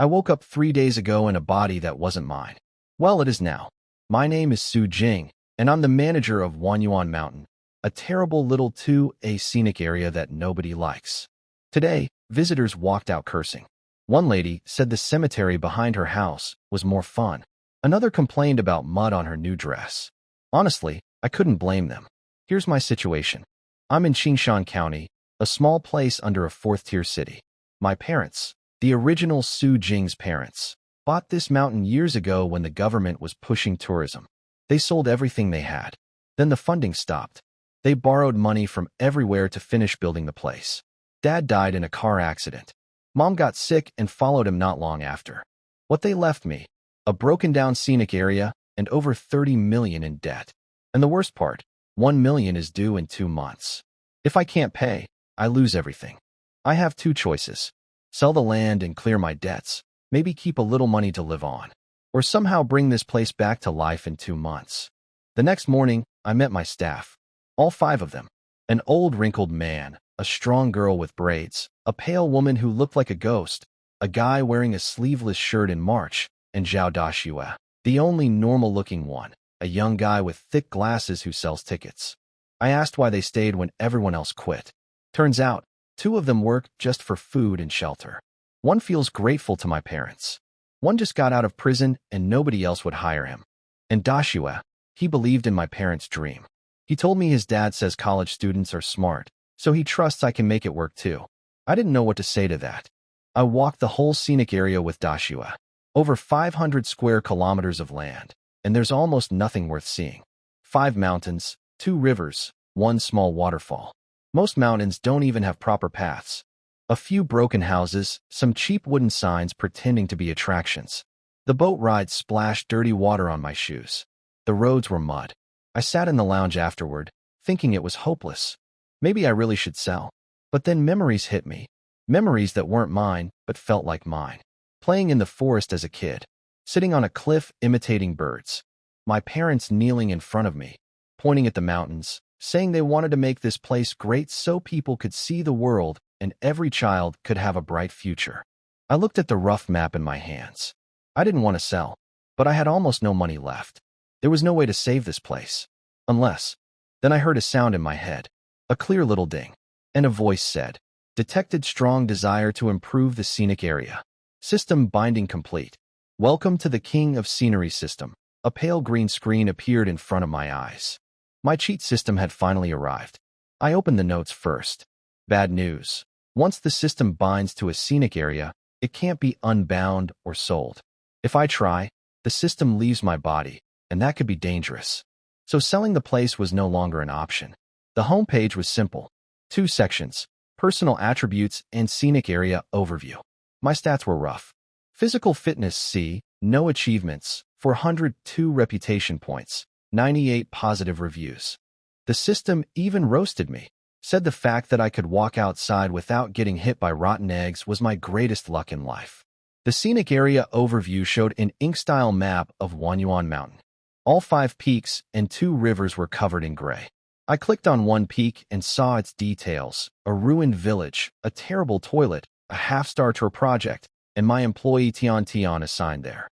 I woke up 3 days ago in a body that wasn't mine. Well, it is now. My name is Su Jing, and I'm the manager of Wanyuan Mountain, a terrible little 2A scenic area that nobody likes. Today, visitors walked out cursing. One lady said the cemetery behind her house was more fun. Another complained about mud on her new dress. Honestly, I couldn't blame them. Here's my situation. I'm in Qingshan County, a small place under a fourth-tier city. My parents, the original Su Jing's parents, bought this mountain years ago when the government was pushing tourism. They sold everything they had. Then the funding stopped. They borrowed money from everywhere to finish building the place. Dad died in a car accident. Mom got sick and followed him not long after. What they left me? A broken-down scenic area and over 30 million in debt. And the worst part, 1 million is due in 2 months. If I can't pay, I lose everything. I have 2 choices. Sell the land and clear my debts, maybe keep a little money to live on, or somehow bring this place back to life in 2 months. The next morning, I met my staff. All 5 of them. An old wrinkled man, a strong girl with braids, a pale woman who looked like a ghost, a guy wearing a sleeveless shirt in March, and Zhao Dashue, the only normal-looking one, a young guy with thick glasses who sells tickets. I asked why they stayed when everyone else quit. Turns out, 2 of them work just for food and shelter. One feels grateful to my parents. One just got out of prison and nobody else would hire him. And Dashue, he believed in my parents' dream. He told me his dad says college students are smart, so he trusts I can make it work too. I didn't know what to say to that. I walked the whole scenic area with Dashue. Over 500 square kilometers of land, and there's almost nothing worth seeing. 5 mountains, 2 rivers, 1 small waterfall. Most mountains don't even have proper paths. A few broken houses, some cheap wooden signs pretending to be attractions. The boat ride splashed dirty water on my shoes. The roads were mud. I sat in the lounge afterward, thinking it was hopeless. Maybe I really should sell. But then memories hit me. Memories that weren't mine, but felt like mine. Playing in the forest as a kid. Sitting on a cliff imitating birds. My parents kneeling in front of me, pointing at the mountains, saying they wanted to make this place great so people could see the world and every child could have a bright future. I looked at the rough map in my hands. I didn't want to sell, but I had almost no money left. There was no way to save this place. Unless. Then I heard a sound in my head. A clear little ding. And a voice said, "Detected strong desire to improve the scenic area. System binding complete. Welcome to the King of Scenery system." A pale green screen appeared in front of my eyes. My cheat system had finally arrived. I opened the notes first. Bad news. Once the system binds to a scenic area, it can't be unbound or sold. If I try, the system leaves my body, and that could be dangerous. So selling the place was no longer an option. The homepage was simple. 2 sections, personal attributes and scenic area overview. My stats were rough. Physical fitness C, no achievements, 402 reputation points, 98 positive reviews. The system even roasted me, said the fact that I could walk outside without getting hit by rotten eggs was my greatest luck in life. The scenic area overview showed an ink-style map of Wanyuan Mountain. All 5 peaks and 2 rivers were covered in gray. I clicked on one peak and saw its details, a ruined village, a terrible toilet, a half-star tour project, and my employee Tian assigned there.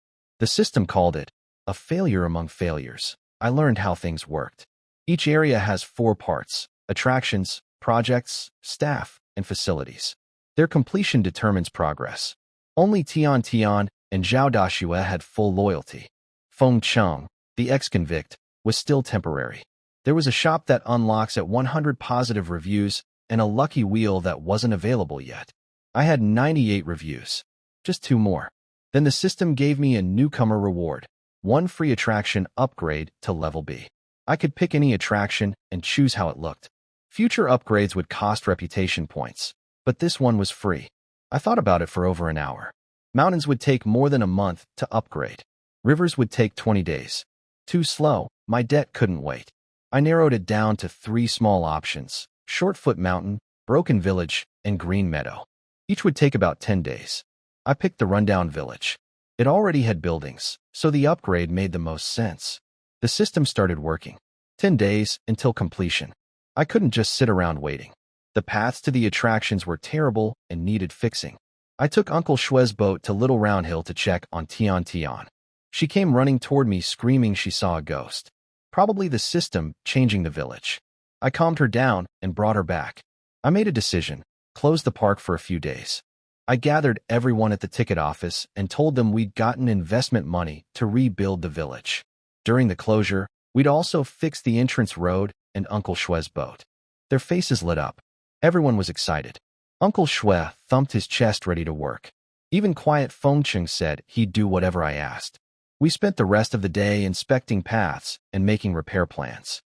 The system called it a failure among failures. I learned how things worked. Each area has 4 parts: attractions, projects, staff, and facilities. Their completion determines progress. Only Tian and Zhao Dashue had full loyalty. Feng Cheng, the ex-convict, was still temporary. There was a shop that unlocks at 100 positive reviews and a lucky wheel that wasn't available yet. I had 98 reviews. Just 2 more. Then the system gave me a newcomer reward. 1 free attraction upgrade to level B. I could pick any attraction and choose how it looked. Future upgrades would cost reputation points, but this one was free. I thought about it for over an hour. Mountains would take more than a month to upgrade. Rivers would take 20 days. Too slow, my debt couldn't wait. I narrowed it down to 3 small options: Shortfoot Mountain, Broken Village, and Green Meadow. Each would take about 10 days. I picked the rundown village. It already had buildings, so the upgrade made the most sense. The system started working. 10 days until completion. I couldn't just sit around waiting. The paths to the attractions were terrible and needed fixing. I took Uncle Shue's boat to Little Round Hill to check on Tian Tian. She came running toward me screaming she saw a ghost. Probably the system changing the village. I calmed her down and brought her back. I made a decision, closed the park for a few days. I gathered everyone at the ticket office and told them we'd gotten investment money to rebuild the village. During the closure, we'd also fix the entrance road and Uncle Shue's boat. Their faces lit up. Everyone was excited. Uncle Shue thumped his chest ready to work. Even quiet Fengcheng said he'd do whatever I asked. We spent the rest of the day inspecting paths and making repair plans.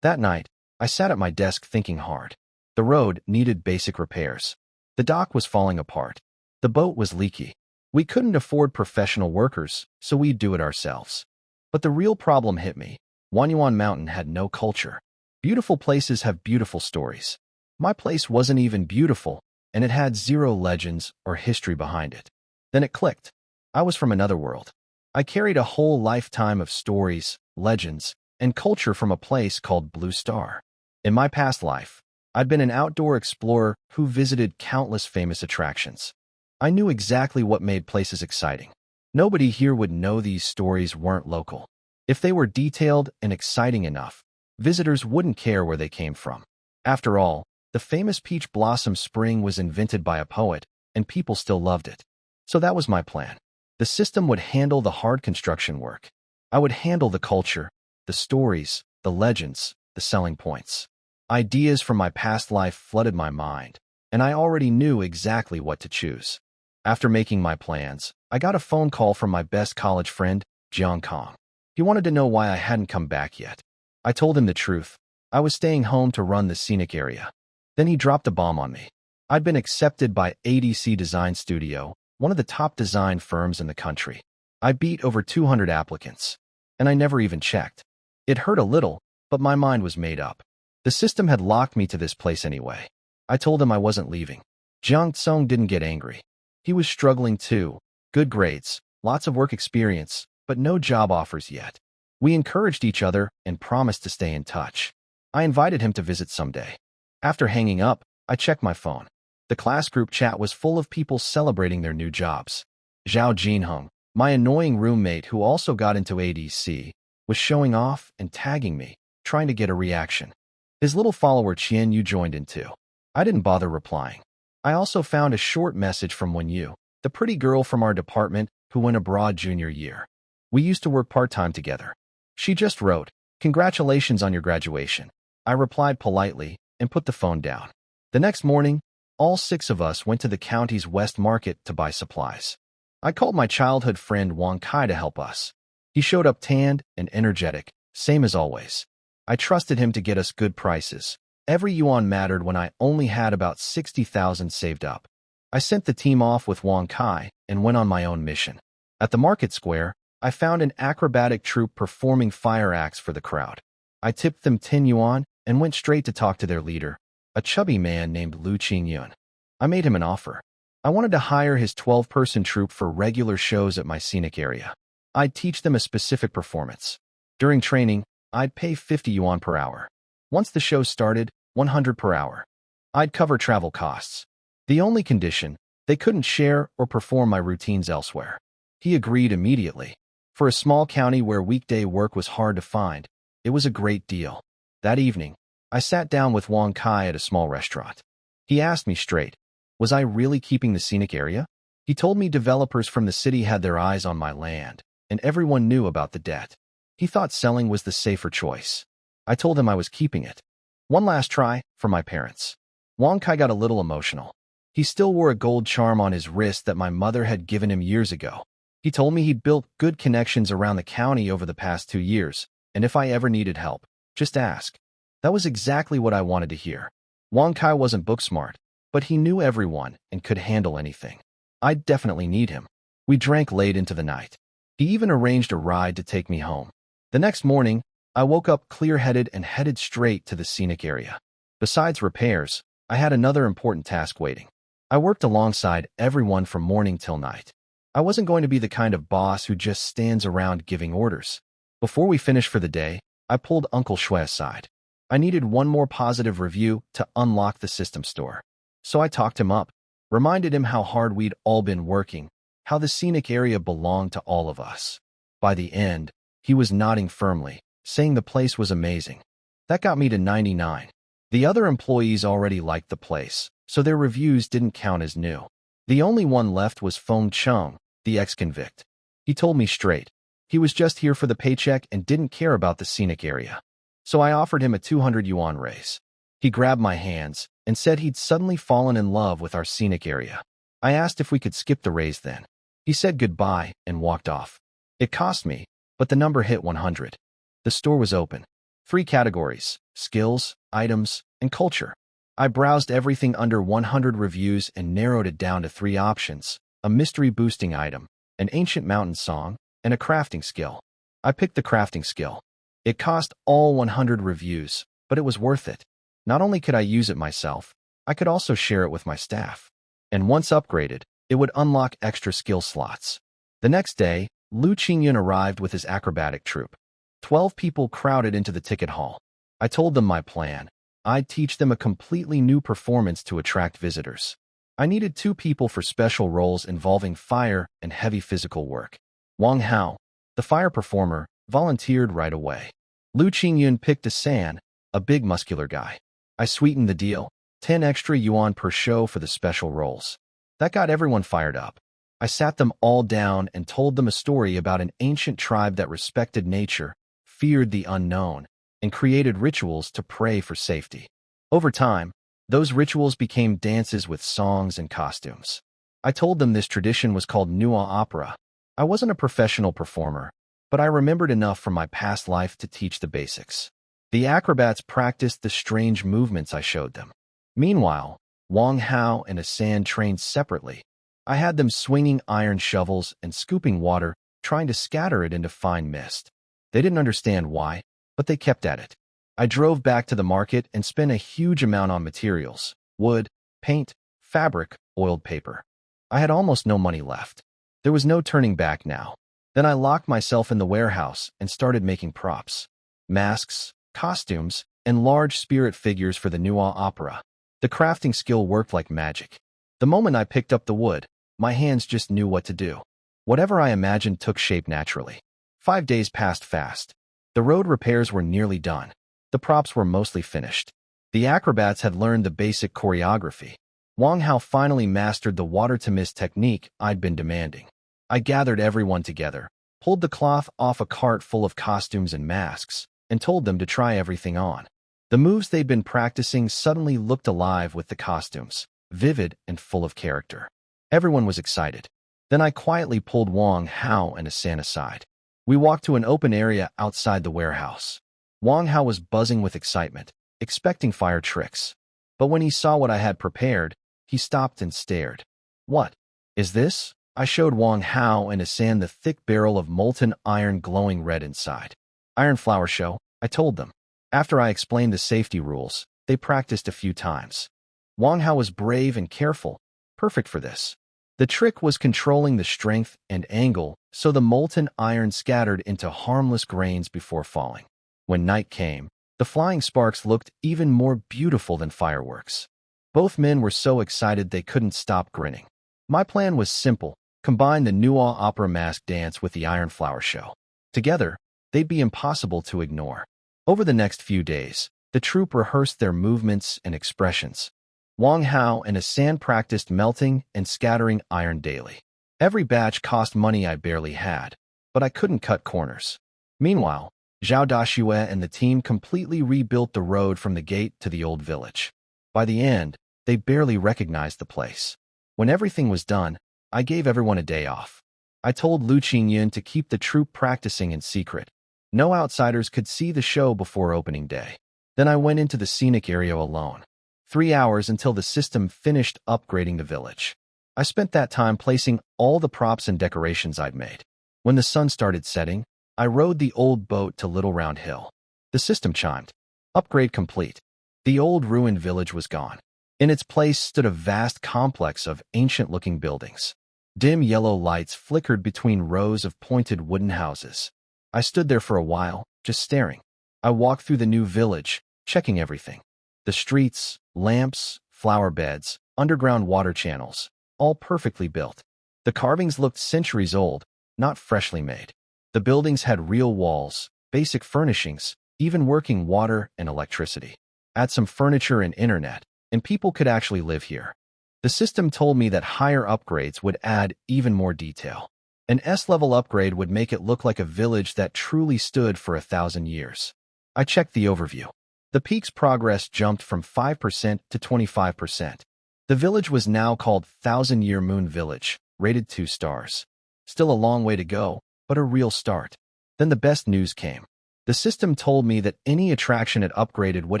That night, I sat at my desk thinking hard. The road needed basic repairs. The dock was falling apart. The boat was leaky. We couldn't afford professional workers, so we'd do it ourselves. But the real problem hit me. Wanyuan Mountain had no culture. Beautiful places have beautiful stories. My place wasn't even beautiful, and it had zero legends or history behind it. Then it clicked. I was from another world. I carried a whole lifetime of stories, legends, and culture from a place called Blue Star. In my past life, I'd been an outdoor explorer who visited countless famous attractions. I knew exactly what made places exciting. Nobody here would know these stories weren't local. If they were detailed and exciting enough, visitors wouldn't care where they came from. After all, the famous peach blossom spring was invented by a poet, and people still loved it. So that was my plan. The system would handle the hard construction work. I would handle the culture, the stories, the legends, the selling points. Ideas from my past life flooded my mind, and I already knew exactly what to choose. After making my plans, I got a phone call from my best college friend, Jiang Kong. He wanted to know why I hadn't come back yet. I told him the truth. I was staying home to run the scenic area. Then he dropped a bomb on me. I'd been accepted by ADC Design Studio, one of the top design firms in the country. I beat over 200 applicants, and I never even checked. It hurt a little, but my mind was made up. The system had locked me to this place anyway. I told him I wasn't leaving. Jiang Tsung didn't get angry. He was struggling too. Good grades, lots of work experience, but no job offers yet. We encouraged each other and promised to stay in touch. I invited him to visit someday. After hanging up, I checked my phone. The class group chat was full of people celebrating their new jobs. Zhao Jinheng, my annoying roommate who also got into ADC, was showing off and tagging me, trying to get a reaction. His little follower Qian Yu joined in too. I didn't bother replying. I also found a short message from Wen Yu, the pretty girl from our department who went abroad junior year. We used to work part-time together. She just wrote, "Congratulations on your graduation." I replied politely and put the phone down. The next morning, all 6 of us went to the county's West Market to buy supplies. I called my childhood friend Wang Kai to help us. He showed up tanned and energetic, same as always. I trusted him to get us good prices. Every yuan mattered when I only had about 60,000 saved up. I sent the team off with Wang Kai and went on my own mission. At the market square, I found an acrobatic troupe performing fire acts for the crowd. I tipped them 10 yuan and went straight to talk to their leader, a chubby man named Lu Qingyun. I made him an offer. I wanted to hire his 12-person troupe for regular shows at my scenic area. I'd teach them a specific performance. During training, I'd pay 50 yuan per hour. Once the show started, 100 per hour. I'd cover travel costs. The only condition, they couldn't share or perform my routines elsewhere. He agreed immediately. For a small county where weekday work was hard to find, it was a great deal. That evening, I sat down with Wang Kai at a small restaurant. He asked me straight, was I really keeping the scenic area? He told me developers from the city had their eyes on my land, and everyone knew about the debt. He thought selling was the safer choice. I told him I was keeping it. One last try for my parents. Wang Kai got a little emotional. He still wore a gold charm on his wrist that my mother had given him years ago. He told me he'd built good connections around the county over the past 2 years, and if I ever needed help, just ask. That was exactly what I wanted to hear. Wang Kai wasn't book smart, but he knew everyone and could handle anything. I'd definitely need him. We drank late into the night. He even arranged a ride to take me home. The next morning, I woke up clear-headed and headed straight to the scenic area. Besides repairs, I had another important task waiting. I worked alongside everyone from morning till night. I wasn't going to be the kind of boss who just stands around giving orders. Before we finished for the day, I pulled Uncle Shui aside. I needed one more positive review to unlock the system store. So I talked him up. reminded him how hard we'd all been working, how the scenic area belonged to all of us. By the end, he was nodding firmly, saying the place was amazing. That got me to 99. The other employees already liked the place, so their reviews didn't count as new. The only one left was Feng Chung, the ex-convict. He told me straight. He was just here for the paycheck and didn't care about the scenic area. So I offered him a 200 yuan raise. He grabbed my hands and said he'd suddenly fallen in love with our scenic area. I asked if we could skip the raise then. He said goodbye and walked off. It cost me, but the number hit 100. The store was open. 3 categories: skills, items, and culture. I browsed everything under 100 reviews and narrowed it down to 3 options: a mystery-boosting item, an ancient mountain song, and a crafting skill. I picked the crafting skill. It cost all 100 reviews, but it was worth it. Not only could I use it myself, I could also share it with my staff. And once upgraded, it would unlock extra skill slots. The next day, Lu Qingyun arrived with his acrobatic troupe. 12 people crowded into the ticket hall. I told them my plan. I'd teach them a completely new performance to attract visitors. I needed 2 people for special roles involving fire and heavy physical work. Wang Hao, the fire performer, volunteered right away. Lu Qingyun picked a San, a big muscular guy. I sweetened the deal, 10 extra yuan per show for the special roles. That got everyone fired up. I sat them all down and told them a story about an ancient tribe that respected nature, feared the unknown, and created rituals to pray for safety. Over time, those rituals became dances with songs and costumes. I told them this tradition was called Nuwa opera. I wasn't a professional performer, but I remembered enough from my past life to teach the basics. The acrobats practiced the strange movements I showed them. Meanwhile, Wang Hao and Asan trained separately. I had them swinging iron shovels and scooping water, trying to scatter it into fine mist. They didn't understand why, but they kept at it. I drove back to the market and spent a huge amount on materials: wood, paint, fabric, oiled paper. I had almost no money left. There was no turning back now. Then I locked myself in the warehouse and started making props: masks, costumes, and large spirit figures for the Nuwa opera. The crafting skill worked like magic. The moment I picked up the wood, my hands just knew what to do. Whatever I imagined took shape naturally. 5 days passed fast. The road repairs were nearly done. The props were mostly finished. The acrobats had learned the basic choreography. Wang Hao finally mastered the water-to-mist technique I'd been demanding. I gathered everyone together, pulled the cloth off a cart full of costumes and masks, and told them to try everything on. The moves they'd been practicing suddenly looked alive with the costumes, vivid and full of character. Everyone was excited. Then I quietly pulled Wang Hao and Asan aside. We walked to an open area outside the warehouse. Wang Hao was buzzing with excitement, expecting fire tricks. But when he saw what I had prepared, he stopped and stared. "What is this?" I showed Wang Hao and Asan the thick barrel of molten iron glowing red inside. "Iron flower show," I told them. After I explained the safety rules, they practiced a few times. Wang Hao was brave and careful, perfect for this. The trick was controlling the strength and angle so the molten iron scattered into harmless grains before falling. When night came, the flying sparks looked even more beautiful than fireworks. Both men were so excited they couldn't stop grinning. My plan was simple: combine the Nuwa opera mask dance with the iron flower show. Together, they'd be impossible to ignore. Over the next few days, the troupe rehearsed their movements and expressions. Wang Hao and Asan practiced melting and scattering iron daily. Every batch cost money I barely had, but I couldn't cut corners. Meanwhile, Zhao Dashue and the team completely rebuilt the road from the gate to the old village. By the end, they barely recognized the place. When everything was done, I gave everyone a day off. I told Lu Qingyun to keep the troupe practicing in secret. No outsiders could see the show before opening day. Then I went into the scenic area alone. 3 hours until the system finished upgrading the village. I spent that time placing all the props and decorations I'd made. When the sun started setting, I rowed the old boat to Little Round Hill. The system chimed. Upgrade complete. The old ruined village was gone. In its place stood a vast complex of ancient-looking buildings. Dim yellow lights flickered between rows of pointed wooden houses. I stood there for a while, just staring. I walked through the new village, checking everything. The streets, lamps, flower beds, underground water channels, all perfectly built. The carvings looked centuries old, not freshly made. The buildings had real walls, basic furnishings, even working water and electricity. Add some furniture and internet, and people could actually live here. The system told me that higher upgrades would add even more detail. An S-level upgrade would make it look like a village that truly stood for 1,000 years. I checked the overview. The peak's progress jumped from 5% to 25%. The village was now called 1,000-Year Moon Village, rated 2 stars. Still a long way to go, but a real start. Then the best news came. The system told me that any attraction it upgraded would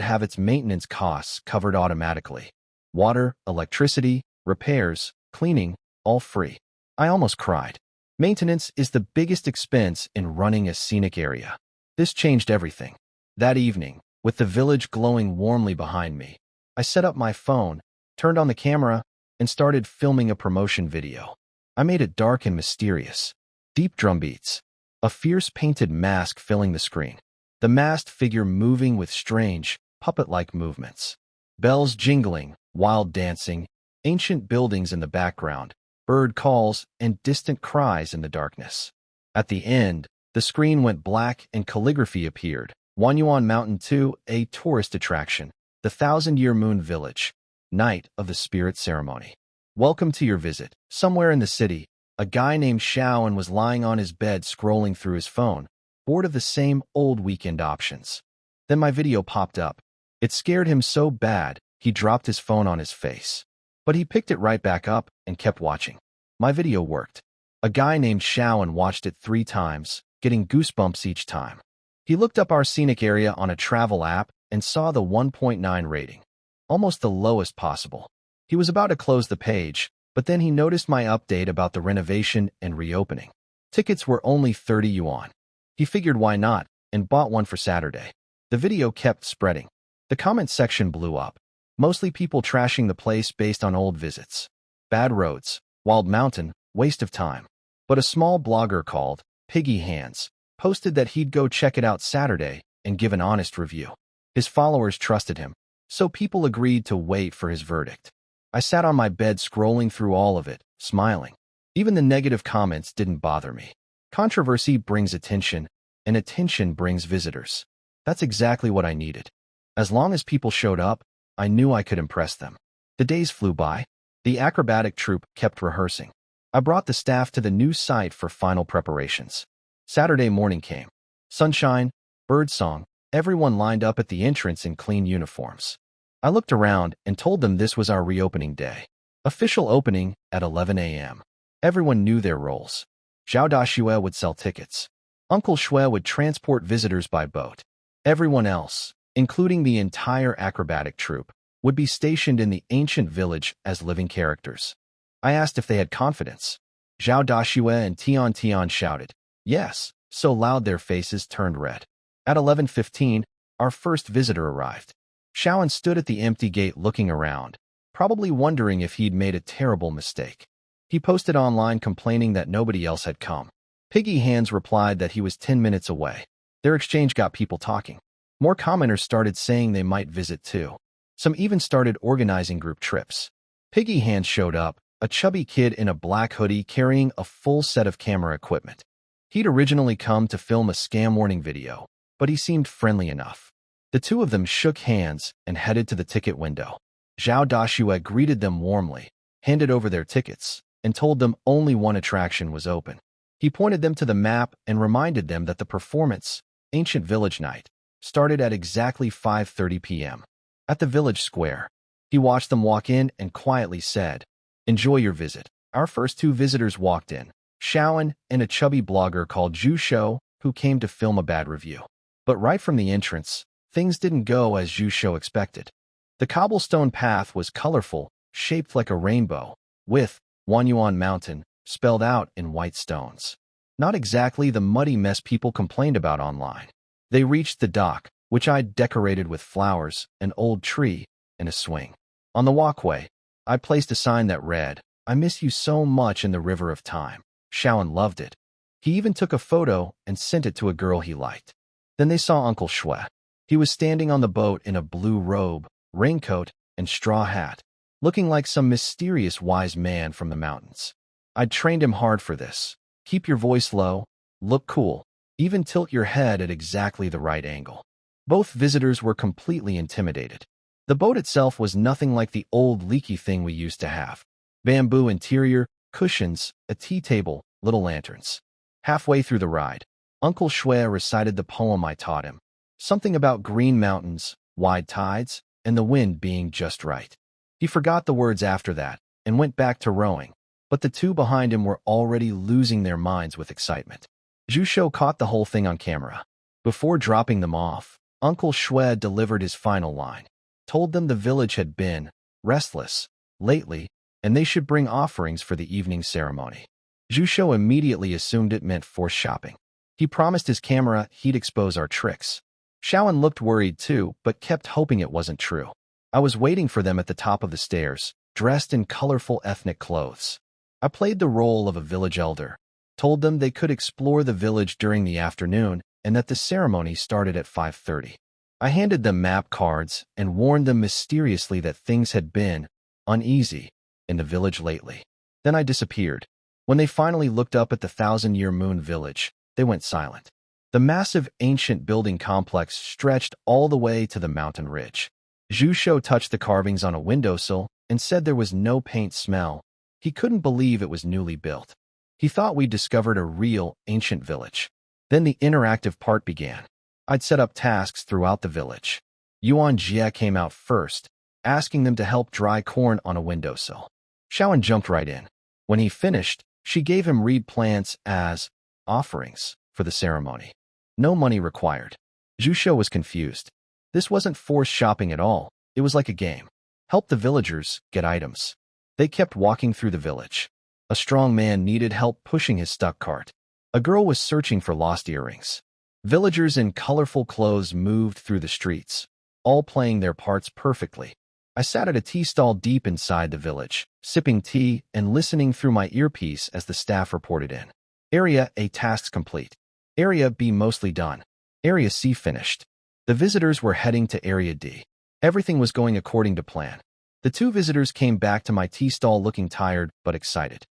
have its maintenance costs covered automatically. Water, electricity, repairs, cleaning, all free. I almost cried. Maintenance is the biggest expense in running a scenic area. This changed everything. That evening, with the village glowing warmly behind me, I set up my phone, turned on the camera, and started filming a promotion video. I made it dark and mysterious. Deep drum beats. A fierce painted mask filling the screen. The masked figure moving with strange, puppet-like movements. Bells jingling, wild dancing, ancient buildings in the background, bird calls, and distant cries in the darkness. At the end, the screen went black and calligraphy appeared. Wanyuan Mountain 2, a tourist attraction. The 1,000-Year Moon Village. Night of the Spirit Ceremony. Welcome to your visit. Somewhere in the city, a guy named Xiao was lying on his bed scrolling through his phone, bored of the same old weekend options. Then my video popped up. It scared him so bad, he dropped his phone on his face. But he picked it right back up and kept watching. My video worked. A guy named Xiao watched it 3 times, getting goosebumps each time. He looked up our scenic area on a travel app and saw the 1.9 rating. Almost the lowest possible. He was about to close the page, but then he noticed my update about the renovation and reopening. Tickets were only 30 yuan. He figured why not, and bought one for Saturday. The video kept spreading. The comment section blew up. Mostly people trashing the place based on old visits. Bad roads, wild mountain, waste of time. But a small blogger called Piggy Hands posted that he'd go check it out Saturday and give an honest review. His followers trusted him, so people agreed to wait for his verdict. I sat on my bed scrolling through all of it, smiling. Even the negative comments didn't bother me. Controversy brings attention, and attention brings visitors. That's exactly what I needed. As long as people showed up, I knew I could impress them. The days flew by. The acrobatic troupe kept rehearsing. I brought the staff to the new site for final preparations. Saturday morning came. Sunshine, birdsong, everyone lined up at the entrance in clean uniforms. I looked around and told them this was our reopening day. Official opening at 11 a.m. Everyone knew their roles. Zhao Daxue would sell tickets. Uncle Shui would transport visitors by boat. Everyone else, including the entire acrobatic troupe, would be stationed in the ancient village as living characters. I asked if they had confidence. Zhao Daxue and Tian shouted, yes, so loud their faces turned red. At 11:15, our first visitor arrived. Xiaoan stood at the empty gate looking around, probably wondering if he'd made a terrible mistake. He posted online complaining that nobody else had come. Piggy Hands replied that he was 10 minutes away. Their exchange got people talking. More commenters started saying they might visit too. Some even started organizing group trips. Piggy Hands showed up, a chubby kid in a black hoodie carrying a full set of camera equipment. He'd originally come to film a scam warning video, but he seemed friendly enough. The two of them shook hands and headed to the ticket window. Zhao Daxue greeted them warmly, handed over their tickets, and told them only one attraction was open. He pointed them to the map and reminded them that the performance, Ancient Village Night, started at exactly 5:30 p.m. At the village square. He watched them walk in and quietly said, "Enjoy your visit." Our first 2 visitors walked in, Xiaoan and a chubby blogger called Zhu Shou, who came to film a bad review. But right from the entrance, things didn't go as Zhu Shou expected. The cobblestone path was colorful, shaped like a rainbow, with Wanyuan Mountain spelled out in white stones. Not exactly the muddy mess people complained about online. They reached the dock, which I'd decorated with flowers, an old tree, and a swing. On the walkway, I placed a sign that read, "I miss you so much in the river of time." Xiaoan loved it. He even took a photo and sent it to a girl he liked. Then they saw Uncle Shui. He was standing on the boat in a blue robe, raincoat, and straw hat. looking like some mysterious wise man from the mountains. I'd trained him hard for this. Keep your voice low, look cool, even tilt your head at exactly the right angle. Both visitors were completely intimidated. The boat itself was nothing like the old leaky thing we used to have. Bamboo interior, cushions, a tea table, little lanterns. Halfway through the ride, Uncle Shui recited the poem I taught him. Something about green mountains, wide tides, and the wind being just right. He forgot the words after that and went back to rowing, but the two behind him were already losing their minds with excitement. Zhu Shou caught the whole thing on camera. Before dropping them off, Uncle Shui delivered his final line. Told them the village had been restless lately, and they should bring offerings for the evening ceremony. Zhu Shou immediately assumed it meant forced shopping. He promised his camera he'd expose our tricks. Shaoan looked worried too, but kept hoping it wasn't true. I was waiting for them at the top of the stairs, dressed in colorful ethnic clothes. I played the role of a village elder, told them they could explore the village during the afternoon and that the ceremony started at 5:30. I handed them map cards and warned them mysteriously that things had been uneasy in the village lately. Then I disappeared. When they finally looked up at the 1,000-year moon village, they went silent. The massive ancient building complex stretched all the way to the mountain ridge. Zhu Shou touched the carvings on a windowsill and said there was no paint smell. He couldn't believe it was newly built. He thought we'd discovered a real ancient village. Then the interactive part began. I'd set up tasks throughout the village. Yuan Jie came out first, asking them to help dry corn on a windowsill. Shaoan jumped right in. When he finished, she gave him reed plants as offerings for the ceremony. No money required. Zhu Shou was confused. This wasn't forced shopping at all. It was like a game. Help the villagers get items. They kept walking through the village. A strong man needed help pushing his stuck cart. A girl was searching for lost earrings. Villagers in colorful clothes moved through the streets, all playing their parts perfectly. I sat at a tea stall deep inside the village, sipping tea and listening through my earpiece as the staff reported in. Area A tasks complete. Area B mostly done. Area C finished. The visitors were heading to Area D. Everything was going according to plan. The two visitors came back to my tea stall looking tired but excited.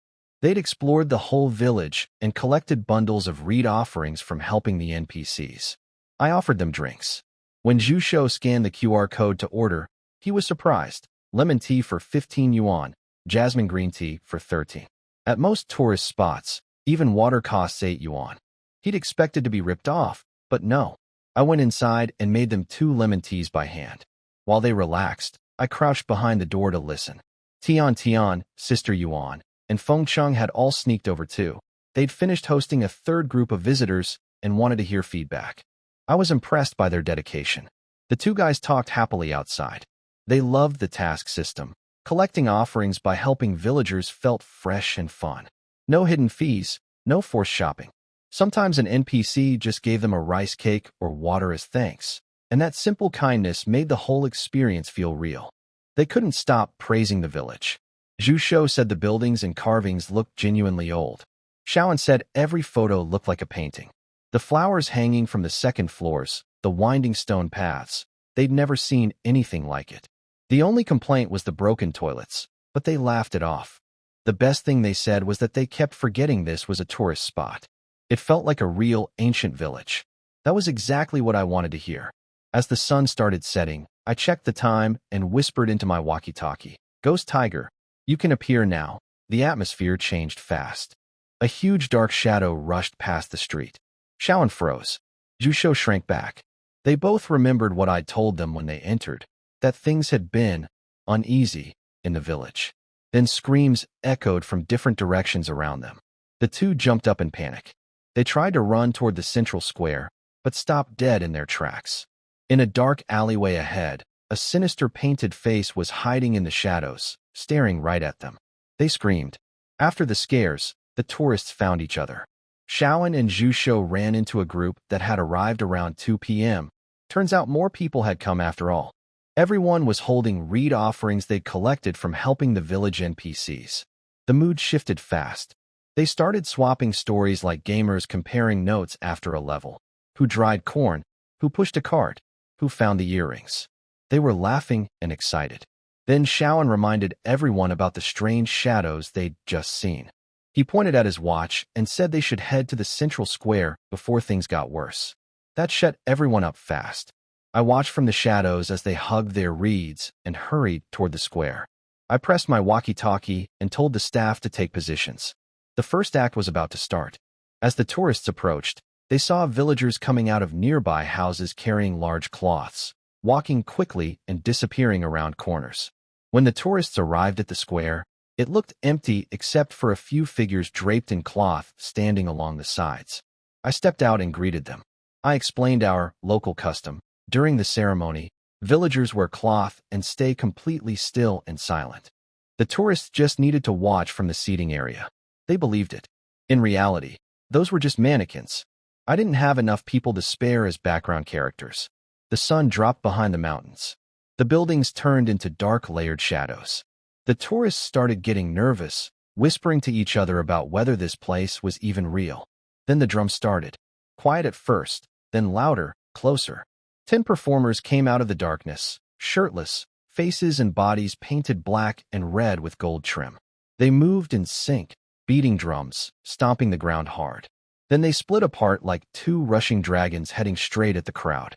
They'd explored the whole village and collected bundles of reed offerings from helping the NPCs. I offered them drinks. When Zhu Shou scanned the QR code to order, he was surprised. Lemon tea for 15 yuan, jasmine green tea for 13. At most tourist spots, even water costs 8 yuan. He'd expected to be ripped off, but no. I went inside and made them 2 lemon teas by hand. While they relaxed, I crouched behind the door to listen. Tian, Sister Yuan, and Feng Cheng had all sneaked over too. They'd finished hosting a third group of visitors and wanted to hear feedback. I was impressed by their dedication. The two guys talked happily outside. They loved the task system. Collecting offerings by helping villagers felt fresh and fun. No hidden fees, no forced shopping. Sometimes an NPC just gave them a rice cake or water as thanks, and that simple kindness made the whole experience feel real. They couldn't stop praising the village. Zhu Shou said the buildings and carvings looked genuinely old. Shaoan said every photo looked like a painting. The flowers hanging from the second floors, the winding stone paths, they'd never seen anything like it. The only complaint was the broken toilets, but they laughed it off. The best thing they said was that they kept forgetting this was a tourist spot. It felt like a real ancient village. That was exactly what I wanted to hear. As the sun started setting, I checked the time and whispered into my walkie-talkie. Ghost Tiger, you can appear now. The atmosphere changed fast. A huge dark shadow rushed past the street. Shaoan froze. Zhu Shou shrank back. They both remembered what I'd told them when they entered, that things had been uneasy in the village. Then screams echoed from different directions around them. The two jumped up in panic. They tried to run toward the central square, but stopped dead in their tracks. In a dark alleyway ahead, a sinister painted face was hiding in the shadows, staring right at them. They screamed. After the scares, the tourists found each other. Shaoan and Zhu Shou ran into a group that had arrived around 2 p.m. Turns out more people had come after all. Everyone was holding reed offerings they'd collected from helping the village NPCs. The mood shifted fast. They started swapping stories like gamers comparing notes after a level. Who dried corn? Who pushed a cart? Who found the earrings? They were laughing and excited. Then Shawan reminded everyone about the strange shadows they'd just seen. He pointed at his watch and said they should head to the central square before things got worse. That shut everyone up fast. I watched from the shadows as they hugged their reeds and hurried toward the square. I pressed my walkie-talkie and told the staff to take positions. The first act was about to start. As the tourists approached, they saw villagers coming out of nearby houses carrying large cloths, walking quickly and disappearing around corners. When the tourists arrived at the square, it looked empty except for a few figures draped in cloth standing along the sides. I stepped out and greeted them. I explained our local custom. During the ceremony, villagers wear cloth and stay completely still and silent. The tourists just needed to watch from the seating area. They believed it. In reality, those were just mannequins. I didn't have enough people to spare as background characters. The sun dropped behind the mountains. The buildings turned into dark layered shadows. The tourists started getting nervous, whispering to each other about whether this place was even real. Then the drum started. Quiet at first, then louder, closer. 10 performers came out of the darkness, shirtless, faces and bodies painted black and red with gold trim. They moved in sync, beating drums, stomping the ground hard. Then they split apart like two rushing dragons heading straight at the crowd.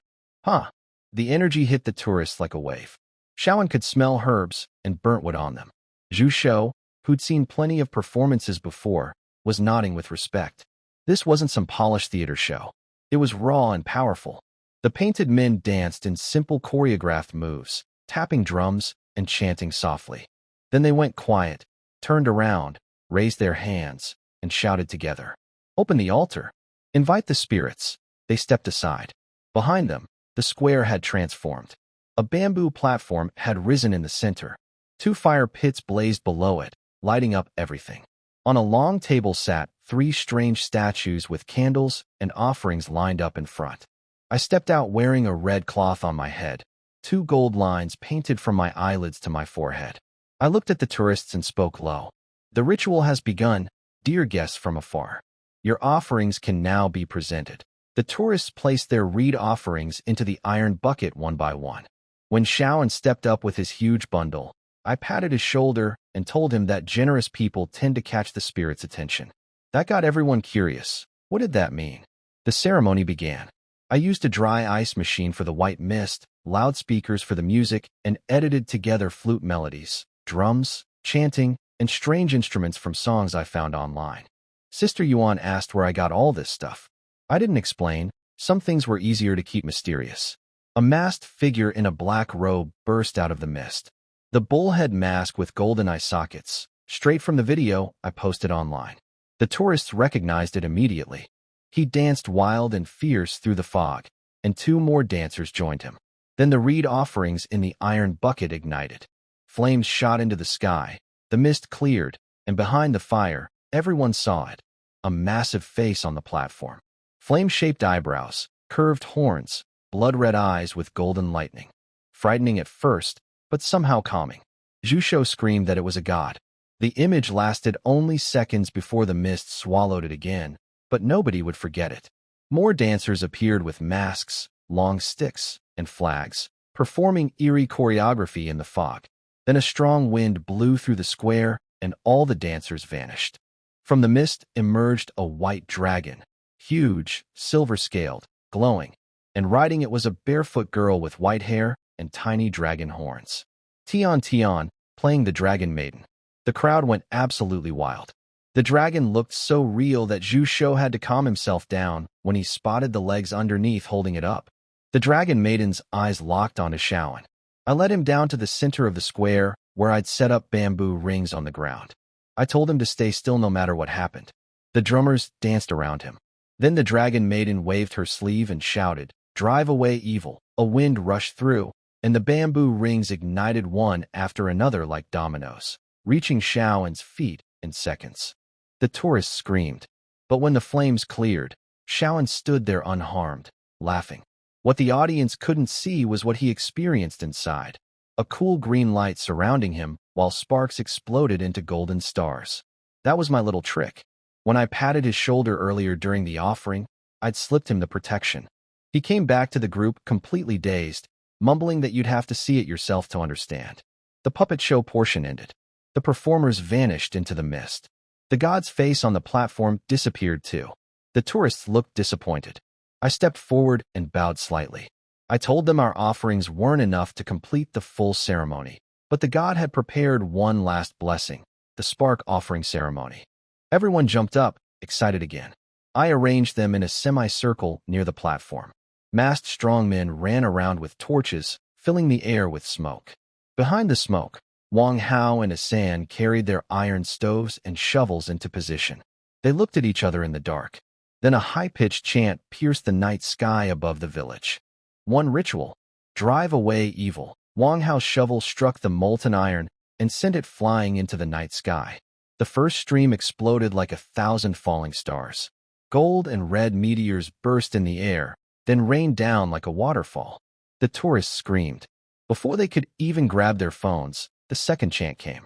The energy hit the tourists like a wave. Shawan could smell herbs and burnt wood on them. Zhu Shou, who'd seen plenty of performances before, was nodding with respect. This wasn't some polished theater show. It was raw and powerful. The painted men danced in simple choreographed moves, tapping drums and chanting softly. Then they went quiet, turned around, raised their hands, and shouted together. Open the altar. Invite the spirits. They stepped aside. Behind them, the square had transformed. A bamboo platform had risen in the center. 2 fire pits blazed below it, lighting up everything. On a long table sat 3 strange statues with candles and offerings lined up in front. I stepped out wearing a red cloth on my head, 2 gold lines painted from my eyelids to my forehead. I looked at the tourists and spoke low. The ritual has begun, dear guests from afar. Your offerings can now be presented. The tourists placed their reed offerings into the iron bucket one by one. When Shawan stepped up with his huge bundle, I patted his shoulder and told him that generous people tend to catch the spirit's attention. That got everyone curious. What did that mean? The ceremony began. I used a dry ice machine for the white mist, loudspeakers for the music, and edited together flute melodies, drums, chanting, and strange instruments from songs I found online. Sister Yuan asked where I got all this stuff. I didn't explain. Some things were easier to keep mysterious. A masked figure in a black robe burst out of the mist. The bullhead mask with golden eye sockets, straight from the video I posted online. The tourists recognized it immediately. He danced wild and fierce through the fog, and 2 more dancers joined him. Then the reed offerings in the iron bucket ignited. Flames shot into the sky, the mist cleared, and behind the fire, everyone saw it. A massive face on the platform. Flame-shaped eyebrows, curved horns, blood-red eyes with golden lightning. Frightening at first, but somehow calming. Zhu Shou screamed that it was a god. The image lasted only seconds before the mist swallowed it again, but nobody would forget it. More dancers appeared with masks, long sticks, and flags, performing eerie choreography in the fog. Then a strong wind blew through the square, and all the dancers vanished. From the mist emerged a white dragon, huge, silver-scaled, glowing, and riding it was a barefoot girl with white hair and tiny dragon horns. Tian Tian, playing the dragon maiden. The crowd went absolutely wild. The dragon looked so real that Zhu Shou had to calm himself down when he spotted the legs underneath holding it up. The dragon maiden's eyes locked onto Shawan. I led him down to the center of the square, where I'd set up bamboo rings on the ground. I told him to stay still no matter what happened. The drummers danced around him. Then the dragon maiden waved her sleeve and shouted, "Drive away evil." A wind rushed through, and the bamboo rings ignited one after another like dominoes, reaching Shawan's feet in seconds. The tourists screamed. But when the flames cleared, Shawan stood there unharmed, laughing. What the audience couldn't see was what he experienced inside. A cool green light surrounding him while sparks exploded into golden stars. That was my little trick. When I patted his shoulder earlier during the offering, I'd slipped him the protection. He came back to the group completely dazed, mumbling that you'd have to see it yourself to understand. The puppet show portion ended. The performers vanished into the mist. The god's face on the platform disappeared too. The tourists looked disappointed. I stepped forward and bowed slightly. I told them our offerings weren't enough to complete the full ceremony, but the god had prepared one last blessing, the spark offering ceremony. Everyone jumped up, excited again. I arranged them in a semicircle near the platform. Masked strongmen ran around with torches, filling the air with smoke. Behind the smoke, Wang Hao and Asan carried their iron stoves and shovels into position. They looked at each other in the dark. Then a high-pitched chant pierced the night sky above the village. One ritual, drive away evil. Wang Hao's shovel struck the molten iron and sent it flying into the night sky. The first stream exploded like 1,000 falling stars. Gold and red meteors burst in the air, then rained down like a waterfall. The tourists screamed. Before they could even grab their phones, the second chant came.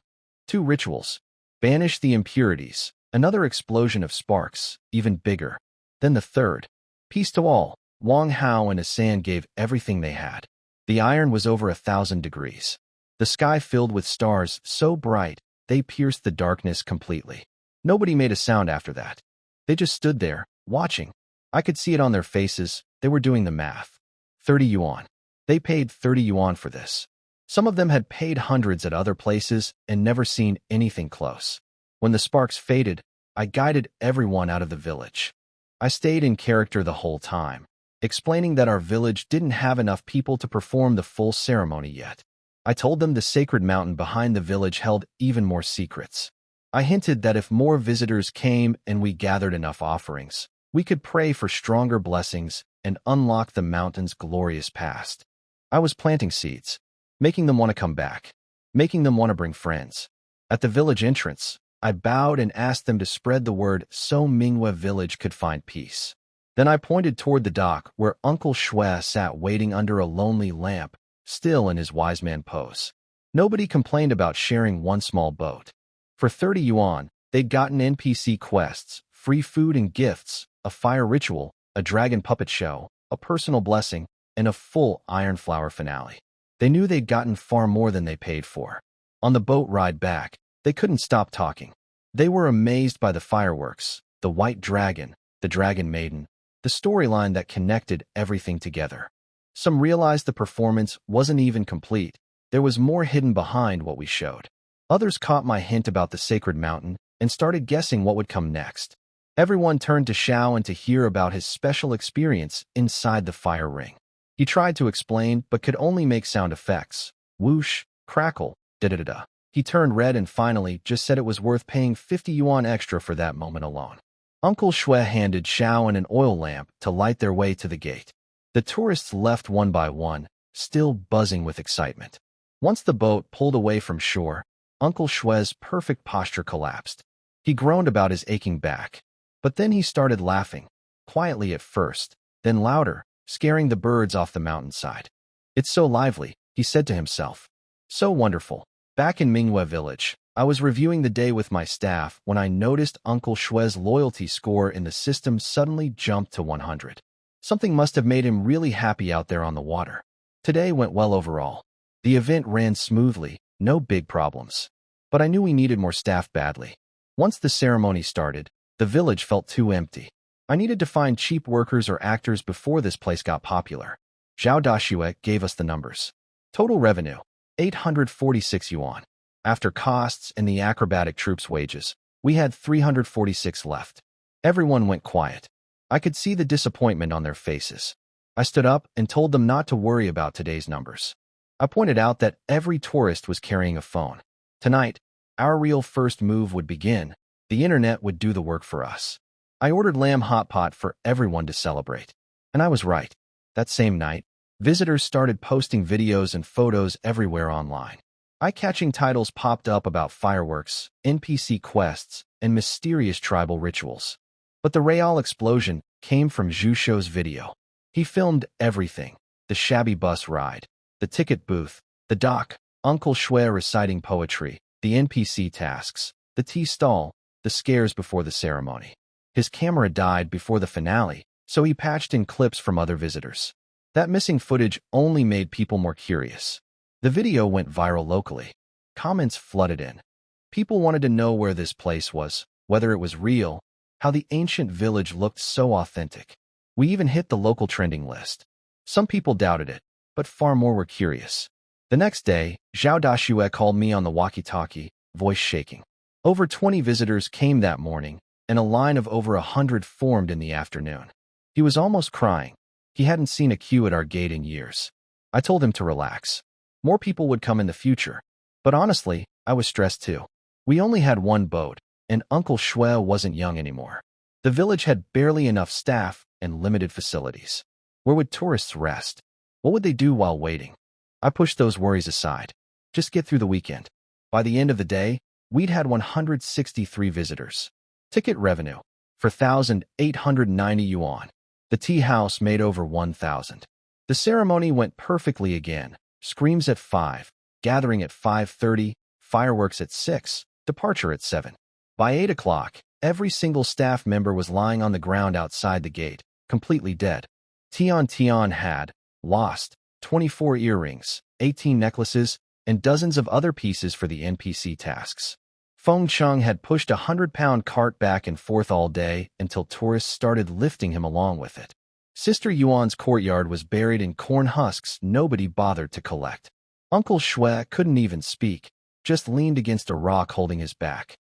2 rituals. Banish the impurities. Another explosion of sparks, even bigger. Then the third. Peace to all. Wang Hao and Asan gave everything they had. The iron was over 1,000 degrees. The sky filled with stars so bright, they pierced the darkness completely. Nobody made a sound after that. They just stood there, watching. I could see it on their faces. They were doing the math. 30 yuan. They paid 30 yuan for this. Some of them had paid hundreds at other places and never seen anything close. When the sparks faded, I guided everyone out of the village. I stayed in character the whole time, explaining that our village didn't have enough people to perform the full ceremony yet. I told them the sacred mountain behind the village held even more secrets. I hinted that if more visitors came and we gathered enough offerings, we could pray for stronger blessings and unlock the mountain's glorious past. I was planting seeds, making them want to come back, making them want to bring friends. At the village entrance, I bowed and asked them to spread the word so Minghua village could find peace. Then I pointed toward the dock where Uncle Shui sat waiting under a lonely lamp, still in his wise man pose. Nobody complained about sharing one small boat. For 30 yuan, they'd gotten NPC quests, free food and gifts, a fire ritual, a dragon puppet show, a personal blessing, and a full iron flower finale. They knew they'd gotten far more than they paid for. On the boat ride back, they couldn't stop talking. They were amazed by the fireworks, the white dragon, the dragon maiden, the storyline that connected everything together. Some realized the performance wasn't even complete. There was more hidden behind what we showed. Others caught my hint about the sacred mountain and started guessing what would come next. Everyone turned to Xiao to hear about his special experience inside the fire ring. He tried to explain, but could only make sound effects. Whoosh, crackle, da-da-da-da. He turned red and finally just said it was worth paying 50 yuan extra for that moment alone. Uncle Shui handed Xiao an oil lamp to light their way to the gate. The tourists left one by one, still buzzing with excitement. Once the boat pulled away from shore, Uncle Shui's perfect posture collapsed. He groaned about his aching back. But then he started laughing, quietly at first, then louder, scaring the birds off the mountainside. It's so lively, he said to himself. So wonderful. Back in Minghua village, I was reviewing the day with my staff when I noticed Uncle Shui's loyalty score in the system suddenly jumped to 100. Something must have made him really happy out there on the water. Today went well overall. The event ran smoothly, no big problems. But I knew we needed more staff badly. Once the ceremony started, the village felt too empty. I needed to find cheap workers or actors before this place got popular. Zhao Dashue gave us the numbers. Total revenue, 846 yuan. After costs and the acrobatic troops' wages, we had 346 left. Everyone went quiet. I could see the disappointment on their faces. I stood up and told them not to worry about today's numbers. I pointed out that every tourist was carrying a phone. Tonight, our real first move would begin. The internet would do the work for us. I ordered lamb hot pot for everyone to celebrate. And I was right. That same night, visitors started posting videos and photos everywhere online. Eye-catching titles popped up about fireworks, NPC quests, and mysterious tribal rituals. But the real explosion came from Zhu Shou's video. He filmed everything: the shabby bus ride, the ticket booth, the dock, Uncle Shui reciting poetry, the NPC tasks, the tea stall, the scares before the ceremony. His camera died before the finale, so he patched in clips from other visitors. That missing footage only made people more curious. The video went viral locally. Comments flooded in. People wanted to know where this place was, whether it was real, how the ancient village looked so authentic. We even hit the local trending list. Some people doubted it, but far more were curious. The next day, Zhao Dashue called me on the walkie-talkie, voice shaking. Over 20 visitors came that morning, and a line of over 100 formed in the afternoon. He was almost crying. He hadn't seen a queue at our gate in years. I told him to relax. More people would come in the future. But honestly, I was stressed too. We only had one boat, and Uncle Shui wasn't young anymore. The village had barely enough staff and limited facilities. Where would tourists rest? What would they do while waiting? I pushed those worries aside. Just get through the weekend. By the end of the day, we'd had 163 visitors. Ticket revenue, 4,890 yuan. The tea house made over 1,000. The ceremony went perfectly again. Screams at 5, gathering at 5:30, fireworks at 6, departure at 7. By 8 o'clock, every single staff member was lying on the ground outside the gate, completely dead. Tian had lost 24 earrings, 18 necklaces, and dozens of other pieces for the NPC tasks. Feng Cheng had pushed a 100-pound cart back and forth all day until tourists started lifting him along with it. Sister Yuan's courtyard was buried in corn husks nobody bothered to collect. Uncle Shui couldn't even speak, just leaned against a rock holding his back.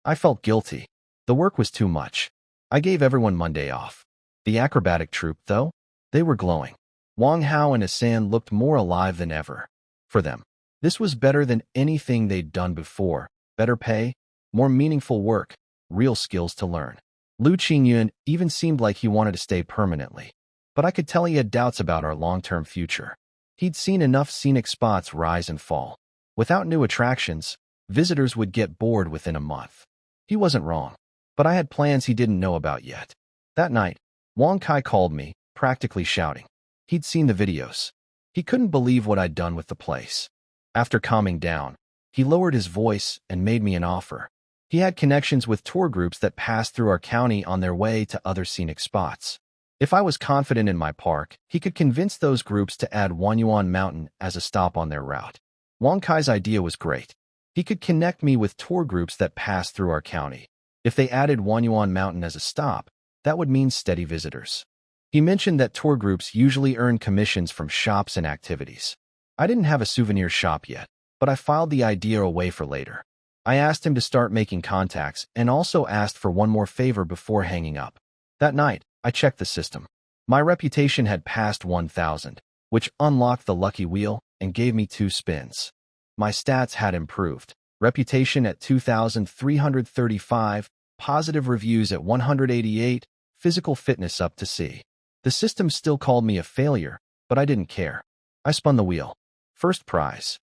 I felt guilty. The work was too much. I gave everyone Monday off. The acrobatic troupe, though, they were glowing. Wang Hao and Asan looked more alive than ever. For them, this was better than anything they'd done before. Better pay, more meaningful work, real skills to learn. Lu Qingyun even seemed like he wanted to stay permanently. But I could tell he had doubts about our long-term future. He'd seen enough scenic spots rise and fall. Without new attractions, visitors would get bored within a month. He wasn't wrong, but I had plans he didn't know about yet. That night, Wang Kai called me, practically shouting. He'd seen the videos. He couldn't believe what I'd done with the place. After calming down, he lowered his voice and made me an offer. He had connections with tour groups that passed through our county on their way to other scenic spots. If I was confident in my park, he could convince those groups to add Wanyuan Mountain as a stop on their route. Wang Kai's idea was great. He could connect me with tour groups that passed through our county. If they added Wanyuan Mountain as a stop, that would mean steady visitors. He mentioned that tour groups usually earn commissions from shops and activities. I didn't have a souvenir shop yet, but I filed the idea away for later. I asked him to start making contacts and also asked for one more favor before hanging up. That night, I checked the system. My reputation had passed 1,000, which unlocked the lucky wheel and gave me 2 spins. My stats had improved. Reputation at 2,335, positive reviews at 188, physical fitness up to C. The system still called me a failure, but I didn't care. I spun the wheel. First prize.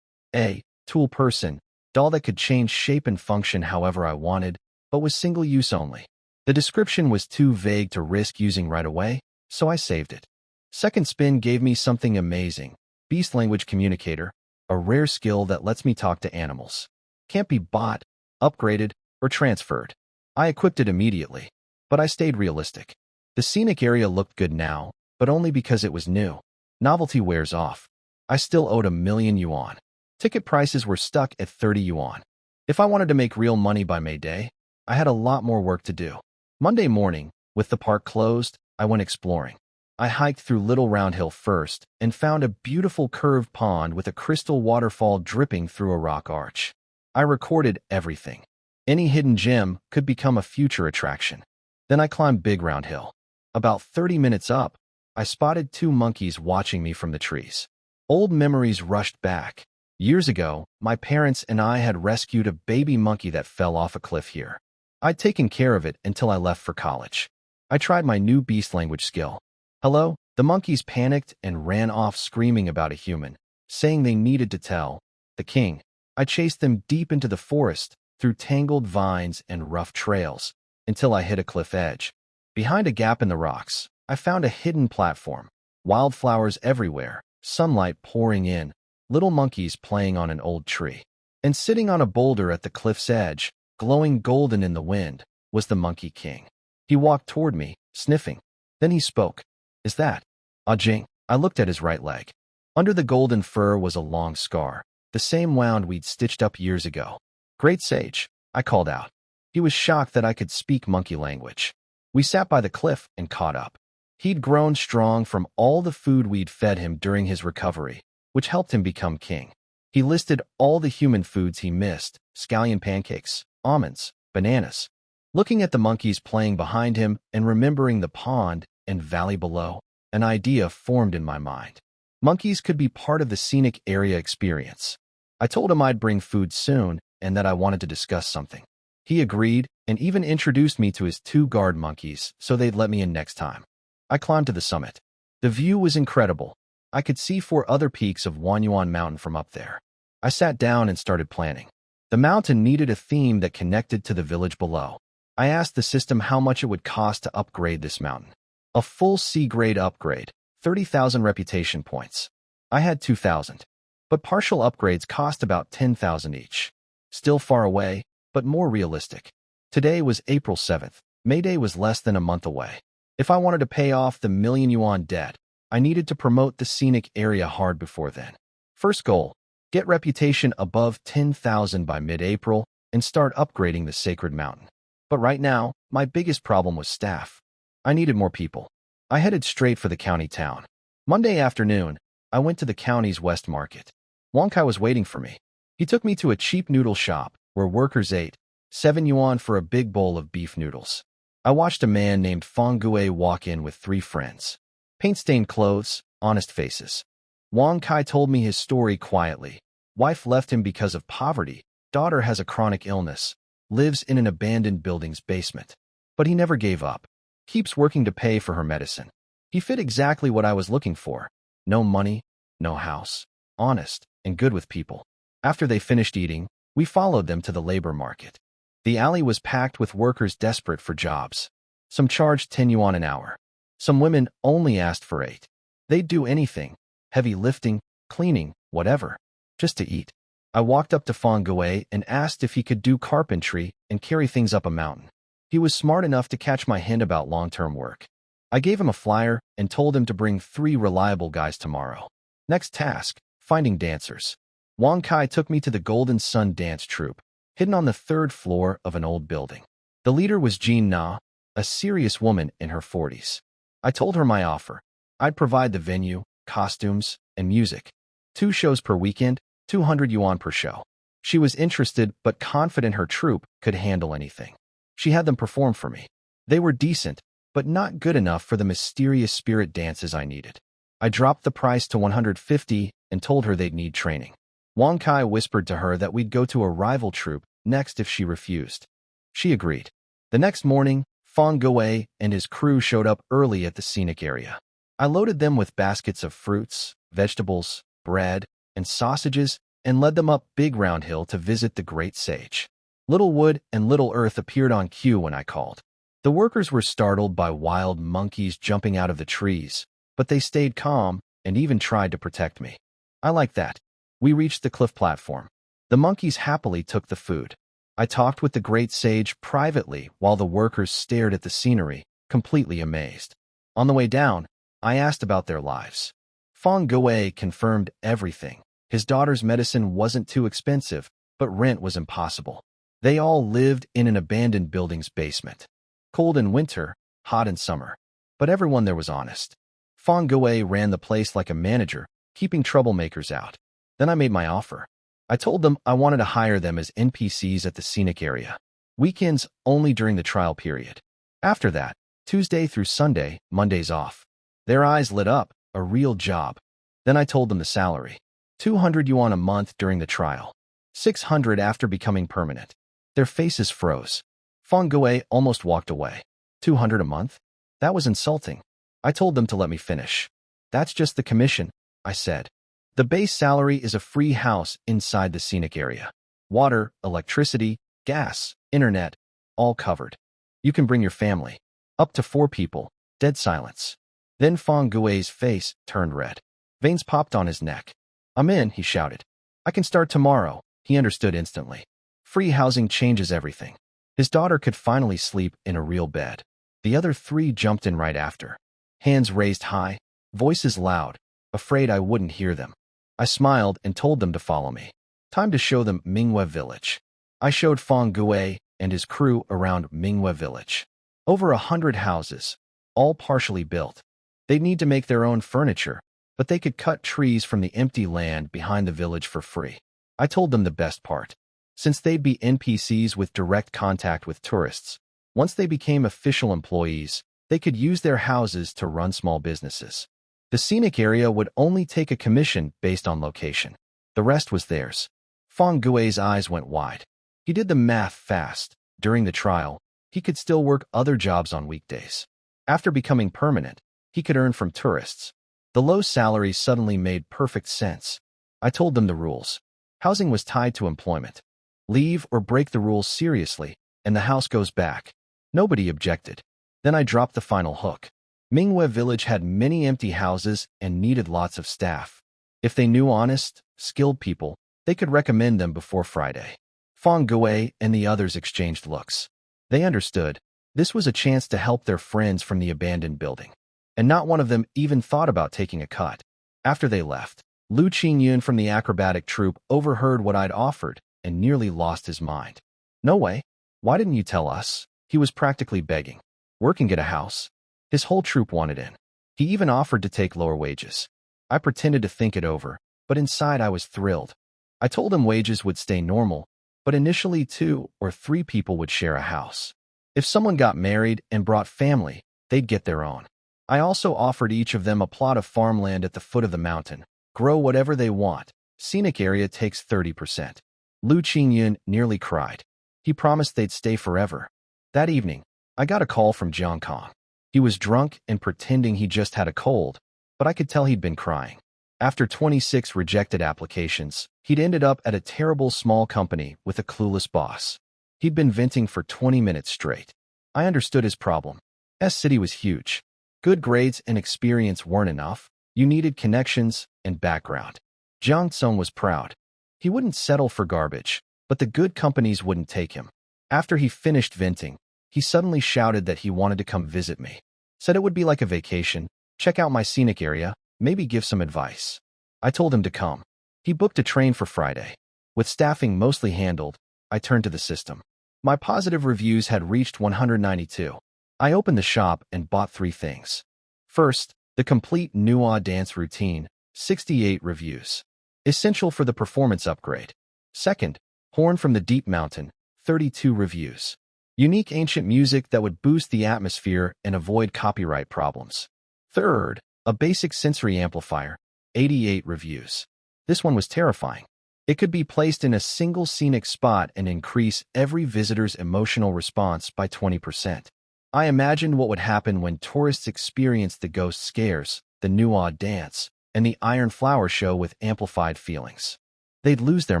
A. Tool person. Doll that could change shape and function however I wanted, but was single-use only. The description was too vague to risk using right away, so I saved it. Second spin gave me something amazing. Beast language communicator, a rare skill that lets me talk to animals. Can't be bought, upgraded, or transferred. I equipped it immediately, but I stayed realistic. The scenic area looked good now, but only because it was new. Novelty wears off. I still owed 1,000,000 yuan. Ticket prices were stuck at 30 yuan. If I wanted to make real money by May Day, I had a lot more work to do. Monday morning, with the park closed, I went exploring. I hiked through Little Round Hill first and found a beautiful curved pond with a crystal waterfall dripping through a rock arch. I recorded everything. Any hidden gem could become a future attraction. Then I climbed Big Round Hill. About 30 minutes up, I spotted 2 monkeys watching me from the trees. Old memories rushed back. Years ago, my parents and I had rescued a baby monkey that fell off a cliff here. I'd taken care of it until I left for college. I tried my new beast language skill. Hello? The monkeys panicked and ran off screaming about a human, saying they needed to tell the king. I chased them deep into the forest, through tangled vines and rough trails, until I hit a cliff edge. Behind a gap in the rocks, I found a hidden platform. Wildflowers everywhere, sunlight pouring in, little monkeys playing on an old tree. And sitting on a boulder at the cliff's edge, glowing golden in the wind, was the Monkey King. He walked toward me, sniffing. Then he spoke. Is that Ah Jing? I looked at his right leg. Under the golden fur was a long scar, the the same wound we'd stitched up years ago. "Great sage," I called out. He was shocked that I could speak monkey language. We sat by the cliff and caught up. He'd grown strong from all the food we'd fed him during his recovery, which helped him become king. He listed all the human foods he missed: scallion pancakes, almonds, bananas. Looking at the monkeys playing behind him and remembering the pond and valley below, an idea formed in my mind. Monkeys could be part of the scenic area experience. I told him I'd bring food soon and that I wanted to discuss something. He agreed and even introduced me to his 2 guard monkeys so they'd let me in next time. I climbed to the summit. The view was incredible. I could see 4 other peaks of Wanyuan Mountain from up there. I sat down and started planning. The mountain needed a theme that connected to the village below. I asked the system how much it would cost to upgrade this mountain. A full C-grade upgrade, 30,000 reputation points. I had 2,000. But partial upgrades cost about 10,000 each. Still far away, but more realistic. Today was April 7th. May Day was less than a month away. If I wanted to pay off the million yuan debt, I needed to promote the scenic area hard before then. First goal, get reputation above 10,000 by mid-April and start upgrading the sacred mountain. But right now, my biggest problem was staff. I needed more people. I headed straight for the county town. Monday afternoon, I went to the county's West Market. Wang Kai was waiting for me. He took me to a cheap noodle shop where workers ate 7 yuan for a big bowl of beef noodles. I watched a man named Fang Gue walk in with 3 friends. Paint-stained clothes, honest faces. Wang Kai told me his story quietly. Wife left him because of poverty. Daughter has a chronic illness. Lives in an abandoned building's basement. But he never gave up. Keeps working to pay for her medicine. He fit exactly what I was looking for. No money, no house. Honest and good with people. After they finished eating, we followed them to the labor market. The alley was packed with workers desperate for jobs. Some charged 10 yuan an hour. Some women only asked for 8. They'd do anything, heavy lifting, cleaning, whatever, just to eat. I walked up to Fang Gue and asked if he could do carpentry and carry things up a mountain. He was smart enough to catch my hint about long-term work. I gave him a flyer and told him to bring 3 reliable guys tomorrow. Next task, finding dancers. Wang Kai took me to the Golden Sun dance troupe, hidden on the 3rd floor of an old building. The leader was Jean Na, a serious woman in her 40s. I told her my offer. I'd provide the venue, costumes, and music. 2 shows per weekend, 200 yuan per show. She was interested but confident her troupe could handle anything. She had them perform for me. They were decent, but not good enough for the mysterious spirit dances I needed. I dropped the price to 150 and told her they'd need training. Wang Kai whispered to her that we'd go to a rival troupe next if she refused. She agreed. The next morning, Fang Gue and his crew showed up early at the scenic area. I loaded them with baskets of fruits, vegetables, bread, and sausages and led them up Big Round Hill to visit the Great Sage. Little Wood and Little Earth appeared on cue when I called. The workers were startled by wild monkeys jumping out of the trees, but they stayed calm and even tried to protect me. I liked that. We reached the cliff platform. The monkeys happily took the food. I talked with the Great Sage privately while the workers stared at the scenery, completely amazed. On the way down, I asked about their lives. Fang Gue confirmed everything. His daughter's medicine wasn't too expensive, but rent was impossible. They all lived in an abandoned building's basement. Cold in winter, hot in summer. But everyone there was honest. Fang Gue ran the place like a manager, keeping troublemakers out. Then I made my offer. I told them I wanted to hire them as NPCs at the scenic area. Weekends only during the trial period. After that, Tuesday through Sunday, Mondays off. Their eyes lit up, a real job. Then I told them the salary. 200 yuan a month during the trial. 600 after becoming permanent. Their faces froze. Fang Gue almost walked away. 200 a month? That was insulting. I told them to let me finish. That's just the commission, I said. The base salary is a free house inside the scenic area. Water, electricity, gas, internet, all covered. You can bring your family. Up to 4 people. Dead silence. Then Fang Gue's face turned red. Veins popped on his neck. "I'm in," he shouted. "I can start tomorrow." He understood instantly. Free housing changes everything. His daughter could finally sleep in a real bed. The other 3 jumped in right after. Hands raised high, voices loud, afraid I wouldn't hear them. I smiled and told them to follow me. Time to show them Mingwe Village. I showed Feng Gui and his crew around Mingwe Village. Over 100 houses, all partially built. They'd need to make their own furniture, but they could cut trees from the empty land behind the village for free. I told them the best part. Since they'd be NPCs with direct contact with tourists, once they became official employees, they could use their houses to run small businesses. The scenic area would only take a commission based on location. The rest was theirs. Feng Gui's eyes went wide. He did the math fast. During the trial, he could still work other jobs on weekdays. After becoming permanent, he could earn from tourists. The low salary suddenly made perfect sense. I told them the rules. Housing was tied to employment. Leave or break the rules seriously, and the house goes back. Nobody objected. Then I dropped the final hook. Mingwe Village had many empty houses and needed lots of staff. If they knew honest, skilled people, they could recommend them before Friday. Feng Gui and the others exchanged looks. They understood. This was a chance to help their friends from the abandoned building. And not one of them even thought about taking a cut. After they left, Lu Qingyun from the acrobatic troupe overheard what I'd offered and nearly lost his mind. No way. Why didn't you tell us? He was practically begging. Work and get a house. His whole troupe wanted in. He even offered to take lower wages. I pretended to think it over, but inside I was thrilled. I told him wages would stay normal, but initially 2 or 3 people would share a house. If someone got married and brought family, they'd get their own. I also offered each of them a plot of farmland at the foot of the mountain. Grow whatever they want. Scenic area takes 30%. Lu Qingyun nearly cried. He promised they'd stay forever. That evening, I got a call from Jiang Kong. He was drunk and pretending he just had a cold, but I could tell he'd been crying. After 26 rejected applications, he'd ended up at a terrible small company with a clueless boss. He'd been venting for 20 minutes straight. I understood his problem. S-City was huge. Good grades and experience weren't enough. You needed connections and background. Jiang Tsong was proud. He wouldn't settle for garbage, but the good companies wouldn't take him. After he finished venting, he suddenly shouted that he wanted to come visit me. Said it would be like a vacation, check out my scenic area, maybe give some advice. I told him to come. He booked a train for Friday. With staffing mostly handled, I turned to the system. My positive reviews had reached 192. I opened the shop and bought 3 things. First, the complete Nuwa dance routine, 68 reviews. Essential for the performance upgrade. Second, horn from the deep mountain, 32 reviews. Unique ancient music that would boost the atmosphere and avoid copyright problems. Third, a basic sensory amplifier, 88 reviews. This one was terrifying. It could be placed in a single scenic spot and increase every visitor's emotional response by 20%. I imagined what would happen when tourists experienced the ghost scares, the Nuwa dance, and the Iron Flower show with amplified feelings. They'd lose their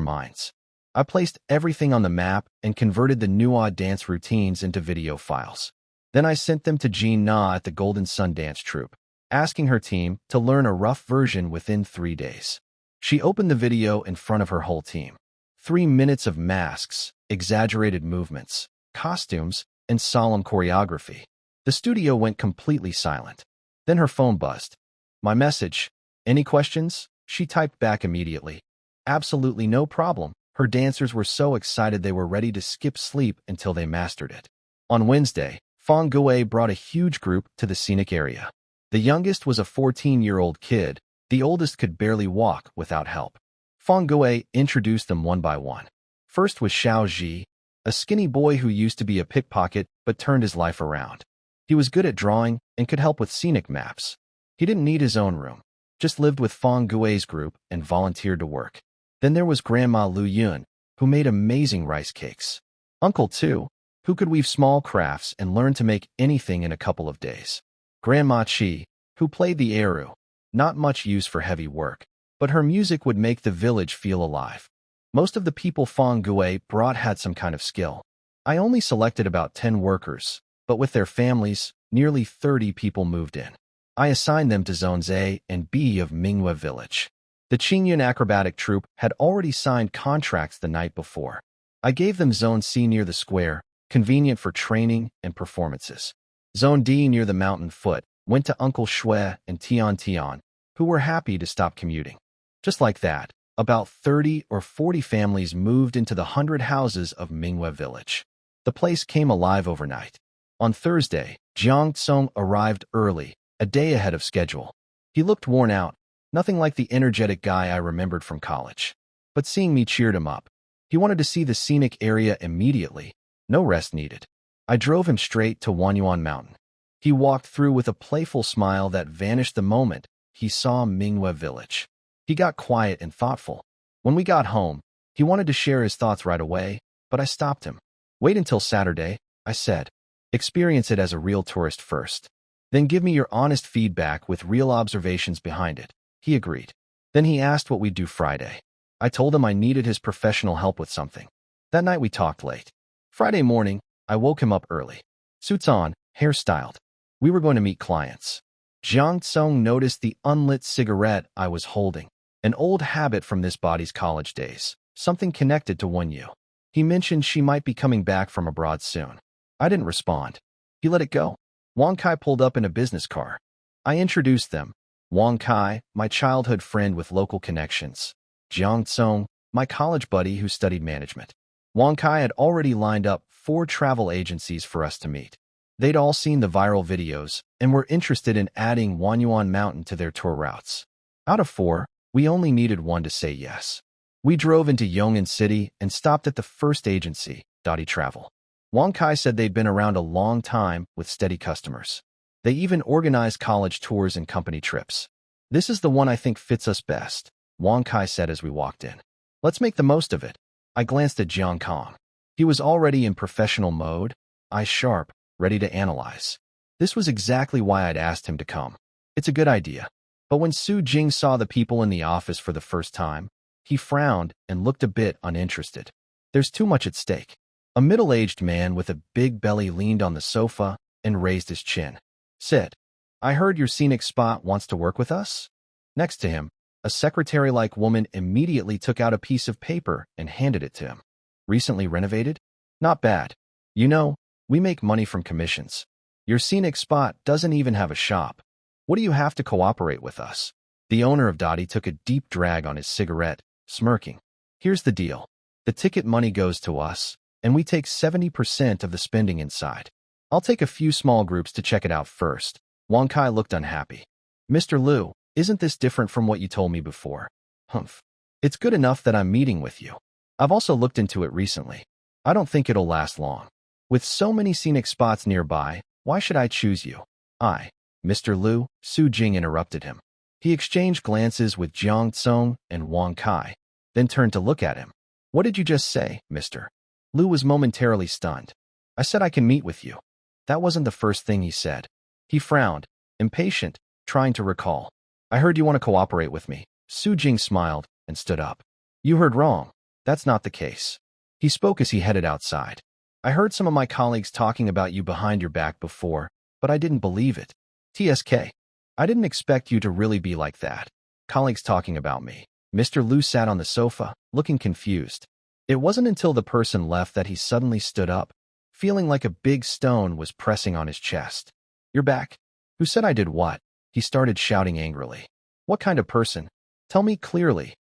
minds. I placed everything on the map and converted the Nuwa dance routines into video files. Then I sent them to Jean Na at the Golden Sun Dance Troupe, asking her team to learn a rough version within 3 days. She opened the video in front of her whole team. 3 minutes of masks, exaggerated movements, costumes, and solemn choreography. The studio went completely silent. Then her phone buzzed. My message, any questions? She typed back immediately. Absolutely no problem. Her dancers were so excited they were ready to skip sleep until they mastered it. On Wednesday, Feng Gui brought a huge group to the scenic area. The youngest was a 14-year-old kid. The oldest could barely walk without help. Feng Gui introduced them one by one. First was Xiao Ji, a skinny boy who used to be a pickpocket but turned his life around. He was good at drawing and could help with scenic maps. He didn't need his own room, just lived with Feng Gui's group and volunteered to work. Then there was Grandma Lu Yun, who made amazing rice cakes. Uncle Tu, who could weave small crafts and learn to make anything in a couple of days. Grandma Chi, who played the eru. Not much use for heavy work, but her music would make the village feel alive. Most of the people Feng Gui brought had some kind of skill. I only selected about 10 workers, but with their families, nearly 30 people moved in. I assigned them to Zones A and B of Mingwe Village. The Qingyun acrobatic troupe had already signed contracts the night before. I gave them Zone C near the square, convenient for training and performances. Zone D near the mountain foot went to Uncle Shui and Tian Tian, who were happy to stop commuting. Just like that, About 30 or 40 families moved into the 100 houses of Mingwe village. The place came alive overnight. On Thursday, Jiang Tsong arrived early, a day ahead of schedule. He looked worn out, nothing like the energetic guy I remembered from college. But seeing me cheered him up. He wanted to see the scenic area immediately. No rest needed. I drove him straight to Wanyuan Mountain. He walked through with a playful smile that vanished the moment he saw Mingwe village. He got quiet and thoughtful. When we got home, he wanted to share his thoughts right away, but I stopped him. Wait until Saturday, I said. Experience it as a real tourist first. Then give me your honest feedback with real observations behind it. He agreed. Then he asked what we'd do Friday. I told him I needed his professional help with something. That night we talked late. Friday morning, I woke him up early. Suits on, hair styled. We were going to meet clients. Jiang Tsong noticed the unlit cigarette I was holding. An old habit from this body's college days. Something connected to Wenyu. He mentioned she might be coming back from abroad soon. I didn't respond. He let it go. Wang Kai pulled up in a business car. I introduced them. Wang Kai, my childhood friend with local connections. Jiang Tsong, my college buddy who studied management. Wang Kai had already lined up 4 travel agencies for us to meet. They'd all seen the viral videos and were interested in adding Wanyuan Mountain to their tour routes. Out of 4, we only needed one to say yes. We drove into Yong'an City and stopped at the first agency, Dottie Travel. Wang Kai said they'd been around a long time with steady customers. They even organize college tours and company trips. This is the one I think fits us best, Wang Kai said as we walked in. Let's make the most of it. I glanced at Jiang Kong. He was already in professional mode, eyes sharp, ready to analyze. This was exactly why I'd asked him to come. It's a good idea. But when Su Jing saw the people in the office for the first time, he frowned and looked a bit uninterested. There's too much at stake. A middle-aged man with a big belly leaned on the sofa and raised his chin. Sit. I heard your scenic spot wants to work with us? Next to him, a secretary-like woman immediately took out a piece of paper and handed it to him. Recently renovated? Not bad. You know, we make money from commissions. Your scenic spot doesn't even have a shop. What do you have to cooperate with us? The owner of Dottie took a deep drag on his cigarette, smirking. Here's the deal. The ticket money goes to us, and we take 70% of the spending inside. I'll take a few small groups to check it out first. Wang Kai looked unhappy. Mr. Liu, isn't this different from what you told me before? Humph. It's good enough that I'm meeting with you. I've also looked into it recently. I don't think it'll last long. With so many scenic spots nearby, why should I choose you? Mr. Liu, Su Jing interrupted him. He exchanged glances with Jiang Tsong and Wang Kai, then turned to look at him. What did you just say, mister? Liu was momentarily stunned. I said I can meet with you. That wasn't the first thing he said. He frowned, impatient, trying to recall. I heard you want to cooperate with me. Su Jing smiled and stood up. You heard wrong. That's not the case. He spoke as he headed outside. I heard some of my colleagues talking about you behind your back before, but I didn't believe it. TSK. I didn't expect you to really be like that. Colleagues talking about me. Mr. Liu sat on the sofa, looking confused. It wasn't until the person left that he suddenly stood up, feeling like a big stone was pressing on his chest. You're back. Who said I did what? He started shouting angrily. What kind of person? Tell me clearly.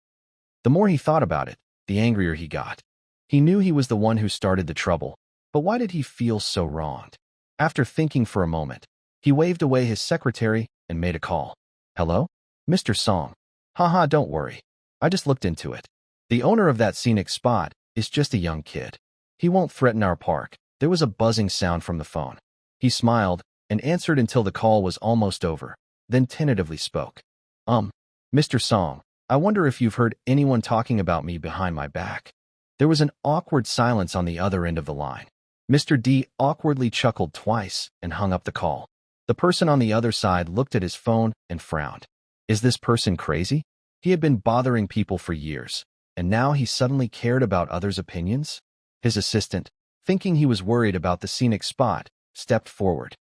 The more he thought about it, the angrier he got. He knew he was the one who started the trouble, but why did he feel so wronged? After thinking for a moment, he waved away his secretary and made a call. Hello? Mr. Song. Haha, don't worry. I just looked into it. The owner of that scenic spot is just a young kid. He won't threaten our park. There was a buzzing sound from the phone. He smiled and answered until the call was almost over, then tentatively spoke. Mr. Song, I wonder if you've heard anyone talking about me behind my back. There was an awkward silence on the other end of the line. Mr. D awkwardly chuckled twice and hung up the call. The person on the other side looked at his phone and frowned. Is this person crazy? He had been bothering people for years, and now he suddenly cared about others' opinions? His assistant, thinking he was worried about the scenic spot, stepped forward.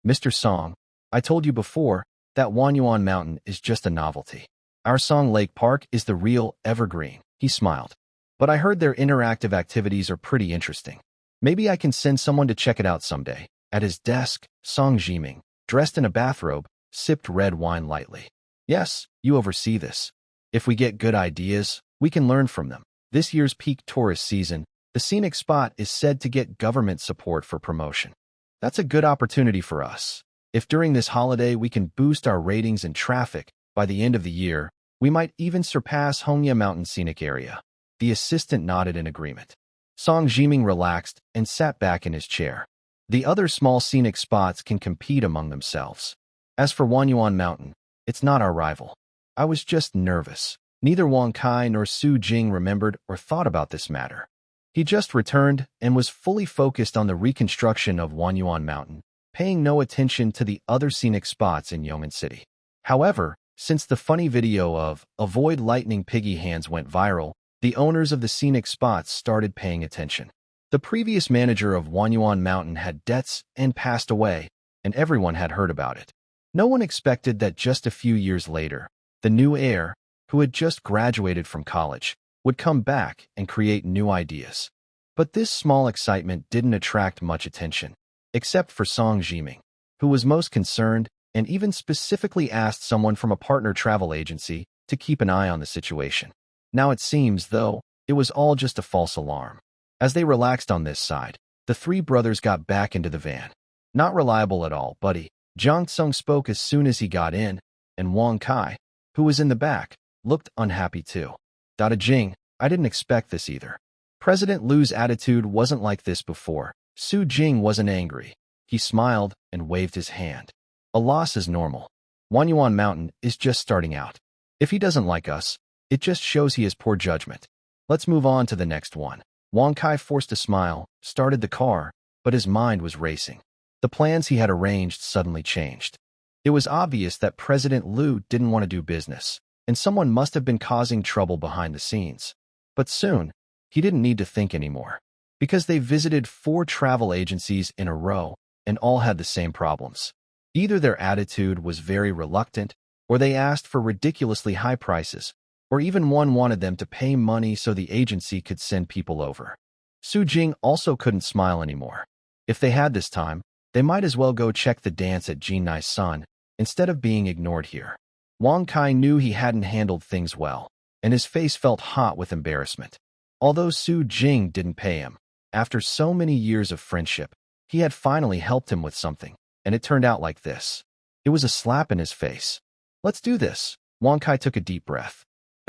Mr. Song, I told you before that Wanyuan Mountain is just a novelty. Our Song Lake Park is the real evergreen. He smiled. But I heard their interactive activities are pretty interesting. Maybe I can send someone to check it out someday. At his desk, Song Jiming, dressed in a bathrobe, sipped red wine lightly. Yes, you oversee this. If we get good ideas, We can learn from them. This year's peak tourist season, the scenic spot is said to get government support for promotion. That's a good opportunity for us. If during this holiday we can boost our ratings and traffic, by the end of the year, we might even surpass Hongya Mountain Scenic Area. The assistant nodded in agreement. Song Jiming relaxed and sat back in his chair. The other small scenic spots can compete among themselves. As for Wanyuan Mountain, it's not our rival. I was just nervous. Neither Wang Kai nor Su Jing remembered or thought about this matter. He just returned and was fully focused on the reconstruction of Wanyuan Mountain, paying no attention to the other scenic spots in Yong'an City. However, since the funny video of Avoid Lightning Piggy Hands went viral, the owners of the scenic spots started paying attention. The previous manager of Wanyuan Mountain had debts and passed away, and everyone had heard about it. No one expected that just a few years later, the new heir, who had just graduated from college, would come back and create new ideas. But this small excitement didn't attract much attention, except for Song Jiming, who was most concerned and even specifically asked someone from a partner travel agency to keep an eye on the situation. Now it seems, though, it was all just a false alarm. As they relaxed on this side, the three brothers got back into the van. Not reliable at all, buddy. Jiang Tsung spoke as soon as he got in, and Wang Kai, who was in the back, looked unhappy too. Dada Jing, I didn't expect this either. President Lu's attitude wasn't like this before. Su Jing wasn't angry. He smiled and waved his hand. A loss is normal. Wanyuan Mountain is just starting out. If he doesn't like us, it just shows he has poor judgment. Let's move on to the next one. Wang Kai forced a smile, started the car, but his mind was racing. The plans he had arranged suddenly changed. It was obvious that President Lu didn't want to do business, and someone must have been causing trouble behind the scenes. But soon, he didn't need to think anymore, because they visited 4 travel agencies in a row and all had the same problems. Either their attitude was very reluctant, or they asked for ridiculously high prices, or even one wanted them to pay money so the agency could send people over. Su Jing also couldn't smile anymore. If they had this time, they might as well go check the dance at Jinnai's Sun instead of being ignored here. Wang Kai knew he hadn't handled things well, and his face felt hot with embarrassment. Although Su Jing didn't pay him, after so many years of friendship, he had finally helped him with something, and it turned out like this. It was a slap in his face. Let's do this. Wang Kai took a deep breath.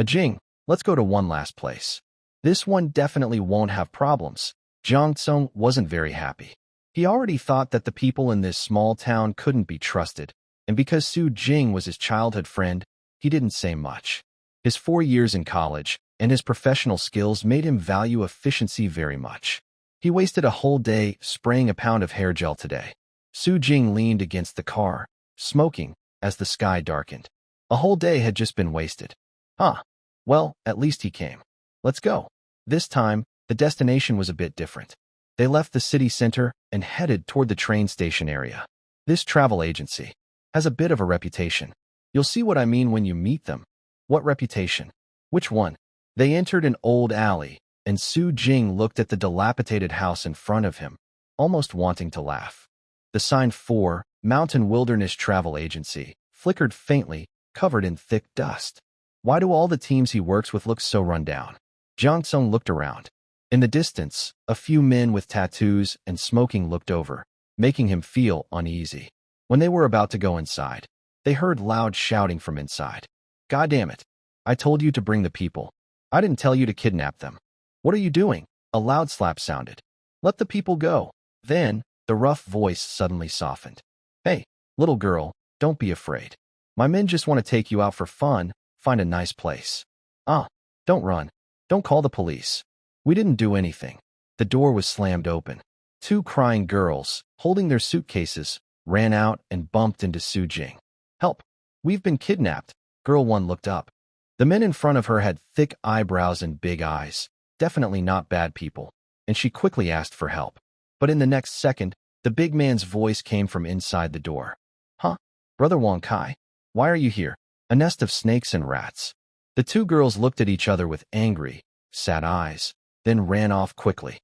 Jing, let's go to one last place. This one definitely won't have problems. Jiang Tsung wasn't very happy. He already thought that the people in this small town couldn't be trusted, and because Su Jing was his childhood friend, he didn't say much. His 4 years in college and his professional skills made him value efficiency very much. He wasted a whole day spraying a pound of hair gel today. Su Jing leaned against the car, smoking, as the sky darkened. A whole day had just been wasted. Huh. Well, at least he came. Let's go. This time, the destination was a bit different. They left the city center and headed toward the train station area. This travel agency has a bit of a reputation. You'll see what I mean when you meet them. What reputation? Which one? They entered an old alley, and Su Jing looked at the dilapidated house in front of him, almost wanting to laugh. The sign for Mountain Wilderness Travel Agency flickered faintly, covered in thick dust. Why do all the teams he works with look so run down? Jiang Tsung looked around. In the distance, a few men with tattoos and smoking looked over, making him feel uneasy. When they were about to go inside, they heard loud shouting from inside. God damn it. I told you to bring the people. I didn't tell you to kidnap them. What are you doing? A loud slap sounded. Let the people go. Then, the rough voice suddenly softened. Hey, little girl, don't be afraid. My men just want to take you out for fun, find a nice place. Don't run. Don't call the police. We didn't do anything. The door was slammed open. 2 crying girls, holding their suitcases, ran out and bumped into Su Jing. Help! We've been kidnapped. Girl 1 looked up. The men in front of her had thick eyebrows and big eyes, definitely not bad people, and she quickly asked for help. But in the next second, the big man's voice came from inside the door. Huh? Brother Wang Kai? Why are you here? A nest of snakes and rats. The 2 girls looked at each other with angry, sad eyes, then ran off quickly.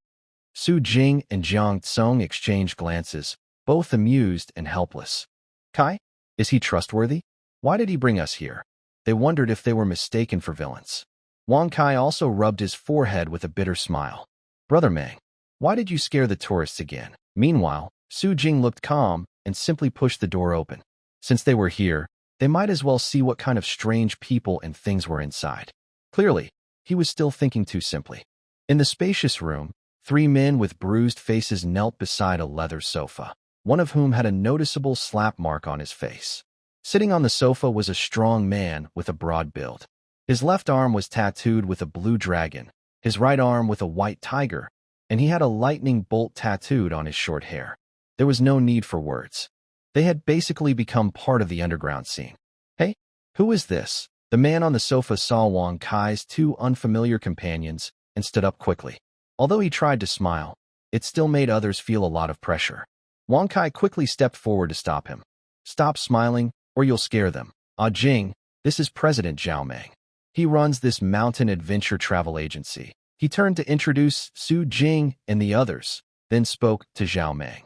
Su Jing and Jiang Tsung exchanged glances, both amused and helpless. Kai? Is he trustworthy? Why did he bring us here? They wondered if they were mistaken for villains. Wang Kai also rubbed his forehead with a bitter smile. Brother Mang, why did you scare the tourists again? Meanwhile, Su Jing looked calm and simply pushed the door open. Since they were here, they might as well see what kind of strange people and things were inside. Clearly, he was still thinking too simply. In the spacious room, 3 men with bruised faces knelt beside a leather sofa, one of whom had a noticeable slap mark on his face. Sitting on the sofa was a strong man with a broad build. His left arm was tattooed with a blue dragon, his right arm with a white tiger, and he had a lightning bolt tattooed on his short hair. There was no need for words. They had basically become part of the underground scene. Hey, who is this? The man on the sofa saw Wang Kai's 2 unfamiliar companions and stood up quickly. Although he tried to smile, it still made others feel a lot of pressure. Wang Kai quickly stepped forward to stop him. Stop smiling, or you'll scare them. Ah Jing, this is President Zhao Meng. He runs this mountain adventure travel agency. He turned to introduce Su Jing and the others, then spoke to Zhao Meng.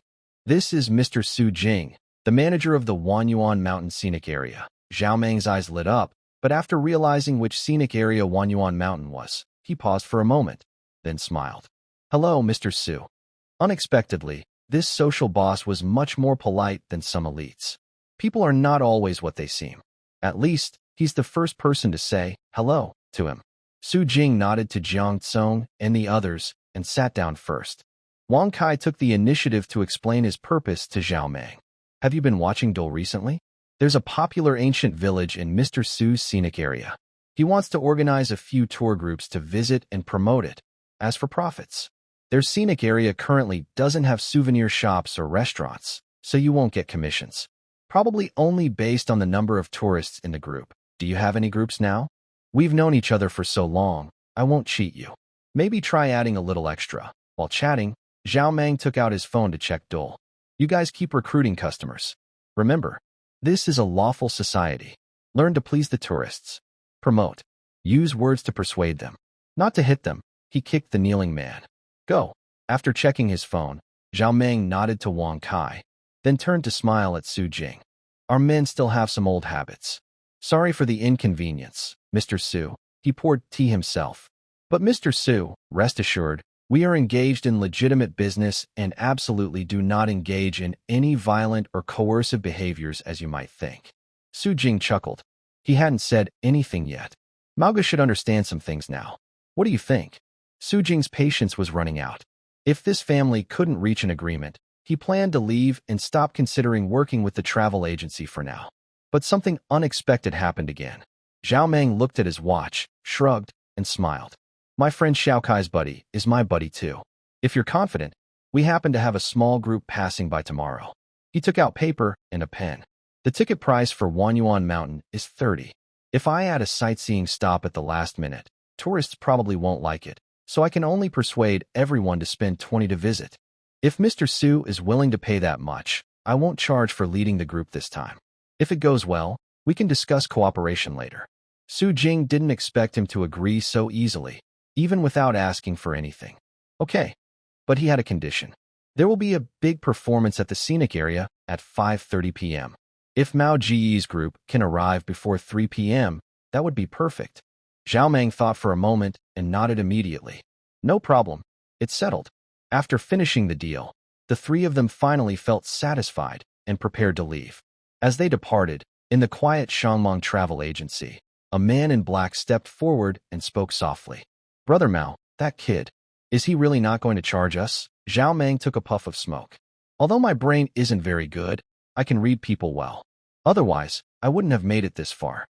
This is Mr. Su Jing, the manager of the Wanyuan Mountain Scenic Area. Zhao Meng's eyes lit up, but after realizing which scenic area Wanyuan Mountain was, he paused for a moment, then smiled. Hello, Mr. Su. Unexpectedly, this social boss was much more polite than some elites. People are not always what they seem. At least, he's the first person to say hello to him. Su Jing nodded to Jiang Tsong and the others and sat down first. Wang Kai took the initiative to explain his purpose to Zhao Meng. Have you been watching Dole recently? There's a popular ancient village in Mr. Su's scenic area. He wants to organize a few tour groups to visit and promote it. As for profits, their scenic area currently doesn't have souvenir shops or restaurants, so you won't get commissions. Probably only based on the number of tourists in the group. Do you have any groups now? We've known each other for so long, I won't cheat you. Maybe try adding a little extra. While chatting, Zhao Meng took out his phone to check Dole. You guys keep recruiting customers. Remember, this is a lawful society. Learn to please the tourists. Promote. Use words to persuade them. Not to hit them. He kicked the kneeling man. Go. After checking his phone, Zhao Meng nodded to Wang Kai, then turned to smile at Su Jing. Our men still have some old habits. Sorry for the inconvenience, Mr. Su. He poured tea himself. But Mr. Su, rest assured, we are engaged in legitimate business and absolutely do not engage in any violent or coercive behaviors as you might think. Su Jing chuckled. He hadn't said anything yet. Mauga should understand some things now. What do you think? Su Jing's patience was running out. If this family couldn't reach an agreement, he planned to leave and stop considering working with the travel agency for now. But something unexpected happened again. Zhao Meng looked at his watch, shrugged, and smiled. My friend Xiao Kai's buddy is my buddy too. If you're confident, we happen to have a small group passing by tomorrow. He took out paper and a pen. The ticket price for Wanyuan Mountain is 30. If I add a sightseeing stop at the last minute, tourists probably won't like it, so I can only persuade everyone to spend 20 to visit. If Mr. Su is willing to pay that much, I won't charge for leading the group this time. If it goes well, we can discuss cooperation later. Su Jing didn't expect him to agree so easily, even without asking for anything. Okay, but he had a condition. There will be a big performance at the scenic area at 5:30 p.m. If Mao Ji's group can arrive before 3 p.m., that would be perfect. Zhao Meng thought for a moment and nodded immediately. No problem. It's settled. After finishing the deal, the 3 of them finally felt satisfied and prepared to leave. As they departed, in the quiet Shangmeng travel agency, a man in black stepped forward and spoke softly. Brother Mao, that kid, is he really not going to charge us? Zhao Meng took a puff of smoke. Although my brain isn't very good, I can read people well. Otherwise, I wouldn't have made it this far.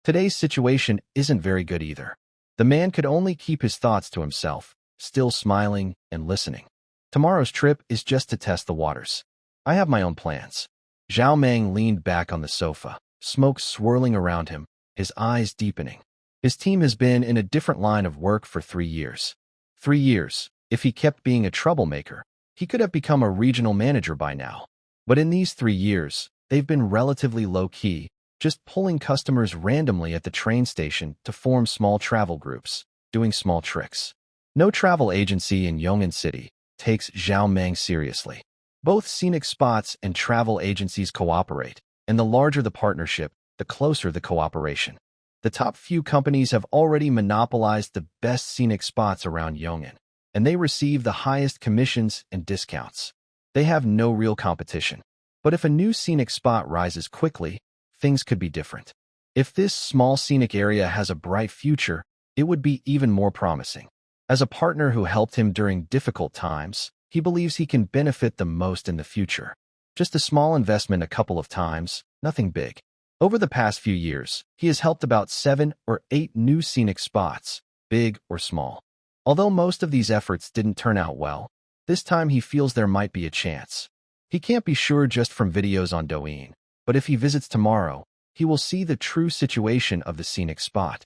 Today's situation isn't very good either. The man could only keep his thoughts to himself, still smiling and listening. Tomorrow's trip is just to test the waters. I have my own plans. Zhao Meng leaned back on the sofa, smoke swirling around him, his eyes deepening. His team has been in a different line of work for 3 years. 3 years. If he kept being a troublemaker, he could have become a regional manager by now. But in these 3 years, they've been relatively low-key, just pulling customers randomly at the train station to form small travel groups, doing small tricks. No travel agency in Yong'an City takes Zhao Meng seriously. Both scenic spots and travel agencies cooperate, and the larger the partnership, the closer the cooperation. The top few companies have already monopolized the best scenic spots around Yongin, and they receive the highest commissions and discounts. They have no real competition. But if a new scenic spot rises quickly, things could be different. If this small scenic area has a bright future, it would be even more promising. As a partner who helped him during difficult times, he believes he can benefit the most in the future. Just a small investment a couple of times, nothing big. Over the past few years, he has helped about 7 or 8 new scenic spots, big or small. Although most of these efforts didn't turn out well, this time he feels there might be a chance. He can't be sure just from videos on Douyin, but if he visits tomorrow, he will see the true situation of the scenic spot.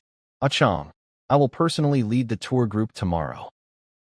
Chang, I will personally lead the tour group tomorrow.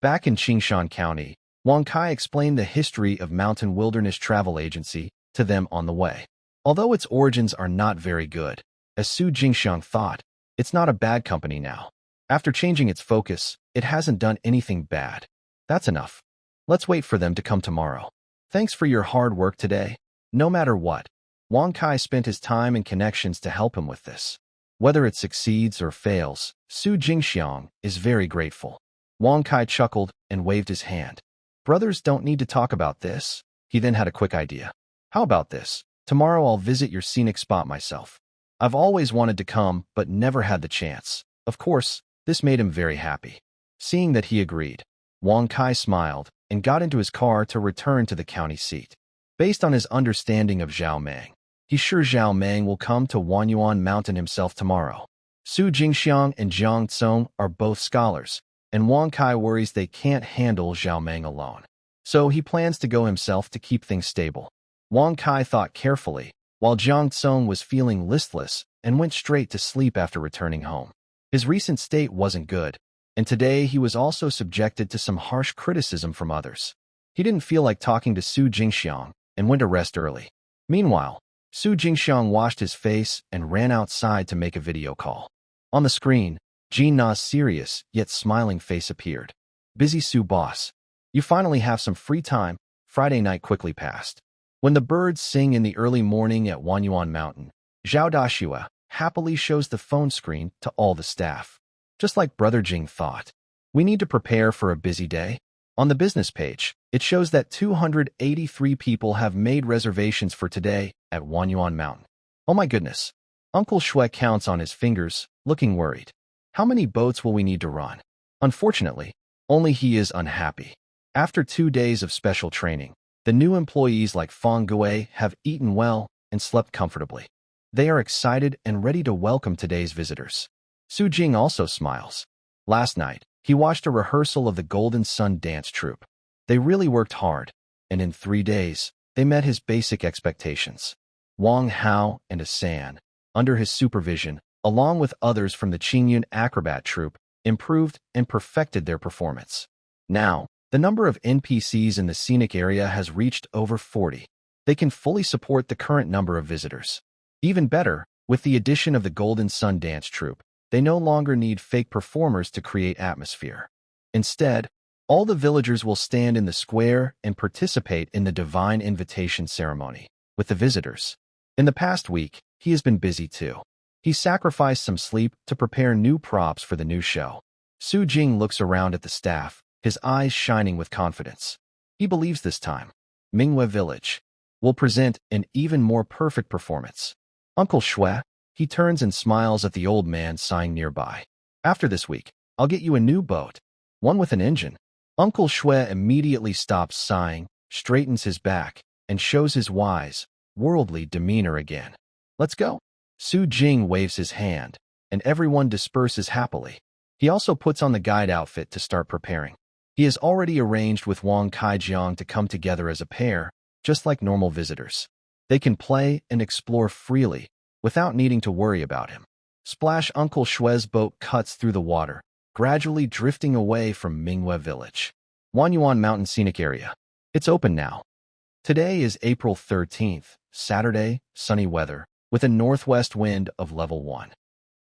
Back in Qingshan County, Wang Kai explained the history of Mountain Wilderness Travel Agency to them on the way. Although its origins are not very good, as Su Jingxiang thought, it's not a bad company now. After changing its focus, it hasn't done anything bad. That's enough. Let's wait for them to come tomorrow. Thanks for your hard work today. No matter what, Wang Kai spent his time and connections to help him with this. Whether it succeeds or fails, Su Jingxiang is very grateful. Wang Kai chuckled and waved his hand. Brothers don't need to talk about this. He then had a quick idea. How about this? Tomorrow I'll visit your scenic spot myself. I've always wanted to come, but never had the chance. Of course, this made him very happy. Seeing that he agreed, Wang Kai smiled and got into his car to return to the county seat. Based on his understanding of Zhao Meng, he's sure Zhao Meng will come to Wanyuan Mountain himself tomorrow. Su Jingxiang and Jiang Tsong are both scholars, and Wang Kai worries they can't handle Zhao Meng alone. So he plans to go himself to keep things stable. Wang Kai thought carefully, while Jiang Tsong was feeling listless and went straight to sleep after returning home. His recent state wasn't good, and today he was also subjected to some harsh criticism from others. He didn't feel like talking to Su Jingxiang and went to rest early. Meanwhile, Su Jingxiang washed his face and ran outside to make a video call. On the screen, Jin Na's serious yet smiling face appeared. Busy Su boss. You finally have some free time. Friday night quickly passed. When the birds sing in the early morning at Wanyuan Mountain, Zhao Dashua happily shows the phone screen to all the staff. Just like Brother Jing thought. We need to prepare for a busy day. On the business page, it shows that 283 people have made reservations for today at Wanyuan Mountain. Oh my goodness. Uncle Shui counts on his fingers, looking worried. How many boats will we need to run? Unfortunately, only he is unhappy. After 2 days of special training, the new employees like Fang Gui have eaten well and slept comfortably. They are excited and ready to welcome today's visitors. Su Jing also smiles. Last night, he watched a rehearsal of the Golden Sun dance troupe. They really worked hard, and in 3 days, they met his basic expectations. Wang Hao and Asan, under his supervision, along with others from the Qingyun acrobat troupe, improved and perfected their performance. Now, the number of NPCs in the scenic area has reached over 40. They can fully support the current number of visitors. Even better, with the addition of the Golden Sun dance troupe, they no longer need fake performers to create atmosphere. Instead, all the villagers will stand in the square and participate in the divine invitation ceremony with the visitors. In the past week, he has been busy too. He sacrificed some sleep to prepare new props for the new show. Su Jing looks around at the staff, his eyes shining with confidence. He believes this time, Mingwe Village will present an even more perfect performance. Uncle Shui, he turns and smiles at the old man sighing nearby. After this week, I'll get you a new boat, one with an engine. Uncle Shui immediately stops sighing, straightens his back, and shows his wise, worldly demeanor again. Let's go. Su Jing waves his hand, and everyone disperses happily. He also puts on the guide outfit to start preparing. He has already arranged with Wang Kaijiang to come together as a pair, just like normal visitors. They can play and explore freely, without needing to worry about him. Splash Uncle Shui's boat cuts through the water, gradually drifting away from Mingwe Village. Wanyuan Mountain Scenic Area. It's open now. Today is April 13th, Saturday, sunny weather, with a northwest wind of level 1.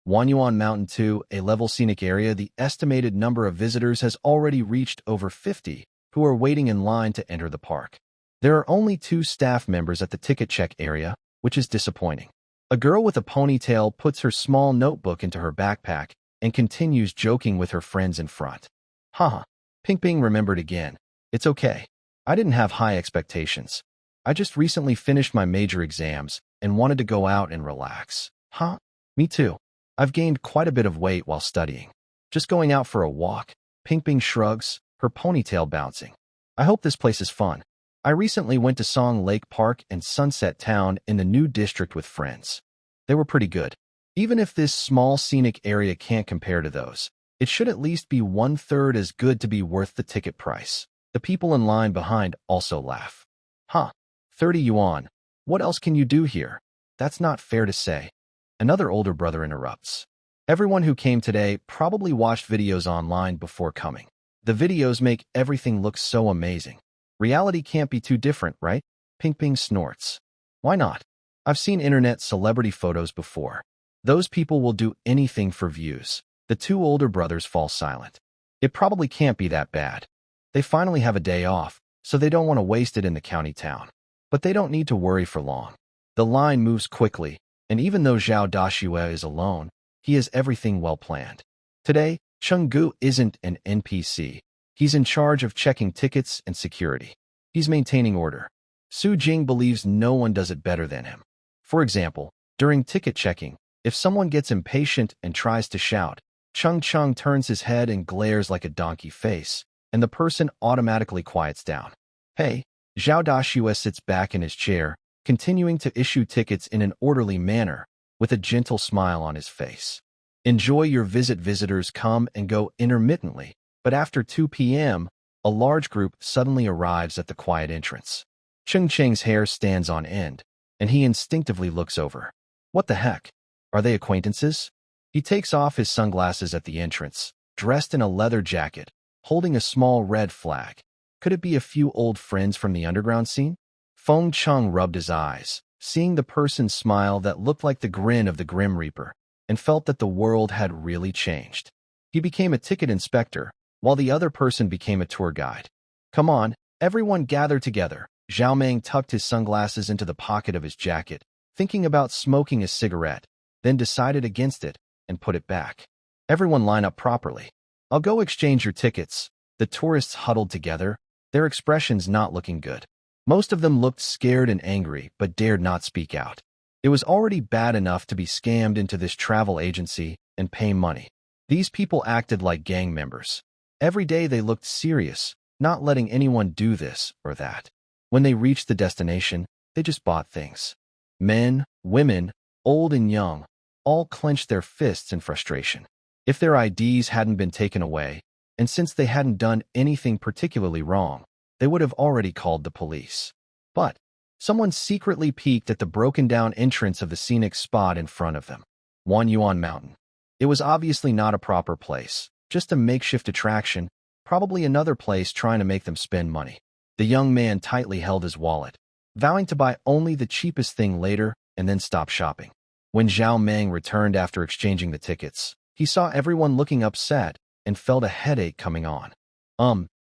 Wanyuan Mountain 2, a level scenic area, the estimated number of visitors has already reached over 50, who are waiting in line to enter the park. There are only 2 staff members at the ticket check area, which is disappointing. A girl with a ponytail puts her small notebook into her backpack and continues joking with her friends in front. Haha, Ping remembered again. It's okay. I didn't have high expectations. I just recently finished my major exams and wanted to go out and relax. Huh? Me too. I've gained quite a bit of weight while studying. Just going out for a walk. Ping shrugs, her ponytail bouncing. I hope this place is fun. I recently went to Song Lake Park and Sunset Town in the new district with friends. They were pretty good. Even if this small scenic area can't compare to those, it should at least be 1/3 as good to be worth the ticket price. The people in line behind also laugh. Huh, 30 yuan. What else can you do here? That's not fair to say. Another older brother interrupts. Everyone who came today probably watched videos online before coming. The videos make everything look so amazing. Reality can't be too different, right? Ping snorts. Why not? I've seen internet celebrity photos before. Those people will do anything for views. The two older brothers fall silent. It probably can't be that bad. They finally have a day off, so they don't want to waste it in the county town. But they don't need to worry for long. The line moves quickly, and even though Zhao Dashue is alone, he has everything well planned. Today, Chenggu isn't an NPC. He's in charge of checking tickets and security. He's maintaining order. Su Jing believes no one does it better than him. For example, during ticket checking, if someone gets impatient and tries to shout, Chung turns his head and glares like a donkey face, and the person automatically quiets down. Hey, Zhao Dashue sits back in his chair, continuing to issue tickets in an orderly manner, with a gentle smile on his face. Enjoy your visit. Visitors come and go intermittently, but after 2 p.m., a large group suddenly arrives at the quiet entrance. Cheng's hair stands on end, and he instinctively looks over. What the heck? Are they acquaintances? He takes off his sunglasses at the entrance, dressed in a leather jacket, holding a small red flag. Could it be a few old friends from the underground scene? Feng Chung rubbed his eyes, seeing the person's smile that looked like the grin of the Grim Reaper, and felt that the world had really changed. He became a ticket inspector, while the other person became a tour guide. Come on, everyone gather together. Zhao Meng tucked his sunglasses into the pocket of his jacket, thinking about smoking a cigarette, then decided against it and put it back. Everyone line up properly. I'll go exchange your tickets. The tourists huddled together, their expressions not looking good. Most of them looked scared and angry, but dared not speak out. It was already bad enough to be scammed into this travel agency and pay money. These people acted like gang members. Every day they looked serious, not letting anyone do this or that. When they reached the destination, they just bought things. Men, women, old and young, all clenched their fists in frustration. If their IDs hadn't been taken away, and since they hadn't done anything particularly wrong, they would have already called the police. But someone secretly peeked at the broken-down entrance of the scenic spot in front of them. Wanyuan Mountain. It was obviously not a proper place, just a makeshift attraction, probably another place trying to make them spend money. The young man tightly held his wallet, vowing to buy only the cheapest thing later and then stop shopping. When Zhao Meng returned after exchanging the tickets, he saw everyone looking upset and felt a headache coming on.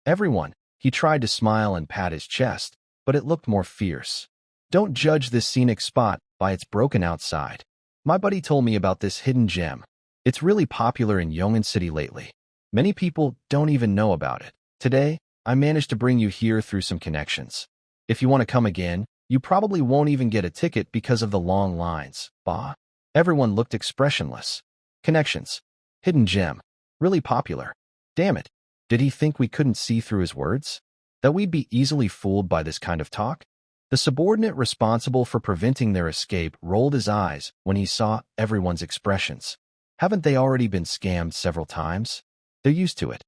Everyone. He tried to smile and pat his chest, but it looked more fierce. Don't judge this scenic spot by its broken outside. My buddy told me about this hidden gem. It's really popular in Yong'an City lately. Many people don't even know about it. Today, I managed to bring you here through some connections. If you want to come again, you probably won't even get a ticket because of the long lines. Bah. Everyone looked expressionless. Connections. Hidden gem. Really popular. Damn it. Did he think we couldn't see through his words? That we'd be easily fooled by this kind of talk? The subordinate responsible for preventing their escape rolled his eyes when he saw everyone's expressions. Haven't they already been scammed several times? They're used to it.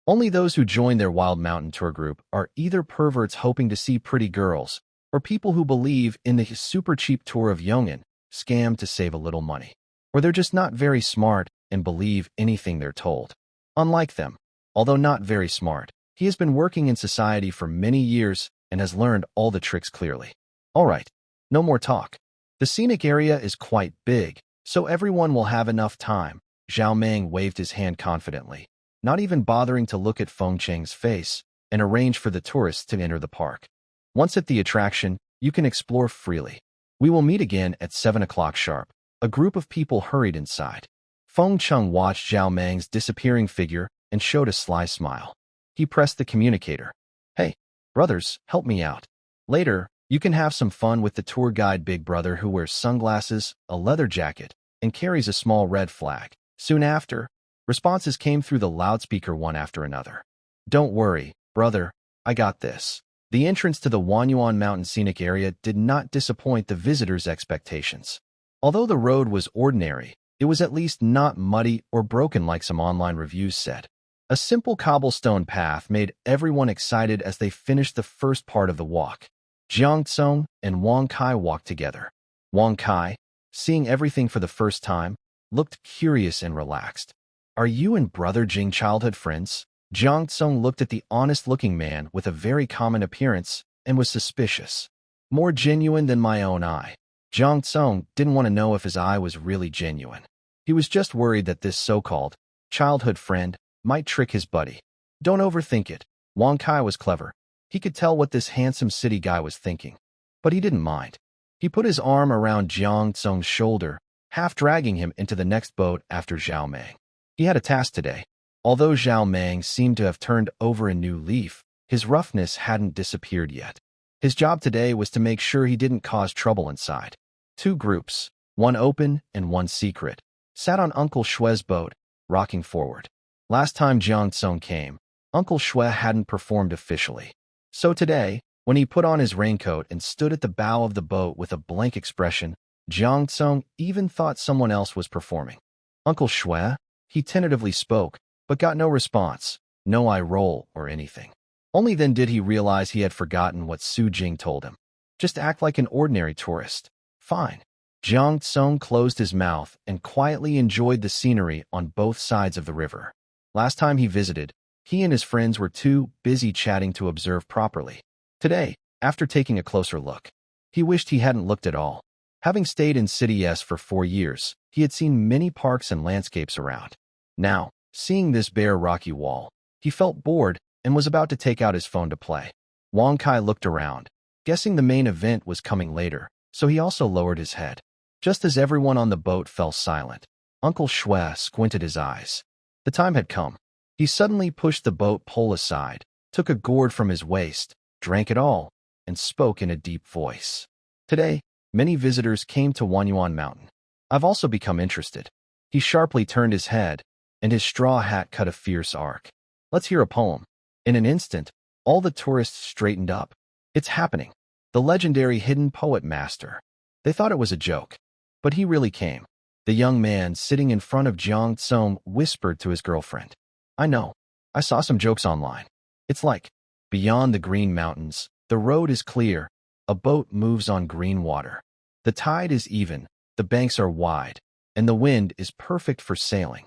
Only those who join their Wild Mountain tour group are either perverts hoping to see pretty girls, or people who believe in the super cheap tour of Yong'an, scam to save a little money. Or they're just not very smart and believe anything they're told. Unlike them, although not very smart, he has been working in society for many years and has learned all the tricks clearly. All right, no more talk. The scenic area is quite big, so everyone will have enough time. Zhao Meng waved his hand confidently, not even bothering to look at Feng Cheng's face, and arrange for the tourists to enter the park. Once at the attraction, you can explore freely. We will meet again at 7 o'clock sharp. A group of people hurried inside. Feng Cheng watched Zhao Meng's disappearing figure and showed a sly smile. He pressed the communicator. Hey, brothers, help me out. Later, you can have some fun with the tour guide big brother who wears sunglasses, a leather jacket, and carries a small red flag. Soon after, responses came through the loudspeaker one after another. Don't worry, brother, I got this. The entrance to the Wanyuan Mountain scenic area did not disappoint the visitors' expectations. Although the road was ordinary, it was at least not muddy or broken like some online reviews said. A simple cobblestone path made everyone excited as they finished the first part of the walk. Jiang Tsong and Wang Kai walked together. Wang Kai, seeing everything for the first time, looked curious and relaxed. Are you and brother Jing childhood friends? Jiang Tsong looked at the honest-looking man with a very common appearance and was suspicious. More genuine than my own eye. Jiang Tsong didn't want to know if his eye was really genuine. He was just worried that this so-called childhood friend might trick his buddy. Don't overthink it. Wang Kai was clever. He could tell what this handsome city guy was thinking. But he didn't mind. He put his arm around Jiang Tsong's shoulder, half dragging him into the next boat after Zhao Meng. He had a task today. Although Zhao Meng seemed to have turned over a new leaf, his roughness hadn't disappeared yet. His job today was to make sure he didn't cause trouble inside. Two groups, one open and one secret, sat on Uncle Shue's boat, rocking forward. Last time Jiang Tsong came, Uncle Shue hadn't performed officially. So today, when he put on his raincoat and stood at the bow of the boat with a blank expression, Jiang Tsong even thought someone else was performing. Uncle Shue? He tentatively spoke, but got no response, no eye roll or anything. Only then did he realize he had forgotten what Su Jing told him. Just act like an ordinary tourist. Fine. Jiang Tsong closed his mouth and quietly enjoyed the scenery on both sides of the river. Last time he visited, he and his friends were too busy chatting to observe properly. Today, after taking a closer look, he wished he hadn't looked at all. Having stayed in City S for 4 years, he had seen many parks and landscapes around. Now, seeing this bare rocky wall, he felt bored and was about to take out his phone to play. Wang Kai looked around, guessing the main event was coming later, so he also lowered his head. Just as everyone on the boat fell silent, Uncle Shue squinted his eyes. The time had come. He suddenly pushed the boat pole aside, took a gourd from his waist, drank it all, and spoke in a deep voice. Today, many visitors came to Wanyuan Mountain. I've also become interested. He sharply turned his head, and his straw hat cut a fierce arc. Let's hear a poem. In an instant, all the tourists straightened up. It's happening. The legendary hidden poet master. They thought it was a joke, but he really came. The young man sitting in front of Jiang Tsong whispered to his girlfriend. I know. I saw some jokes online. It's like, beyond the green mountains, the road is clear. A boat moves on green water. The tide is even, the banks are wide, and the wind is perfect for sailing.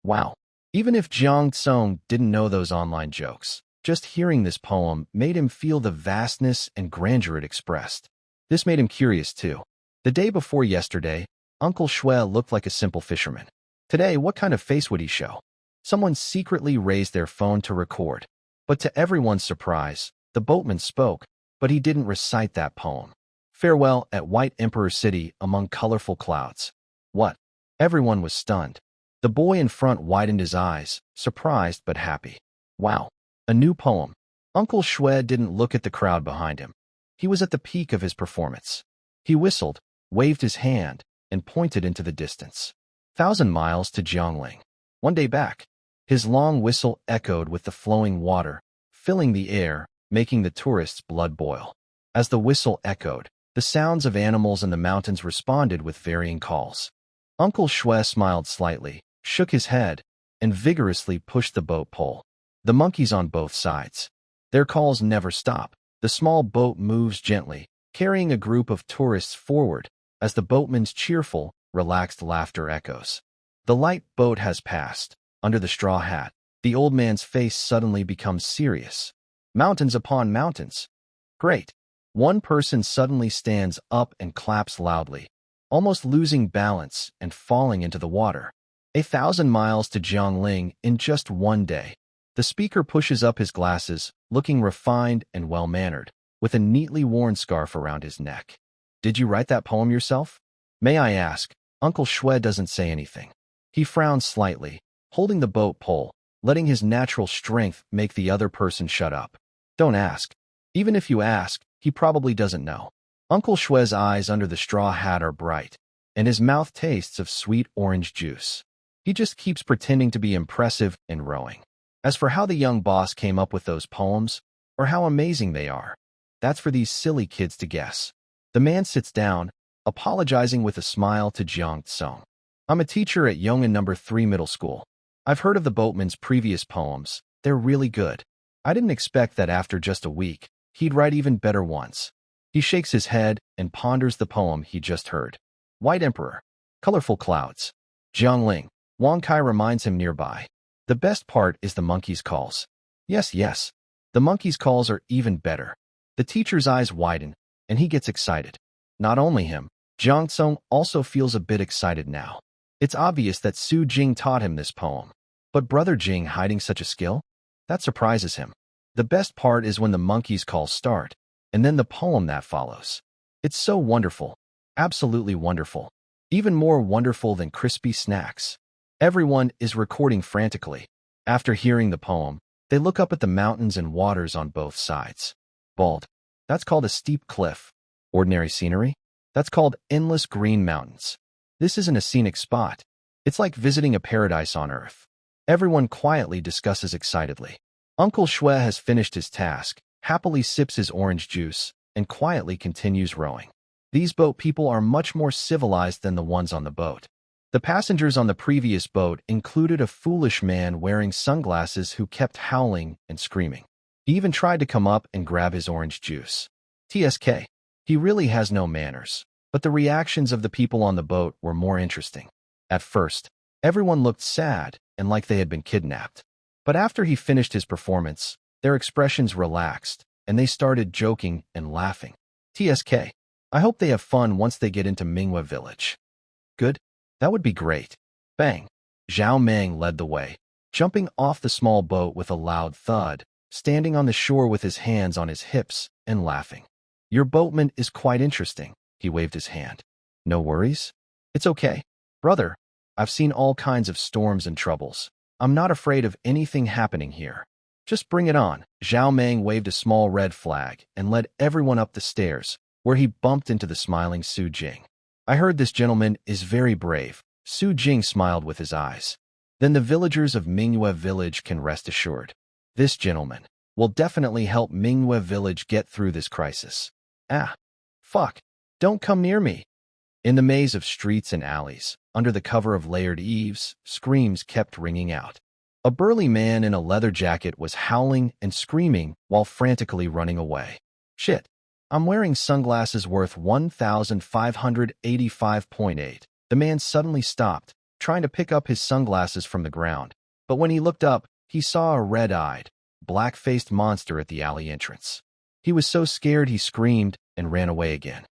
Wow. Even if Jiang Tsong didn't know those online jokes, just hearing this poem made him feel the vastness and grandeur it expressed. This made him curious too. The day before yesterday, Uncle Shue looked like a simple fisherman. Today, what kind of face would he show? Someone secretly raised their phone to record. But to everyone's surprise, the boatman spoke, but he didn't recite that poem. Farewell at White Emperor City among colorful clouds. What? Everyone was stunned. The boy in front widened his eyes, surprised but happy. Wow, a new poem. Uncle Shue didn't look at the crowd behind him. He was at the peak of his performance. He whistled, waved his hand, and pointed into the distance. 1,000 miles to Jiangling. One day back. His long whistle echoed with the flowing water, filling the air, making the tourists' blood boil. As the whistle echoed, the sounds of animals in the mountains responded with varying calls. Uncle Shue smiled slightly, shook his head, and vigorously pushed the boat pole. The monkeys on both sides. Their calls never stop. The small boat moves gently, carrying a group of tourists forward, as the boatman's cheerful, relaxed laughter echoes. The light boat has passed. Under the straw hat, the old man's face suddenly becomes serious. Mountains upon mountains. Great. One person suddenly stands up and claps loudly, almost losing balance and falling into the water. 1,000 miles to Jiangling in just one day. The speaker pushes up his glasses, looking refined and well-mannered, with a neatly worn scarf around his neck. Did you write that poem yourself? May I ask? Uncle Shue doesn't say anything. He frowns slightly, holding the boat pole, letting his natural strength make the other person shut up. Don't ask. Even if you ask, he probably doesn't know. Uncle Shue's eyes under the straw hat are bright, and his mouth tastes of sweet orange juice. He just keeps pretending to be impressive and rowing. As for how the young boss came up with those poems, or how amazing they are, that's for these silly kids to guess. The man sits down, apologizing with a smile to Jiang Tsung. I'm a teacher at Yong'an No. 3 Middle School. I've heard of the boatman's previous poems. They're really good. I didn't expect that after just a week, he'd write even better ones. He shakes his head and ponders the poem he just heard. White Emperor. Colorful clouds. Jiangling. Wang Kai reminds him nearby. The best part is the monkey's calls. Yes, yes. The monkey's calls are even better. The teacher's eyes widen, and he gets excited. Not only him, Jiang Tsung also feels a bit excited now. It's obvious that Su Jing taught him this poem. But Brother Jing hiding such a skill? That surprises him. The best part is when the monkey's calls start, and then the poem that follows. It's so wonderful. Absolutely wonderful. Even more wonderful than crispy snacks. Everyone is recording frantically. After hearing the poem, they look up at the mountains and waters on both sides. Bald. That's called a steep cliff. Ordinary scenery? That's called endless green mountains. This isn't a scenic spot. It's like visiting a paradise on earth. Everyone quietly discusses excitedly. Uncle Shue has finished his task, happily sips his orange juice, and quietly continues rowing. These boat people are much more civilized than the ones on the boat. The passengers on the previous boat included a foolish man wearing sunglasses who kept howling and screaming. He even tried to come up and grab his orange juice. TSK. He really has no manners. But the reactions of the people on the boat were more interesting. At first, everyone looked sad and like they had been kidnapped. But after he finished his performance, their expressions relaxed, and they started joking and laughing. TSK. I hope they have fun once they get into Minghua village. Good? That would be great. Bang. Zhao Meng led the way, jumping off the small boat with a loud thud, standing on the shore with his hands on his hips and laughing. Your boatman is quite interesting. He waved his hand. No worries? It's okay. Brother, I've seen all kinds of storms and troubles. I'm not afraid of anything happening here. Just bring it on. Zhao Meng waved a small red flag and led everyone up the stairs, where he bumped into the smiling Su Jing. I heard this gentleman is very brave. Su Jing smiled with his eyes. Then the villagers of Minghua village can rest assured. This gentleman will definitely help Minghua village get through this crisis. Ah. Fuck. Don't come near me. In the maze of streets and alleys, under the cover of layered eaves, screams kept ringing out. A burly man in a leather jacket was howling and screaming while frantically running away. Shit. I'm wearing sunglasses worth 1,585.8. The man suddenly stopped, trying to pick up his sunglasses from the ground. But when he looked up, he saw a red-eyed, black-faced monster at the alley entrance. He was so scared he screamed and ran away again.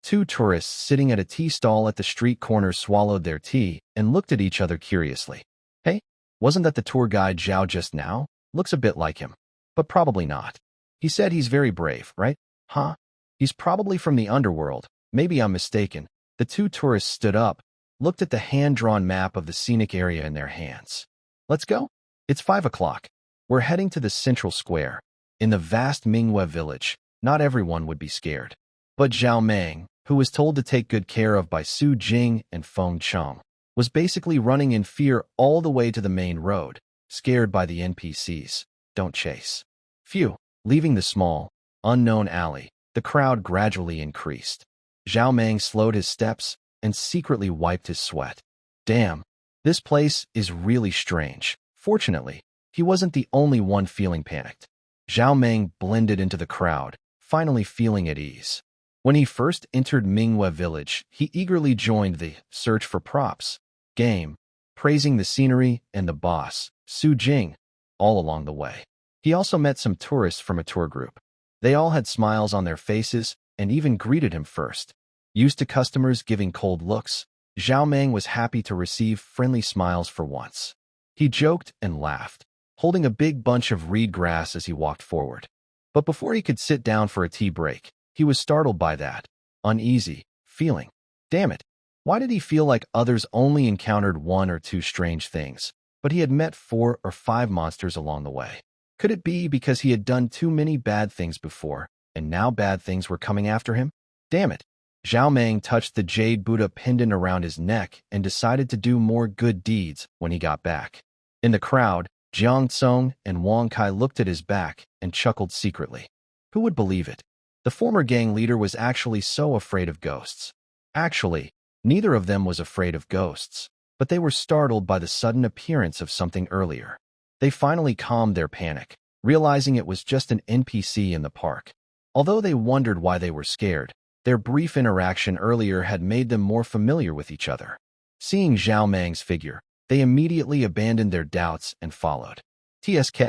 Two tourists sitting at a tea stall at the street corner swallowed their tea and looked at each other curiously. Hey, wasn't that the tour guide Zhao just now? Looks a bit like him. But probably not. He said he's very brave, right? Huh? He's probably from the underworld. Maybe I'm mistaken. The two tourists stood up, looked at the hand-drawn map of the scenic area in their hands. Let's go? It's 5 o'clock. We're heading to the central square. In the vast Minghua village, not everyone would be scared. But Zhao Meng, who was told to take good care of by Su Jing and Feng Cheng, was basically running in fear all the way to the main road, scared by the NPCs. Don't chase. Phew. Leaving the small, unknown alley, the crowd gradually increased. Zhao Meng slowed his steps and secretly wiped his sweat. Damn, this place is really strange. Fortunately, he wasn't the only one feeling panicked. Zhao Meng blended into the crowd, finally feeling at ease. When he first entered Minghua village, he eagerly joined the search for props game, praising the scenery and the boss, Su Jing, all along the way. He also met some tourists from a tour group. They all had smiles on their faces and even greeted him first. Used to customers giving cold looks, Zhao Meng was happy to receive friendly smiles for once. He joked and laughed, holding a big bunch of reed grass as he walked forward. But before he could sit down for a tea break, he was startled by that. uneasy feeling. Damn it. Why did he feel like others only encountered one or two strange things, but he had met 4 or 5 monsters along the way? Could it be because he had done too many bad things before, and now bad things were coming after him? Damn it. Zhao Meng touched the jade Buddha pendant around his neck and decided to do more good deeds when he got back. In the crowd, Jiang Tsong and Wang Kai looked at his back and chuckled secretly. Who would believe it? The former gang leader was actually so afraid of ghosts. Actually, neither of them was afraid of ghosts, but they were startled by the sudden appearance of something earlier. They finally calmed their panic, realizing it was just an NPC in the park. Although they wondered why they were scared, their brief interaction earlier had made them more familiar with each other. Seeing Zhao Meng's figure, they immediately abandoned their doubts and followed. TSK.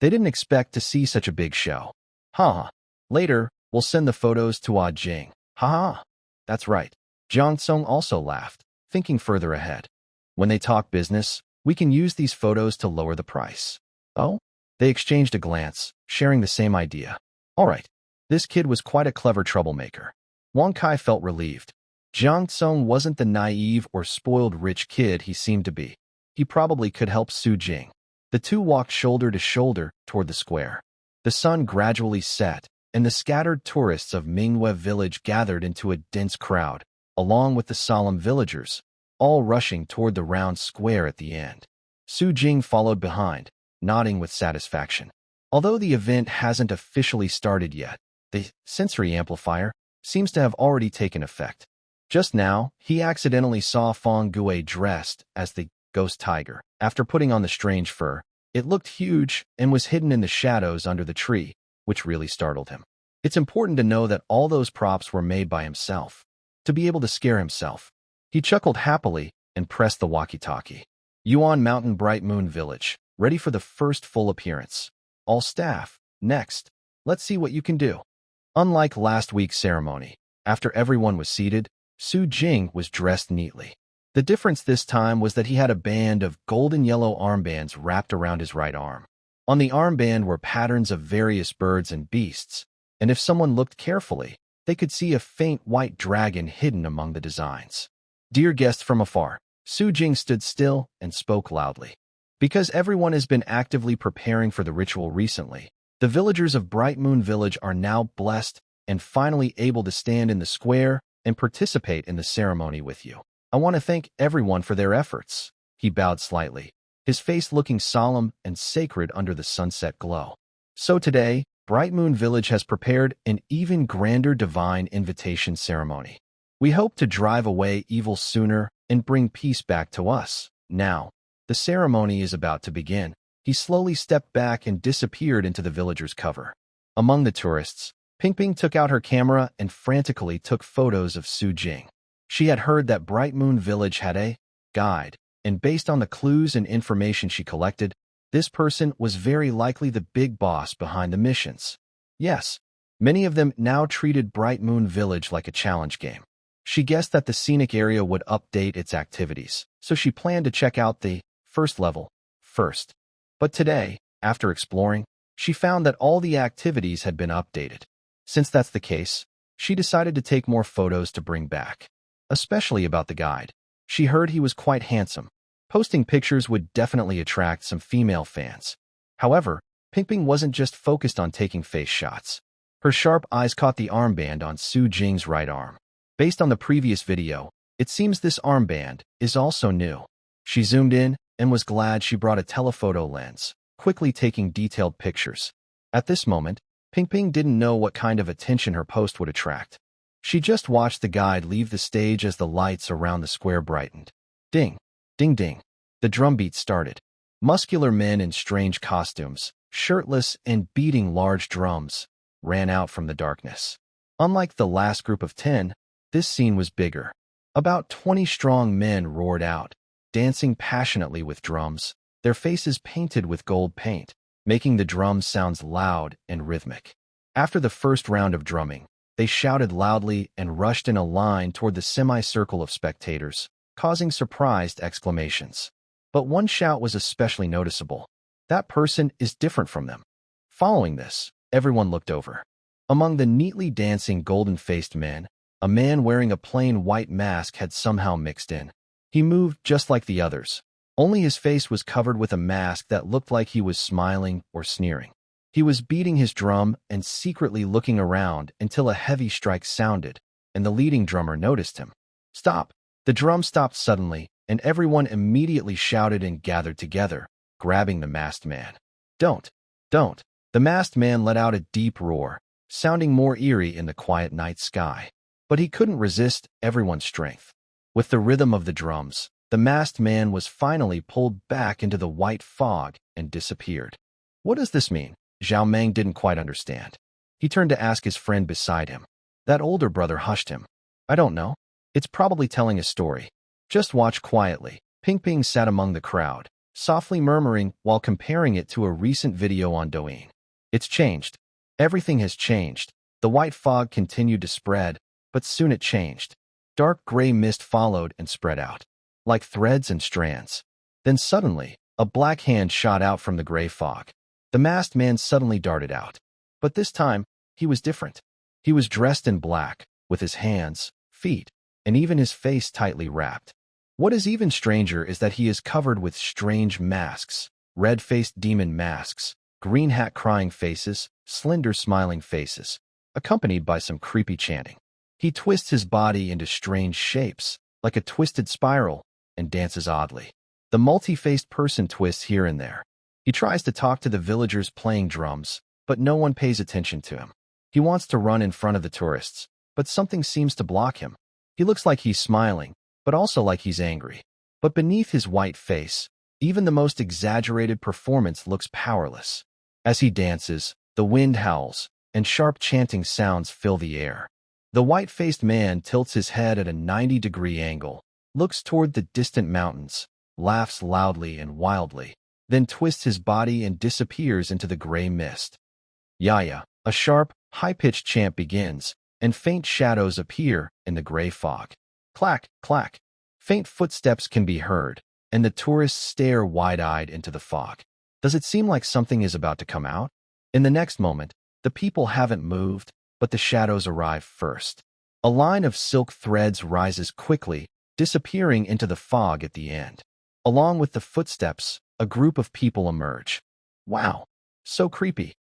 They didn't expect to see such a big show. Haha. Later, we'll send the photos to Ah Jing. Haha. That's right. Jiang Tsong also laughed, thinking further ahead. When they talk business, we can use these photos to lower the price. Oh? They exchanged a glance, sharing the same idea. All right. This kid was quite a clever troublemaker. Wang Kai felt relieved. Jiang Tsong wasn't the naive or spoiled rich kid he seemed to be. He probably could help Su Jing. The two walked shoulder to shoulder toward the square. The sun gradually set, and the scattered tourists of Mingwe village gathered into a dense crowd, along with the solemn villagers, all rushing toward the round square at the end. Su Jing followed behind, nodding with satisfaction. Although the event hasn't officially started yet, the sensory amplifier seems to have already taken effect. Just now, he accidentally saw Feng Gue dressed as the ghost tiger. After putting on the strange fur, it looked huge and was hidden in the shadows under the tree, which really startled him. It's important to know that all those props were made by himself, to be able to scare himself. He chuckled happily and pressed the walkie-talkie. Yuan Mountain Bright Moon Village, ready for the first full appearance. All staff, next. Let's see what you can do. Unlike last week's ceremony, after everyone was seated, Su Jing was dressed neatly. The difference this time was that he had a band of golden yellow armbands wrapped around his right arm. On the armband were patterns of various birds and beasts, and if someone looked carefully, they could see a faint white dragon hidden among the designs. Dear guest from afar, Su Jing stood still and spoke loudly. Because everyone has been actively preparing for the ritual recently, the villagers of Bright Moon Village are now blessed and finally able to stand in the square and participate in the ceremony with you. I want to thank everyone for their efforts. He bowed slightly, his face looking solemn and sacred under the sunset glow. So today, Bright Moon Village has prepared an even grander divine invitation ceremony. We hope to drive away evil sooner and bring peace back to us. Now, the ceremony is about to begin. He slowly stepped back and disappeared into the villagers' cover. Among the tourists, Pingping took out her camera and frantically took photos of Su Jing. She had heard that Bright Moon Village had a guide, and based on the clues and information she collected, this person was very likely the big boss behind the missions. Yes, many of them now treated Bright Moon Village like a challenge game. She guessed that the scenic area would update its activities, so she planned to check out the first level first. But today, after exploring, she found that all the activities had been updated. Since that's the case, she decided to take more photos to bring back, especially about the guide. She heard he was quite handsome. Posting pictures would definitely attract some female fans. However, Pingping wasn't just focused on taking face shots. Her sharp eyes caught the armband on Su Jing's right arm. Based on the previous video, it seems this armband is also new. She zoomed in and was glad she brought a telephoto lens, quickly taking detailed pictures. At this moment, Pingping didn't know what kind of attention her post would attract. She just watched the guide leave the stage as the lights around the square brightened. Ding, ding, ding. The drumbeat started. Muscular men in strange costumes, shirtless and beating large drums, ran out from the darkness. Unlike the last group of 10, this scene was bigger. About 20 strong men roared out, dancing passionately with drums, their faces painted with gold paint, making the drum sounds loud and rhythmic. After the first round of drumming, they shouted loudly and rushed in a line toward the semicircle of spectators, causing surprised exclamations. But one shout was especially noticeable. That person is different from them. Following this, everyone looked over. Among the neatly dancing golden-faced men, A man wearing a plain white mask had somehow mixed in. He moved just like the others. Only his face was covered with a mask that looked like he was smiling or sneering. He was beating his drum and secretly looking around until a heavy strike sounded, and the leading drummer noticed him. Stop! The drum stopped suddenly, and everyone immediately shouted and gathered together, grabbing the masked man. Don't! Don't! The masked man let out a deep roar, sounding more eerie in the quiet night sky. But he couldn't resist everyone's strength. With the rhythm of the drums, the masked man was finally pulled back into the white fog and disappeared. What does this mean? Zhao Meng didn't quite understand. He turned to ask his friend beside him. That older brother hushed him. I don't know. It's probably telling a story. Just watch quietly. Ping Ping sat among the crowd, softly murmuring while comparing it to a recent video on Douyin. It's changed. Everything has changed. The white fog continued to spread, but soon it changed. Dark gray mist followed and spread out, like threads and strands. Then suddenly, a black hand shot out from the gray fog. The masked man suddenly darted out. But this time, he was different. He was dressed in black, with his hands, feet, and even his face tightly wrapped. What is even stranger is that he is covered with strange masks, red-faced demon masks, green hat crying faces, slender smiling faces, accompanied by some creepy chanting. He twists his body into strange shapes, like a twisted spiral, and dances oddly. The multi-faced person twists here and there. He tries to talk to the villagers playing drums, but no one pays attention to him. He wants to run in front of the tourists, but something seems to block him. He looks like he's smiling, but also like he's angry. But beneath his white face, even the most exaggerated performance looks powerless. As he dances, the wind howls, and sharp chanting sounds fill the air. The white-faced man tilts his head at a 90-degree angle, looks toward the distant mountains, laughs loudly and wildly, then twists his body and disappears into the gray mist. Yaya, a sharp, high-pitched chant begins, and faint shadows appear in the gray fog. Clack, clack. Faint footsteps can be heard, and the tourists stare wide-eyed into the fog. Does it seem like something is about to come out? In the next moment, the people haven't moved, but the shadows arrive first. A line of silk threads rises quickly, disappearing into the fog at the end. Along with the footsteps, a group of people emerge. Wow, so creepy.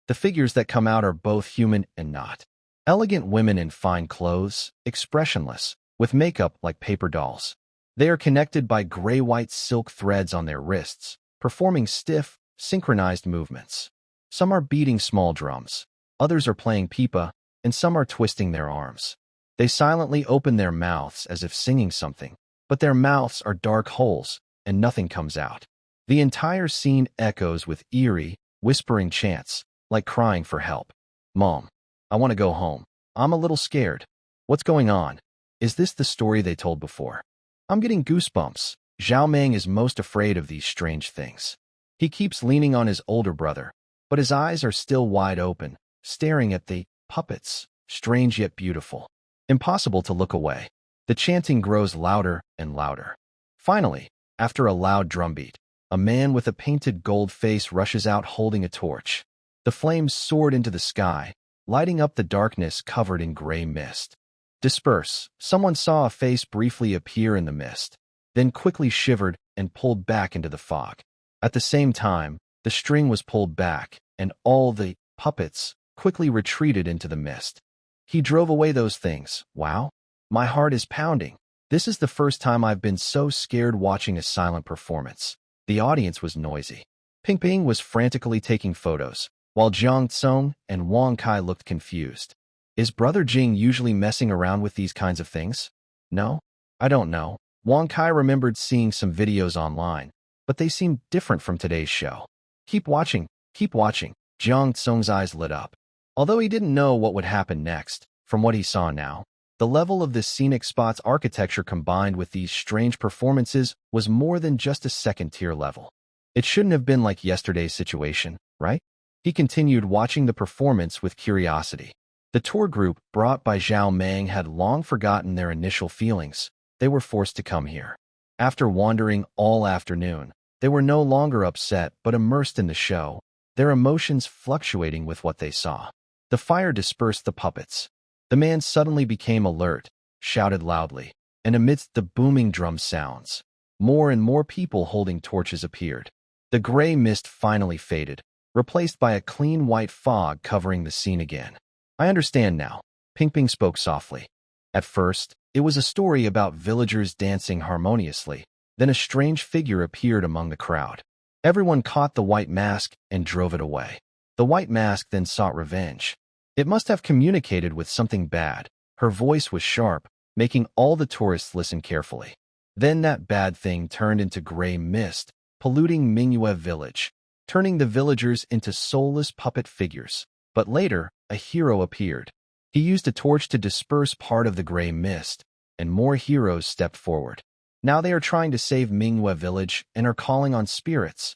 The figures that come out are both human and not. Elegant women in fine clothes, expressionless, with makeup like paper dolls. They are connected by gray-white silk threads on their wrists, performing stiff, synchronized movements. Some are beating small drums, others are playing pipa, and some are twisting their arms. They silently open their mouths as if singing something, but their mouths are dark holes, and nothing comes out. The entire scene echoes with eerie, whispering chants, like crying for help. Mom, I want to go home. I'm a little scared. What's going on? Is this the story they told before? I'm getting goosebumps. Zhao Meng is most afraid of these strange things. He keeps leaning on his older brother, but his eyes are still wide open, staring at the puppets, strange yet beautiful. Impossible to look away. The chanting grows louder and louder. Finally, after a loud drumbeat, a man with a painted gold face rushes out holding a torch. The flames soared into the sky, lighting up the darkness covered in gray mist. Disperse. Someone saw a face briefly appear in the mist, then quickly shivered and pulled back into the fog. At the same time, the string was pulled back, and all the puppets quickly retreated into the mist. He drove away those things. Wow. My heart is pounding. This is the first time I've been so scared watching a silent performance. The audience was noisy. Ping Ping was frantically taking photos, while Jiang Tsong and Wang Kai looked confused. Is Brother Jing usually messing around with these kinds of things? No? I don't know. Wang Kai remembered seeing some videos online, but they seemed different from today's show. Keep watching, keep watching. Jiang Tsong's eyes lit up. Although he didn't know what would happen next, from what he saw now, the level of this scenic spot's architecture combined with these strange performances was more than just a second-tier level. It shouldn't have been like yesterday's situation, right? He continued watching the performance with curiosity. The tour group brought by Zhao Meng had long forgotten their initial feelings. They were forced to come here. After wandering all afternoon, they were no longer upset but immersed in the show, their emotions fluctuating with what they saw. The fire dispersed the puppets. The man suddenly became alert, shouted loudly, and amidst the booming drum sounds, more and more people holding torches appeared. The gray mist finally faded, replaced by a clean white fog covering the scene again. I understand now, Ping spoke softly. At first, it was a story about villagers dancing harmoniously. Then a strange figure appeared among the crowd. Everyone caught the white mask and drove it away. The white mask then sought revenge. It must have communicated with something bad. Her voice was sharp, making all the tourists listen carefully. Then that bad thing turned into gray mist, polluting Mingyue village, turning the villagers into soulless puppet figures. But later, a hero appeared. He used a torch to disperse part of the gray mist, and more heroes stepped forward. Now they are trying to save Mingyue village and are calling on spirits.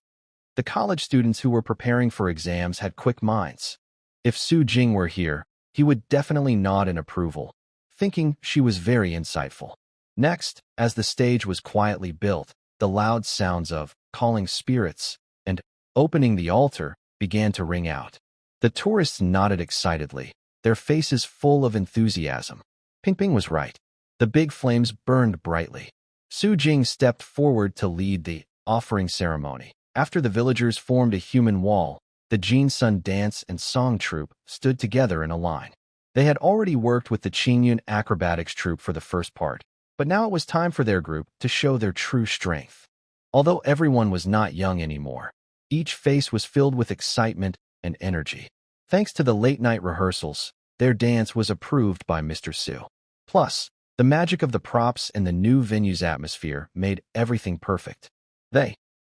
The college students who were preparing for exams had quick minds. If Su Jing were here, he would definitely nod in approval, thinking she was very insightful. Next, as the stage was quietly built, the loud sounds of calling spirits and opening the altar began to ring out. The tourists nodded excitedly, their faces full of enthusiasm. Ping was right. The big flames burned brightly. Su Jing stepped forward to lead the offering ceremony. After the villagers formed a human wall, the Jin Sun dance and song troupe stood together in a line. They had already worked with the Qingyun acrobatics troupe for the first part, but now it was time for their group to show their true strength. Although everyone was not young anymore, each face was filled with excitement and energy. Thanks to the late-night rehearsals, their dance was approved by Mr. Su. Plus, the magic of the props and the new venue's atmosphere made everything perfect.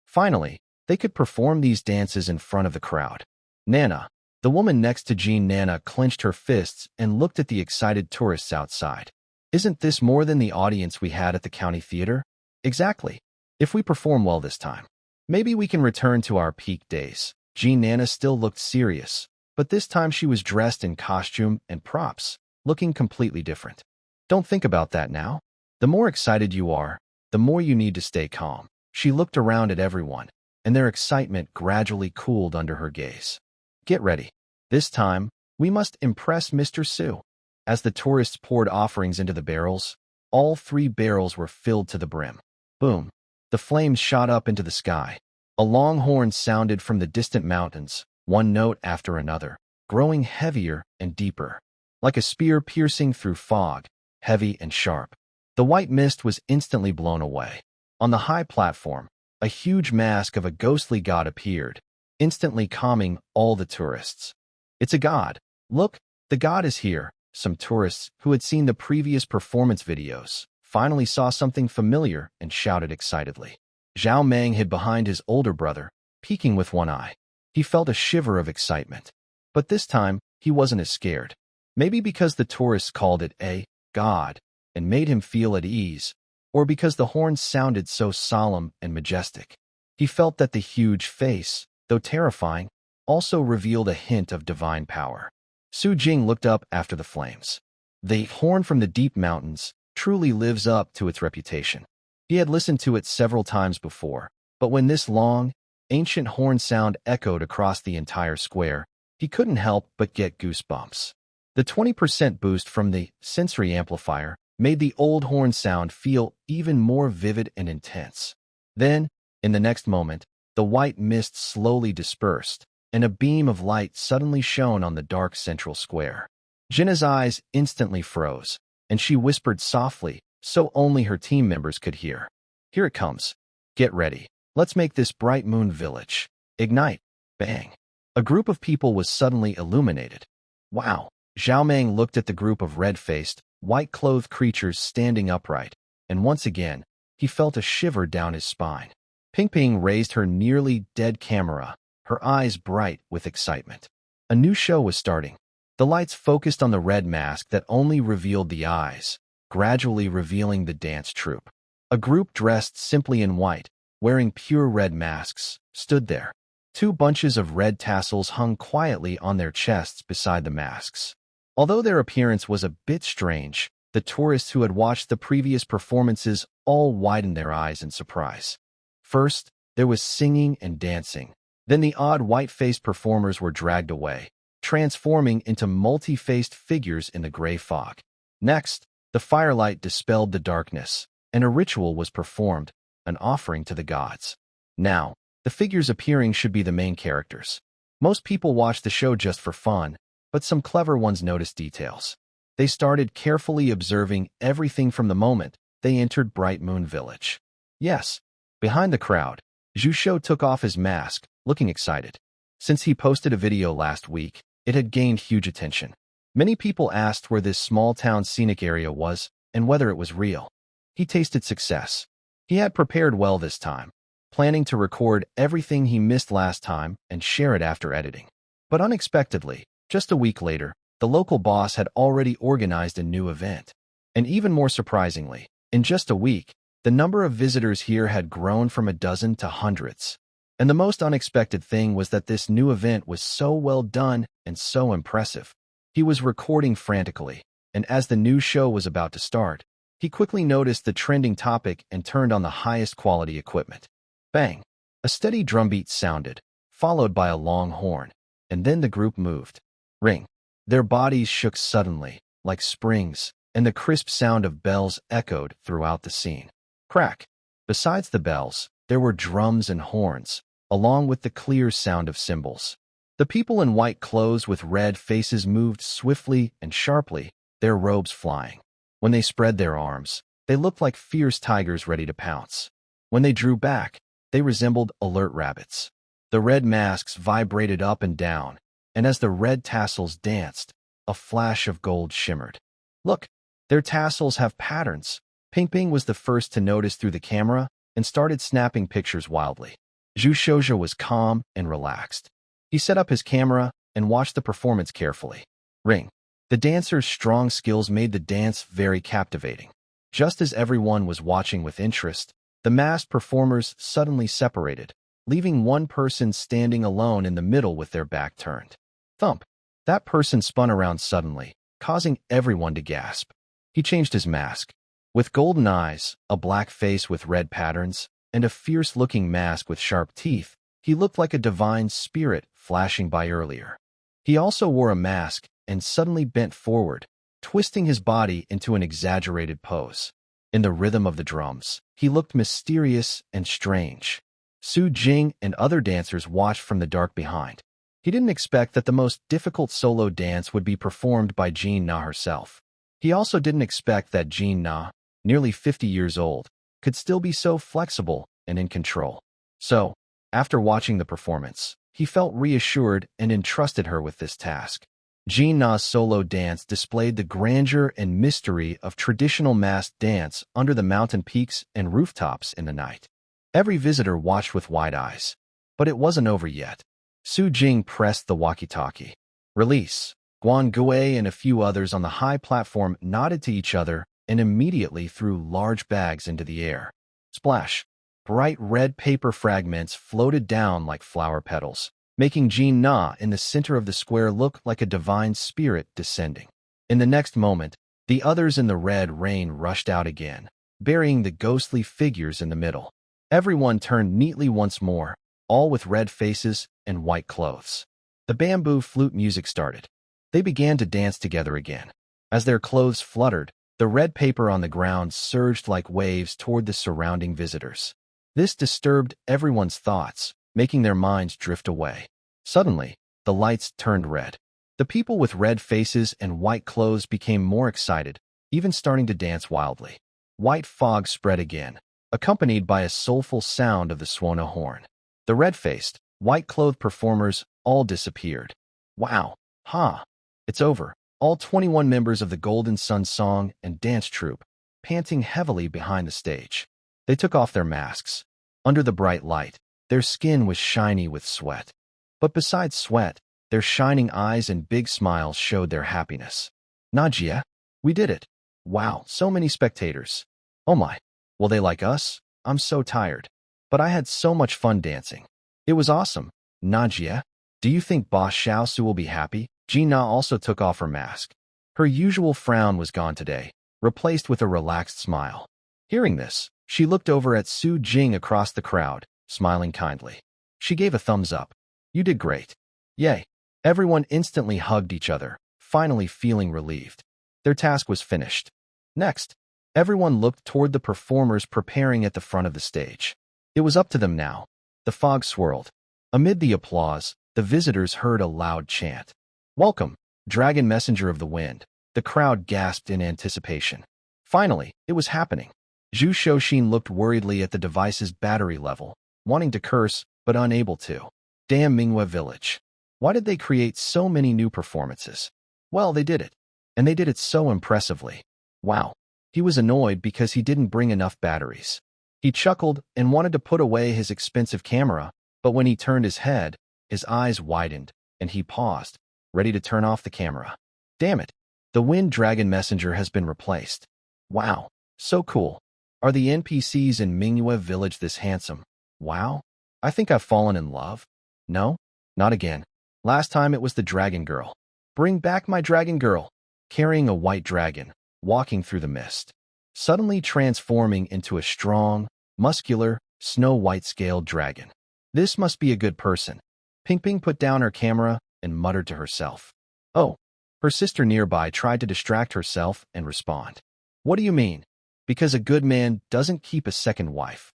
Finally, they could perform these dances in front of the crowd. Nana, the woman next to Jean Nana, clenched her fists and looked at the excited tourists outside. Isn't this more than the audience we had at the county theater? Exactly. If we perform well this time, maybe we can return to our peak days. Jean Nana still looked serious, but this time she was dressed in costume and props, looking completely different. Don't think about that now. The more excited you are, the more you need to stay calm. She looked around at everyone, and their excitement gradually cooled under her gaze. Get ready. This time, we must impress Mr. Su. As the tourists poured offerings into the barrels, all 3 barrels were filled to the brim. Boom! The flames shot up into the sky. A long horn sounded from the distant mountains, one note after another, growing heavier and deeper, like a spear piercing through fog, heavy and sharp. The white mist was instantly blown away. On the high platform, a huge mask of a ghostly god appeared, instantly calming all the tourists. It's a god. Look, the god is here. Some tourists who had seen the previous performance videos finally saw something familiar and shouted excitedly. Zhao Meng hid behind his older brother, peeking with one eye. He felt a shiver of excitement. But this time, he wasn't as scared. Maybe because the tourists called it a god and made him feel at ease, or because the horns sounded so solemn and majestic. He felt that the huge face, though terrifying, also revealed a hint of divine power. Su Jing looked up after the flames. The horn from the deep mountains truly lives up to its reputation. He had listened to it several times before, but when this long, ancient horn sound echoed across the entire square, he couldn't help but get goosebumps. The 20% boost from the sensory amplifier made the old horn sound feel even more vivid and intense. Then, in the next moment, the white mist slowly dispersed, and a beam of light suddenly shone on the dark central square. Jinna's eyes instantly froze, and she whispered softly, so only her team members could hear. Here it comes. Get ready. Let's make this bright moon village. Ignite. Bang. A group of people was suddenly illuminated. Wow. Zhao Meng looked at the group of red-faced, white-clothed creatures standing upright, and once again, he felt a shiver down his spine. Ping raised her nearly dead camera, her eyes bright with excitement. A new show was starting. The lights focused on the red mask that only revealed the eyes, gradually revealing the dance troupe. A group dressed simply in white, wearing pure red masks, stood there. 2 bunches of red tassels hung quietly on their chests beside the masks. Although their appearance was a bit strange, the tourists who had watched the previous performances all widened their eyes in surprise. First, there was singing and dancing. Then the odd white-faced performers were dragged away, transforming into multi-faced figures in the gray fog. Next, the firelight dispelled the darkness, and a ritual was performed, an offering to the gods. Now, the figures appearing should be the main characters. Most people watch the show just for fun, but some clever ones noticed details. They started carefully observing everything from the moment they entered Bright Moon Village. Yes, behind the crowd, Zhu Shou took off his mask, looking excited. Since he posted a video last week, it had gained huge attention. Many people asked where this small-town scenic area was and whether it was real. He tasted success. He had prepared well this time, planning to record everything he missed last time and share it after editing. But unexpectedly, just a week later, the local boss had already organized a new event. And even more surprisingly, in just a week, the number of visitors here had grown from a dozen to hundreds. And the most unexpected thing was that this new event was so well done and so impressive. He was recording frantically, and as the new show was about to start, he quickly noticed the trending topic and turned on the highest quality equipment. Bang! A steady drumbeat sounded, followed by a long horn, and then the group moved. Ring! Their bodies shook suddenly, like springs, and the crisp sound of bells echoed throughout the scene. Crack! Besides the bells, there were drums and horns, along with the clear sound of cymbals. The people in white clothes with red faces moved swiftly and sharply, their robes flying. When they spread their arms, they looked like fierce tigers ready to pounce. When they drew back, they resembled alert rabbits. The red masks vibrated up and down, and as the red tassels danced, a flash of gold shimmered. Look, their tassels have patterns. Ping Ping was the first to notice through the camera and started snapping pictures wildly. Zhu Shouja was calm and relaxed. He set up his camera and watched the performance carefully. Ring. The dancer's strong skills made the dance very captivating. Just as everyone was watching with interest, the masked performers suddenly separated, leaving one person standing alone in the middle with their back turned. Thump! That person spun around suddenly, causing everyone to gasp. He changed his mask. With golden eyes, a black face with red patterns, and a fierce-looking mask with sharp teeth, he looked like a divine spirit flashing by earlier. He also wore a mask and suddenly bent forward, twisting his body into an exaggerated pose. In the rhythm of the drums, he looked mysterious and strange. Su Jing and other dancers watched from the dark behind. He didn't expect that the most difficult solo dance would be performed by Jean Na herself. He also didn't expect that Jean Na, nearly 50 years old, could still be so flexible and in control. So, after watching the performance, he felt reassured and entrusted her with this task. Jean Na's solo dance displayed the grandeur and mystery of traditional masked dance under the mountain peaks and rooftops in the night. Every visitor watched with wide eyes. But it wasn't over yet. Su Jing pressed the walkie-talkie. Release. Guan Gui and a few others on the high platform nodded to each other and immediately threw large bags into the air. Splash! Bright red paper fragments floated down like flower petals, making Jean Na in the center of the square look like a divine spirit descending. In the next moment, the others in the red rain rushed out again, burying the ghostly figures in the middle. Everyone turned neatly once more, all with red faces and white clothes. The bamboo flute music started. They began to dance together again. As their clothes fluttered, the red paper on the ground surged like waves toward the surrounding visitors. This disturbed everyone's thoughts, making their minds drift away. Suddenly, the lights turned red. The people with red faces and white clothes became more excited, even starting to dance wildly. White fog spread again, accompanied by a soulful sound of the Suona horn. The red-faced, white-clothed performers all disappeared. Wow! Ha! It's over. All 21 members of the Golden Sun Song and Dance Troupe, panting heavily behind the stage. They took off their masks. Under the bright light, their skin was shiny with sweat. But besides sweat, their shining eyes and big smiles showed their happiness. Najia, we did it. Wow, so many spectators. Oh my, will they like us? I'm so tired. But I had so much fun dancing. It was awesome. Najia, do you think Boss Xiaosu will be happy? Gina also took off her mask. Her usual frown was gone today, replaced with a relaxed smile. Hearing this, she looked over at Su Jing across the crowd, smiling kindly. She gave a thumbs up. You did great. Yay. Everyone instantly hugged each other, finally feeling relieved. Their task was finished. Next, everyone looked toward the performers preparing at the front of the stage. It was up to them now. The fog swirled. Amid the applause, the visitors heard a loud chant. "Welcome, Dragon Messenger of the Wind." The crowd gasped in anticipation. Finally, it was happening. Zhu Shouxin looked worriedly at the device's battery level, wanting to curse, but unable to. Damn Minghua Village. Why did they create so many new performances? Well, they did it. And they did it so impressively. Wow. He was annoyed because he didn't bring enough batteries. He chuckled and wanted to put away his expensive camera, but when he turned his head, his eyes widened, and he paused, ready to turn off the camera. Damn it. The Wind Dragon Messenger has been replaced. Wow. So cool. Are the NPCs in Minghua Village this handsome? Wow. I think I've fallen in love. No? Not again. Last time it was the dragon girl. Bring back my dragon girl. Carrying a white dragon, walking through the mist. Suddenly transforming into a strong, muscular, snow-white scaled dragon. This must be a good person. Ping Ping put down her camera and muttered to herself. Oh. Her sister nearby tried to distract herself and respond. What do you mean? Because a good man doesn't keep a second wife.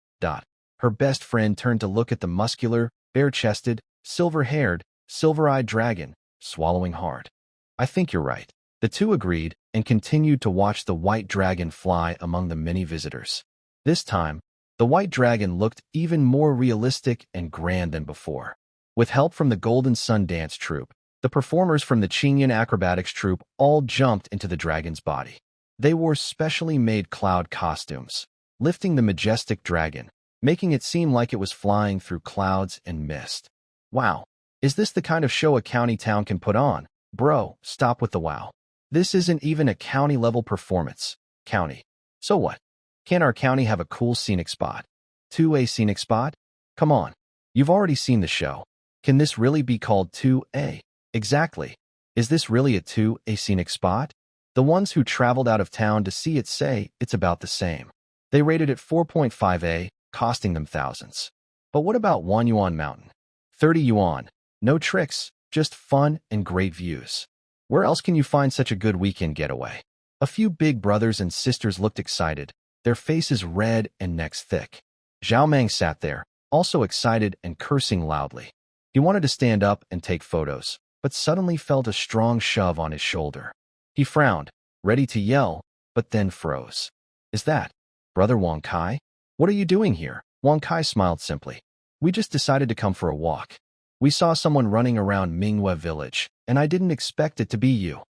Her best friend turned to look at the muscular, bare-chested, silver-haired, silver-eyed dragon, swallowing hard. I think you're right. The two agreed and continued to watch the white dragon fly among the many visitors. This time, the white dragon looked even more realistic and grand than before. With help from the Golden Sun Dance Troupe, the performers from the Qingyan Acrobatics Troupe all jumped into the dragon's body. They wore specially made cloud costumes, lifting the majestic dragon, making it seem like it was flying through clouds and mist. Wow. Is this the kind of show a county town can put on? Bro, stop with the wow. This isn't even a county-level performance. County. So what? Can't our county have a cool scenic spot? 2A scenic spot? Come on. You've already seen the show. Can this really be called 2A? Exactly. Is this really a 2A scenic spot? The ones who traveled out of town to see it say it's about the same. They rated it 4.5A, costing them thousands. But what about Wanyuan Mountain? 30 yuan. No tricks, just fun and great views. Where else can you find such a good weekend getaway? A few big brothers and sisters looked excited, their faces red and necks thick. Zhao Meng sat there, also excited and cursing loudly. He wanted to stand up and take photos, but suddenly felt a strong shove on his shoulder. He frowned, ready to yell, but then froze. Is that Brother Wang Kai? What are you doing here? Wang Kai smiled simply. We just decided to come for a walk. We saw someone running around Minghua Village, and I didn't expect it to be you.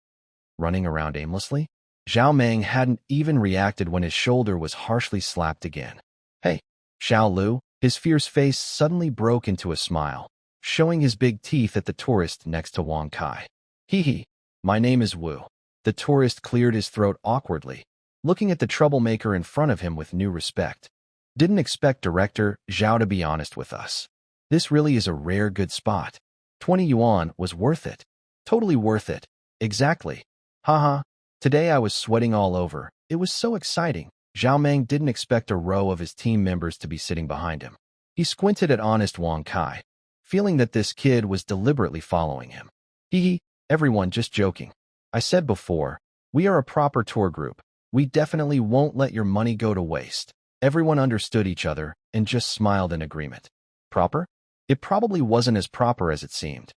Running around aimlessly? Zhao Meng hadn't even reacted when his shoulder was harshly slapped again. Hey, Xiao Lu, his fierce face suddenly broke into a smile, showing his big teeth at the tourist next to Wang Kai. Hee hee, my name is Wu. The tourist cleared his throat awkwardly, looking at the troublemaker in front of him with new respect. Didn't expect Director Zhao to be honest with us. This really is a rare good spot. 20 yuan was worth it. Totally worth it. Exactly. Haha. Today I was sweating all over. It was so exciting. Zhao Meng didn't expect a row of his team members to be sitting behind him. He squinted at honest Wang Kai, feeling that this kid was deliberately following him. Hee hee, everyone just joking. I said before, we are a proper tour group. We definitely won't let your money go to waste. Everyone understood each other and just smiled in agreement. Proper? It probably wasn't as proper as it seemed.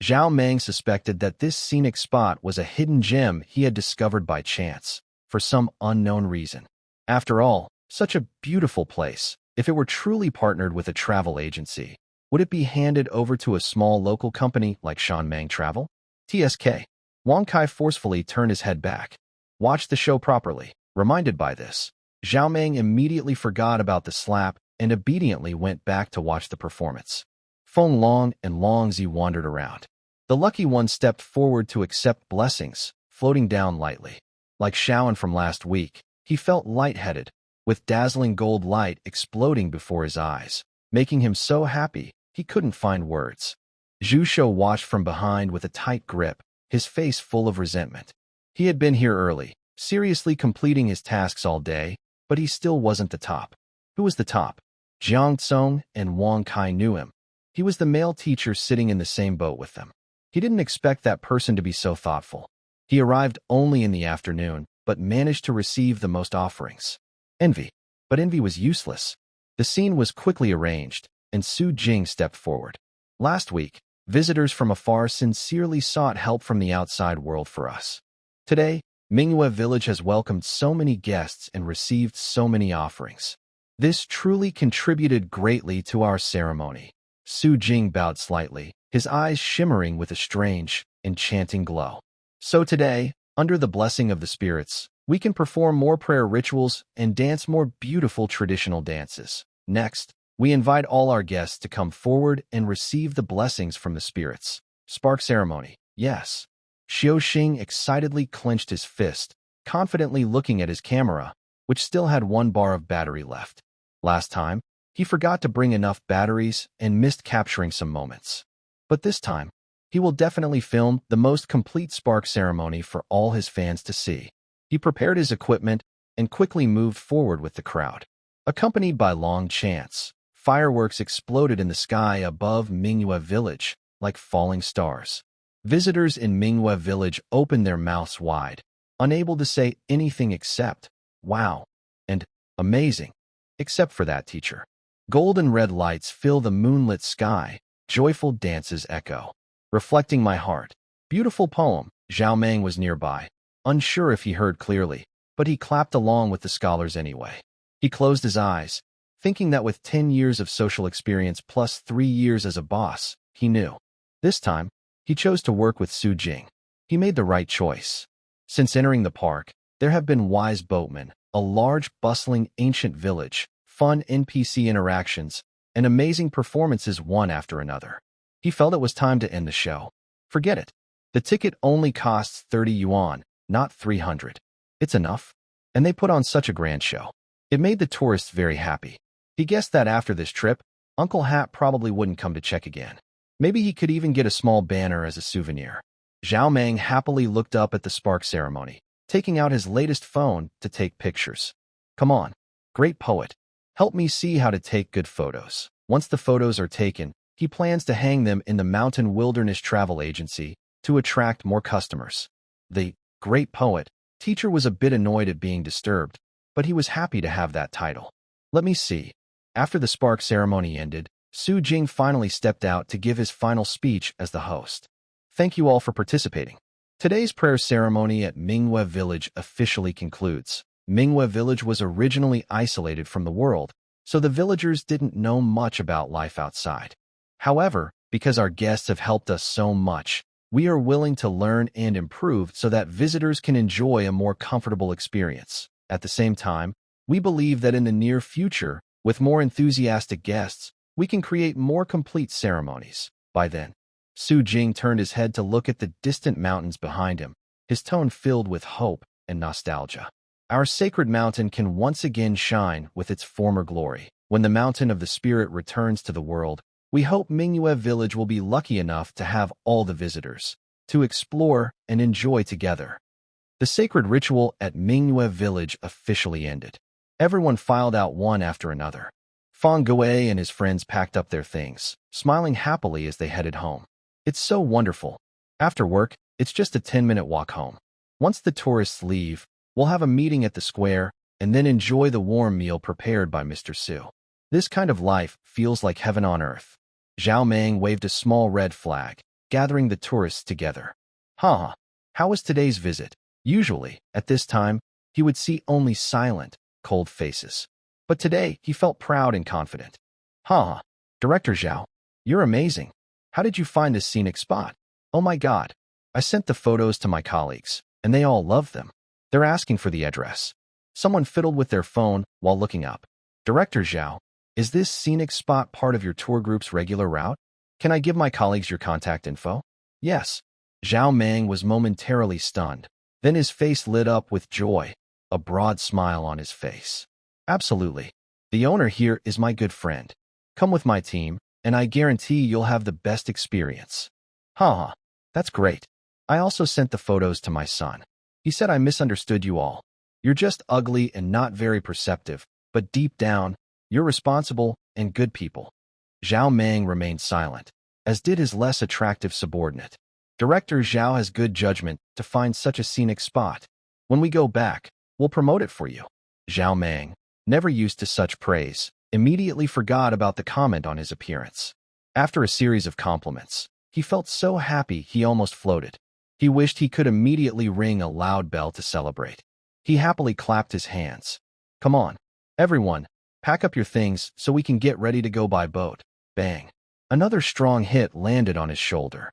Zhao Meng suspected that this scenic spot was a hidden gem he had discovered by chance, for some unknown reason. After all, such a beautiful place. If it were truly partnered with a travel agency, would it be handed over to a small local company like Shan Meng Travel? TSK. Wang Kai forcefully turned his head back. Watch the show properly. Reminded by this, Zhao Meng immediately forgot about the slap and obediently went back to watch the performance. Feng Long and Long Zi wandered around. The lucky one stepped forward to accept blessings, floating down lightly. Like Shaoan from last week, he felt lightheaded, with dazzling gold light exploding before his eyes, making him so happy he couldn't find words. Zhu Shou watched from behind with a tight grip, his face full of resentment. He had been here early, seriously completing his tasks all day, but he still wasn't the top. Who was the top? Jiang Tsong and Wang Kai knew him. He was the male teacher sitting in the same boat with them. He didn't expect that person to be so thoughtful. He arrived only in the afternoon, but managed to receive the most offerings. Envy. But envy was useless. The scene was quickly arranged, and Su Jing stepped forward. Last week, visitors from afar sincerely sought help from the outside world for us. Today, Mingyue Village has welcomed so many guests and received so many offerings. This truly contributed greatly to our ceremony. Su Jing bowed slightly, his eyes shimmering with a strange, enchanting glow. So today, under the blessing of the spirits, we can perform more prayer rituals and dance more beautiful traditional dances. Next, we invite all our guests to come forward and receive the blessings from the spirits. Spark ceremony. Yes. Xiao Xing excitedly clenched his fist, confidently looking at his camera, which still had 1 bar of battery left. Last time, he forgot to bring enough batteries and missed capturing some moments. But this time, he will definitely film the most complete spark ceremony for all his fans to see. He prepared his equipment and quickly moved forward with the crowd. Accompanied by long chants, fireworks exploded in the sky above Mingyue Village like falling stars. Visitors in Mingyue Village opened their mouths wide, unable to say anything except, "Wow," and "Amazing," except for that teacher. Golden red lights fill the moonlit sky, joyful dances echo. Reflecting my heart. Beautiful poem. Zhao Meng was nearby, unsure if he heard clearly, but he clapped along with the scholars anyway. He closed his eyes, thinking that with 10 years of social experience plus 3 years as a boss, he knew. This time, he chose to work with Su Jing. He made the right choice. Since entering the park, there have been wise boatmen, a large, bustling, ancient village, fun NPC interactions, and amazing performances one after another. He felt it was time to end the show. Forget it. The ticket only costs 30 yuan, not 300. It's enough. And they put on such a grand show. It made the tourists very happy. He guessed that after this trip, Uncle Hat probably wouldn't come to check again. Maybe he could even get a small banner as a souvenir. Zhao Meng happily looked up at the spark ceremony, taking out his latest phone to take pictures. Come on, great poet. Help me see how to take good photos. Once the photos are taken, he plans to hang them in the Mountain Wilderness Travel Agency to attract more customers. The great poet teacher was a bit annoyed at being disturbed, but he was happy to have that title. Let me see. After the spark ceremony ended, Su Jing finally stepped out to give his final speech as the host. Thank you all for participating. Today's prayer ceremony at Mingyue Village officially concludes. Mingyue Village was originally isolated from the world, so the villagers didn't know much about life outside. However, because our guests have helped us so much, we are willing to learn and improve so that visitors can enjoy a more comfortable experience. At the same time, we believe that in the near future, with more enthusiastic guests, we can create more complete ceremonies. By then, Su Jing turned his head to look at the distant mountains behind him, his tone filled with hope and nostalgia. Our sacred mountain can once again shine with its former glory. When the mountain of the spirit returns to the world, we hope Mingyue Village will be lucky enough to have all the visitors to explore and enjoy together. The sacred ritual at Mingyue Village officially ended. Everyone filed out one after another. Fang Gui and his friends packed up their things, smiling happily as they headed home. It's so wonderful. After work, it's just a 10-minute walk home. Once the tourists leave, we'll have a meeting at the square and then enjoy the warm meal prepared by Mr. Su. This kind of life feels like heaven on earth. Zhao Meng waved a small red flag, gathering the tourists together. How was today's visit? Usually, at this time, he would see only silent, cold faces. But today, he felt proud and confident. Director Zhao, you're amazing. How did you find this scenic spot? Oh my God. I sent the photos to my colleagues, and they all love them. They're asking for the address. Someone fiddled with their phone while looking up. Director Zhao, is this scenic spot part of your tour group's regular route? Can I give my colleagues your contact info? Yes. Zhao Meng was momentarily stunned. Then his face lit up with joy, a broad smile on his face. Absolutely. The owner here is my good friend. Come with my team, and I guarantee you'll have the best experience. That's great. I also sent the photos to my son. He said I misunderstood you all. You're just ugly and not very perceptive, but deep down, you're responsible and good people. Zhao Meng remained silent, as did his less attractive subordinate. Director Zhao has good judgment to find such a scenic spot. When we go back, we'll promote it for you. Zhao Meng, never used to such praise, immediately forgot about the comment on his appearance. After a series of compliments, he felt so happy he almost floated. He wished he could immediately ring a loud bell to celebrate. He happily clapped his hands. Come on, everyone, pack up your things so we can get ready to go by boat. Bang. Another strong hit landed on his shoulder.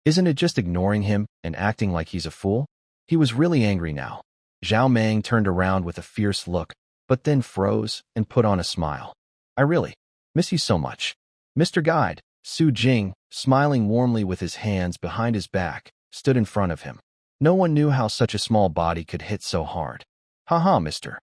Isn't it just ignoring him and acting like he's a fool? He was really angry now. Zhao Meng turned around with a fierce look, but then froze and put on a smile. I really miss you so much. Mr. Guide, Su Jing, smiling warmly with his hands behind his back, stood in front of him. No one knew how such a small body could hit so hard. Haha, Mr.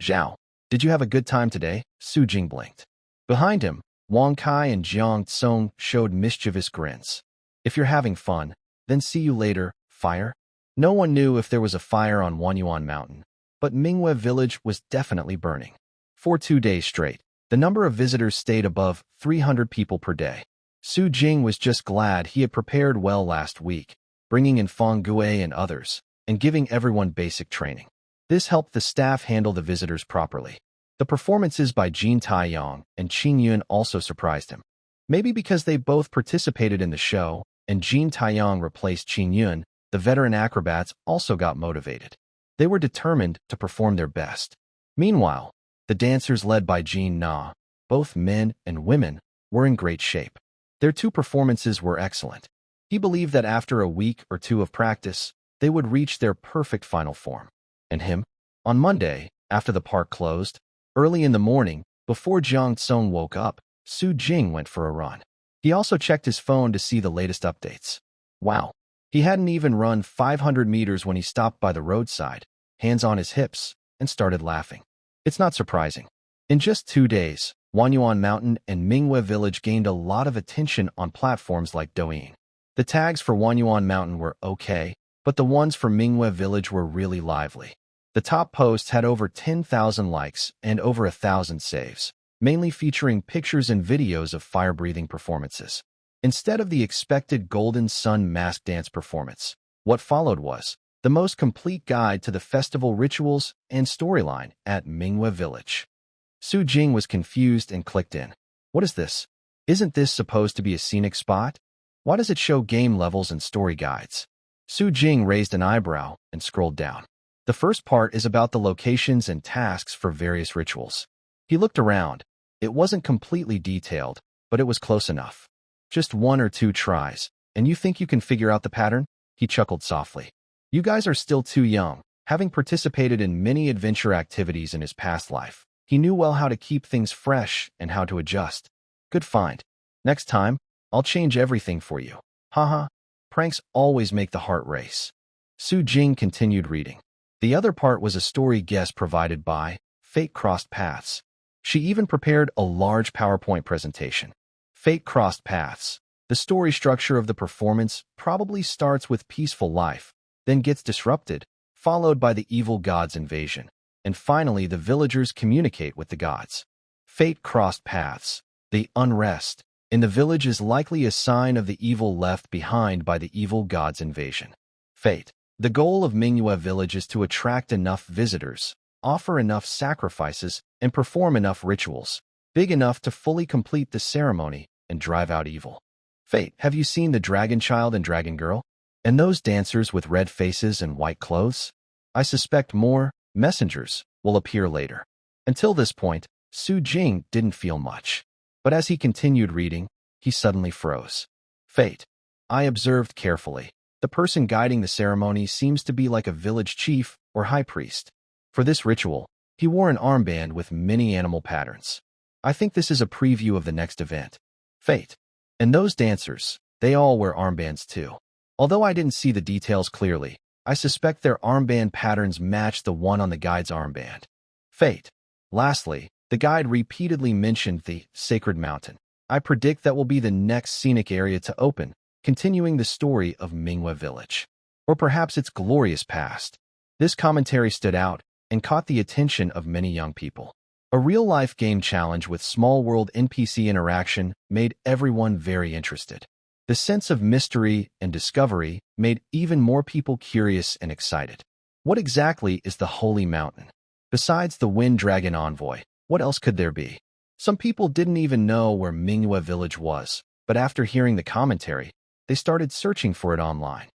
Zhao, did you have a good time today? Su Jing blinked. Behind him, Wang Kai and Jiang Tsong showed mischievous grins. If you're having fun, then see you later, fire. No one knew if there was a fire on Wanyuan Mountain, but Mingwe Village was definitely burning. For 2 days straight, the number of visitors stayed above 300 people per day. Su Jing was just glad he had prepared well last week, bringing in Feng Gue and others, and giving everyone basic training. This helped the staff handle the visitors properly. The performances by Jin Taiyang and Qin Yun also surprised him. Maybe because they both participated in the show, and Jin Taiyang replaced Qin Yun, the veteran acrobats also got motivated. They were determined to perform their best. Meanwhile, the dancers led by Jin Na, both men and women, were in great shape. Their 2 performances were excellent. He believed that after a week or 2 of practice, they would reach their perfect final form. And him? On Monday, after the park closed, early in the morning, before Jiang Tsong woke up, Su Jing went for a run. He also checked his phone to see the latest updates. Wow. He hadn't even run 500 meters when he stopped by the roadside, hands on his hips, and started laughing. It's not surprising. In just 2 days, Wanyuan Mountain and Mingwe Village gained a lot of attention on platforms like Douyin. The tags for Wanyuan Mountain were okay, but the ones for Mingwe Village were really lively. The top posts had over 10,000 likes and over 1,000 saves, mainly featuring pictures and videos of fire-breathing performances. Instead of the expected Golden Sun mask dance performance, what followed was the most complete guide to the festival rituals and storyline at Mingwe Village. Su Jing was confused and clicked in. What is this? Isn't this supposed to be a scenic spot? Why does it show game levels and story guides? Su Jing raised an eyebrow and scrolled down. The first part is about the locations and tasks for various rituals. He looked around. It wasn't completely detailed, but it was close enough. Just 1 or 2 tries, and you think you can figure out the pattern? He chuckled softly. You guys are still too young, having participated in many adventure activities in his past life. He knew well how to keep things fresh and how to adjust. Good find. Next time, I'll change everything for you. Haha. Pranks always make the heart race. Su Jing continued reading. The other part was a story guest provided by Fate Crossed Paths. She even prepared a large PowerPoint presentation. Fate Crossed Paths. The story structure of the performance probably starts with peaceful life, then gets disrupted, followed by the evil god's invasion, and finally the villagers communicate with the gods. Fate Crossed Paths. The unrest in the village is likely a sign of the evil left behind by the evil god's invasion. Fate. The goal of Mingwe Village is to attract enough visitors, offer enough sacrifices, and perform enough rituals, big enough to fully complete the ceremony and drive out evil. Fate, have you seen the Dragon Child and Dragon Girl? And those dancers with red faces and white clothes? I suspect more messengers will appear later. Until this point, Su Jing didn't feel much. But as he continued reading, he suddenly froze. Fate. I observed carefully. The person guiding the ceremony seems to be like a village chief or high priest. For this ritual, he wore an armband with many animal patterns. I think this is a preview of the next event. Fate. And those dancers, they all wear armbands too. Although I didn't see the details clearly, I suspect their armband patterns match the one on the guide's armband. Fate. Lastly, the guide repeatedly mentioned the Sacred Mountain. I predict that will be the next scenic area to open, continuing the story of Mingwe Village. Or perhaps its glorious past. This commentary stood out and caught the attention of many young people. A real-life game challenge with small-world NPC interaction made everyone very interested. The sense of mystery and discovery made even more people curious and excited. What exactly is the Holy Mountain? Besides the Wind Dragon Envoy, what else could there be? Some people didn't even know where Mingyue Village was, but after hearing the commentary, they started searching for it online.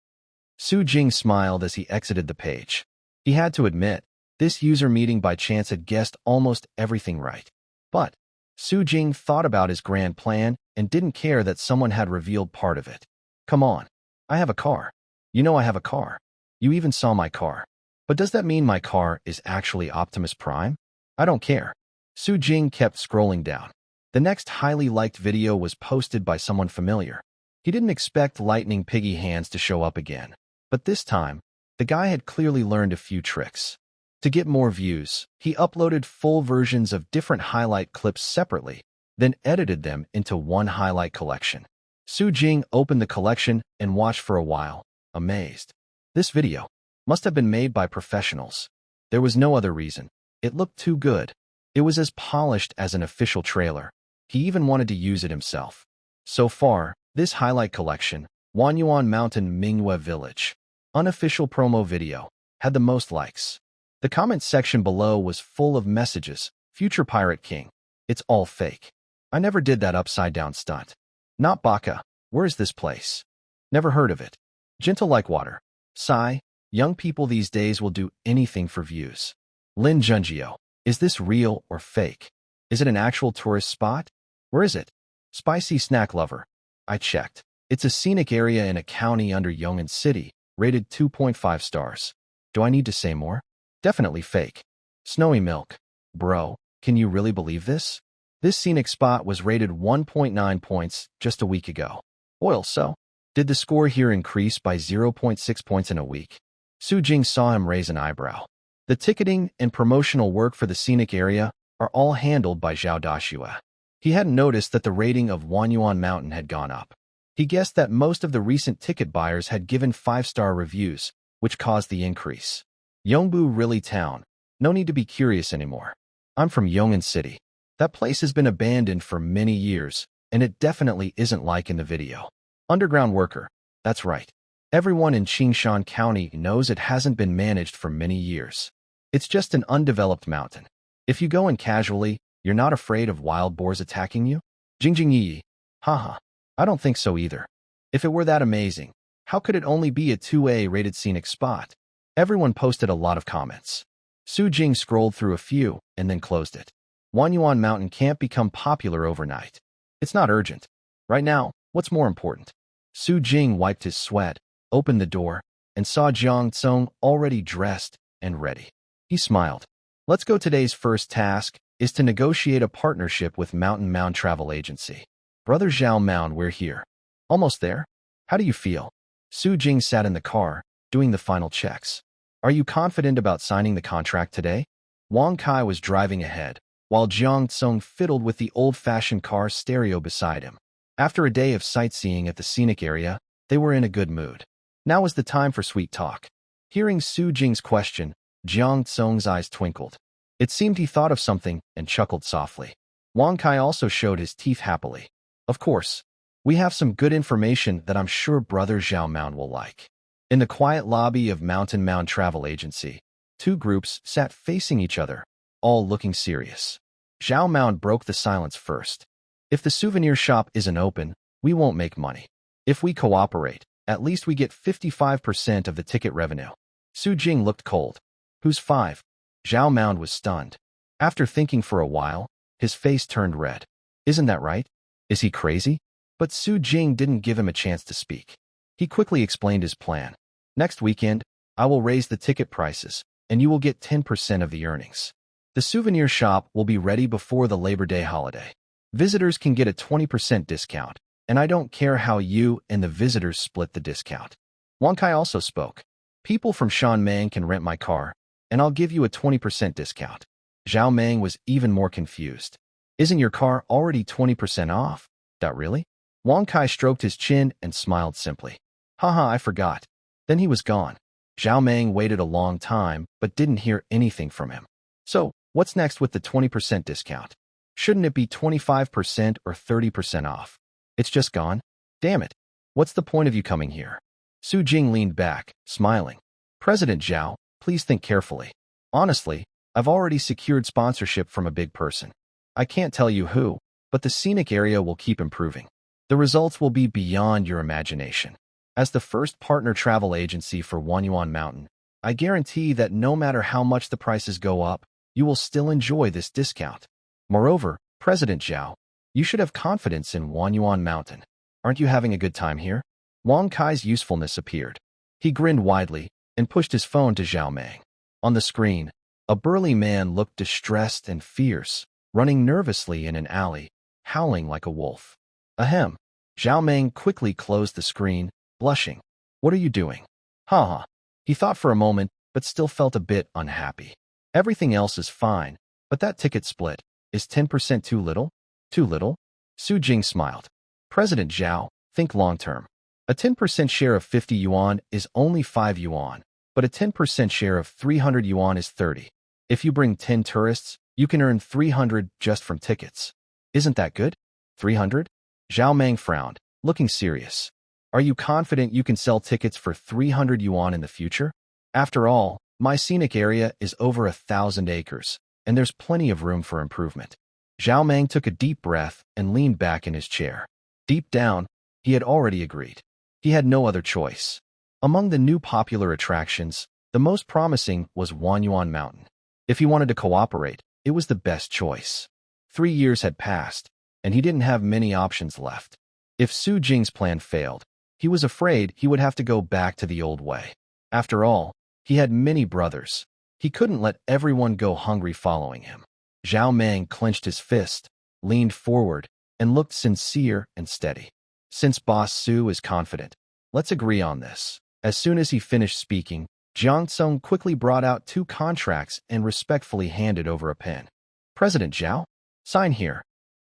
Su Jing smiled as he exited the page. He had to admit, this user meeting by chance had guessed almost everything right. But Su Jing thought about his grand plan and didn't care that someone had revealed part of it. Come on, I have a car. You know I have a car. You even saw my car. But does that mean my car is actually Optimus Prime? I don't care. Su Jing kept scrolling down. The next highly liked video was posted by someone familiar. He didn't expect Lightning Piggy hands to show up again. But this time, the guy had clearly learned a few tricks. To get more views, he uploaded full versions of different highlight clips separately, then edited them into one highlight collection. Su Jing opened the collection and watched for a while, amazed. This video must have been made by professionals. There was no other reason. It looked too good. It was as polished as an official trailer. He even wanted to use it himself. So far, this highlight collection, Wanyuan Mountain Mingyue Village, unofficial promo video, had the most likes. The comment section below was full of messages. Future Pirate King. It's all fake. I never did that upside-down stunt. Not Baka. Where is this place? Never heard of it. Gentle like water. Sigh. Young people these days will do anything for views. Lin Junjio. Is this real or fake? Is it an actual tourist spot? Where is it? Spicy Snack Lover. I checked. It's a scenic area in a county under Yong'an City, rated 2.5 stars. Do I need to say more? Definitely fake. Snowy Milk. Bro, can you really believe this? This scenic spot was rated 1.9 points just a week ago. Oil, so? Did the score here increase by 0.6 points in a week? Su Jing saw him raise an eyebrow. The ticketing and promotional work for the scenic area are all handled by Zhao Dashua. He hadn't noticed that the rating of Wanyuan Mountain had gone up. He guessed that most of the recent ticket buyers had given 5-star reviews, which caused the increase. Yongbu really town. No need to be curious anymore. I'm from Yong'an City. That place has been abandoned for many years, and it definitely isn't like in the video. Underground worker. That's right. Everyone in Qingshan County knows it hasn't been managed for many years. It's just an undeveloped mountain. If you go in casually, you're not afraid of wild boars attacking you? Jingjing yi. Haha. I don't think so either. If it were that amazing, how could it only be a 2A rated scenic spot? Everyone posted a lot of comments. Su Jing scrolled through a few and then closed it. Wanyuan Mountain can't become popular overnight. It's not urgent. Right now, what's more important? Su Jing wiped his sweat, opened the door, and saw Jiang Tsong already dressed and ready. He smiled. Let's go. Today's first task is to negotiate a partnership with Mountain Mound Travel Agency. Brother Zhao Mound, we're here. Almost there? How do you feel? Su Jing sat in the car, doing the final checks. Are you confident about signing the contract today? Wang Kai was driving ahead, while Jiang Tsong fiddled with the old-fashioned car stereo beside him. After a day of sightseeing at the scenic area, they were in a good mood. Now was the time for sweet talk. Hearing Su Jing's question, Jiang Tsong's eyes twinkled. It seemed he thought of something and chuckled softly. Wang Kai also showed his teeth happily. Of course. We have some good information that I'm sure Brother Zhao Mound will like. In the quiet lobby of Mountain Mound Travel Agency, two groups sat facing each other, all looking serious. Zhao Mound broke the silence first. If the souvenir shop isn't open, we won't make money. If we cooperate, at least we get 55% of the ticket revenue. Su Jing looked cold. Who's 5? Zhao Mound was stunned. After thinking for a while, his face turned red. Isn't that right? Is he crazy? But Su Jing didn't give him a chance to speak. He quickly explained his plan. Next weekend, I will raise the ticket prices, and you will get 10% of the earnings. The souvenir shop will be ready before the Labor Day holiday. Visitors can get a 20% discount, and I don't care how you and the visitors split the discount. Wang Kai also spoke. People from Shanmeng can rent my car, and I'll give you a 20% discount. Zhao Meng was even more confused. Isn't your car already 20% off? Really? Wang Kai stroked his chin and smiled simply. Haha, I forgot. Then he was gone. Zhao Meng waited a long time, but didn't hear anything from him. So, what's next with the 20% discount? Shouldn't it be 25% or 30% off? It's just gone? Damn it. What's the point of you coming here? Su Jing leaned back, smiling. President Zhao, please think carefully. Honestly, I've already secured sponsorship from a big person. I can't tell you who, but the scenic area will keep improving. The results will be beyond your imagination. As the first partner travel agency for Wanyuan Mountain, I guarantee that no matter how much the prices go up, you will still enjoy this discount. Moreover, President Zhao, you should have confidence in Wanyuan Mountain. Aren't you having a good time here? Wang Kai's usefulness appeared. He grinned widely and pushed his phone to Zhao Meng. On the screen, a burly man looked distressed and fierce, running nervously in an alley, howling like a wolf. Ahem. Zhao Meng quickly closed the screen, blushing. What are you doing? Ha. He thought for a moment, but still felt a bit unhappy. Everything else is fine, but that ticket split, is 10% too little? Too little? Su Jing smiled. President Zhao, think long-term. A 10% share of 50 yuan is only 5 yuan, but a 10% share of 300 yuan is 30. If you bring 10 tourists, you can earn 300 just from tickets. Isn't that good? 300? Zhao Meng frowned, looking serious. Are you confident you can sell tickets for 300 yuan in the future? After all, my scenic area is over 1,000 acres, and there's plenty of room for improvement. Zhao Meng took a deep breath and leaned back in his chair. Deep down, he had already agreed. He had no other choice. Among the new popular attractions, the most promising was Wanyuan Mountain. If he wanted to cooperate, it was the best choice. 3 years had passed, and he didn't have many options left. If Su Jing's plan failed, he was afraid he would have to go back to the old way. After all, he had many brothers. He couldn't let everyone go hungry following him. Zhao Meng clenched his fist, leaned forward, and looked sincere and steady. Since Boss Su is confident, let's agree on this. As soon as he finished speaking, Jiang Tsung quickly brought out 2 contracts and respectfully handed over a pen. President Zhao, sign here.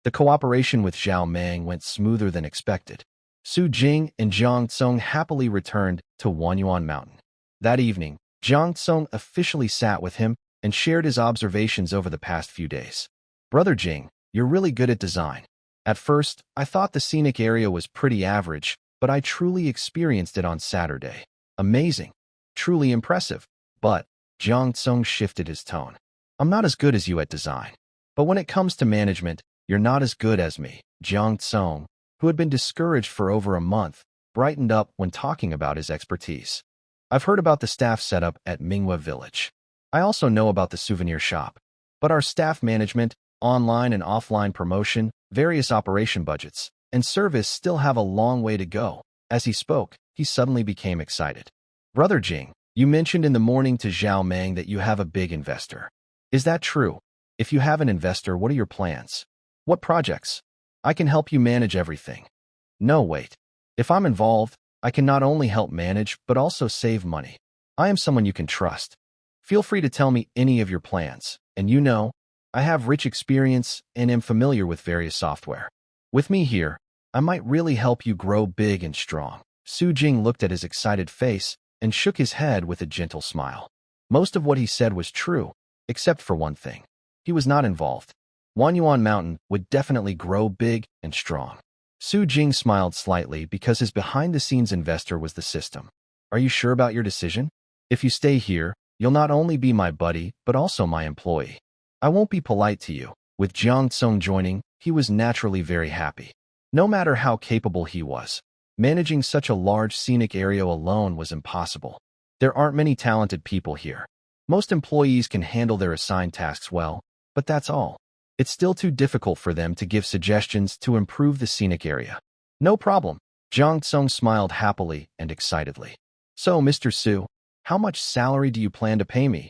The cooperation with Zhao Meng went smoother than expected. Su Jing and Jiang Tsung happily returned to Wanyuan Mountain. That evening, Jiang Tsung officially sat with him and shared his observations over the past few days. Brother Jing, you're really good at design. At first, I thought the scenic area was pretty average, but I truly experienced it on Saturday. Amazing. Truly impressive. But, Jiang Tsung shifted his tone. I'm not as good as you at design. But when it comes to management, you're not as good as me. Jiang Tsung, who had been discouraged for over a month, brightened up when talking about his expertise. I've heard about the staff setup at Minghua Village. I also know about the souvenir shop. But our staff management, online and offline promotion, various operation budgets, and service still have a long way to go. As he spoke, he suddenly became excited. Brother Jing, you mentioned in the morning to Zhao Meng that you have a big investor. Is that true? If you have an investor, what are your plans? What projects? I can help you manage everything. No, wait. If I'm involved, I can not only help manage, but also save money. I am someone you can trust. Feel free to tell me any of your plans, and you know, I have rich experience and am familiar with various software. With me here, I might really help you grow big and strong. Su Jing looked at his excited face and shook his head with a gentle smile. Most of what he said was true, except for one thing. He was not involved. Wanyuan Mountain would definitely grow big and strong. Su Jing smiled slightly because his behind-the-scenes investor was the system. Are you sure about your decision? If you stay here, you'll not only be my buddy, but also my employee. I won't be polite to you. With Jiang Tsung joining, he was naturally very happy. No matter how capable he was, managing such a large scenic area alone was impossible. There aren't many talented people here. Most employees can handle their assigned tasks well, but that's all. It's still too difficult for them to give suggestions to improve the scenic area. No problem. Jiang Tsung smiled happily and excitedly. So, Mr. Su, how much salary do you plan to pay me?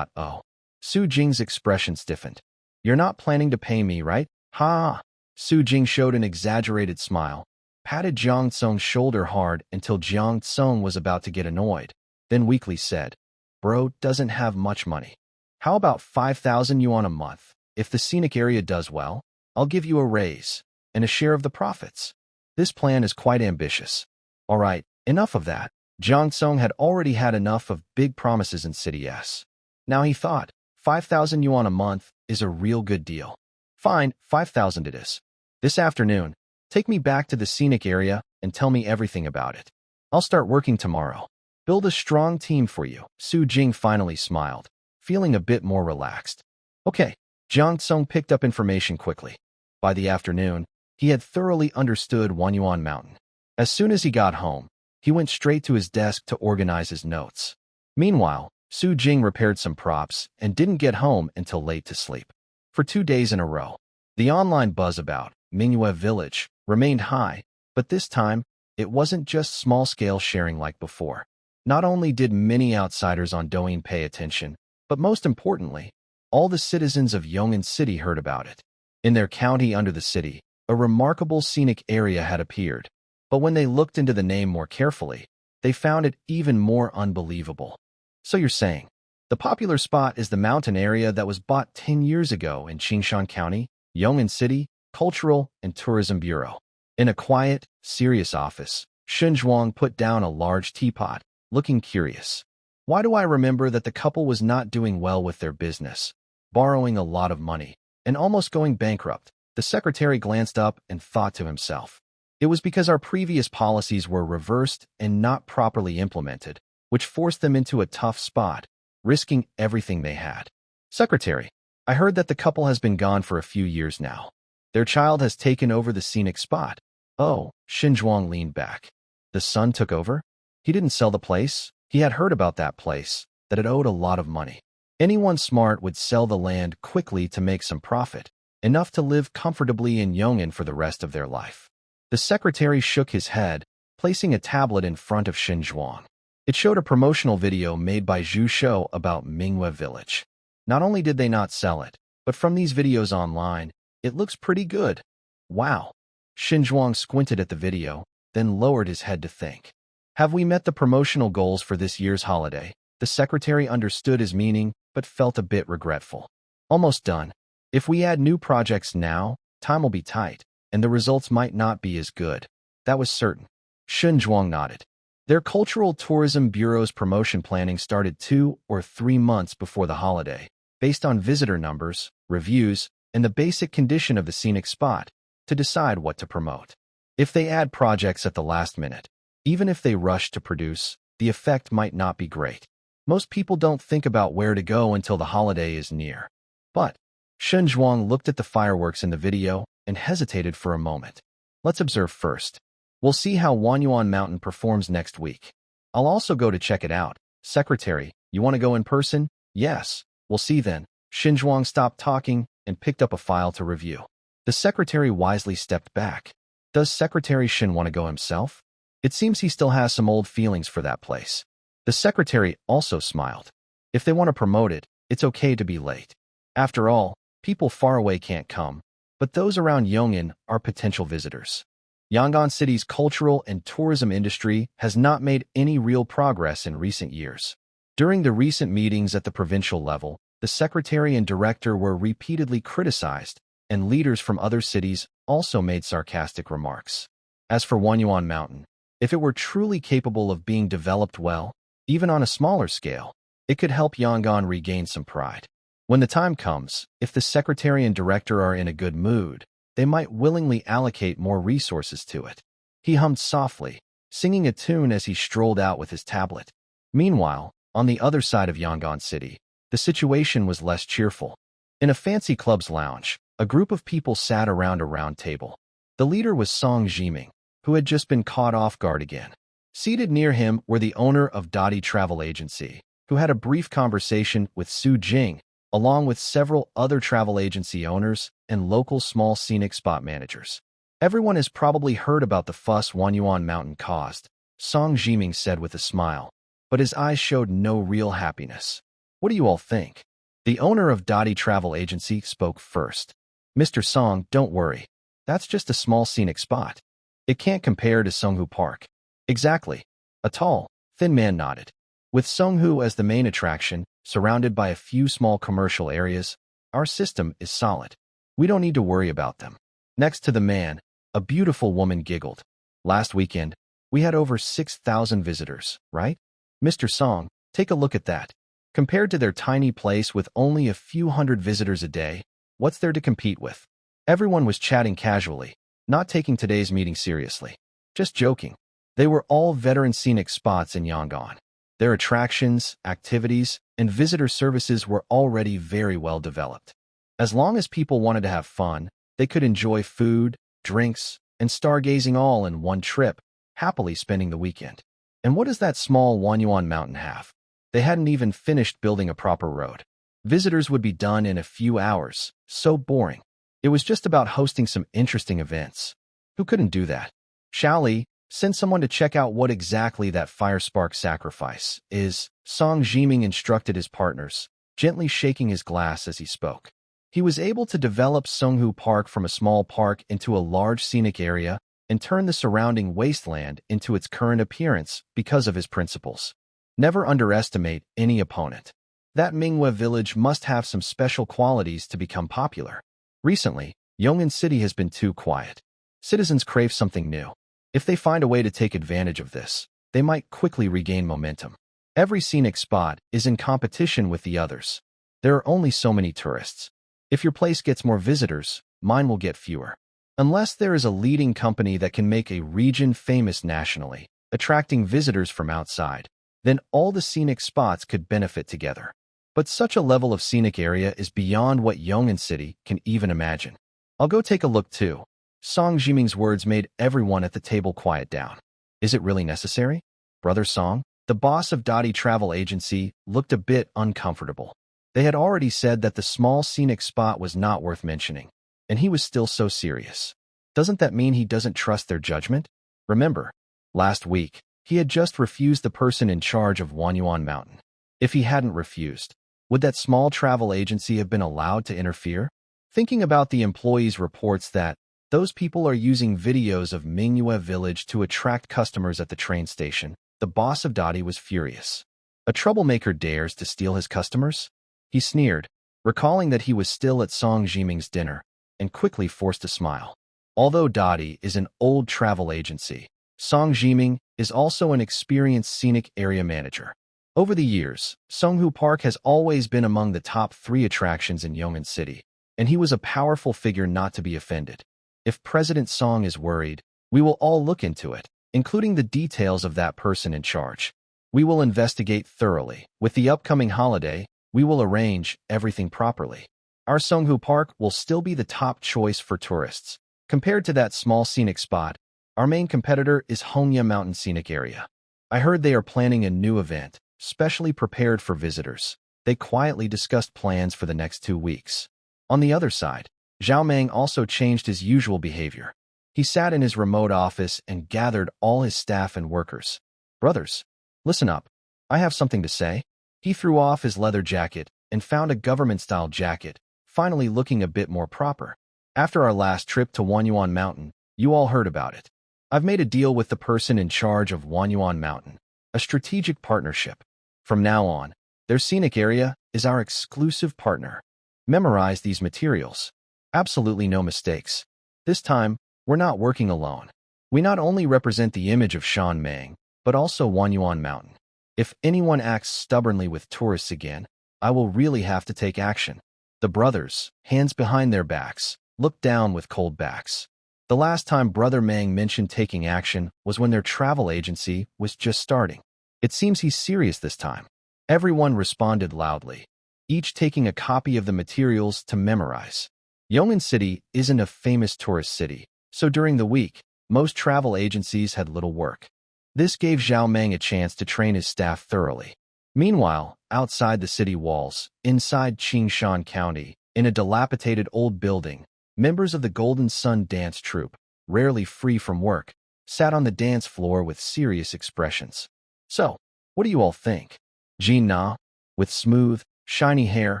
Oh. Su Jing's expression stiffened. You're not planning to pay me, right? Ha! Su Jing showed an exaggerated smile, patted Jiang Tsung's shoulder hard until Jiang Tsung was about to get annoyed, then weakly said, Bro doesn't have much money. How about 5,000 yuan a month? If the scenic area does well, I'll give you a raise and a share of the profits. This plan is quite ambitious. All right, enough of that. Jiang Tsung had already had enough of big promises in City S. Now he thought, 5,000 yuan a month is a real good deal. Fine, 5,000 it is. This afternoon, take me back to the scenic area and tell me everything about it. I'll start working tomorrow. Build a strong team for you. Su Jing finally smiled, feeling a bit more relaxed. Okay, Jiang Tsung picked up information quickly. By the afternoon, he had thoroughly understood Wanyuan Mountain. As soon as he got home, he went straight to his desk to organize his notes. Meanwhile, Su Jing repaired some props and didn't get home until late to sleep. For 2 days in a row, the online buzz about Mingyue Village remained high, but this time, it wasn't just small-scale sharing like before. Not only did many outsiders on Douyin pay attention, but most importantly, all the citizens of Yong'an City heard about it. In their county under the city, a remarkable scenic area had appeared, but when they looked into the name more carefully, they found it even more unbelievable. So you're saying, the popular spot is the mountain area that was bought 10 years ago in Qingshan County, Yong'an City, Cultural and Tourism Bureau. In a quiet, serious office, Shun Zhuang put down a large teapot, looking curious. Why do I remember that the couple was not doing well with their business, borrowing a lot of money, and almost going bankrupt? The secretary glanced up and thought to himself. It was because our previous policies were reversed and not properly implemented, which forced them into a tough spot, risking everything they had. Secretary, I heard that the couple has been gone for a few years now. Their child has taken over the scenic spot. Oh, Xinzhuang leaned back. The son took over? He didn't sell the place. He had heard about that place, that it owed a lot of money. Anyone smart would sell the land quickly to make some profit, enough to live comfortably in Yong'an for the rest of their life. The secretary shook his head, placing a tablet in front of Xinzhuang. It showed a promotional video made by Zhu Shou about Mingyue Village. Not only did they not sell it, but from these videos online, it looks pretty good. Wow. Xinzhuang squinted at the video, then lowered his head to think. Have we met the promotional goals for this year's holiday? The secretary understood his meaning, but felt a bit regretful. Almost done. If we add new projects now, time will be tight, and the results might not be as good. That was certain. Xinzhuang nodded. Their Cultural Tourism Bureau's promotion planning started 2 or 3 months before the holiday, based on visitor numbers, reviews, and the basic condition of the scenic spot, to decide what to promote. If they add projects at the last minute, even if they rush to produce, the effect might not be great. Most people don't think about where to go until the holiday is near. But Xinzhuang looked at the fireworks in the video and hesitated for a moment. Let's observe first. We'll see how Wanyuan Mountain performs next week. I'll also go to check it out. Secretary, you want to go in person? Yes. We'll see then. Xinzhuang stopped talking and picked up a file to review. The secretary wisely stepped back. Does Secretary Shin want to go himself? It seems he still has some old feelings for that place. The secretary also smiled. If they want to promote it, it's okay to be late. After all, people far away can't come, but those around Yong'an are potential visitors. Yong'an City's cultural and tourism industry has not made any real progress in recent years. During the recent meetings at the provincial level, the secretary and director were repeatedly criticized, and leaders from other cities also made sarcastic remarks. As for Wanyuan Mountain, if it were truly capable of being developed well, even on a smaller scale, it could help Yong'an regain some pride. When the time comes, if the secretary and director are in a good mood, they might willingly allocate more resources to it. He hummed softly, singing a tune as he strolled out with his tablet. Meanwhile, on the other side of Yong'an City, the situation was less cheerful. In a fancy club's lounge, a group of people sat around a round table. The leader was Song Jiming, who had just been caught off guard again. Seated near him were the owner of Dottie Travel Agency, who had a brief conversation with Su Jing, along with several other travel agency owners and local small scenic spot managers. Everyone has probably heard about the fuss Wanyuan Mountain caused, Song Jiming said with a smile, but his eyes showed no real happiness. What do you all think? The owner of Dottie Travel Agency spoke first. Mr. Song, don't worry. That's just a small scenic spot. It can't compare to Songhu Park. Exactly. A tall, thin man nodded. With Songhu as the main attraction, surrounded by a few small commercial areas, our system is solid. We don't need to worry about them. Next to the man, a beautiful woman giggled. Last weekend, we had over 6,000 visitors, right? Mr. Song, take a look at that. Compared to their tiny place with only a few hundred visitors a day, what's there to compete with? Everyone was chatting casually, not taking today's meeting seriously. Just joking. They were all veteran scenic spots in Yangon. Their attractions, activities, and visitor services were already very well developed. As long as people wanted to have fun, they could enjoy food, drinks, and stargazing all in one trip, happily spending the weekend. And what does that small Wanyuan mountain have? They hadn't even finished building a proper road. Visitors would be done in a few hours. So boring. It was just about hosting some interesting events. Who couldn't do that? Xiaoli, send someone to check out what exactly that fire spark sacrifice is, Song Jiming instructed his partners, gently shaking his glass as he spoke. He was able to develop Songhu Park from a small park into a large scenic area and turn the surrounding wasteland into its current appearance because of his principles. Never underestimate any opponent. That Minghua village must have some special qualities to become popular. Recently, Yong'an City has been too quiet. Citizens crave something new. If they find a way to take advantage of this, they might quickly regain momentum. Every scenic spot is in competition with the others. There are only so many tourists. If your place gets more visitors, mine will get fewer. Unless there is a leading company that can make a region famous nationally, attracting visitors from outside, then all the scenic spots could benefit together. But such a level of scenic area is beyond what Yong'an City can even imagine. I'll go take a look too. Song Jiming's words made everyone at the table quiet down. Is it really necessary? Brother Song, the boss of Dottie Travel Agency, looked a bit uncomfortable. They had already said that the small scenic spot was not worth mentioning, and he was still so serious. Doesn't that mean he doesn't trust their judgment? Remember, last week, he had just refused the person in charge of Wanyuan Mountain. If he hadn't refused, would that small travel agency have been allowed to interfere? Thinking about the employees' reports that those people are using videos of Minghua village to attract customers at the train station, the boss of Dottie was furious. A troublemaker dares to steal his customers? He sneered, recalling that he was still at Song Jiming's dinner, and quickly forced a smile. Although Dottie is an old travel agency, Song Jiming is also an experienced scenic area manager. Over the years, Songhu Park has always been among the top 3 attractions in Yong'an City, and he was a powerful figure not to be offended. If President Song is worried, we will all look into it, including the details of that person in charge. We will investigate thoroughly. With the upcoming holiday, we will arrange everything properly. Our Songhu Park will still be the top choice for tourists. Compared to that small scenic spot, our main competitor is Hongya Mountain Scenic Area. I heard they are planning a new event, specially prepared for visitors. They quietly discussed plans for the next 2 weeks. On the other side, Zhao Meng also changed his usual behavior. He sat in his remote office and gathered all his staff and workers. Brothers, listen up. I have something to say. He threw off his leather jacket and found a government-style jacket, finally looking a bit more proper. After our last trip to Wanyuan Mountain, you all heard about it. I've made a deal with the person in charge of Wanyuan Mountain, a strategic partnership. From now on, their scenic area is our exclusive partner. Memorize these materials. Absolutely no mistakes. This time, we're not working alone. We not only represent the image of Shan Meng, but also Wanyuan Mountain. If anyone acts stubbornly with tourists again, I will really have to take action. The brothers, hands behind their backs, looked down with cold backs. The last time Brother Meng mentioned taking action was when their travel agency was just starting. It seems he's serious this time. Everyone responded loudly, each taking a copy of the materials to memorize. Yong'an City isn't a famous tourist city, so during the week, most travel agencies had little work. This gave Zhao Meng a chance to train his staff thoroughly. Meanwhile, outside the city walls, inside Qingshan County, in a dilapidated old building, members of the Golden Sun dance troupe, rarely free from work, sat on the dance floor with serious expressions. So, what do you all think? Jean Na, with smooth, shiny hair,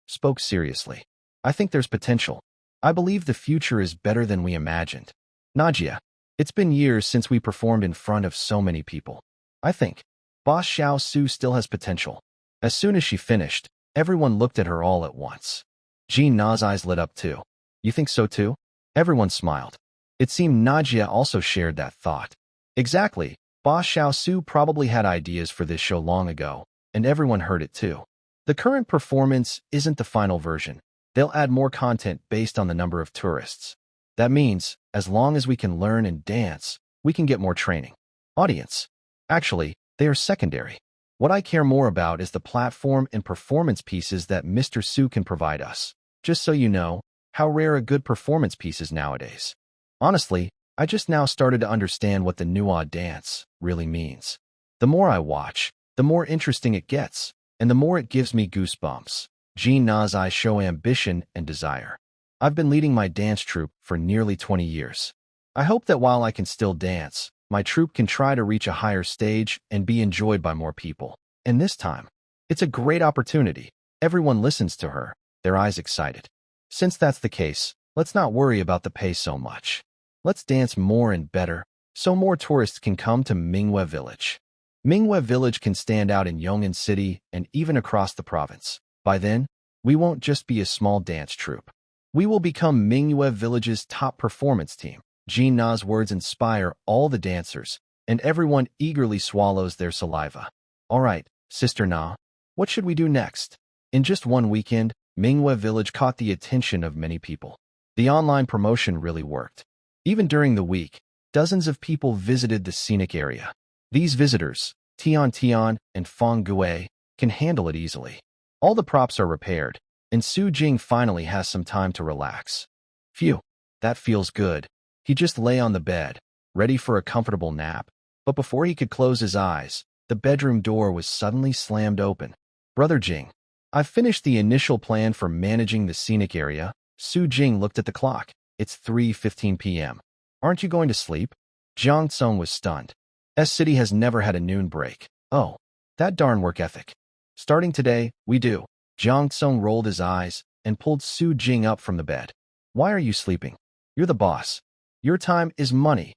spoke seriously. I think there's potential. I believe the future is better than we imagined. Najia, it's been years since we performed in front of so many people. I think Boss Xiao Su still has potential. As soon as she finished, everyone looked at her all at once. Jean Na's eyes lit up too. You think so too? Everyone smiled. It seemed Najia also shared that thought. Exactly. Boss Xiao Su probably had ideas for this show long ago, and everyone heard it too. The current performance isn't the final version. They'll add more content based on the number of tourists. That means, as long as we can learn and dance, we can get more training. Audience. Actually, they are secondary. What I care more about is the platform and performance pieces that Mr. Su can provide us. Just so you know, how rare a good performance piece is nowadays. Honestly, I just now started to understand what the Nuwa dance really means. The more I watch, the more interesting it gets, and the more it gives me goosebumps. Jean Na's eyes show ambition and desire. I've been leading my dance troupe for nearly 20 years. I hope that while I can still dance, my troupe can try to reach a higher stage and be enjoyed by more people. And this time, it's a great opportunity. Everyone listens to her, their eyes excited. Since that's the case, let's not worry about the pay so much. Let's dance more and better, so more tourists can come to Mingwe Village. Mingwe Village can stand out in Yong'an City and even across the province. By then, we won't just be a small dance troupe. We will become Mingwe Village's top performance team. Jean Na's words inspire all the dancers, and everyone eagerly swallows their saliva. All right, Sister Na, what should we do next? In just one weekend, Mingwe Village caught the attention of many people. The online promotion really worked. Even during the week, dozens of people visited the scenic area. These visitors, Tian Tian and Feng Gui, can handle it easily. All the props are repaired, and Su Jing finally has some time to relax. Phew, that feels good. He just lay on the bed, ready for a comfortable nap. But before he could close his eyes, the bedroom door was suddenly slammed open. Brother Jing, I've finished the initial plan for managing the scenic area. Su Jing looked at the clock. It's 3:15 p.m. Aren't you going to sleep? Jiang Tsung was stunned. S-City has never had a noon break. Oh, that darn work ethic. Starting today, we do. Jiang Tsung rolled his eyes and pulled Su Jing up from the bed. Why are you sleeping? You're the boss. Your time is money.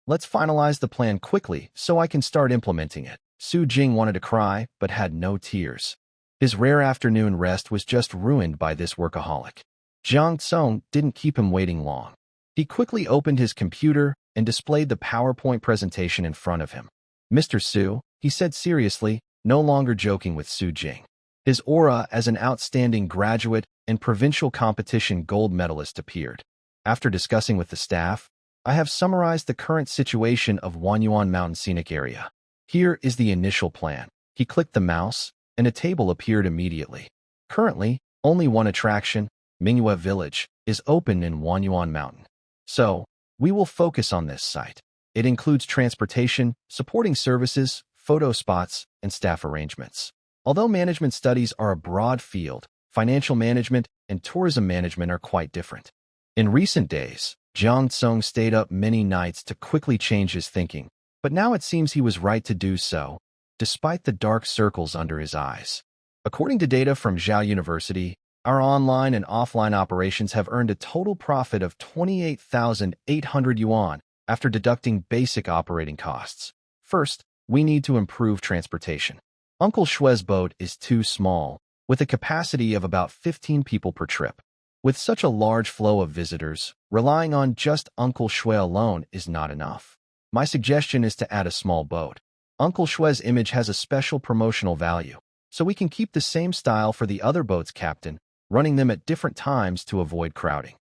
Let's finalize the plan quickly so I can start implementing it. Su Jing wanted to cry, but had no tears. His rare afternoon rest was just ruined by this workaholic. Jiang Tsung didn't keep him waiting long. He quickly opened his computer and displayed the PowerPoint presentation in front of him. Mr. Su, he said seriously, no longer joking with Su Jing. His aura as an outstanding graduate and provincial competition gold medalist appeared. After discussing with the staff, I have summarized the current situation of Wanyuan Mountain Scenic Area. Here is the initial plan. He clicked the mouse, and a table appeared immediately. Currently, only one attraction, Mingwe Village, is open in Wanyuan Mountain. So, we will focus on this site. It includes transportation, supporting services, photo spots, and staff arrangements. Although management studies are a broad field, financial management and tourism management are quite different. In recent days, Jiang Tsung stayed up many nights to quickly change his thinking, but now it seems he was right to do so, despite the dark circles under his eyes. According to data from Zhao University, our online and offline operations have earned a total profit of 28,800 yuan after deducting basic operating costs. First, we need to improve transportation. Uncle Shue's boat is too small, with a capacity of about 15 people per trip. With such a large flow of visitors, relying on just Uncle Shui alone is not enough. My suggestion is to add a small boat. Uncle Shue's image has a special promotional value, so we can keep the same style for the other boats, Captain, running them at different times to avoid crowding.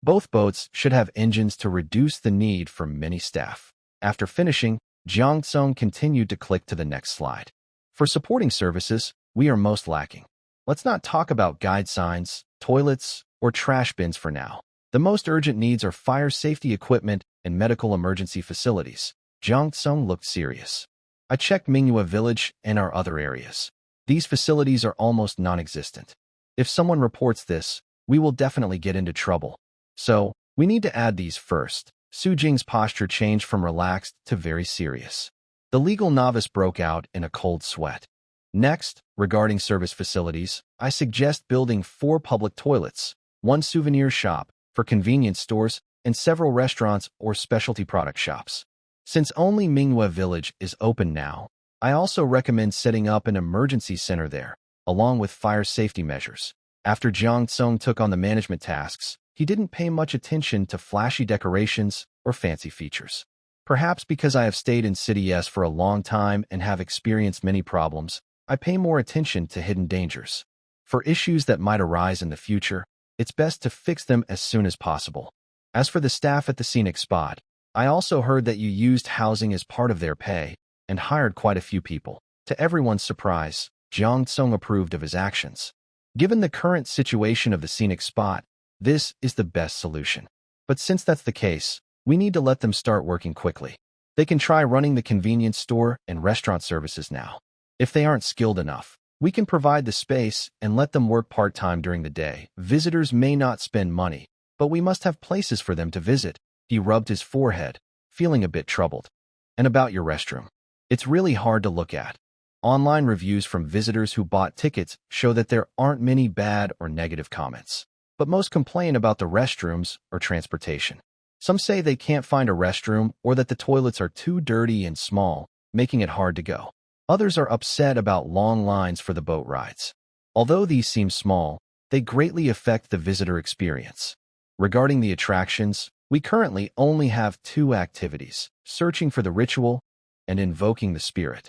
Both boats should have engines to reduce the need for many staff. After finishing, Jiang Tsung continued to click to the next slide. For supporting services, we are most lacking. Let's not talk about guide signs, toilets, or trash bins for now. The most urgent needs are fire safety equipment and medical emergency facilities. Jiang Tsung looked serious. I checked Mingwe Village and our other areas. These facilities are almost non-existent. If someone reports this, we will definitely get into trouble. So, we need to add these first. Su Jing's posture changed from relaxed to very serious. The legal novice broke out in a cold sweat. Next, regarding service facilities, I suggest building 4 public toilets, 1 souvenir shop for convenience stores, and several restaurants or specialty product shops. Since only Mingwe Village is open now, I also recommend setting up an emergency center there, along with fire safety measures. After Jiang Tsung took on the management tasks, he didn't pay much attention to flashy decorations or fancy features. Perhaps because I have stayed in City S for a long time and have experienced many problems, I pay more attention to hidden dangers. For issues that might arise in the future, it's best to fix them as soon as possible. As for the staff at the scenic spot, I also heard that you used housing as part of their pay and hired quite a few people. To everyone's surprise, Jiang Tsung approved of his actions. Given the current situation of the scenic spot, this is the best solution. But since that's the case, we need to let them start working quickly. They can try running the convenience store and restaurant services now. If they aren't skilled enough, we can provide the space and let them work part-time during the day. Visitors may not spend money, but we must have places for them to visit. He rubbed his forehead, feeling a bit troubled. And about your restroom. It's really hard to look at. Online reviews from visitors who bought tickets show that there aren't many bad or negative comments. But most complain about the restrooms or transportation. Some say they can't find a restroom or that the toilets are too dirty and small, making it hard to go. Others are upset about long lines for the boat rides. Although these seem small, they greatly affect the visitor experience. Regarding the attractions, we currently only have 2 activities: searching for the ritual and invoking the spirit.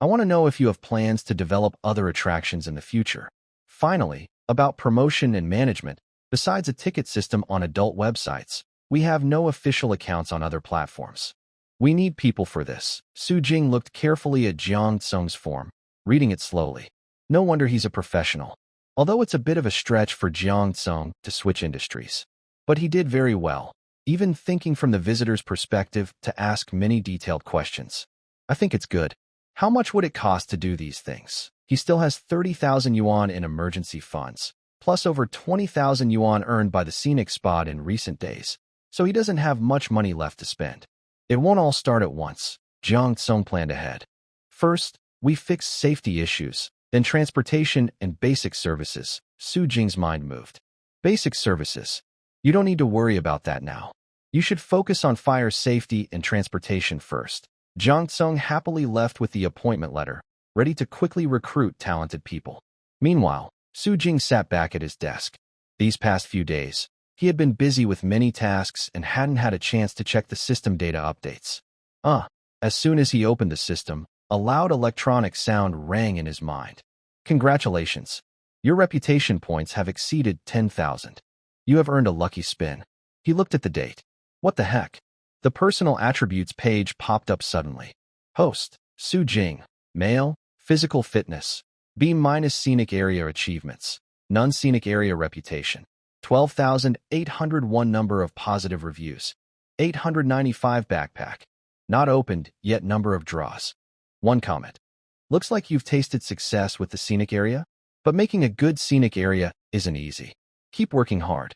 I want to know if you have plans to develop other attractions in the future. Finally, about promotion and management, besides a ticket system on adult websites, we have no official accounts on other platforms. We need people for this. Su Jing looked carefully at Jiang Tsung's form, reading it slowly. No wonder he's a professional. Although it's a bit of a stretch for Jiang Tsung to switch industries. But he did very well, even thinking from the visitor's perspective to ask many detailed questions. I think it's good. How much would it cost to do these things? He still has 30,000 yuan in emergency funds, plus over 20,000 yuan earned by the scenic spot in recent days, so he doesn't have much money left to spend. It won't all start at once. Jiang Tsung planned ahead. First, we fix safety issues, then transportation and basic services. Su Jing's mind moved. Basic services. You don't need to worry about that now. You should focus on fire safety and transportation first. Jiang Tsung happily left with the appointment letter, ready to quickly recruit talented people. Meanwhile, Su Jing sat back at his desk. These past few days, he had been busy with many tasks and hadn't had a chance to check the system data updates. As soon as he opened the system, a loud electronic sound rang in his mind. Congratulations. Your reputation points have exceeded 10,000. You have earned a lucky spin. He looked at the date. What the heck? The personal attributes page popped up suddenly. Host, Su Jing. Male, physical fitness. B- scenic area achievements. None scenic area reputation. 12,801 number of positive reviews. 895 backpack. Not opened, yet number of draws. 1 comment. Looks like you've tasted success with the scenic area, but making a good scenic area isn't easy. Keep working hard.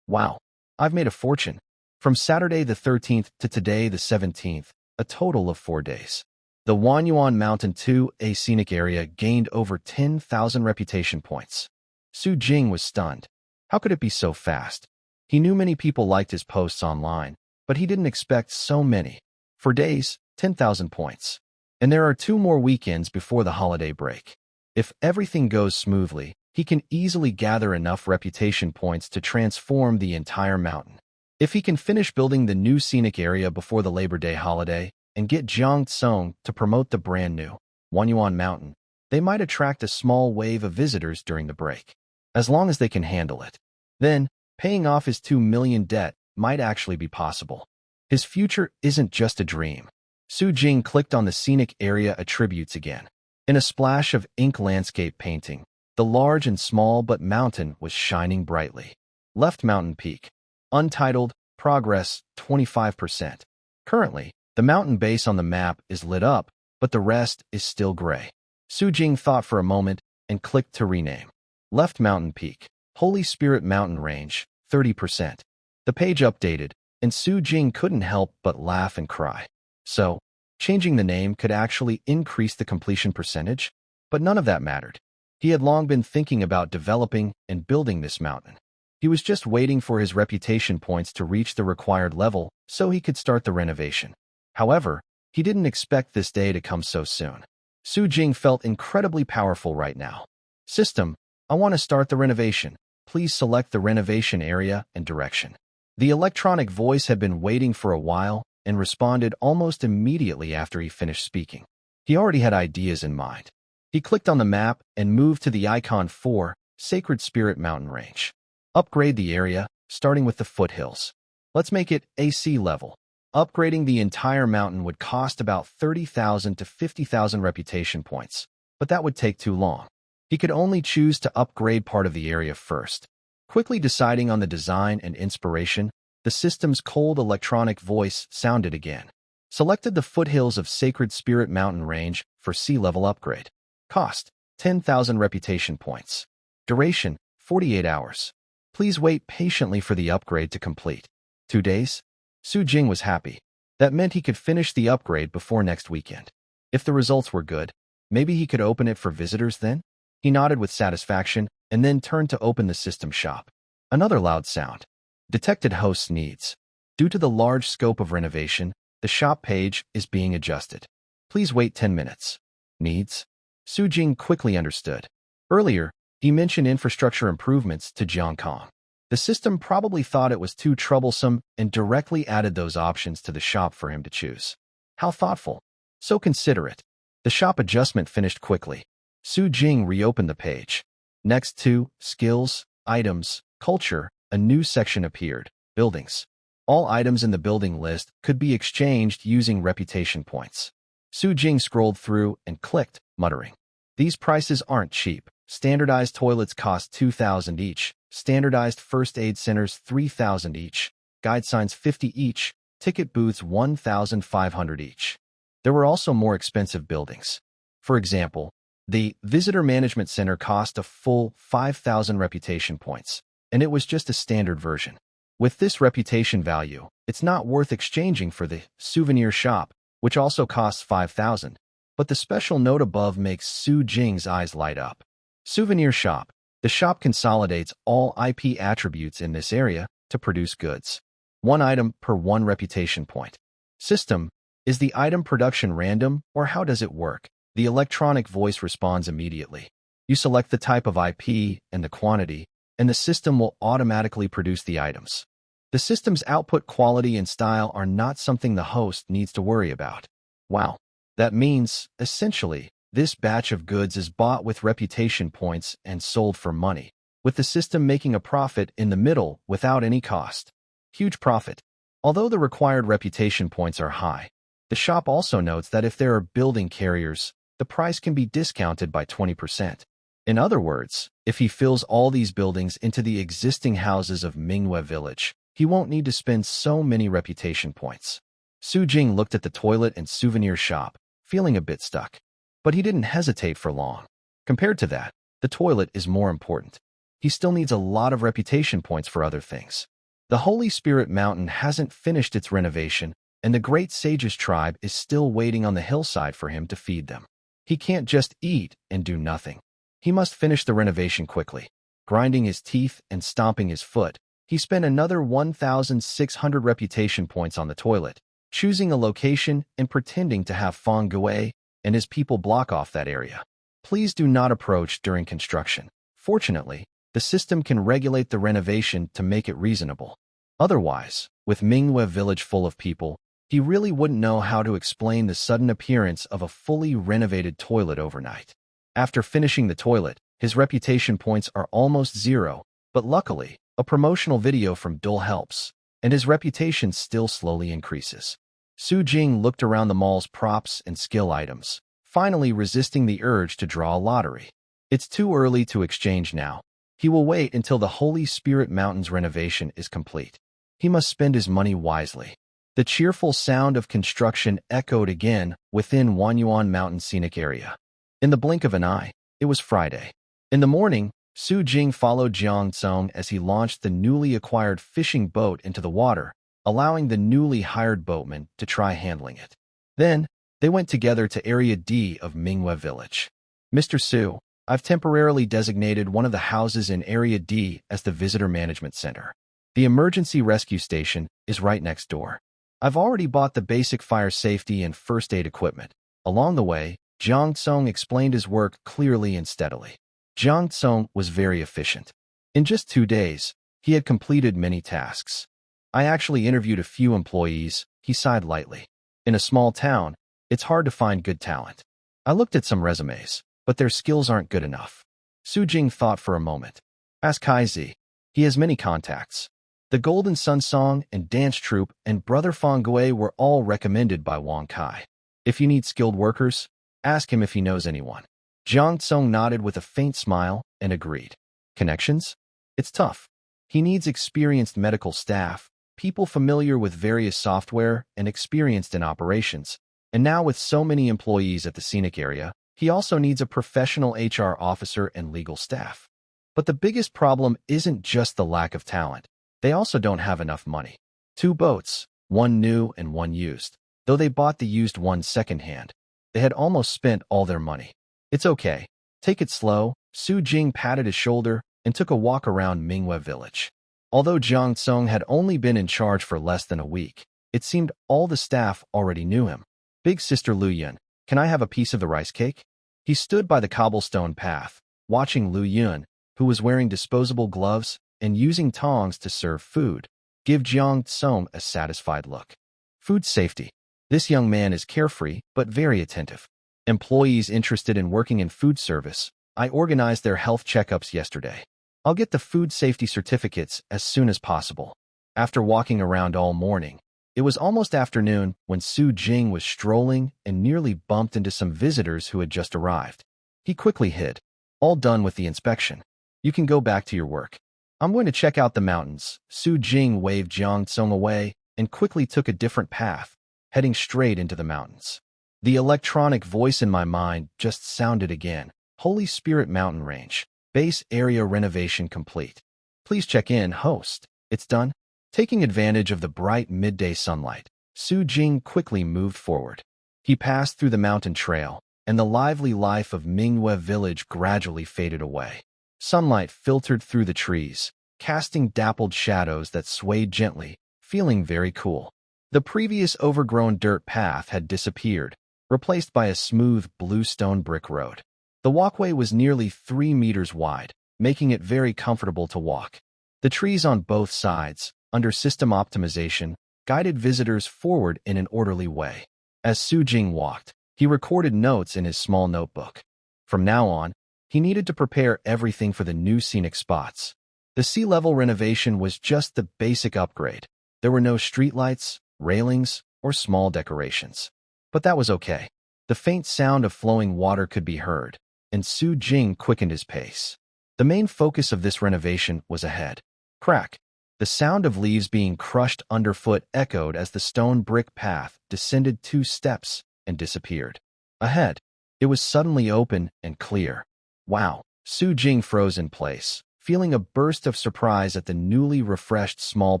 Wow, I've made a fortune. From Saturday the 13th to today the 17th, a total of 4 days. The Wanyuan Mountain 2A scenic area gained over 10,000 reputation points. Su Jing was stunned. How could it be so fast? He knew many people liked his posts online, but he didn't expect so many. 4 days, 10,000 points. And there are 2 more weekends before the holiday break. If everything goes smoothly, he can easily gather enough reputation points to transform the entire mountain. If he can finish building the new scenic area before the Labor Day holiday and get Jiang Tsung to promote the brand new Wanyuan Mountain, they might attract a small wave of visitors during the break. As long as they can handle it. Then, paying off his 2 million debt might actually be possible. His future isn't just a dream. Su Jing clicked on the scenic area attributes again. In a splash of ink landscape painting, the large and small but mountain was shining brightly. Left mountain peak. Untitled, progress, 25%. Currently, the mountain base on the map is lit up, but the rest is still gray. Su Jing thought for a moment and clicked to rename. Left mountain peak. Holy Spirit Mountain Range, 30%. The page updated, and Su Jing couldn't help but laugh and cry. So, changing the name could actually increase the completion percentage? But none of that mattered. He had long been thinking about developing and building this mountain. He was just waiting for his reputation points to reach the required level so he could start the renovation. However, he didn't expect this day to come so soon. Su Jing felt incredibly powerful right now. System, I want to start the renovation. Please select the renovation area and direction. The electronic voice had been waiting for a while and responded almost immediately after he finished speaking. He already had ideas in mind. He clicked on the map and moved to the icon 4, Sacred Spirit Mountain Range. Upgrade the area, starting with the foothills. Let's make it AC level. Upgrading the entire mountain would cost about 30,000 to 50,000 reputation points, but that would take too long. He could only choose to upgrade part of the area first. Quickly deciding on the design and inspiration, the system's cold electronic voice sounded again. Selected the foothills of Sacred Spirit Mountain Range for sea level upgrade. Cost, 10,000 reputation points. Duration, 48 hours. Please wait patiently for the upgrade to complete. 2 days? Su Jing was happy. That meant he could finish the upgrade before next weekend. If the results were good, maybe he could open it for visitors then? He nodded with satisfaction and then turned to open the system shop. Another loud sound. Detected host's needs. Due to the large scope of renovation, the shop page is being adjusted. Please wait 10 minutes. Needs? Su Jing quickly understood. Earlier, he mentioned infrastructure improvements to Jiang Kong. The system probably thought it was too troublesome and directly added those options to the shop for him to choose. How thoughtful. So considerate. The shop adjustment finished quickly. Su Jing reopened the page. Next to Skills, Items, Culture, a new section appeared. Buildings. All items in the building list could be exchanged using reputation points. Su Jing scrolled through and clicked, muttering. These prices aren't cheap. Standardized toilets cost 2,000 each. Standardized first aid centers 3,000 each. Guide signs 50 each. Ticket booths 1,500 each. There were also more expensive buildings. For example, the Visitor Management Center cost a full 5,000 reputation points, and it was just a standard version. With this reputation value, it's not worth exchanging for the Souvenir Shop, which also costs 5,000, but the special note above makes Su Jing's eyes light up. Souvenir Shop. The shop consolidates all IP attributes in this area to produce goods. 1 item per 1 reputation point. System. Is the item production random, or how does it work? The electronic voice responds immediately. You select the type of IP and the quantity, and the system will automatically produce the items. The system's output quality and style are not something the host needs to worry about. Wow. That means, essentially, this batch of goods is bought with reputation points and sold for money, with the system making a profit in the middle without any cost. Huge profit. Although the required reputation points are high, the shop also notes that if there are building carriers, the price can be discounted by 20%. In other words, if he fills all these buildings into the existing houses of Mingyue Village, he won't need to spend so many reputation points. Su Jing looked at the toilet and souvenir shop, feeling a bit stuck. But he didn't hesitate for long. Compared to that, the toilet is more important. He still needs a lot of reputation points for other things. The Holy Spirit Mountain hasn't finished its renovation, and the Great Sage's tribe is still waiting on the hillside for him to feed them. He can't just eat and do nothing. He must finish the renovation quickly. Grinding his teeth and stomping his foot, he spent another 1,600 reputation points on the toilet, choosing a location and pretending to have Feng Gui and his people block off that area. Please do not approach during construction. Fortunately, the system can regulate the renovation to make it reasonable. Otherwise, with Mingyue Village full of people, he really wouldn't know how to explain the sudden appearance of a fully renovated toilet overnight. After finishing the toilet, his reputation points are almost 0, but luckily, a promotional video from Dole helps, and his reputation still slowly increases. Su Jing looked around the mall's props and skill items, finally resisting the urge to draw a lottery. It's too early to exchange now. He will wait until the Holy Spirit Mountain's renovation is complete. He must spend his money wisely. The cheerful sound of construction echoed again within Wanyuan Mountain Scenic Area. In the blink of an eye, it was Friday. In the morning, Su Jing followed Jiang Tsong as he launched the newly acquired fishing boat into the water, allowing the newly hired boatman to try handling it. Then, they went together to Area D of Mingyue Village. Mr. Su, I've temporarily designated one of the houses in Area D as the Visitor Management Center. The emergency rescue station is right next door. I've already bought the basic fire safety and first aid equipment. Along the way, Jiang Tsong explained his work clearly and steadily. Jiang Tsong was very efficient. In just 2 days, he had completed many tasks. I actually interviewed a few employees, he sighed lightly. In a small town, it's hard to find good talent. I looked at some resumes, but their skills aren't good enough. Su Jing thought for a moment. Ask Kai Zi. He has many contacts. The Golden Sun Song and Dance Troupe and Brother Fong Gui were all recommended by Wang Kai. If you need skilled workers, ask him if he knows anyone. Jiang Tsung nodded with a faint smile and agreed. Connections? It's tough. He needs experienced medical staff, people familiar with various software and experienced in operations. And now with so many employees at the scenic area, he also needs a professional HR officer and legal staff. But the biggest problem isn't just the lack of talent. They also don't have enough money. 2 boats, one new and one used. Though they bought the used one secondhand, they had almost spent all their money. It's okay. Take it slow. Su Jing patted his shoulder and took a walk around Mingwe village. Although Jiang Tsung had only been in charge for less than a week, it seemed all the staff already knew him. Big Sister Lu Yun, can I have a piece of the rice cake? He stood by the cobblestone path, watching Lu Yun, who was wearing disposable gloves and using tongs to serve food, give Jiang Tsung a satisfied look. Food safety. This young man is carefree but very attentive. Employees interested in working in food service, I organized their health checkups yesterday. I'll get the food safety certificates as soon as possible. After walking around all morning, it was almost afternoon when Su Jing was strolling and nearly bumped into some visitors who had just arrived. He quickly hid. All done with the inspection. You can go back to your work. I'm going to check out the mountains. Su Jing waved Jiang Tsung away and quickly took a different path, heading straight into the mountains. The electronic voice in my mind just sounded again. Holy Spirit Mountain Range. Base area renovation complete. Please check in, host. It's done. Taking advantage of the bright midday sunlight, Su Jing quickly moved forward. He passed through the mountain trail, and the lively life of Mingwe village gradually faded away. Sunlight filtered through the trees, casting dappled shadows that swayed gently, feeling very cool. The previous overgrown dirt path had disappeared, replaced by a smooth bluestone brick road. The walkway was nearly 3 meters wide, making it very comfortable to walk. The trees on both sides, under system optimization, guided visitors forward in an orderly way. As Su Jing walked, he recorded notes in his small notebook. From now on, he needed to prepare everything for the new scenic spots. The sea level renovation was just the basic upgrade. There were no streetlights, railings, or small decorations. But that was okay. The faint sound of flowing water could be heard, and Su Jing quickened his pace. The main focus of this renovation was ahead. Crack. The sound of leaves being crushed underfoot echoed as the stone brick path descended 2 steps and disappeared. Ahead, it was suddenly open and clear. Wow! Su Jing froze in place, feeling a burst of surprise at the newly refreshed small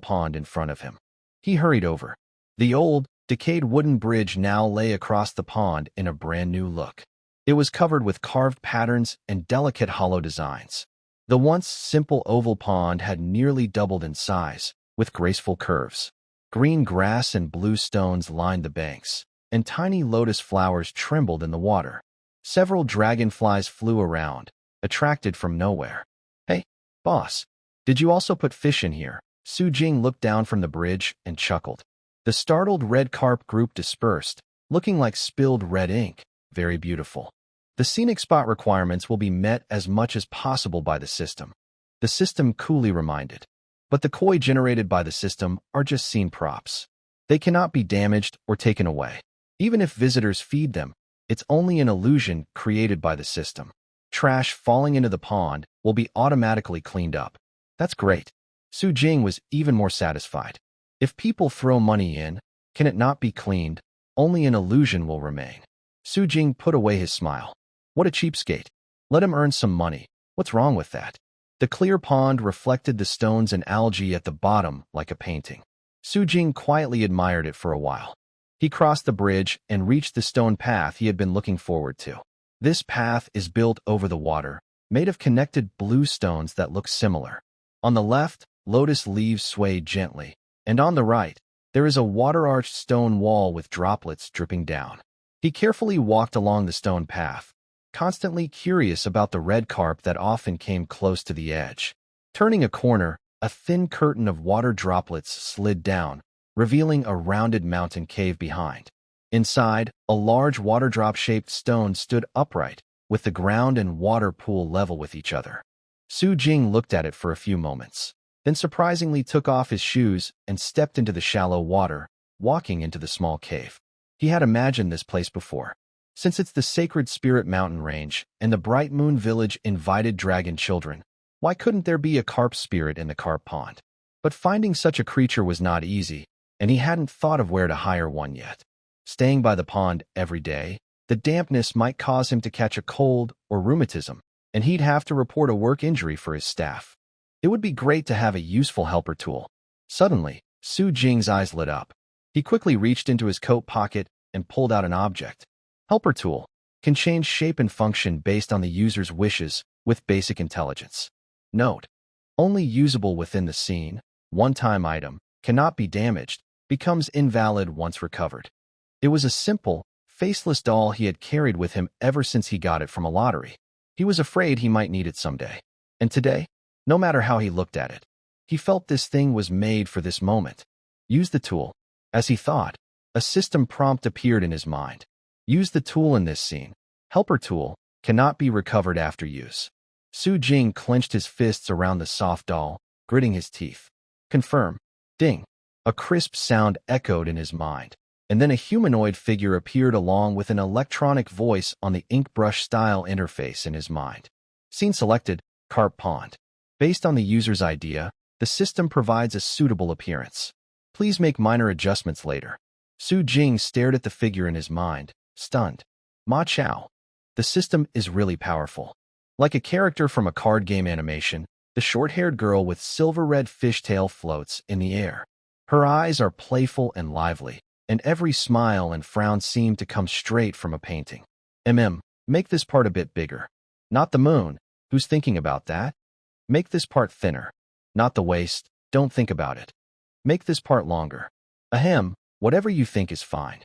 pond in front of him. He hurried over. The old, decayed wooden bridge now lay across the pond in a brand new look. It was covered with carved patterns and delicate hollow designs. The once simple oval pond had nearly doubled in size, with graceful curves. Green grass and blue stones lined the banks, and tiny lotus flowers trembled in the water. Several dragonflies flew around, attracted from nowhere. Hey, boss, did you also put fish in here? Su Jing looked down from the bridge and chuckled. The startled red carp group dispersed, looking like spilled red ink. Very beautiful. The scenic spot requirements will be met as much as possible by the system. The system coolly reminded. But the koi generated by the system are just scene props. They cannot be damaged or taken away. Even if visitors feed them, it's only an illusion created by the system. Trash falling into the pond will be automatically cleaned up. That's great. Su Jing was even more satisfied. If people throw money in, can it not be cleaned? Only an illusion will remain. Su Jing put away his smile. What a cheapskate. Let him earn some money. What's wrong with that? The clear pond reflected the stones and algae at the bottom like a painting. Su Jing quietly admired it for a while. He crossed the bridge and reached the stone path he had been looking forward to. This path is built over the water, made of connected blue stones that look similar. On the left, lotus leaves sway gently, and on the right, there is a water-arched stone wall with droplets dripping down. He carefully walked along the stone path, constantly curious about the red carp that often came close to the edge. Turning a corner, a thin curtain of water droplets slid down, revealing a rounded mountain cave behind. Inside, a large water drop-shaped stone stood upright, with the ground and water pool level with each other. Su Jing looked at it for a few moments. then surprisingly took off his shoes and stepped into the shallow water, walking into the small cave. He had imagined this place before. Since it's the sacred spirit mountain range and the bright moon village invited dragon children, why couldn't there be a carp spirit in the carp pond? But finding such a creature was not easy, and he hadn't thought of where to hire one yet. Staying by the pond every day, the dampness might cause him to catch a cold or rheumatism, and he'd have to report a work injury for his staff. It would be great to have a useful helper tool. Suddenly, Su Jing's eyes lit up. He quickly reached into his coat pocket and pulled out an object. Helper tool can change shape and function based on the user's wishes with basic intelligence. Note: only usable within the scene, one-time item, cannot be damaged, becomes invalid once recovered. It was a simple, faceless doll he had carried with him ever since he got it from a lottery. He was afraid he might need it someday. And today, no matter how he looked at it, he felt this thing was made for this moment. Use the tool. As he thought, a system prompt appeared in his mind. Use the tool in this scene. Helper tool cannot be recovered after use. Su Jing clenched his fists around the soft doll, gritting his teeth. Confirm. Ding. A crisp sound echoed in his mind, and then a humanoid figure appeared along with an electronic voice on the ink brush-style interface in his mind. Scene selected, Carp Pond. Based on the user's idea, the system provides a suitable appearance. Please make minor adjustments later. Su Jing stared at the figure in his mind, stunned. Ma Chao. The system is really powerful. Like a character from a card game animation, the short-haired girl with silver-red fishtail floats in the air. Her eyes are playful and lively, and every smile and frown seem to come straight from a painting. Make this part a bit bigger. Not the moon. Who's thinking about that? Make this part thinner. Not the waist. Don't think about it. Make this part longer. Whatever you think is fine.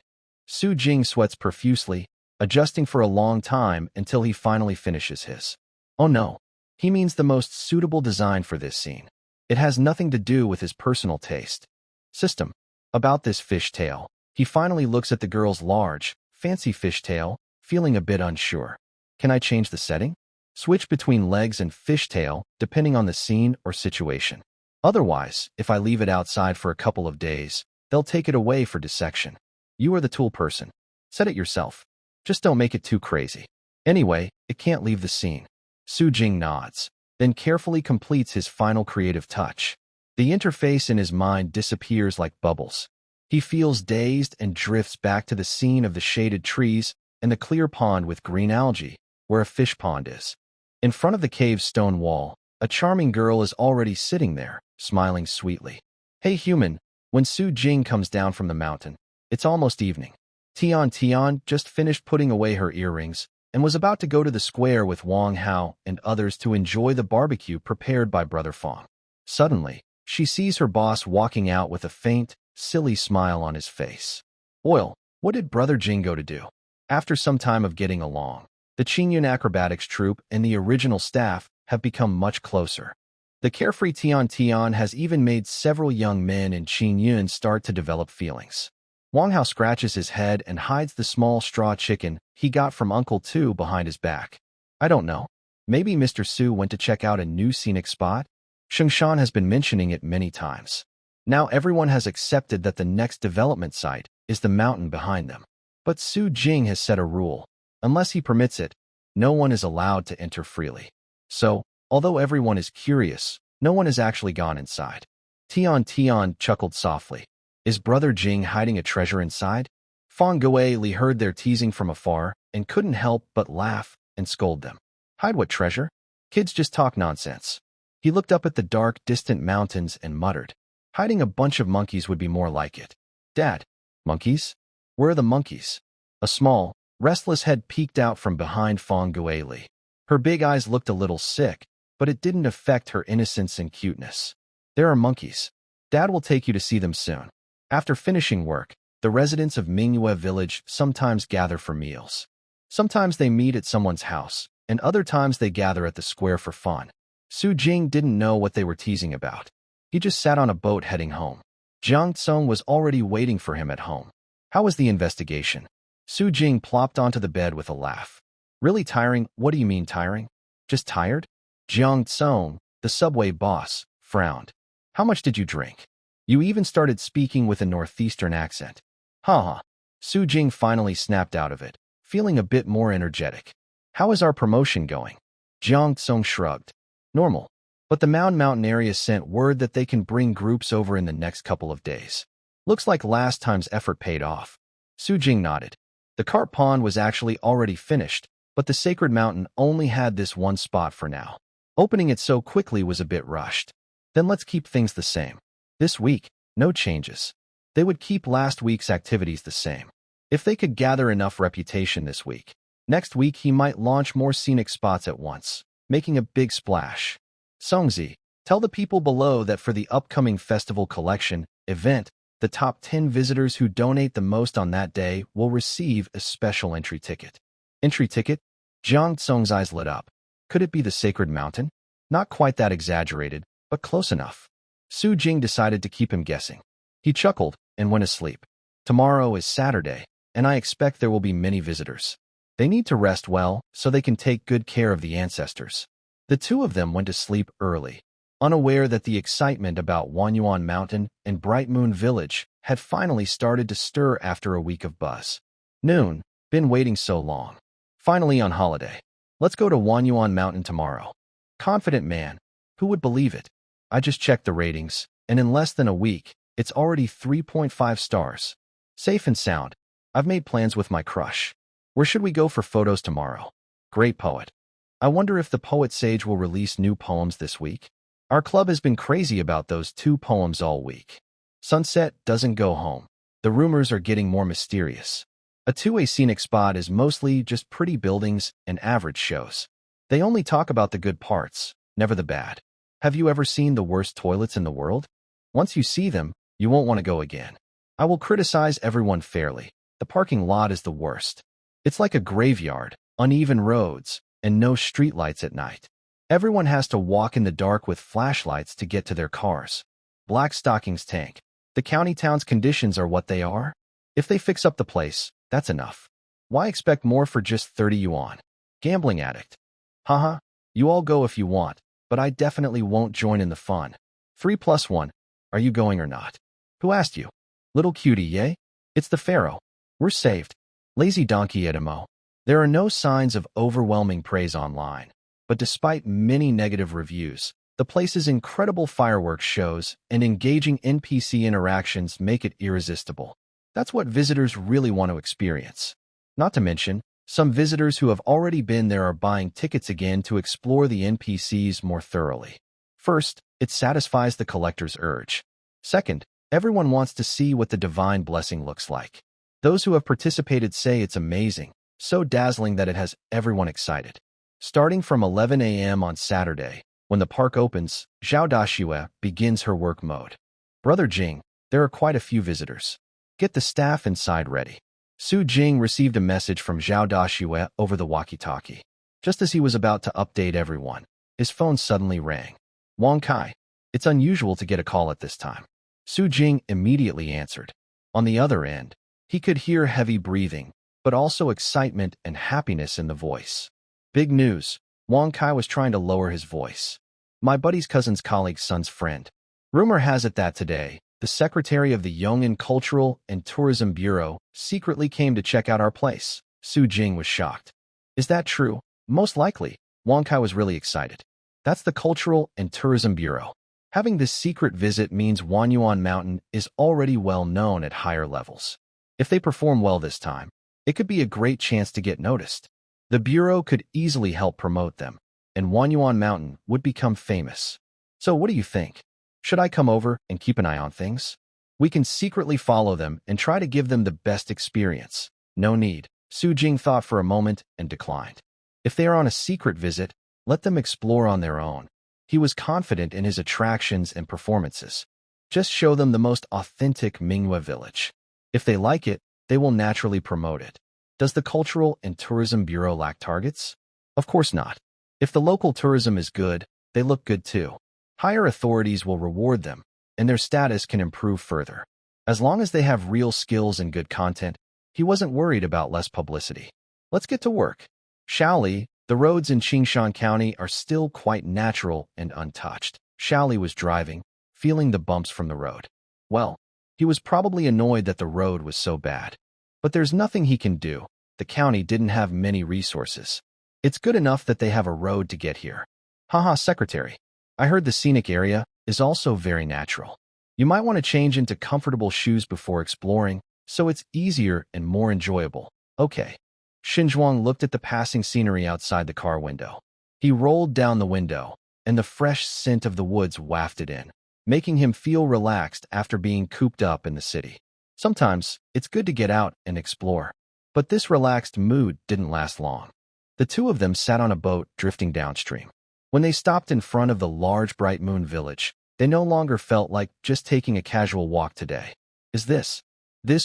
Su Jing sweats profusely, adjusting for a long time until he finally finishes his. Oh no, he means the most suitable design for this scene. It has nothing to do with his personal taste. System. About this fishtail, he finally looks at the girl's large, fancy fishtail, feeling a bit unsure. Can I change the setting? Switch between legs and fishtail depending on the scene or situation. Otherwise, if I leave it outside for a couple of days, they'll take it away for dissection. You are the tool person. Set it yourself. Just don't make it too crazy. Anyway, it can't leave the scene. Su Jing nods, then carefully completes his final creative touch. The interface in his mind disappears like bubbles. He feels dazed and drifts back to the scene of the shaded trees and the clear pond with green algae, where a fish pond is. In front of the cave's stone wall, a charming girl is already sitting there, smiling sweetly. Hey human, when Su Jing comes down from the mountain, it's almost evening. Tian just finished putting away her earrings and was about to go to the square with Wang Hao and others to enjoy the barbecue prepared by Brother Fong. Suddenly, she sees her boss walking out with a faint, silly smile on his face. Oil, what did Brother Jing go to do? After some time of getting along, the Qingyun acrobatics troupe and the original staff have become much closer. The carefree Tian has even made several young men in Qingyun start to develop feelings. Wang Hao scratches his head and hides the small straw chicken he got from Uncle Tu behind his back. I don't know. Maybe Mr. Su went to check out a new scenic spot? Shengshan has been mentioning it many times. Now everyone has accepted that the next development site is the mountain behind them. But Su Jing has set a rule. Unless he permits it, no one is allowed to enter freely. So, although everyone is curious, no one has actually gone inside. Tian chuckled softly. Is Brother Jing hiding a treasure inside? Fong Goei heard their teasing from afar and couldn't help but laugh and scold them. Hide what treasure? Kids just talk nonsense. He looked up at the dark, distant mountains and muttered. Hiding a bunch of monkeys would be more like it. Dad, monkeys? Where are the monkeys? A small, restless head peeked out from behind Fong Goei. Her big eyes looked a little sick, but it didn't affect her innocence and cuteness. There are monkeys. Dad will take you to see them soon. After finishing work, the residents of Mingyue village sometimes gather for meals. Sometimes they meet at someone's house, and other times they gather at the square for fun. Su Jing didn't know what they were teasing about. He just sat on a boat heading home. Jiang Tsong was already waiting for him at home. How was the investigation? Su Jing plopped onto the bed with a laugh. Really tiring? What do you mean tiring? Just tired? Jiang Tsong, the subway boss, frowned. How much did you drink? You even started speaking with a northeastern accent. Haha. Su Jing finally snapped out of it, feeling a bit more energetic. How is our promotion going? Jiang Tsung shrugged. Normal. But the Mountain area sent word that they can bring groups over in the next couple of days. Looks like last time's effort paid off. Su Jing nodded. The cart pond was actually already finished, but the Sacred Mountain only had this one spot for now. Opening it so quickly was a bit rushed. Then let's keep things the same. This week, no changes. They would keep last week's activities the same. If they could gather enough reputation this week, next week he might launch more scenic spots at once, making a big splash. Songzi, tell the people below that for the upcoming festival collection event, the top 10 visitors who donate the most on that day will receive a special entry ticket. Entry ticket? Jiang Tsung's eyes lit up. Could it be the Sacred Mountain? Not quite that exaggerated, but close enough. Su Jing decided to keep him guessing. He chuckled and went asleep. Tomorrow is Saturday, and I expect there will be many visitors. They need to rest well so they can take good care of the ancestors. The two of them went to sleep early, unaware that the excitement about Wanyuan Mountain and Bright Moon Village had finally started to stir after a week of buzz. Noon, been waiting so long. Finally on holiday. Let's go to Wanyuan Mountain tomorrow. Confident man. Who would believe it? I just checked the ratings, and in less than a week, it's already 3.5 stars. Safe and sound. I've made plans with my crush. Where should we go for photos tomorrow? Great poet. I wonder if the poet sage will release new poems this week. Our club has been crazy about those 2 poems all week. Sunset doesn't go home. The rumors are getting more mysterious. A two-way scenic spot is mostly just pretty buildings and average shows. They only talk about the good parts, never the bad. Have you ever seen the worst toilets in the world? Once you see them, you won't want to go again. I will criticize everyone fairly. The parking lot is the worst. It's like a graveyard, uneven roads, and no streetlights at night. Everyone has to walk in the dark with flashlights to get to their cars. Black stockings tank. The county town's conditions are what they are. If they fix up the place, that's enough. Why expect more for just 30 yuan? Gambling addict. Haha, you all go if you want, but I definitely won't join in the fun. 3+1. Are you going or not? Who asked you? Little cutie, yay? It's the Pharaoh. We're saved. Lazy donkey Edemo. There are no signs of overwhelming praise online, but despite many negative reviews, the place's incredible fireworks shows and engaging NPC interactions make it irresistible. That's what visitors really want to experience. Not to mention, some visitors who have already been there are buying tickets again to explore the NPCs more thoroughly. First, it satisfies the collector's urge. Second, everyone wants to see what the divine blessing looks like. Those who have participated say it's amazing, so dazzling that it has everyone excited. Starting from 11 a.m. on Saturday, when the park opens, Zhao Dashue begins her work mode. Brother Jing, there are quite a few visitors. Get the staff inside ready. Su Jing received a message from Zhao Dashue over the walkie-talkie. Just as he was about to update everyone, his phone suddenly rang. Wang Kai. It's unusual to get a call at this time. Su Jing immediately answered. On the other end, he could hear heavy breathing, but also excitement and happiness in the voice. Big news. Wang Kai was trying to lower his voice. My buddy's cousin's colleague's son's friend. Rumor has it that today, the secretary of the Yong'an Cultural and Tourism Bureau secretly came to check out our place. Su Jing was shocked. Is that true? Most likely. Wang Kai was really excited. That's the Cultural and Tourism Bureau. Having this secret visit means Wanyuan Mountain is already well known at higher levels. If they perform well this time, it could be a great chance to get noticed. The Bureau could easily help promote them, and Wanyuan Mountain would become famous. So what do you think? Should I come over and keep an eye on things? We can secretly follow them and try to give them the best experience. No need. Su Jing thought for a moment and declined. If they are on a secret visit, let them explore on their own. He was confident in his attractions and performances. Just show them the most authentic Mingyue village. If they like it, they will naturally promote it. Does the Cultural and Tourism Bureau lack targets? Of course not. If the local tourism is good, they look good too. Higher authorities will reward them, and their status can improve further. As long as they have real skills and good content, he wasn't worried about less publicity. Let's get to work. Shaoli, the roads in Qingshan County are still quite natural and untouched. Shaoli was driving, feeling the bumps from the road. Well, he was probably annoyed that the road was so bad. But there's nothing he can do. The county didn't have many resources. It's good enough that they have a road to get here. Haha, secretary. I heard the scenic area is also very natural. You might want to change into comfortable shoes before exploring, so it's easier and more enjoyable. Okay. Xinzhuang looked at the passing scenery outside the car window. He rolled down the window, and the fresh scent of the woods wafted in, making him feel relaxed after being cooped up in the city. Sometimes, it's good to get out and explore. But this relaxed mood didn't last long. The two of them sat on a boat drifting downstream. When they stopped in front of the large Bright Moon village, they no longer felt like just taking a casual walk today. Is this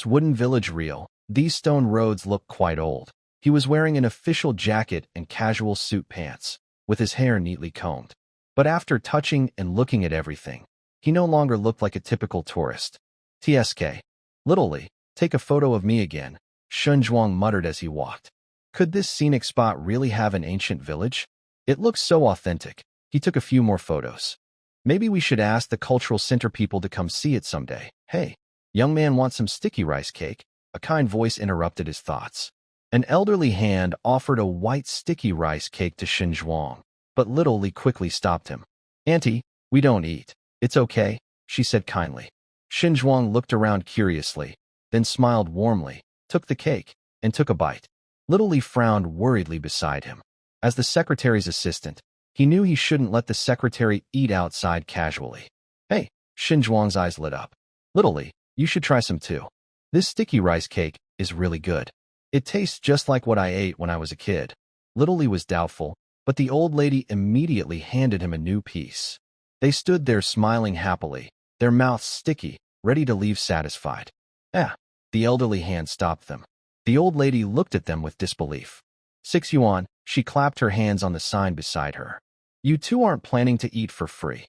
wooden village real? These stone roads look quite old. He was wearing an official jacket and casual suit pants, with his hair neatly combed. But after touching and looking at everything, he no longer looked like a typical tourist. TSK. Literally, take a photo of me again, Xinzhuang muttered as he walked. Could this scenic spot really have an ancient village? It looks so authentic. He took a few more photos. Maybe we should ask the cultural center people to come see it someday. Hey, young man wants some sticky rice cake? A kind voice interrupted his thoughts. An elderly hand offered a white sticky rice cake to Xinzhuang, but Little Li quickly stopped him. Auntie, we don't eat. It's okay, she said kindly. Xinzhuang looked around curiously, then smiled warmly, took the cake, and took a bite. Little Li frowned worriedly beside him. As the secretary's assistant, he knew he shouldn't let the secretary eat outside casually. Hey, Xinzhuang's eyes lit up. Little Li, you should try some too. This sticky rice cake is really good. It tastes just like what I ate when I was a kid. Little Li was doubtful, but the old lady immediately handed him a new piece. They stood there smiling happily, their mouths sticky, ready to leave satisfied. The elderly hand stopped them. The old lady looked at them with disbelief. 6 yuan, she clapped her hands on the sign beside her. You two aren't planning to eat for free,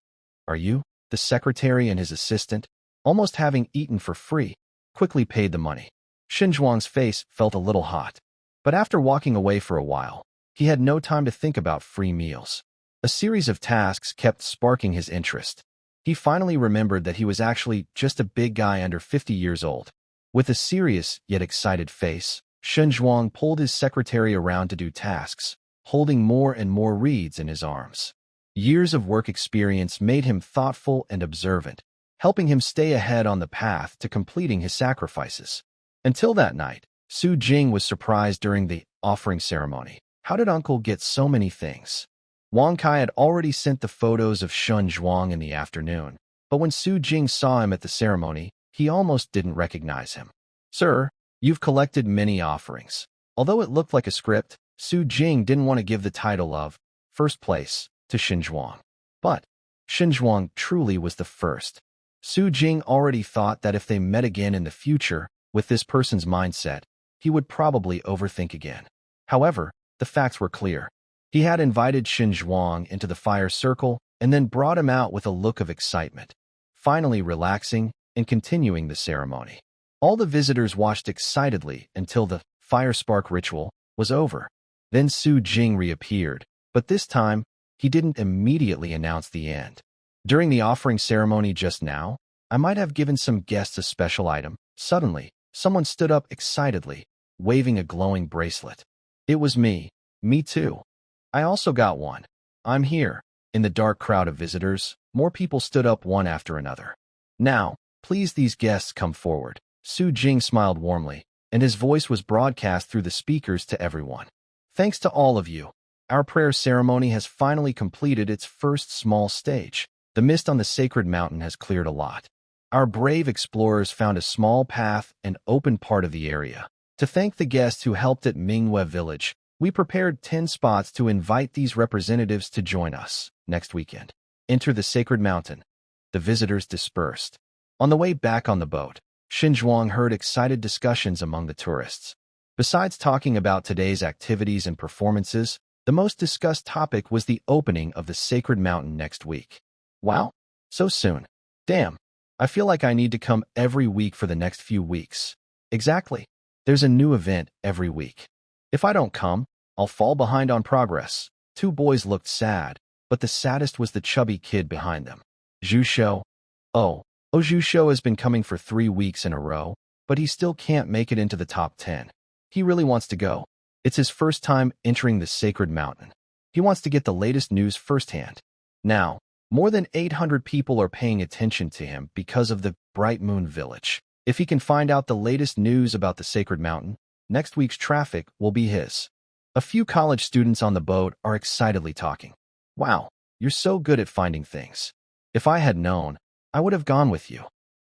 are you? The secretary and his assistant, almost having eaten for free, quickly paid the money. Xinzhuang's face felt a little hot. But after walking away for a while, he had no time to think about free meals. A series of tasks kept sparking his interest. He finally remembered that he was actually just a big guy under 50 years old. With a serious yet excited face, Xinzhuang pulled his secretary around to do tasks, holding more and more reeds in his arms. Years of work experience made him thoughtful and observant, helping him stay ahead on the path to completing his sacrifices. Until that night, Su Jing was surprised during the offering ceremony. How did Uncle get so many things? Wang Kai had already sent the photos of Xinzhuang in the afternoon, but when Su Jing saw him at the ceremony, he almost didn't recognize him. Sir, you've collected many offerings. Although it looked like a script, Su Jing didn't want to give the title of first place to Xinzhuang. But Xinzhuang truly was the first. Su Jing already thought that if they met again in the future, with this person's mindset, he would probably overthink again. However, the facts were clear. He had invited Xinzhuang into the fire circle and then brought him out with a look of excitement, finally relaxing and continuing the ceremony. All the visitors watched excitedly until the fire spark ritual was over. Then Su Jing reappeared, but this time, he didn't immediately announce the end. During the offering ceremony just now, I might have given some guests a special item. Suddenly, someone stood up excitedly, waving a glowing bracelet. It was me. Me too. I also got one. I'm here. In the dark crowd of visitors, more people stood up one after another. Now, please these guests come forward. Su Jing smiled warmly, and his voice was broadcast through the speakers to everyone. Thanks to all of you. Our prayer ceremony has finally completed its first small stage. The mist on the sacred mountain has cleared a lot. Our brave explorers found a small path and open part of the area. To thank the guests who helped at Mingwe Village, we prepared 10 spots to invite these representatives to join us next weekend. Enter the sacred mountain. The visitors dispersed. On the way back on the boat, Xinzhuang heard excited discussions among the tourists. Besides talking about today's activities and performances, the most discussed topic was the opening of the sacred mountain next week. Wow, so soon. Damn, I feel like I need to come every week for the next few weeks. Exactly. There's a new event every week. If I don't come, I'll fall behind on progress. 2 boys looked sad, but the saddest was the chubby kid behind them. Zhu Shou, Oh, Zhu Shou has been coming for 3 weeks in a row, but he still can't make it into the top 10. He really wants to go. It's his first time entering the sacred mountain. He wants to get the latest news firsthand. Now, more than 800 people are paying attention to him because of the Bright Moon Village. If he can find out the latest news about the sacred mountain, next week's traffic will be his. A few college students on the boat are excitedly talking. Wow, you're so good at finding things. If I had known, I would have gone with you.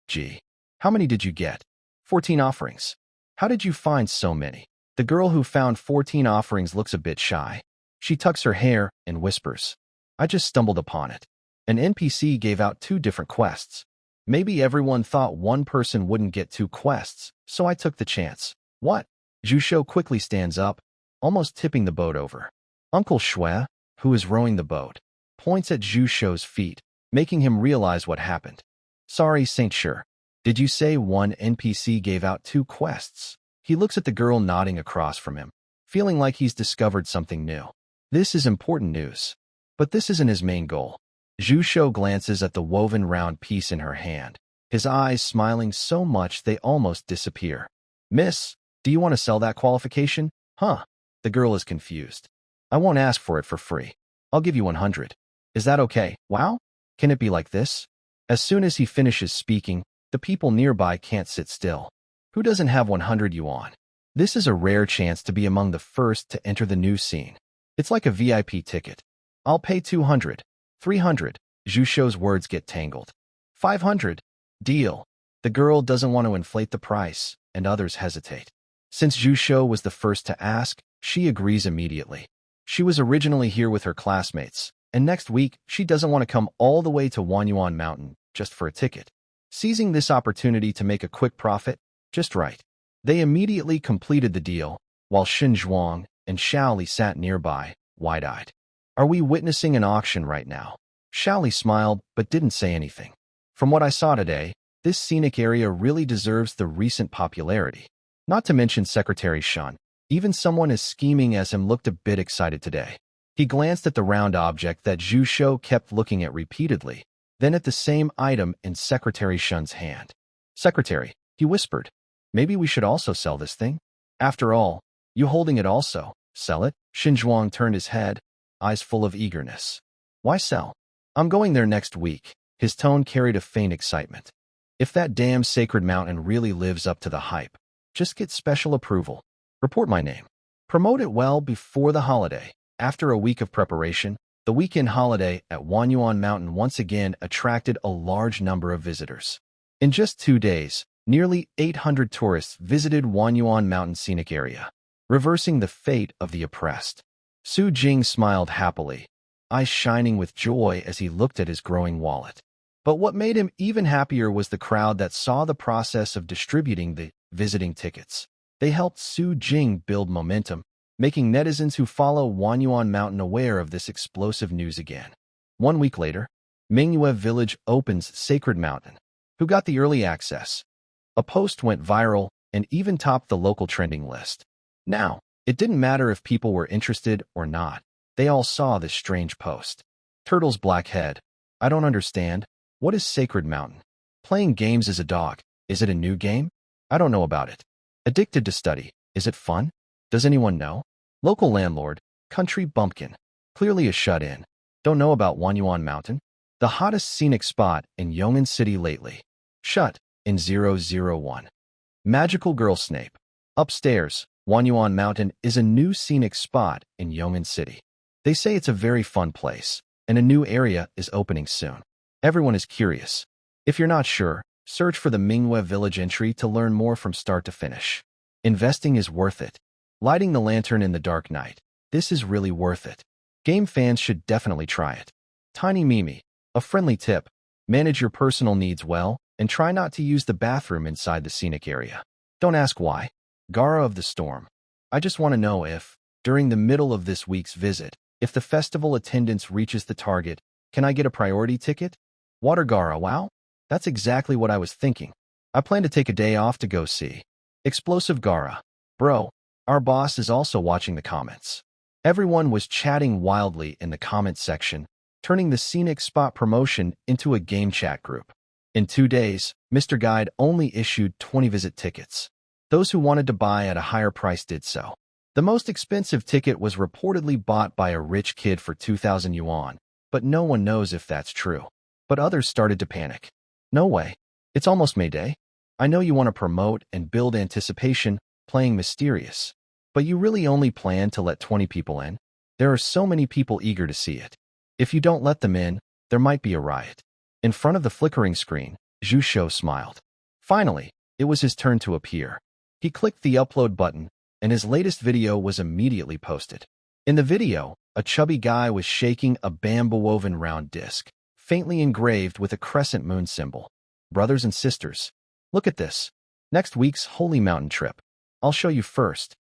Gee, how many did you get? 14 offerings. How did you find so many? The girl who found 14 offerings looks a bit shy. She tucks her hair and whispers, I just stumbled upon it. An NPC gave out 2 different quests. Maybe everyone thought one person wouldn't get 2 quests, so I took the chance. What? Zhu Shou quickly stands up, almost tipping the boat over. Uncle Shui, who is rowing the boat, points at Zhu Shou's feet, making him realize what happened. Sorry, Saint Sure. Did you say one NPC gave out 2 quests? He looks at the girl nodding across from him, feeling like he's discovered something new. This is important news. But this isn't his main goal. Zhu Shou glances at the woven round piece in her hand, his eyes smiling so much they almost disappear. Miss, do you want to sell that qualification? Huh? The girl is confused. I won't ask for it for free. I'll give you 100. Is that okay? Wow? Can it be like this? As soon as he finishes speaking, the people nearby can't sit still. Who doesn't have 100 yuan? This is a rare chance to be among the first to enter the new scene. It's like a VIP ticket. I'll pay 200. 300. Zhu Shou's words get tangled. 500. Deal. The girl doesn't want to inflate the price, and others hesitate. Since Zhu Shou was the first to ask, she agrees immediately. She was originally here with her classmates, and next week she doesn't want to come all the way to Wanyuan Mountain just for a ticket. Seizing this opportunity to make a quick profit, just right. They immediately completed the deal, while Xin Zhuang and Xiaoli sat nearby, wide-eyed. Are we witnessing an auction right now? Xiaoli smiled but didn't say anything. From what I saw today, this scenic area really deserves the recent popularity. Not to mention Secretary Shun. Even someone as scheming as him looked a bit excited today. He glanced at the round object that Zhu Shou kept looking at repeatedly, then at the same item in Secretary Shun's hand. Secretary, he whispered, maybe we should also sell this thing? After all, you holding it also. Sell it? Xin Zhuang turned his head, eyes full of eagerness. Why sell? I'm going there next week. His tone carried a faint excitement. If that damn sacred mountain really lives up to the hype, just get special approval. Report my name. Promote it well before the holiday. After a week of preparation, the weekend holiday at Wanyuan Mountain once again attracted a large number of visitors. In just 2 days, nearly 800 tourists visited Wanyuan Mountain scenic area, reversing the fate of the oppressed. Su Jing smiled happily, eyes shining with joy as he looked at his growing wallet. But what made him even happier was the crowd that saw the process of distributing the visiting tickets. They helped Su Jing build momentum, making netizens who follow Wanyuan Mountain aware of this explosive news again. 1 week later, Mingyue Village opens Sacred Mountain. Who got the early access? A post went viral and even topped the local trending list. Now, it didn't matter if people were interested or not. They all saw this strange post. Turtle's black head. I don't understand. What is Sacred Mountain? Playing games as a dog. Is it a new game? I don't know about it. Addicted to study. Is it fun? Does anyone know? Local landlord. Country bumpkin. Clearly a shut-in. Don't know about Wanyuan Mountain? The hottest scenic spot in Yong'an City lately. Shut in 001. Magical Girl Snape. Upstairs, Wanyuan Mountain is a new scenic spot in Yong'an City. They say it's a very fun place, and a new area is opening soon. Everyone is curious. If you're not sure, search for the Mingyue Village entry to learn more from start to finish. Investing is worth it. Lighting the lantern in the dark night. This is really worth it. Game fans should definitely try it. Tiny Mimi. A friendly tip. Manage your personal needs well, and try not to use the bathroom inside the scenic area. Don't ask why. Gara of the Storm. I just want to know if, during the middle of this week's visit, if the festival attendance reaches the target, can I get a priority ticket? Water Gara, wow? That's exactly what I was thinking. I plan to take a day off to go see. Explosive Gara. Bro, our boss is also watching the comments. Everyone was chatting wildly in the comment section, turning the scenic spot promotion into a game chat group. In 2 days, Mr. Guide only issued 20 visit tickets. Those who wanted to buy at a higher price did so. The most expensive ticket was reportedly bought by a rich kid for 2,000 yuan, but no one knows if that's true. But others started to panic. No way. It's almost May Day. I know you want to promote and build anticipation, playing mysterious. But you really only plan to let 20 people in? There are so many people eager to see it. If you don't let them in, there might be a riot. In front of the flickering screen, Zhu Shou smiled. Finally, it was his turn to appear. He clicked the upload button, and his latest video was immediately posted. In the video, a chubby guy was shaking a bamboo-woven round disc, faintly engraved with a crescent moon symbol. Brothers and sisters, look at this. Next week's Holy Mountain trip. I'll show you first.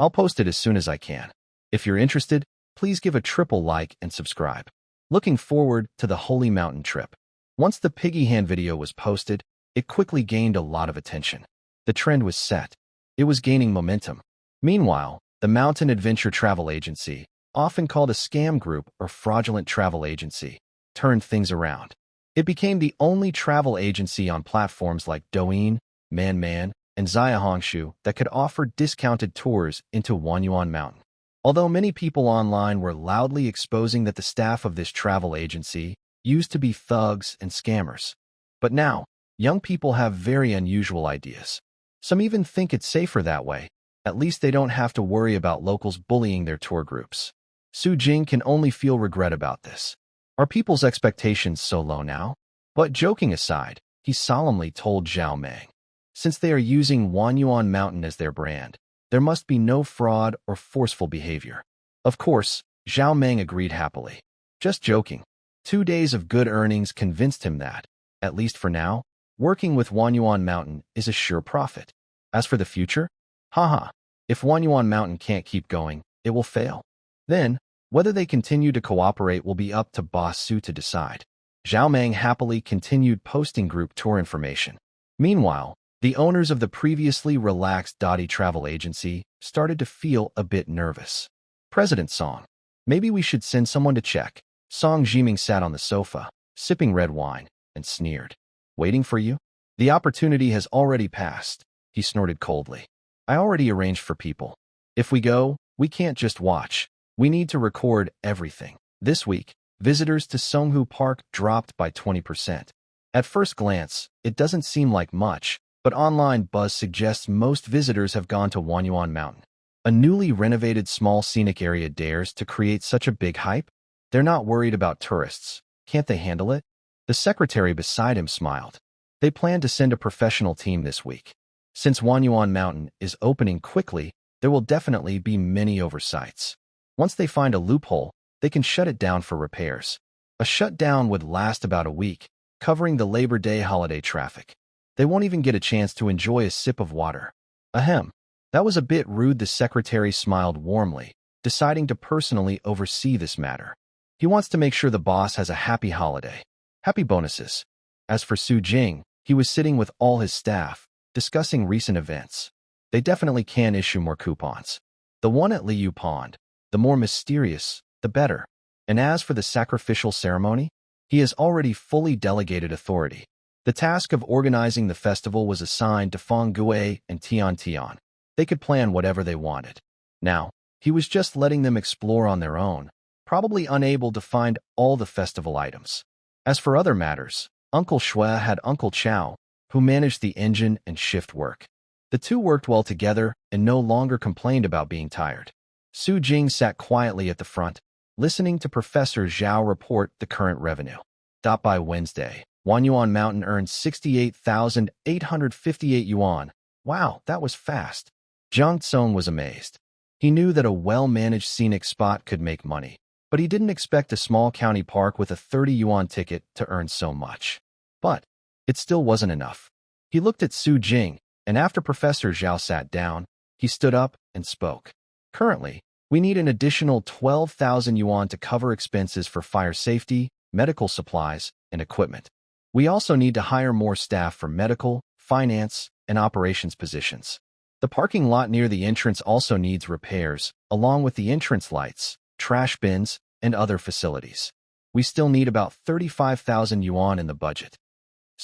I'll post it as soon as I can. If you're interested, please give a triple like and subscribe. Looking forward to the Holy Mountain trip. Once the piggy hand video was posted, it quickly gained a lot of attention. The trend was set. It was gaining momentum. Meanwhile, the Mountain Adventure Travel Agency, often called a scam group or fraudulent travel agency, turned things around. It became the only travel agency on platforms like Douyin, Man, and Xiaohongshu that could offer discounted tours into Wanyuan Mountain. Although many people online were loudly exposing that the staff of this travel agency used to be thugs and scammers. But now, young people have very unusual ideas. Some even think it's safer that way. At least they don't have to worry about locals bullying their tour groups. Su Jing can only feel regret about this. Are people's expectations so low now? But joking aside, he solemnly told Zhao Meng, since they are using Wanyuan Mountain as their brand, there must be no fraud or forceful behavior. Of course, Zhao Meng agreed happily. Just joking. 2 days of good earnings convinced him that, at least for now, working with Wanyuan Mountain is a sure profit. As for the future, if Wanyuan Mountain can't keep going, it will fail. Then, whether they continue to cooperate will be up to Boss Su to decide. Zhao Meng happily continued posting group tour information. Meanwhile, the owners of the previously relaxed Dottie travel agency started to feel a bit nervous. President Song, maybe we should send someone to check. Song Jiming sat on the sofa, sipping red wine, and sneered. Waiting for you? The opportunity has already passed, he snorted coldly. I already arranged for people. If we go, we can't just watch. We need to record everything. This week, visitors to Songhu Park dropped by 20%. At first glance, it doesn't seem like much, but online buzz suggests most visitors have gone to Wanyuan Mountain. A newly renovated small scenic area dares to create such a big hype? They're not worried about tourists. Can't they handle it? The secretary beside him smiled. They plan to send a professional team this week. Since Wanyuan Mountain is opening quickly, there will definitely be many oversights. Once they find a loophole, they can shut it down for repairs. A shutdown would last about a week, covering the Labor Day holiday traffic. They won't even get a chance to enjoy a sip of water. Ahem. That was a bit rude. The secretary smiled warmly, deciding to personally oversee this matter. He wants to make sure the boss has a happy holiday. Happy bonuses. As for Su Jing, he was sitting with all his staff, discussing recent events. They definitely can issue more coupons. The one at Liu Pond, the more mysterious, the better. And as for the sacrificial ceremony, he has already fully delegated authority. The task of organizing the festival was assigned to Feng Gue and Tian Tian. They could plan whatever they wanted. Now, he was just letting them explore on their own, probably unable to find all the festival items. As for other matters, Uncle Shui had Uncle Chao, who managed the engine and shift work. The two worked well together and no longer complained about being tired. Su Jing sat quietly at the front, listening to Professor Zhao report the current revenue. By Wednesday, Wanyuan Mountain earned 68,858 yuan. Wow, that was fast. Zhang Tsong was amazed. He knew that a well-managed scenic spot could make money, but he didn't expect a small county park with a 30 yuan ticket to earn so much. But it still wasn't enough. He looked at Su Jing, and after Professor Zhao sat down, he stood up and spoke. Currently, we need an additional 12,000 yuan to cover expenses for fire safety, medical supplies, and equipment. We also need to hire more staff for medical, finance, and operations positions. The parking lot near the entrance also needs repairs, along with the entrance lights, trash bins, and other facilities. We still need about 35,000 yuan in the budget.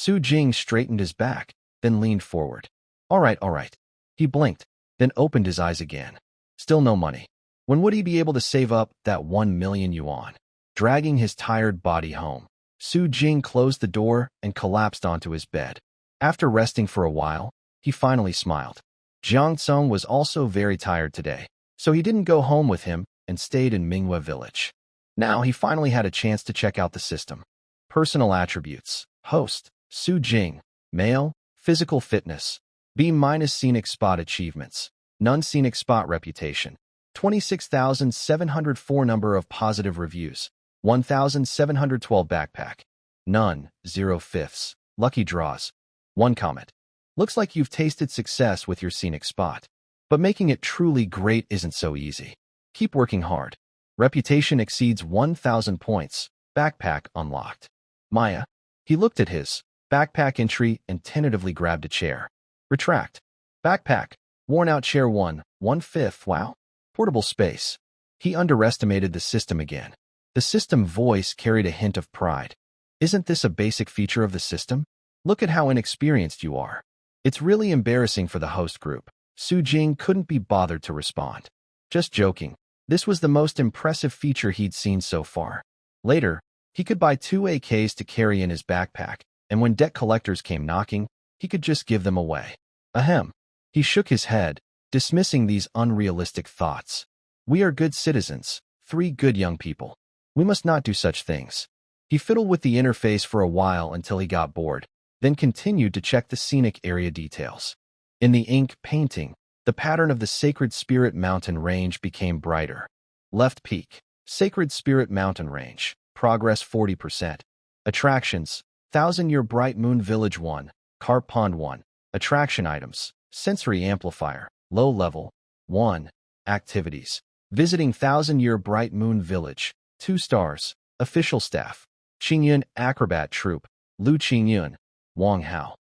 Su Jing straightened his back, then leaned forward. All right, all right. He blinked, then opened his eyes again. Still no money. When would he be able to save up that 1 million yuan? Dragging his tired body home, Su Jing closed the door and collapsed onto his bed. After resting for a while, he finally smiled. Jiang Tsung was also very tired today, so he didn't go home with him and stayed in Minghua village. Now he finally had a chance to check out the system. Personal attributes. Host, Su Jing. Male, physical fitness. B- scenic spot achievements. None scenic spot reputation. 26,704 number of positive reviews. 1,712 backpack. None, 0/5. Lucky draws. 1 comment. Looks like you've tasted success with your scenic spot. But making it truly great isn't so easy. Keep working hard. Reputation exceeds 1,000 points. Backpack unlocked. Maya. He looked at his backpack entry and tentatively grabbed a chair. Retract. Backpack. Worn out chair 1/5. Wow. Portable space. He underestimated the system again. The system voice carried a hint of pride. Isn't this a basic feature of the system? Look at how inexperienced you are. It's really embarrassing for the host group. Su Jing couldn't be bothered to respond. Just joking. This was the most impressive feature he'd seen so far. Later, he could buy 2 AKs to carry in his backpack, and when debt collectors came knocking, he could just give them away. Ahem. He shook his head, dismissing these unrealistic thoughts. We are good citizens, 3 good young people. We must not do such things. He fiddled with the interface for a while until he got bored, then continued to check the scenic area details. In the ink painting, the pattern of the Sacred Spirit Mountain Range became brighter. Left peak, Sacred Spirit Mountain Range, progress 40%. Attractions, 1,000-year Bright Moon Village 1, Carp Pond 1. Attraction items, sensory amplifier, low level, 1. Activities, visiting 1,000-year Bright Moon Village, 2 stars. Official staff, Qingyun Acrobat Troupe, Lu Qingyun, Wang Hao.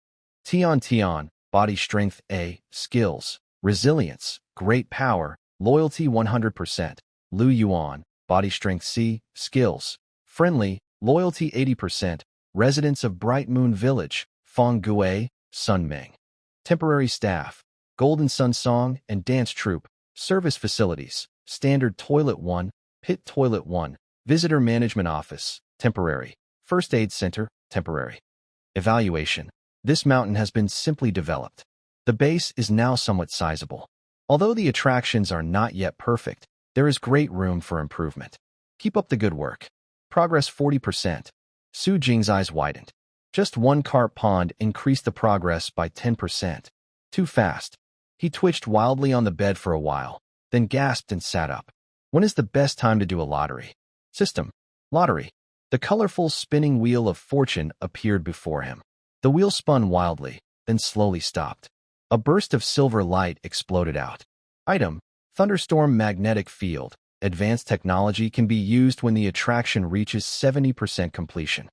Tian, body strength A, skills, resilience, great power, loyalty 100%. Lu Yuan, body strength C, skills, friendly, loyalty 80%. Residents of Bright Moon Village, Feng Gue, Sun Ming. Temporary staff, Golden Sun Song and Dance Troupe. Service facilities, Standard Toilet 1, Pit Toilet 1. Visitor Management Office, temporary. First Aid Center, temporary. Evaluation. This mountain has been simply developed. The base is now somewhat sizable. Although the attractions are not yet perfect, there is great room for improvement. Keep up the good work. Progress 40%. Su Jing's eyes widened. Just 1 carp pond increased the progress by 10%. Too fast. He twitched wildly on the bed for a while, then gasped and sat up. When is the best time to do a lottery? System. Lottery. The colorful spinning wheel of fortune appeared before him. The wheel spun wildly, then slowly stopped. A burst of silver light exploded out. Item. Thunderstorm magnetic field. Advanced technology can be used when the attraction reaches 70% completion.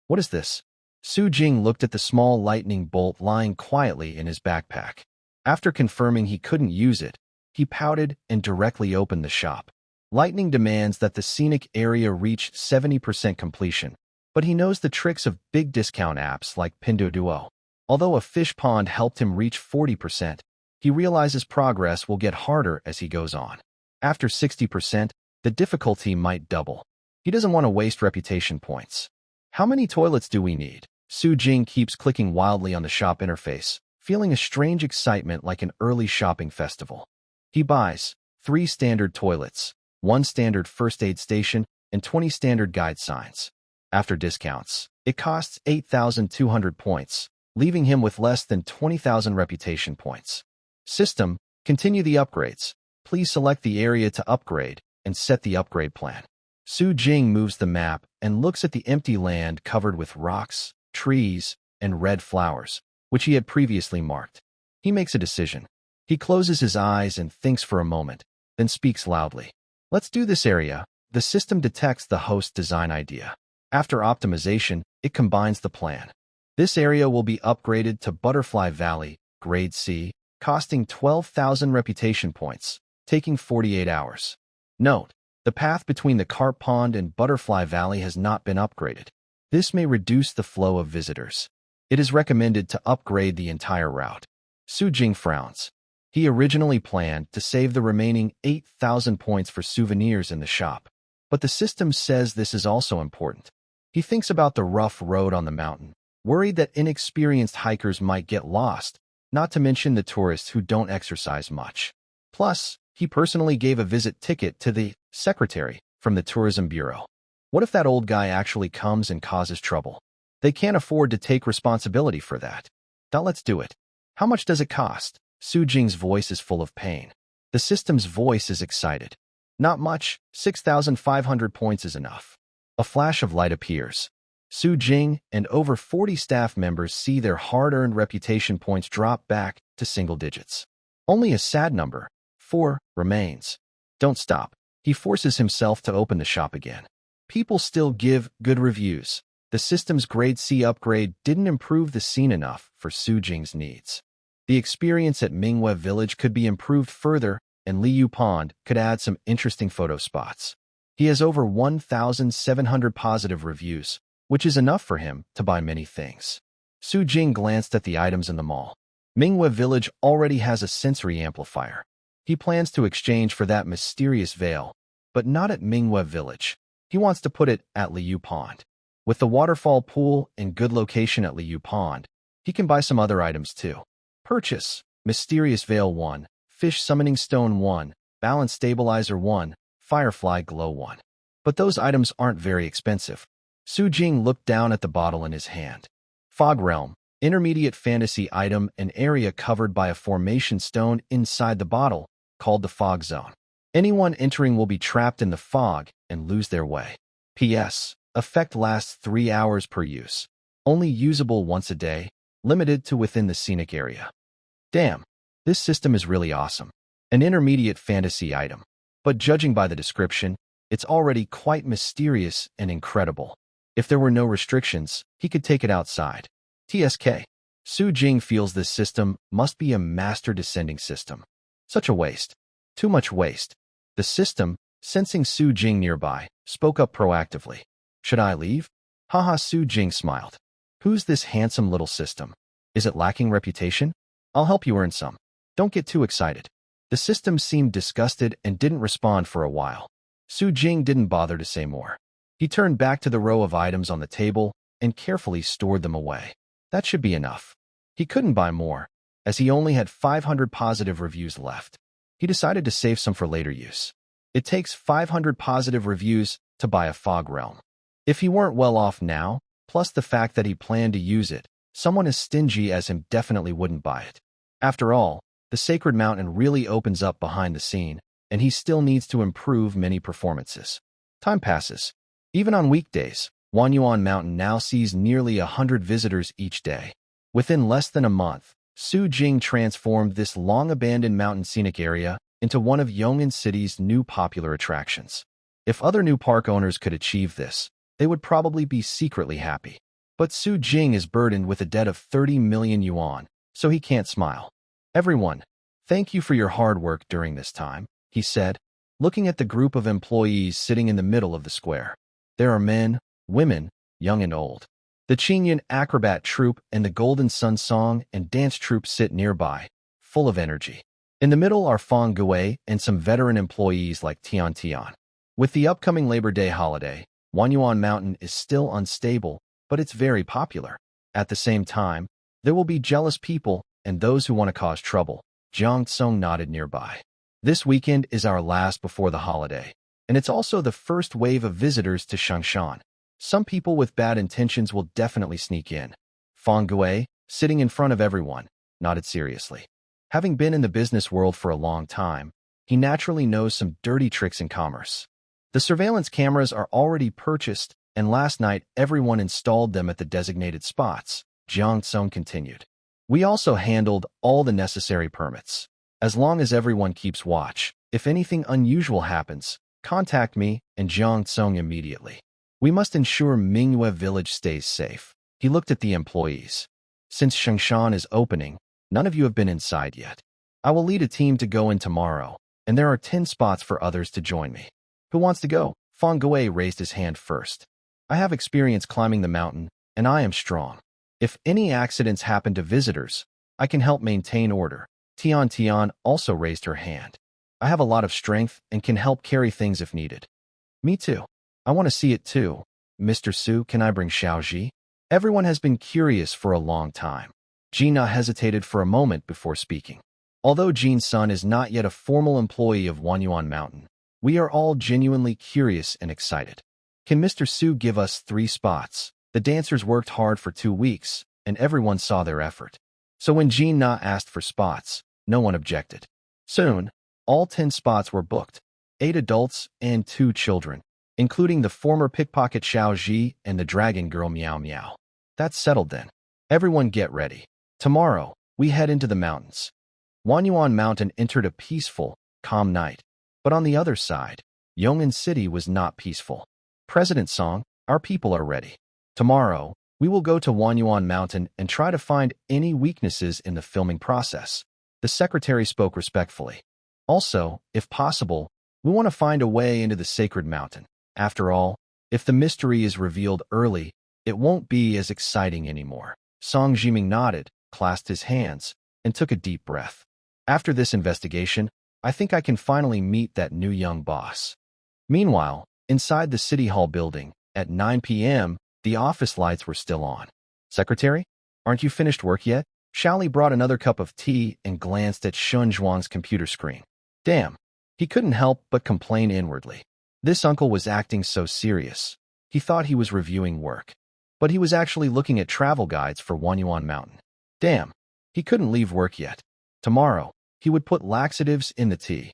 What is this? Su Jing looked at the small lightning bolt lying quietly in his backpack. After confirming he couldn't use it, he pouted and directly opened the shop. Lightning demands that the scenic area reach 70% completion, but he knows the tricks of big discount apps like Pinduoduo. Although a fish pond helped him reach 40%, he realizes progress will get harder as he goes on. After 60%, the difficulty might double. He doesn't want to waste reputation points. How many toilets do we need? Su Jing keeps clicking wildly on the shop interface, feeling a strange excitement like an early shopping festival. He buys 3 standard toilets, 1 standard first aid station, and 20 standard guide signs. After discounts, it costs 8,200 points, leaving him with less than 20,000 reputation points. System, continue the upgrades. Please select the area to upgrade and set the upgrade plan. Su Jing moves the map and looks at the empty land covered with rocks, trees, and red flowers, which he had previously marked. He makes a decision. He closes his eyes and thinks for a moment, then speaks loudly. Let's do this area. The system detects the host design idea. After optimization, it combines the plan. This area will be upgraded to Butterfly Valley, Grade C, costing 12,000 reputation points, taking 48 hours. Note, the path between the Carp Pond and Butterfly Valley has not been upgraded. This may reduce the flow of visitors. It is recommended to upgrade the entire route. Su Jing frowns. He originally planned to save the remaining 8,000 points for souvenirs in the shop. But the system says this is also important. He thinks about the rough road on the mountain, worried that inexperienced hikers might get lost, not to mention the tourists who don't exercise much. Plus, he personally gave a visit ticket to the secretary from the tourism bureau. What if that old guy actually comes and causes trouble? They can't afford to take responsibility for that. Now let's do it. How much does it cost? Su Jing's voice is full of pain. The system's voice is excited. Not much, 6,500 points is enough. A flash of light appears. Su Jing and over 40 staff members see their hard-earned reputation points drop back to single digits. Only a sad number, 4, remains. Don't stop. He forces himself to open the shop again. People still give good reviews. The system's grade C upgrade didn't improve the scene enough for Su Jing's needs. The experience at Mingwe Village could be improved further, and Liu Pond could add some interesting photo spots. He has over 1,700 positive reviews, which is enough for him to buy many things. Su Jing glanced at the items in the mall. Mingwe Village already has a sensory amplifier. He plans to exchange for that mysterious veil, but not at Mingwe Village. He wants to put it at Liu Pond. With the waterfall pool and good location at Liu Pond, he can buy some other items too. Purchase: Mysterious Veil 1, Fish Summoning Stone 1, Balance Stabilizer 1, Firefly Glow 1. But those items aren't very expensive. Su Jing looked down at the bottle in his hand. Fog Realm, intermediate fantasy item, an area covered by a formation stone inside the bottle, called the Fog Zone. Anyone entering will be trapped in the fog and lose their way. P.S. Effect lasts 3 hours per use. Only usable once a day, limited to within the scenic area. Damn, this system is really awesome. An intermediate fantasy item. But judging by the description, it's already quite mysterious and incredible. If there were no restrictions, he could take it outside. TSK. Su Jing feels this system must be a master descending system. Such a waste. Too much waste. The system, sensing Su Jing nearby, spoke up proactively. Should I leave? Haha, Su Jing smiled. Who's this handsome little system? Is it lacking reputation? I'll help you earn some. Don't get too excited. The system seemed disgusted and didn't respond for a while. Su Jing didn't bother to say more. He turned back to the row of items on the table and carefully stored them away. That should be enough. He couldn't buy more, as he only had 500 positive reviews left. He decided to save some for later use. It takes 500 positive reviews to buy a Fog Realm. If he weren't well off now, plus the fact that he planned to use it, someone as stingy as him definitely wouldn't buy it. After all, the Sacred Mountain really opens up behind the scene, and he still needs to improve many performances. Time passes. Even on weekdays, Wanyuan Mountain now sees nearly 100 visitors each day. Within less than a month, Su Jing transformed this long-abandoned mountain scenic area into one of Yong'an City's new popular attractions. If other new park owners could achieve this, they would probably be secretly happy. But Su Jing is burdened with a debt of 30 million yuan, so he can't smile. Everyone, thank you for your hard work during this time, he said, looking at the group of employees sitting in the middle of the square. There are men, women, young and old. The Qingyan acrobat troupe and the Golden Sun song and dance troupe sit nearby, full of energy. In the middle are Feng Gui and some veteran employees like Tian Tian. With the upcoming Labor Day holiday, Wanyuan Mountain is still unstable, but it's very popular. At the same time, there will be jealous people and those who want to cause trouble. Jiang Tsung nodded nearby. This weekend is our last before the holiday, and it's also the first wave of visitors to Shangshan. Some people with bad intentions will definitely sneak in. Feng Gui, sitting in front of everyone, nodded seriously. Having been in the business world for a long time, he naturally knows some dirty tricks in commerce. The surveillance cameras are already purchased, and last night everyone installed them at the designated spots, Jiang Tsung continued. We also handled all the necessary permits. As long as everyone keeps watch, if anything unusual happens, contact me and Jiang Tsung immediately. We must ensure Mingwe Village stays safe. He looked at the employees. Since Shangshan is opening, none of you have been inside yet. I will lead a team to go in tomorrow, and there are 10 spots for others to join me. Who wants to go? Feng Gui raised his hand first. I have experience climbing the mountain, and I am strong. If any accidents happen to visitors, I can help maintain order. Tian Tian also raised her hand. I have a lot of strength and can help carry things if needed. Me too. I want to see it too. Mr. Su, can I bring Xiaoji? Everyone has been curious for a long time. Gina hesitated for a moment before speaking. Although Jin's son is not yet a formal employee of Wanyuan Mountain, we are all genuinely curious and excited. Can Mr. Su give us 3 spots? The dancers worked hard for 2 weeks, and everyone saw their effort. So when Jin Na asked for spots, no one objected. Soon, all 10 spots were booked, 8 adults and 2 children, including the former pickpocket Xiao Ji and the dragon girl Miao Miao. That's settled then. Everyone get ready. Tomorrow, we head into the mountains. Wanyuan Mountain entered a peaceful, calm night. But on the other side, Yong'an City was not peaceful. President Song, our people are ready. Tomorrow, we will go to Wanyuan Mountain and try to find any weaknesses in the filming process. The secretary spoke respectfully. Also, if possible, we want to find a way into the sacred mountain. After all, if the mystery is revealed early, it won't be as exciting anymore. Song Jiming nodded, clasped his hands, and took a deep breath. After this investigation, I think I can finally meet that new young boss. Meanwhile, inside the City Hall building, at 9 p.m., the office lights were still on. Secretary, aren't you finished work yet? Shaoli brought another cup of tea and glanced at Shun Zhuang's computer screen. Damn, he couldn't help but complain inwardly. This uncle was acting so serious. He thought he was reviewing work, but he was actually looking at travel guides for Wanyuan Mountain. Damn, he couldn't leave work yet. Tomorrow, he would put laxatives in the tea.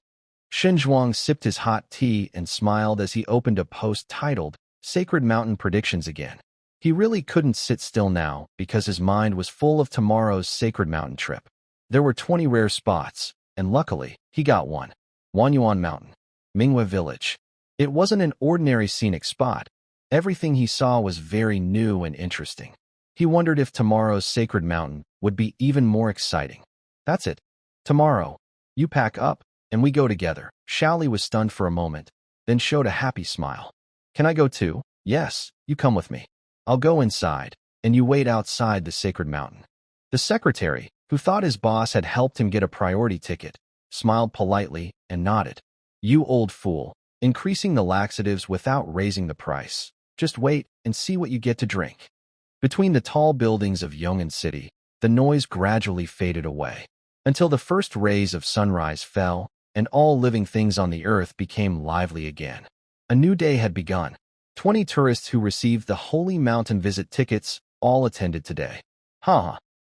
Shin Zhuang sipped his hot tea and smiled as he opened a post titled Sacred Mountain Predictions again. He really couldn't sit still now because his mind was full of tomorrow's Sacred Mountain trip. There were 20 rare spots, and luckily, he got one. Wanyuan Mountain, Minghua Village. It wasn't an ordinary scenic spot. Everything he saw was very new and interesting. He wondered if tomorrow's Sacred Mountain would be even more exciting. That's it. Tomorrow, you pack up, and we go together. Shaoli was stunned for a moment, then showed a happy smile. Can I go too? Yes, you come with me. I'll go inside, and you wait outside the Sacred Mountain. The secretary, who thought his boss had helped him get a priority ticket, smiled politely and nodded. You old fool, increasing the laxatives without raising the price. Just wait and see what you get to drink. Between the tall buildings of Yong'an City, the noise gradually faded away, until the first rays of sunrise fell, and all living things on the earth became lively again. A new day had begun. 20 tourists who received the Holy Mountain visit tickets all attended today.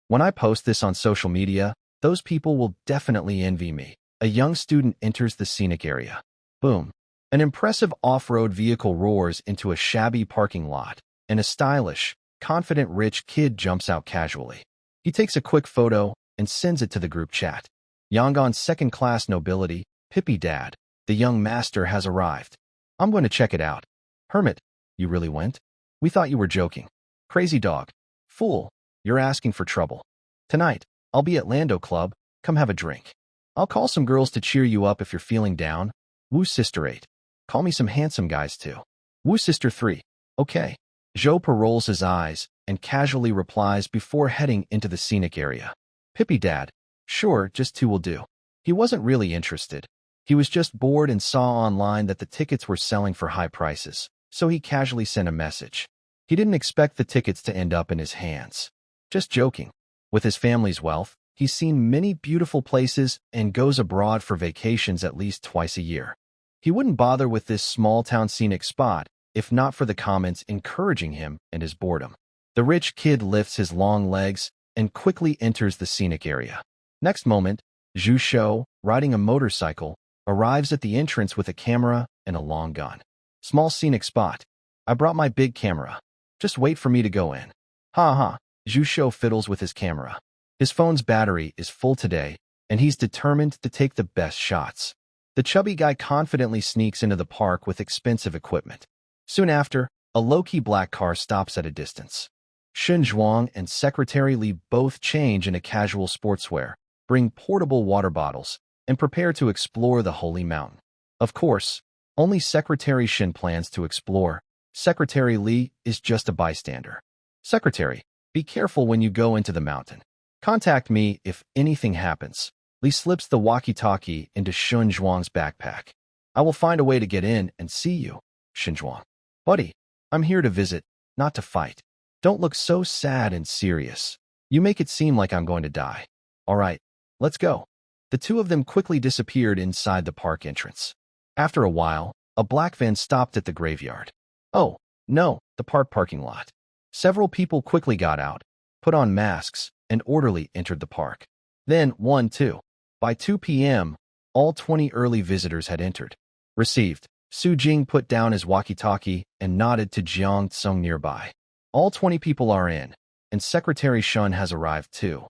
When I post this on social media, those people will definitely envy me. A young student enters the scenic area. Boom. An impressive off-road vehicle roars into a shabby parking lot, and a stylish, confident rich kid jumps out casually. He takes a quick photo and sends it to the group chat. Yangon's second-class nobility, Pippi Dad, the young master has arrived. I'm going to check it out. Hermit, you really went? We thought you were joking. Crazy dog. Fool, you're asking for trouble. Tonight, I'll be at Lando Club. Come have a drink. I'll call some girls to cheer you up if you're feeling down. Woo Sister 8. Call me some handsome guys too. Woo Sister 3. Okay. Zhou rolls his eyes and casually replies before heading into the scenic area. Pippi Dad. Sure, just 2 will do. He wasn't really interested. He was just bored and saw online that the tickets were selling for high prices, so he casually sent a message. He didn't expect the tickets to end up in his hands. Just joking. With his family's wealth, he's seen many beautiful places and goes abroad for vacations at least twice a year. He wouldn't bother with this small-town scenic spot if not for the comments encouraging him and his boredom. The rich kid lifts his long legs and quickly enters the scenic area. Next moment, Zhu Shou, riding a motorcycle, arrives at the entrance with a camera and a long gun. Small scenic spot. I brought my big camera. Just wait for me to go in. Zhu Shou fiddles with his camera. His phone's battery is full today, and he's determined to take the best shots. The chubby guy confidently sneaks into the park with expensive equipment. Soon after, a low-key black car stops at a distance. Shun Zhuang and Secretary Li both change into casual sportswear, bring portable water bottles, and prepare to explore the Holy Mountain. Of course, only Secretary Shin plans to explore. Secretary Li is just a bystander. Secretary, Be careful when you go into the mountain. Contact me if anything happens. Li slips the walkie-talkie into Xinzhuang's backpack. I will find a way to get in and see you, Xinzhuang. Buddy, I'm here to visit, not to fight. Don't look so sad and serious. You make it seem like I'm going to die. All right, let's go. The two of them quickly disappeared inside the park entrance. After a while, a black van stopped at the graveyard. Oh, no, the parking lot. Several people quickly got out, put on masks, and orderly entered the park. Then, 2. By 2 p.m., all 20 early visitors had entered. Received. Su Jing put down his walkie-talkie and nodded to Jiang Tsung nearby. All 20 people are in, and Secretary Shun has arrived too.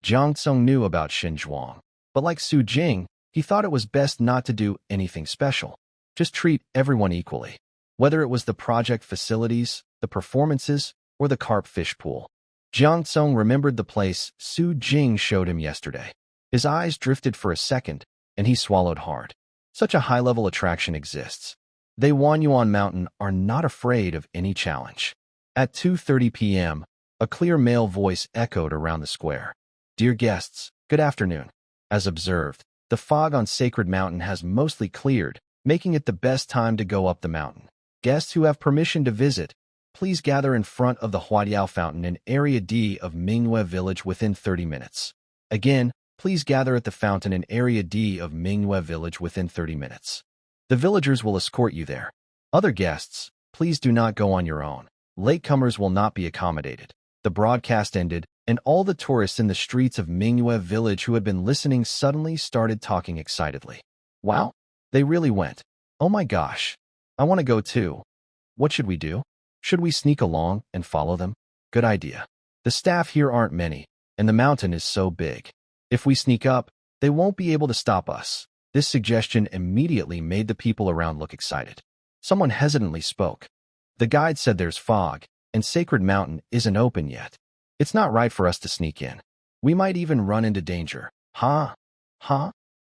Jiang Tsung knew about Xinzhuang, but like Su Jing, he thought it was best not to do anything special. Just treat everyone equally. Whether it was the project facilities, the performances, or the carp fish pool. Jiang Tsung remembered the place Su Jing showed him yesterday. His eyes drifted for a second, and he swallowed hard. Such a high-level attraction exists. They Wanyuan Mountain are not afraid of any challenge. At 2:30 p.m., a clear male voice echoed around the square. Dear guests, good afternoon. As observed, the fog on Sacred Mountain has mostly cleared, making it the best time to go up the mountain. Guests who have permission to visit, please gather in front of the Huadiao Fountain in Area D of Mingyue Village within 30 minutes. Again, please gather at the fountain in Area D of Mingyue Village within 30 minutes. The villagers will escort you there. Other guests, please do not go on your own. Latecomers will not be accommodated. The broadcast ended, and all the tourists in the streets of Mingyue Village who had been listening suddenly started talking excitedly. Wow, they really went. Oh my gosh. I want to go too. What should we do? Should we sneak along and follow them? Good idea. The staff here aren't many, and the mountain is so big. If we sneak up, they won't be able to stop us. This suggestion immediately made the people around look excited. Someone hesitantly spoke. The guide said there's fog, and Sacred Mountain isn't open yet. It's not right for us to sneak in. We might even run into danger. Huh?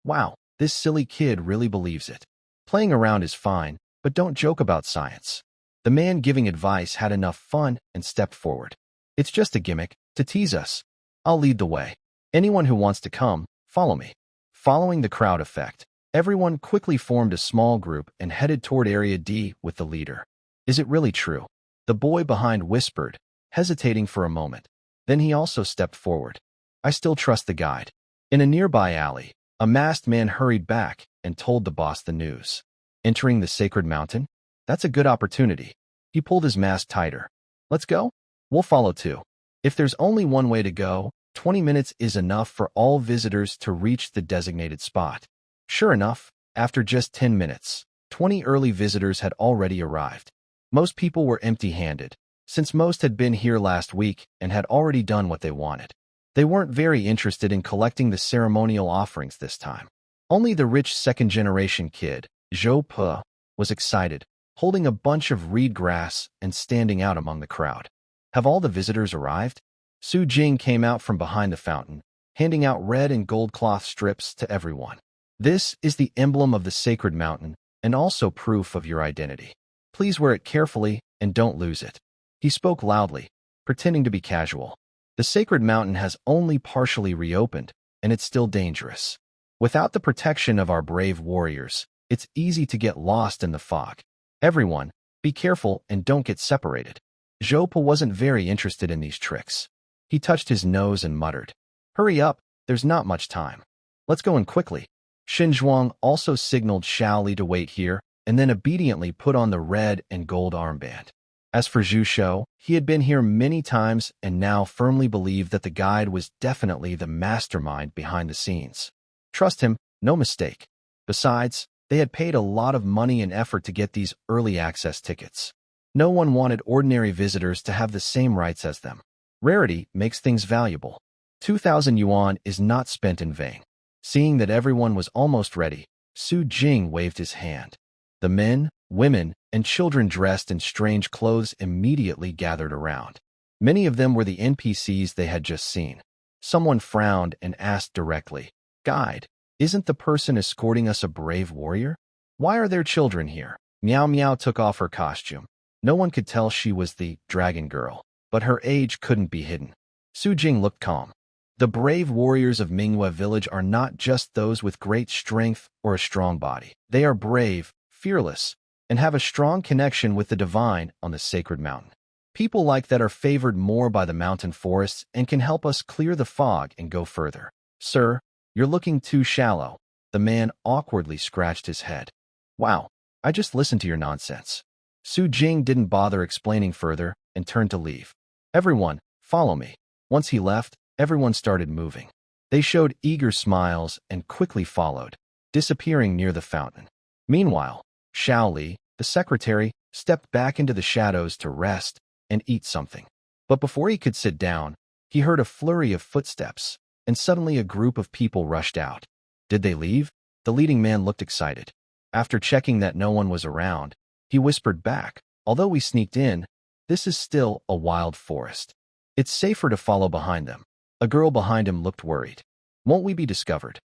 Wow, this silly kid really believes it. Playing around is fine, but don't joke about science. The man giving advice had enough fun and stepped forward. It's just a gimmick, to tease us. I'll lead the way. Anyone who wants to come, follow me. Following the crowd effect, everyone quickly formed a small group and headed toward Area D with the leader. Is it really true? The boy behind whispered, hesitating for a moment. Then he also stepped forward. I still trust the guide. In a nearby alley, a masked man hurried back and told the boss the news. Entering the Sacred Mountain? That's a good opportunity. He pulled his mask tighter. Let's go? We'll follow too. If there's only one way to go, 20 minutes is enough for all visitors to reach the designated spot. Sure enough, after just 10 minutes, 20 early visitors had already arrived. Most people were empty-handed, since most had been here last week and had already done what they wanted. They weren't very interested in collecting the ceremonial offerings this time. Only the rich second-generation kid, Zhou Pe, was excited, holding a bunch of reed grass and standing out among the crowd. Have all the visitors arrived? Su Jing came out from behind the fountain, handing out red and gold cloth strips to everyone. This is the emblem of the Sacred Mountain and also proof of your identity. Please wear it carefully and don't lose it. He spoke loudly, pretending to be casual. The Sacred Mountain has only partially reopened, and it's still dangerous. Without the protection of our brave warriors, it's easy to get lost in the fog. Everyone, be careful and don't get separated. Zhou Pe wasn't very interested in these tricks. He touched his nose and muttered, Hurry up, there's not much time. Let's go in quickly. Xinzhuang also signaled Xiaoli to wait here, and then obediently put on the red and gold armband. As for Zhu Shou, he had been here many times and now firmly believed that the guide was definitely the mastermind behind the scenes. Trust him, no mistake. Besides, they had paid a lot of money and effort to get these early access tickets. No one wanted ordinary visitors to have the same rights as them. Rarity makes things valuable. 2,000 yuan is not spent in vain. Seeing that everyone was almost ready, Su Jing waved his hand. The men, women, and children dressed in strange clothes immediately gathered around. Many of them were the NPCs they had just seen. Someone frowned and asked directly, Guide, isn't the person escorting us a brave warrior? Why are there children here? Meow Meow took off her costume. No one could tell she was the dragon girl, but her age couldn't be hidden. Su Jing looked calm. The brave warriors of Minghua village are not just those with great strength or a strong body. They are brave, fearless, and have a strong connection with the divine on the sacred mountain. People like that are favored more by the mountain forests and can help us clear the fog and go further. Sir, you're looking too shallow. The man awkwardly scratched his head. Wow, I just listened to your nonsense. Su Jing didn't bother explaining further and turned to leave. Everyone, follow me. Once he left, everyone started moving. They showed eager smiles and quickly followed, disappearing near the fountain. Meanwhile, Xiao Li, the secretary, stepped back into the shadows to rest and eat something. But before he could sit down, he heard a flurry of footsteps, and suddenly a group of people rushed out. Did they leave? The leading man looked excited. After checking that no one was around, he whispered back, although we sneaked in, this is still a wild forest. It's safer to follow behind them. A girl behind him looked worried. Won't we be discovered?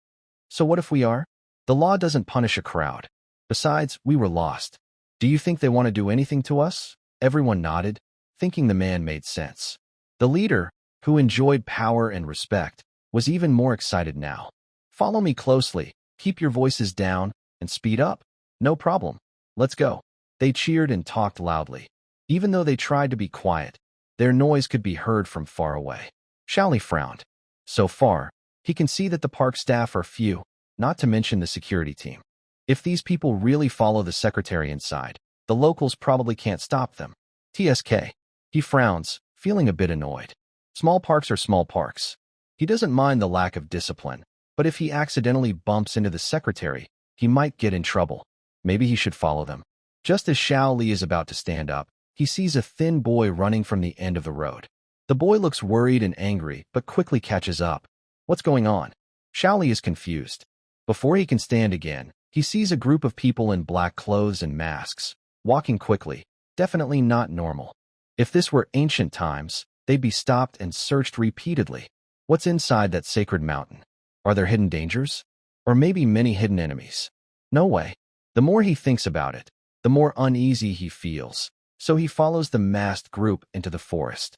So what if we are? The law doesn't punish a crowd. Besides, we were lost. Do you think they want to do anything to us? Everyone nodded, thinking the man made sense. The leader, who enjoyed power and respect, was even more excited now. Follow me closely, keep your voices down, and speed up. No problem. Let's go. They cheered and talked loudly. Even though they tried to be quiet, their noise could be heard from far away. Xiaoli frowned. So far, he can see that the park staff are few, not to mention the security team. If these people really follow the secretary inside, the locals probably can't stop them. TSK. He frowns, feeling a bit annoyed. Small parks are small parks. He doesn't mind the lack of discipline, but if he accidentally bumps into the secretary, he might get in trouble. Maybe he should follow them. Just as Xiao Li is about to stand up, he sees a thin boy running from the end of the road. The boy looks worried and angry, but quickly catches up. What's going on? Xiao Li is confused. Before he can stand again, he sees a group of people in black clothes and masks, walking quickly, definitely not normal. If this were ancient times, they'd be stopped and searched repeatedly. What's inside that sacred mountain? Are there hidden dangers? Or maybe many hidden enemies? No way. The more he thinks about it, the more uneasy he feels, so he follows the masked group into the forest.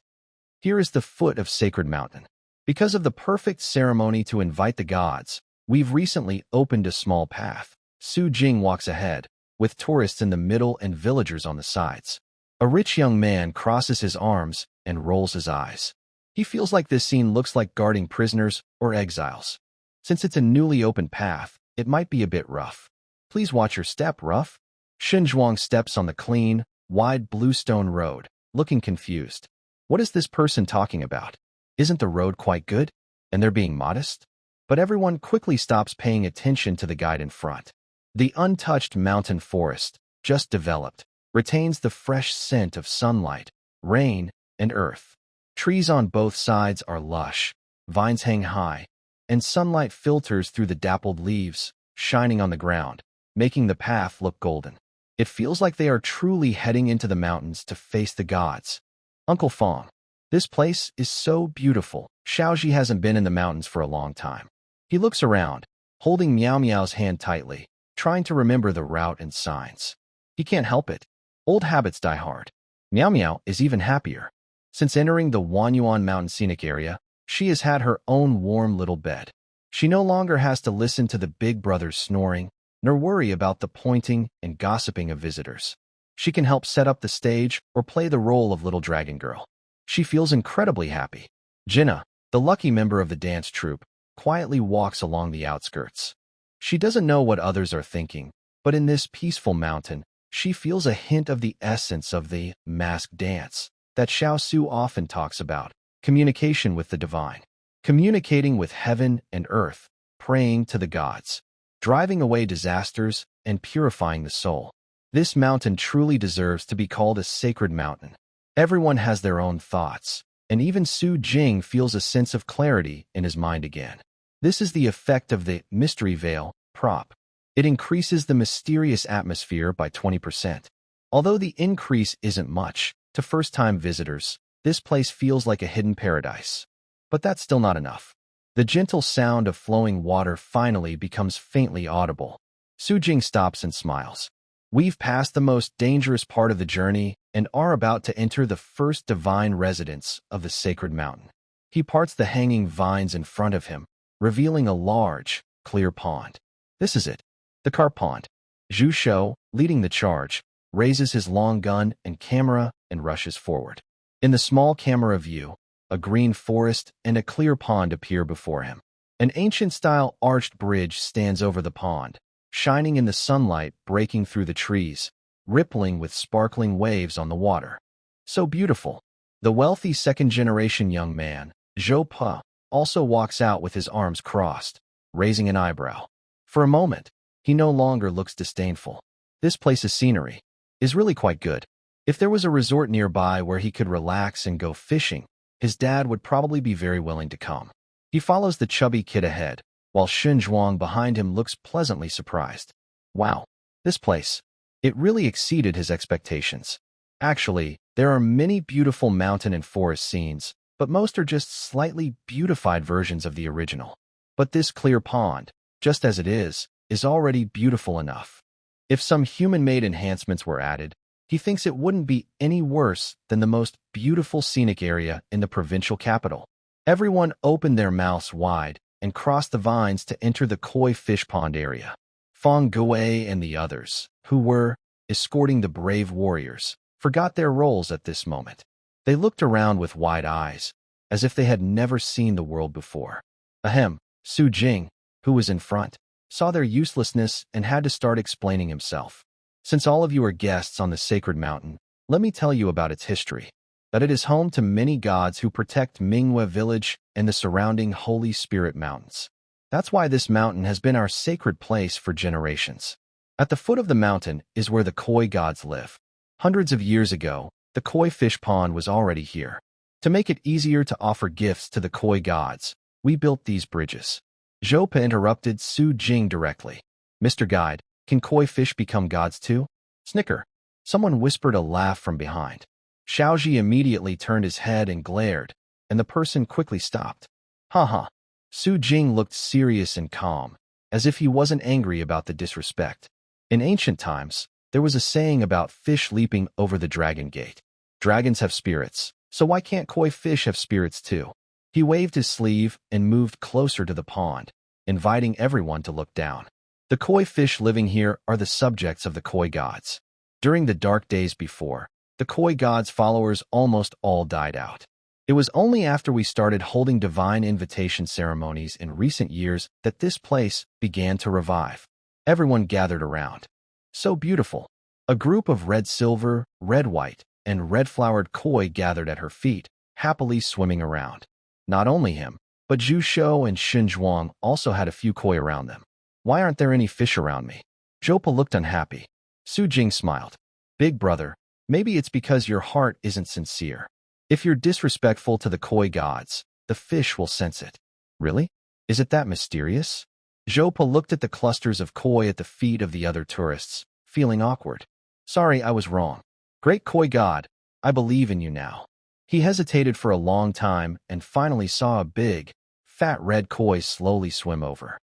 Here is the foot of Sacred Mountain. Because of the perfect ceremony to invite the gods, we've recently opened a small path. Su Jing walks ahead, with tourists in the middle and villagers on the sides. A rich young man crosses his arms and rolls his eyes. He feels like this scene looks like guarding prisoners or exiles. Since it's a newly opened path, it might be a bit rough. Please watch your step, rough. Xinzhuang steps on the clean, wide bluestone road, looking confused. What is this person talking about? Isn't the road quite good? And they're being modest? But everyone quickly stops paying attention to the guide in front. The untouched mountain forest, just developed, retains the fresh scent of sunlight, rain, and earth. Trees on both sides are lush, vines hang high, and sunlight filters through the dappled leaves, shining on the ground, making the path look golden. It feels like they are truly heading into the mountains to face the gods. Uncle Fong, this place is so beautiful. Xiaoji hasn't been in the mountains for a long time. He looks around, holding Miao Miao's hand tightly, trying to remember the route and signs. He can't help it. Old habits die hard. Miao Miao is even happier. Since entering the Wanyuan Mountain Scenic Area, she has had her own warm little bed. She no longer has to listen to the big brothers snoring, nor worry about the pointing and gossiping of visitors. She can help set up the stage or play the role of little dragon girl. She feels incredibly happy. Jinna, the lucky member of the dance troupe, quietly walks along the outskirts. She doesn't know what others are thinking, but in this peaceful mountain, she feels a hint of the essence of the masked dance that Xiao Su often talks about, communication with the divine, communicating with heaven and earth, praying to the gods, driving away disasters and purifying the soul. This mountain truly deserves to be called a sacred mountain. Everyone has their own thoughts, and even Su Jing feels a sense of clarity in his mind again. This is the effect of the mystery veil prop. It increases the mysterious atmosphere by 20%. Although the increase isn't much, to first-time visitors, this place feels like a hidden paradise. But that's still not enough. The gentle sound of flowing water finally becomes faintly audible. Su Jing stops and smiles. We've passed the most dangerous part of the journey and are about to enter the first divine residence of the sacred mountain. He parts the hanging vines in front of him, revealing a large, clear pond. This is it, the carp pond. Zhu Shou, leading the charge, raises his long gun and camera and rushes forward. In the small camera view, a green forest and a clear pond appear before him. An ancient-style arched bridge stands over the pond, shining in the sunlight breaking through the trees, rippling with sparkling waves on the water. So beautiful. The wealthy second-generation young man, Zhou Pe, also walks out with his arms crossed, raising an eyebrow. For a moment, he no longer looks disdainful. This place's scenery is really quite good. If there was a resort nearby where he could relax and go fishing, his dad would probably be very willing to come. He follows the chubby kid ahead, while Xun Zhuang behind him looks pleasantly surprised. Wow, this place. It really exceeded his expectations. Actually, there are many beautiful mountain and forest scenes, but most are just slightly beautified versions of the original. But this clear pond, just as it is already beautiful enough. If some human-made enhancements were added, he thinks it wouldn't be any worse than the most beautiful scenic area in the provincial capital. Everyone opened their mouths wide and crossed the vines to enter the koi fish pond area. Feng Gui and the others, who were escorting the brave warriors, forgot their roles at this moment. They looked around with wide eyes, as if they had never seen the world before. Ahem, Su Jing, who was in front, saw their uselessness and had to start explaining himself. Since all of you are guests on the sacred mountain, let me tell you about its history. That it is home to many gods who protect Minghua village and the surrounding Holy Spirit Mountains. That's why this mountain has been our sacred place for generations. At the foot of the mountain is where the koi gods live. Hundreds of years ago, the koi fish pond was already here. To make it easier to offer gifts to the koi gods, we built these bridges. Zhou Pe interrupted Su Jing directly. Mr. Guide, can koi fish become gods too? Snicker. Someone whispered a laugh from behind. Xiaoji immediately turned his head and glared, and the person quickly stopped. Ha. Su Jing looked serious and calm, as if he wasn't angry about the disrespect. In ancient times, there was a saying about fish leaping over the dragon gate. Dragons have spirits, so why can't koi fish have spirits too? He waved his sleeve and moved closer to the pond, inviting everyone to look down. The koi fish living here are the subjects of the koi gods. During the dark days before, the koi gods' followers almost all died out. It was only after we started holding divine invitation ceremonies in recent years that this place began to revive. Everyone gathered around. So beautiful. A group of red-silver, red-white, and red-flowered koi gathered at her feet, happily swimming around. Not only him, but Zhu Shou and Xun Zhuang also had a few koi around them. Why aren't there any fish around me? Zhou Pe looked unhappy. Su Jing smiled. Big brother, maybe it's because your heart isn't sincere. If you're disrespectful to the koi gods, the fish will sense it. Really? Is it that mysterious? Zhou Pe looked at the clusters of koi at the feet of the other tourists, feeling awkward. Sorry, I was wrong. Great koi god, I believe in you now. He hesitated for a long time and finally saw a big, fat red koi slowly swim over.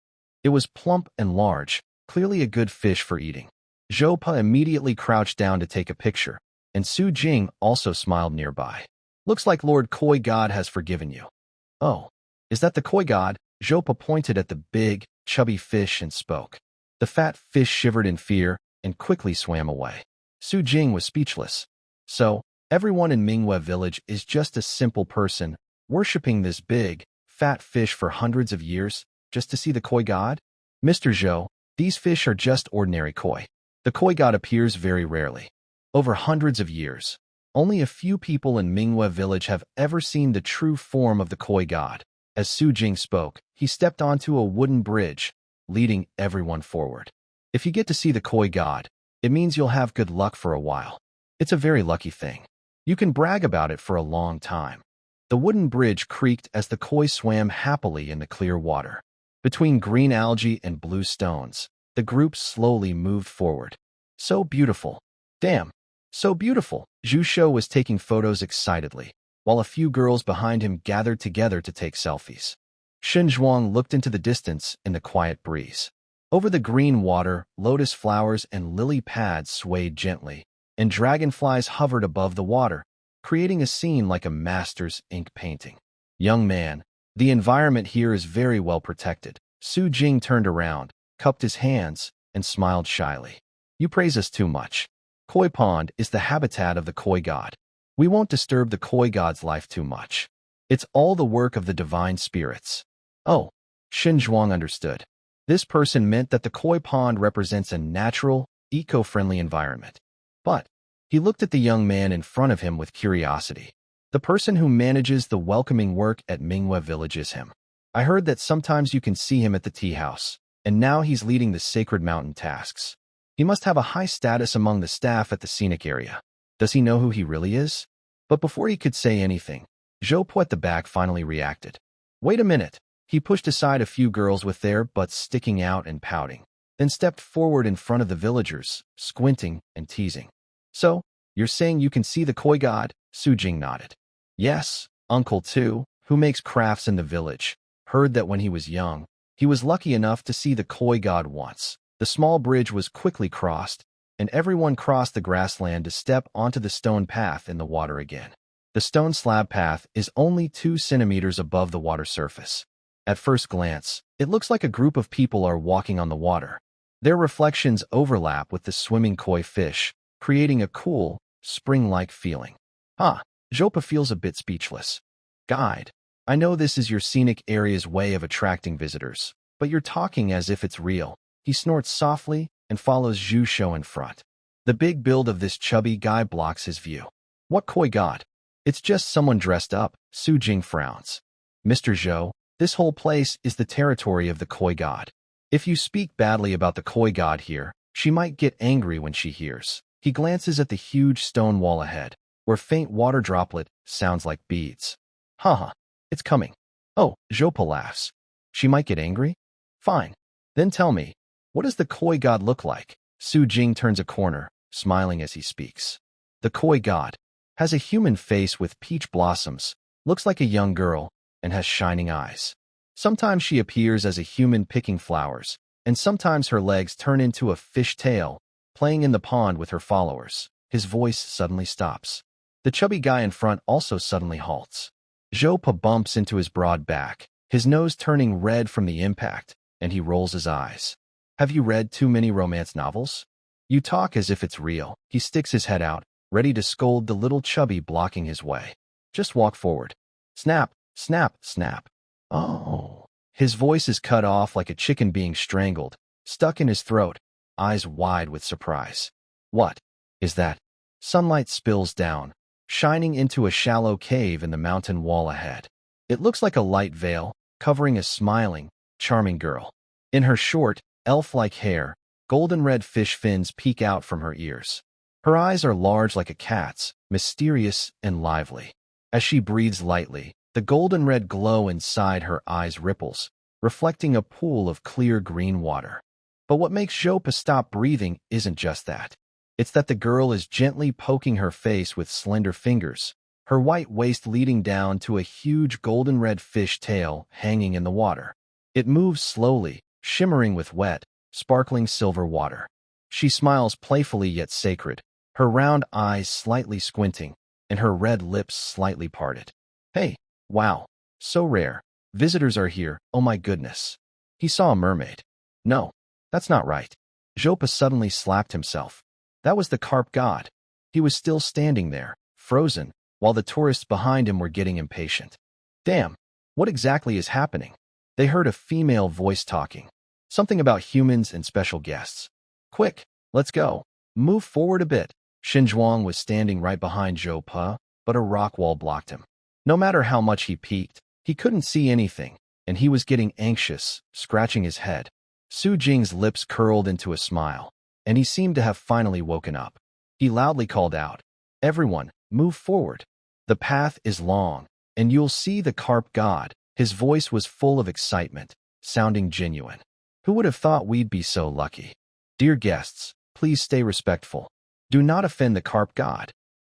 It was plump and large, clearly a good fish for eating. Zhou Pe immediately crouched down to take a picture, and Su Jing also smiled nearby. Looks like Lord Koi God has forgiven you. Oh, is that the koi god? Zhou Pe pointed at the big, chubby fish and spoke. The fat fish shivered in fear and quickly swam away. Su Jing was speechless. So, everyone in Minghua village is just a simple person, worshipping this big, fat fish for hundreds of years, just to see the koi god? Mr. Zhou, these fish are just ordinary koi. The koi god appears very rarely. Over hundreds of years, only a few people in Minghua village have ever seen the true form of the koi god. As Su Jing spoke, he stepped onto a wooden bridge, leading everyone forward. If you get to see the koi god, it means you'll have good luck for a while. It's a very lucky thing. You can brag about it for a long time. The wooden bridge creaked as the koi swam happily in the clear water. Between green algae and blue stones, the group slowly moved forward. So beautiful. Damn, so beautiful. Zhu Shou was taking photos excitedly, while a few girls behind him gathered together to take selfies. Xun Zhuang looked into the distance in the quiet breeze. Over the green water, lotus flowers and lily pads swayed gently, and dragonflies hovered above the water, creating a scene like a master's ink painting. Young man, the environment here is very well protected. Su Jing turned around, cupped his hands, and smiled shyly. You praise us too much. Koi Pond is the habitat of the koi god. We won't disturb the koi god's life too much. It's all the work of the divine spirits. Oh, Xin Zhuang understood. This person meant that the koi pond represents a natural, eco-friendly environment. But he looked at the young man in front of him with curiosity. The person who manages the welcoming work at Minghua Village is him. I heard that sometimes you can see him at the tea house, and now he's leading the sacred mountain tasks. He must have a high status among the staff at the scenic area. Does he know who he really is? But before he could say anything, Zhou Po at the back finally reacted. Wait a minute. He pushed aside a few girls with their butts sticking out and pouting, then stepped forward in front of the villagers, squinting and teasing. So, you're saying you can see the koi god? Su Jing nodded. Yes, Uncle Tu, who makes crafts in the village, heard that when he was young, he was lucky enough to see the koi god once. The small bridge was quickly crossed, and everyone crossed the grassland to step onto the stone path in the water again. The stone slab path is only 2 centimeters above the water surface. At first glance, it looks like a group of people are walking on the water. Their reflections overlap with the swimming koi fish, creating a cool, spring-like feeling. Zhopa feels a bit speechless. Guide, I know this is your scenic area's way of attracting visitors, but you're talking as if it's real. He snorts softly and follows Zhu Shou in front. The big build of this chubby guy blocks his view. What koi god? It's just someone dressed up, Su Jing frowns. Mr. Zhou, this whole place is the territory of the koi god. If you speak badly about the koi god here, she might get angry when she hears. He glances at the huge stone wall ahead, where faint water droplet sounds like beads. Haha, it's coming. Oh, Zhopa laughs. She might get angry? Fine. Then tell me, what does the koi god look like? Su Jing turns a corner, smiling as he speaks. The koi god has a human face with peach blossoms, looks like a young girl, and has shining eyes. Sometimes she appears as a human picking flowers, and sometimes her legs turn into a fish tail, playing in the pond with her followers. His voice suddenly stops. The chubby guy in front also suddenly halts. Zhou Po bumps into his broad back, his nose turning red from the impact, and he rolls his eyes. Have you read too many romance novels? You talk as if it's real. He sticks his head out, ready to scold the little chubby blocking his way. Just walk forward. Snap, snap, snap. Oh. His voice is cut off like a chicken being strangled, stuck in his throat, eyes wide with surprise. What is that? Sunlight spills down, shining into a shallow cave in the mountain wall ahead. It looks like a light veil, covering a smiling, charming girl. In her short, elf-like hair, golden red fish fins peek out from her ears. Her eyes are large like a cat's, mysterious and lively. As she breathes lightly, the golden red glow inside her eyes ripples, reflecting a pool of clear green water. But what makes Zhopa stop breathing isn't just that. It's that the girl is gently poking her face with slender fingers, her white waist leading down to a huge golden red fish tail hanging in the water. It moves slowly, shimmering with wet, sparkling silver water. She smiles playfully yet sacred, her round eyes slightly squinting, and her red lips slightly parted. Hey, wow, so rare. Visitors are here, oh my goodness. He saw a mermaid. No, that's not right. Zhopa suddenly slapped himself. That was the carp god. He was still standing there, frozen, while the tourists behind him were getting impatient. Damn, what exactly is happening? They heard a female voice talking. Something about humans and special guests. Quick, let's go. Move forward a bit. Xin Zhuang was standing right behind Zhou Po, but a rock wall blocked him. No matter how much he peeked, he couldn't see anything, and he was getting anxious, scratching his head. Su Jing's lips curled into a smile, and he seemed to have finally woken up. He loudly called out, "Everyone, move forward. The path is long, and you'll see the carp god." His voice was full of excitement, sounding genuine. Who would have thought we'd be so lucky? Dear guests, please stay respectful. Do not offend the carp god.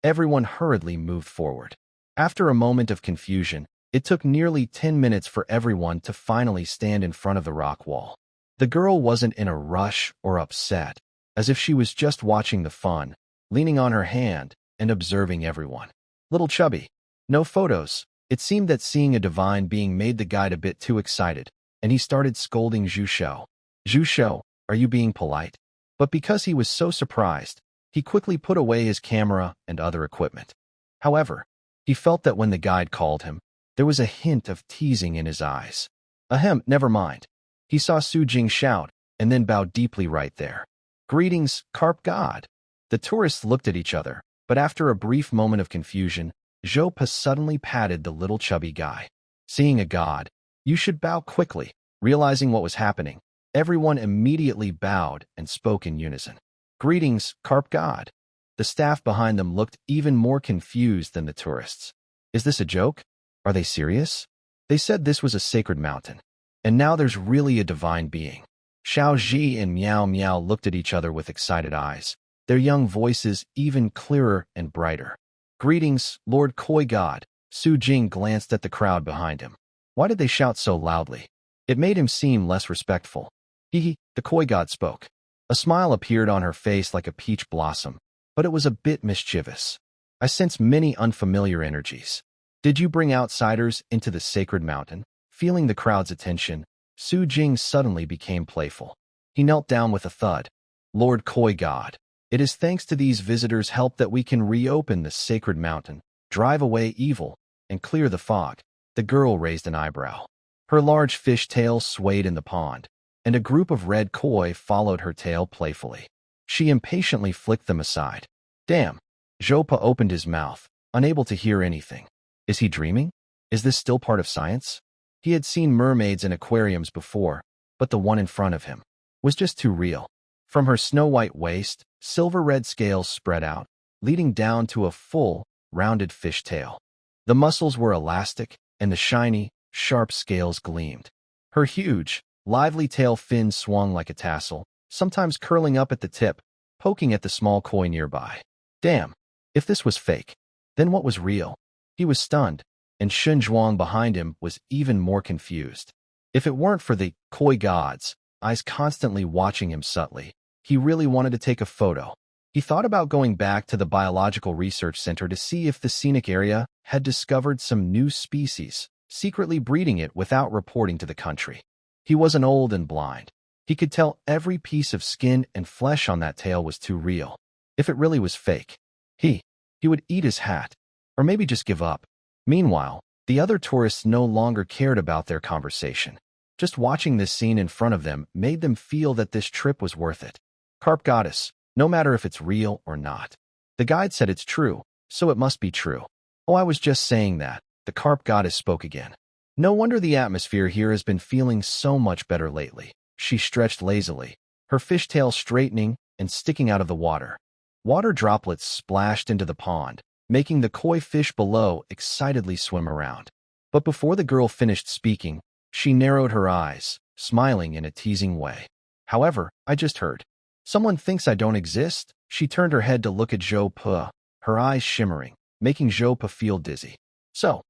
Everyone hurriedly moved forward. After a moment of confusion, it took nearly 10 minutes for everyone to finally stand in front of the rock wall. The girl wasn't in a rush or upset, as if she was just watching the fun, leaning on her hand and observing everyone. Little chubby. No photos. It seemed that seeing a divine being made the guide a bit too excited, and he started scolding Zhu Shou. Zhu Shou, are you being polite? But because he was so surprised, he quickly put away his camera and other equipment. However, he felt that when the guide called him, there was a hint of teasing in his eyes. Ahem, never mind. He saw Su Jing shout, and then bow deeply right there. Greetings, Carp God. The tourists looked at each other, but after a brief moment of confusion, Zhou Pa suddenly patted the little chubby guy. Seeing a god, you should bow quickly. Realizing what was happening, everyone immediately bowed and spoke in unison. Greetings, Carp God. The staff behind them looked even more confused than the tourists. Is this a joke? Are they serious? They said this was a sacred mountain, and now there's really a divine being. Xiao Ji and Miao Miao looked at each other with excited eyes, their young voices even clearer and brighter. Greetings, Lord Koi God. Su Jing glanced at the crowd behind him. Why did they shout so loudly? It made him seem less respectful. The Koi God spoke. A smile appeared on her face like a peach blossom, but it was a bit mischievous. I sense many unfamiliar energies. Did you bring outsiders into the sacred mountain? Feeling the crowd's attention, Su Jing suddenly became playful. He knelt down with a thud. Lord Koi God, it is thanks to these visitors' help that we can reopen the sacred mountain, drive away evil, and clear the fog. The girl raised an eyebrow. Her large fish tail swayed in the pond, and a group of red koi followed her tail playfully. She impatiently flicked them aside. Damn. Zhou Pa opened his mouth, unable to hear anything. Is he dreaming? Is this still part of science? He had seen mermaids in aquariums before, but the one in front of him was just too real. From her snow-white waist, silver-red scales spread out, leading down to a full, rounded fish tail. The muscles were elastic, and the shiny, sharp scales gleamed. Her huge, lively tail fin swung like a tassel, sometimes curling up at the tip, poking at the small koi nearby. Damn, if this was fake, then what was real? He was stunned, and Shun Zhuang behind him was even more confused. If it weren't for the koi god's eyes constantly watching him subtly, he really wanted to take a photo. He thought about going back to the Biological Research Center to see if the scenic area had discovered some new species, secretly breeding it without reporting to the country. He wasn't old and blind. He could tell every piece of skin and flesh on that tail was too real. If it really was fake, he would eat his hat, or maybe just give up. Meanwhile, the other tourists no longer cared about their conversation. Just watching this scene in front of them made them feel that this trip was worth it. Carp Goddess, no matter if it's real or not. The guide said it's true, so it must be true. Oh, I was just saying that. The Carp Goddess spoke again. No wonder the atmosphere here has been feeling so much better lately. She stretched lazily, her fishtail straightening and sticking out of the water. Water droplets splashed into the pond, making the koi fish below excitedly swim around. But before the girl finished speaking, she narrowed her eyes, smiling in a teasing way. However, I just heard. Someone thinks I don't exist? She turned her head to look at Zhou Pa, her eyes shimmering, making Zhou Pa feel dizzy. So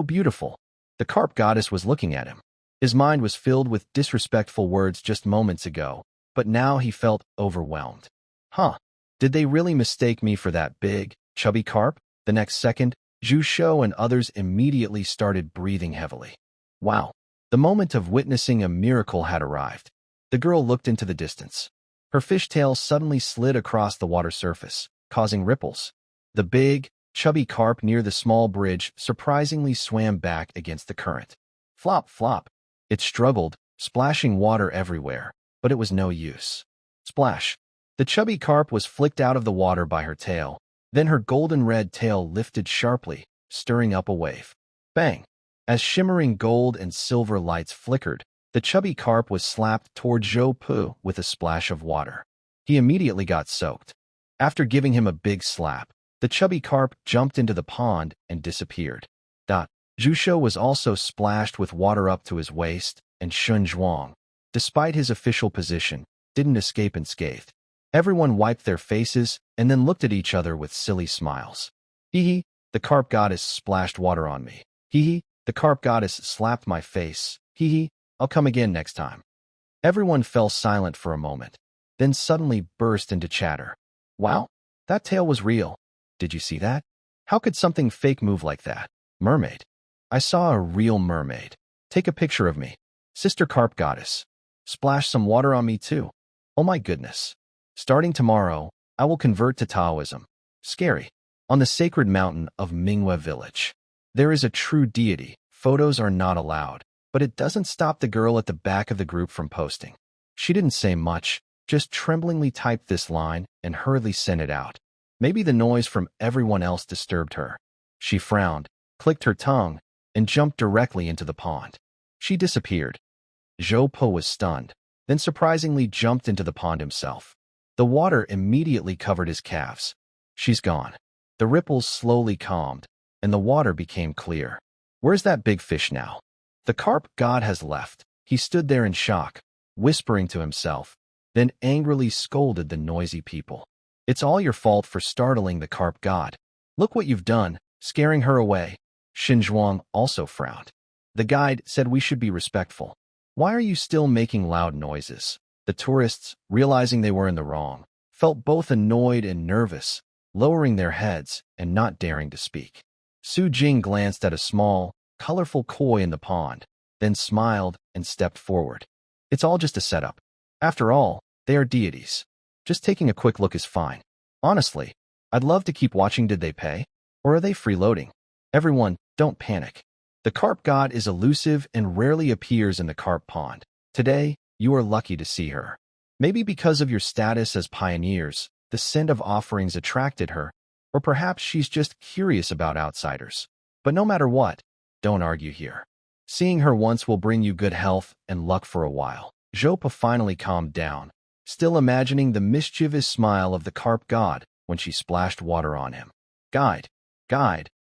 beautiful. The Carp Goddess was looking at him. His mind was filled with disrespectful words just moments ago, but now he felt overwhelmed. Huh. Did they really mistake me for that big, chubby carp? The next second, Zhu Shou and others immediately started breathing heavily. Wow. The moment of witnessing a miracle had arrived. The girl looked into the distance. Her fishtail suddenly slid across the water surface, causing ripples. The big, chubby carp near the small bridge surprisingly swam back against the current. Flop, flop. It struggled, splashing water everywhere, but it was no use. Splash. The chubby carp was flicked out of the water by her tail. Then her golden-red tail lifted sharply, stirring up a wave. Bang! As shimmering gold and silver lights flickered, the chubby carp was slapped toward Zhou Pa with a splash of water. He immediately got soaked. After giving him a big slap, the chubby carp jumped into the pond and disappeared. Zhu Shou was also splashed with water up to his waist, and Shun Zhuang, despite his official position, didn't escape unscathed. Everyone wiped their faces and then looked at each other with silly smiles. Hee, the Carp Goddess splashed water on me. Hee, the Carp Goddess slapped my face. Hee, I'll come again next time. Everyone fell silent for a moment, then suddenly burst into chatter. Wow, that tail was real. Did you see that? How could something fake move like that? Mermaid. I saw a real mermaid. Take a picture of me. Sister Carp Goddess. Splash some water on me too. Oh my goodness. Starting tomorrow, I will convert to Taoism. Scary. On the sacred mountain of Mingwe village. There is a true deity. Photos are not allowed, but it doesn't stop the girl at the back of the group from posting. She didn't say much, just tremblingly typed this line and hurriedly sent it out. Maybe the noise from everyone else disturbed her. She frowned, clicked her tongue, and jumped directly into the pond. She disappeared. Zhou Po was stunned, then surprisingly jumped into the pond himself. The water immediately covered his calves. She's gone. The ripples slowly calmed, and the water became clear. Where's that big fish now? The carp god has left. He stood there in shock, whispering to himself, then angrily scolded the noisy people. It's all your fault for startling the carp god. Look what you've done, scaring her away. Xinzhuang also frowned. The guide said we should be respectful. Why are you still making loud noises? The tourists, realizing they were in the wrong, felt both annoyed and nervous, lowering their heads and not daring to speak. Su Jing glanced at a small, colorful koi in the pond, then smiled and stepped forward. It's all just a setup. After all, they are deities. Just taking a quick look is fine. Honestly, I'd love to keep watching. Did they pay? Or are they freeloading? Everyone, don't panic. The carp god is elusive and rarely appears in the carp pond. Today, you are lucky to see her. Maybe because of your status as pioneers, the scent of offerings attracted her, or perhaps she's just curious about outsiders. But no matter what, don't argue here. Seeing her once will bring you good health and luck for a while. Zhou finally calmed down, still imagining the mischievous smile of the carp god when she splashed water on him. Guide,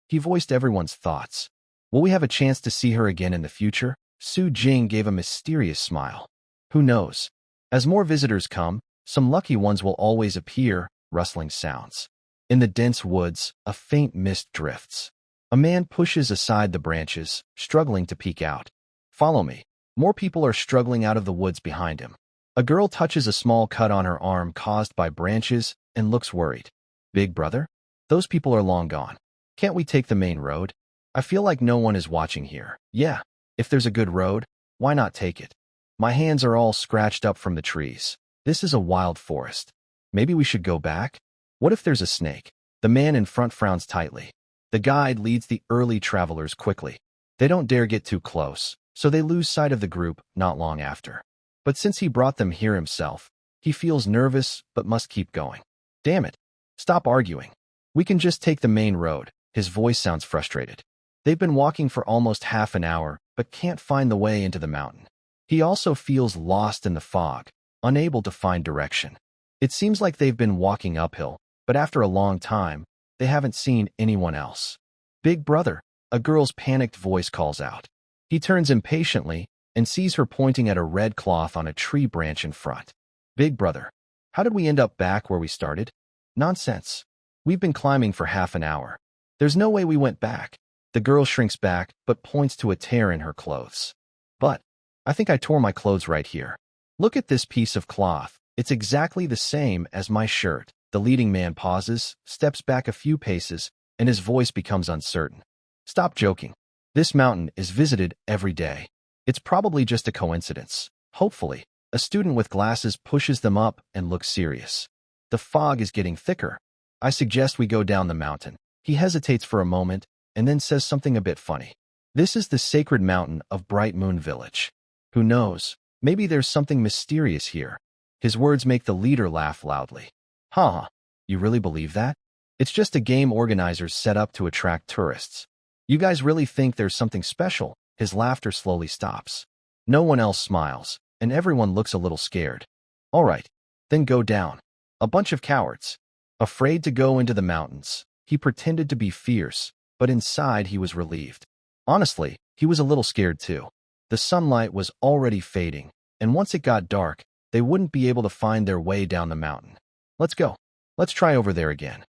he voiced everyone's thoughts. Will we have a chance to see her again in the future? Su Jing gave a mysterious smile. Who knows? As more visitors come, some lucky ones will always appear. Rustling sounds. In the dense woods, a faint mist drifts. A man pushes aside the branches, struggling to peek out. Follow me. More people are struggling out of the woods behind him. A girl touches a small cut on her arm caused by branches and looks worried. Big brother? Those people are long gone. Can't we take the main road? I feel like no one is watching here. Yeah, if there's a good road, why not take it? My hands are all scratched up from the trees. This is a wild forest. Maybe we should go back? What if there's a snake? The man in front frowns tightly. The guide leads the early travelers quickly. They don't dare get too close, so they lose sight of the group not long after. But since he brought them here himself, he feels nervous but must keep going. Damn it. Stop arguing. We can just take the main road. His voice sounds frustrated. They've been walking for almost half an hour, but can't find the way into the mountain. He also feels lost in the fog, unable to find direction. It seems like they've been walking uphill, but after a long time, they haven't seen anyone else. Big brother, a girl's panicked voice calls out. He turns impatiently and sees her pointing at a red cloth on a tree branch in front. Big brother, how did we end up back where we started? Nonsense. We've been climbing for half an hour. There's no way we went back. The girl shrinks back but points to a tear in her clothes. But I think I tore my clothes right here. Look at this piece of cloth. It's exactly the same as my shirt. The leading man pauses, steps back a few paces, and his voice becomes uncertain. Stop joking. This mountain is visited every day. It's probably just a coincidence. Hopefully, a student with glasses pushes them up and looks serious. The fog is getting thicker. I suggest we go down the mountain. He hesitates for a moment and then says something a bit funny. This is the sacred mountain of Bright Moon Village. Who knows? Maybe there's something mysterious here. His words make the leader laugh loudly. Huh, you really believe that? It's just a game organizers set up to attract tourists. You guys really think there's something special? His laughter slowly stops. No one else smiles, and everyone looks a little scared. All right, then go down. A bunch of cowards. Afraid to go into the mountains, he pretended to be fierce, but inside he was relieved. Honestly, he was a little scared too. The sunlight was already fading, and once it got dark, they wouldn't be able to find their way down the mountain. Let's go. Let's try over there again.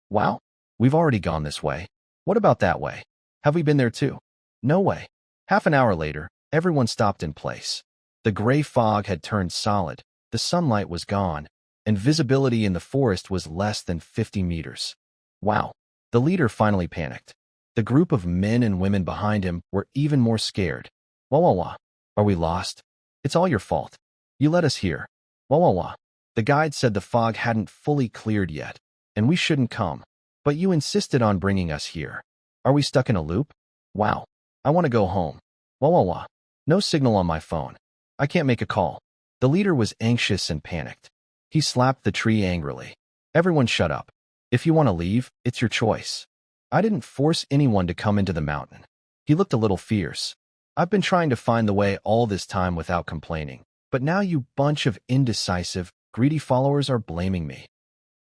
Wow, we've already gone this way. What about that way? Have we been there too? No way. Half an hour later, everyone stopped in place. The gray fog had turned solid, the sunlight was gone, and visibility in the forest was less than 50 meters. Wow. The leader finally panicked. The group of men and women behind him were even more scared. Wah wah wah. Are we lost? It's all your fault. You led us here. Wah wah wah. The guide said the fog hadn't fully cleared yet, and we shouldn't come. But you insisted on bringing us here. Are we stuck in a loop? Wow. I want to go home. Wah wah wah. No signal on my phone. I can't make a call. The leader was anxious and panicked. He slapped the tree angrily. Everyone shut up. If you want to leave, it's your choice. I didn't force anyone to come into the mountain. He looked a little fierce. I've been trying to find the way all this time without complaining, but now you bunch of indecisive, greedy followers are blaming me.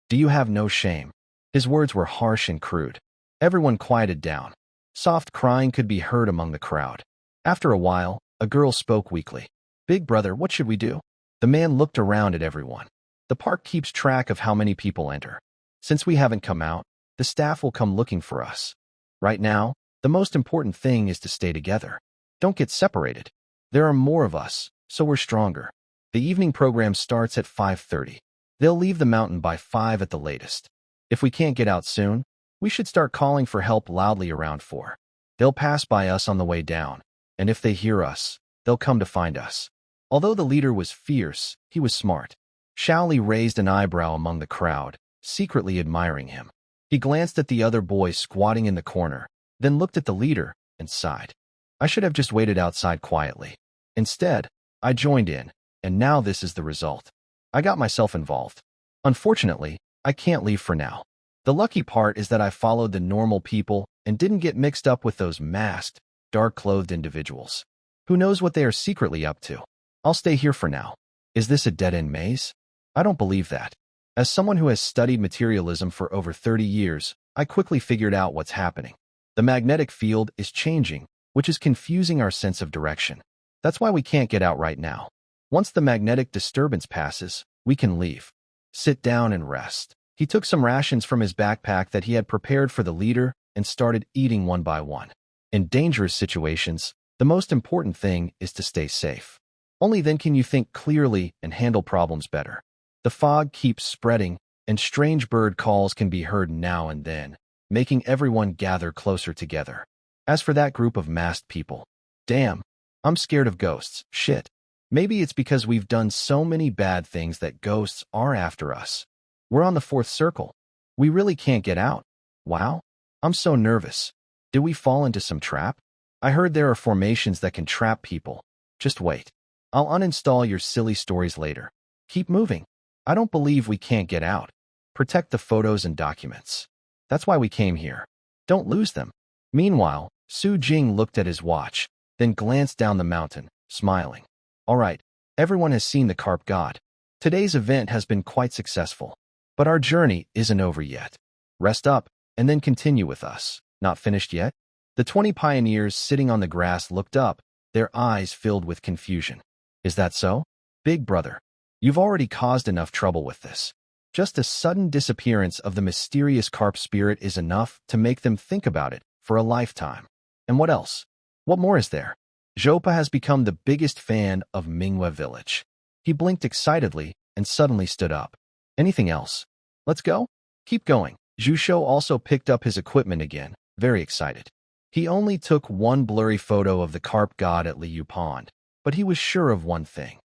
Do you have no shame? His words were harsh and crude. Everyone quieted down. Soft crying could be heard among the crowd. After a while, a girl spoke weakly. Big brother, what should we do? The man looked around at everyone. The park keeps track of how many people enter. Since we haven't come out, the staff will come looking for us. Right now, the most important thing is to stay together. Don't get separated. There are more of us, so we're stronger. The evening program starts at 5:30. They'll leave the mountain by 5 at the latest. If we can't get out soon, we should start calling for help loudly around 4. They'll pass by us on the way down, and if they hear us, they'll come to find us. Although the leader was fierce, he was smart. Shaoli raised an eyebrow among the crowd, secretly admiring him. He glanced at the other boys squatting in the corner, then looked at the leader and sighed. I should have just waited outside quietly. Instead, I joined in, and now this is the result. I got myself involved. Unfortunately, I can't leave for now. The lucky part is that I followed the normal people and didn't get mixed up with those masked, dark-clothed individuals. Who knows what they are secretly up to? I'll stay here for now. Is this a dead-end maze? I don't believe that. As someone who has studied materialism for over 30 years, I quickly figured out what's happening. The magnetic field is changing, which is confusing our sense of direction. That's why we can't get out right now. Once the magnetic disturbance passes, we can leave. Sit down and rest. He took some rations from his backpack that he had prepared for the leader and started eating one by one. In dangerous situations, the most important thing is to stay safe. Only then can you think clearly and handle problems better. The fog keeps spreading, and strange bird calls can be heard now and then, making everyone gather closer together. As for that group of masked people, damn, I'm scared of ghosts. Shit. Maybe it's because we've done so many bad things that ghosts are after us. We're on the 4th circle. We really can't get out. Wow. I'm so nervous. Did we fall into some trap? I heard there are formations that can trap people. Just wait. I'll uninstall your silly stories later. Keep moving. I don't believe we can't get out. Protect the photos and documents. That's why we came here. Don't lose them. Meanwhile, Su Jing looked at his watch, then glanced down the mountain, smiling. All right, everyone has seen the carp god. Today's event has been quite successful. But our journey isn't over yet. Rest up, and then continue with us. Not finished yet? The 20 pioneers sitting on the grass looked up, their eyes filled with confusion. Is that so? Big brother, you've already caused enough trouble with this. Just a sudden disappearance of the mysterious carp spirit is enough to make them think about it for a lifetime. And what else? What more is there? Zhopa has become the biggest fan of Mingwe village. He blinked excitedly and suddenly stood up. Anything else? Let's go? Keep going. Zhu Shou also picked up his equipment again, very excited. He only took one blurry photo of the carp god at Liu Pond, but he was sure of one thing.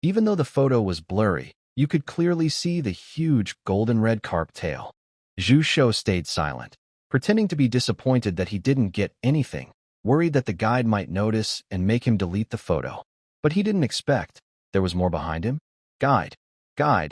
Even though the photo was blurry, you could clearly see the huge golden-red carp tail. Zhu Shou stayed silent, pretending to be disappointed that he didn't get anything, worried that the guide might notice and make him delete the photo. But he didn't expect there was more behind him. Guide,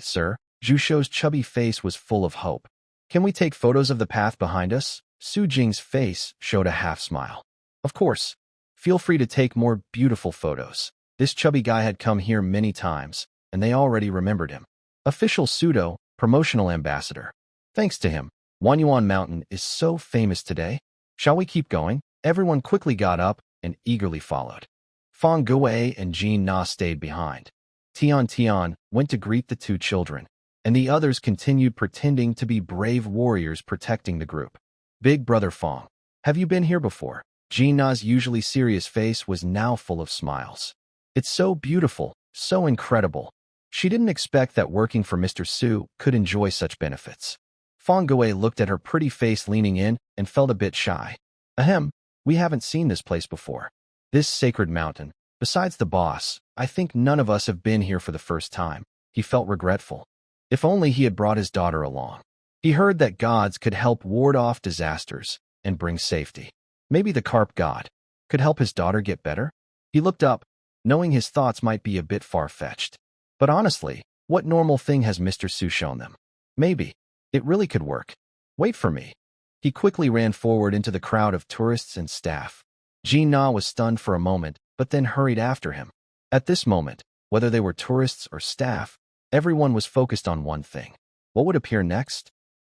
sir. Zhu Shou's chubby face was full of hope. Can we take photos of the path behind us? Su Jing's face showed a half-smile. Of course. Feel free to take more beautiful photos. This chubby guy had come here many times, and they already remembered him. Official pseudo, promotional ambassador. Thanks to him, Wanyuan Mountain is so famous today. Shall we keep going? Everyone quickly got up and eagerly followed. Fang Guwei and Jean Na stayed behind. Tian went to greet the two children, and the others continued pretending to be brave warriors protecting the group. Big brother Fang, have you been here before? Jean Na's usually serious face was now full of smiles. It's so beautiful, so incredible. She didn't expect that working for Mr. Su could enjoy such benefits. Fangui looked at her pretty face leaning in and felt a bit shy. Ahem, we haven't seen this place before. This sacred mountain. Besides the boss, I think none of us have been here for the first time. He felt regretful. If only he had brought his daughter along. He heard that gods could help ward off disasters and bring safety. Maybe the carp god could help his daughter get better? He looked up, knowing his thoughts might be a bit far-fetched. But honestly, what normal thing has Mr. Su shown them? Maybe. It really could work. Wait for me. He quickly ran forward into the crowd of tourists and staff. Jean Na was stunned for a moment, but then hurried after him. At this moment, whether they were tourists or staff, everyone was focused on one thing. What would appear next?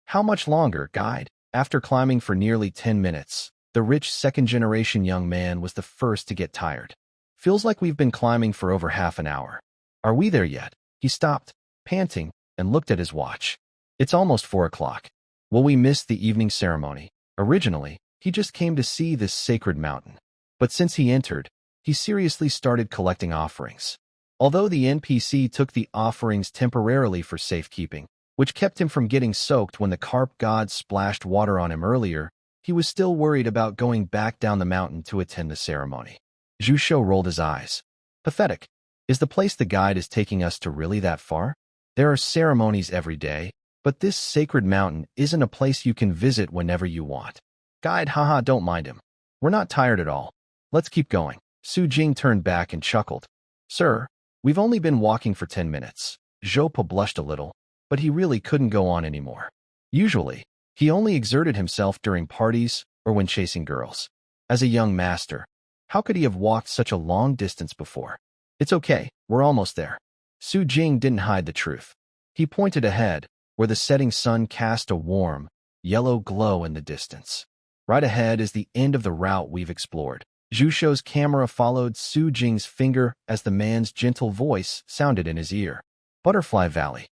How much longer, guide? After climbing for nearly 10 minutes, the rich second-generation young man was the first to get tired. Feels like we've been climbing for over half an hour. Are we there yet? He stopped, panting, and looked at his watch. It's almost 4 o'clock. Will we miss the evening ceremony? Originally, he just came to see this sacred mountain. But since he entered, he seriously started collecting offerings. Although the NPC took the offerings temporarily for safekeeping, which kept him from getting soaked when the carp god splashed water on him earlier, he was still worried about going back down the mountain to attend the ceremony. Zhu Shou rolled his eyes. Pathetic. Is the place the guide is taking us to really that far? There are ceremonies every day, but this sacred mountain isn't a place you can visit whenever you want. Guide, haha, don't mind him. We're not tired at all. Let's keep going. Su Jing turned back and chuckled. Sir, we've only been walking for 10 minutes. Zhou Po blushed a little, but he really couldn't go on anymore. Usually, he only exerted himself during parties or when chasing girls. As a young master, how could he have walked such a long distance before? It's okay, we're almost there. Su Jing didn't hide the truth. He pointed ahead, where the setting sun cast a warm, yellow glow in the distance. Right ahead is the end of the route we've explored. Zhu Shou's camera followed Su Jing's finger as the man's gentle voice sounded in his ear. Butterfly Valley.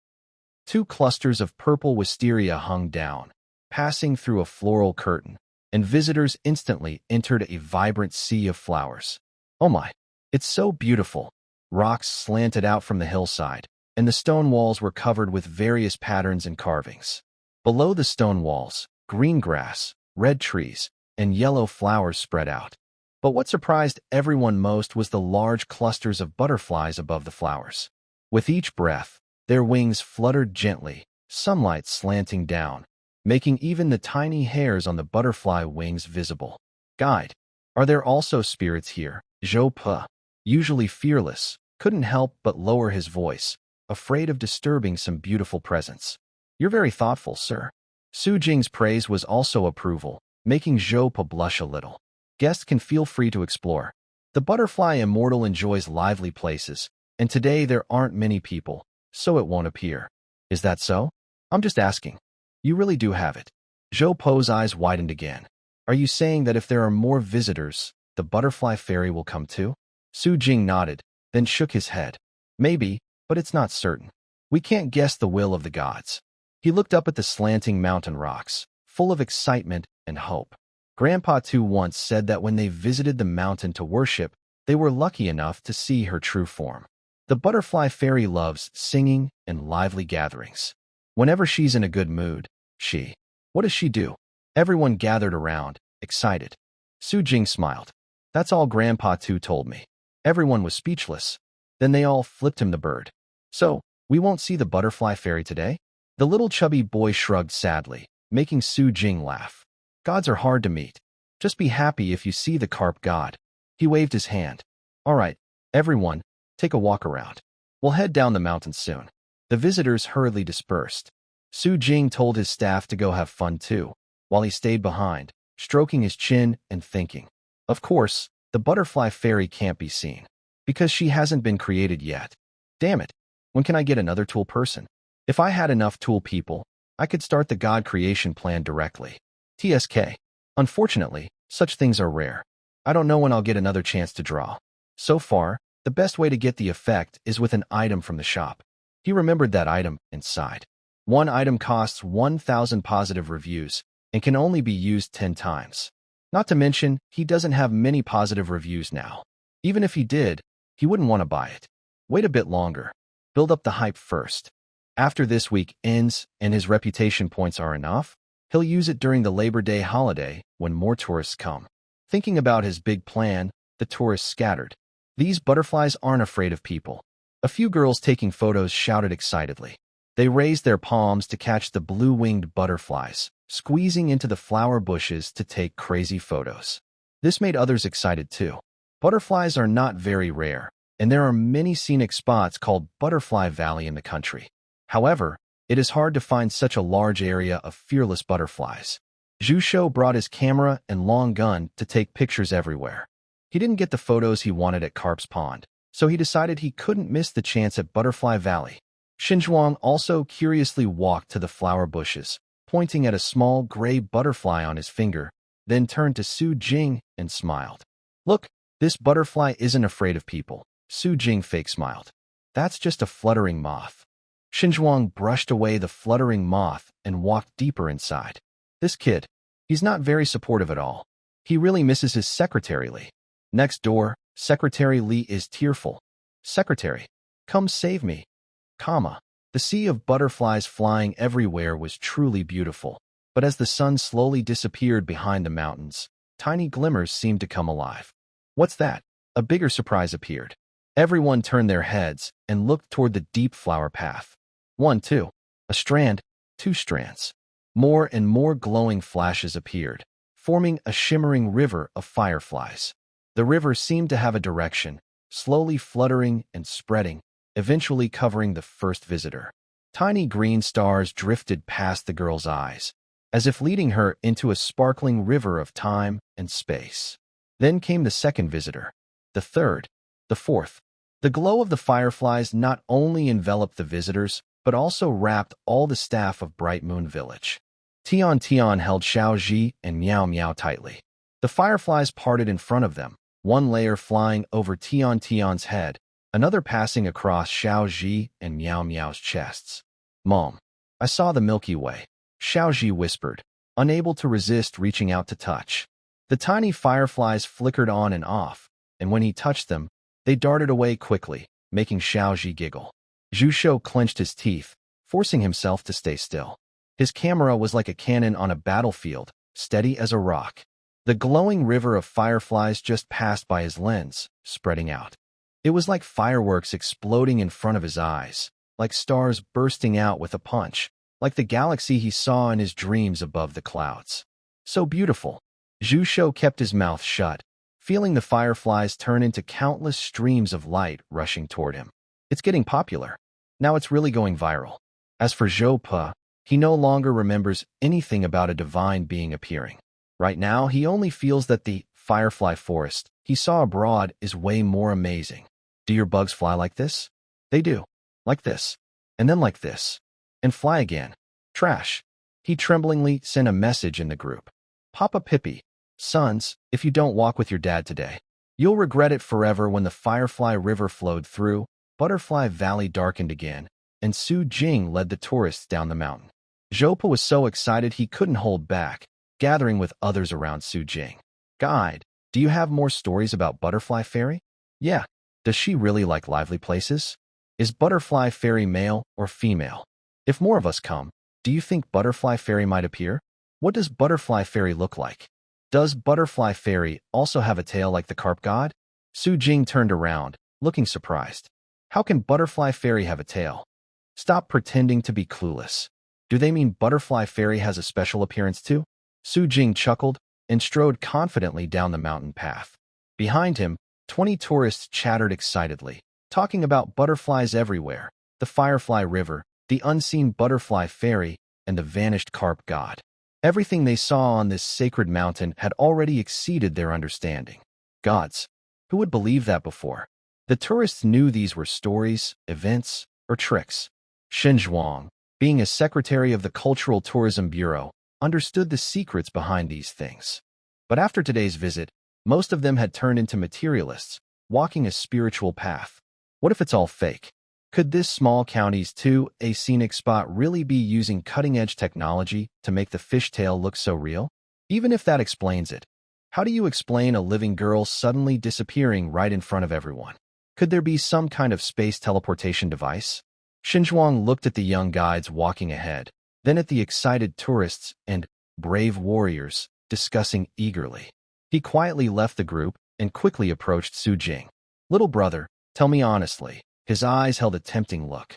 2 clusters of purple wisteria hung down, passing through a floral curtain, and visitors instantly entered a vibrant sea of flowers. Oh my, it's so beautiful. Rocks slanted out from the hillside, and the stone walls were covered with various patterns and carvings. Below the stone walls, green grass, red trees, and yellow flowers spread out. But what surprised everyone most was the large clusters of butterflies above the flowers. With each breath, their wings fluttered gently, sunlight slanting down, making even the tiny hairs on the butterfly wings visible. Guide, are there also spirits here? Zhou Po, usually fearless, couldn't help but lower his voice, afraid of disturbing some beautiful presence. You're very thoughtful, sir. Su Jing's praise was also approval, making Zhou Po blush a little. Guests can feel free to explore. The butterfly immortal enjoys lively places, and today there aren't many people, so it won't appear. Is that so? I'm just asking. You really do have it. Zhou Po's eyes widened again. Are you saying that if there are more visitors, the butterfly fairy will come too? Su Jing nodded, then shook his head. Maybe, but it's not certain. We can't guess the will of the gods. He looked up at the slanting mountain rocks, full of excitement and hope. Grandpa Tu once said that when they visited the mountain to worship, they were lucky enough to see her true form. The butterfly fairy loves singing and lively gatherings. Whenever she's in a good mood, what does she do? Everyone gathered around, excited. Su Jing smiled. That's all Grandpa Tu told me. Everyone was speechless. Then they all flipped him the bird. So, we won't see the butterfly fairy today? The little chubby boy shrugged sadly, making Su Jing laugh. Gods are hard to meet. Just be happy if you see the carp god. He waved his hand. All right, everyone, take a walk around. We'll head down the mountain soon. The visitors hurriedly dispersed. Su Jing told his staff to go have fun too, while he stayed behind, stroking his chin and thinking. Of course, the butterfly fairy can't be seen, because she hasn't been created yet. Damn it, when can I get another tool person? If I had enough tool people, I could start the god creation plan directly. TSK. Unfortunately, such things are rare. I don't know when I'll get another chance to draw. So far, the best way to get the effect is with an item from the shop. He remembered that item and sighed. One item costs 1,000 positive reviews and can only be used 10 times. Not to mention, he doesn't have many positive reviews now. Even if he did, He wouldn't want to buy it. Wait a bit longer. Build up the hype first. After this week ends and his reputation points are enough, he'll use it during the Labor Day holiday when more tourists come. Thinking about his big plan, the tourists scattered. These butterflies aren't afraid of people. A few girls taking photos shouted excitedly. They raised their palms to catch the blue-winged butterflies, squeezing into the flower bushes to take crazy photos. This made others excited too. Butterflies are not very rare, and there are many scenic spots called Butterfly Valley in the country. However, it is hard to find such a large area of fearless butterflies. Zhu Shou brought his camera and long gun to take pictures everywhere. He didn't get the photos he wanted at Carp's Pond, so he decided he couldn't miss the chance at Butterfly Valley. Xinzhuang also curiously walked to the flower bushes, pointing at a small gray butterfly on his finger, then turned to Su Jing and smiled. Look, this butterfly isn't afraid of people. Su Jing fake smiled. That's just a fluttering moth. Xinzhuang brushed away the fluttering moth and walked deeper inside. This kid, he's not very supportive at all. He really misses his Secretary Li. Next door, Secretary Li is tearful. Secretary, come save me. The sea of butterflies flying everywhere was truly beautiful, but as the sun slowly disappeared behind the mountains, tiny glimmers seemed to come alive. What's that? A bigger surprise appeared. Everyone turned their heads and looked toward the deep flower path. 1, 2. A strand, 2 strands. More and more glowing flashes appeared, forming a shimmering river of fireflies. The river seemed to have a direction, slowly fluttering and spreading, eventually covering the first visitor. Tiny green stars drifted past the girl's eyes, as if leading her into a sparkling river of time and space. Then came the second visitor, the third, the fourth. The glow of the fireflies not only enveloped the visitors, but also wrapped all the staff of Bright Moon Village. Tian Tian held Xiao Ji and Miao Miao tightly. The fireflies parted in front of them, one layer flying over Tian Tian's head, another passing across Xiao Ji and Miao Miao's chests. Mom, I saw the Milky Way, Xiao Ji whispered, unable to resist reaching out to touch. The tiny fireflies flickered on and off, and when he touched them, they darted away quickly, making Xiao Ji giggle. Zhu Shou clenched his teeth, forcing himself to stay still. His camera was like a cannon on a battlefield, steady as a rock. The glowing river of fireflies just passed by his lens, spreading out. It was like fireworks exploding in front of his eyes, like stars bursting out with a punch, like the galaxy he saw in his dreams above the clouds. So beautiful. Zhu Shou kept his mouth shut, feeling the fireflies turn into countless streams of light rushing toward him. It's getting popular. Now it's really going viral. As for Zhou Pe, he no longer remembers anything about a divine being appearing. Right now, he only feels that the firefly forest he saw abroad is way more amazing. Do your bugs fly like this? They do. Like this. And then like this. And fly again. Trash. He tremblingly sent a message in the group. Papa Pippi, sons, if you don't walk with your dad today, you'll regret it forever. When the Firefly River flowed through, Butterfly Valley darkened again, and Su Jing led the tourists down the mountain. Zhou was so excited he couldn't hold back, gathering with others around Su Jing. Guide, do you have more stories about Butterfly Fairy? Yeah. Does she really like lively places? Is Butterfly Fairy male or female? If more of us come, do you think Butterfly Fairy might appear? What does Butterfly Fairy look like? Does Butterfly Fairy also have a tail like the carp god? Su Jing turned around, looking surprised. How can Butterfly Fairy have a tail? Stop pretending to be clueless. Do they mean Butterfly Fairy has a special appearance too? Su Jing chuckled and strode confidently down the mountain path. Behind him, 20 tourists chattered excitedly, talking about butterflies everywhere, the Firefly River, the unseen Butterfly Fairy, and the vanished carp god. Everything they saw on this sacred mountain had already exceeded their understanding. Gods, who would believe that before? The tourists knew these were stories, events, or tricks. Xinzhuang, being a secretary of the Cultural Tourism Bureau, understood the secrets behind these things. But after today's visit, most of them had turned into materialists, walking a spiritual path. What if it's all fake? Could this small county's a scenic spot really be using cutting-edge technology to make the fishtail look so real? Even if that explains it, how do you explain a living girl suddenly disappearing right in front of everyone? Could Could there be some kind of space teleportation device? Xinzhuang looked at the young guides walking ahead, then at the excited tourists and brave warriors discussing eagerly. He quietly left the group and quickly approached Su Jing. "Little brother, tell me honestly." His eyes held a tempting look.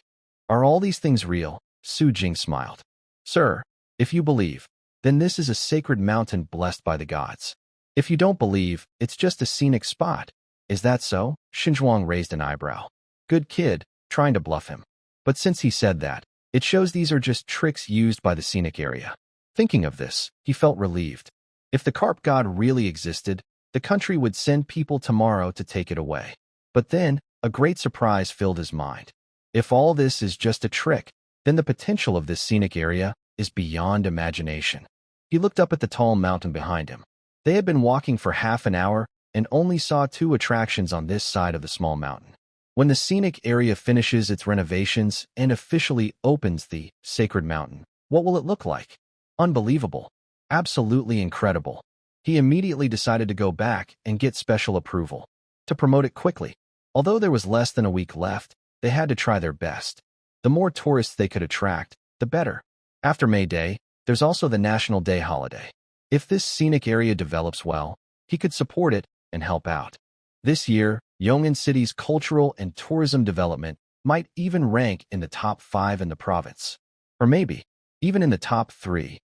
"Are all these things real?" Su Jing smiled. "Sir, if you believe, then this is a sacred mountain blessed by the gods. If you don't believe, it's just a scenic spot. Is that so?" Xinzhuang raised an eyebrow. Good kid, trying to bluff him. But since he said that, it shows these are just tricks used by the scenic area. Thinking of this, he felt relieved. If the carp god really existed, the country would send people tomorrow to take it away. But then, a great surprise filled his mind. If all this is just a trick, then the potential of this scenic area is beyond imagination. He looked up at the tall mountain behind him. They had been walking for half an hour and only saw 2 attractions on this side of the small mountain. When the scenic area finishes its renovations and officially opens the sacred mountain, what will it look like? Unbelievable. Absolutely incredible. He immediately decided to go back and get special approval to promote it quickly. Although there was less than a week left, they had to try their best. The more tourists they could attract, the better. After May Day, there's also the National Day holiday. If this scenic area develops well, he could support it and help out. This year, Yong'an City's cultural and tourism development might even rank in the top 5 in the province. Or maybe, even in the top 3.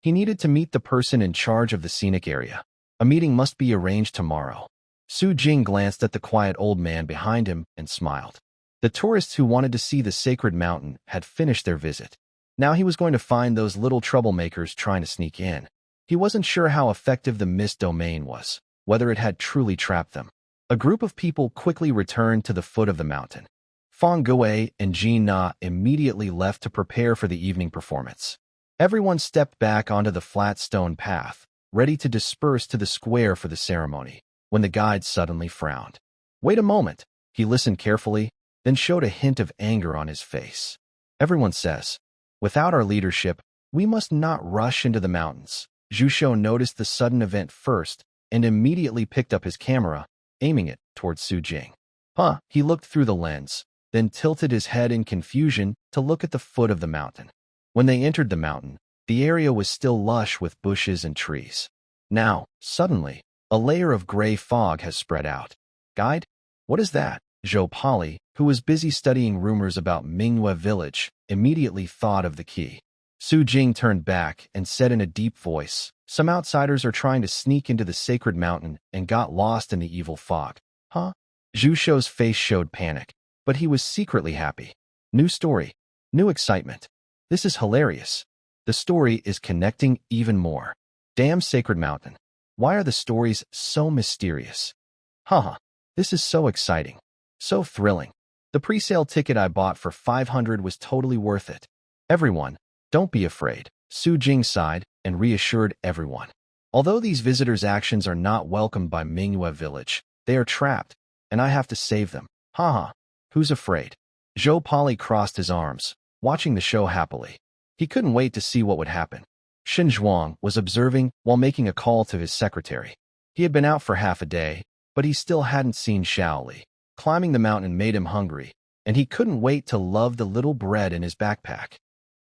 He needed to meet the person in charge of the scenic area. A meeting must be arranged tomorrow. Su Jing glanced at the quiet old man behind him and smiled. The tourists who wanted to see the sacred mountain had finished their visit. Now he was going to find those little troublemakers trying to sneak in. He wasn't sure how effective the mist domain was, whether it had truly trapped them. A group of people quickly returned to the foot of the mountain. Fang Gui and Jin Na immediately left to prepare for the evening performance. Everyone stepped back onto the flat stone path, ready to disperse to the square for the ceremony, when the guide suddenly frowned. "Wait a moment." He listened carefully, then showed a hint of anger on his face. "Everyone says, without our leadership, we must not rush into the mountains." Zhu Shou noticed the sudden event first and immediately picked up his camera, aiming it towards Su Jing. "Huh?" He looked through the lens, then tilted his head in confusion to look at the foot of the mountain. When they entered the mountain, the area was still lush with bushes and trees. Now, suddenly, a layer of gray fog has spread out. "Guide? What is that?" Zhou Pali, who was busy studying rumors about Mingyue village, immediately thought of the key. Su Jing turned back and said in a deep voice, "Some outsiders are trying to sneak into the sacred mountain and got lost in the evil fog." "Huh?" Zhu Shou's face showed panic, but he was secretly happy. New story. New excitement. This is hilarious. The story is connecting even more. Damn sacred mountain. Why are the stories so mysterious? Haha, this is so exciting. So thrilling. The pre-sale ticket I bought for 500 was totally worth it. Everyone, don't be afraid. Su Jing sighed and reassured everyone. Although these visitors' actions are not welcomed by Mingyue village, they are trapped, and I have to save them. Haha, who's afraid? Zhou Pali crossed his arms, watching the show happily. He couldn't wait to see what would happen. Xinzhuang was observing while making a call to his secretary. He had been out for half a day, but he still hadn't seen Shaoli. Climbing the mountain made him hungry, and he couldn't wait to love the little bread in his backpack.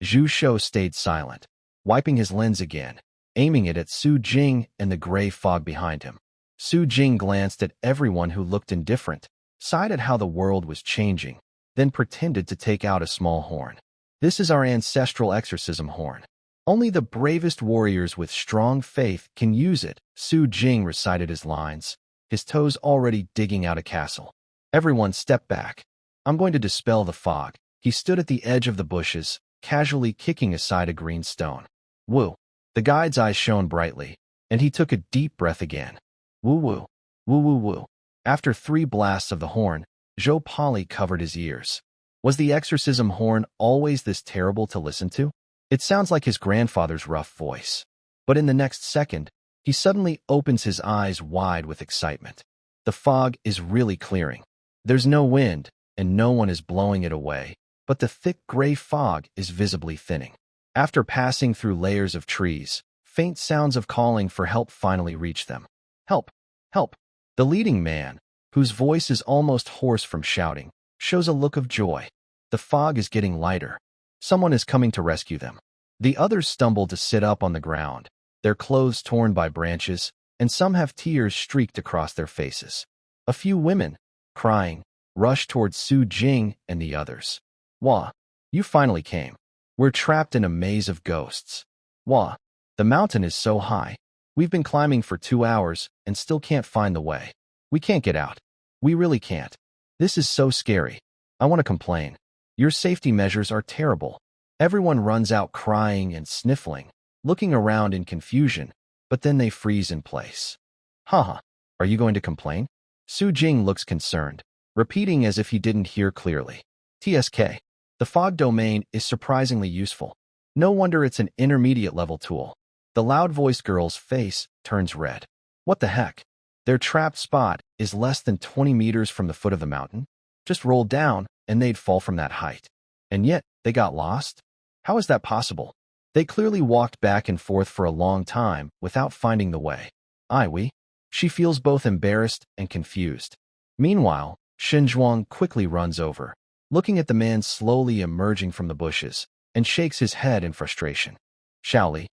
Zhu Shou stayed silent, wiping his lens again, aiming it at Su Jing and the gray fog behind him. Su Jing glanced at everyone who looked indifferent, sighed at how the world was changing, then pretended to take out a small horn. "This is our ancestral exorcism horn. Only the bravest warriors with strong faith can use it." Su Jing recited his lines, his toes already digging out a castle. Everyone stepped back. "I'm going to dispel the fog." He stood at the edge of the bushes, casually kicking aside a green stone. Woo! The guide's eyes shone brightly, and he took a deep breath again. Woo woo, woo woo woo. After 3 blasts of the horn, Zhou Pali covered his ears. Was the exorcism horn always this terrible to listen to? It sounds like his grandfather's rough voice. But in the next second, he suddenly opens his eyes wide with excitement. The fog is really clearing. There's no wind, and no one is blowing it away, but the thick gray fog is visibly thinning. After passing through layers of trees, faint sounds of calling for help finally reach them. "Help! Help!" The leading man, whose voice is almost hoarse from shouting, shows a look of joy. The fog is getting lighter. Someone is coming to rescue them. The others stumble to sit up on the ground, their clothes torn by branches, and some have tears streaked across their faces. A few women, crying, rush towards Su Jing and the others. Wah, you finally came. We're trapped in a maze of ghosts. Wah, the mountain is so high. We've been climbing for 2 hours and still can't find the way. We can't get out. We really can't. This is so scary. I want to complain. Your safety measures are terrible. Everyone runs out crying and sniffling, looking around in confusion, but then they freeze in place. Haha, are you going to complain? Su Jing looks concerned, repeating as if he didn't hear clearly. TSK. The fog domain is surprisingly useful. No wonder it's an intermediate level tool. The loud-voiced girl's face turns red. What the heck? Their trapped spot is less than 20 meters from the foot of the mountain. Just roll down and they'd fall from that height. And yet, they got lost? How is that possible? They clearly walked back and forth for a long time without finding the way. She feels both embarrassed and confused. Meanwhile, Xinzhuang quickly runs over, looking at the man slowly emerging from the bushes, and shakes his head in frustration. Shaoli,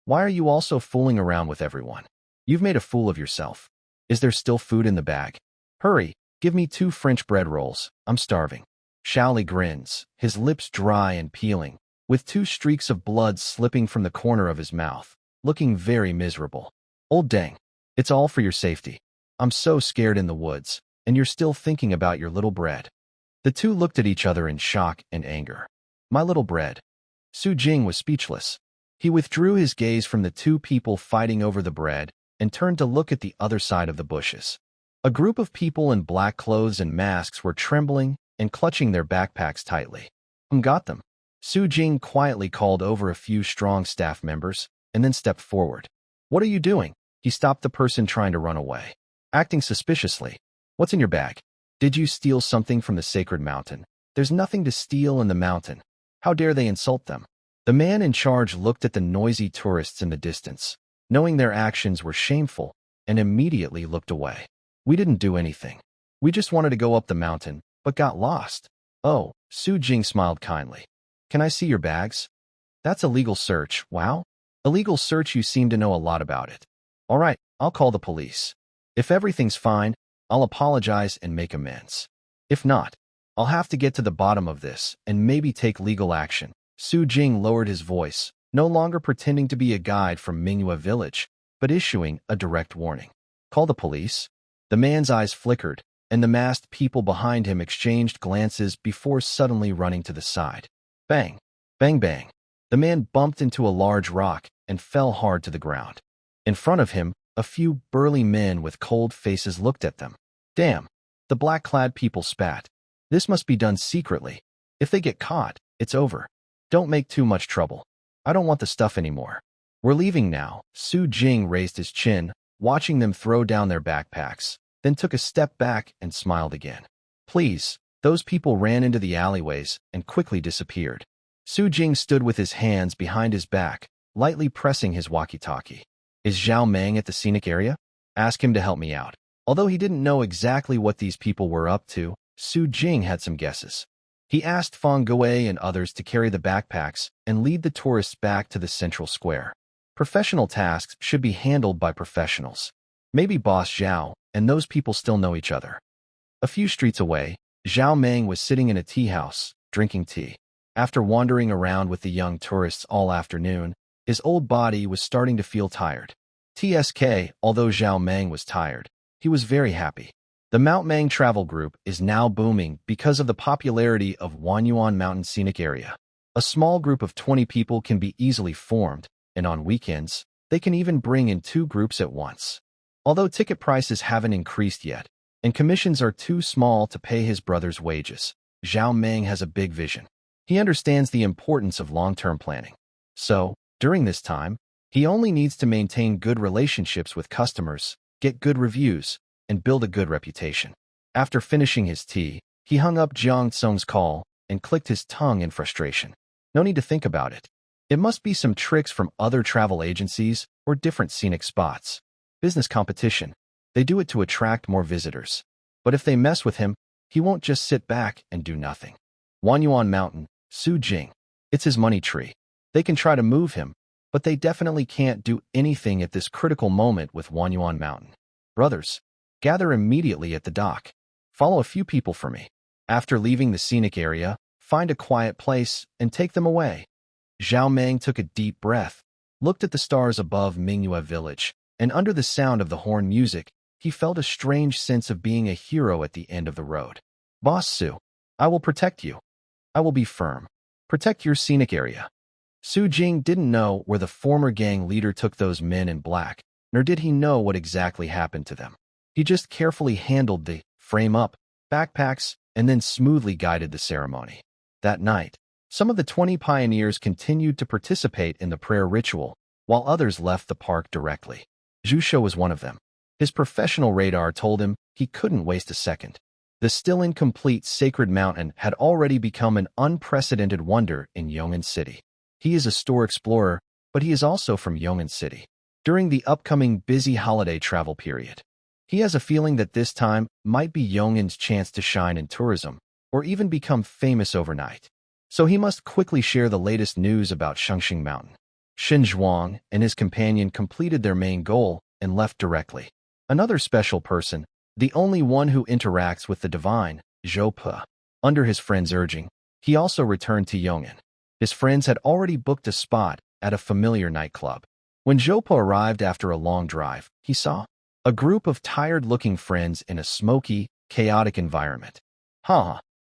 why are you also fooling around with everyone? You've made a fool of yourself. Is there still food in the bag? Hurry, give me 2 French bread rolls. I'm starving. Shaoli grins, his lips dry and peeling, with 2 streaks of blood slipping from the corner of his mouth, looking very miserable. Old dang, it's all for your safety. I'm so scared in the woods, and you're still thinking about your little bread. The two looked at each other in shock and anger. My little bread. Su Jing was speechless. He withdrew his gaze from the 2 people fighting over the bread and turned to look at the other side of the bushes. A group of people in black clothes and masks were trembling and clutching their backpacks tightly. Got them. Su Jing quietly called over a few strong staff members and then stepped forward. What are you doing? He stopped the person trying to run away, acting suspiciously. What's in your bag? Did you steal something from the sacred mountain? There's nothing to steal in the mountain. How dare they insult them? The man in charge looked at the noisy tourists in the distance, knowing their actions were shameful, and immediately looked away. We didn't do anything. We just wanted to go up the mountain, but got lost. Oh, Su Jing smiled kindly. Can I see your bags? That's a legal search. Wow. A legal search, you seem to know a lot about it. All right, I'll call the police. If everything's fine, I'll apologize and make amends. If not, I'll have to get to the bottom of this and maybe take legal action. Su Jing lowered his voice, no longer pretending to be a guide from Mingyue village, but issuing a direct warning. Call the police? The man's eyes flickered, and the masked people behind him exchanged glances before suddenly running to the side. Bang! Bang bang! The man bumped into a large rock and fell hard to the ground. In front of him, a few burly men with cold faces looked at them. Damn! The black-clad people spat. This must be done secretly. If they get caught, it's over. Don't make too much trouble. I don't want the stuff anymore. We're leaving now. Su Jing raised his chin, watching them throw down their backpacks, then took a step back and smiled again. Please. Those people ran into the alleyways and quickly disappeared. Su Jing stood with his hands behind his back, lightly pressing his walkie-talkie. Is Zhao Meng at the scenic area? Ask him to help me out. Although he didn't know exactly what these people were up to, Su Jing had some guesses. He asked Feng Gui and others to carry the backpacks and lead the tourists back to the central square. Professional tasks should be handled by professionals. Maybe Boss Zhao and those people still know each other. A few streets away, Zhao Meng was sitting in a tea house, drinking tea. After wandering around with the young tourists all afternoon, his old body was starting to feel tired. Although Zhao Meng was tired, he was very happy. The Mount Mang travel group is now booming because of the popularity of Wanyuan Mountain Scenic Area. A small group of 20 people can be easily formed, and on weekends, they can even bring in 2 groups at once. Although ticket prices haven't increased yet, and commissions are too small to pay his brother's wages, Zhao Meng has a big vision. He understands the importance of long-term planning. So, during this time, he only needs to maintain good relationships with customers, get good reviews, and build a good reputation. After finishing his tea, he hung up Jiang Tsung's call and clicked his tongue in frustration. No need to think about it. It must be some tricks from other travel agencies or different scenic spots. Business competition. They do it to attract more visitors. But if they mess with him, he won't just sit back and do nothing. Wanyuan Mountain, Su Jing. It's his money tree. They can try to move him, but they definitely can't do anything at this critical moment with Wanyuan Mountain. Brothers, gather immediately at the dock. Follow a few people for me. After leaving the scenic area, find a quiet place and take them away. Zhao Meng took a deep breath, looked at the stars above Mingyue village, and under the sound of the horn music, he felt a strange sense of being a hero at the end of the road. Boss Su, I will protect you. I will be firm. Protect your scenic area. Su Jing didn't know where the former gang leader took those men in black, nor did he know what exactly happened to them. He just carefully handled the frame-up backpacks and then smoothly guided the ceremony. That night, some of the 20 pioneers continued to participate in the prayer ritual, while others left the park directly. Zhu Shou was one of them. His professional radar told him he couldn't waste a second. The still incomplete Sacred Mountain had already become an unprecedented wonder in Yong'an City. He is a store explorer, but he is also from Yong'an City. During the upcoming busy holiday travel period, he has a feeling that this time might be Yong'an's chance to shine in tourism, or even become famous overnight. So he must quickly share the latest news about Shengxing Mountain. Shen Zhuang and his companion completed their main goal and left directly. Another special person, the only one who interacts with the divine, Zhou Pe. Under his friend's urging, he also returned to Yong'an. His friends had already booked a spot at a familiar nightclub. When Zhou Pe arrived after a long drive, he saw a group of tired-looking friends in a smoky, chaotic environment.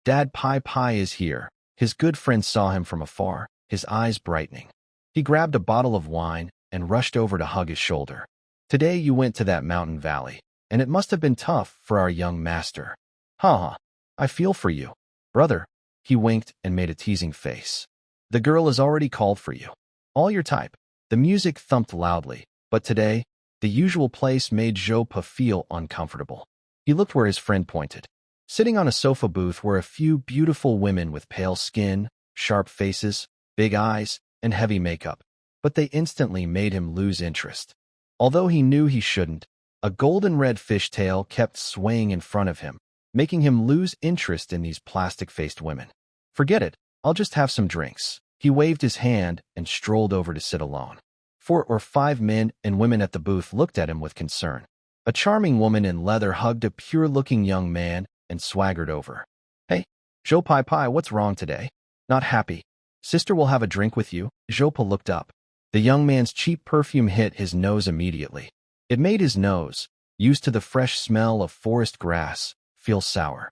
Dad Pai Pai is here. His good friend saw him from afar, his eyes brightening. He grabbed a bottle of wine and rushed over to hug his shoulder. Today you went to that mountain valley, and it must have been tough for our young master. I feel for you. Brother, he winked and made a teasing face. The girl has already called for you. All your type. The music thumped loudly, but today, the usual place made Zhou Pe feel uncomfortable. He looked where his friend pointed. Sitting on a sofa booth were a few beautiful women with pale skin, sharp faces, big eyes, and heavy makeup, but they instantly made him lose interest. Although he knew he shouldn't, a golden red fishtail kept swaying in front of him, making him lose interest in these plastic-faced women. Forget it, I'll just have some drinks. He waved his hand and strolled over to sit alone. 4 or 5 men and women at the booth looked at him with concern. A charming woman in leather hugged a pure-looking young man and swaggered over. Hey, Zhou Pai Pai, what's wrong today? Not happy. Sister will have a drink with you. Zhou Pe looked up. The young man's cheap perfume hit his nose immediately. It made his nose, used to the fresh smell of forest grass, feel sour.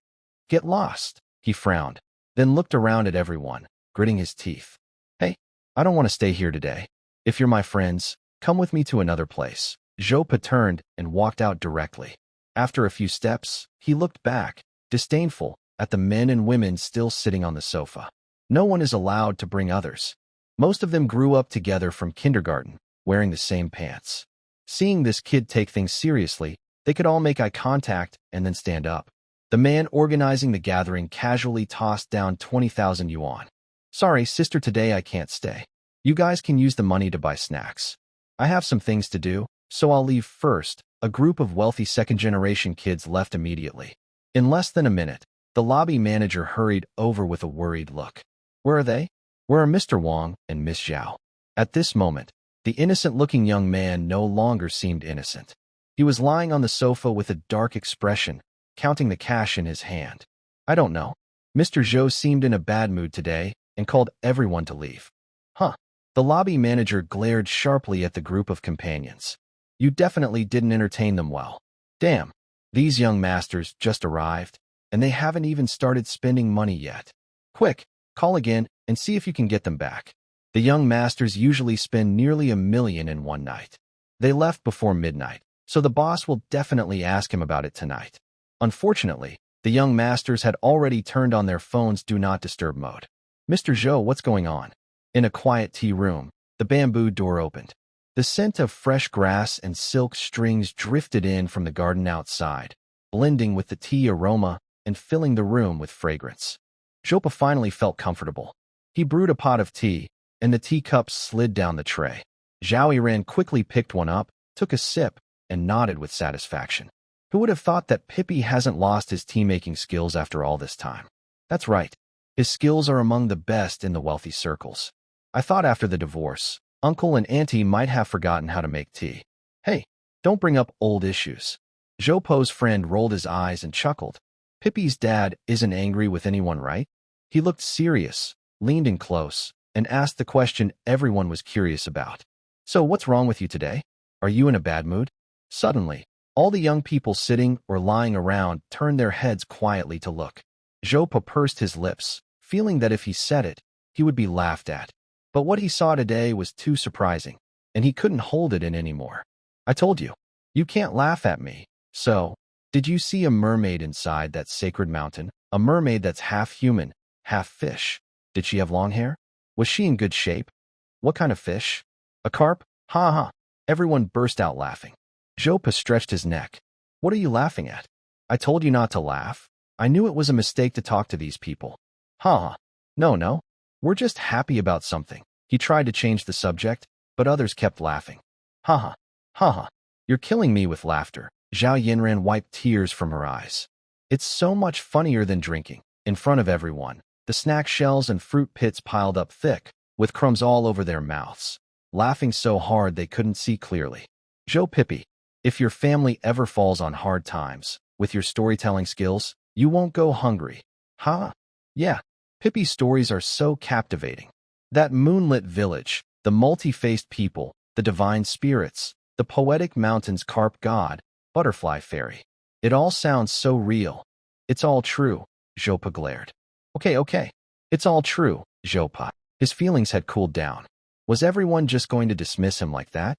Get lost, he frowned, then looked around at everyone, gritting his teeth. Hey, I don't want to stay here today. If you're my friends, come with me to another place. Zhou Pe turned and walked out directly. After a few steps, he looked back, disdainful, at the men and women still sitting on the sofa. No one is allowed to bring others. Most of them grew up together from kindergarten, wearing the same pants. Seeing this kid take things seriously, they could all make eye contact and then stand up. The man organizing the gathering casually tossed down 20,000 yuan. Sorry, sister, today I can't stay. You guys can use the money to buy snacks. I have some things to do, so I'll leave first. A group of wealthy second-generation kids left immediately. In less than a minute, the lobby manager hurried over with a worried look. Where are they? Where are Mr. Wang and Miss Zhao? At this moment, the innocent-looking young man no longer seemed innocent. He was lying on the sofa with a dark expression, counting the cash in his hand. I don't know. Mr. Zhou seemed in a bad mood today and called everyone to leave. The lobby manager glared sharply at the group of companions. You definitely didn't entertain them well. Damn, these young masters just arrived, and they haven't even started spending money yet. Quick, call again and see if you can get them back. The young masters usually spend nearly $1 million in one night. They left before midnight, so the boss will definitely ask him about it tonight. Unfortunately, the young masters had already turned on their phone's Do Not Disturb mode. Mr. Zhou, what's going on? In a quiet tea room, the bamboo door opened. The scent of fresh grass and silk strings drifted in from the garden outside, blending with the tea aroma and filling the room with fragrance. Zhou Pe finally felt comfortable. He brewed a pot of tea, and the teacups slid down the tray. Zhao Yiren quickly picked one up, took a sip, and nodded with satisfaction. Who would have thought that Pippi hasn't lost his tea-making skills after all this time? That's right. His skills are among the best in the wealthy circles. I thought after the divorce, Uncle and Auntie might have forgotten how to make tea. Hey, don't bring up old issues. Jopo's friend rolled his eyes and chuckled. Pippi's dad isn't angry with anyone, right? He looked serious, leaned in close, and asked the question everyone was curious about. So what's wrong with you today? Are you in a bad mood? Suddenly, all the young people sitting or lying around turned their heads quietly to look. Jopo pursed his lips, feeling that if he said it, he would be laughed at. But what he saw today was too surprising, and he couldn't hold it in anymore. I told you, you can't laugh at me. So, did you see a mermaid inside that sacred mountain? A mermaid that's half human, half fish. Did she have long hair? Was she in good shape? What kind of fish? A carp? Ha ha. Everyone burst out laughing. Jopo stretched his neck. What are you laughing at? I told you not to laugh. I knew it was a mistake to talk to these people. Ha ha. No. We're just happy about something. He tried to change the subject, but others kept laughing. Ha ha. Ha ha. You're killing me with laughter. Zhao Yinran wiped tears from her eyes. It's so much funnier than drinking. In front of everyone, the snack shells and fruit pits piled up thick, with crumbs all over their mouths, laughing so hard they couldn't see clearly. Pippi, if your family ever falls on hard times, with your storytelling skills, you won't go hungry. Huh? Yeah, Pippi's stories are so captivating. That moonlit village, the multi-faced people, the divine spirits, the poetic mountain's carp god, butterfly fairy. It all sounds so real. It's all true, Jopo glared. Okay. It's all true, Jopo. His feelings had cooled down. Was everyone just going to dismiss him like that?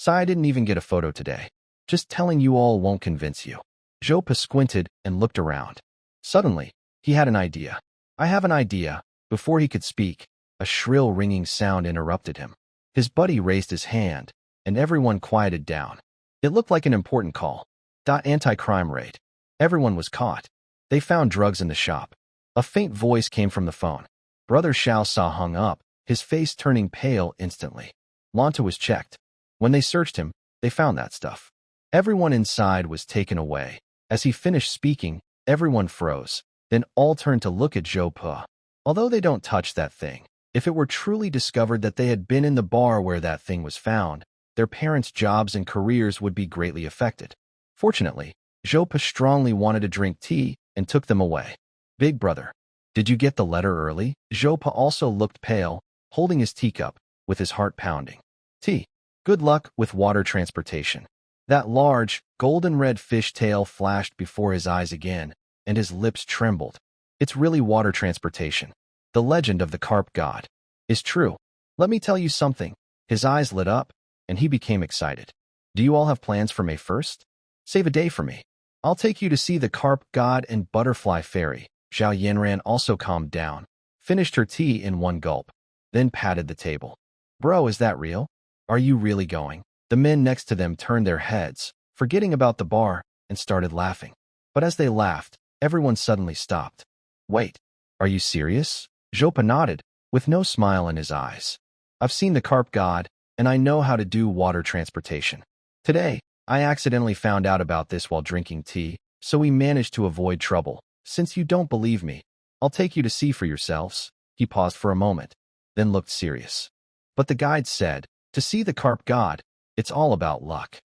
I didn't even get a photo today. Just telling you all won't convince you. Jopo squinted and looked around. Suddenly, he had an idea. I have an idea. Before he could speak, a shrill ringing sound interrupted him. His buddy raised his hand, and everyone quieted down. It looked like an important call. Anti-crime raid. Everyone was caught. They found drugs in the shop. A faint voice came from the phone. Brother Xiao Sa hung up, his face turning pale instantly. Lonta was checked. When they searched him, they found that stuff. Everyone inside was taken away. As he finished speaking, everyone froze. Then all turned to look at Jopo. Although they don't touch that thing, if it were truly discovered that they had been in the bar where that thing was found, their parents' jobs and careers would be greatly affected. Fortunately, Jopo strongly wanted to drink tea and took them away. Big brother, did you get the letter early? Jopo also looked pale, holding his teacup, with his heart pounding. Tea. Good luck with water transportation. That large, golden-red fish tail flashed before his eyes again, and his lips trembled. It's really water transportation. The legend of the carp god is true. Let me tell you something. His eyes lit up, and he became excited. Do you all have plans for May 1st? Save a day for me. I'll take you to see the carp god and butterfly fairy. Zhao Yinran also calmed down, finished her tea in one gulp, then patted the table. Bro, is that real? Are you really going? The men next to them turned their heads, forgetting about the bar, and started laughing. But as they laughed, everyone suddenly stopped. Wait, are you serious? Jopo nodded, with no smile in his eyes. I've seen the carp god, and I know how to do water transportation. Today, I accidentally found out about this while drinking tea, so we managed to avoid trouble. Since you don't believe me, I'll take you to see for yourselves. He paused for a moment, then looked serious. But the guide said, to see the carp god, it's all about luck.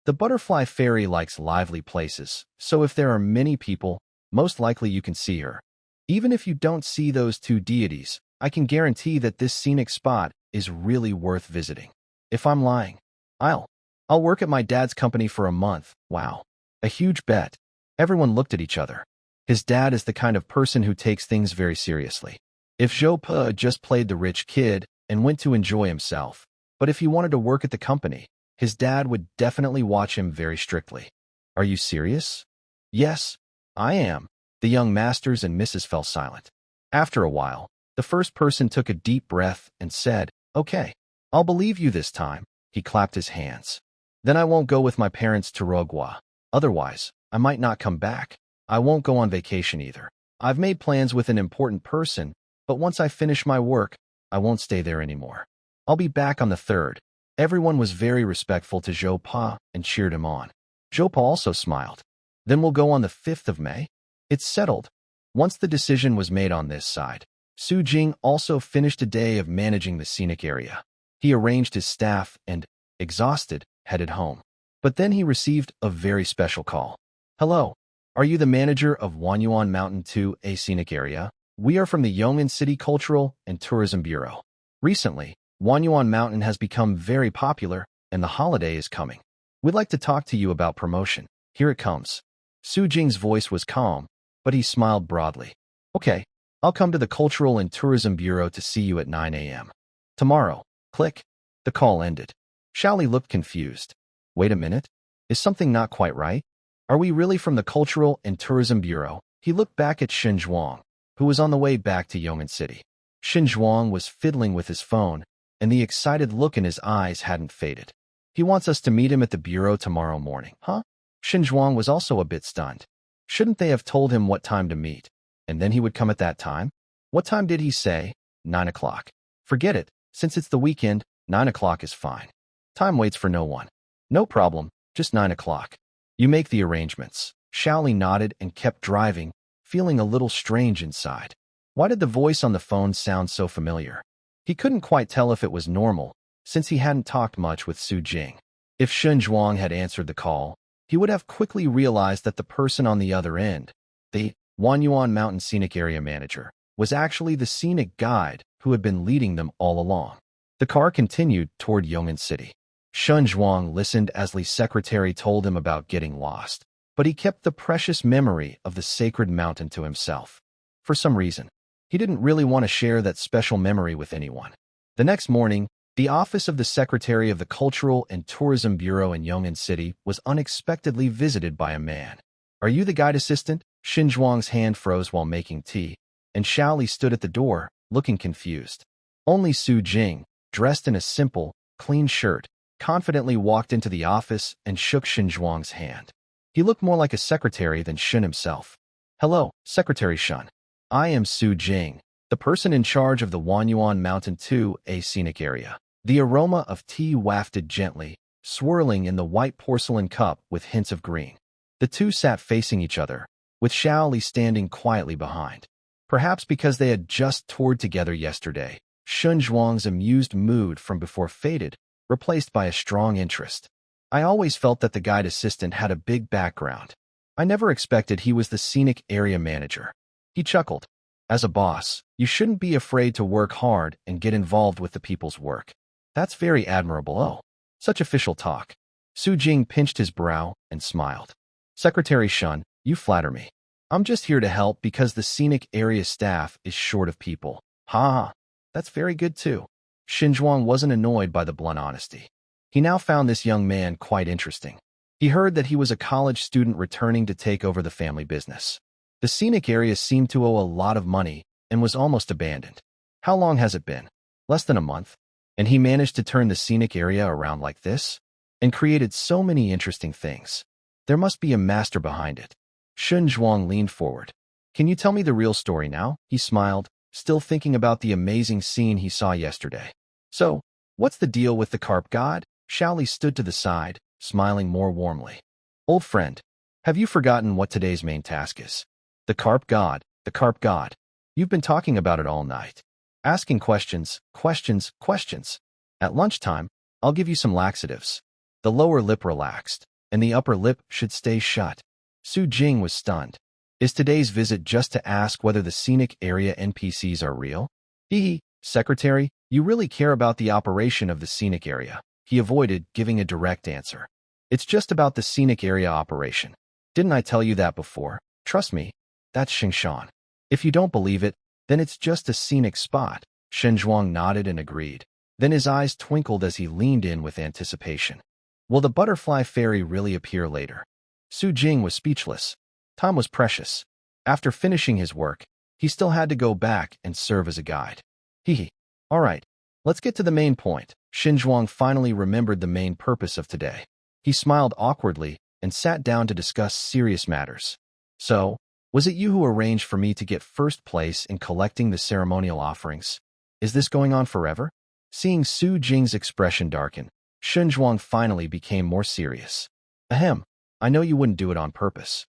The butterfly fairy likes lively places, so if there are many people, most likely you can see her. Even if you don't see those two deities, I can guarantee that this scenic spot is really worth visiting. If I'm lying, I'll work at my dad's company for a month. Wow. A huge bet. Everyone looked at each other. His dad is the kind of person who takes things very seriously. If Jopo just played the rich kid and went to enjoy himself, but if he wanted to work at the company, his dad would definitely watch him very strictly. Are you serious? Yes, I am. The young masters and Mrs. fell silent. After a while, the first person took a deep breath and said, okay, I'll believe you this time. He clapped his hands. Then I won't go with my parents to Rogua. Otherwise, I might not come back. I won't go on vacation either. I've made plans with an important person, but once I finish my work, I won't stay there anymore. I'll be back on the 3rd. Everyone was very respectful to Jopo and cheered him on. Jopo also smiled. Then we'll go on the 5th of May. It's settled. Once the decision was made on this side, Su Jing also finished a day of managing the scenic area. He arranged his staff and, exhausted, headed home. But then he received a very special call. Hello, are you the manager of Wanyuan Mountain 2, a scenic area? We are from the Yong'an City Cultural and Tourism Bureau. Recently, Wanyuan Mountain has become very popular and the holiday is coming. We'd like to talk to you about promotion. Here it comes. Su Jing's voice was calm, but he smiled broadly. Okay, I'll come to the Cultural and Tourism Bureau to see you at 9 a.m. tomorrow. Click. The call ended. Xiaoli looked confused. Wait a minute. Is something not quite right? Are we really from the Cultural and Tourism Bureau? He looked back at Shen Zhuang, who was on the way back to Yong'an City. Shen Zhuang was fiddling with his phone, and the excited look in his eyes hadn't faded. He wants us to meet him at the bureau tomorrow morning, huh? Shen Zhuang was also a bit stunned. Shouldn't they have told him what time to meet, and then he would come at that time? What time did he say? 9 o'clock. Forget it. Since it's the weekend, 9 o'clock is fine. Time waits for no one. No problem, just 9 o'clock. You make the arrangements. Xiaoli nodded and kept driving, feeling a little strange inside. Why did the voice on the phone sound so familiar? He couldn't quite tell if it was normal, since he hadn't talked much with Su Jing. If Shen Zhuang had answered the call, he would have quickly realized that the person on the other end, the Wanyuan Mountain Scenic Area Manager, was actually the scenic guide who had been leading them all along. The car continued toward Yong'an City. Shen Zhuang listened as Li's secretary told him about getting lost, but he kept the precious memory of the sacred mountain to himself. For some reason, he didn't really want to share that special memory with anyone. The next morning, the office of the Secretary of the Cultural and Tourism Bureau in Yong'an City was unexpectedly visited by a man. Are you the guide assistant? Shen Zhuang's hand froze while making tea, and Xiaoli stood at the door, looking confused. Only Su Jing, dressed in a simple, clean shirt, confidently walked into the office and shook Shen Zhuang's hand. He looked more like a secretary than Shen himself. Hello, Secretary Shen. I am Su Jing, the person in charge of the Wanyuan Mountain 2, a scenic area. The aroma of tea wafted gently, swirling in the white porcelain cup with hints of green. The two sat facing each other, with Xiaoli standing quietly behind. Perhaps because they had just toured together yesterday, Shen Zhuang's amused mood from before faded, replaced by a strong interest. I always felt that the guide assistant had a big background. I never expected he was the scenic area manager. He chuckled. As a boss, you shouldn't be afraid to work hard and get involved with the people's work. That's very admirable. Oh, such official talk. Su Jing pinched his brow and smiled. Secretary Shen, you flatter me. I'm just here to help because the scenic area staff is short of people. Ha, that's very good too. Shen Zhuang wasn't annoyed by the blunt honesty. He now found this young man quite interesting. He heard that he was a college student returning to take over the family business. The scenic area seemed to owe a lot of money and was almost abandoned. How long has it been? Less than a month. And he managed to turn the scenic area around like this? And created so many interesting things. There must be a master behind it. Shen Zhuang leaned forward. Can you tell me the real story now? He smiled, still thinking about the amazing scene he saw yesterday. So, what's the deal with the carp god? Xiaoli stood to the side, smiling more warmly. Old friend, have you forgotten what today's main task is? The carp god, the carp god. You've been talking about it all night. Asking questions, questions, questions. At lunchtime, I'll give you some laxatives. The lower lip relaxed, and the upper lip should stay shut. Su Jing was stunned. Is today's visit just to ask whether the scenic area NPCs are real? Hee, Secretary, you really care about the operation of the scenic area. He avoided giving a direct answer. It's just about the scenic area operation. Didn't I tell you that before? Trust me, that's Xingshan. If you don't believe it, then it's just a scenic spot. Shen Zhuang nodded and agreed. Then his eyes twinkled as he leaned in with anticipation. Will the butterfly fairy really appear later? Su Jing was speechless. Time was precious. After finishing his work, he still had to go back and serve as a guide. Hee. All right, let's get to the main point. Shen Zhuang finally remembered the main purpose of today. He smiled awkwardly and sat down to discuss serious matters. So, was it you who arranged for me to get first place in collecting the ceremonial offerings? Is this going on forever? Seeing Su Jing's expression darken, Shen Zhuang finally became more serious. Ahem, I know you wouldn't do it on purpose.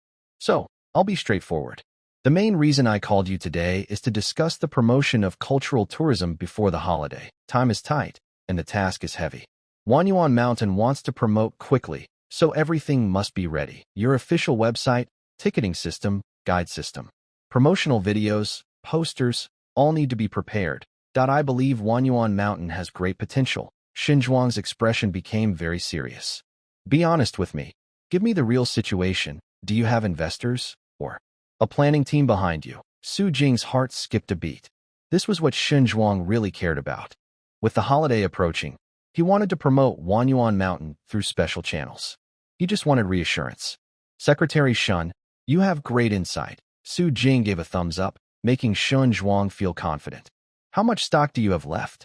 So, I'll be straightforward. The main reason I called you today is to discuss the promotion of cultural tourism before the holiday. Time is tight, and the task is heavy. Wanyuan Mountain wants to promote quickly, so everything must be ready. Your official website, ticketing system, guide system, promotional videos, posters, all need to be prepared. I believe Wanyuan Mountain has great potential. Xinzhuang's expression became very serious. Be honest with me. Give me the real situation. Do you have investors? Or a planning team behind you? Su Jing's heart skipped a beat. This was what Xinzhuang really cared about. With the holiday approaching, he wanted to promote Wanyuan Mountain through special channels. He just wanted reassurance. Secretary Shun, you have great insight. Su Jing gave a thumbs up, making Xinzhuang feel confident. How much stock do you have left?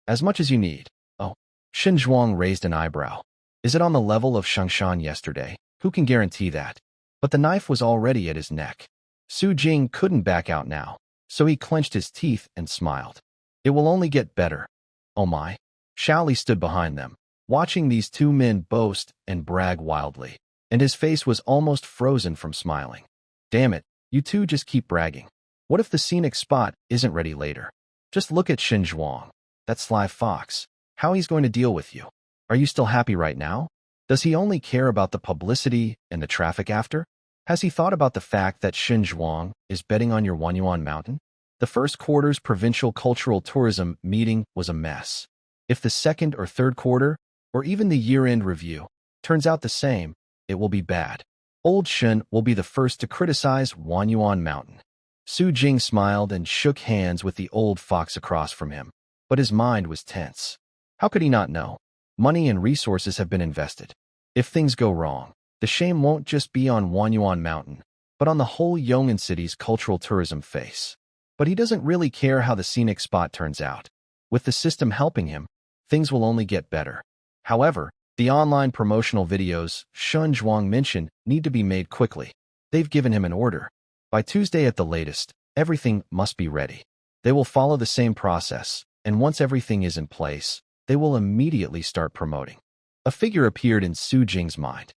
As much as you need. Oh, Xinzhuang raised an eyebrow. Is it on the level of Shangshan yesterday? Who can guarantee that? But the knife was already at his neck. Su Jing couldn't back out now, so he clenched his teeth and smiled. It will only get better. Oh my. Shaoli stood behind them, watching these two men boast and brag wildly, and his face was almost frozen from smiling. Damn it, you two just keep bragging. What if the scenic spot isn't ready later? Just look at Xinzhuang, that sly fox. How he's going to deal with you. Are you still happy right now? Does he only care about the publicity and the traffic after? Has he thought about the fact that Xinzhuang is betting on your Wanyuan Mountain? The first quarter's provincial cultural tourism meeting was a mess. If the second or third quarter, or even the year-end review, turns out the same, it will be bad. Old Shun will be the first to criticize Wanyuan Mountain. Su Jing smiled and shook hands with the old fox across from him, but his mind was tense. How could he not know? Money and resources have been invested. If things go wrong, the shame won't just be on Wanyuan Mountain, but on the whole Yong'an City's cultural tourism face. But he doesn't really care how the scenic spot turns out. With the system helping him, things will only get better. However, the online promotional videos Xinzhuang mentioned need to be made quickly. They've given him an order. By Tuesday at the latest, everything must be ready. They will follow the same process, and once everything is in place, they will immediately start promoting. A figure appeared in Su Jing's mind.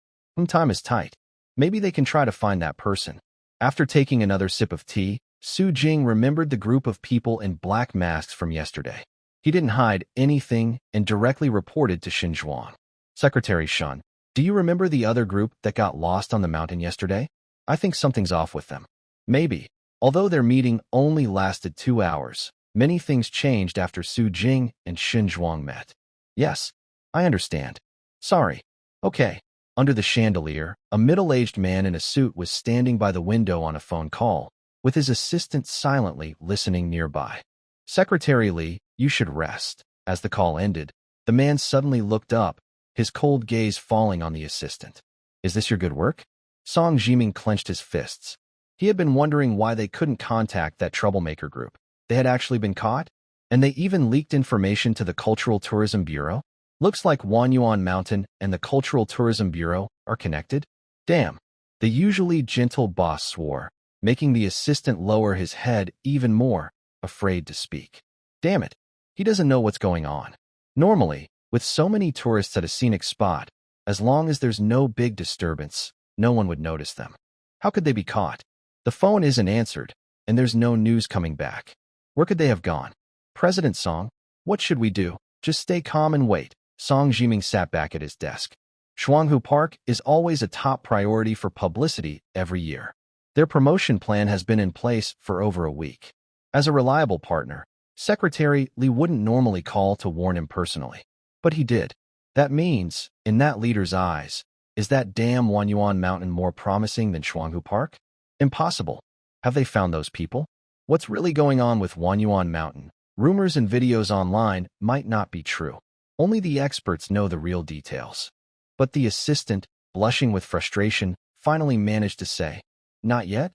Time is tight. Maybe they can try to find that person. After taking another sip of tea, Su Jing remembered the group of people in black masks from yesterday. He didn't hide anything and directly reported to Xinzhuang. Secretary Shun, do you remember the other group that got lost on the mountain yesterday? I think something's off with them. Maybe. Although their meeting only lasted 2 hours, many things changed after Su Jing and Xinzhuang met. Yes, I understand. Sorry. Okay. Under the chandelier, a middle-aged man in a suit was standing by the window on a phone call, with his assistant silently listening nearby. Secretary Li, you should rest. As the call ended, the man suddenly looked up, his cold gaze falling on the assistant. Is this your good work? Song Jiming clenched his fists. He had been wondering why they couldn't contact that troublemaker group. They had actually been caught? And they even leaked information to the Cultural Tourism Bureau? Looks like Wanyuan Mountain and the Cultural Tourism Bureau are connected? Damn. The usually gentle boss swore, making the assistant lower his head even more, afraid to speak. Damn it. He doesn't know what's going on. Normally, with so many tourists at a scenic spot, as long as there's no big disturbance, no one would notice them. How could they be caught? The phone isn't answered, and there's no news coming back. Where could they have gone? President Song, what should we do? Just stay calm and wait. Song Jiming sat back at his desk. Shuanghu Park is always a top priority for publicity every year. Their promotion plan has been in place for over a week. As a reliable partner, Secretary Li wouldn't normally call to warn him personally. But he did. That means, in that leader's eyes, is that damn Wanyuan Mountain more promising than Shuanghu Park? Impossible. Have they found those people? What's really going on with Wanyuan Mountain? Rumors and videos online might not be true. Only the experts know the real details. But the assistant, blushing with frustration, finally managed to say, not yet?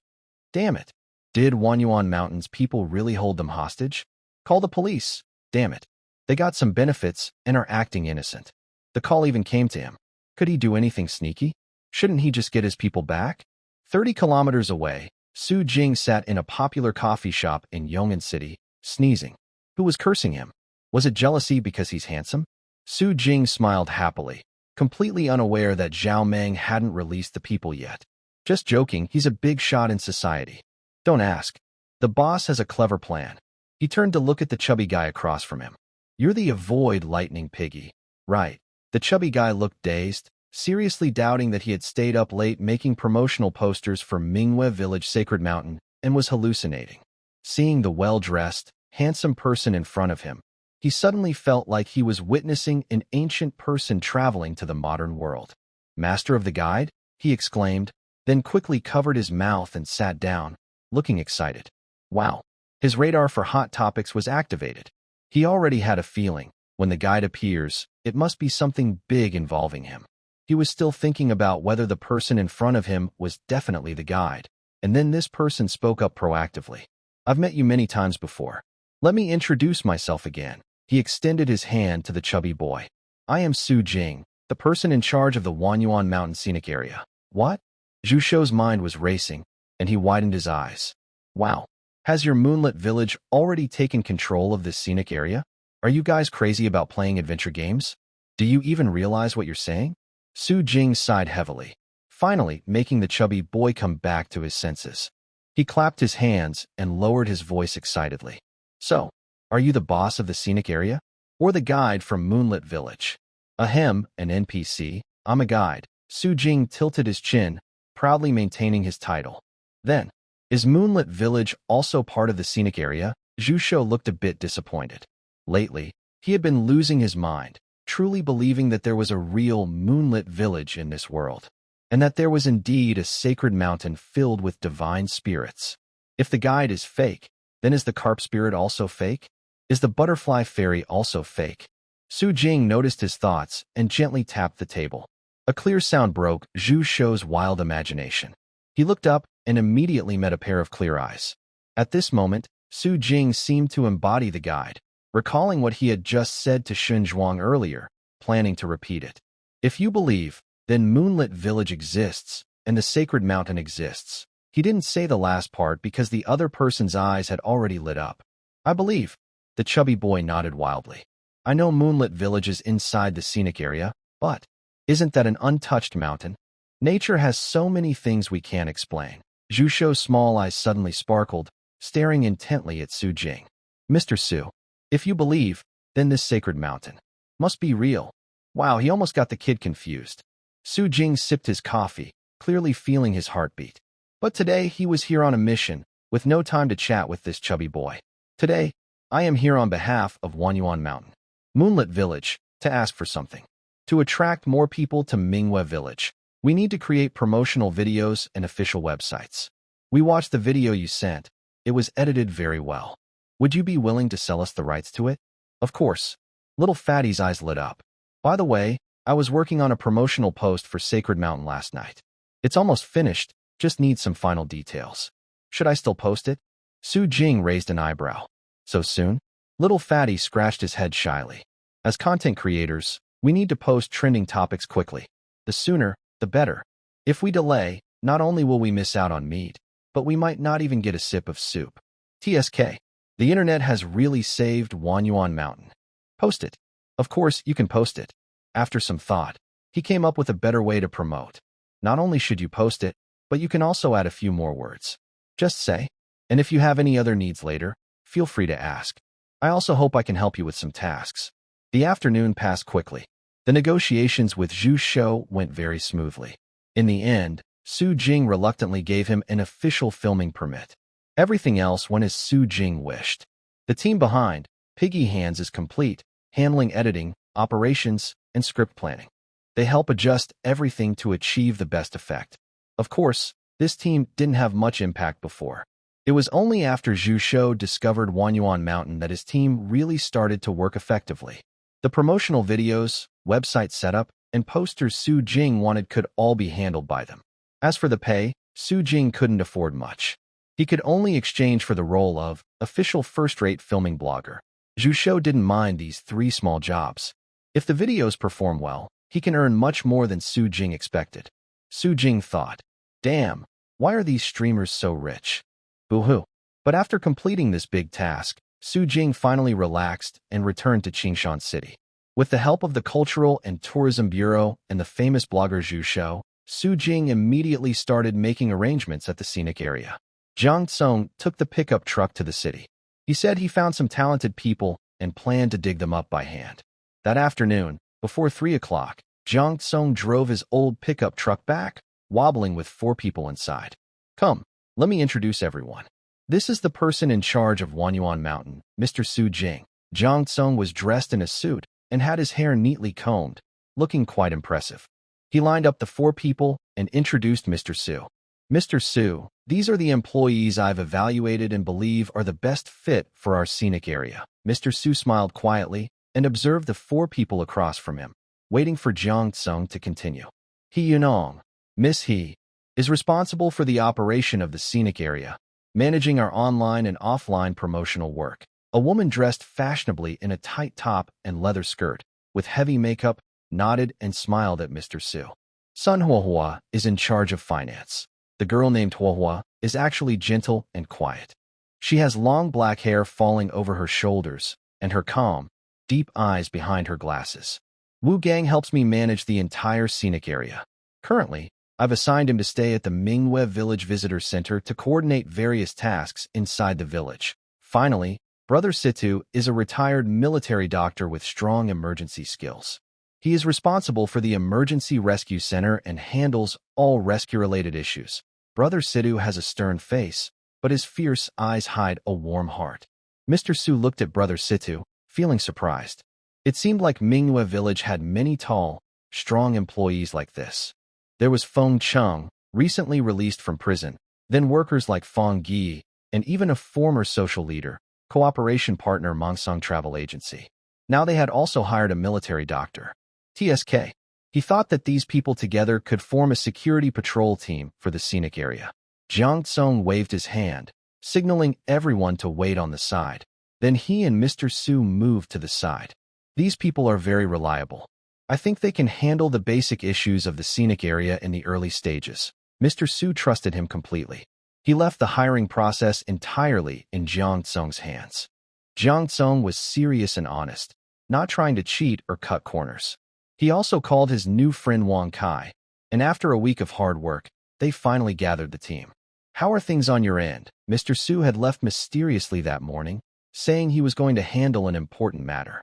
Damn it. Did Wanyuan Mountain's people really hold them hostage? Call the police. Damn it. They got some benefits and are acting innocent. The call even came to him. Could he do anything sneaky? Shouldn't he just get his people back? 30 kilometers away, Su Jing sat in a popular coffee shop in Yong'an City, sneezing. Who was cursing him? Was it jealousy because he's handsome? Su Jing smiled happily, completely unaware that Zhao Meng hadn't released the people yet. Just joking, he's a big shot in society. Don't ask. The boss has a clever plan. He turned to look at the chubby guy across from him. You're the avoid lightning piggy, right? The chubby guy looked dazed, seriously doubting that he had stayed up late making promotional posters for Mingwe Village Sacred Mountain and was hallucinating. Seeing the well-dressed, handsome person in front of him, he suddenly felt like he was witnessing an ancient person traveling to the modern world. Master of the guide? He exclaimed, then quickly covered his mouth and sat down, looking excited. Wow. His radar for hot topics was activated. He already had a feeling, when the guide appears, it must be something big involving him. He was still thinking about whether the person in front of him was definitely the guide, and then this person spoke up proactively. I've met you many times before. Let me introduce myself again. He extended his hand to the chubby boy. I am Su Jing, the person in charge of the Wanyuan Mountain Scenic Area. What? Zhu Shou's mind was racing, and he widened his eyes. Wow. Has your moonlit village already taken control of this scenic area? Are you guys crazy about playing adventure games? Do you even realize what you're saying? Su Jing sighed heavily, finally making the chubby boy come back to his senses. He clapped his hands and lowered his voice excitedly. So, are you the boss of the scenic area? Or the guide from Moonlit Village? Ahem, an NPC. I'm a guide. Su Jing tilted his chin, proudly maintaining his title. Then, is Moonlit Village also part of the scenic area? Zhu Shou looked a bit disappointed. Lately, he had been losing his mind, truly believing that there was a real moonlit village in this world, and that there was indeed a sacred mountain filled with divine spirits. If the guide is fake, then is the carp spirit also fake? Is the butterfly fairy also fake? Su Jing noticed his thoughts and gently tapped the table. A clear sound broke Zhu Shou's wild imagination. He looked up and immediately met a pair of clear eyes. At this moment, Su Jing seemed to embody the guide, recalling what he had just said to Shun Zhuang earlier, planning to repeat it. If you believe, then Moonlit Village exists, and the Sacred Mountain exists. He didn't say the last part because the other person's eyes had already lit up. I believe. The chubby boy nodded wildly. I know Moonlit Village is inside the scenic area, but isn't that an untouched mountain? Nature has so many things we can't explain. Zhu Shou's small eyes suddenly sparkled, staring intently at Su Jing. Mr. Su, if you believe, then this sacred mountain must be real. Wow, he almost got the kid confused. Su Jing sipped his coffee, clearly feeling his heartbeat. But today he was here on a mission, with no time to chat with this chubby boy. Today, I am here on behalf of Wanyuan Mountain, Moonlit Village, to ask for something. To attract more people to Mingwe Village, we need to create promotional videos and official websites. We watched the video you sent. It was edited very well. Would you be willing to sell us the rights to it? Of course. Little Fatty's eyes lit up. By the way, I was working on a promotional post for Sacred Mountain last night. It's almost finished, just needs some final details. Should I still post it? Su Jing raised an eyebrow. So soon? Little Fatty scratched his head shyly. As content creators, we need to post trending topics quickly. The sooner, the better. If we delay, not only will we miss out on meat, but we might not even get a sip of soup. TSK. The internet has really saved Wanyuan Mountain. Post it. Of course, you can post it. After some thought, he came up with a better way to promote. Not only should you post it, but you can also add a few more words. Just say. And if you have any other needs later, feel free to ask. I also hope I can help you with some tasks. The afternoon passed quickly. The negotiations with Zhu Shou went very smoothly. In the end, Su Jing reluctantly gave him an official filming permit. Everything else went as Su Jing wished. The team behind Piggy Hands is complete, handling editing, operations, and script planning. They help adjust everything to achieve the best effect. Of course, this team didn't have much impact before. It was only after Zhu Shou discovered Wanyuan Mountain that his team really started to work effectively. The promotional videos, website setup, and posters Su Jing wanted could all be handled by them. As for the pay, Su Jing couldn't afford much. He could only exchange for the role of official first-rate filming blogger. Zhu Shou didn't mind these 3 small jobs. If the videos perform well, he can earn much more than Su Jing expected. Su Jing thought, damn, why are these streamers so rich? Boo-hoo. But after completing this big task, Su Jing finally relaxed and returned to Qingshan City. With the help of the Cultural and Tourism Bureau and the famous blogger Zhu Shou, Su Jing immediately started making arrangements at the scenic area. Jiang Tsung took the pickup truck to the city. He said he found some talented people and planned to dig them up by hand. That afternoon, before 3 o'clock, Jiang Tsung drove his old pickup truck back, wobbling with 4 people inside. Come, let me introduce everyone. This is the person in charge of Wanyuan Mountain, Mr. Su Jing. Jiang Tsung was dressed in a suit and had his hair neatly combed, looking quite impressive. He lined up the 4 people and introduced Mr. Su. Mr. Su, these are the employees I've evaluated and believe are the best fit for our scenic area. Mr. Su smiled quietly and observed the 4 people across from him, waiting for Jiang Tsung to continue. He Yunong, Miss He, is responsible for the operation of the scenic area, managing our online and offline promotional work. A woman dressed fashionably in a tight top and leather skirt, with heavy makeup, nodded and smiled at Mr. Su. Sun Huahua is in charge of finance. The girl named Huahua is actually gentle and quiet. She has long black hair falling over her shoulders and her calm, deep eyes behind her glasses. Wu Gang helps me manage the entire scenic area. Currently, I've assigned him to stay at the Mingwe Village Visitor Center to coordinate various tasks inside the village. Finally, Brother Situ is a retired military doctor with strong emergency skills. He is responsible for the Emergency Rescue Center and handles all rescue-related issues. Brother Situ has a stern face, but his fierce eyes hide a warm heart. Mr. Su looked at Brother Situ, feeling surprised. It seemed like Mingwe Village had many tall, strong employees like this. There was Feng Cheng, recently released from prison, then workers like Feng Gi, and even a former social leader, cooperation partner Mongsong Travel Agency. Now they had also hired a military doctor. TSK. He thought that these people together could form a security patrol team for the scenic area. Jiang Tsung waved his hand, signaling everyone to wait on the side. Then he and Mr. Su moved to the side. These people are very reliable. I think they can handle the basic issues of the scenic area in the early stages. Mr. Su trusted him completely. He left the hiring process entirely in Jiang Tsung's hands. Jiang Tsung was serious and honest, not trying to cheat or cut corners. He also called his new friend Wang Kai, and after a week of hard work, they finally gathered the team. How are things on your end? Mr. Su had left mysteriously that morning, saying he was going to handle an important matter.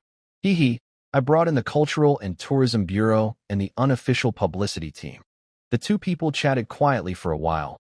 I brought in the Cultural and Tourism Bureau and the unofficial publicity team. The 2 people chatted quietly for a while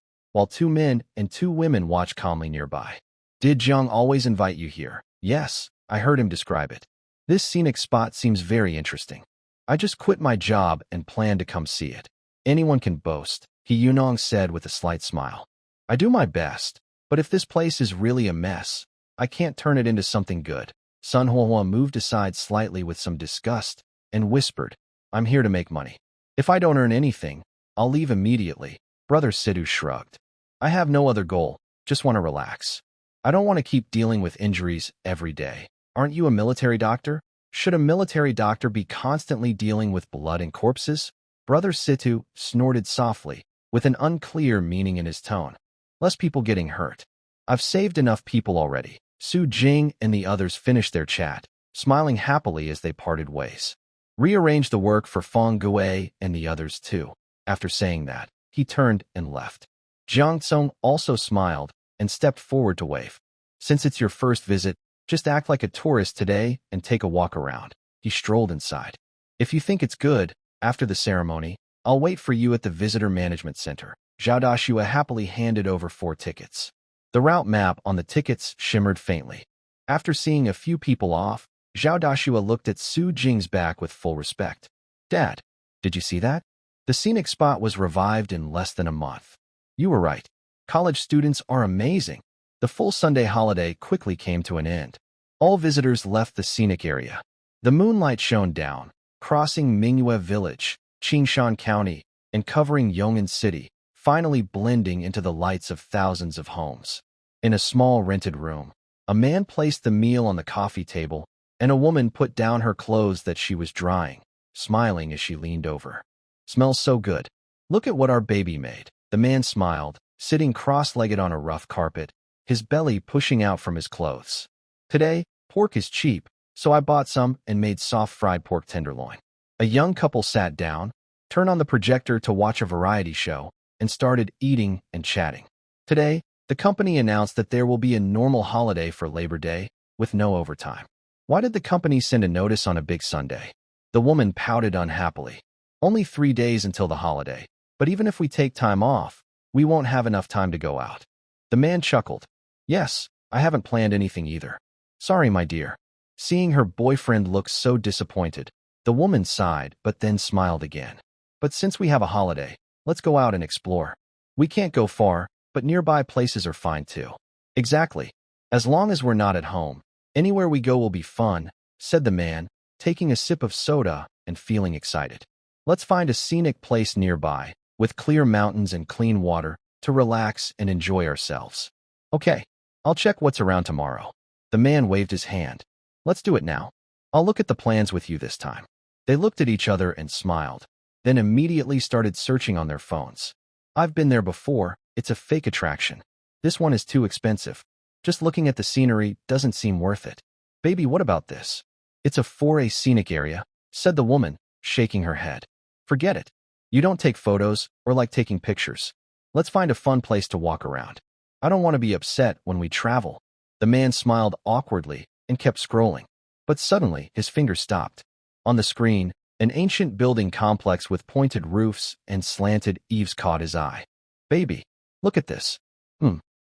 2 men and 2 women watched calmly nearby. Did Jiang always invite you here? Yes, I heard him describe it. This scenic spot seems very interesting. I just quit my job and plan to come see it. Anyone can boast, Yunong said with a slight smile. I do my best, but if this place is really a mess, I can't turn it into something good. Sun Huahua moved aside slightly with some disgust and whispered, I'm here to make money. If I don't earn anything, I'll leave immediately. Brother Situ shrugged. I have no other goal, just want to relax. I don't want to keep dealing with injuries every day. Aren't you a military doctor? Should a military doctor be constantly dealing with blood and corpses? Brother Situ snorted softly, with an unclear meaning in his tone. Less people getting hurt. I've saved enough people already. Su Jing and the others finished their chat, smiling happily as they parted ways. Rearrange the work for Feng Gui and the others too. After saying that, he turned and left. Jiang Tsung also smiled and stepped forward to wave. Since it's your first visit, just act like a tourist today and take a walk around. He strolled inside. If you think it's good, after the ceremony, I'll wait for you at the Visitor Management Center. Zhao Dashua happily handed over 4 tickets. The route map on the tickets shimmered faintly. After seeing a few people off, Zhao Dashua looked at Su Jing's back with full respect. Dad, did you see that? The scenic spot was revived in less than a month. You were right. College students are amazing. The full Sunday holiday quickly came to an end. All visitors left the scenic area. The moonlight shone down, crossing Mingwe Village, Qingshan County, and covering Yong'an City, finally blending into the lights of thousands of homes. In a small rented room, a man placed the meal on the coffee table, and a woman put down her clothes that she was drying, smiling as she leaned over. Smells so good. Look at what our baby made. The man smiled, sitting cross-legged on a rough carpet, his belly pushing out from his clothes. Today, pork is cheap, so I bought some and made soft fried pork tenderloin. A young couple sat down, turned on the projector to watch a variety show, and started eating and chatting. Today, the company announced that there will be a normal holiday for Labor Day with no overtime. Why did the company send a notice on a big Sunday? The woman pouted unhappily. Only 3 days until the holiday, but even if we take time off, we won't have enough time to go out. The man chuckled. Yes, I haven't planned anything either. Sorry, my dear. Seeing her boyfriend look so disappointed, the woman sighed but then smiled again. But since we have a holiday, let's go out and explore. We can't go far, but nearby places are fine too. Exactly. As long as we're not at home, anywhere we go will be fun, said the man, taking a sip of soda and feeling excited. Let's find a scenic place nearby, with clear mountains and clean water, to relax and enjoy ourselves. Okay, I'll check what's around tomorrow. The man waved his hand. Let's do it now. I'll look at the plans with you this time. They looked at each other and smiled, then immediately started searching on their phones. I've been there before, it's a fake attraction. This one is too expensive. Just looking at the scenery doesn't seem worth it. Baby, what about this? It's a 4A scenic area, said the woman, shaking her head. Forget it. You don't take photos or like taking pictures. Let's find a fun place to walk around. I don't want to be upset when we travel. The man smiled awkwardly and kept scrolling. But suddenly, his finger stopped. On the screen, an ancient building complex with pointed roofs and slanted eaves caught his eye. Baby, look at this.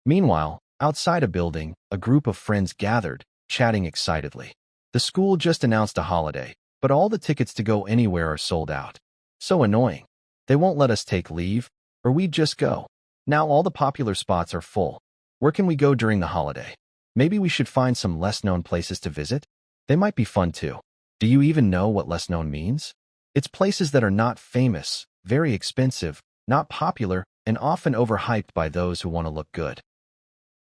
Meanwhile, outside a building, a group of friends gathered, chatting excitedly. The school just announced a holiday, but all the tickets to go anywhere are sold out. So annoying. They won't let us take leave, or we'd just go. Now all the popular spots are full. Where can we go during the holiday? Maybe we should find some less-known places to visit? They might be fun too. Do you even know what less-known means? It's places that are not famous, very expensive, not popular, and often overhyped by those who want to look good.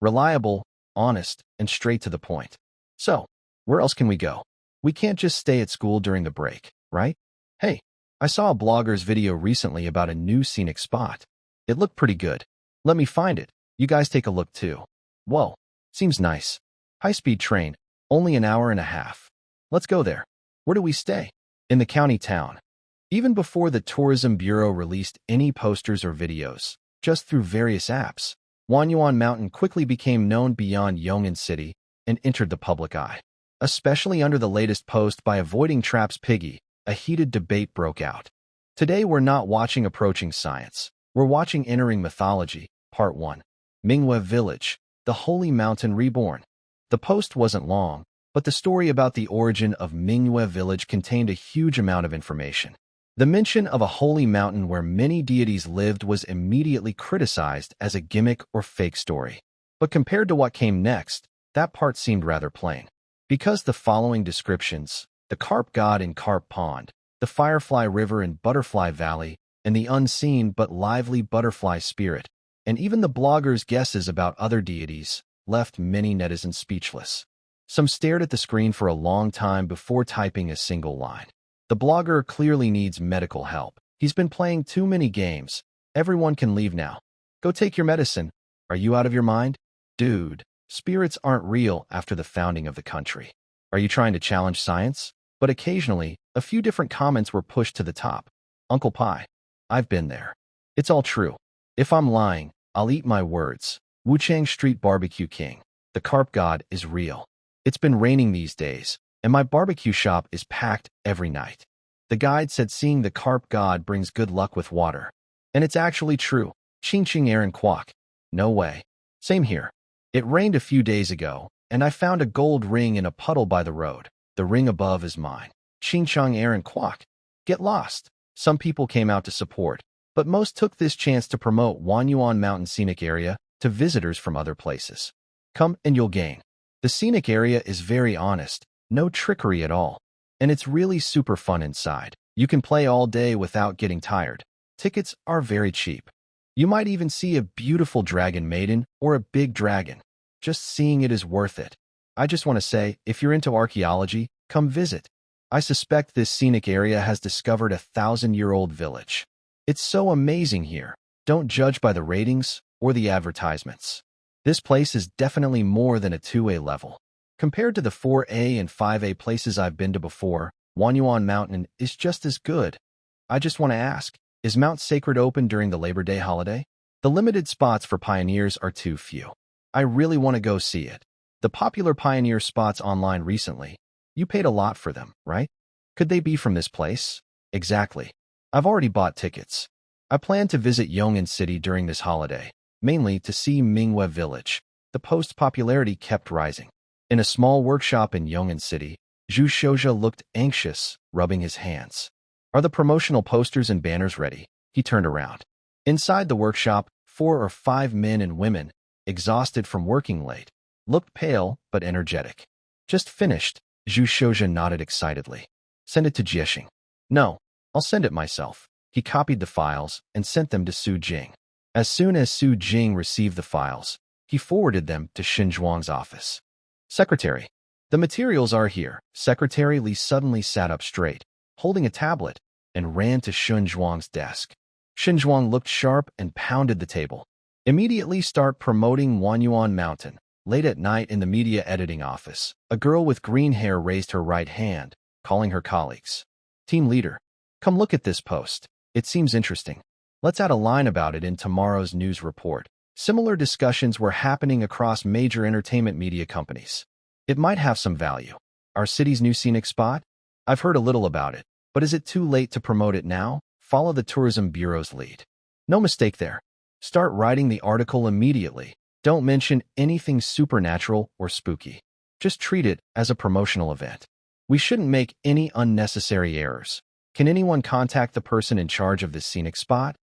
Reliable, honest, and straight to the point. So, where else can we go? We can't just stay at school during the break, right? Hey, I saw a blogger's video recently about a new scenic spot. It looked pretty good. Let me find it. You guys take a look too. Whoa, seems nice. High-speed train, only an hour and a half. Let's go there. Where do we stay? In the county town. Even before the Tourism Bureau released any posters or videos, just through various apps, Wanyuan Mountain quickly became known beyond Yong'an City and entered the public eye. Especially under the latest post by Avoiding Traps Piggy, a heated debate broke out. Today we're not watching Approaching Science. We're watching Entering Mythology, Part 1. Mingyue Village, the Holy Mountain Reborn. The post wasn't long, but the story about the origin of Mingyue Village contained a huge amount of information. The mention of a holy mountain where many deities lived was immediately criticized as a gimmick or fake story. But compared to what came next, that part seemed rather plain. Because the following descriptions, the carp god in Carp Pond, the Firefly River in Butterfly Valley, and the unseen but lively butterfly spirit, and even the blogger's guesses about other deities, left many netizens speechless. Some stared at the screen for a long time before typing a single line. The blogger clearly needs medical help. He's been playing too many games. Everyone can leave now. Go take your medicine. Are you out of your mind? Dude, spirits aren't real after the founding of the country. Are you trying to challenge science? But occasionally, a few different comments were pushed to the top. Uncle Pie. I've been there. It's all true. If I'm lying, I'll eat my words. Wuchang Street Barbecue King. The carp god is real. It's been raining these days, and my barbecue shop is packed every night. The guide said seeing the carp god brings good luck with water. And it's actually true. Ching Ching Aaron Kwok. No way. Same here. It rained a few days ago, and I found a gold ring in a puddle by the road. The ring above is mine. Ching Chong Aaron Kwok. Get lost. Some people came out to support, but most took this chance to promote Wanyuan Mountain Scenic Area to visitors from other places. Come and you'll gain. The scenic area is very honest, no trickery at all, and it's really super fun inside. You can play all day without getting tired. Tickets are very cheap. You might even see a beautiful dragon maiden or a big dragon. Just seeing it is worth it. I just want to say, if you're into archaeology, come visit. I suspect this scenic area has discovered a 1,000-year-old village. It's so amazing here. Don't judge by the ratings or the advertisements. This place is definitely more than a 2A level. Compared to the 4A and 5A places I've been to before, Wanyuan Mountain is just as good. I just want to ask, is Mount Sacred open during the Labor Day holiday? The limited spots for Pioneers are too few. I really want to go see it. The popular Pioneer spots online recently. You paid a lot for them, right? Could they be from this place? Exactly. I've already bought tickets. I plan to visit Yongin City during this holiday, mainly to see Mingwe Village. The post's popularity kept rising. In a small workshop in Yongin City, Zhu Shouzhe looked anxious, rubbing his hands. Are the promotional posters and banners ready? He turned around. Inside the workshop, 4 or 5 men and women, exhausted from working late, looked pale but energetic. Just finished, Zhu Shouzhe nodded excitedly. Send it to Jiexing. No, I'll send it myself. He copied the files and sent them to Su Jing. As soon as Su Jing received the files, he forwarded them to Xin Zhuang's office. Secretary, the materials are here. Secretary Li suddenly sat up straight, holding a tablet, and ran to Xin Zhuang's desk. Xin Zhuang looked sharp and pounded the table. Immediately start promoting Wanyuan Mountain. Late at night in the media editing office, a girl with green hair raised her right hand, calling her colleagues. Team leader, come look at this post. It seems interesting. Let's add a line about it in tomorrow's news report. Similar discussions were happening across major entertainment media companies. It might have some value. Our city's new scenic spot? I've heard a little about it, but is it too late to promote it now? Follow the Tourism Bureau's lead. No mistake there. Start writing the article immediately. Don't mention anything supernatural or spooky. Just treat it as a promotional event. We shouldn't make any unnecessary errors. Can anyone contact the person in charge of this scenic spot?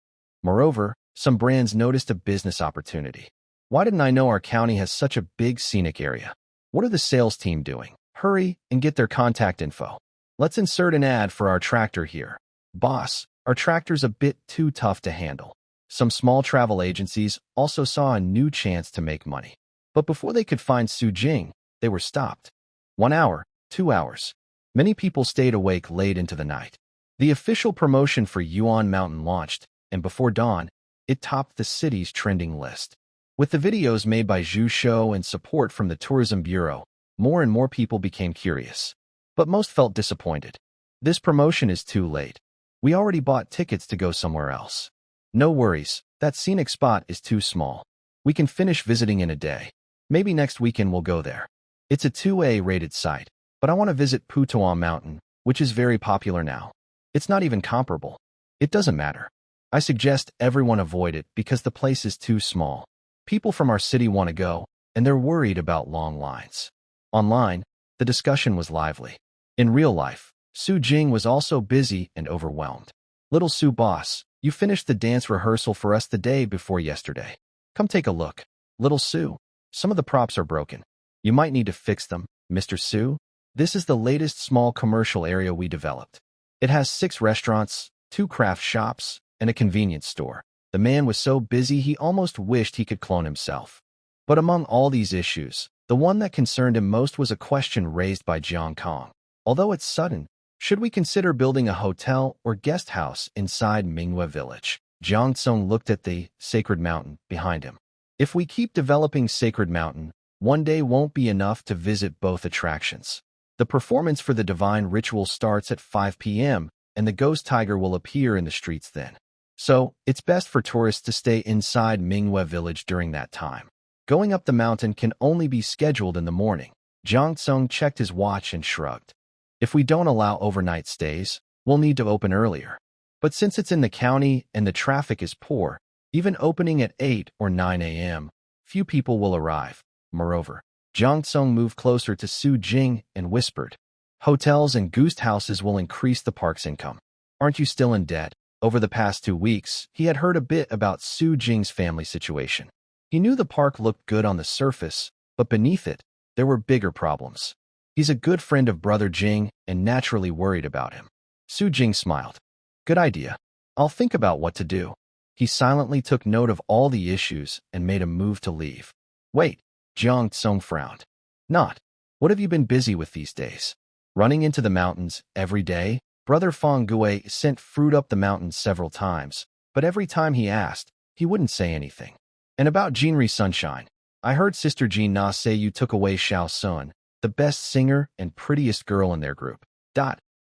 Moreover, some brands noticed a business opportunity. Why didn't I know our county has such a big scenic area? What are the sales team doing? Hurry and get their contact info. Let's insert an ad for our tractor here. Boss, our tractor's a bit too tough to handle. Some small travel agencies also saw a new chance to make money. But before they could find Su Jing, they were stopped. 1 hour, 2 hours. Many people stayed awake late into the night. The official promotion for Yuan Mountain launched, and before dawn, it topped the city's trending list. With the videos made by Zhu Shou and support from the Tourism Bureau, more and more people became curious. But most felt disappointed. This promotion is too late. We already bought tickets to go somewhere else. No worries, that scenic spot is too small. We can finish visiting in a day. Maybe next weekend we'll go there. It's a 2A rated site, but I want to visit Putuan Mountain, which is very popular now. It's not even comparable. It doesn't matter. I suggest everyone avoid it because the place is too small. People from our city want to go, and they're worried about long lines. Online, the discussion was lively. In real life, Su Jing was also busy and overwhelmed. Little Su boss, you finished the dance rehearsal for us the day before yesterday. Come take a look. Little Su, some of the props are broken. You might need to fix them, Mr. Su. This is the latest small commercial area we developed. It has 6 restaurants, 2 craft shops, and a convenience store. The man was so busy he almost wished he could clone himself. But among all these issues, the one that concerned him most was a question raised by Jiang Kong. Although it's sudden, should we consider building a hotel or guest house inside Mingwe Village? Jiang Tsong looked at the Sacred Mountain behind him. If we keep developing Sacred Mountain, one day won't be enough to visit both attractions. The performance for the divine ritual starts at 5 p.m., and the ghost tiger will appear in the streets then. So, it's best for tourists to stay inside Mingwe Village during that time. Going up the mountain can only be scheduled in the morning. Jiang Tsong checked his watch and shrugged. If we don't allow overnight stays, we'll need to open earlier. But since it's in the county and the traffic is poor, even opening at 8 or 9 a.m., few people will arrive. Moreover, Jiang Tsong moved closer to Su Jing and whispered, hotels and guest houses will increase the park's income. Aren't you still in debt? Over the past 2 weeks, he had heard a bit about Su Jing's family situation. He knew the park looked good on the surface, but beneath it, there were bigger problems. He's a good friend of Brother Jing and naturally worried about him. Su Jing smiled. Good idea. I'll think about what to do. He silently took note of all the issues and made a move to leave. Wait, Jiang Tsong frowned. Not. What have you been busy with these days? Running into the mountains every day? Brother Feng Gui sent fruit up the mountain several times, but every time he asked, he wouldn't say anything. And about Jinri Sunshine, I heard Sister Jean Na say you took away Xiao Sun, the best singer and prettiest girl in their group.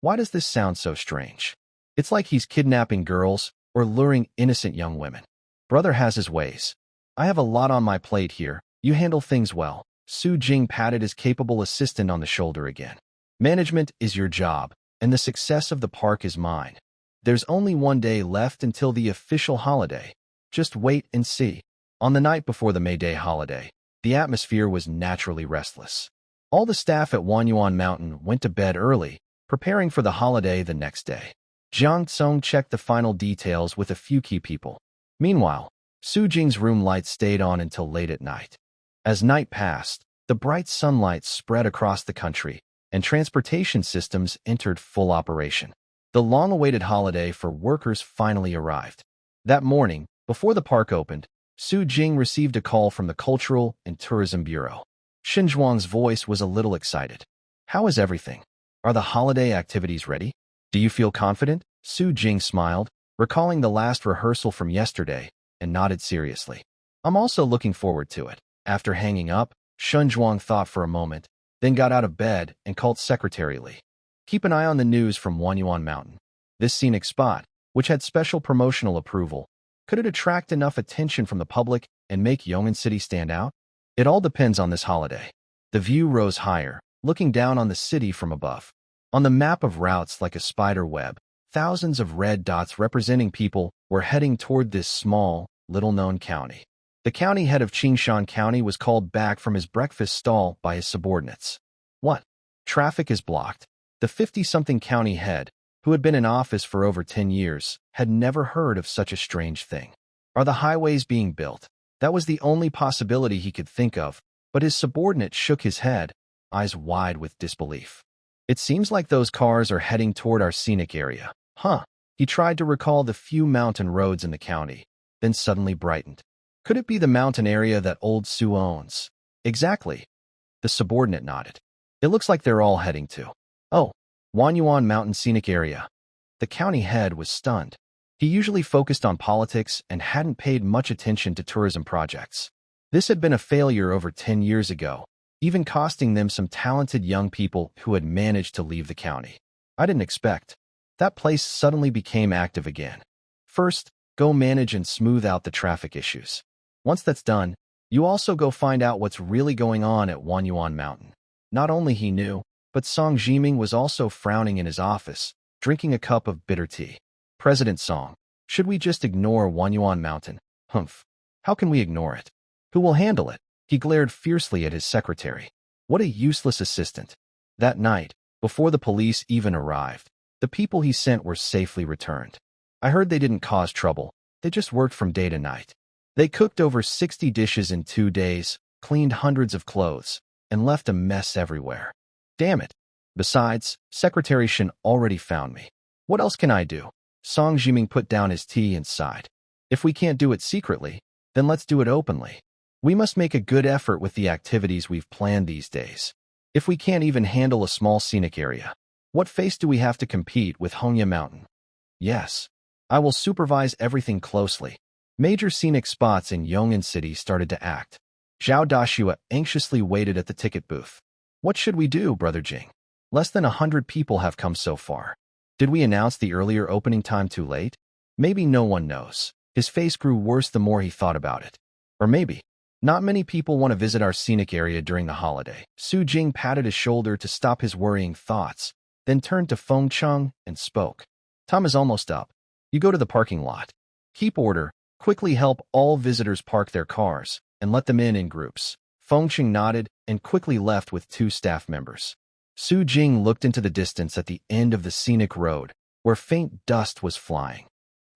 Why does this sound so strange? It's like he's kidnapping girls or luring innocent young women. Brother has his ways. I have a lot on my plate here. You handle things well. Su Jing patted his capable assistant on the shoulder again. Management is your job, and the success of the park is mine. There's only one day left until the official holiday. Just wait and see. On the night before the May Day holiday, the atmosphere was naturally restless. All the staff at Wanyuan Mountain went to bed early, preparing for the holiday the next day. Jiang Tsong checked the final details with a few key people. Meanwhile, Su Jing's room lights stayed on until late at night. As night passed, the bright sunlight spread across the country, and transportation systems entered full operation. The long-awaited holiday for workers finally arrived. That morning, before the park opened, Su Jing received a call from the Cultural and Tourism Bureau. Xin Zhuang's voice was a little excited. How is everything? Are the holiday activities ready? Do you feel confident? Su Jing smiled, recalling the last rehearsal from yesterday, and nodded seriously. I'm also looking forward to it. After hanging up, Xin Zhuang thought for a moment, then got out of bed and called Secretary Li. Keep an eye on the news from Wanyuan Mountain. This scenic spot, which had special promotional approval, could it attract enough attention from the public and make Yong'an City stand out? It all depends on this holiday. The view rose higher, looking down on the city from above. On the map of routes like a spider web, thousands of red dots representing people were heading toward this small, little-known county. The county head of Qingshan County was called back from his breakfast stall by his subordinates. What? Traffic is blocked. The 50-something county head, who had been in office for over 10 years, had never heard of such a strange thing. Are the highways being built? That was the only possibility he could think of, but his subordinate shook his head, eyes wide with disbelief. It seems like those cars are heading toward our scenic area. Huh. He tried to recall the few mountain roads in the county, then suddenly brightened. Could it be the mountain area that old Su owns? Exactly. The subordinate nodded. It looks like they're all heading to. Oh, Wanyuan Mountain Scenic Area. The county head was stunned. He usually focused on politics and hadn't paid much attention to tourism projects. This had been a failure over 10 years ago, even costing them some talented young people who had managed to leave the county. I didn't expect. That place suddenly became active again. First, go manage and smooth out the traffic issues. Once that's done, you also go find out what's really going on at Wanyuan Mountain. Not only he knew, but Song Jiming was also frowning in his office, drinking a cup of bitter tea. President Song, should we just ignore Wanyuan Mountain? Humph. How can we ignore it? Who will handle it? He glared fiercely at his secretary. What a useless assistant. That night, before the police even arrived, the people he sent were safely returned. I heard they didn't cause trouble. They just worked from day to night. They cooked over 60 dishes in 2 days, cleaned hundreds of clothes, and left a mess everywhere. Damn it. Besides, Secretary Shin already found me. What else can I do? Song Jiming put down his tea and sighed. If we can't do it secretly, then let's do it openly. We must make a good effort with the activities we've planned these days. If we can't even handle a small scenic area, what face do we have to compete with Hongya Mountain? Yes, I will supervise everything closely. Major scenic spots in Yong'an City started to act. Zhao Dashua anxiously waited at the ticket booth. What should we do, Brother Jing? Less than 100 people have come so far. Did we announce the earlier opening time too late? Maybe no one knows. His face grew worse the more he thought about it. Or maybe, not many people want to visit our scenic area during the holiday. Su Jing patted his shoulder to stop his worrying thoughts, then turned to Feng Cheng and spoke. Time is almost up. You go to the parking lot. Keep order, quickly help all visitors park their cars, and let them in groups. Feng Cheng nodded and quickly left with 2 staff members. Su Jing looked into the distance at the end of the scenic road, where faint dust was flying.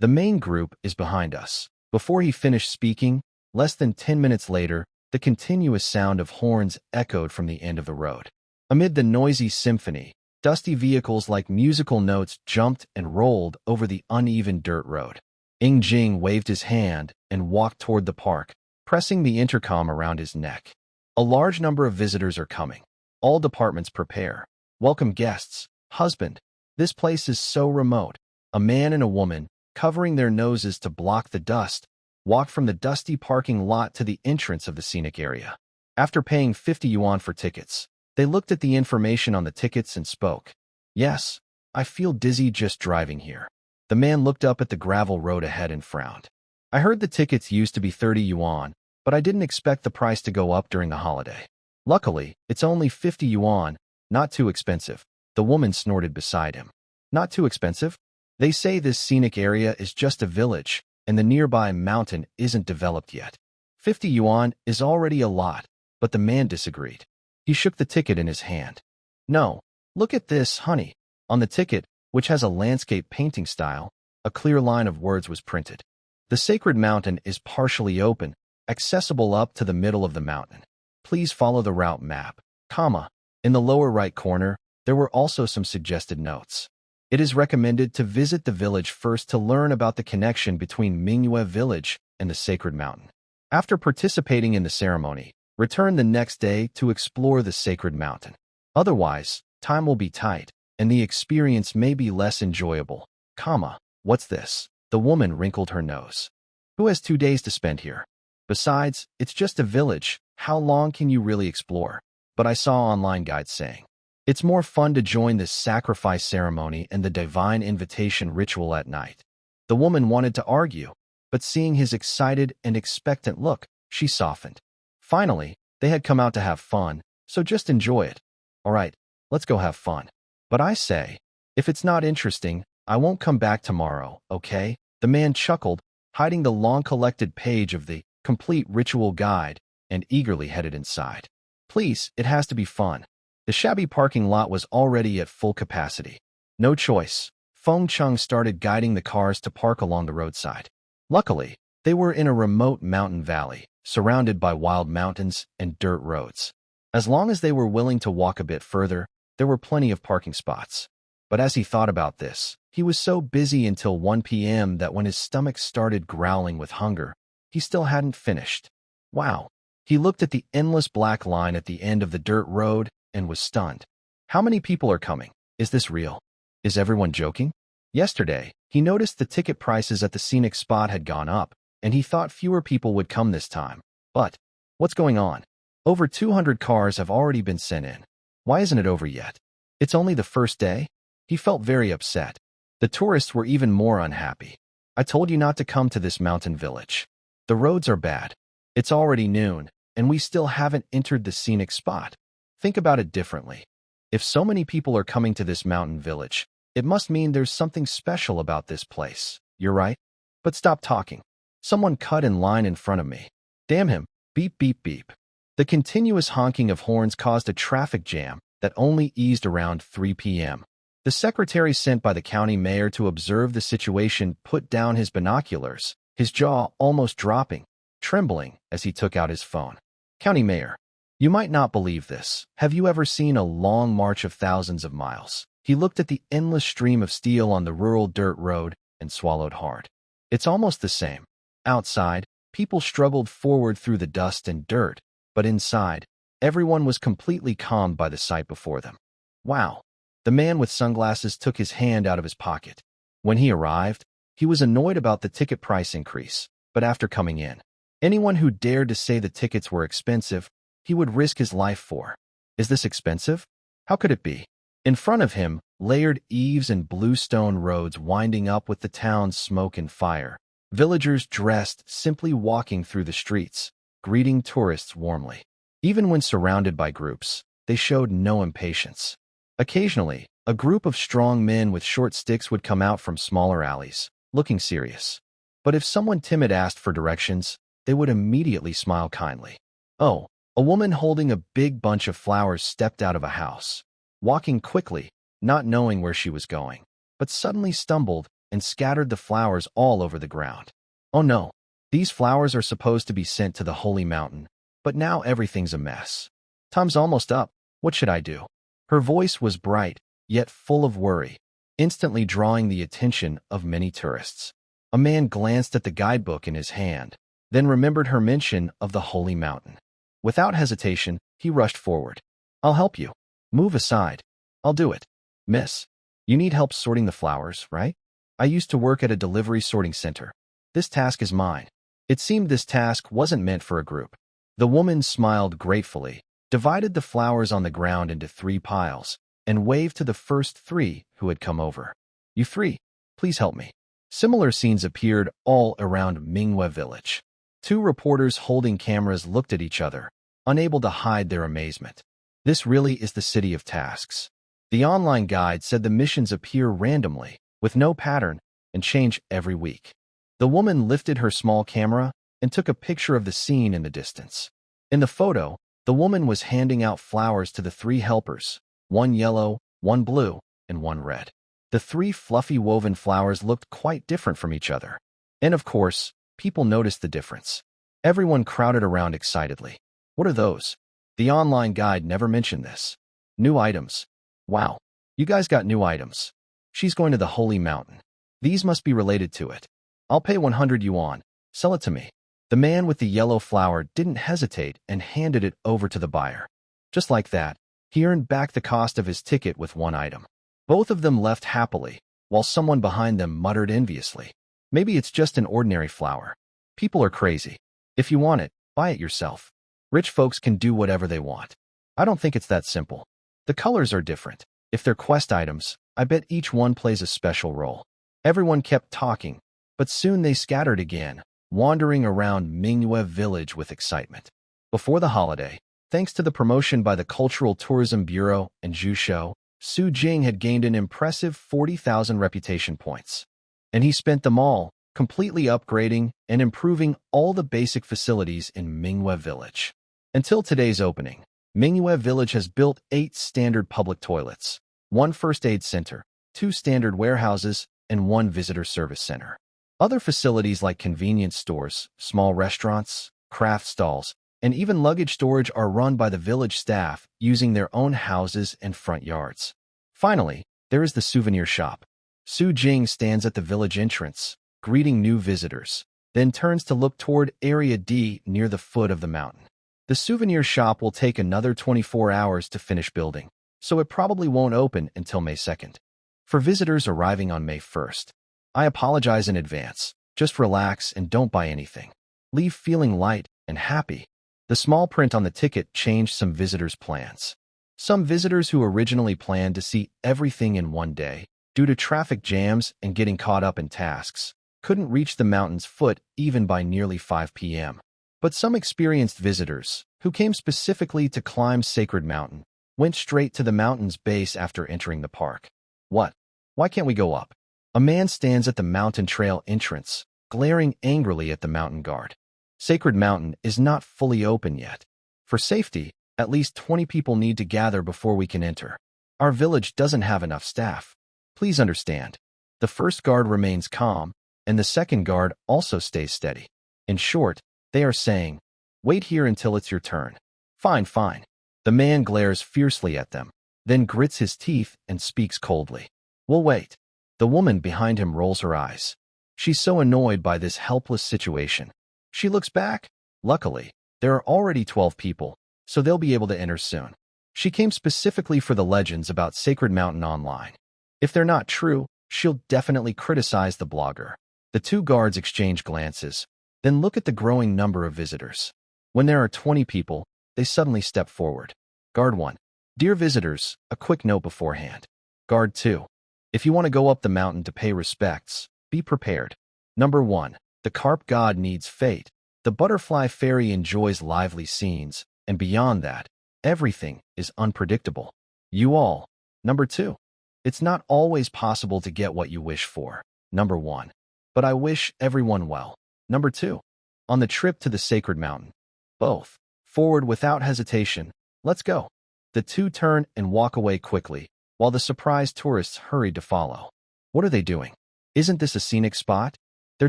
The main group is behind us. Before he finished speaking, less than 10 minutes later, the continuous sound of horns echoed from the end of the road. Amid the noisy symphony, dusty vehicles like musical notes jumped and rolled over the uneven dirt road. Ing Jing waved his hand and walked toward the park, pressing the intercom around his neck. A large number of visitors are coming. All departments prepare. Welcome guests. Husband. This place is so remote. A man and a woman, covering their noses to block the dust, walked from the dusty parking lot to the entrance of the scenic area. After paying 50 yuan for tickets, they looked at the information on the tickets and spoke. Yes, I feel dizzy just driving here. The man looked up at the gravel road ahead and frowned. I heard the tickets used to be 30 yuan, but I didn't expect the price to go up during the holiday. Luckily, it's only 50 yuan, not too expensive. The woman snorted beside him. Not too expensive? They say this scenic area is just a village, and the nearby mountain isn't developed yet. 50 yuan is already a lot, but the man disagreed. He shook the ticket in his hand. No, look at this, honey. On the ticket, which has a landscape painting style, a clear line of words was printed. The sacred mountain is partially open, accessible up to the middle of the mountain. Please follow the route map, comma. In the lower right corner, there were also some suggested notes. It is recommended to visit the village first to learn about the connection between Mingyue village and the sacred mountain. After participating in the ceremony, return the next day to explore the sacred mountain. Otherwise, time will be tight, and the experience may be less enjoyable, comma. What's this? The woman wrinkled her nose. Who has 2 days to spend here? Besides, it's just a village. How long can you really explore? But I saw online guides saying, it's more fun to join this sacrifice ceremony and the divine invitation ritual at night. The woman wanted to argue, but seeing his excited and expectant look, she softened. Finally, they had come out to have fun, so just enjoy it. All right, let's go have fun. But I say, if it's not interesting, I won't come back tomorrow, okay? The man chuckled, hiding the long-collected page of the complete ritual guide, and eagerly headed inside. Please, it has to be fun. The shabby parking lot was already at full capacity. No choice. Feng Chung started guiding the cars to park along the roadside. Luckily, they were in a remote mountain valley, surrounded by wild mountains and dirt roads. As long as they were willing to walk a bit further, there were plenty of parking spots. But as he thought about this, he was so busy until 1 p.m. that when his stomach started growling with hunger, he still hadn't finished. Wow. He looked at the endless black line at the end of the dirt road and was stunned. How many people are coming? Is this real? Is everyone joking? Yesterday, he noticed the ticket prices at the scenic spot had gone up, and he thought fewer people would come this time. But what's going on? Over 200 cars have already been sent in. Why isn't it over yet? It's only the first day? He felt very upset. The tourists were even more unhappy. I told you not to come to this mountain village. The roads are bad. It's already noon, and we still haven't entered the scenic spot. Think about it differently. If so many people are coming to this mountain village, it must mean there's something special about this place. You're right. But stop talking. Someone cut in line in front of me. Damn him. Beep, beep, beep. The continuous honking of horns caused a traffic jam that only eased around 3 p.m. The secretary sent by the county mayor to observe the situation put down his binoculars, his jaw almost dropping, trembling as he took out his phone. County mayor, you might not believe this. Have you ever seen a long march of thousands of miles? He looked at the endless stream of steel on the rural dirt road and swallowed hard. It's almost the same. Outside, people struggled forward through the dust and dirt, but inside, everyone was completely calmed by the sight before them. Wow. The man with sunglasses took his hand out of his pocket. When he arrived, he was annoyed about the ticket price increase, but after coming in, anyone who dared to say the tickets were expensive, he would risk his life for. Is this expensive? How could it be? In front of him, layered eaves and blue stone roads winding up with the town's smoke and fire. Villagers dressed simply walking through the streets, greeting tourists warmly. Even when surrounded by groups, they showed no impatience. Occasionally, a group of strong men with short sticks would come out from smaller alleys, looking serious. But if someone timid asked for directions, they would immediately smile kindly. Oh, a woman holding a big bunch of flowers stepped out of a house, walking quickly, not knowing where she was going, but suddenly stumbled and scattered the flowers all over the ground. Oh no, these flowers are supposed to be sent to the holy mountain, but now everything's a mess. Time's almost up. What should I do? Her voice was bright, yet full of worry, instantly drawing the attention of many tourists. A man glanced at the guidebook in his hand, then remembered her mention of the holy mountain. Without hesitation, he rushed forward. I'll help you. Move aside. I'll do it. Miss, you need help sorting the flowers, right? I used to work at a delivery sorting center. This task is mine. It seemed this task wasn't meant for a group. The woman smiled gratefully, divided the flowers on the ground into 3 piles, and waved to the first 3 who had come over. You 3, please help me. Similar scenes appeared all around Mingyue Village. Two reporters holding cameras looked at each other, unable to hide their amazement. This really is the city of tasks. The online guide said the missions appear randomly, with no pattern, and change every week. The woman lifted her small camera and took a picture of the scene in the distance. In the photo, the woman was handing out flowers to the three helpers, one yellow, one blue, and one red. The three fluffy woven flowers looked quite different from each other. And of course, people noticed the difference. Everyone crowded around excitedly. What are those? The online guide never mentioned this. New items. Wow, you guys got new items. She's going to the Holy Mountain. These must be related to it. I'll pay 100 yuan. Sell it to me. The man with the yellow flower didn't hesitate and handed it over to the buyer. Just like that, he earned back the cost of his ticket with one item. Both of them left happily, while someone behind them muttered enviously. Maybe it's just an ordinary flower. People are crazy. If you want it, buy it yourself. Rich folks can do whatever they want. I don't think it's that simple. The colors are different. If they're quest items, I bet each one plays a special role. Everyone kept talking, but soon they scattered again, wandering around Mingyue Village with excitement. Before the holiday, thanks to the promotion by the Cultural Tourism Bureau and Zhusho, Su Jing had gained an impressive 40,000 reputation points. And he spent them all, completely upgrading and improving all the basic facilities in Mingyue Village. Until today's opening, Mingyue Village has built 8 standard public toilets, 1 first aid center, 2 standard warehouses, and 1 visitor service center. Other facilities like convenience stores, small restaurants, craft stalls, and even luggage storage are run by the village staff using their own houses and front yards. Finally, there is the souvenir shop. Su Jing stands at the village entrance, greeting new visitors, then turns to look toward Area D near the foot of the mountain. The souvenir shop will take another 24 hours to finish building, so it probably won't open until May 2nd. For visitors arriving on May 1st, I apologize in advance. Just relax and don't buy anything. Leave feeling light and happy. The small print on the ticket changed some visitors' plans. Some visitors who originally planned to see everything in one day, due to traffic jams and getting caught up in tasks, couldn't reach the mountain's foot even by nearly 5 p.m. But some experienced visitors, who came specifically to climb Sacred Mountain, went straight to the mountain's base after entering the park. What? Why can't we go up? A man stands at the mountain trail entrance, glaring angrily at the mountain guard. Sacred Mountain is not fully open yet. For safety, at least 20 people need to gather before we can enter. Our village doesn't have enough staff. Please understand. The first guard remains calm, and the second guard also stays steady. In short, they are saying, wait here until it's your turn. Fine, fine. The man glares fiercely at them, then grits his teeth and speaks coldly. We'll wait. The woman behind him rolls her eyes. She's so annoyed by this helpless situation. She looks back. Luckily, there are already 12 people, so they'll be able to enter soon. She came specifically for the legends about Sacred Mountain online. If they're not true, she'll definitely criticize the blogger. The two guards exchange glances, then look at the growing number of visitors. When there are 20 people, they suddenly step forward. Guard 1. Dear visitors, a quick note beforehand. Guard 2. If you want to go up the mountain to pay respects, be prepared. Number 1. The carp god needs fate. The butterfly fairy enjoys lively scenes, and beyond that, everything is unpredictable. You all. Number 2. It's not always possible to get what you wish for. Number 1. But I wish everyone well. Number 2. On the trip to the Sacred Mountain. Both. Forward without hesitation. Let's go. The two turn and walk away quickly, while the surprised tourists hurried to follow. What are they doing? Isn't this a scenic spot? They're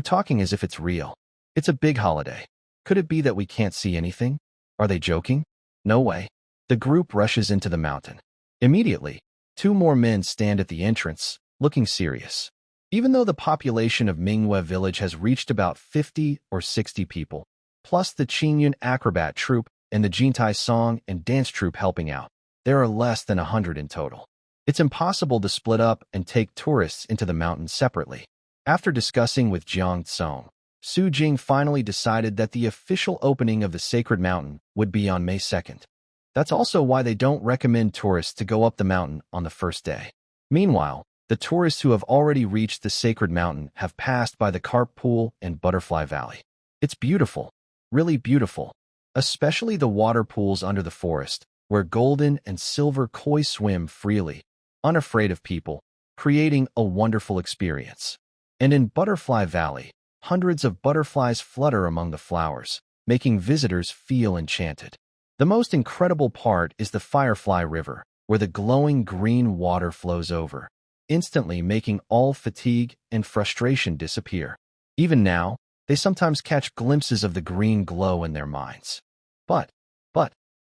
talking as if it's real. It's a big holiday. Could it be that we can't see anything? Are they joking? No way. The group rushes into the mountain. Immediately, 2 more men stand at the entrance, looking serious. Even though the population of Mingyue Village has reached about 50 or 60 people, plus the Qingyun acrobat troupe and the Jintai song and dance troupe helping out, there are less than 100 in total. It's impossible to split up and take tourists into the mountain separately. After discussing with Jiang Tsong, Su Jing finally decided that the official opening of the Sacred Mountain would be on May 2nd. That's also why they don't recommend tourists to go up the mountain on the first day. Meanwhile, The tourists who have already reached the sacred mountain have passed by the carp pool and butterfly valley. It's beautiful, really beautiful, especially the water pools under the forest, where golden and silver koi swim freely, unafraid of people, creating a wonderful experience. And in Butterfly Valley, hundreds of butterflies flutter among the flowers, making visitors feel enchanted. The most incredible part is the Firefly River, where the glowing green water flows over, instantly making all fatigue and frustration disappear. Even now, they sometimes catch glimpses of the green glow in their minds. But,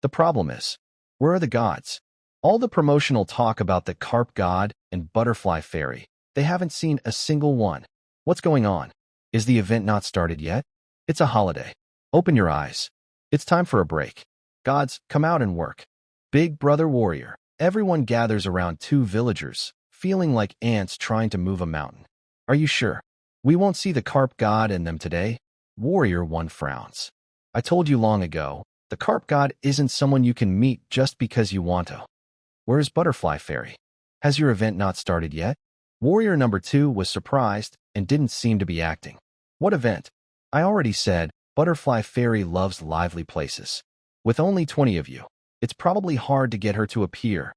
the problem is, where are the gods? All the promotional talk about the carp god and butterfly fairy, they haven't seen a single one. What's going on? Is the event not started yet? It's a holiday. Open your eyes. It's time for a break. Gods, come out and work. Big Brother Warrior. Everyone gathers around two villagers, feeling like ants trying to move a mountain. Are you sure? We won't see the carp god and them today? Warrior 1 frowns. I told you long ago, the carp god isn't someone you can meet just because you want to. Where's Butterfly Fairy? Has your event not started yet? Warrior number 2 was surprised and didn't seem to be acting. What event? I already said, Butterfly Fairy loves lively places. With only 20 of you, it's probably hard to get her to appear.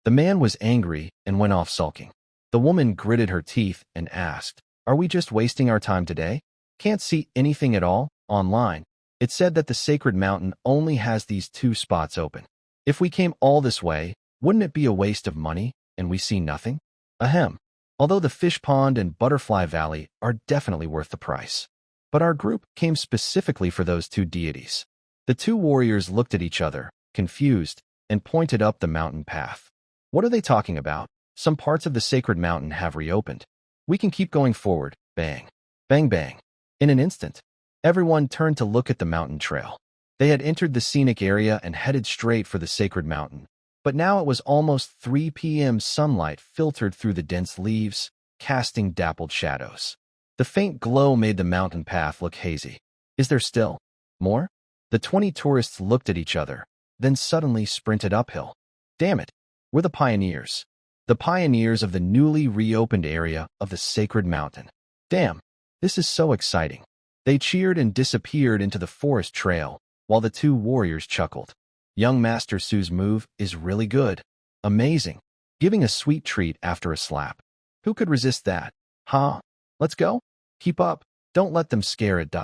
The man was angry and went off sulking. The woman gritted her teeth and asked, are we just wasting our time today? Can't see anything at all? Online, it said that the sacred mountain only has these 2 spots open. If we came all this way, wouldn't it be a waste of money, and we see nothing? Ahem. Although the fish pond and butterfly valley are definitely worth the price. But our group came specifically for those 2 deities. The 2 warriors looked at each other, confused, and pointed up the mountain path. What are they talking about? Some parts of the sacred mountain have reopened. We can keep going forward. Bang. Bang bang. In an instant, everyone turned to look at the mountain trail. They had entered the scenic area and headed straight for the sacred mountain. But now it was almost 3 p.m. Sunlight filtered through the dense leaves, casting dappled shadows. The faint glow made the mountain path look hazy. Is there still more? The 20 tourists looked at each other, then suddenly sprinted uphill. Damn it, we're the pioneers. The pioneers of the newly reopened area of the sacred mountain. Damn, this is so exciting. They cheered and disappeared into the forest trail, while the 2 warriors chuckled. Young Master Su's move is really good. Amazing. Giving a sweet treat after a slap. Who could resist that? Huh? Let's go? Keep up. Don't let them scare it.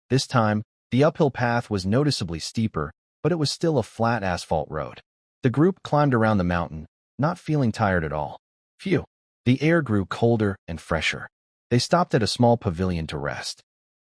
This time, the uphill path was noticeably steeper, but it was still a flat asphalt road. The group climbed around the mountain, not feeling tired at all. Phew. The air grew colder and fresher. They stopped at a small pavilion to rest.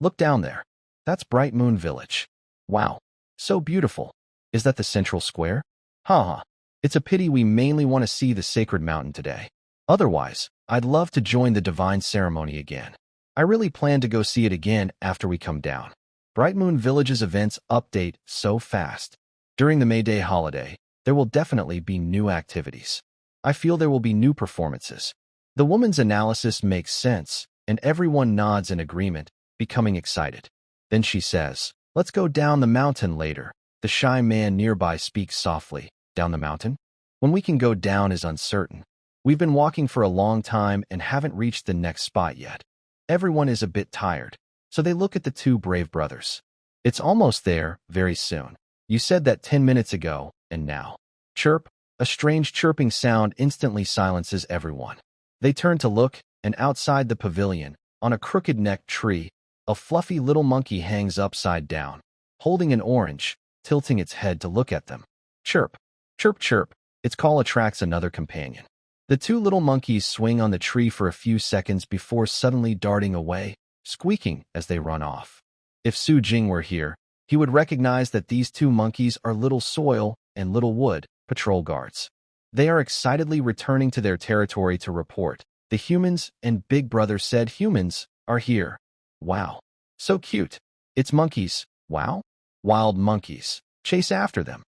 Look down there. That's Bright Moon Village. Wow. So beautiful. Is that the central square? Haha. It's a pity we mainly want to see the sacred mountain today. Otherwise, I'd love to join the divine ceremony again. I really plan to go see it again after we come down. Bright Moon Village's events update so fast. During the May Day holiday, there will definitely be new activities. I feel there will be new performances. The woman's analysis makes sense, and everyone nods in agreement, becoming excited. Then she says, let's go down the mountain later. The shy man nearby speaks softly. Down the mountain? When we can go down is uncertain. We've been walking for a long time and haven't reached the next spot yet. Everyone is a bit tired, so they look at the 2 brave brothers. It's almost there, very soon. You said that 10 minutes ago, and now. Chirp. A strange chirping sound instantly silences everyone. They turn to look, and outside the pavilion, on a crooked-necked tree, a fluffy little monkey hangs upside down, holding an orange, tilting its head to look at them. Chirp. Chirp chirp. Its call attracts another companion. The 2 little monkeys swing on the tree for a few seconds before suddenly darting away, squeaking as they run off. If Su Jing were here, he would recognize that these 2 monkeys are Little Soil and Little Wood patrol guards. They are excitedly returning to their territory to report. The humans and Big Brother said humans are here. Wow. So cute. It's monkeys. Wow. Wild monkeys. Chase after them.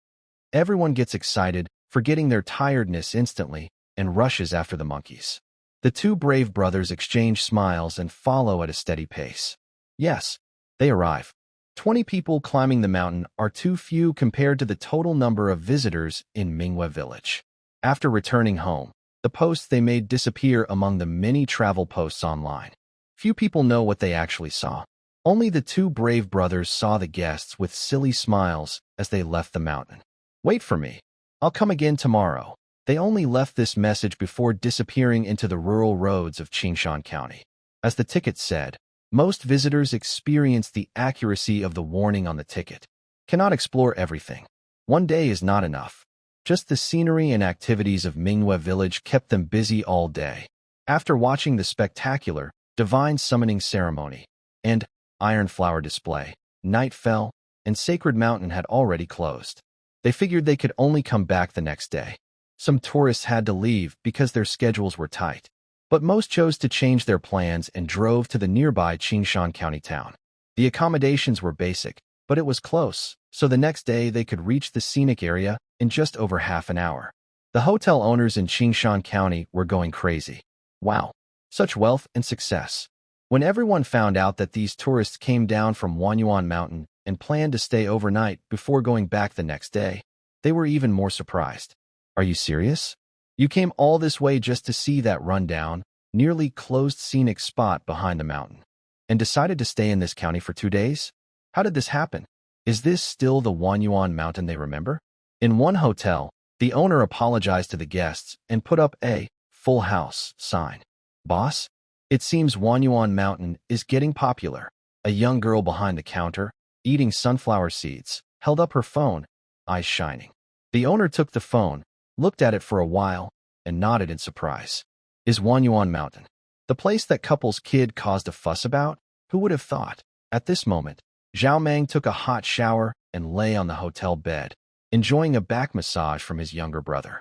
Everyone gets excited, forgetting their tiredness instantly, and rushes after the monkeys. The 2 brave brothers exchange smiles and follow at a steady pace. Yes, they arrive. 20 people climbing the mountain are too few compared to the total number of visitors in Mingwe Village. After returning home, The posts they made disappear among the many travel posts online. Few people know what they actually saw. Only the two brave brothers saw the guests with silly smiles as they left the mountain. Wait for me. I'll come again tomorrow. They only left this message before disappearing into the rural roads of Qingshan County. As the ticket said, most visitors experience the accuracy of the warning on the ticket. Cannot explore everything. One day is not enough. Just the scenery and activities of Mingyue Village kept them busy all day. After watching the spectacular, divine summoning ceremony and iron flower display, night fell, and Sacred Mountain had already closed. They figured they could only come back the next day. Some tourists had to leave because their schedules were tight, but most chose to change their plans and drove to the nearby Qingshan County town. The accommodations were basic, but it was close, so the next day they could reach the scenic area in just over half an hour. The hotel owners in Qingshan County were going crazy. Wow, such wealth and success. When everyone found out that these tourists came down from Wanyuan Mountain and planned to stay overnight before going back the next day, they were even more surprised. Are you serious? You came all this way just to see that rundown, nearly closed scenic spot behind the mountain, and decided to stay in this county for 2 days? How did this happen? Is this still the Wanyuan Mountain they remember? In one hotel, the owner apologized to the guests and put up a full house sign. Boss, it seems Wanyuan Mountain is getting popular. A young girl behind the counter, eating sunflower seeds, held up her phone, eyes shining. The owner took the phone, looked at it for a while, and nodded in surprise. Is Wanyuan Mountain the place that couple's kid caused a fuss about? Who would have thought? At this moment, Zhao Meng took a hot shower and lay on the hotel bed, enjoying a back massage from his younger brother.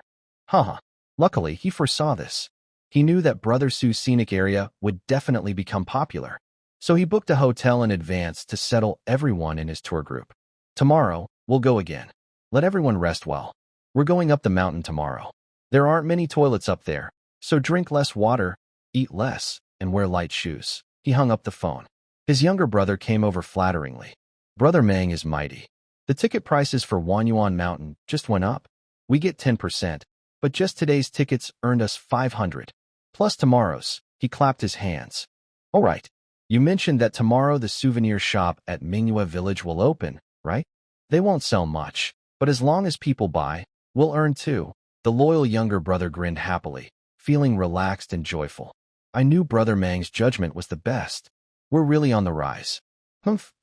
Luckily, he foresaw this. He knew that Brother Su's scenic area would definitely become popular, so he booked a hotel in advance to settle everyone in his tour group. Tomorrow, we'll go again. Let everyone rest well. We're going up the mountain tomorrow. There aren't many toilets up there, so drink less water, eat less, and wear light shoes. He hung up the phone. His younger brother came over flatteringly. Brother Meng is mighty. The ticket prices for Wanyuan Mountain just went up. We get 10%, but just today's tickets earned us 500. Plus tomorrow's. He clapped his hands. All right. You mentioned that tomorrow the souvenir shop at Mingyue Village will open, right? They won't sell much, but as long as people buy, we'll earn too. The loyal younger brother grinned happily, feeling relaxed and joyful. I knew Brother Meng's judgment was the best. We're really on the rise.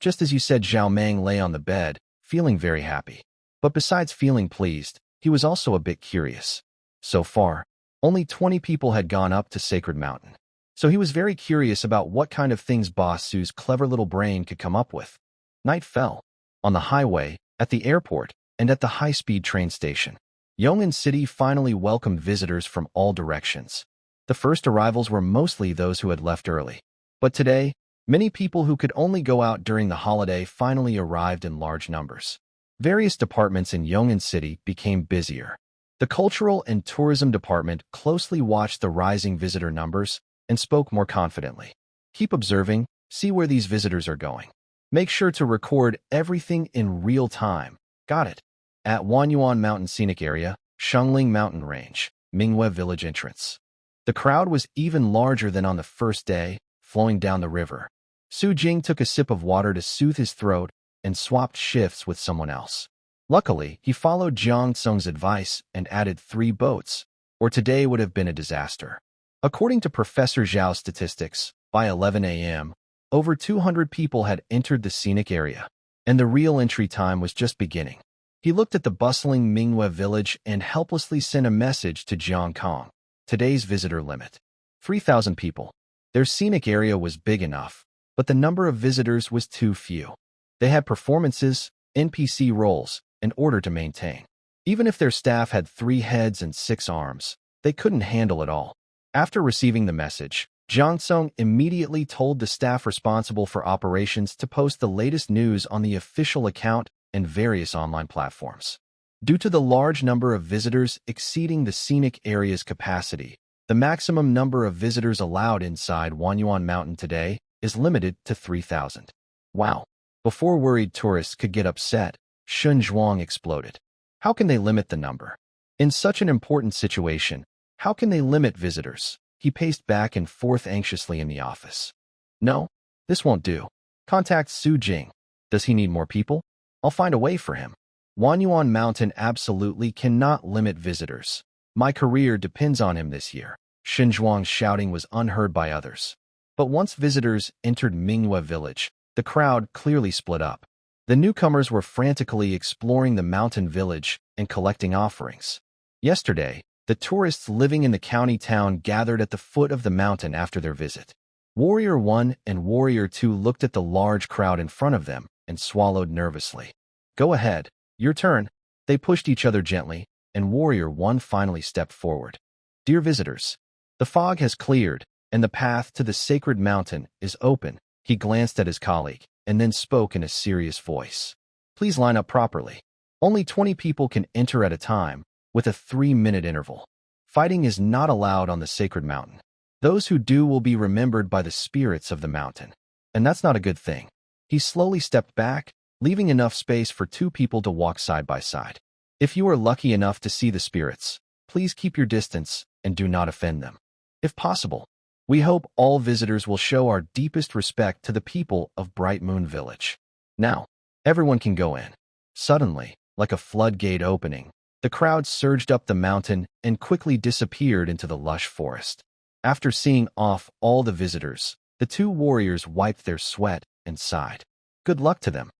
Just as you said. Zhao Meng lay on the bed, feeling very happy. But besides feeling pleased, he was also a bit curious. So far, only 20 people had gone up to Sacred Mountain. So he was very curious about what kind of things Boss Su's clever little brain could come up with. Night fell. On the highway, at the airport, and at the high-speed train station, Yong'an City finally welcomed visitors from all directions. The first arrivals were mostly those who had left early. But today, many people who could only go out during the holiday finally arrived in large numbers. Various departments in Yong'an City became busier. The Cultural and Tourism Department closely watched the rising visitor numbers and spoke more confidently. Keep observing, see where these visitors are going. Make sure to record everything in real time. Got it. At Wanyuan Mountain Scenic Area, Shengling Mountain Range, Mingyue Village entrance. The crowd was even larger than on the first day, flowing down the river. Su Jing took a sip of water to soothe his throat and swapped shifts with someone else. Luckily, he followed Jiang Tsung's advice and added 3 boats, or today would have been a disaster. According to Professor Zhao's statistics, by 11 a.m., over 200 people had entered the scenic area, and the real entry time was just beginning. He looked at the bustling Mingyue village and helplessly sent a message to Jiang Kong. Today's visitor limit. 3,000 people. Their scenic area was big enough, but the number of visitors was too few. They had performances, NPC roles, in order to maintain. Even if their staff had 3 heads and 6 arms, they couldn't handle it all. After receiving the message, Jiang Tsung immediately told the staff responsible for operations to post the latest news on the official account and various online platforms. Due to the large number of visitors exceeding the scenic area's capacity, the maximum number of visitors allowed inside Wanyuan Mountain today is limited to 3,000. Wow. Before worried tourists could get upset, Shun Zhuang exploded. How can they limit the number? In such an important situation, How can they limit visitors? He paced back and forth anxiously in the office. No, this won't do. Contact Su Jing. Does he need more people? I'll find a way for him. Wanyuan Mountain absolutely cannot limit visitors. My career depends on him this year. Xinzhuang's shouting was unheard by others. But once visitors entered Minghua village, the crowd clearly split up. The newcomers were frantically exploring the mountain village and collecting offerings. Yesterday, the tourists living in the county town gathered at the foot of the mountain after their visit. Warrior 1 and Warrior 2 looked at the large crowd in front of them and swallowed nervously. Go ahead, your turn. They pushed each other gently, and Warrior 1 finally stepped forward. Dear visitors, the fog has cleared, and the path to the sacred mountain is open. He glanced at his colleague, and then spoke in a serious voice. Please line up properly. Only 20 people can enter at a time, with a 3-minute interval. Fighting is not allowed on the sacred mountain. Those who do will be remembered by the spirits of the mountain. And that's not a good thing. He slowly stepped back, leaving enough space for 2 people to walk side by side. If you are lucky enough to see the spirits, please keep your distance and do not offend them. If possible, we hope all visitors will show our deepest respect to the people of Bright Moon Village. Now, everyone can go in. Suddenly, like a floodgate opening, the crowd surged up the mountain and quickly disappeared into the lush forest. After seeing off all the visitors, the 2 warriors wiped their sweat and sighed. Good luck to them.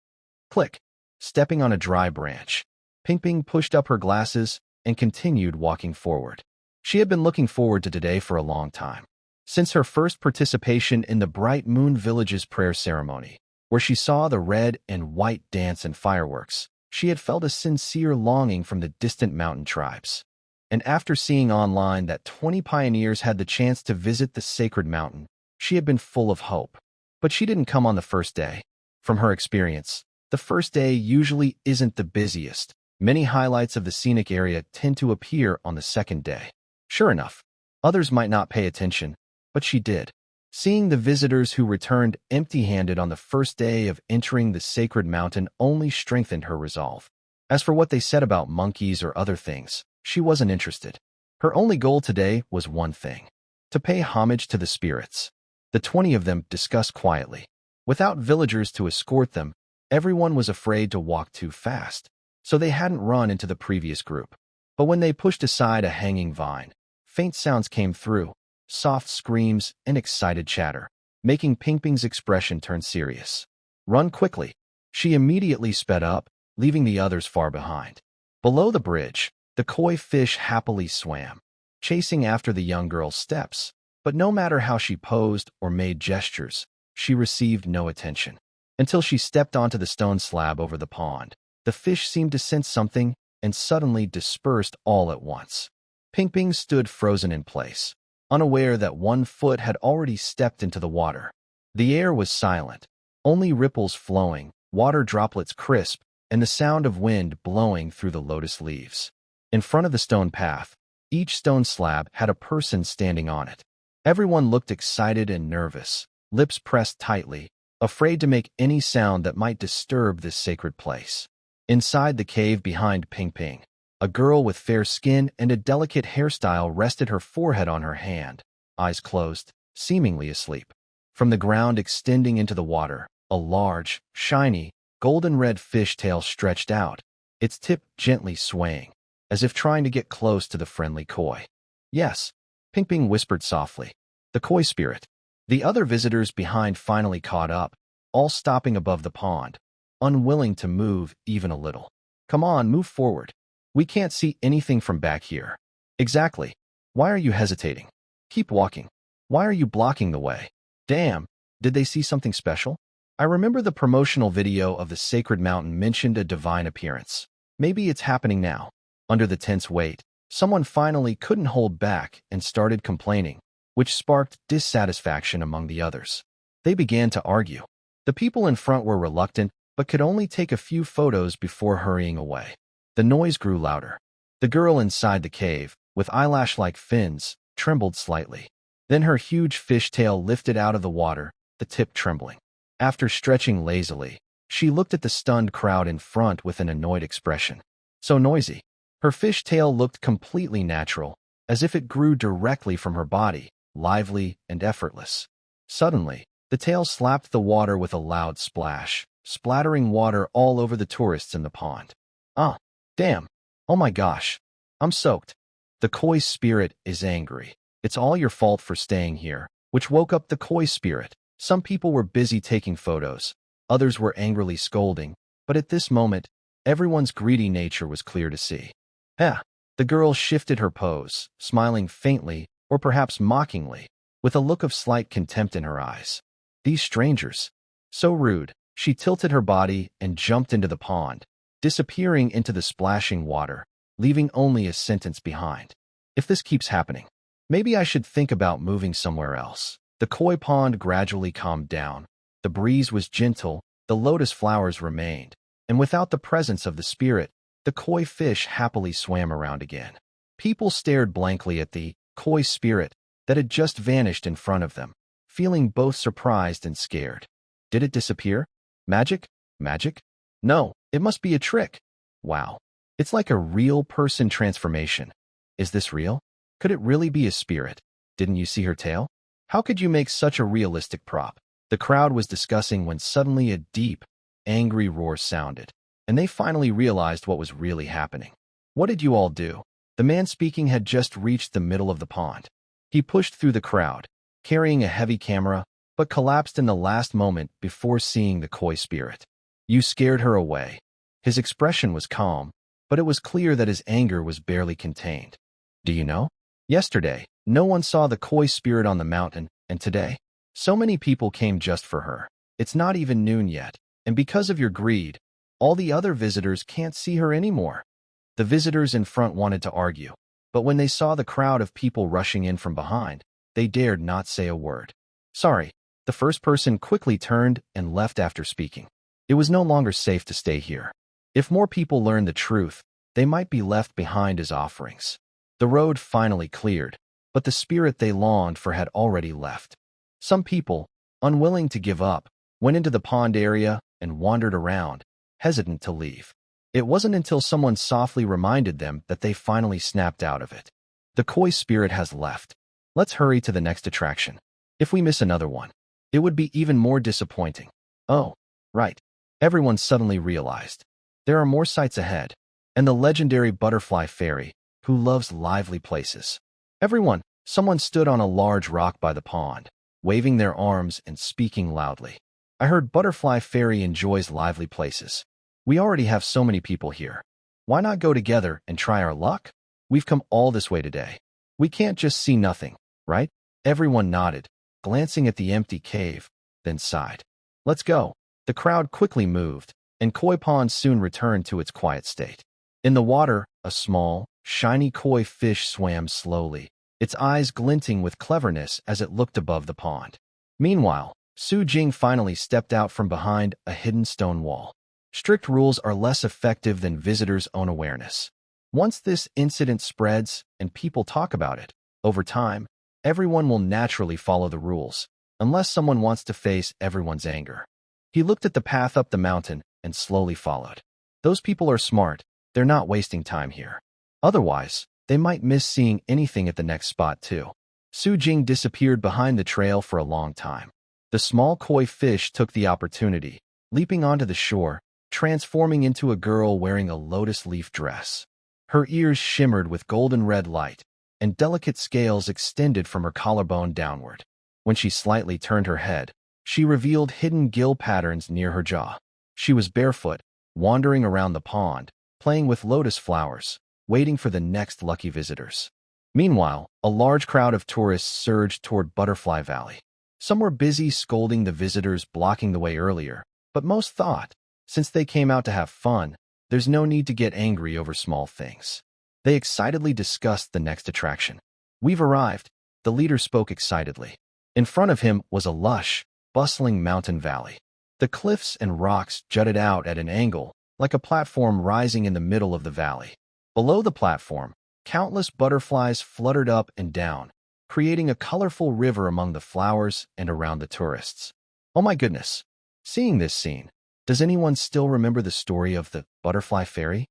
Click. Stepping on a dry branch, Ping pushed up her glasses and continued walking forward. She had been looking forward to today for a long time. Since her first participation in the Bright Moon Village's prayer ceremony, where she saw the red and white dance and fireworks, she had felt a sincere longing from the distant mountain tribes. And after seeing online that 20 pioneers had the chance to visit the sacred mountain, she had been full of hope. But she didn't come on the first day. From her experience, the first day usually isn't the busiest. Many highlights of the scenic area tend to appear on the second day. Sure enough, others might not pay attention, but she did. Seeing the visitors who returned empty-handed on the first day of entering the sacred mountain only strengthened her resolve. As for what they said about monkeys or other things, she wasn't interested. Her only goal today was one thing: to pay homage to the spirits. The 20 of them discussed quietly. Without villagers to escort them, everyone was afraid to walk too fast, so they hadn't run into the previous group. But when they pushed aside a hanging vine, faint sounds came through, soft screams and excited chatter, making Ping's expression turn serious. Run quickly. She immediately sped up, leaving the others far behind. Below the bridge, the koi fish happily swam, chasing after the young girl's steps. But no matter how she posed or made gestures, she received no attention. Until she stepped onto the stone slab over the pond, the fish seemed to sense something and suddenly dispersed all at once. Ping stood frozen in place, unaware that one foot had already stepped into the water. The air was silent, only ripples flowing, water droplets crisp, and the sound of wind blowing through the lotus leaves. In front of the stone path, each stone slab had a person standing on it. Everyone looked excited and nervous, lips pressed tightly, afraid to make any sound that might disturb this sacred place. Inside the cave behind Ping, a girl with fair skin and a delicate hairstyle rested her forehead on her hand, eyes closed, seemingly asleep. From the ground extending into the water, a large, shiny, golden-red fish tail stretched out, its tip gently swaying, as if trying to get close to the friendly koi. Yes, Ping whispered softly. The koi spirit. The other visitors behind finally caught up, all stopping above the pond, unwilling to move even a little. Come on, move forward. We can't see anything from back here. Exactly. Why are you hesitating? Keep walking. Why are you blocking the way? Damn, did they see something special? I remember the promotional video of the sacred mountain mentioned a divine appearance. Maybe it's happening now. Under the tense weight, someone finally couldn't hold back and started complaining, which sparked dissatisfaction among the others. They began to argue. The people in front were reluctant, but could only take a few photos before hurrying away. The noise grew louder. The girl inside the cave, with eyelash-like fins, trembled slightly. Then her huge fish tail lifted out of the water, the tip trembling. After stretching lazily, she looked at the stunned crowd in front with an annoyed expression. So noisy. Her fish tail looked completely natural, as if it grew directly from her body, lively and effortless. Suddenly, the tail slapped the water with a loud splash, splattering water all over the tourists in the pond. Ah, damn. Oh my gosh. I'm soaked. The koi spirit is angry. It's all your fault for staying here, which woke up the koi spirit. Some people were busy taking photos. Others were angrily scolding. But at this moment, everyone's greedy nature was clear to see. The girl shifted her pose, smiling faintly, or perhaps mockingly, with a look of slight contempt in her eyes. These strangers. So rude. She tilted her body and jumped into the pond, disappearing into the splashing water, leaving only a sentence behind. If this keeps happening, maybe I should think about moving somewhere else. The koi pond gradually calmed down. The breeze was gentle, the lotus flowers remained, and without the presence of the spirit, the koi fish happily swam around again. People stared blankly at the koi spirit that had just vanished in front of them, feeling both surprised and scared. Did it disappear? Magic? Magic? No, it must be a trick. Wow. It's like a real person transformation. Is this real? Could it really be a spirit? Didn't you see her tail? How could you make such a realistic prop? The crowd was discussing when suddenly a deep, angry roar sounded, and they finally realized what was really happening. What did you all do? The man speaking had just reached the middle of the pond. He pushed through the crowd, carrying a heavy camera, but collapsed in the last moment before seeing the koi spirit. You scared her away. His expression was calm, but it was clear that his anger was barely contained. Do you know? Yesterday, no one saw the koi spirit on the mountain, and today, so many people came just for her. It's not even noon yet, and because of your greed, all the other visitors can't see her anymore. The visitors in front wanted to argue, but when they saw the crowd of people rushing in from behind, they dared not say a word. Sorry, the first person quickly turned and left after speaking. It was no longer safe to stay here. If more people learned the truth, they might be left behind as offerings. The road finally cleared, but the spirit they longed for had already left. Some people, unwilling to give up, went into the pond area and wandered around, hesitant to leave. It wasn't until someone softly reminded them that they finally snapped out of it. The koi spirit has left. Let's hurry to the next attraction. If we miss another one, it would be even more disappointing. Oh, right. Everyone suddenly realized. There are more sights ahead, and the legendary butterfly fairy, who loves lively places. Someone stood on a large rock by the pond, waving their arms and speaking loudly. I heard butterfly fairy enjoys lively places. We already have so many people here. Why not go together and try our luck? We've come all this way today. We can't just see nothing, right? Everyone nodded, glancing at the empty cave, then sighed. Let's go. The crowd quickly moved, and koi pond soon returned to its quiet state. In the water, a small, shiny koi fish swam slowly, its eyes glinting with cleverness as it looked above the pond. Meanwhile, Su Jing finally stepped out from behind a hidden stone wall. Strict rules are less effective than visitors' own awareness. Once this incident spreads and people talk about it, over time, everyone will naturally follow the rules, unless someone wants to face everyone's anger. He looked at the path up the mountain and slowly followed. Those people are smart. They're not wasting time here. Otherwise, they might miss seeing anything at the next spot too. Su Jing disappeared behind the trail for a long time. The small koi fish took the opportunity, leaping onto the shore, transforming into a girl wearing a lotus leaf dress. Her ears shimmered with golden red light, and delicate scales extended from her collarbone downward. When she slightly turned her head, she revealed hidden gill patterns near her jaw. She was barefoot, wandering around the pond, playing with lotus flowers, waiting for the next lucky visitors. Meanwhile, a large crowd of tourists surged toward Butterfly Valley. Some were busy scolding the visitors blocking the way earlier, but most thought, since they came out to have fun, there's no need to get angry over small things. They excitedly discussed the next attraction. We've arrived, the leader spoke excitedly. In front of him was a lush, bustling mountain valley. The cliffs and rocks jutted out at an angle, like a platform rising in the middle of the valley. Below the platform, countless butterflies fluttered up and down, creating a colorful river among the flowers and around the tourists. Oh my goodness! Seeing this scene, does anyone still remember the story of the butterfly fairy?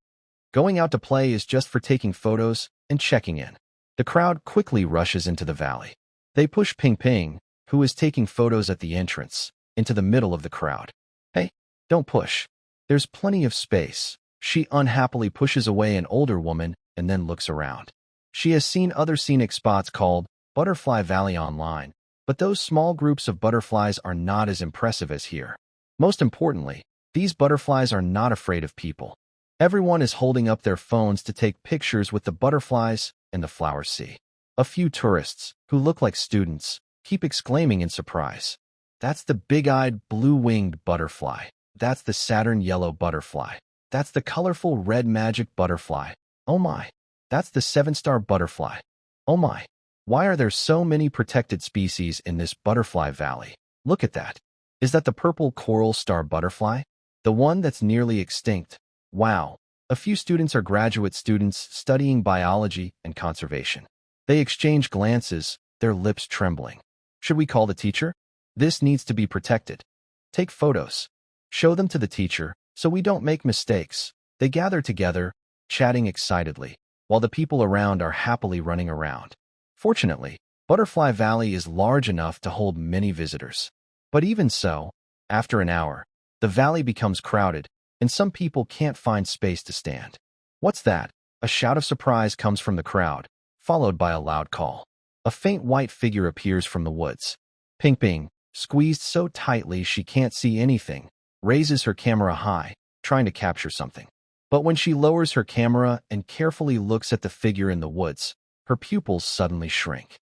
Going out to play is just for taking photos and checking in. The crowd quickly rushes into the valley. They push Ping Ping, who is taking photos at the entrance, into the middle of the crowd. Hey, don't push. There's plenty of space. She unhappily pushes away an older woman and then looks around. She has seen other scenic spots called Butterfly Valley online, but those small groups of butterflies are not as impressive as here. Most importantly, these butterflies are not afraid of people. Everyone is holding up their phones to take pictures with the butterflies and the flowers see. A few tourists, who look like students, keep exclaiming in surprise. That's the big-eyed, blue-winged butterfly. That's the Saturn yellow butterfly. That's the colorful red magic butterfly. Oh my. That's the 7-star butterfly. Oh my. Why are there so many protected species in this butterfly valley? Look at that. Is that the purple coral star butterfly? The one that's nearly extinct? Wow. A few students are graduate students studying biology and conservation. They exchange glances, their lips trembling. Should we call the teacher? This needs to be protected. Take photos. Show them to the teacher, so we don't make mistakes. They gather together, chatting excitedly, while the people around are happily running around. Fortunately, Butterfly Valley is large enough to hold many visitors. But even so, after an hour, the valley becomes crowded, and some people can't find space to stand. What's that? A shout of surprise comes from the crowd, followed by a loud call. A faint white figure appears from the woods. Ping Ping, squeezed so tightly she can't see anything, raises her camera high, trying to capture something. But when she lowers her camera and carefully looks at the figure in the woods, her pupils suddenly shrink.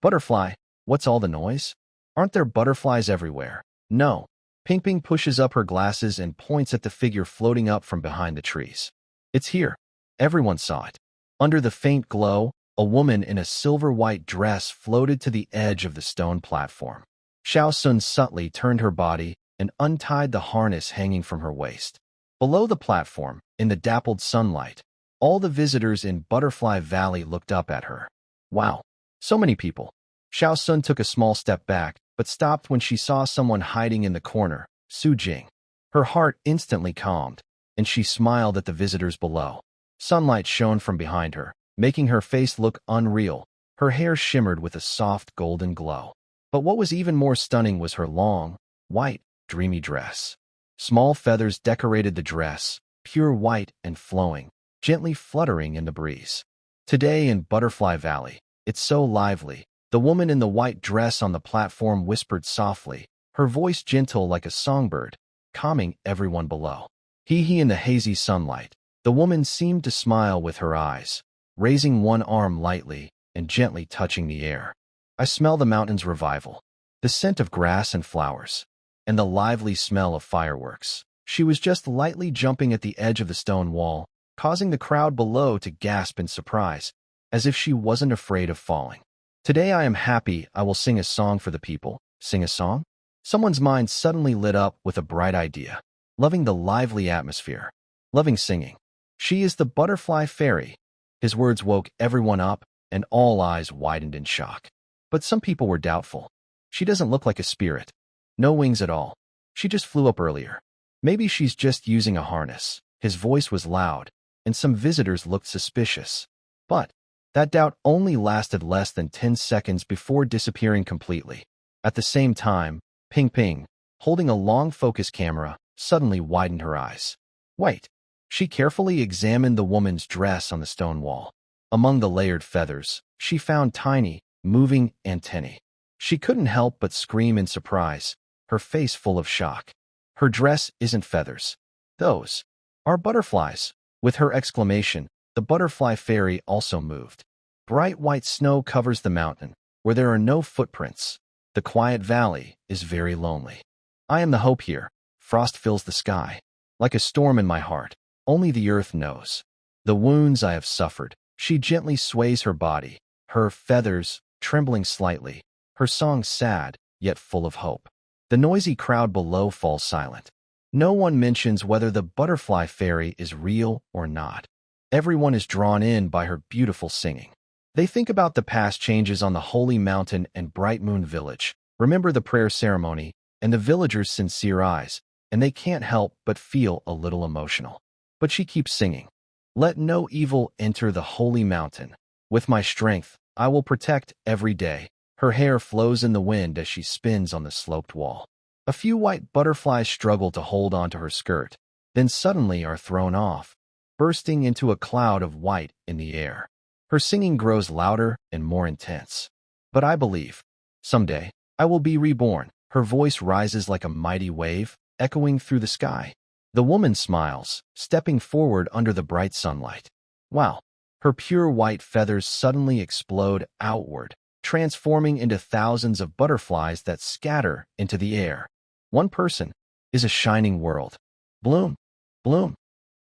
Butterfly, what's all the noise? Aren't there butterflies everywhere? No. Ping Ping pushes up her glasses and points at the figure floating up from behind the trees. It's here. Everyone saw it. Under the faint glow, a woman in a silver-white dress floated to the edge of the stone platform. Xiao Sun subtly turned her body and untied the harness hanging from her waist. Below the platform, in the dappled sunlight, all the visitors in Butterfly Valley looked up at her. Wow, so many people. Xiao Sun took a small step back, but stopped when she saw someone hiding in the corner, Su Jing. Her heart instantly calmed, and she smiled at the visitors below. Sunlight shone from behind her, making her face look unreal. Her hair shimmered with a soft golden glow. But what was even more stunning was her long, white, dreamy dress. Small feathers decorated the dress, pure white and flowing, gently fluttering in the breeze. Today in Butterfly Valley, it's so lively. The woman in the white dress on the platform whispered softly, her voice gentle like a songbird, calming everyone below. Hee in the hazy sunlight, the woman seemed to smile with her eyes, raising one arm lightly and gently touching the air. I smell the mountain's revival, the scent of grass and flowers, and the lively smell of fireworks. She was just lightly jumping at the edge of the stone wall, causing the crowd below to gasp in surprise, as if she wasn't afraid of falling. Today I am happy. I will sing a song for the people. Sing a song? Someone's mind suddenly lit up with a bright idea. Loving the lively atmosphere. Loving singing. She is the butterfly fairy. His words woke everyone up, and all eyes widened in shock. But some people were doubtful. She doesn't look like a spirit. No wings at all. She just flew up earlier. Maybe she's just using a harness. His voice was loud, and some visitors looked suspicious. But that doubt only lasted less than 10 seconds before disappearing completely. At the same time, Ping Ping, holding a long focus camera, suddenly widened her eyes. Wait. She carefully examined the woman's dress on the stone wall. Among the layered feathers, she found tiny, moving antennae. She couldn't help but scream in surprise, her face full of shock. Her dress isn't feathers. Those are butterflies. With her exclamation, the butterfly fairy also moved. Bright white snow covers the mountain, where there are no footprints. The quiet valley is very lonely. I am the hope here. Frost fills the sky. Like a storm in my heart, only the earth knows. The wounds I have suffered. She gently sways her body, her feathers trembling slightly, her song sad, yet full of hope. The noisy crowd below falls silent. No one mentions whether the butterfly fairy is real or not. Everyone is drawn in by her beautiful singing. They think about the past changes on the Holy Mountain and Bright Moon Village, remember the prayer ceremony, and the villagers' sincere eyes, and they can't help but feel a little emotional. But she keeps singing. Let no evil enter the Holy Mountain. With my strength, I will protect every day. Her hair flows in the wind as she spins on the sloped wall. A few white butterflies struggle to hold onto her skirt, then suddenly are thrown off, bursting into a cloud of white in the air. Her singing grows louder and more intense. But I believe, someday, I will be reborn. Her voice rises like a mighty wave, echoing through the sky. The woman smiles, stepping forward under the bright sunlight. Wow! Her pure white feathers suddenly explode outward, transforming into thousands of butterflies that scatter into the air. One person is a shining world. Bloom, bloom.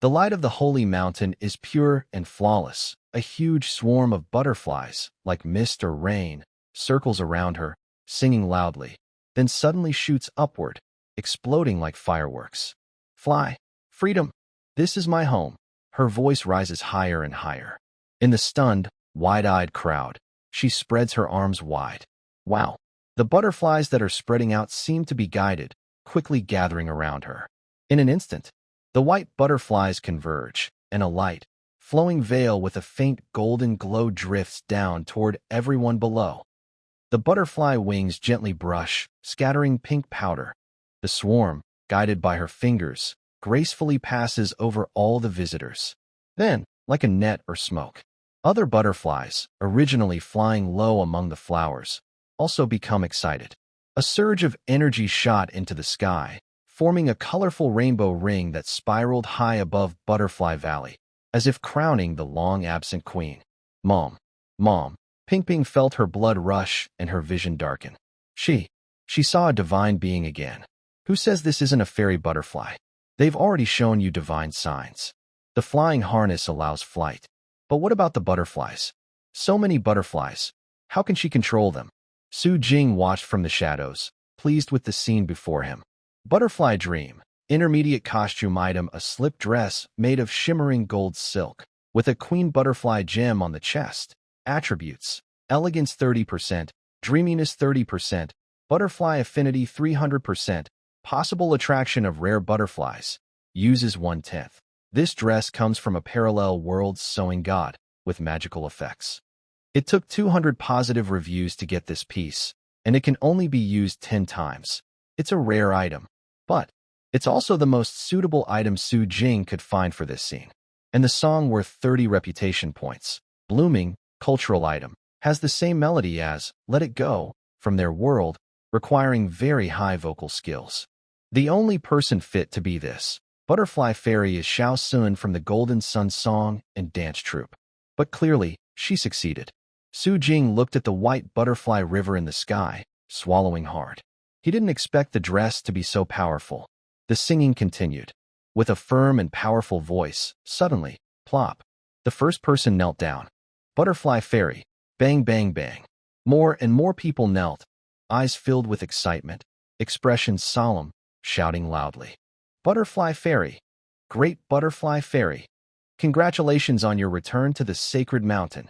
The light of the holy mountain is pure and flawless. A huge swarm of butterflies, like mist or rain, circles around her, singing loudly, then suddenly shoots upward, exploding like fireworks. Fly, freedom, this is my home. Her voice rises higher and higher. In the stunned, wide-eyed crowd, she spreads her arms wide. Wow! The butterflies that are spreading out seem to be guided, quickly gathering around her. In an instant, the white butterflies converge, and a light, flowing veil with a faint golden glow drifts down toward everyone below. The butterfly wings gently brush, scattering pink powder. The swarm, guided by her fingers, gracefully passes over all the visitors. Then, like a net or smoke, other butterflies, originally flying low among the flowers, also become excited. A surge of energy shot into the sky, forming a colorful rainbow ring that spiraled high above Butterfly Valley, as if crowning the long-absent queen. Mom, Mom, Ping felt her blood rush and her vision darken. She saw a divine being again. Who says this isn't a fairy butterfly? They've already shown you divine signs. The flying harness allows flight. But what about the butterflies? So many butterflies. How can she control them? Su Jing watched from the shadows, pleased with the scene before him. Butterfly Dream. Intermediate costume item: a slip dress made of shimmering gold silk, with a queen butterfly gem on the chest. Attributes: elegance 30%, dreaminess 30%, butterfly affinity 300%, possible attraction of rare butterflies. Uses 1/10. This dress comes from a parallel world sewing god, with magical effects. It took 200 positive reviews to get this piece, and it can only be used 10 times. It's a rare item, but it's also the most suitable item Su Jing could find for this scene. And the song worth 30 reputation points. Blooming, cultural item, has the same melody as Let It Go, from their world, requiring very high vocal skills. The only person fit to be this Butterfly Fairy is Xiao Sun from the Golden Sun Song and Dance Troupe. But clearly, she succeeded. Su Jing looked at the white butterfly river in the sky, swallowing hard. He didn't expect the dress to be so powerful. The singing continued. With a firm and powerful voice, suddenly, plop, the first person knelt down. Butterfly Fairy, bang bang bang. More and more people knelt, eyes filled with excitement, expressions solemn, shouting loudly. Butterfly Fairy, great Butterfly Fairy, congratulations on your return to the sacred mountain.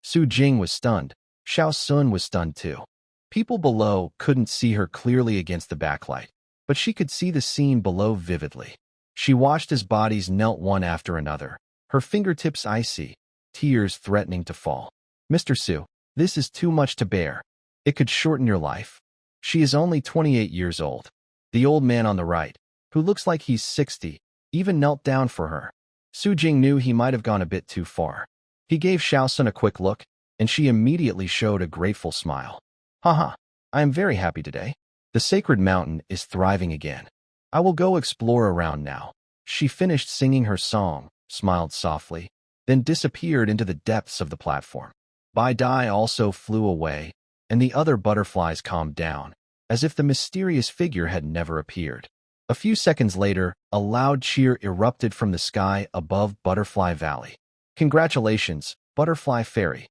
Su Jing was stunned. Xiao Sun was stunned too. People below couldn't see her clearly against the backlight, but she could see the scene below vividly. She watched as bodies knelt one after another, her fingertips icy, tears threatening to fall. Mr. Su, this is too much to bear. It could shorten your life. She is only 28 years old. The old man on the right, who looks like he's 60, even knelt down for her. Su Jing knew he might have gone a bit too far. He gave Xiao Sun a quick look, and she immediately showed a grateful smile. Haha, I am very happy today. The sacred mountain is thriving again. I will go explore around now. She finished singing her song, smiled softly, then disappeared into the depths of the platform. Bai Dai also flew away, and the other butterflies calmed down, as if the mysterious figure had never appeared. A few seconds later, a loud cheer erupted from the sky above Butterfly Valley. Congratulations, Butterfly Fairy.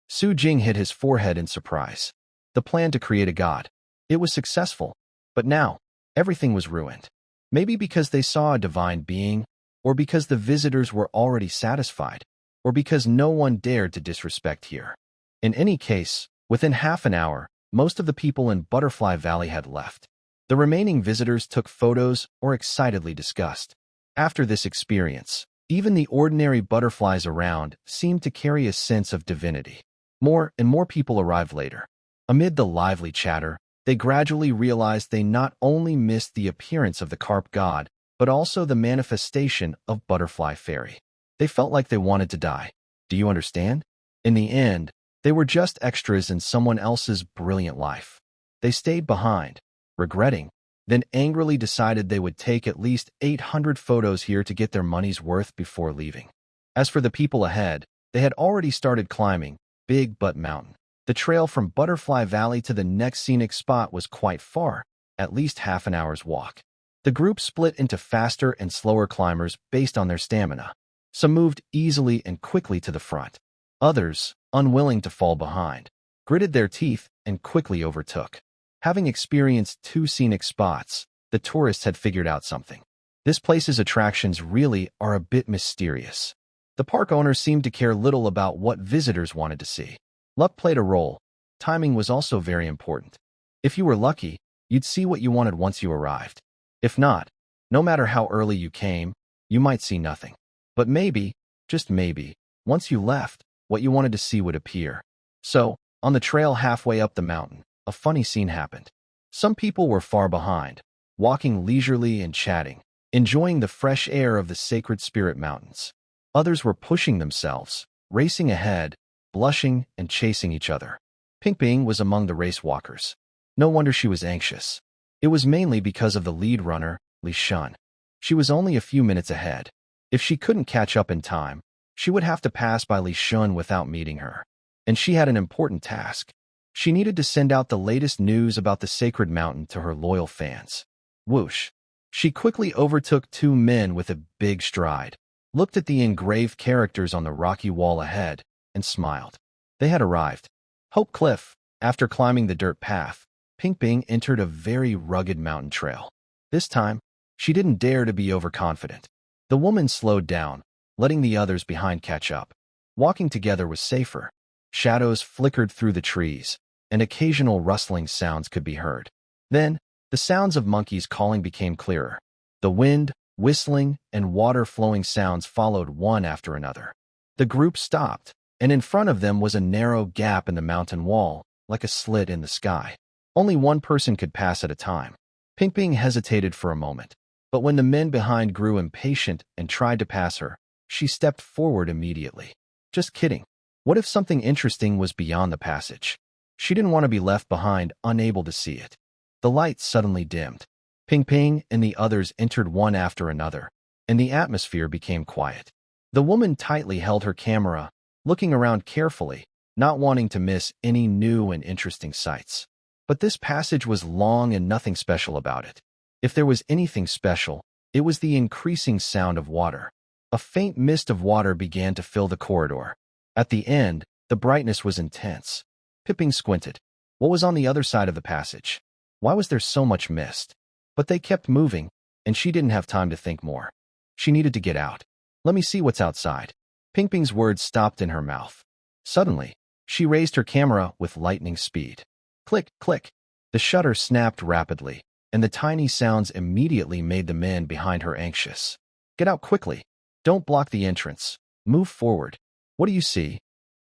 Su Jing hit his forehead in surprise. The plan to create a god. It was successful, but now, everything was ruined. Maybe because they saw a divine being, or because the visitors were already satisfied, or because no one dared to disrespect here. In any case, within half an hour, most of the people in Butterfly Valley had left. The remaining visitors took photos or excitedly discussed. After this experience, even the ordinary butterflies around seemed to carry a sense of divinity. More and more people arrived later. Amid the lively chatter, they gradually realized they not only missed the appearance of the carp god, but also the manifestation of Butterfly Fairy. They felt like they wanted to die. Do you understand? In the end, they were just extras in someone else's brilliant life. They stayed behind, regretting, then angrily decided they would take at least 800 photos here to get their money's worth before leaving. As for the people ahead, they had already started climbing Big Butt Mountain. The trail from Butterfly Valley to the next scenic spot was quite far, at least half an hour's walk. The group split into faster and slower climbers based on their stamina. Some moved easily and quickly to the front. Others, unwilling to fall behind, gritted their teeth and quickly overtook. Having experienced 2 scenic spots, the tourists had figured out something. This place's attractions really are a bit mysterious. The park owners seemed to care little about what visitors wanted to see. Luck played a role. Timing was also very important. If you were lucky, you'd see what you wanted once you arrived. If not, no matter how early you came, you might see nothing. But maybe, just maybe, once you left, what you wanted to see would appear. So, on the trail halfway up the mountain, a funny scene happened. Some people were far behind, walking leisurely and chatting, enjoying the fresh air of the sacred spirit mountains. Others were pushing themselves, racing ahead, blushing and chasing each other. Ping Ping was among the race walkers. No wonder she was anxious. It was mainly because of the lead runner, Li Shun. She was only a few minutes ahead. If she couldn't catch up in time, she would have to pass by Li Shun without meeting her. And she had an important task. She needed to send out the latest news about the sacred mountain to her loyal fans. Whoosh! She quickly overtook 2 men with a big stride, looked at the engraved characters on the rocky wall ahead, and smiled. They had arrived. Hope Cliff. After climbing the dirt path, Ping Ping entered a very rugged mountain trail. This time, she didn't dare to be overconfident. The woman slowed down, letting the others behind catch up. Walking together was safer. Shadows flickered through the trees, and occasional rustling sounds could be heard. Then, the sounds of monkeys calling became clearer. The wind, whistling, and water-flowing sounds followed one after another. The group stopped, and in front of them was a narrow gap in the mountain wall, like a slit in the sky. Only one person could pass at a time. Ping Ping hesitated for a moment, but when the men behind grew impatient and tried to pass her, she stepped forward immediately. Just kidding. What if something interesting was beyond the passage? She didn't want to be left behind, unable to see it. The lights suddenly dimmed. Ping Ping and the others entered one after another, and the atmosphere became quiet. The woman tightly held her camera, looking around carefully, not wanting to miss any new and interesting sights. But this passage was long and nothing special about it. If there was anything special, it was the increasing sound of water. A faint mist of water began to fill the corridor. At the end, the brightness was intense. Ping Ping squinted. What was on the other side of the passage? Why was there so much mist? But they kept moving, and she didn't have time to think more. She needed to get out. Let me see what's outside. Ping Ping's words stopped in her mouth. Suddenly, she raised her camera with lightning speed. Click, click. The shutter snapped rapidly, and the tiny sounds immediately made the men behind her anxious. Get out quickly. Don't block the entrance. Move forward. What do you see?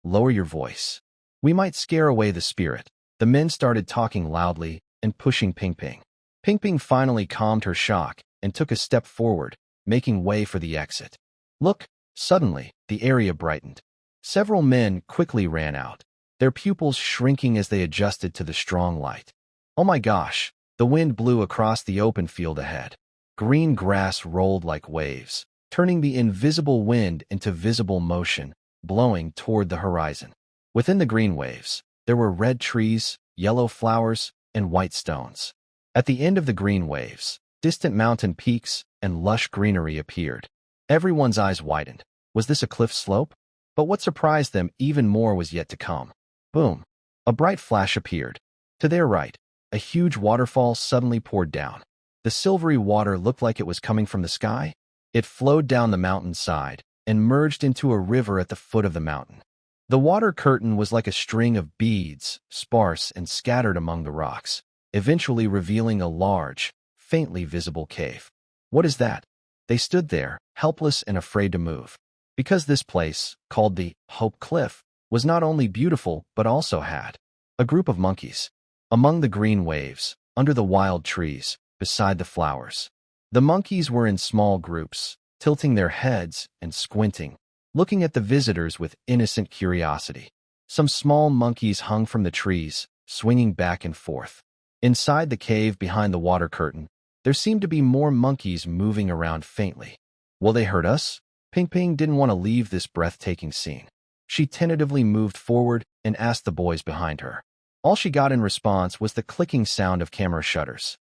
Lower your voice. We might scare away the spirit. The men started talking loudly and pushing Ping Ping. Ping Ping finally calmed her shock and took a step forward, making way for the exit. Look! Suddenly, the area brightened. Several men quickly ran out, their pupils shrinking as they adjusted to the strong light. Oh my gosh! The wind blew across the open field ahead. Green grass rolled like waves, turning the invisible wind into visible motion, blowing toward the horizon. Within the green waves, there were red trees, yellow flowers, and white stones. At the end of the green waves, distant mountain peaks and lush greenery appeared. Everyone's eyes widened. Was this a cliff slope? But what surprised them even more was yet to come. Boom! A bright flash appeared. To their right, a huge waterfall suddenly poured down. The silvery water looked like it was coming from the sky. It flowed down the mountainside and merged into a river at the foot of the mountain. The water curtain was like a string of beads, sparse and scattered among the rocks, eventually revealing a large, faintly visible cave. What is that? They stood there, helpless and afraid to move. Because this place, called the Hope Cliff, was not only beautiful but also had a group of monkeys. Among the green waves, under the wild trees, beside the flowers. The monkeys were in small groups, tilting their heads and squinting, looking at the visitors with innocent curiosity. Some small monkeys hung from the trees, swinging back and forth. Inside the cave behind the water curtain, there seemed to be more monkeys moving around faintly. Will they hurt us? Ping Ping didn't want to leave this breathtaking scene. She tentatively moved forward and asked the boys behind her. All she got in response was the clicking sound of camera shutters.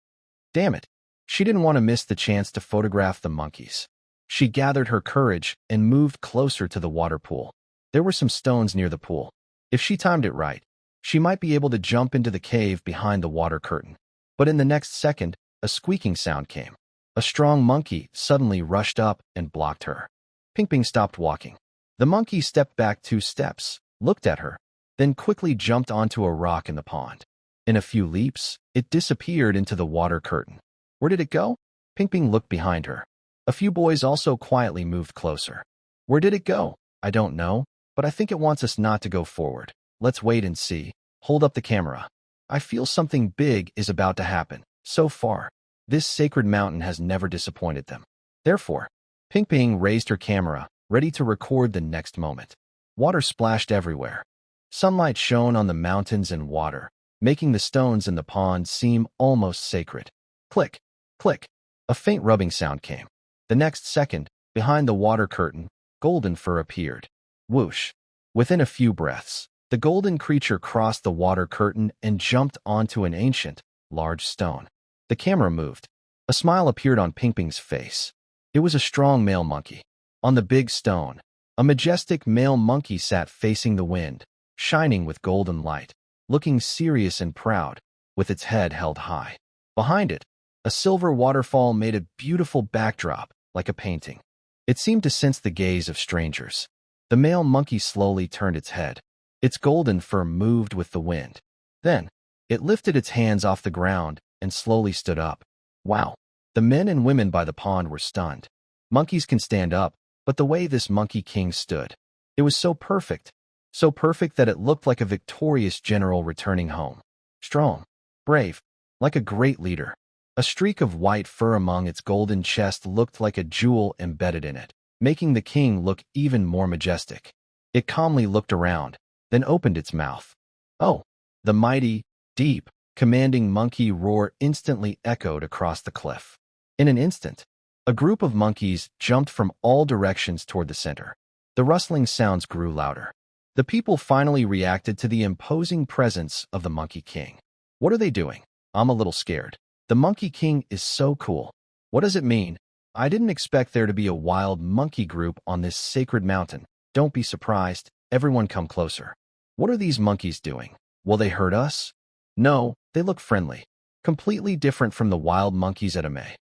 Damn it! She didn't want to miss the chance to photograph the monkeys. She gathered her courage and moved closer to the water pool. There were some stones near the pool. If she timed it right, she might be able to jump into the cave behind the water curtain. But in the next second, a squeaking sound came. A strong monkey suddenly rushed up and blocked her. Ping Ping stopped walking. The monkey stepped back 2 steps, looked at her, then quickly jumped onto a rock in the pond. In a few leaps, it disappeared into the water curtain. Where did it go? Ping Ping looked behind her. A few boys also quietly moved closer. Where did it go? I don't know, but I think it wants us not to go forward. Let's wait and see. Hold up the camera. I feel something big is about to happen. So far, this sacred mountain has never disappointed them. Therefore, Ping Ping raised her camera, ready to record the next moment. Water splashed everywhere. Sunlight shone on the mountains and water, making the stones in the pond seem almost sacred. Click, click. A faint rubbing sound came. The next second, behind the water curtain, golden fur appeared. Whoosh. Within a few breaths, the golden creature crossed the water curtain and jumped onto an ancient, large stone. The camera moved. A smile appeared on Ping Ping's face. It was a strong male monkey. On the big stone, a majestic male monkey sat facing the wind, shining with golden light, looking serious and proud, with its head held high. Behind it, a silver waterfall made a beautiful backdrop, like a painting. It seemed to sense the gaze of strangers. The male monkey slowly turned its head. Its golden fur moved with the wind. Then, it lifted its hands off the ground and slowly stood up. Wow! The men and women by the pond were stunned. Monkeys can stand up, but the way this monkey king stood, it was so perfect that it looked like a victorious general returning home. Strong, brave, like a great leader. A streak of white fur among its golden chest looked like a jewel embedded in it, making the king look even more majestic. It calmly looked around, then opened its mouth. Oh! The mighty, deep, commanding monkey roar instantly echoed across the cliff. In an instant, a group of monkeys jumped from all directions toward the center. The rustling sounds grew louder. The people finally reacted to the imposing presence of the Monkey King. What are they doing? I'm a little scared. The Monkey King is so cool. What does it mean? I didn't expect there to be a wild monkey group on this sacred mountain. Don't be surprised. Everyone come closer. What are these monkeys doing? Will they hurt us? No, they look friendly. Completely different from the wild monkeys at Ame.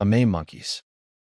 Ame monkeys.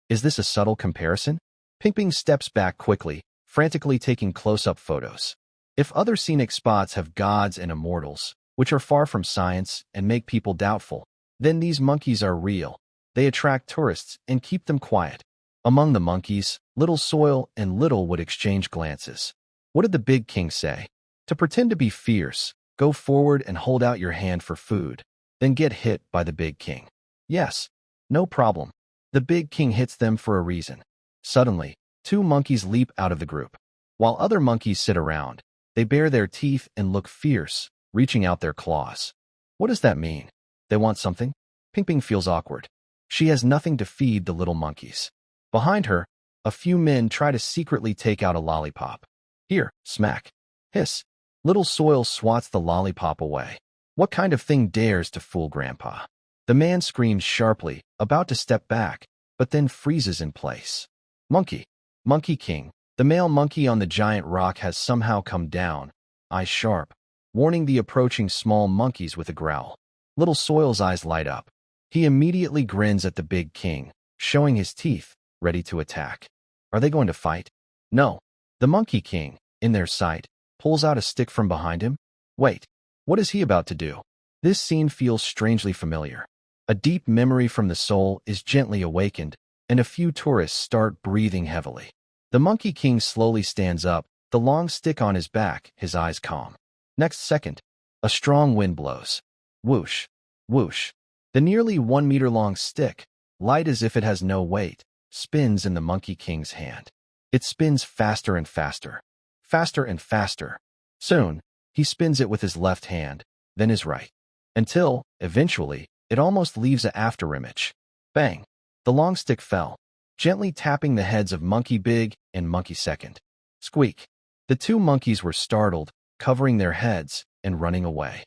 Is this a subtle comparison? Ping Ping steps back quickly, frantically taking close-up photos. If other scenic spots have gods and immortals, which are far from science and make people doubtful, then these monkeys are real. They attract tourists and keep them quiet. Among the monkeys, Little Soil and Little would exchange glances. What did the big king say? To pretend to be fierce, go forward and hold out your hand for food, then get hit by the big king. Yes, no problem. The big king hits them for a reason. Suddenly, 2 monkeys leap out of the group. While other monkeys sit around, they bare their teeth and look fierce, reaching out their claws. What does that mean? They want something? Ping Ping feels awkward. She has nothing to feed the little monkeys. Behind her, a few men try to secretly take out a lollipop. Here, smack. Hiss. Little Soil swats the lollipop away. What kind of thing dares to fool Grandpa? The man screams sharply, about to step back, but then freezes in place. Monkey. Monkey King. The male monkey on the giant rock has somehow come down, eyes sharp, warning the approaching small monkeys with a growl. Little Soil's eyes light up. He immediately grins at the big king, showing his teeth, ready to attack. Are they going to fight? No. The Monkey King, in their sight, pulls out a stick from behind him. Wait, what is he about to do? This scene feels strangely familiar. A deep memory from the soul is gently awakened, and a few tourists start breathing heavily. The Monkey King slowly stands up, the long stick on his back, his eyes calm. Next second, a strong wind blows. Whoosh, whoosh. The nearly 1 meter-long stick, light as if it has no weight, spins in the Monkey King's hand. It spins faster and faster, faster and faster. Soon, he spins it with his left hand, then his right, until, eventually, it almost leaves an afterimage. Bang! The long stick fell, gently tapping the heads of Monkey Big and Monkey Second. Squeak! The two monkeys were startled, covering their heads and running away.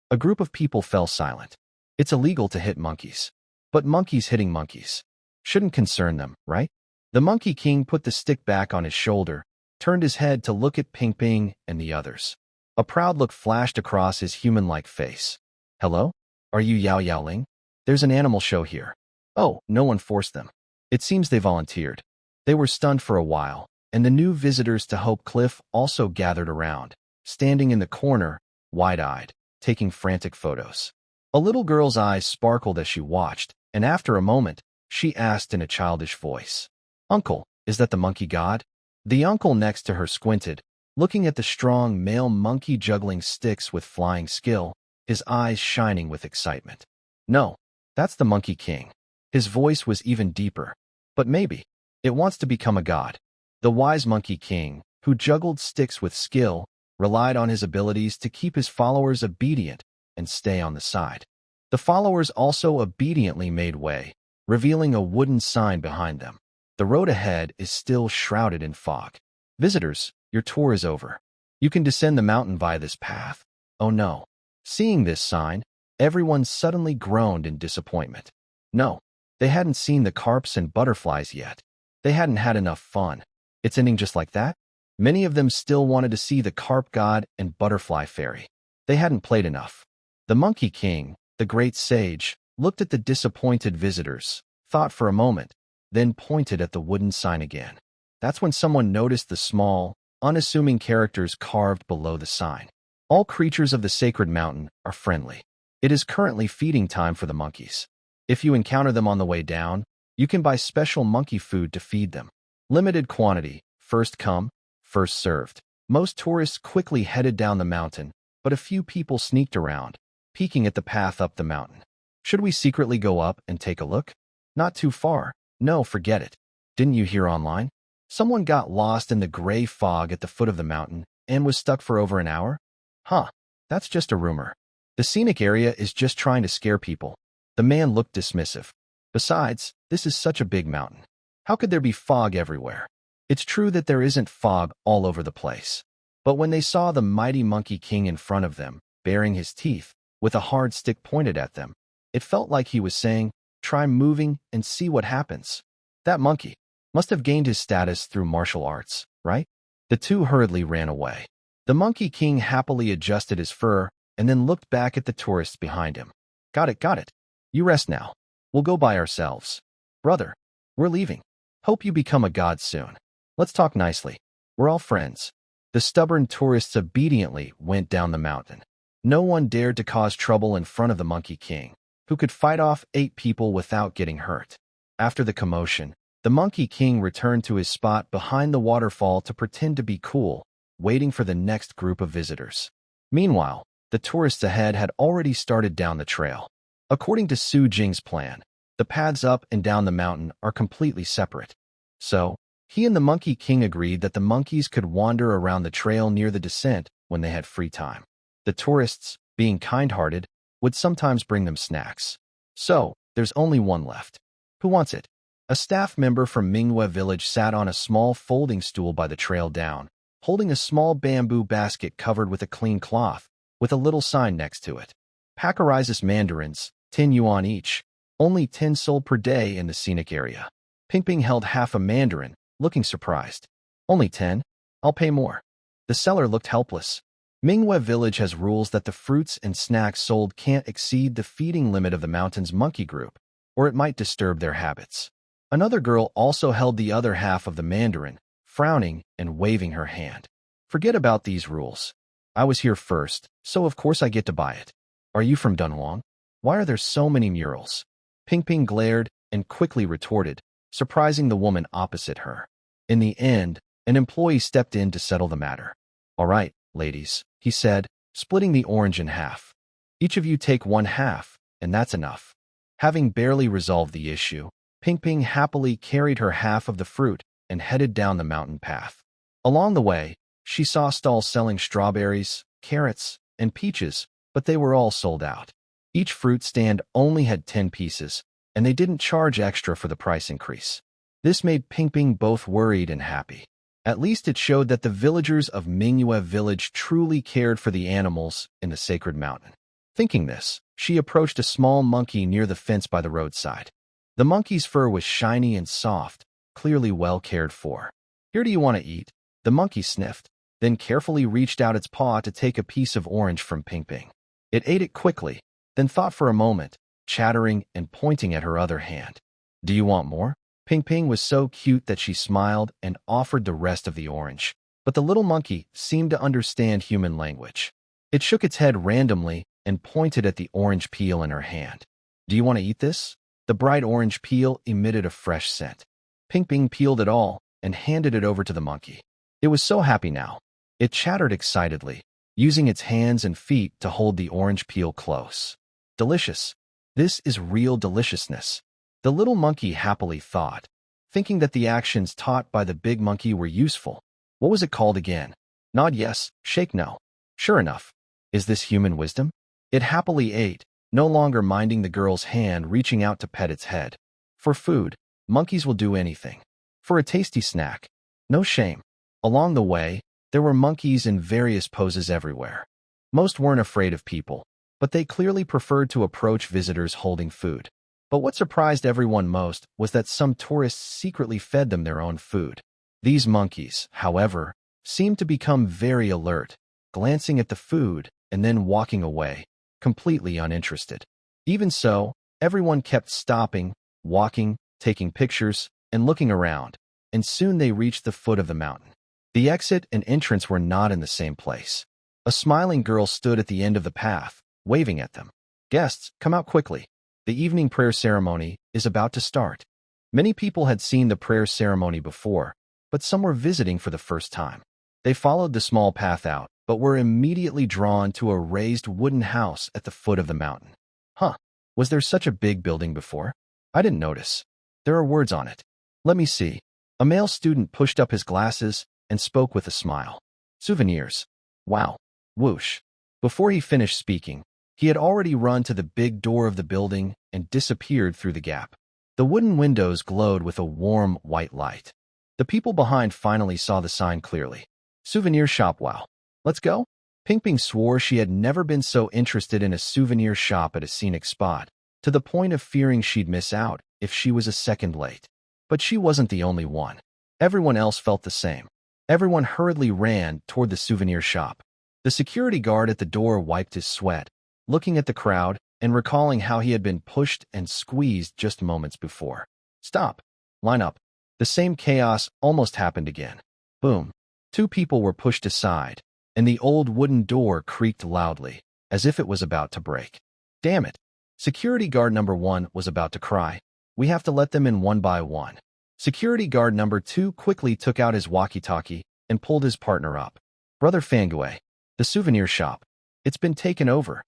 A group of people fell silent. It's illegal to hit monkeys. But monkeys hitting monkeys shouldn't concern them, right? The Monkey King put the stick back on his shoulder, turned his head to look at Ping Ping and the others. A proud look flashed across his human-like face. Hello? Are you Yao Yao Ling? There's an animal show here. Oh, no one forced them. It seems they volunteered. They were stunned for a while, and the new visitors to Hope Cliff also gathered around, standing in the corner, wide-eyed, taking frantic photos. A little girl's eyes sparkled as she watched, and after a moment, she asked in a childish voice, "Uncle, is that the monkey god?" The uncle next to her squinted, looking at the strong male monkey juggling sticks with flying skill, his eyes shining with excitement. No, that's the Monkey King. His voice was even deeper. But maybe it wants to become a god. The wise Monkey King, who juggled sticks with skill, relied on his abilities to keep his followers obedient and stay on the side. The followers also obediently made way, revealing a wooden sign behind them. The road ahead is still shrouded in fog. Visitors, your tour is over. You can descend the mountain via this path. Oh no. Seeing this sign, everyone suddenly groaned in disappointment. No, they hadn't seen the carps and butterflies yet. They hadn't had enough fun. It's ending just like that? Many of them still wanted to see the carp god and butterfly fairy. They hadn't played enough. The Monkey King, the great sage, looked at the disappointed visitors, thought for a moment, then pointed at the wooden sign again. That's when someone noticed the small, unassuming characters carved below the sign. All creatures of the sacred mountain are friendly. It is currently feeding time for the monkeys. If you encounter them on the way down, you can buy special monkey food to feed them. Limited quantity, first come, first served. Most tourists quickly headed down the mountain, but a few people sneaked around, peeking at the path up the mountain. Should we secretly go up and take a look? Not too far. No, forget it. Didn't you hear online? Someone got lost in the gray fog at the foot of the mountain and was stuck for over an hour? Huh, that's just a rumor. The scenic area is just trying to scare people. The man looked dismissive. Besides, this is such a big mountain. How could there be fog everywhere? It's true that there isn't fog all over the place. But when they saw the mighty Monkey King in front of them, baring his teeth, with a hard stick pointed at them, it felt like he was saying, try moving and see what happens. That monkey must have gained his status through martial arts, right? The two hurriedly ran away. The Monkey King happily adjusted his fur and then looked back at the tourists behind him. Got it, got it. You rest now. We'll go by ourselves. Brother, we're leaving. Hope you become a god soon. Let's talk nicely. We're all friends. The stubborn tourists obediently went down the mountain. No one dared to cause trouble in front of the Monkey King, who could fight off 8 people without getting hurt. After the commotion, the Monkey King returned to his spot behind the waterfall to pretend to be cool, waiting for the next group of visitors. Meanwhile, the tourists ahead had already started down the trail. According to Su Jing's plan, the paths up and down the mountain are completely separate. So, he and the Monkey King agreed that the monkeys could wander around the trail near the descent when they had free time. The tourists, being kind-hearted, would sometimes bring them snacks. So, there's only one left. Who wants it? A staff member from Minghua village sat on a small folding stool by the trail down, holding a small bamboo basket covered with a clean cloth, with a little sign next to it. Packerizes mandarins, 10 yuan each, only 10 sold per day in the scenic area. Ping Ping held half a mandarin, looking surprised. Only 10? I'll pay more. The seller looked helpless. Minghua village has rules that the fruits and snacks sold can't exceed the feeding limit of the mountain's monkey group, or it might disturb their habits. Another girl also held the other half of the mandarin, frowning and waving her hand. Forget about these rules. I was here first, so of course I get to buy it. Are you from Dunhuang? Why are there so many murals? Ping Ping glared and quickly retorted, surprising the woman opposite her. In the end, An employee stepped in to settle the matter. "All right, ladies," he said, splitting the orange in half. "Each of you take one half, and that's enough." Having barely resolved the issue, Ping Ping happily carried her half of the fruit and headed down the mountain path. Along the way, she saw stalls selling strawberries, carrots, and peaches, but they were all sold out. Each fruit stand only had 10 pieces, and they didn't charge extra for the price increase. This made Ping Ping both worried and happy. At least it showed that the villagers of Mingyue village truly cared for the animals in the sacred mountain. Thinking this, she approached a small monkey near the fence by the roadside. The monkey's fur was shiny and soft, clearly well cared for. "Here, do you want to eat?" The monkey sniffed, then carefully reached out its paw to take a piece of orange from Ping Ping. It ate it quickly, then thought for a moment, chattering and pointing at her other hand. "Do you want more?" Ping Ping was so cute that she smiled and offered the rest of the orange. But the little monkey seemed to understand human language. It shook its head randomly and pointed at the orange peel in her hand. "Do you want to eat this?" The bright orange peel emitted a fresh scent. Ping Ping peeled it all and handed it over to the monkey. It was so happy now. It chattered excitedly, using its hands and feet to hold the orange peel close. "Delicious. This is real deliciousness," the little monkey happily thought, thinking that the actions taught by the big monkey were useful. What was it called again? Nod yes, shake no. Sure enough. Is this human wisdom? It happily ate, no longer minding the girl's hand reaching out to pet its head. For food, monkeys will do anything. For a tasty snack, no shame. Along the way, there were monkeys in various poses everywhere. Most weren't afraid of people, but they clearly preferred to approach visitors holding food. But what surprised everyone most was that some tourists secretly fed them their own food. These monkeys, however, seemed to become very alert, glancing at the food and then walking away, completely uninterested. Even so, everyone kept stopping, walking, taking pictures, and looking around, and soon they reached the foot of the mountain. The exit and entrance were not in the same place. A smiling girl stood at the end of the path, waving at them. "Guests, come out quickly. The evening prayer ceremony is about to start." Many people had seen the prayer ceremony before, but some were visiting for the first time. They followed the small path out, but were immediately drawn to a raised wooden house at the foot of the mountain. "Huh, was there such a big building before? I didn't notice. There are words on it. Let me see." A male student pushed up his glasses and spoke with a smile. "Souvenirs. Wow. Whoosh." Before he finished speaking, he had already run to the big door of the building and disappeared through the gap. The wooden windows glowed with a warm white light. The people behind finally saw the sign clearly. "Souvenir shop, wow. Let's go?" Ping Ping swore she had never been so interested in a souvenir shop at a scenic spot, to the point of fearing she'd miss out if she was a second late. But she wasn't the only one. Everyone else felt the same. Everyone hurriedly ran toward the souvenir shop. The security guard at the door wiped his sweat, looking at the crowd and recalling how he had been pushed and squeezed just moments before. "Stop. Line up." The same chaos almost happened again. Boom. Two people were pushed aside, and the old wooden door creaked loudly, as if it was about to break. "Damn it." Security guard number 1 was about to cry. "We have to let them in one by one." Security guard number 2 quickly took out his walkie-talkie and pulled his partner up. "Brother Fangue, the souvenir shop. It's been taken over.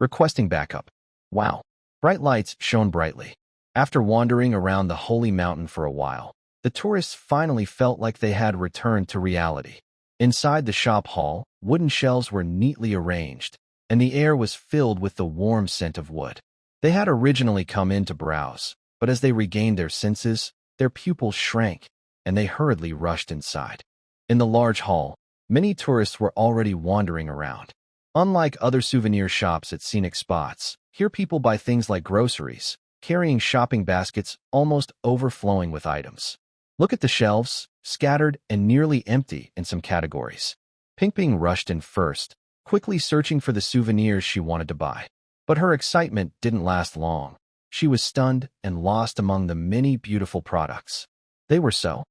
Requesting backup." Wow. Bright lights shone brightly. After wandering around the holy mountain for a while, the tourists finally felt like they had returned to reality. Inside the shop hall, wooden shelves were neatly arranged, and the air was filled with the warm scent of wood. They had originally come in to browse, but as they regained their senses, their pupils shrank, and they hurriedly rushed inside. In the large hall, many tourists were already wandering around. Unlike other souvenir shops at scenic spots, here people buy things like groceries, carrying shopping baskets almost overflowing with items. Look at the shelves, scattered and nearly empty in some categories. Ping Ping rushed in first, quickly searching for the souvenirs she wanted to buy. But her excitement didn't last long. She was stunned and lost among the many beautiful products. They were so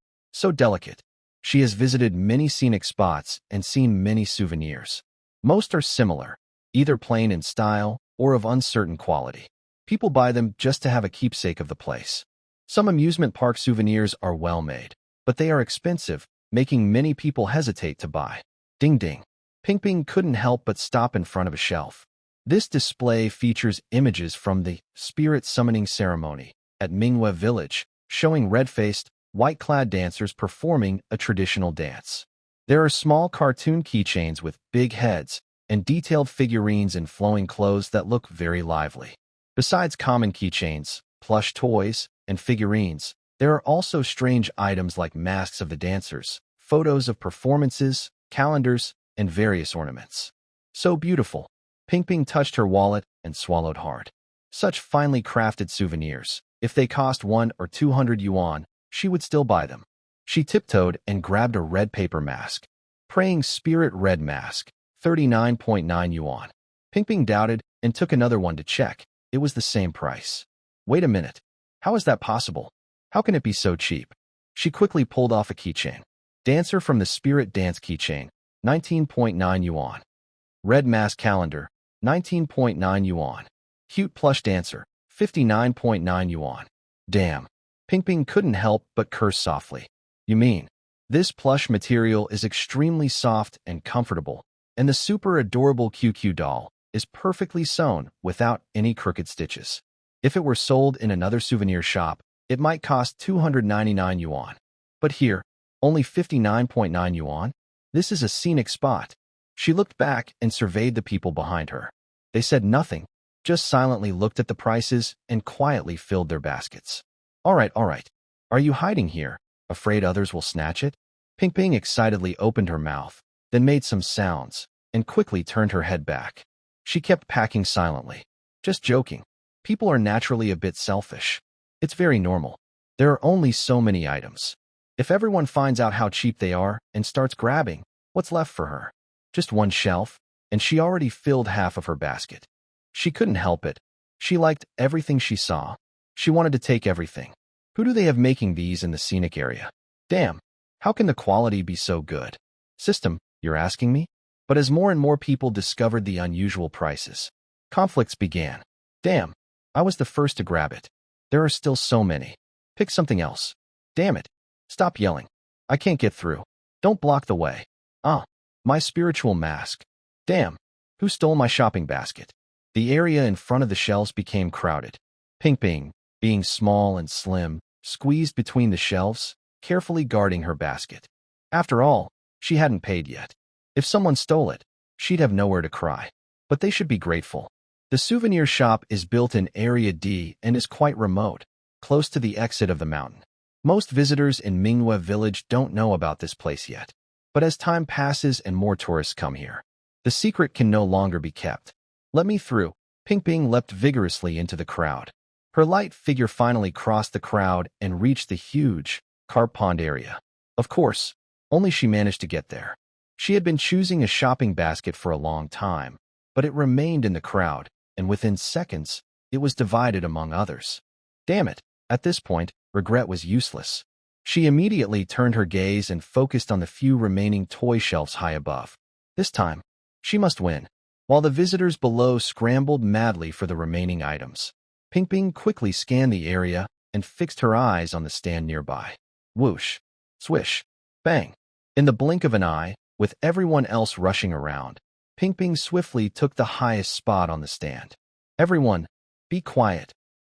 delicate. She has visited many scenic spots and seen many souvenirs. Most are similar, either plain in style or of uncertain quality. People buy them just to have a keepsake of the place. Some amusement park souvenirs are well made, but they are expensive making many people hesitate to buy. Ding ding. Ping Ping couldn't help but stop in front of a shelf. This display features images from the spirit summoning ceremony at Minghua Village, showing red-faced, white-clad dancers performing a traditional dance. There are small cartoon keychains with big heads and detailed figurines in flowing clothes that look very lively. Besides common keychains, plush toys, and figurines, there are also strange items like masks of the dancers, photos of performances, calendars, and various ornaments. So beautiful. Ping Ping touched her wallet and swallowed hard. Such finely crafted souvenirs. If they cost 1 or 200 yuan, she would still buy them. She tiptoed and grabbed a red paper mask. Praying Spirit Red Mask, 39.9 yuan. Ping Ping doubted and took another one to check. It was the same price. Wait a minute. How is that possible? How can it be so cheap? She quickly pulled off a keychain. Dancer from the Spirit Dance keychain, 19.9 yuan. Red Mask Calendar, 19.9 yuan. Cute Plush Dancer, 59.9 yuan. Damn. Ping Ping couldn't help but curse softly. You mean, this plush material is extremely soft and comfortable, and the super adorable QQ doll is perfectly sewn without any crooked stitches. If it were sold in another souvenir shop, it might cost 299 yuan. But here, only 59.9 yuan? This is a scenic spot. She looked back and surveyed the people behind her. They said nothing, just silently looked at the prices and quietly filled their baskets. All right. Are you hiding here, afraid others will snatch it? Ping Ping excitedly opened her mouth, then made some sounds, and quickly turned her head back. She kept packing silently. Just joking. People are naturally a bit selfish. It's very normal. There are only so many items. If everyone finds out how cheap they are and starts grabbing, what's left for her? Just one shelf, and she already filled half of her basket. She couldn't help it. She liked everything she saw. She wanted to take everything. Who do they have making these in the scenic area? Damn, how can the quality be so good? System, you're asking me? But as more and more people discovered the unusual prices, conflicts began. Damn, I was the first to grab it. There are still so many. Pick something else. Damn it. Stop yelling. I can't get through. Don't block the way. Ah, my spiritual mask. Damn, who stole my shopping basket? The area in front of the shelves became crowded. Ping Ping, being small and slim, squeezed between the shelves, carefully guarding her basket. After all, she hadn't paid yet. If someone stole it, she'd have nowhere to cry. But they should be grateful. The souvenir shop is built in Area D and is quite remote, close to the exit of the mountain. Most visitors in Minghua Village don't know about this place yet. But as time passes and more tourists come here, the secret can no longer be kept. Let me through. Ping Ping leapt vigorously into the crowd. Her light figure finally crossed the crowd and reached the huge carp pond area. Of course, only she managed to get there. She had been choosing a shopping basket for a long time, but it remained in the crowd, and within seconds, it was divided among others. Damn it, at this point, regret was useless. She immediately turned her gaze and focused on the few remaining toy shelves high above. This time, she must win. While the visitors below scrambled madly for the remaining items, Ping Ping quickly scanned the area and fixed her eyes on the stand nearby. Whoosh, swish, bang. In the blink of an eye, with everyone else rushing around, Ping Ping swiftly took the highest spot on the stand. Everyone, be quiet.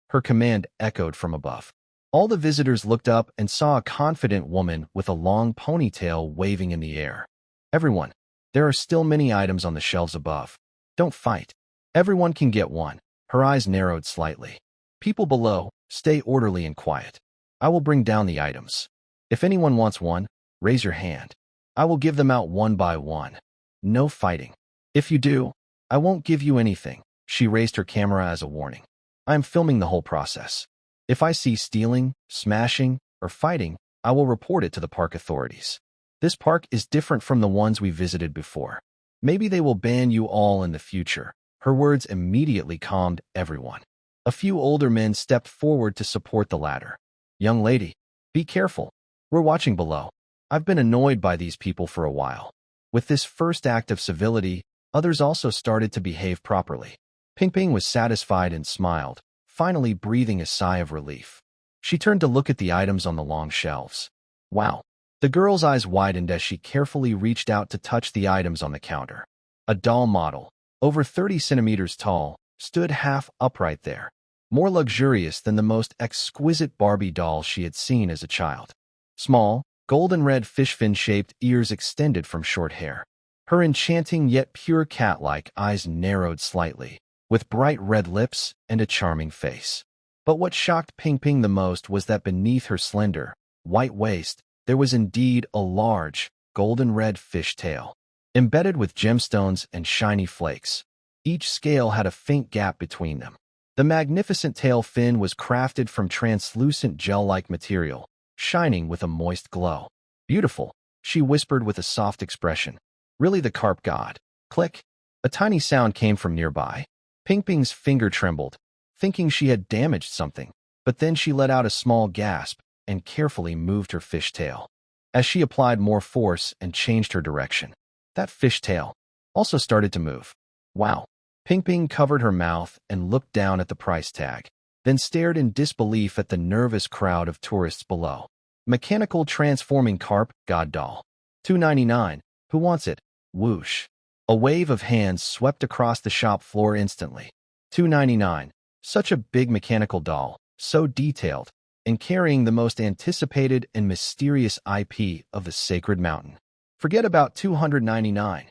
Her command echoed from above. All the visitors looked up and saw a confident woman with a long ponytail waving in the air. Everyone, there are still many items on the shelves above. Don't fight. Everyone can get one. Her eyes narrowed slightly. People below, stay orderly and quiet. I will bring down the items. If anyone wants one, raise your hand. I will give them out one by one. No fighting. If you do, I won't give you anything. She raised her camera as a warning. I am filming the whole process. If I see stealing, smashing, or fighting, I will report it to the park authorities. This park is different from the ones we visited before. Maybe they will ban you all in the future. Her words immediately calmed everyone. A few older men stepped forward to support the latter. Young lady, be careful. We're watching below. I've been annoyed by these people for a while. With this first act of civility, others also started to behave properly. Ping Ping was satisfied and smiled, finally breathing a sigh of relief. She turned to look at the items on the long shelves. Wow, The girl's eyes widened as she carefully reached out to touch the items on the counter. A doll model, over 30 centimeters tall, stood half upright there, more luxurious than the most exquisite Barbie doll she had seen as a child. Small, golden red fish fin-shaped ears extended from short hair. Her enchanting yet pure cat-like eyes narrowed slightly, with bright red lips and a charming face. But what shocked Ping Ping the most was that beneath her slender, white waist, there was indeed a large, golden red fish tail, embedded with gemstones and shiny flakes. Each scale had a faint gap between them. The magnificent tail fin was crafted from translucent gel-like material, shining with a moist glow. "Beautiful," she whispered with a soft expression. "Really the carp god." Click. A tiny sound came from nearby. Ping Ping's finger trembled, thinking she had damaged something, but then she let out a small gasp and carefully moved her fish tail. As she applied more force and changed her direction, that fish tail also started to move. "Wow." Ping Ping covered her mouth and looked down at the price tag, then stared in disbelief at the nervous crowd of tourists below. Mechanical transforming carp god doll. $2.99. Who wants it? Whoosh. A wave of hands swept across the shop floor instantly. $2.99. Such a big mechanical doll, so detailed, and carrying the most anticipated and mysterious IP of the sacred mountain. Forget about $299.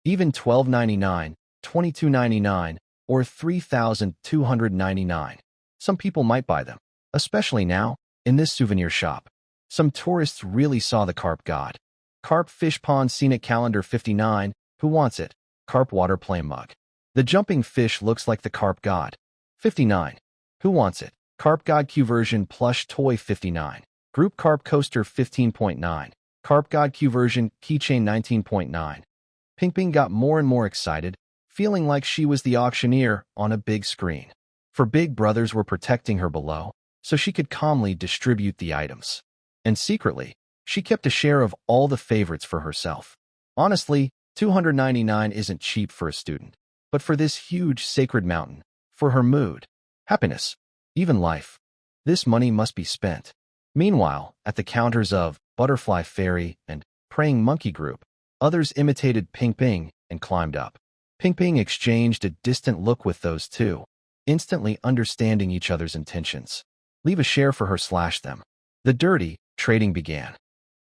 Even $12.99, $22.99, or $3,299. Some people might buy them, especially now, in this souvenir shop. Some tourists really saw the carp god. Carp Fish Pond Scenic Calendar 59. Who wants it? Carp Water Play Mug. The jumping fish looks like the carp god. 59. Who wants it? Carp God Q version plush toy 59. Group Carp Coaster 15.9. Carp God Q version keychain 19.9. Ping Ping got more and more excited, feeling like she was the auctioneer on a big screen. For big brothers were protecting her below, so she could calmly distribute the items. And secretly, she kept a share of all the favorites for herself. Honestly, $299 isn't cheap for a student, but for this huge sacred mountain, for her mood, happiness, even life, this money must be spent. Meanwhile, at the counters of Butterfly Fairy and Praying Monkey Group, others imitated Ping Ping and climbed up. Ping Ping exchanged a distant look with those two, instantly understanding each other's intentions. Leave a share for her/them. The dirty trading began.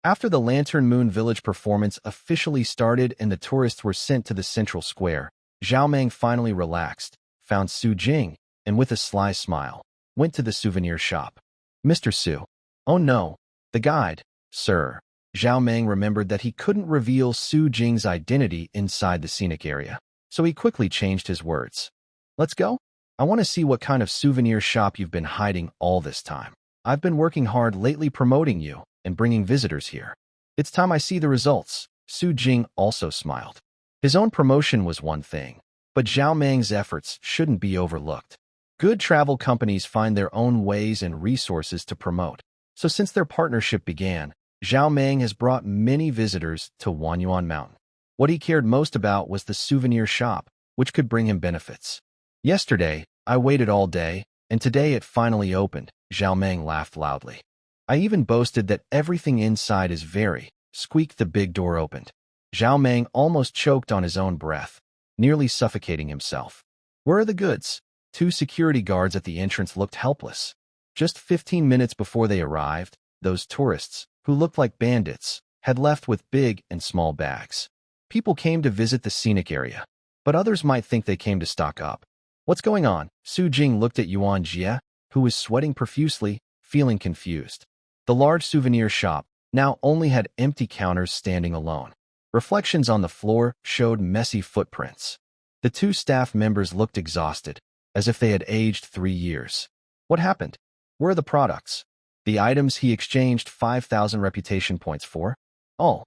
After the Lantern Moon Village performance officially started and the tourists were sent to the central square, Zhao Meng finally relaxed, found Su Jing, and with a sly smile, went to the souvenir shop. "Mr. Su." "Oh no, the guide, sir." Zhao Meng remembered that he couldn't reveal Su Jing's identity inside the scenic area, so he quickly changed his words. "Let's go? I want to see what kind of souvenir shop you've been hiding all this time. I've been working hard lately promoting you and bringing visitors here. It's time I see the results." Su Jing also smiled. His own promotion was one thing, but Zhao Meng's efforts shouldn't be overlooked. Good travel companies find their own ways and resources to promote. So since their partnership began, Zhao Meng has brought many visitors to Wanyuan Mountain. What he cared most about was the souvenir shop, which could bring him benefits. "Yesterday, I waited all day, and today it finally opened," Zhao Meng laughed loudly. "I even boasted that everything inside is very," squeaked the big door opened. Zhao Meng almost choked on his own breath, nearly suffocating himself. "Where are the goods?" Two security guards at the entrance looked helpless. Just 15 minutes before they arrived, those tourists, who looked like bandits, had left with big and small bags. People came to visit the scenic area, but others might think they came to stock up. "What's going on?" Su Jing looked at Yuan Jie, who was sweating profusely, feeling confused. The large souvenir shop now only had empty counters standing alone. Reflections on the floor showed messy footprints. The two staff members looked exhausted, as if they had aged 3 years. What happened? Where are the products? The items he exchanged 5,000 reputation points for? All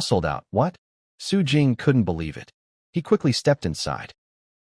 sold out. What? Su Jing couldn't believe it. He quickly stepped inside.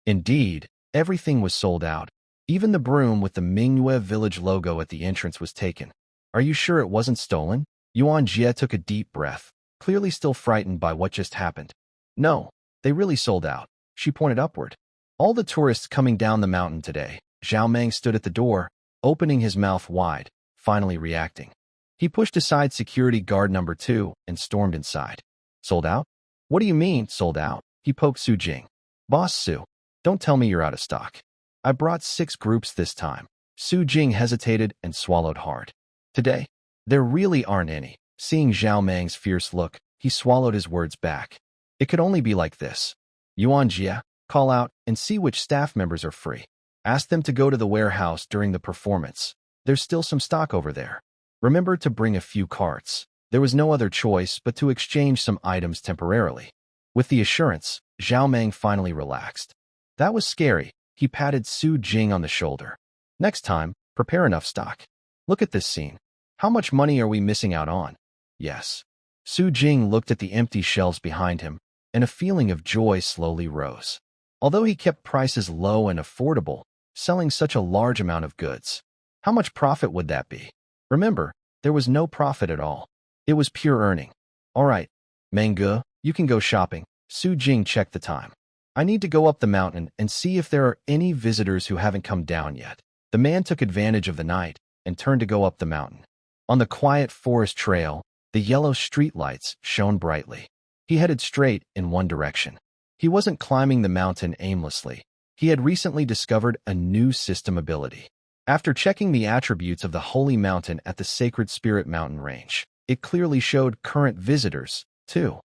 Indeed, everything was sold out. Even the broom with the Mingyue Village logo at the entrance was taken. "Are you sure it wasn't stolen?" Yuan Jie took a deep breath, clearly still frightened by what just happened. "No, they really sold out." She pointed upward. "All the tourists coming down the mountain today." Zhao Meng stood at the door, opening his mouth wide, finally reacting. He pushed aside security guard number 2 and stormed inside. Sold out? What do you mean, sold out? He poked Su Jing. Boss Su, don't tell me you're out of stock. I brought 6 groups this time. Su Jing hesitated and swallowed hard. Today, there really aren't any. Seeing Zhao Mang's fierce look, he swallowed his words back. It could only be like this. Yuan Jia, call out and see which staff members are free. Ask them to go to the warehouse during the performance. There's still some stock over there. Remember to bring a few carts. There was no other choice but to exchange some items temporarily. With the assurance, Zhao Mang finally relaxed. That was scary. He patted Su Jing on the shoulder. Next time, prepare enough stock. Look at this scene. How much money are we missing out on? Yes. Su Jing looked at the empty shelves behind him, and a feeling of joy slowly rose. Although he kept prices low and affordable, selling such a large amount of goods, how much profit would that be? Remember, there was no profit at all. It was pure earning. All right, Mengge, you can go shopping. Su Jing checked the time. I need to go up the mountain and see if there are any visitors who haven't come down yet. The man took advantage of the night and turned to go up the mountain. On the quiet forest trail, the yellow streetlights shone brightly. He headed straight in one direction. He wasn't climbing the mountain aimlessly. He had recently discovered a new system ability. After checking the attributes of the Holy Mountain at the Sacred Spirit Mountain range, it clearly showed current visitors, too.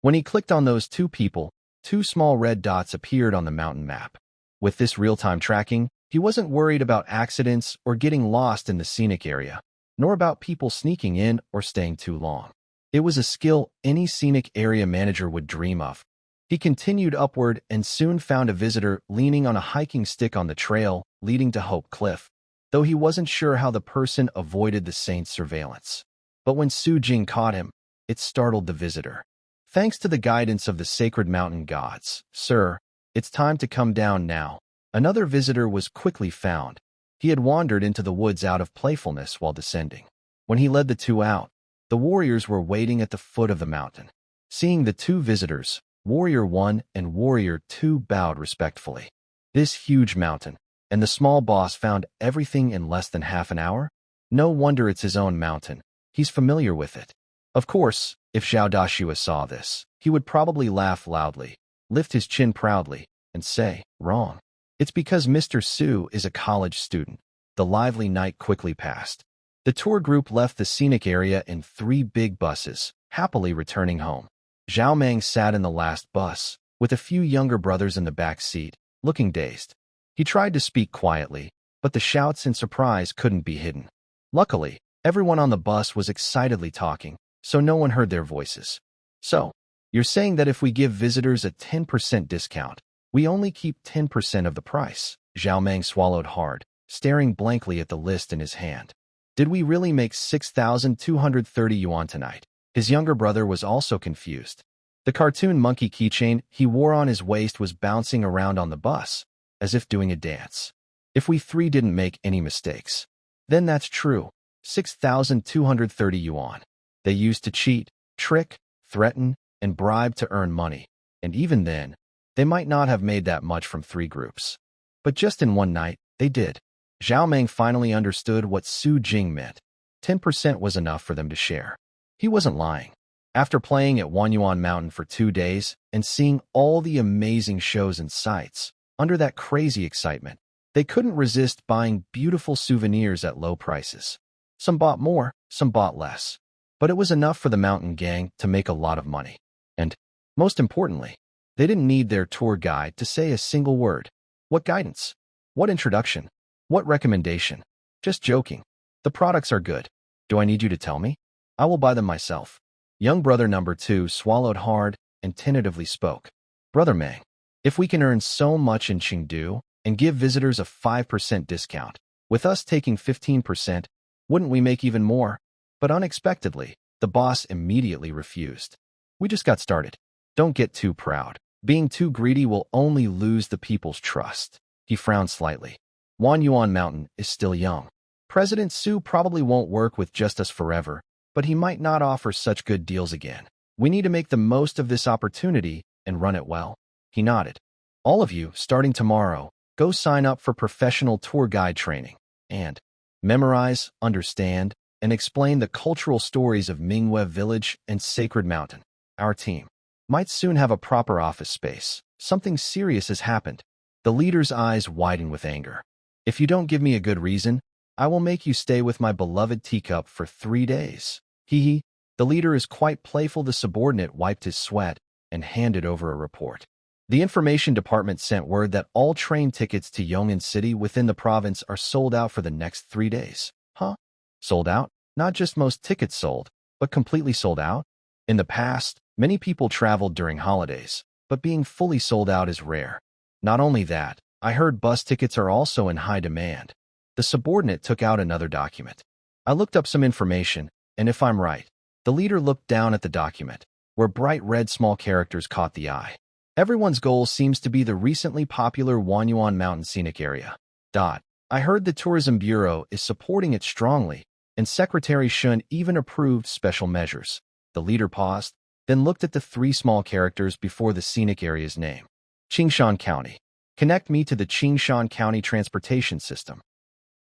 When he clicked on those 2 people, 2 small red dots appeared on the mountain map. With this real-time tracking, he wasn't worried about accidents or getting lost in the scenic area, nor about people sneaking in or staying too long. It was a skill any scenic area manager would dream of. He continued upward and soon found a visitor leaning on a hiking stick on the trail leading to Hope Cliff, though he wasn't sure how the person avoided the saint's surveillance. But when Su Jing caught him, it startled the visitor. Thanks to the guidance of the sacred mountain gods, sir, it's time to come down now. Another visitor was quickly found. He had wandered into the woods out of playfulness while descending. When he led the 2 out, the warriors were waiting at the foot of the mountain. Seeing the 2 visitors, Warrior 1 and Warrior 2 bowed respectfully. This huge mountain, and the small boss found everything in less than half an hour? No wonder it's his own mountain. He's familiar with it. Of course, if Zhao Dashua saw this, he would probably laugh loudly, lift his chin proudly, and say, wrong. It's because Mr. Su is a college student. The lively night quickly passed. The tour group left the scenic area in 3 big buses, happily returning home. Zhao Mang sat in the last bus, with a few younger brothers in the back seat, looking dazed. He tried to speak quietly, but the shouts and surprise couldn't be hidden. Luckily, everyone on the bus was excitedly talking, so no one heard their voices. So, you're saying that if we give visitors a 10% discount, we only keep 10% of the price? Zhao Mang swallowed hard, staring blankly at the list in his hand. Did we really make 6,230 yuan tonight? His younger brother was also confused. The cartoon monkey keychain he wore on his waist was bouncing around on the bus, as if doing a dance. If we 3 didn't make any mistakes, then that's true. 6,230 yuan. They used to cheat, trick, threaten, and bribe to earn money, and even then, they might not have made that much from 3 groups. But just in one night, they did. Zhao Mang finally understood what Su Jing meant. 10% was enough for them to share. He wasn't lying. After playing at Wanyuan Mountain for 2 days and seeing all the amazing shows and sights, under that crazy excitement, they couldn't resist buying beautiful souvenirs at low prices. Some bought more, some bought less. But it was enough for the mountain gang to make a lot of money. And, most importantly, they didn't need their tour guide to say a single word. What guidance? What introduction? What recommendation? Just joking. The products are good. Do I need you to tell me? I will buy them myself. Young brother number 2 swallowed hard and tentatively spoke. Brother Mang, if we can earn so much in Chengdu and give visitors a 5% discount, with us taking 15%, wouldn't we make even more? But unexpectedly, the boss immediately refused. We just got started. Don't get too proud. Being too greedy will only lose the people's trust. He frowned slightly. Wanyuan Mountain is still young. President Su probably won't work with just us forever, but he might not offer such good deals again. We need to make the most of this opportunity and run it well. He nodded. All of you, starting tomorrow, go sign up for professional tour guide training and memorize, understand, and explain the cultural stories of Mingwe Village and Sacred Mountain. Our team might soon have a proper office space. Something serious has happened. The leader's eyes widen with anger. If you don't give me a good reason, I will make you stay with my beloved teacup for 3 days. Hee hee. The leader is quite playful. The subordinate wiped his sweat and handed over a report. The information department sent word that all train tickets to Yong'an City within the province are sold out for the next 3 days. Huh? Sold out? Not just most tickets sold, but completely sold out? In the past, many people traveled during holidays, but being fully sold out is rare. Not only that, I heard bus tickets are also in high demand. The subordinate took out another document. I looked up some information, and if I'm right, the leader looked down at the document, where bright red small characters caught the eye. Everyone's goal seems to be the recently popular Wanyuan Mountain Scenic Area. I heard the Tourism Bureau is supporting it strongly, and Secretary Shun even approved special measures. The leader paused, then looked at the 3 small characters before the scenic area's name. Qingshan County. Connect me to the Qingshan County transportation system.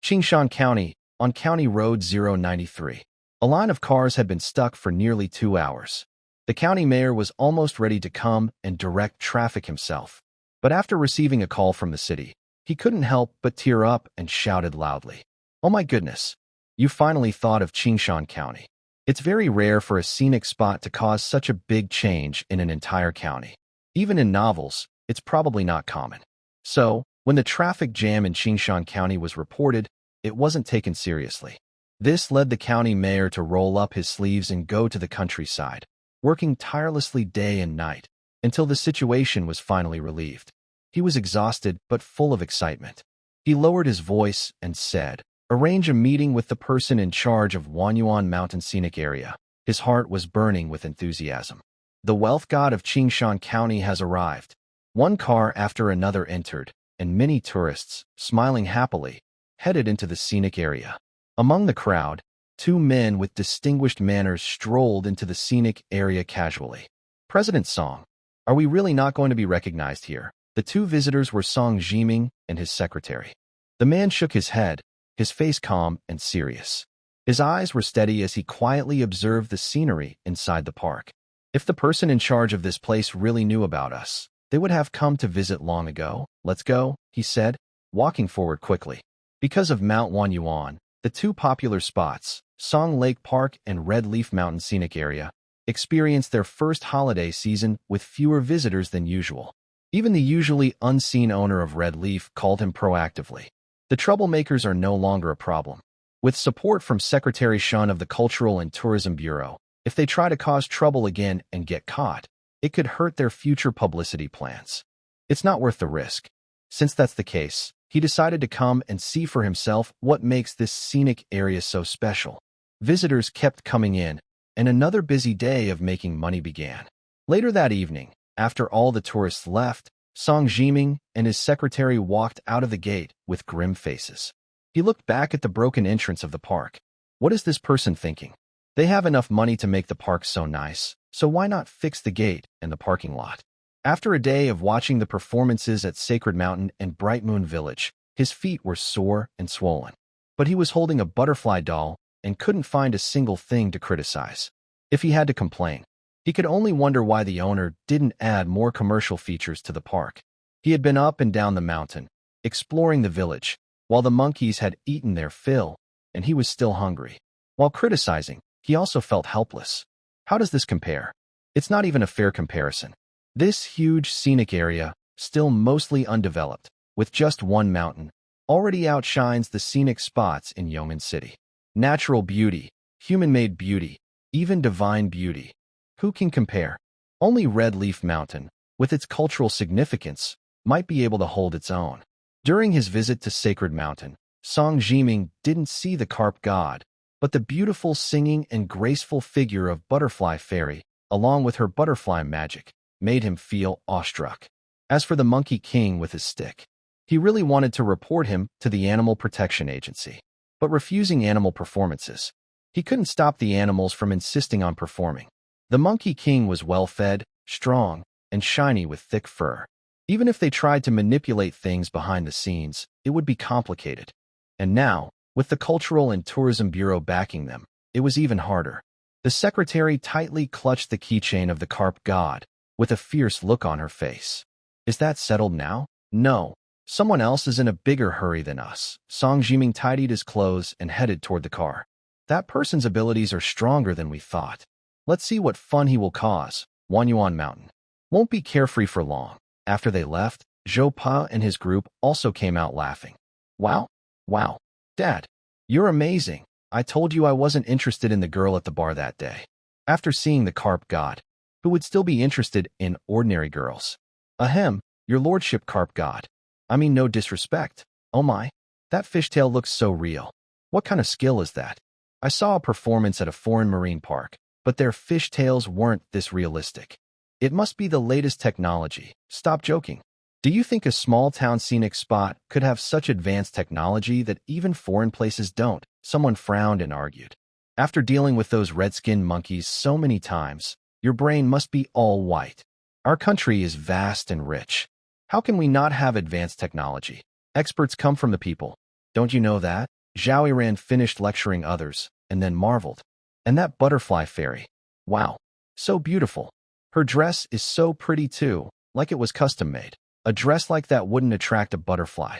Qingshan County, on County Road 093. A line of cars had been stuck for nearly 2 hours. The county mayor was almost ready to come and direct traffic himself. But after receiving a call from the city, he couldn't help but tear up and shouted loudly. Oh my goodness! You finally thought of Qingshan County. It's very rare for a scenic spot to cause such a big change in an entire county. Even in novels, it's probably not common. So, when the traffic jam in Qingshan County was reported, it wasn't taken seriously. This led the county mayor to roll up his sleeves and go to the countryside, working tirelessly day and night, until the situation was finally relieved. He was exhausted but full of excitement. He lowered his voice and said, "Arrange a meeting with the person in charge of Wanyuan Mountain Scenic Area." His heart was burning with enthusiasm. The wealth god of Qingshan County has arrived. One car after another entered, and many tourists, smiling happily, headed into the scenic area. Among the crowd, 2 men with distinguished manners strolled into the scenic area casually. President Song, are we really not going to be recognized here? The 2 visitors were Song Jiming and his secretary. The man shook his head, his face calm and serious. His eyes were steady as he quietly observed the scenery inside the park. If the person in charge of this place really knew about us, they would have come to visit long ago. Let's go, he said, walking forward quickly. Because of Mount Wanyuan, the 2 popular spots, Song Lake Park and Red Leaf Mountain Scenic Area, experienced their first holiday season with fewer visitors than usual. Even the usually unseen owner of Red Leaf called him proactively. The troublemakers are no longer a problem. With support from Secretary Shun of the Cultural and Tourism Bureau, if they try to cause trouble again and get caught, it could hurt their future publicity plans. It's not worth the risk. Since that's the case, he decided to come and see for himself what makes this scenic area so special. Visitors kept coming in, and another busy day of making money began. Later that evening, after all the tourists left, Song Jiming and his secretary walked out of the gate with grim faces. He looked back at the broken entrance of the park. What is this person thinking? They have enough money to make the park so nice, so why not fix the gate and the parking lot? After a day of watching the performances at Sacred Mountain and Bright Moon Village, his feet were sore and swollen. But he was holding a butterfly doll and couldn't find a single thing to criticize. If he had to complain, he could only wonder why the owner didn't add more commercial features to the park. He had been up and down the mountain, exploring the village, while the monkeys had eaten their fill, and he was still hungry. While criticizing, he also felt helpless. How does this compare? It's not even a fair comparison. This huge scenic area, still mostly undeveloped, with just one mountain, already outshines the scenic spots in Yong'an City. Natural beauty, human-made beauty, even divine beauty. Who can compare? Only Red Leaf Mountain, with its cultural significance, might be able to hold its own. During his visit to Sacred Mountain, Song Jiming didn't see the carp god, but the beautiful singing and graceful figure of Butterfly Fairy, along with her butterfly magic, made him feel awestruck. As for the Monkey King with his stick, he really wanted to report him to the Animal Protection Agency. But refusing animal performances, he couldn't stop the animals from insisting on performing. The Monkey King was well-fed, strong, and shiny with thick fur. Even if they tried to manipulate things behind the scenes, it would be complicated. And now, With the Cultural and Tourism Bureau backing them, it was even harder. The secretary tightly clutched the keychain of the carp god, with a fierce look on her face. Is that settled now? No. Someone else is in a bigger hurry than us. Song Jiming tidied his clothes and headed toward the car. That person's abilities are stronger than we thought. Let's see what fun he will cause. Wanyuan Mountain won't be carefree for long. After they left, Zhou Pa and his group also came out laughing. Wow. Wow. Dad, you're amazing. I told you I wasn't interested in the girl at the bar that day. After seeing the carp god, who would still be interested in ordinary girls? Ahem, your lordship carp god. I mean, no disrespect. Oh my, that fishtail looks so real. What kind of skill is that? I saw a performance at a foreign marine park, but their fishtails weren't this realistic. It must be the latest technology. Stop joking. Do you think a small-town scenic spot could have such advanced technology that even foreign places don't? Someone frowned and argued. After dealing with those red-skinned monkeys so many times, your brain must be all white. Our country is vast and rich. How can we not have advanced technology? Experts come from the people. Don't you know that? Zhao Yiran finished lecturing others, and then marveled. And that butterfly fairy. Wow. So beautiful. Her dress is so pretty too, like it was custom-made. A dress like that wouldn't attract a butterfly.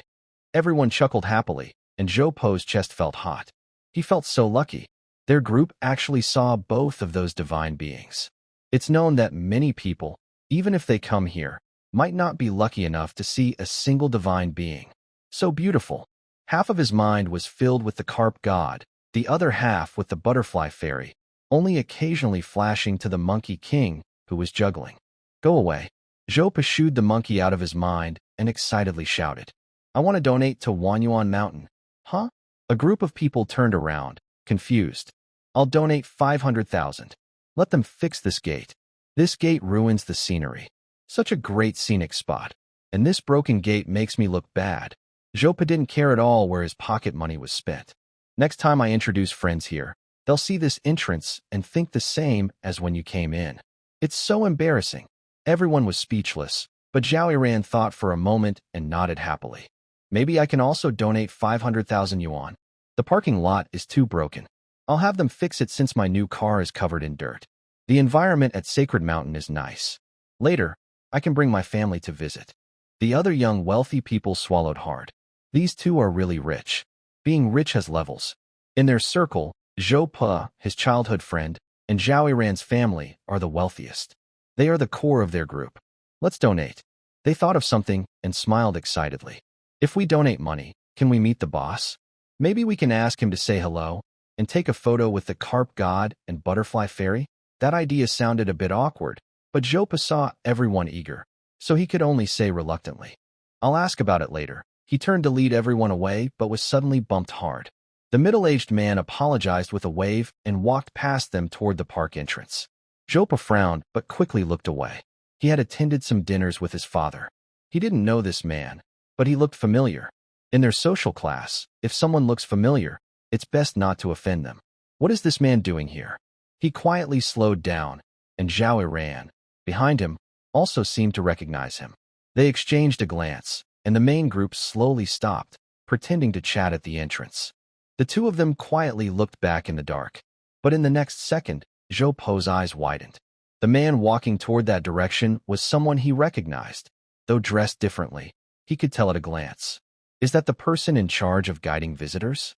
Everyone chuckled happily, and Zhou Po's chest felt hot. He felt so lucky. Their group actually saw both of those divine beings. It's known that many people, even if they come here, might not be lucky enough to see a single divine being. So beautiful. Half of his mind was filled with the carp god, the other half with the butterfly fairy, only occasionally flashing to the monkey king, who was juggling. Go away. Zhou Pa shooed the monkey out of his mind and excitedly shouted, I want to donate to Wanyuan Mountain. Huh? A group of people turned around, confused. I'll donate 500,000. Let them fix this gate. This gate ruins the scenery. Such a great scenic spot. And this broken gate makes me look bad. Zhou Pa didn't care at all where his pocket money was spent. Next time I introduce friends here, they'll see this entrance and think the same as when you came in. It's so embarrassing. Everyone was speechless, but Zhao Yiran thought for a moment and nodded happily. Maybe I can also donate 500,000 yuan. The parking lot is too broken. I'll have them fix it since my new car is covered in dirt. The environment at Sacred Mountain is nice. Later, I can bring my family to visit. The other young wealthy people swallowed hard. These two are really rich. Being rich has levels. In their circle, Zhou Pa, his childhood friend, and Zhao Yiran's family are the wealthiest. They are the core of their group. Let's donate. They thought of something and smiled excitedly. If we donate money, can we meet the boss? Maybe we can ask him to say hello and take a photo with the carp god and butterfly fairy? That idea sounded a bit awkward, but Zhou Pa saw everyone eager, so he could only say reluctantly, I'll ask about it later. He turned to lead everyone away but was suddenly bumped hard. The middle-aged man apologized with a wave and walked past them toward the park entrance. Zhou Pa frowned but quickly looked away. He had attended some dinners with his father. He didn't know this man, but he looked familiar. In their social class, if someone looks familiar, it's best not to offend them. What is this man doing here? He quietly slowed down, and Zhao Yiran, behind him, also seemed to recognize him. They exchanged a glance, and the main group slowly stopped, pretending to chat at the entrance. The two of them quietly looked back in the dark, but in the next second, Zhou Po's eyes widened. The man walking toward that direction was someone he recognized, though dressed differently. He could tell at a glance. Is that the person in charge of guiding visitors?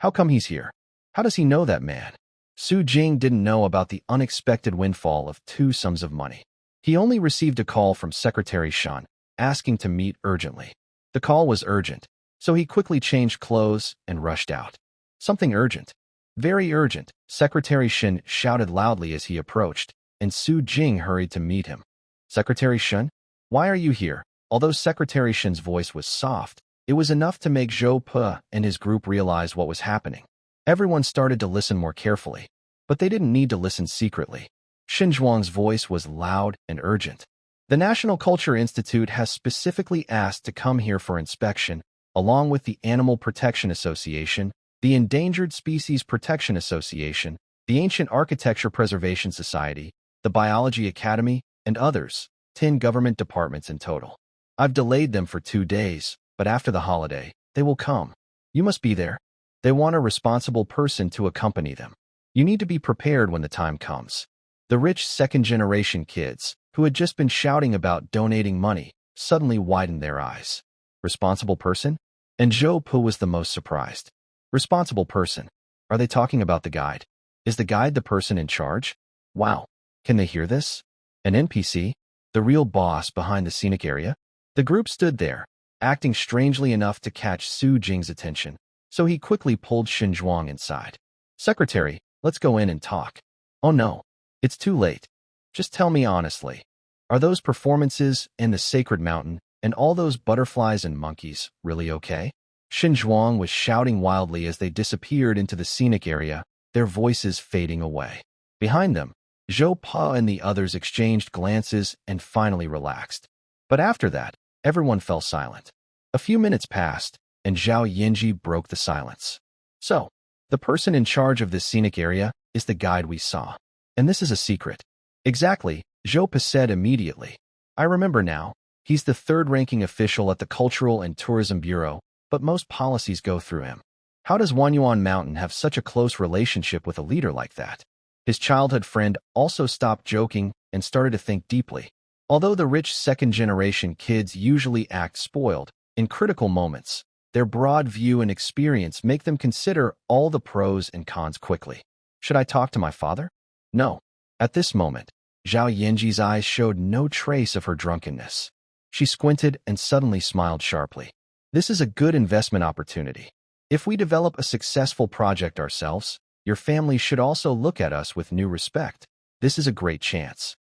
How come he's here? How does he know that man? Su Jing didn't know about the unexpected windfall of 2 sums of money. He only received a call from Secretary Shan, asking to meet urgently. The call was urgent, so he quickly changed clothes and rushed out. Something urgent. Very urgent, Secretary Shan shouted loudly as he approached, and Su Jing hurried to meet him. Secretary Shan? Why are you here? Although Secretary Shan's voice was soft, it was enough to make Zhou Pa and his group realize what was happening. Everyone started to listen more carefully, but they didn't need to listen secretly. Shen Zhuang's voice was loud and urgent. The National Culture Institute has specifically asked to come here for inspection, along with the Animal Protection Association, the Endangered Species Protection Association, the Ancient Architecture Preservation Society, the Biology Academy, and others, 10 government departments in total. I've delayed them for 2 days, but after the holiday, they will come. You must be there. They want a responsible person to accompany them. You need to be prepared when the time comes. The rich second-generation kids, who had just been shouting about donating money, suddenly widened their eyes. Responsible person? And Zhou Pu was the most surprised. Responsible person. Are they talking about the guide? Is the guide the person in charge? Wow. Can they hear this? An NPC? The real boss behind the scenic area? The group stood there, acting strangely enough to catch Su Jing's attention, so he quickly pulled Xinzhuang inside. Secretary, let's go in and talk. Oh no. It's too late. Just tell me honestly. Are those performances in the sacred mountain and all those butterflies and monkeys really okay? Xinzhuang was shouting wildly as they disappeared into the scenic area, their voices fading away. Behind them, Zhou Pa and the others exchanged glances and finally relaxed. But after that, everyone fell silent. A few minutes passed, and Zhao Yinji broke the silence. So, the person in charge of this scenic area is the guide we saw. And this is a secret. Exactly, Zhou Pa said immediately. I remember now. He's the third-ranking official at the Cultural and Tourism Bureau, but most policies go through him. How does Wanyuan Mountain have such a close relationship with a leader like that? His childhood friend also stopped joking and started to think deeply. Although the rich second-generation kids usually act spoiled, in critical moments, their broad view and experience make them consider all the pros and cons quickly. Should I talk to my father? No. At this moment, Zhao Yinji's eyes showed no trace of her drunkenness. She squinted and suddenly smiled sharply. This is a good investment opportunity. If we develop a successful project ourselves, your family should also look at us with new respect. This is a great chance.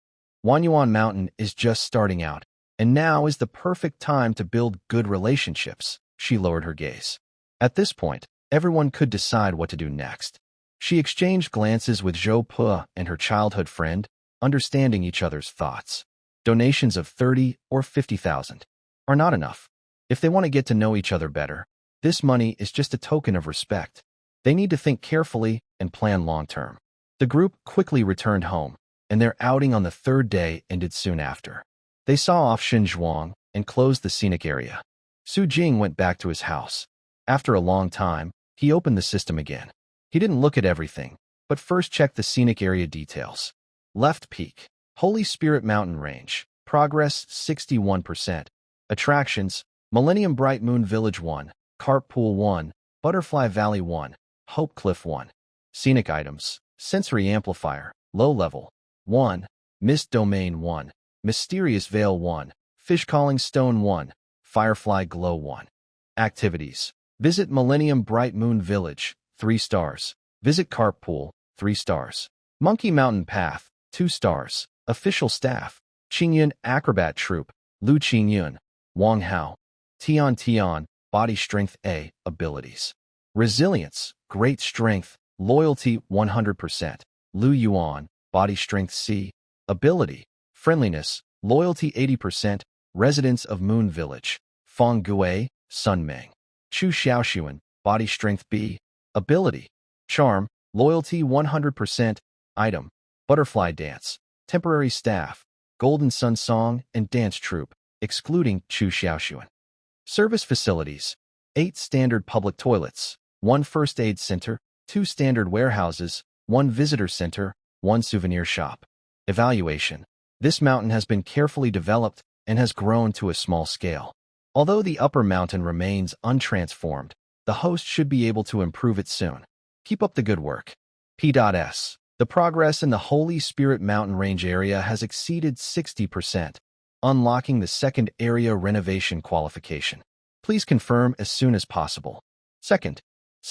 Wanyuan Mountain is just starting out, and now is the perfect time to build good relationships. She lowered her gaze. At this point, everyone could decide what to do next. She exchanged glances with Zhou Pu and her childhood friend, understanding each other's thoughts. Donations of 30 or 50,000 are not enough. If they want to get to know each other better, this money is just a token of respect. They need to think carefully and plan long-term. The group quickly returned home, and their outing on the third day ended soon after. They saw off Xinzhuang and closed the scenic area. Su Jing went back to his house. After a long time, he opened the system again. He didn't look at everything, but first checked the scenic area details. Left peak, Holy Spirit Mountain Range, progress 61%. Attractions, Millennium Bright Moon Village 1, Carp Pool 1, Butterfly Valley 1, Hope Cliff 1. Scenic items, Sensory Amplifier, Low Level 1, Mist Domain 1, Mysterious Veil 1, Fish Calling Stone 1, Firefly Glow 1. Activities, visit Millennium Bright Moon Village, 3 stars. Visit Carp Pool, 3 stars. Monkey Mountain Path, 2 stars. Official staff, Qingyun Acrobat Troupe, Lu Qingyun, Wang Hao. Tian Tian, Body Strength A, Abilities. Resilience, Great Strength, Loyalty 100%. Lu Yuan, Body Strength C, Ability. Friendliness, Loyalty 80%, Residents of Moon Village. Feng Gui, Sun Meng. Chu Xiaoxuan, Body Strength B, Ability. Charm, Loyalty 100%, Item. Butterfly Dance, Temporary Staff, Golden Sun Song and Dance Troupe, excluding Chu Xiaoxuan. Service Facilities, 8 standard public toilets, 1 first aid center, 2 standard warehouses, 1 visitor center, 1 souvenir shop. Evaluation. This mountain has been carefully developed and has grown to a small scale. Although the upper mountain remains untransformed, the host should be able to improve it soon. Keep up the good work. P.S. The progress in the Holy Spirit Mountain Range area has exceeded 60%, unlocking the second area renovation qualification. Please confirm as soon as possible. Second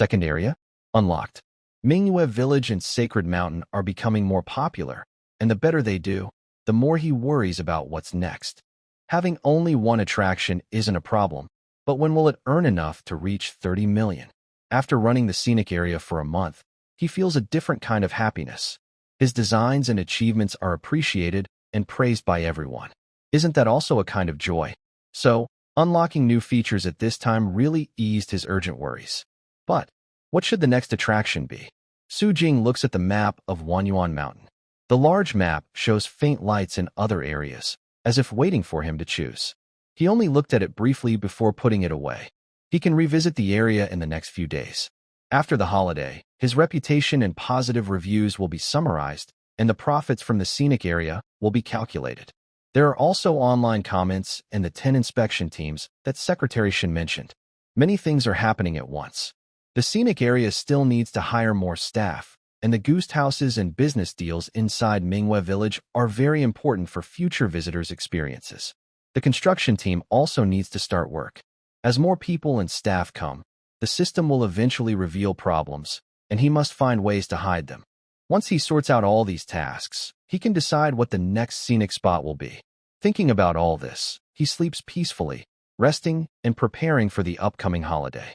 area, unlocked. Mingyue Village and Sacred Mountain are becoming more popular, and the better they do, the more he worries about what's next. Having only one attraction isn't a problem, but when will it earn enough to reach 30 million? After running the scenic area for a month, he feels a different kind of happiness. His designs and achievements are appreciated and praised by everyone. Isn't that also a kind of joy? So, unlocking new features at this time really eased his urgent worries. But, what should the next attraction be? Su Jing looks at the map of Wanyuan Mountain. The large map shows faint lights in other areas, as if waiting for him to choose. He only looked at it briefly before putting it away. He can revisit the area in the next few days. After the holiday, his reputation and positive reviews will be summarized, and the profits from the scenic area will be calculated. There are also online comments and the 10 inspection teams that Secretary Shin mentioned. Many things are happening at once. The scenic area still needs to hire more staff, and the ghost houses and business deals inside Mingwe Village are very important for future visitors' experiences. The construction team also needs to start work. As more people and staff come, the system will eventually reveal problems, and he must find ways to hide them. Once he sorts out all these tasks, he can decide what the next scenic spot will be. Thinking about all this, he sleeps peacefully, resting and preparing for the upcoming holiday.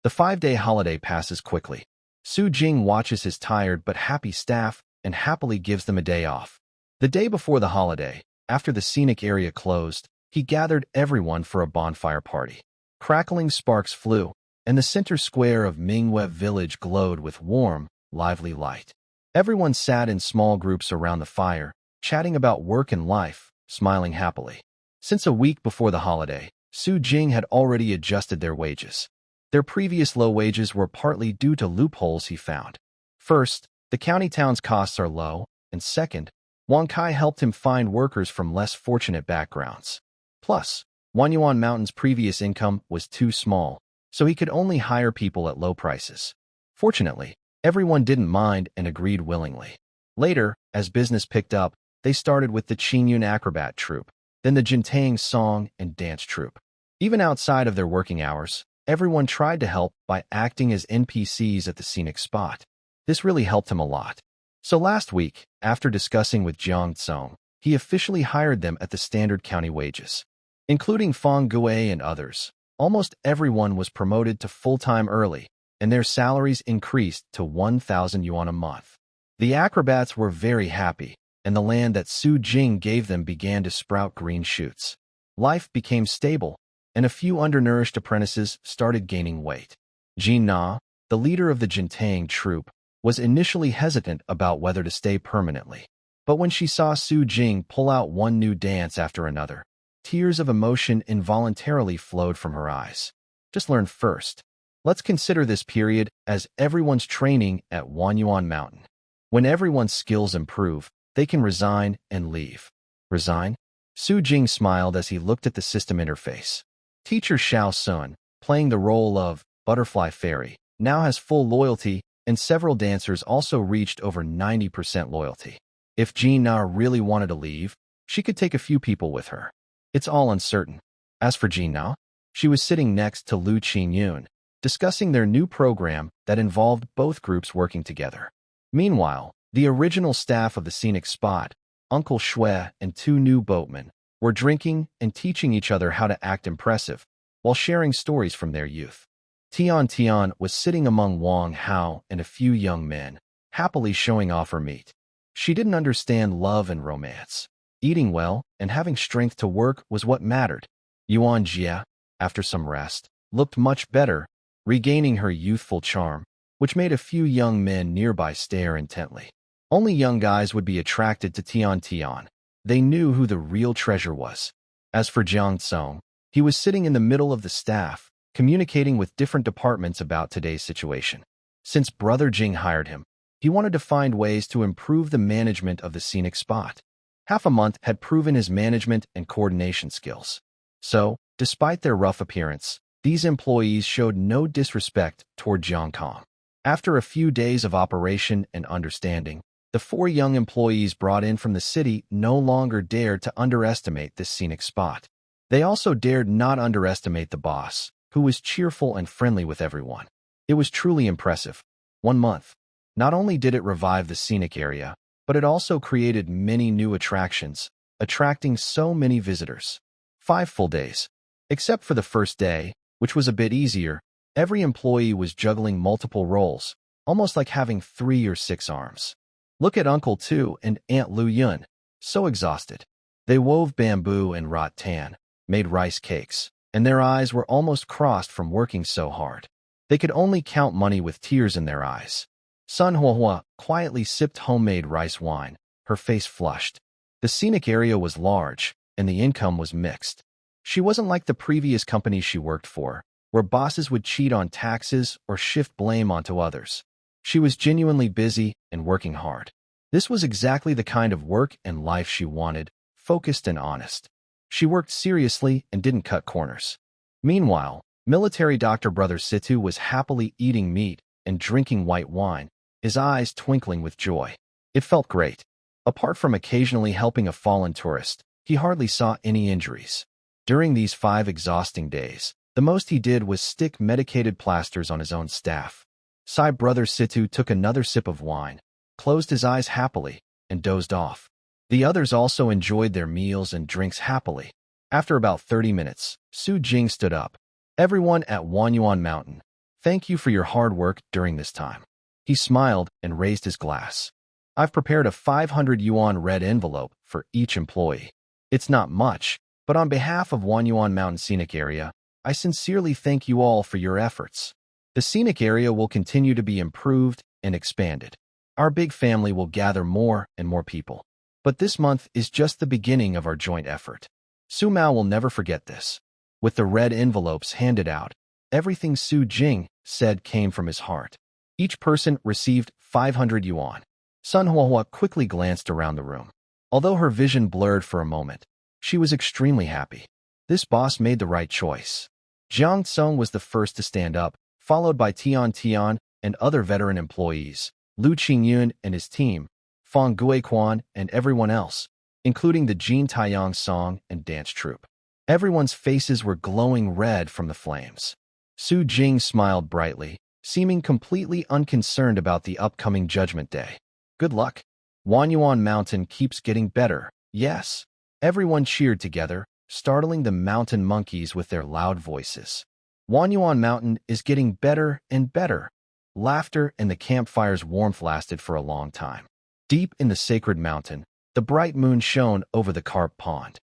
The 5-day holiday passes quickly. Su Jing watches his tired but happy staff and happily gives them a day off. The day before the holiday, after the scenic area closed, he gathered everyone for a bonfire party. Crackling sparks flew, and the center square of Mingwe Village glowed with warm, lively light. Everyone sat in small groups around the fire, chatting about work and life, smiling happily. Since a week before the holiday, Su Jing had already adjusted their wages. Their previous low wages were partly due to loopholes he found. First, the county town's costs are low, and second, Wang Kai helped him find workers from less fortunate backgrounds. Plus, Wanyuan Mountain's previous income was too small, so he could only hire people at low prices. Fortunately, everyone didn't mind and agreed willingly. Later, as business picked up, they started with the Qingyun Acrobat Troupe, then the Jintang Song and Dance Troupe. Even outside of their working hours, everyone tried to help by acting as NPCs at the scenic spot. This really helped him a lot. So last week, after discussing with Jiang Tsong, he officially hired them at the standard county wages. Including Fang Gue and others, almost everyone was promoted to full-time early, and their salaries increased to 1,000 yuan a month. The acrobats were very happy, and the land that Su Jing gave them began to sprout green shoots. Life became stable, and a few undernourished apprentices started gaining weight. Jin Na, the leader of the Jintang troupe, was initially hesitant about whether to stay permanently. But when she saw Su Jing pull out one new dance after another, tears of emotion involuntarily flowed from her eyes. Just learn first. Let's consider this period as everyone's training at Wanyuan Mountain. When everyone's skills improve, they can resign and leave. Resign? Su Jing smiled as he looked at the system interface. Teacher Xiao Sun, playing the role of Butterfly Fairy, now has full loyalty, and several dancers also reached over 90% loyalty. If Jin Na really wanted to leave, she could take a few people with her. It's all uncertain. As for Jin Na, she was sitting next to Lu Qingyun, discussing their new program that involved both groups working together. Meanwhile, the original staff of the scenic spot, Uncle Shui and 2 new boatmen, were drinking and teaching each other how to act impressive, while sharing stories from their youth. Tian Tian was sitting among Wang Hao and a few young men, happily showing off her meat. She didn't understand love and romance. Eating well and having strength to work was what mattered. Yuan Jia, after some rest, looked much better, regaining her youthful charm, which made a few young men nearby stare intently. Only young guys would be attracted to Tian Tian. They knew who the real treasure was. As for Jiang Tsong, he was sitting in the middle of the staff, communicating with different departments about today's situation. Since Brother Jing hired him, he wanted to find ways to improve the management of the scenic spot. Half a month had proven his management and coordination skills. So, despite their rough appearance, these employees showed no disrespect toward Jiang Kong. After a few days of operation and understanding, the 4 young employees brought in from the city no longer dared to underestimate this scenic spot. They also dared not underestimate the boss, who was cheerful and friendly with everyone. It was truly impressive. 1 month. Not only did it revive the scenic area, but it also created many new attractions, attracting so many visitors. 5 full days. Except for the first day, which was a bit easier, every employee was juggling multiple roles, almost like having 3 or 6 arms. Look at Uncle Tu and Aunt Lu Yun, so exhausted. They wove bamboo and rattan, made rice cakes, and their eyes were almost crossed from working so hard. They could only count money with tears in their eyes. Sun Huahua quietly sipped homemade rice wine, her face flushed. The scenic area was large, and the income was mixed. She wasn't like the previous companies she worked for, where bosses would cheat on taxes or shift blame onto others. She was genuinely busy and working hard. This was exactly the kind of work and life she wanted, focused and honest. She worked seriously and didn't cut corners. Meanwhile, military Dr. Brother Situ was happily eating meat and drinking white wine, his eyes twinkling with joy. It felt great. Apart from occasionally helping a fallen tourist, he hardly saw any injuries. During these 5 exhausting days, the most he did was stick medicated plasters on his own staff. Sai Brother Situ took another sip of wine, closed his eyes happily, and dozed off. The others also enjoyed their meals and drinks happily. After about 30 minutes, Su Jing stood up. Everyone at Wanyuan Mountain, thank you for your hard work during this time. He smiled and raised his glass. I've prepared a 500 yuan red envelope for each employee. It's not much, but on behalf of Wanyuan Mountain Scenic Area, I sincerely thank you all for your efforts. The scenic area will continue to be improved and expanded. Our big family will gather more and more people. But this month is just the beginning of our joint effort. Su Mao will never forget this. With the red envelopes handed out, everything Su Jing said came from his heart. Each person received 500 yuan. Sun Huahua quickly glanced around the room. Although her vision blurred for a moment, she was extremely happy. This boss made the right choice. Jiang Tsung was the first to stand up, followed by Tian Tian and other veteran employees, Lu Qingyun and his team, Fang Guiquan and everyone else, including the Jin Taiyang song and dance troupe. Everyone's faces were glowing red from the flames. Su Jing smiled brightly, seeming completely unconcerned about the upcoming Judgment Day. Good luck. Wanyuan Mountain keeps getting better, yes. Everyone cheered together, startling the mountain monkeys with their loud voices. Wanyuan Mountain is getting better and better. Laughter and the campfire's warmth lasted for a long time. Deep in the sacred mountain, the bright moon shone over the carp pond.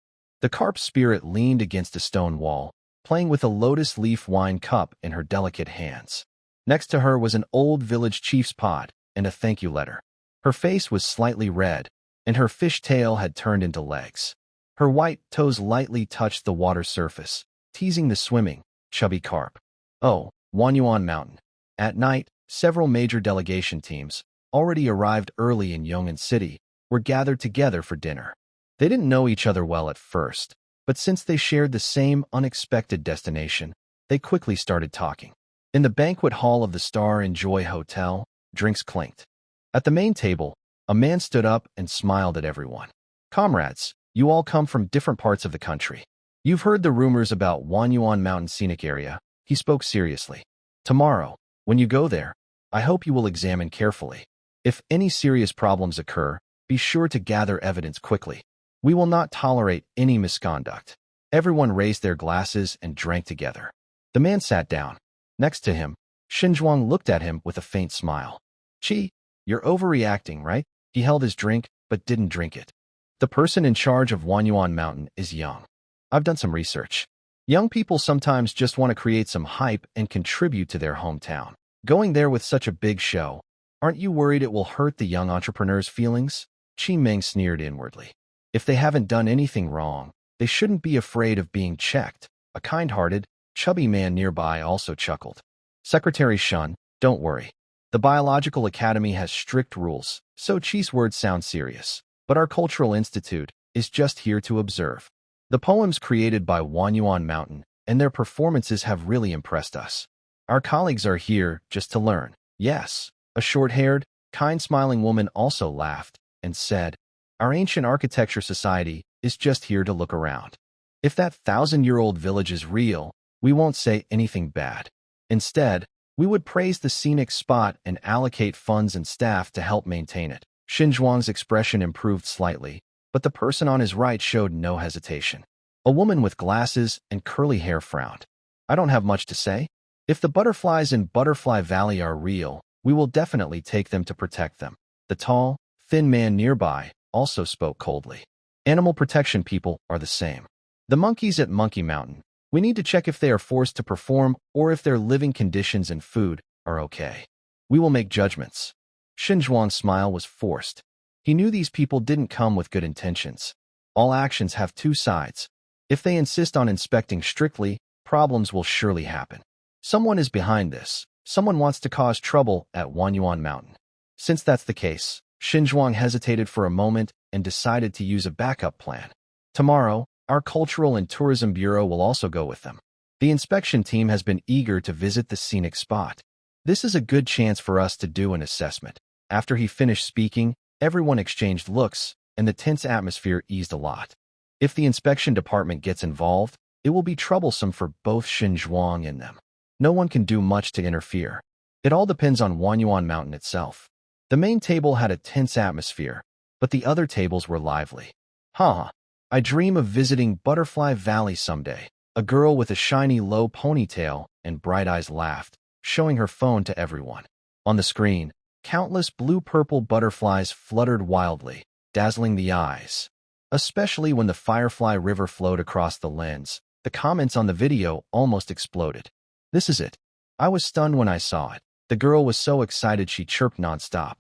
The carp spirit leaned against a stone wall, playing with a lotus leaf wine cup in her delicate hands. Next to her was an old village chief's pot and a thank you letter. Her face was slightly red, and her fish tail had turned into legs. Her white toes lightly touched the water surface, teasing the swimming, chubby carp. Oh, Wanyuan Mountain. At night, several major delegation teams, already arrived early in Yong'an City, were gathered together for dinner. They didn't know each other well at first, but since they shared the same unexpected destination, they quickly started talking. In the banquet hall of the Star Enjoy Hotel, drinks clinked. At the main table, a man stood up and smiled at everyone. Comrades, you all come from different parts of the country. You've heard the rumors about Wanyuan Mountain Scenic Area. He spoke seriously. Tomorrow, when you go there, I hope you will examine carefully. If any serious problems occur, be sure to gather evidence quickly. We will not tolerate any misconduct. Everyone raised their glasses and drank together. The man sat down. Next to him, Xinzhuang looked at him with a faint smile. Chi, you're overreacting, right? He held his drink, but didn't drink it. The person in charge of Wanyuan Mountain is young. I've done some research. Young people sometimes just want to create some hype and contribute to their hometown. Going there with such a big show, aren't you worried it will hurt the young entrepreneur's feelings? Chi Meng sneered inwardly. If they haven't done anything wrong, they shouldn't be afraid of being checked. A kind-hearted, chubby man nearby also chuckled. Secretary Shun, don't worry. The Biological Academy has strict rules, so Chi's words sound serious. But our Cultural Institute is just here to observe. The poems created by Wanyuan Mountain and their performances have really impressed us. Our colleagues are here just to learn. Yes, a short-haired, kind-smiling woman also laughed and said, our ancient architecture society is just here to look around. If that 1,000-year-old village is real, we won't say anything bad. Instead, we would praise the scenic spot and allocate funds and staff to help maintain it. Xinzhuang's expression improved slightly, but the person on his right showed no hesitation. A woman with glasses and curly hair frowned. I don't have much to say. If the butterflies in Butterfly Valley are real, we will definitely take them to protect them. The tall, thin man nearby also spoke coldly. Animal protection people are the same. The monkeys at Monkey Mountain, we need to check if they are forced to perform or if their living conditions and food are okay. We will make judgments. Xinzhuang's smile was forced. He knew these people didn't come with good intentions. All actions have two sides. If they insist on inspecting strictly, problems will surely happen. Someone is behind this. Someone wants to cause trouble at Wanyuan Mountain. Since that's the case, Xinzhuang hesitated for a moment and decided to use a backup plan. Tomorrow, our Cultural and Tourism Bureau will also go with them. The inspection team has been eager to visit the scenic spot. This is a good chance for us to do an assessment. After he finished speaking, everyone exchanged looks, and the tense atmosphere eased a lot. If the inspection department gets involved, it will be troublesome for both Xinzhuang and them. No one can do much to interfere. It all depends on Wanyuan Mountain itself. The main table had a tense atmosphere, but the other tables were lively. I dream of visiting Butterfly Valley someday. A girl with a shiny low ponytail and bright eyes laughed, showing her phone to everyone. On the screen, countless blue-purple butterflies fluttered wildly, dazzling the eyes. Especially when the Firefly River flowed across the lens, the comments on the video almost exploded. This is it. I was stunned when I saw it. The girl was so excited she chirped nonstop.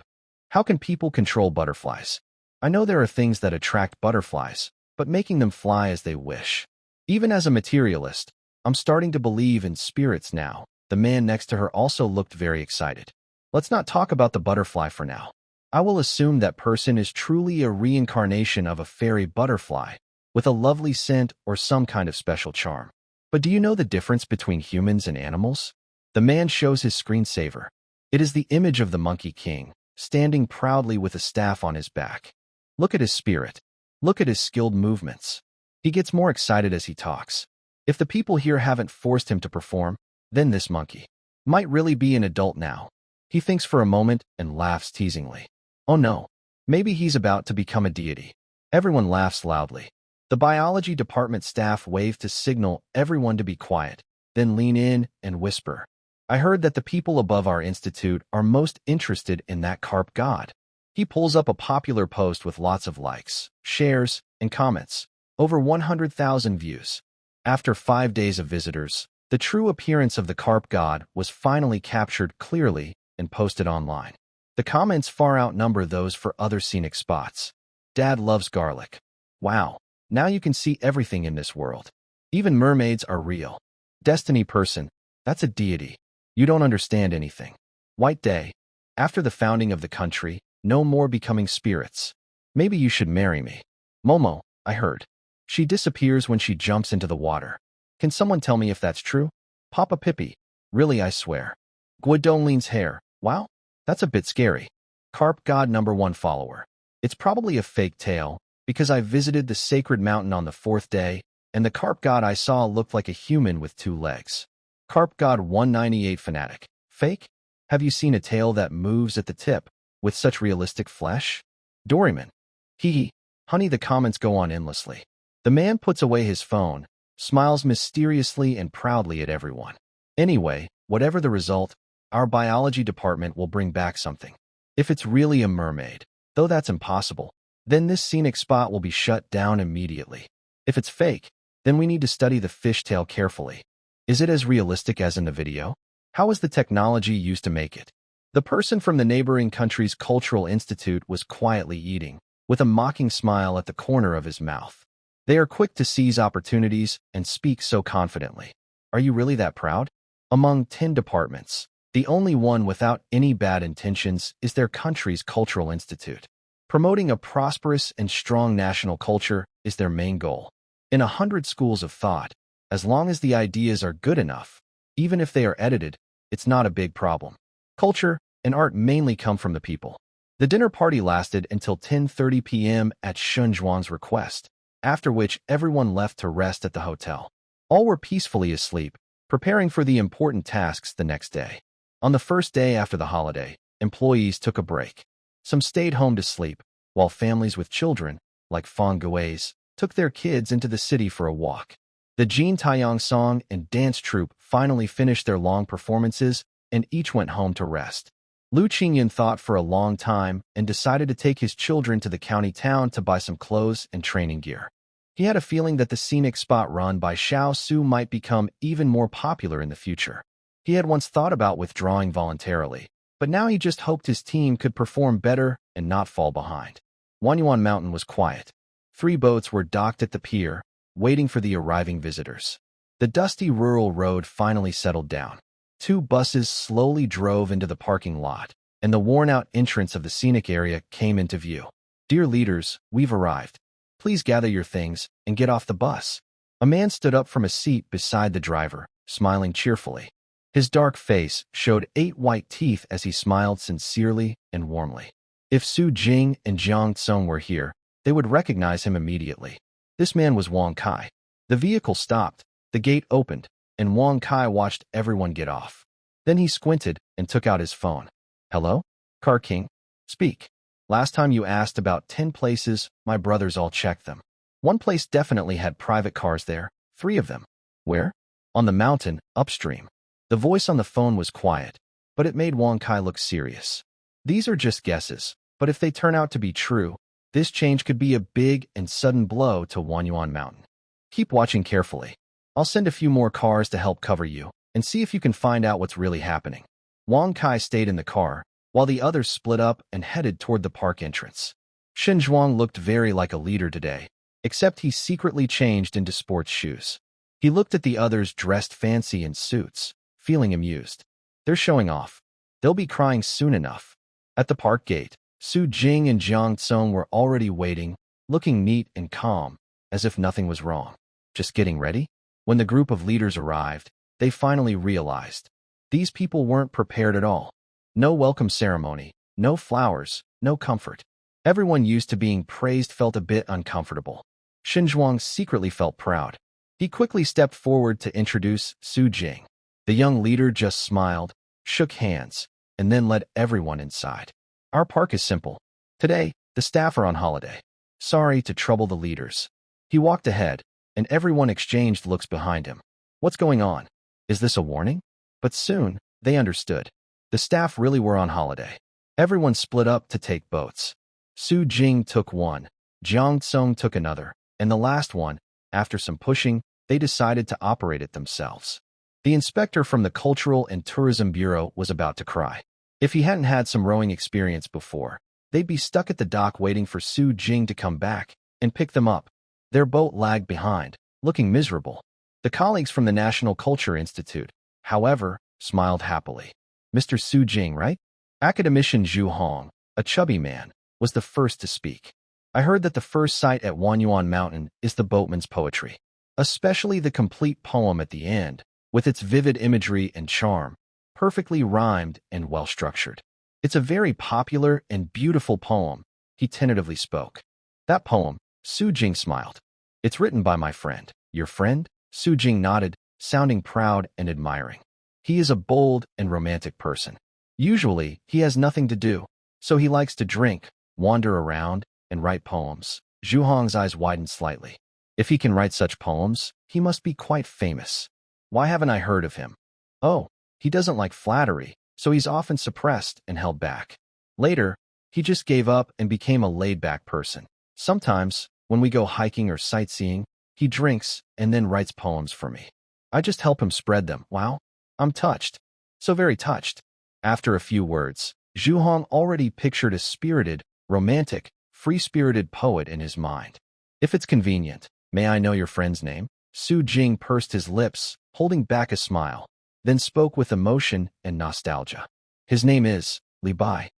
How can people control butterflies? I know there are things that attract butterflies, but making them fly as they wish. Even as a materialist, I'm starting to believe in spirits now. The man next to her also looked very excited. Let's not talk about the butterfly for now. I will assume that person is truly a reincarnation of a fairy butterfly, with a lovely scent or some kind of special charm. But do you know the difference between humans and animals? The man shows his screensaver. It is the image of the Monkey King, standing proudly with a staff on his back. Look at his spirit. Look at his skilled movements. He gets more excited as he talks. If the people here haven't forced him to perform, then this monkey might really be an adult now. He thinks for a moment and laughs teasingly. Oh no, maybe he's about to become a deity. Everyone laughs loudly. The biology department staff wave to signal everyone to be quiet, then lean in and whisper. I heard that the people above our institute are most interested in that carp god. He pulls up a popular post with lots of likes, shares, and comments. Over 100,000 views. After 5 days of visitors, the true appearance of the carp god was finally captured clearly and posted online. The comments far outnumber those for other scenic spots. Dad loves garlic. Wow, now you can see everything in this world. Even mermaids are real. Destiny person, that's a deity. You don't understand anything. White day. After the founding of the country, no more becoming spirits. Maybe you should marry me. Momo, I heard. She disappears when she jumps into the water. Can someone tell me if that's true? Papa Pippi. Really, I swear. Guidoline's hair. Wow, that's a bit scary. Carp God #1 follower. It's probably a fake tale, because I visited the sacred mountain on the 4th day, and the carp god I saw looked like a human with 2 legs. Carp God 198 fanatic. Fake? Have you seen a tail that moves at the tip, with such realistic flesh? Doryman. Hee. Honey, the comments go on endlessly. The man puts away his phone, smiles mysteriously and proudly at everyone. Anyway, whatever the result, our biology department will bring back something. If it's really a mermaid, though that's impossible, then this scenic spot will be shut down immediately. If it's fake, then we need to study the fishtail carefully. Is it as realistic as in the video? How is the technology used to make it? The person from the neighboring country's cultural institute was quietly eating, with a mocking smile at the corner of his mouth. They are quick to seize opportunities and speak so confidently. Are you really that proud? Among 10 departments, the only one without any bad intentions is their country's cultural institute. Promoting a prosperous and strong national culture is their main goal. In 100 schools of thought, as long as the ideas are good enough, even if they are edited, it's not a big problem. Culture and art mainly come from the people. The dinner party lasted until 10:30 p.m. at Xinzhuang's request, after which everyone left to rest at the hotel. All were peacefully asleep, preparing for the important tasks the next day. On the first day after the holiday, employees took a break. Some stayed home to sleep, while families with children, like Fong Gui's, took their kids into the city for a walk. The Jin Taiyang song and dance troupe finally finished their long performances, and each went home to rest. Lu Qingyan thought for a long time and decided to take his children to the county town to buy some clothes and training gear. He had a feeling that the scenic spot run by Xiao Su might become even more popular in the future. He had once thought about withdrawing voluntarily, but now he just hoped his team could perform better and not fall behind. Wanyuan Mountain was quiet. 3 boats were docked at the pier, waiting for the arriving visitors. The dusty rural road finally settled down. Two buses slowly drove into the parking lot, and the worn-out entrance of the scenic area came into view. "Dear leaders, we've arrived. Please gather your things and get off the bus." A man stood up from a seat beside the driver, smiling cheerfully. His dark face showed 8 white teeth as he smiled sincerely and warmly. If Su Jing and Jiang Tsung were here, they would recognize him immediately. This man was Wang Kai. The vehicle stopped, the gate opened, and Wang Kai watched everyone get off. Then he squinted and took out his phone. "Hello? Car King? Speak. Last time you asked about 10 places, my brothers all checked them. One place definitely had private cars there, 3 of them. Where? On the mountain, upstream." The voice on the phone was quiet, but it made Wang Kai look serious. "These are just guesses, but if they turn out to be true, this change could be a big and sudden blow to Wanyuan Mountain. Keep watching carefully. I'll send a few more cars to help cover you, and see if you can find out what's really happening." Wang Kai stayed in the car, while the others split up and headed toward the park entrance. Shen Zhuang looked very like a leader today, except he secretly changed into sports shoes. He looked at the others dressed fancy in suits, feeling amused. They're showing off. They'll be crying soon enough. At the park gate, Su Jing and Jiang Tsung were already waiting, looking neat and calm, as if nothing was wrong. Just getting ready? When the group of leaders arrived, they finally realized. These people weren't prepared at all. No welcome ceremony, no flowers, no comfort. Everyone used to being praised felt a bit uncomfortable. Xinzhuang secretly felt proud. He quickly stepped forward to introduce Su Jing. The young leader just smiled, shook hands, and then led everyone inside. "Our park is simple. Today, the staff are on holiday. Sorry to trouble the leaders." He walked ahead, and everyone exchanged looks behind him. What's going on? Is this a warning? But soon, they understood. The staff really were on holiday. Everyone split up to take boats. Su Jing took one, Jiang Tsung took another, and the last one, after some pushing, they decided to operate it themselves. The inspector from the Cultural and Tourism Bureau was about to cry. If he hadn't had some rowing experience before, they'd be stuck at the dock waiting for Su Jing to come back and pick them up. Their boat lagged behind, looking miserable. The colleagues from the National Culture Institute, however, smiled happily. "Mr. Su Jing, right?" Academician Zhu Hong, a chubby man, was the first to speak. "I heard that the first sight at Wanyuan Mountain is the boatman's poetry, especially the complete poem at the end, with its vivid imagery and charm, perfectly rhymed and well-structured. It's a very popular and beautiful poem," he tentatively spoke. "That poem," Su Jing smiled. "It's written by my friend." "Your friend?" Su Jing nodded, sounding proud and admiring. "He is a bold and romantic person. Usually, he has nothing to do, so he likes to drink, wander around, and write poems." Zhu Hong's eyes widened slightly. "If he can write such poems, he must be quite famous. Why haven't I heard of him?" "Oh, he doesn't like flattery, so he's often suppressed and held back. Later, he just gave up and became a laid-back person. Sometimes, when we go hiking or sightseeing, he drinks and then writes poems for me. I just help him spread them." "Wow, I'm touched. So very touched." After a few words, Zhu Hong already pictured a spirited, romantic, free-spirited poet in his mind. "If it's convenient, may I know your friend's name?" Su Jing pursed his lips, holding back a smile, then spoke with emotion and nostalgia. "His name is Li Bai."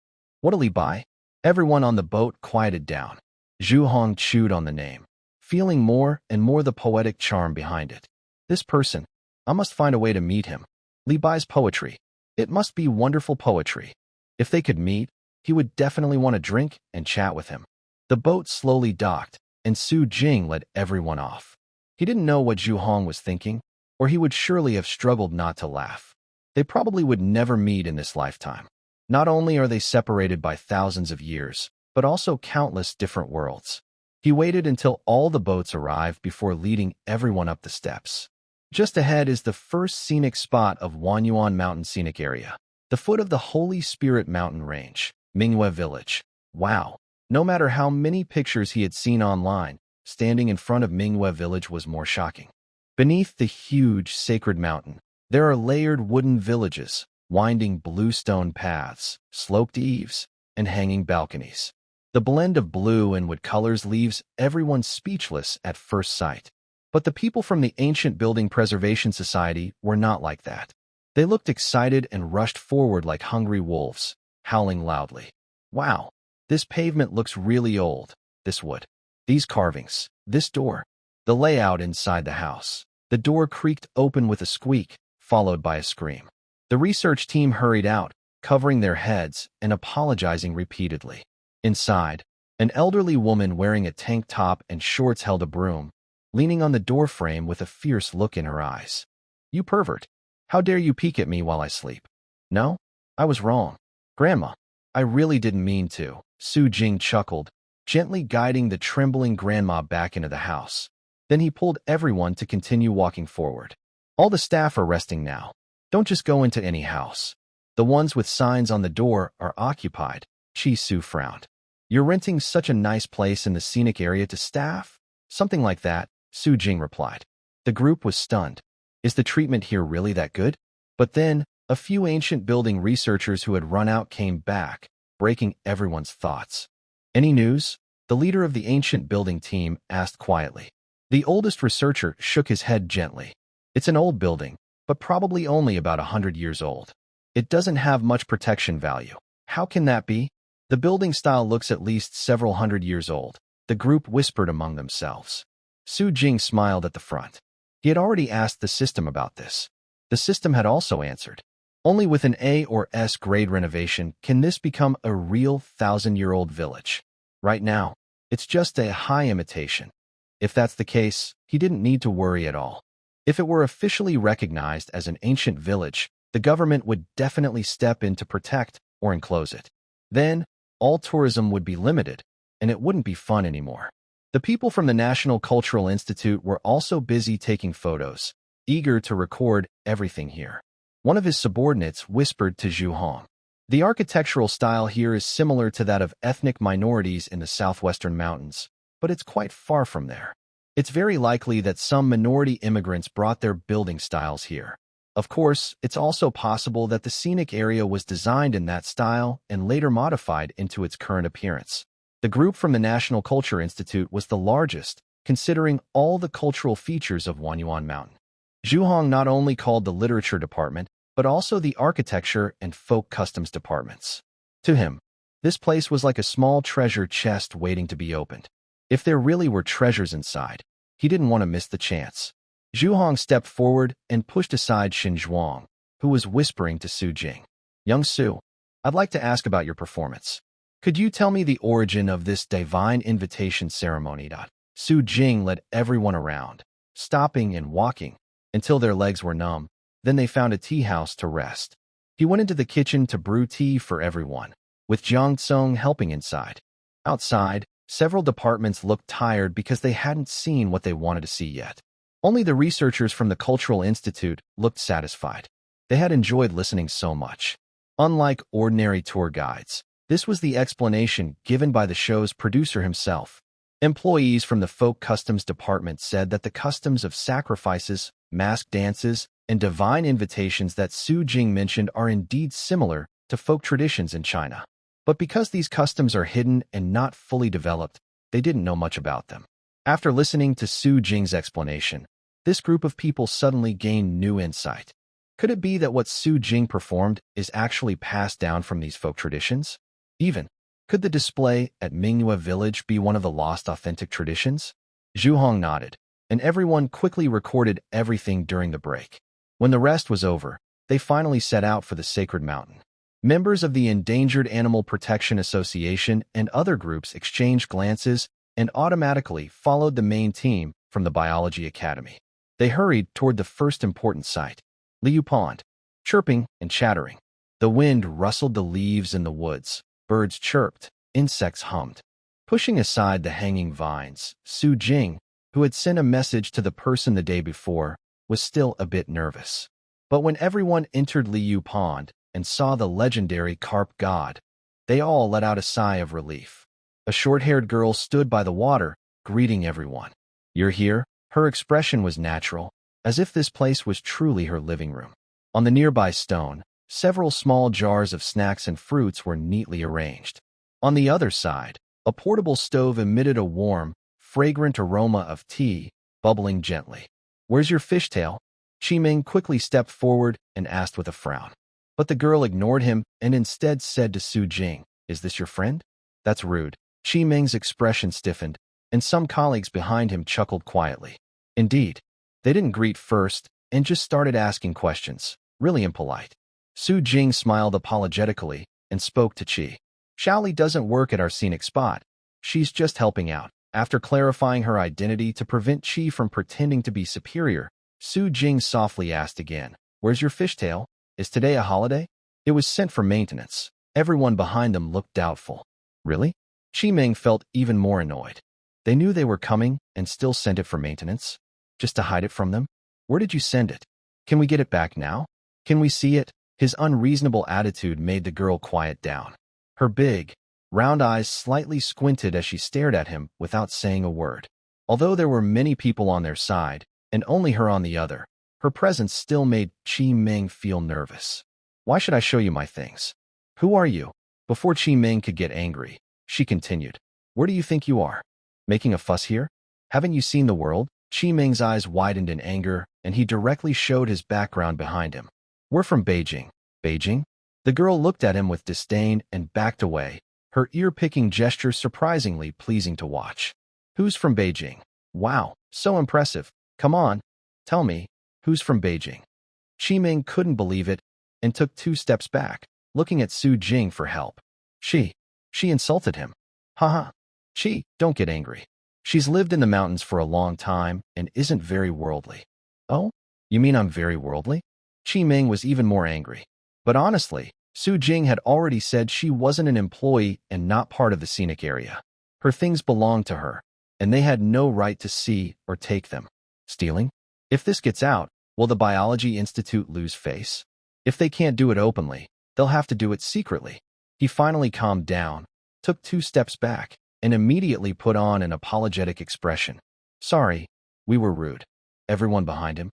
"What a Li Bai?" Everyone on the boat quieted down. Zhu Hong chewed on the name, feeling more and more the poetic charm behind it. "This person, I must find a way to meet him. Li Bai's poetry. It must be wonderful poetry. If they could meet, he would definitely want to drink and chat with him." The boat slowly docked, and Su Jing led everyone off. He didn't know what Zhu Hong was thinking, or he would surely have struggled not to laugh. They probably would never meet in this lifetime. Not only are they separated by thousands of years, but also countless different worlds. He waited until all the boats arrived before leading everyone up the steps. Just ahead is the first scenic spot of Wanyuan Mountain Scenic Area, the foot of the Holy Spirit Mountain Range, Mingyue Village. Wow! No matter how many pictures he had seen online, standing in front of Mingyue Village was more shocking. Beneath the huge, sacred mountain, there are layered wooden villages, winding blue stone paths, sloped eaves, and hanging balconies. The blend of blue and wood colors leaves everyone speechless at first sight. But the people from the Ancient Building Preservation Society were not like that. They looked excited and rushed forward like hungry wolves, howling loudly. Wow, this pavement looks really old. This wood, these carvings, this door. The layout inside the house. The door creaked open with a squeak, followed by a scream. The research team hurried out, covering their heads and apologizing repeatedly. Inside, an elderly woman wearing a tank top and shorts held a broom, leaning on the doorframe with a fierce look in her eyes. You pervert! How dare you peek at me while I sleep? No, I was wrong. Grandma, I really didn't mean to. Su Jing chuckled, gently guiding the trembling grandma back into the house. Then he pulled everyone to continue walking forward. All the staff are resting now. Don't just go into any house. The ones with signs on the door are occupied. Chi Su frowned. You're renting such a nice place in the scenic area to staff? Something like that, Su Jing replied. The group was stunned. Is the treatment here really that good? But then, a few ancient building researchers who had run out came back, breaking everyone's thoughts. Any news? The leader of the ancient building team asked quietly. The oldest researcher shook his head gently. It's an old building, but probably only about 100 years old. It doesn't have much protection value. How can that be? The building style looks at least several hundred years old, the group whispered among themselves. Su Jing smiled at the front. He had already asked the system about this. The system had also answered. Only with an A or S grade renovation can this become a real 1,000-year-old village. Right now, it's just a high imitation. If that's the case, he didn't need to worry at all. If it were officially recognized as an ancient village, the government would definitely step in to protect or enclose it. Then, all tourism would be limited, and it wouldn't be fun anymore. The people from the National Cultural Institute were also busy taking photos, eager to record everything here. One of his subordinates whispered to Zhu Hong. The architectural style here is similar to that of ethnic minorities in the southwestern mountains, but it's quite far from there. It's very likely that some minority immigrants brought their building styles here. Of course, it's also possible that the scenic area was designed in that style and later modified into its current appearance. The group from the National Culture Institute was the largest, considering all the cultural features of Wanyuan Mountain. Zhu Hong not only called the literature department, but also the architecture and folk customs departments. To him, this place was like a small treasure chest waiting to be opened. If there really were treasures inside, he didn't want to miss the chance. Zhu Hong stepped forward and pushed aside Xin Zhuang, who was whispering to Su Jing. Young Su, I'd like to ask about your performance. Could you tell me the origin of this divine invitation ceremony? Su Jing led everyone around, stopping and walking, until their legs were numb. Then they found a tea house to rest. He went into the kitchen to brew tea for everyone, with Jiang Tsung helping inside. Outside, several departments looked tired because they hadn't seen what they wanted to see yet. Only the researchers from the Cultural Institute looked satisfied. They had enjoyed listening so much. Unlike ordinary tour guides, this was the explanation given by the show's producer himself. Employees from the Folk Customs Department said that the customs of sacrifices, mask dances, and divine invitations that Su Jing mentioned are indeed similar to folk traditions in China. But because these customs are hidden and not fully developed, they didn't know much about them. After listening to Su Jing's explanation, this group of people suddenly gained new insight. Could it be that what Su Jing performed is actually passed down from these folk traditions? Even, could the display at Mingyue village be one of the lost authentic traditions? Zhu Hong nodded, and everyone quickly recorded everything during the break. When the rest was over, they finally set out for the sacred mountain. Members of the Endangered Animal Protection Association and other groups exchanged glances and automatically followed the main team from the Biology Academy. They hurried toward the first important site, Liu Pond, chirping and chattering. The wind rustled the leaves in the woods. Birds chirped, insects hummed. Pushing aside the hanging vines, Su Jing, who had sent a message to the person the day before, was still a bit nervous. But when everyone entered Liu Pond and saw the legendary carp god, they all let out a sigh of relief. A short-haired girl stood by the water, greeting everyone. You're here? Her expression was natural, as if this place was truly her living room. On the nearby stone, several small jars of snacks and fruits were neatly arranged. On the other side, a portable stove emitted a warm, fragrant aroma of tea, bubbling gently. Where's your fishtail? Ming quickly stepped forward and asked with a frown. But the girl ignored him and instead said to Su Jing, "Is this your friend?" "That's rude." Ming's expression stiffened, and some colleagues behind him chuckled quietly. Indeed, they didn't greet first and just started asking questions, really impolite. Su Jing smiled apologetically and spoke to Qi. "Shaoli doesn't work at our scenic spot. She's just helping out." After clarifying her identity to prevent Qi from pretending to be superior, Su Jing softly asked again, "Where's your fishtail? Is today a holiday?" "It was sent for maintenance." Everyone behind them looked doubtful. "Really?" Ming felt even more annoyed. They knew they were coming and still sent it for maintenance? Just to hide it from them? "Where did you send it? Can we get it back now? Can we see it?" His unreasonable attitude made the girl quiet down. Her big, round eyes slightly squinted as she stared at him without saying a word. Although there were many people on their side, and only her on the other, her presence still made Ming feel nervous. "Why should I show you my things? Who are you?" Before Ming could get angry, she continued, "Where do you think you are? Making a fuss here? Haven't you seen the world?" Ming's eyes widened in anger, and he directly showed his background behind him. "We're from Beijing." "Beijing?" The girl looked at him with disdain and backed away, her ear-picking gesture surprisingly pleasing to watch. "Who's from Beijing? Wow, so impressive. Come on, tell me, who's from Beijing?" Ming couldn't believe it and took 2 steps back, looking at Su Jing for help. She insulted him. Haha. Qi, don't get angry. She's lived in the mountains for a long time and isn't very worldly. "Oh? You mean I'm very worldly?" Ming was even more angry. But honestly, Su Jing had already said she wasn't an employee and not part of the scenic area. Her things belonged to her, and they had no right to see or take them. Stealing? If this gets out, will the Biology Institute lose face? If they can't do it openly, they'll have to do it secretly. He finally calmed down, took 2 steps back, and immediately put on an apologetic expression. "Sorry, we were rude." Everyone behind him.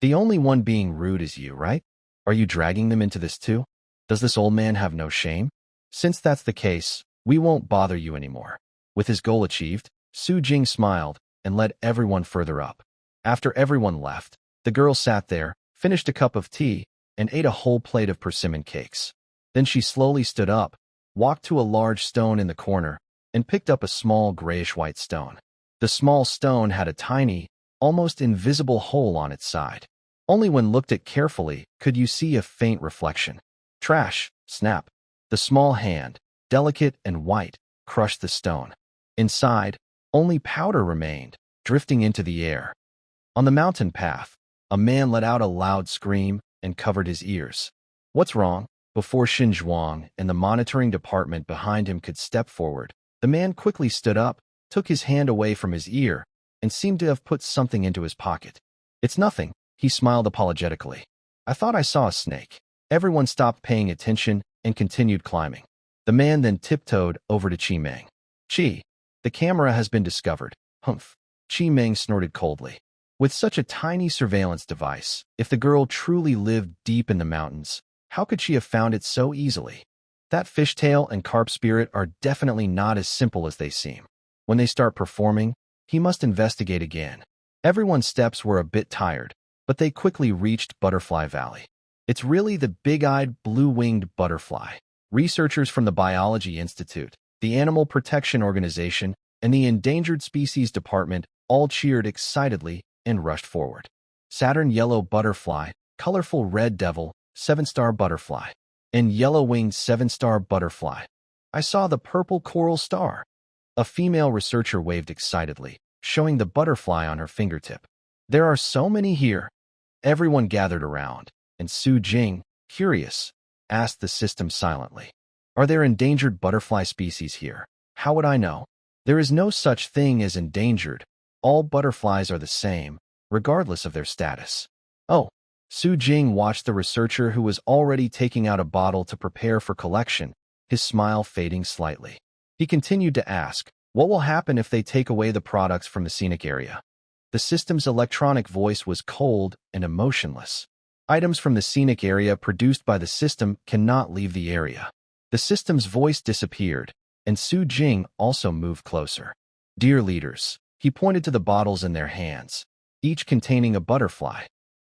"The only one being rude is you, right? Are you dragging them into this too? Does this old man have no shame? Since that's the case, we won't bother you anymore." With his goal achieved, Su Jing smiled and led everyone further up. After everyone left, the girl sat there, finished a cup of tea, and ate a whole plate of persimmon cakes. Then she slowly stood up, walked to a large stone in the corner, and picked up a small grayish-white stone. The small stone had a tiny, almost invisible hole on its side. Only when looked at carefully could you see a faint reflection. Trash, snap. The small hand, delicate and white, crushed the stone. Inside, only powder remained, drifting into the air. On the mountain path, a man let out a loud scream and covered his ears. "What's wrong?" Before Xin Zhuang and the monitoring department behind him could step forward, the man quickly stood up, took his hand away from his ear, and seemed to have put something into his pocket. "It's nothing," he smiled apologetically. "I thought I saw a snake." Everyone stopped paying attention and continued climbing. The man then tiptoed over to Ming. "Qi, the camera has been discovered." "Humph." Ming snorted coldly. With such a tiny surveillance device, if the girl truly lived deep in the mountains, how could she have found it so easily? That fishtail and carp spirit are definitely not as simple as they seem. When they start performing, he must investigate again. Everyone's steps were a bit tired, but they quickly reached Butterfly Valley. It's really the big-eyed, blue-winged butterfly. Researchers from the Biology Institute, the Animal Protection Organization, and the Endangered Species Department all cheered excitedly and rushed forward. Saturn yellow butterfly, colorful red devil, 7-star butterfly, and yellow-winged 7-star butterfly. I saw the purple coral star. A female researcher waved excitedly, showing the butterfly on her fingertip. There are so many here. Everyone gathered around, and Su Jing, curious, asked the system silently. Are there endangered butterfly species here? How would I know? There is no such thing as endangered. All butterflies are the same, regardless of their status. Oh, Su Jing watched the researcher who was already taking out a bottle to prepare for collection, his smile fading slightly. He continued to ask, what will happen if they take away the products from the scenic area? The system's electronic voice was cold and emotionless. Items from the scenic area produced by the system cannot leave the area. The system's voice disappeared, and Su Jing also moved closer. Dear leaders, he pointed to the bottles in their hands, each containing a butterfly.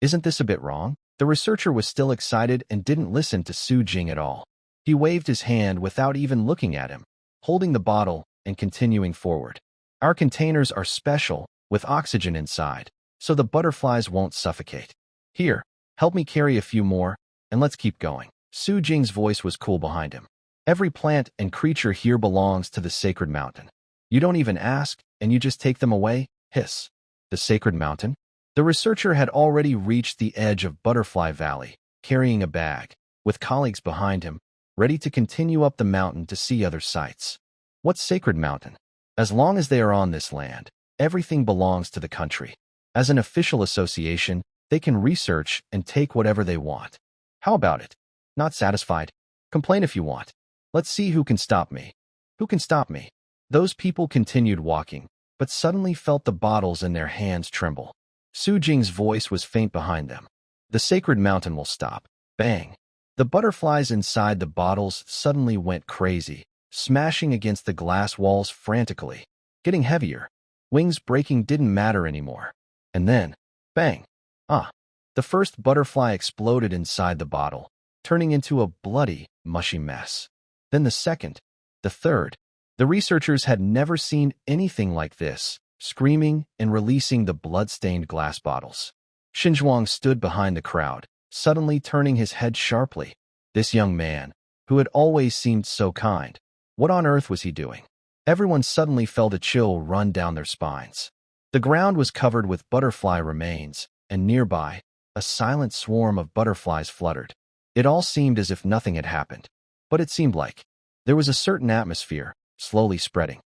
Isn't this a bit wrong? The researcher was still excited and didn't listen to Su Jing at all. He waved his hand without even looking at him, holding the bottle and continuing forward. Our containers are special, with oxygen inside, so the butterflies won't suffocate. Here, help me carry a few more, and let's keep going. Su Jing's voice was cool behind him. Every plant and creature here belongs to the sacred mountain. You don't even ask, and you just take them away? Hiss. The sacred mountain? The researcher had already reached the edge of Butterfly Valley, carrying a bag, with colleagues behind him, ready to continue up the mountain to see other sights. What sacred mountain? As long as they are on this land, everything belongs to the country. As an official association, they can research and take whatever they want. How about it? Not satisfied? Complain if you want. Let's see who can stop me. Who can stop me? Those people continued walking, but suddenly felt the bottles in their hands tremble. Su Jing's voice was faint behind them. The sacred mountain will stop. Bang! The butterflies inside the bottles suddenly went crazy, smashing against the glass walls frantically, getting heavier. Wings breaking didn't matter anymore. And then, bang! The first butterfly exploded inside the bottle, turning into a bloody, mushy mess. Then the second, the third. The researchers had never seen anything like this, screaming and releasing the blood-stained glass bottles. Xinzhuang stood behind the crowd, suddenly turning his head sharply. This young man, who had always seemed so kind, what on earth was he doing? Everyone suddenly felt a chill run down their spines. The ground was covered with butterfly remains, and nearby, a silent swarm of butterflies fluttered. It all seemed as if nothing had happened. But it seemed like there was a certain atmosphere, slowly spreading.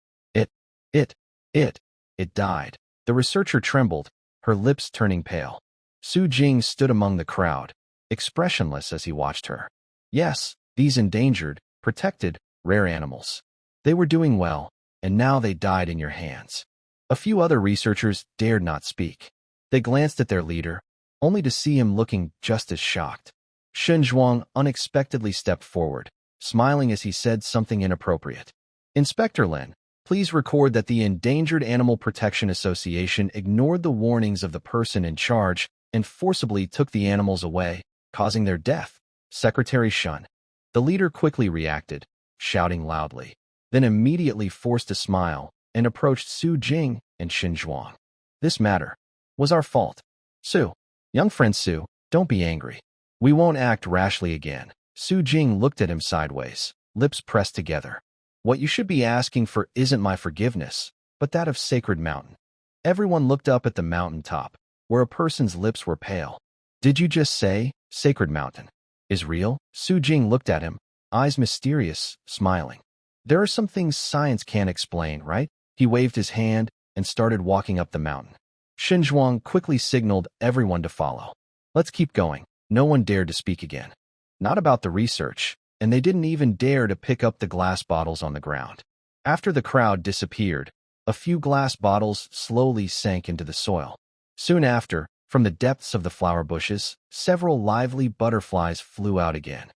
It died. The researcher trembled, her lips turning pale. Su Jing stood among the crowd, expressionless as he watched her. Yes, these endangered, protected, rare animals. They were doing well, and now they died in your hands. A few other researchers dared not speak. They glanced at their leader, only to see him looking just as shocked. Xinzhuang unexpectedly stepped forward, smiling as he said something inappropriate. Inspector Lin, please record that the Endangered Animal Protection Association ignored the warnings of the person in charge and forcibly took the animals away, causing their death. Secretary Shun. The leader quickly reacted, shouting loudly, then immediately forced a smile and approached Su Jing and Xinzhuang. This matter was our fault. Su, young friend Su, don't be angry. We won't act rashly again. Su Jing looked at him sideways, lips pressed together. What you should be asking for isn't my forgiveness, but that of Sacred Mountain. Everyone looked up at the mountain top, where a person's lips were pale. Did you just say, Sacred Mountain is real? Su Jing looked at him, eyes mysterious, smiling. There are some things science can't explain, right? He waved his hand and started walking up the mountain. Xinzhuang quickly signaled everyone to follow. Let's keep going. No one dared to speak again. Not about the research, and they didn't even dare to pick up the glass bottles on the ground. After the crowd disappeared, a few glass bottles slowly sank into the soil. Soon after, from the depths of the flower bushes, several lively butterflies flew out again.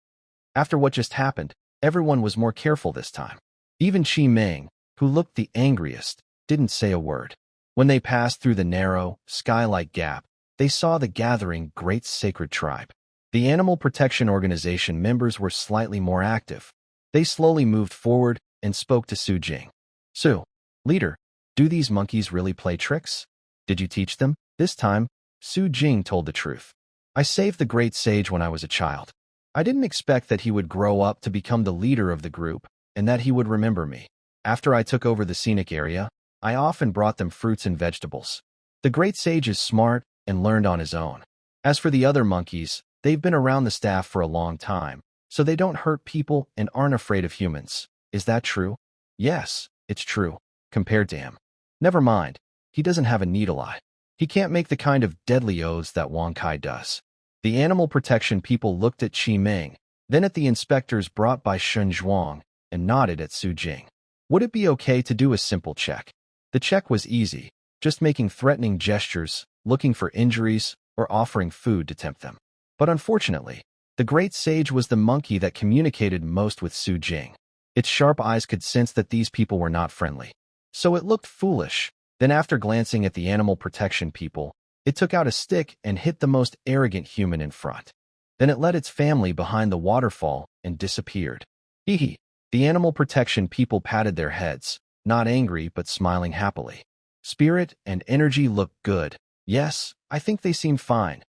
After what just happened, everyone was more careful this time. Even Qi Meng, who looked the angriest, didn't say a word. When they passed through the narrow, sky-like gap, they saw the gathering great sacred tribe. The Animal Protection Organization members were slightly more active. They slowly moved forward and spoke to Su Jing. Su, leader, do these monkeys really play tricks? Did you teach them? This time, Su Jing told the truth. I saved the great sage when I was a child. I didn't expect that he would grow up to become the leader of the group and that he would remember me. After I took over the scenic area, I often brought them fruits and vegetables. The great sage is smart and learned on his own. As for the other monkeys, they've been around the staff for a long time, so they don't hurt people and aren't afraid of humans. Is that true? Yes, it's true, compared to him. Never mind, he doesn't have a needle eye. He can't make the kind of deadly oaths that Wang Kai does. The animal protection people looked at Qi Meng, then at the inspectors brought by Xinzhuang, and nodded at Su Jing. Would it be okay to do a simple check? The check was easy, just making threatening gestures, looking for injuries, or offering food to tempt them. But unfortunately, the great sage was the monkey that communicated most with Su Jing. Its sharp eyes could sense that these people were not friendly. So it looked foolish. Then after glancing at the animal protection people, It took out a stick and hit the most arrogant human in front. Then it led its family behind the waterfall and disappeared. Hee hee. The animal protection people patted their heads, not angry but smiling happily. Spirit and energy looked good. Yes, I think they seem fine.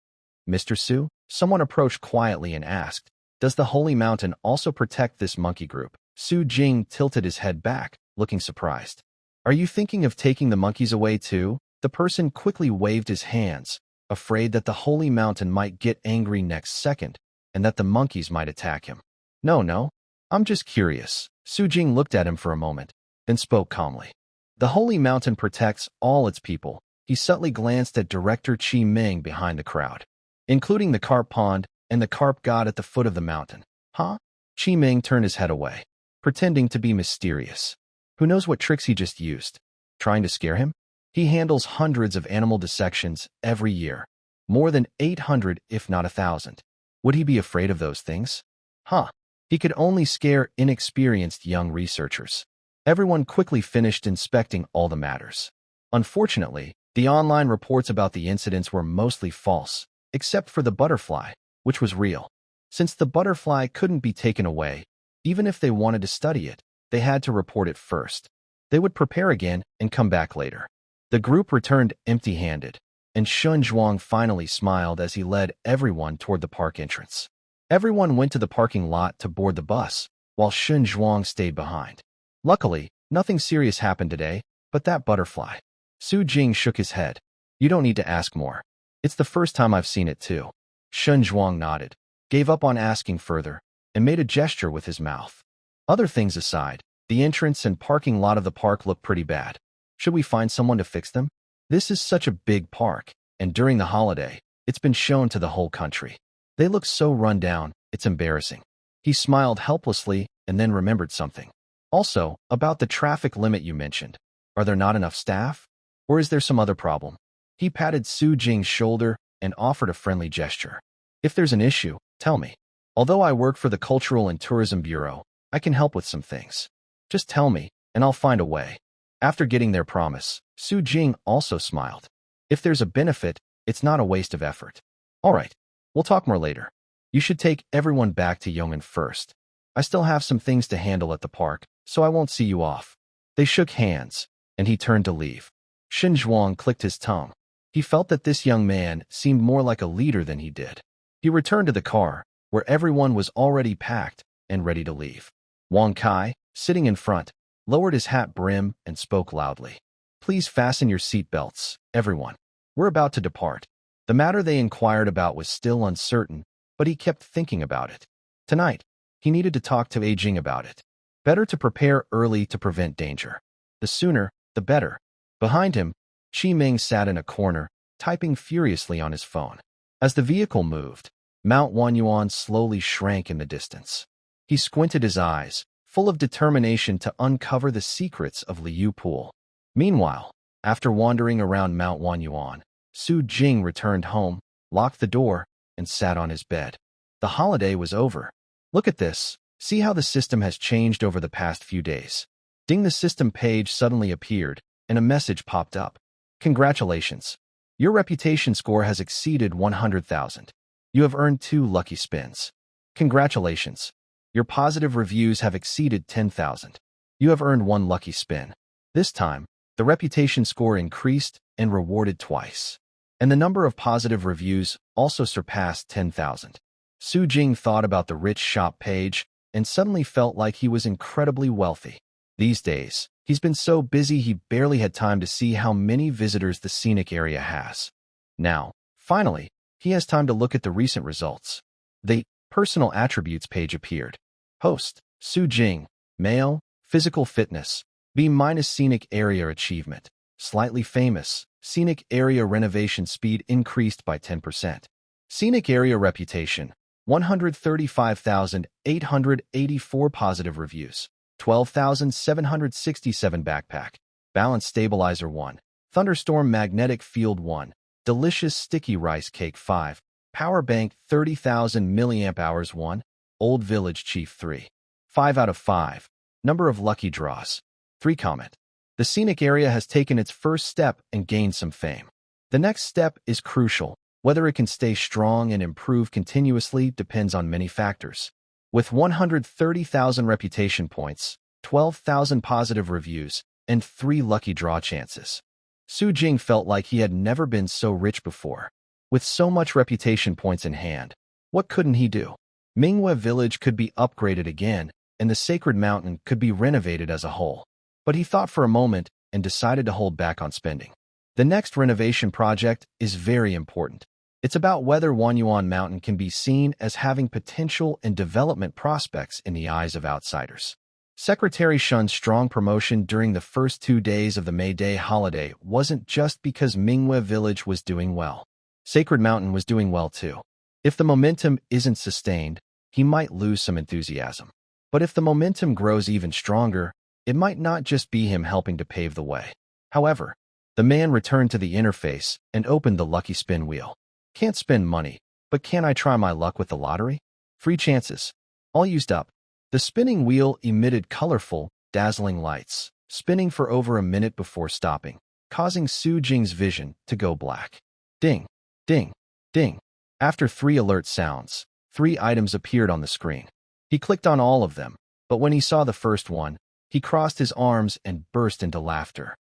Mr. Su, someone approached quietly and asked, does the Holy Mountain also protect this monkey group? Su Jing tilted his head back, looking surprised. Are you thinking of taking the monkeys away too? The person quickly waved his hands, afraid that the Holy Mountain might get angry next second and that the monkeys might attack him. No, I'm just curious. Su Jing looked at him for a moment, then spoke calmly. The Holy Mountain protects all its people. He subtly glanced at Director Qi Ming behind the crowd, including the carp pond and the carp god at the foot of the mountain. Huh? Qi Ming turned his head away, pretending to be mysterious. Who knows what tricks he just used? Trying to scare him? He handles hundreds of animal dissections every year. More than 800, if not 1,000. Would he be afraid of those things? Huh. He could only scare inexperienced young researchers. Everyone quickly finished inspecting all the matters. Unfortunately, the online reports about the incidents were mostly false, except for the butterfly, which was real. Since the butterfly couldn't be taken away, even if they wanted to study it, they had to report it first. They would prepare again and come back later. The group returned empty-handed, and Shun Zhuang finally smiled as he led everyone toward the park entrance. Everyone went to the parking lot to board the bus, while Shun Zhuang stayed behind. Luckily, nothing serious happened today, but that butterfly. Su Jing shook his head. You don't need to ask more. It's the first time I've seen it too. Shun Zhuang nodded, gave up on asking further, and made a gesture with his mouth. Other things aside, the entrance and parking lot of the park look pretty bad. Should we find someone to fix them? This is such a big park, and during the holiday, it's been shown to the whole country. They look so run down, it's embarrassing. He smiled helplessly and then remembered something. Also, about the traffic limit you mentioned. Are there not enough staff? Or is there some other problem? He patted Su Jing's shoulder and offered a friendly gesture. If there's an issue, tell me. Although I work for the Cultural and Tourism Bureau, I can help with some things. Just tell me, and I'll find a way. After getting their promise, Su Jing also smiled. If there's a benefit, it's not a waste of effort. All right, we'll talk more later. You should take everyone back to Yong'an first. I still have some things to handle at the park, so I won't see you off. They shook hands, and he turned to leave. Shun Zhuang clicked his tongue. He felt that this young man seemed more like a leader than he did. He returned to the car, where everyone was already packed and ready to leave. Wang Kai, sitting in front, lowered his hat brim and spoke loudly. Please fasten your seatbelts, everyone. We're about to depart. The matter they inquired about was still uncertain, but he kept thinking about it. Tonight, he needed to talk to Jing about it. Better to prepare early to prevent danger. The sooner, the better. Behind him, Qi Ming sat in a corner, typing furiously on his phone. As the vehicle moved, Mount Wanyuan slowly shrank in the distance. He squinted his eyes, full of determination to uncover the secrets of Liu Pool. Meanwhile, after wandering around Mount Wanyuan, Su Jing returned home, locked the door, and sat on his bed. The holiday was over. Look at this. See how the system has changed over the past few days. Ding, the system page suddenly appeared, and a message popped up. Congratulations. Your reputation score has exceeded 100,000. You have earned 2 lucky spins. Congratulations. Your positive reviews have exceeded 10,000. You have earned 1 lucky spin. This time, the reputation score increased and rewarded twice. And the number of positive reviews also surpassed 10,000. Su Jing thought about the rich shop page and suddenly felt like he was incredibly wealthy. These days, he's been so busy he barely had time to see how many visitors the scenic area has. Now, finally, he has time to look at the recent results. The personal attributes page appeared. Host, Su Jing, male, physical fitness, B- scenic area achievement, slightly famous, scenic area renovation speed increased by 10%. Scenic area reputation, 135,884 positive reviews, 12,767 backpack, balance stabilizer 1, thunderstorm magnetic field 1, delicious sticky rice cake 5, power bank 30,000 milliamp hours 1, old village chief 3. 5 out of 5. Number of lucky draws. 3 comment. The scenic area has taken its first step and gained some fame. The next step is crucial. Whether it can stay strong and improve continuously depends on many factors. With 130,000 reputation points, 12,000 positive reviews, and 3 lucky draw chances, Su Jing felt like he had never been so rich before. With so much reputation points in hand, what couldn't he do? Minghua Village could be upgraded again, and the Sacred Mountain could be renovated as a whole. But he thought for a moment and decided to hold back on spending. The next renovation project is very important. It's about whether Wanyuan Mountain can be seen as having potential and development prospects in the eyes of outsiders. Secretary Shun's strong promotion during the first 2 days of the May Day holiday wasn't just because Minghua Village was doing well. Sacred Mountain was doing well too. If the momentum isn't sustained, he might lose some enthusiasm. But if the momentum grows even stronger, it might not just be him helping to pave the way. However, the man returned to the interface and opened the lucky spin wheel. Can't spend money, but can I try my luck with the lottery? 3 chances. All used up. The spinning wheel emitted colorful, dazzling lights, spinning for over a minute before stopping, causing Su Jing's vision to go black. Ding, ding, ding. After 3 alert sounds, 3 items appeared on the screen. He clicked on all of them, but when he saw the first one, he crossed his arms and burst into laughter.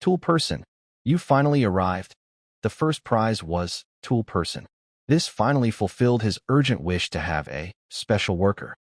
Tool Person, you finally arrived. The first prize was Tool Person. This finally fulfilled his urgent wish to have a special worker.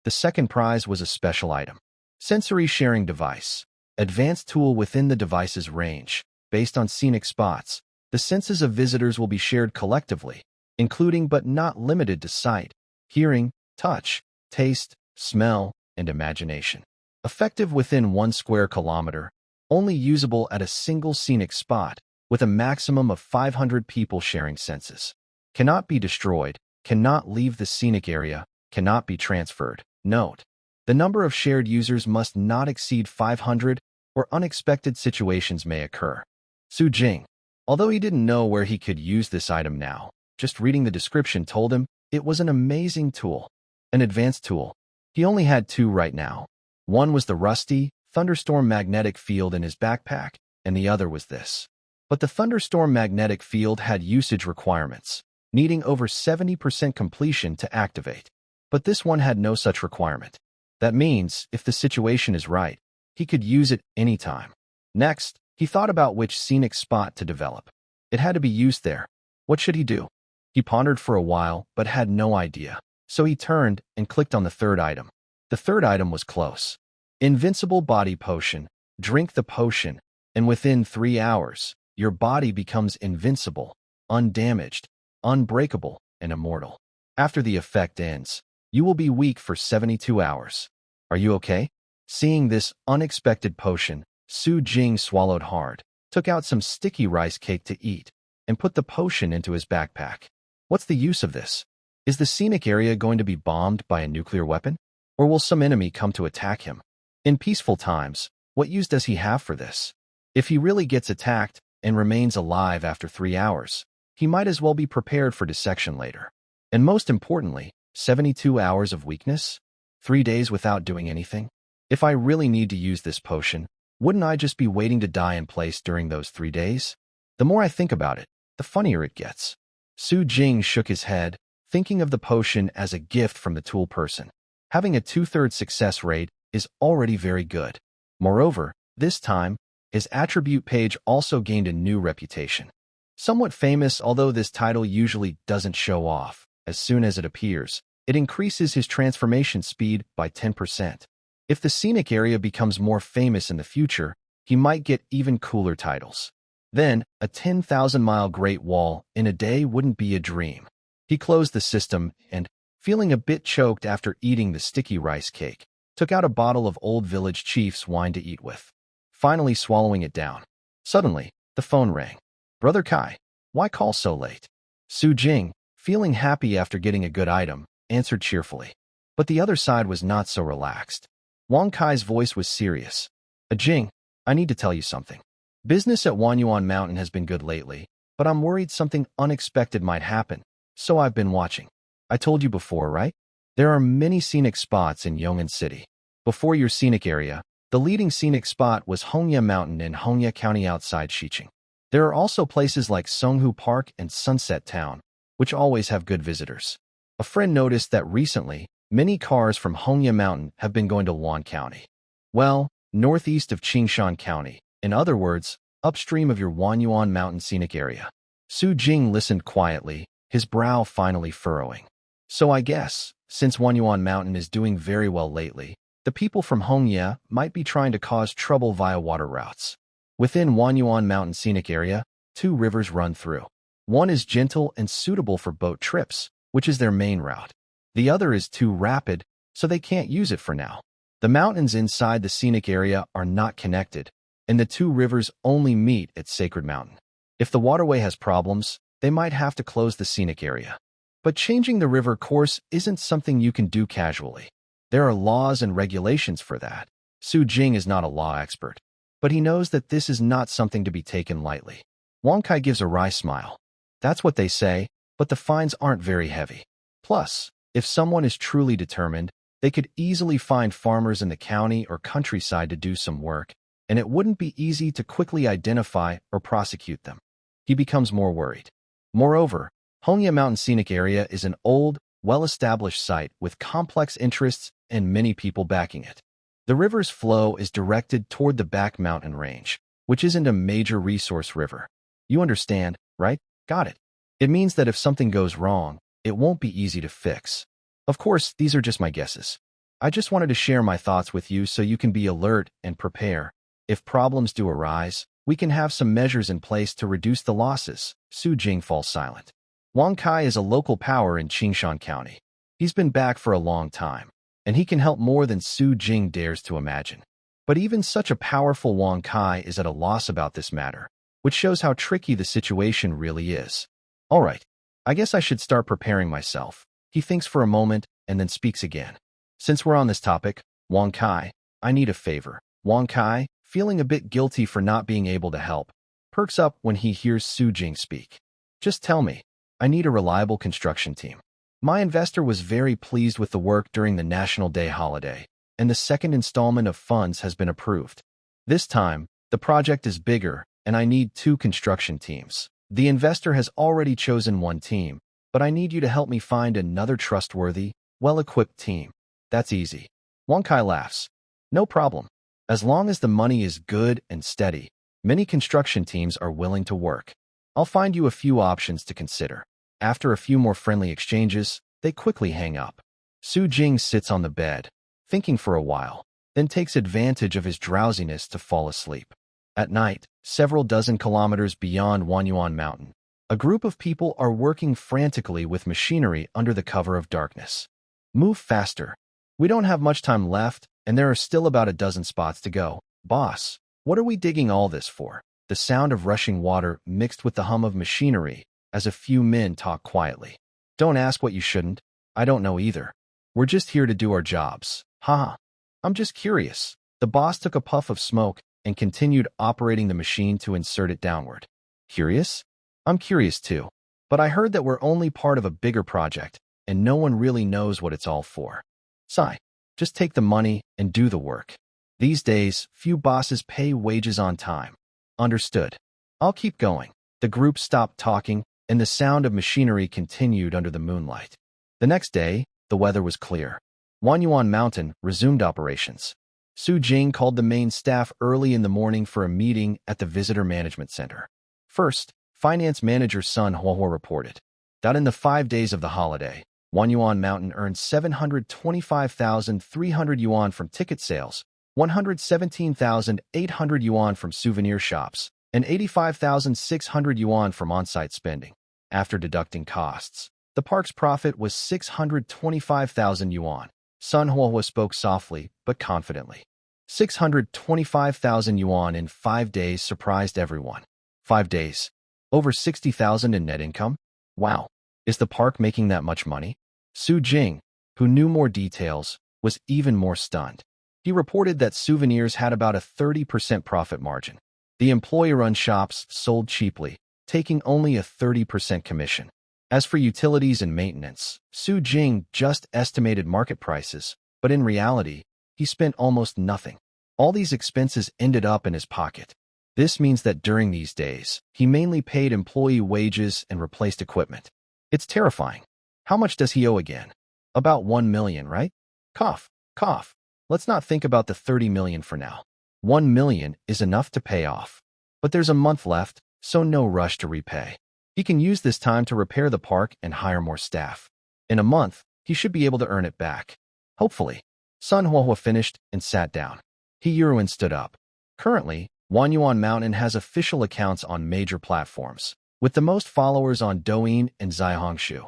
The second prize was a special item. Sensory Sharing Device. Advanced tool within the device's range. Based on scenic spots, the senses of visitors will be shared collectively, including but not limited to sight, hearing, touch, taste, smell, and imagination. Effective within 1 square kilometer, only usable at a single scenic spot, with a maximum of 500 people sharing senses. Cannot be destroyed, cannot leave the scenic area, cannot be transferred. Note: the number of shared users must not exceed 500, or unexpected situations may occur. Su Jing, although he didn't know where he could use this item now, just reading the description told him it was an amazing tool. An advanced tool. He only had 2 right now. One was the rusty, thunderstorm magnetic field in his backpack, and the other was this. But the thunderstorm magnetic field had usage requirements, needing over 70% completion to activate. But this one had no such requirement. That means, if the situation is right, he could use it anytime. Next, he thought about which scenic spot to develop. It had to be used there. What should he do? He pondered for a while, but had no idea. So he turned and clicked on the third item. The third item was close. Invincible Body Potion. Drink the potion, and within 3 hours, your body becomes invincible, undamaged, unbreakable, and immortal. After the effect ends, you will be weak for 72 hours. Are you okay? Seeing this unexpected potion, Su Jing swallowed hard, took out some sticky rice cake to eat, and put the potion into his backpack. What's the use of this? Is the scenic area going to be bombed by a nuclear weapon? Or will some enemy come to attack him? In peaceful times, what use does he have for this? If he really gets attacked and remains alive after 3 hours, he might as well be prepared for dissection later. And most importantly, 72 hours of weakness? 3 days without doing anything? If I really need to use this potion, wouldn't I just be waiting to die in place during those 3 days? The more I think about it, the funnier it gets. Su Jing shook his head, thinking of the potion as a gift from the Tool Person. Having a 2/3 success rate is already very good. Moreover, this time, his attribute page also gained a new reputation. Somewhat famous, although this title usually doesn't show off. As soon as it appears, it increases his transformation speed by 10%. If the scenic area becomes more famous in the future, he might get even cooler titles. Then, a 10,000-mile Great Wall in a day wouldn't be a dream. He closed the system and, feeling a bit choked after eating the sticky rice cake, took out a bottle of Old Village Chief's wine to eat with, finally swallowing it down. Suddenly, the phone rang. Brother Kai, why call so late? Su Jing, feeling happy after getting a good item, answered cheerfully. But the other side was not so relaxed. Wang Kai's voice was serious. Jing, I need to tell you something. Business at Wanyuan Mountain has been good lately, but I'm worried something unexpected might happen, so I've been watching. I told you before, right? There are many scenic spots in Yong'an City. Before your scenic area, the leading scenic spot was Hongya Mountain in Hongya County outside Xiqing. There are also places like Songhu Park and Sunset Town, which always have good visitors. A friend noticed that recently, many cars from Hongya Mountain have been going to Wan County. Well, northeast of Qingshan County, in other words, upstream of your Wanyuan Mountain scenic area. Su Jing listened quietly, his brow finally furrowing. So I guess, since Wanyuan Mountain is doing very well lately, the people from Hongya might be trying to cause trouble via water routes. Within Wanyuan Mountain scenic area, two rivers run through. One is gentle and suitable for boat trips, which is their main route. The other is too rapid, so they can't use it for now. The mountains inside the scenic area are not connected, and the two rivers only meet at Sacred Mountain. If the waterway has problems, they might have to close the scenic area. But changing the river course isn't something you can do casually. There are laws and regulations for that. Su Jing is not a law expert, but he knows that this is not something to be taken lightly. Wang Kai gives a wry smile. That's what they say, but the fines aren't very heavy. Plus, if someone is truly determined, they could easily find farmers in the county or countryside to do some work, and it wouldn't be easy to quickly identify or prosecute them. He becomes more worried. Moreover, Hongya Mountain Scenic Area is an old, well-established site with complex interests and many people backing it. The river's flow is directed toward the back mountain range, which isn't a major resource river. You understand, right? Got it. It means that if something goes wrong, it won't be easy to fix. Of course, these are just my guesses. I just wanted to share my thoughts with you so you can be alert and prepare. If problems do arise, we can have some measures in place to reduce the losses. Su Jing falls silent. Wang Kai is a local power in Qingshan County. He's been back for a long time, and he can help more than Su Jing dares to imagine. But even such a powerful Wang Kai is at a loss about this matter, which shows how tricky the situation really is. All right, I guess I should start preparing myself. He thinks for a moment and then speaks again. Since we're on this topic, Wang Kai, I need a favor. Wang Kai, feeling a bit guilty for not being able to help, perks up when he hears Su Jing speak. Just tell me, I need a reliable construction team. My investor was very pleased with the work during the National Day holiday, and the second installment of funds has been approved. This time, the project is bigger, and I need 2 construction teams. The investor has already chosen one team, but I need you to help me find another trustworthy, well-equipped team. That's easy. Wang Kai laughs. No problem. As long as the money is good and steady, many construction teams are willing to work. I'll find you a few options to consider. After a few more friendly exchanges, they quickly hang up. Su Jing sits on the bed, thinking for a while, then takes advantage of his drowsiness to fall asleep. At night, several dozen kilometers beyond Wanyuan Mountain, a group of people are working frantically with machinery under the cover of darkness. Move faster. We don't have much time left, and there are still about a dozen spots to go. Boss, what are we digging all this for? The sound of rushing water mixed with the hum of machinery as a few men talk quietly. Don't ask what you shouldn't. I don't know either. We're just here to do our jobs. Haha. I'm just curious. The boss took a puff of smoke and continued operating the machine to insert it downward. Curious? I'm curious too. But I heard that we're only part of a bigger project, and no one really knows what it's all for. Sigh. Just take the money and do the work. These days, few bosses pay wages on time. Understood. I'll keep going. The group stopped talking, and the sound of machinery continued under the moonlight. The next day, the weather was clear. Wanyuan Mountain resumed operations. Su Jing called the main staff early in the morning for a meeting at the Visitor Management Center. First, Finance Manager Sun Huohuo reported that in the 5 days of the holiday, Wanyuan Mountain earned 725,300 yuan from ticket sales, 117,800 yuan from souvenir shops, and 85,600 yuan from on-site spending. After deducting costs, the park's profit was 625,000 yuan. Sun Huohuo spoke softly but confidently. 625,000 yuan in 5 days surprised everyone. 5 days. Over 60,000 in net income? Wow. Is the park making that much money? Su Jing, who knew more details, was even more stunned. He reported that souvenirs had about a 30% profit margin. The employee-run shops sold cheaply, taking only a 30% commission. As for utilities and maintenance, Su Jing just estimated market prices, but in reality, he spent almost nothing. All these expenses ended up in his pocket. This means that during these days, he mainly paid employee wages and replaced equipment. It's terrifying. How much does he owe again? About 1 million, right? Cough, cough. Let's not think about the 30 million for now. 1 million is enough to pay off. But there's a month left, so no rush to repay. He can use this time to repair the park and hire more staff. In a month, he should be able to earn it back. Hopefully. Sun Huohua finished and sat down. He Yuan stood up. Currently, Wanyuan Mountain has official accounts on major platforms, with the most followers on Douyin and Zaihongshu.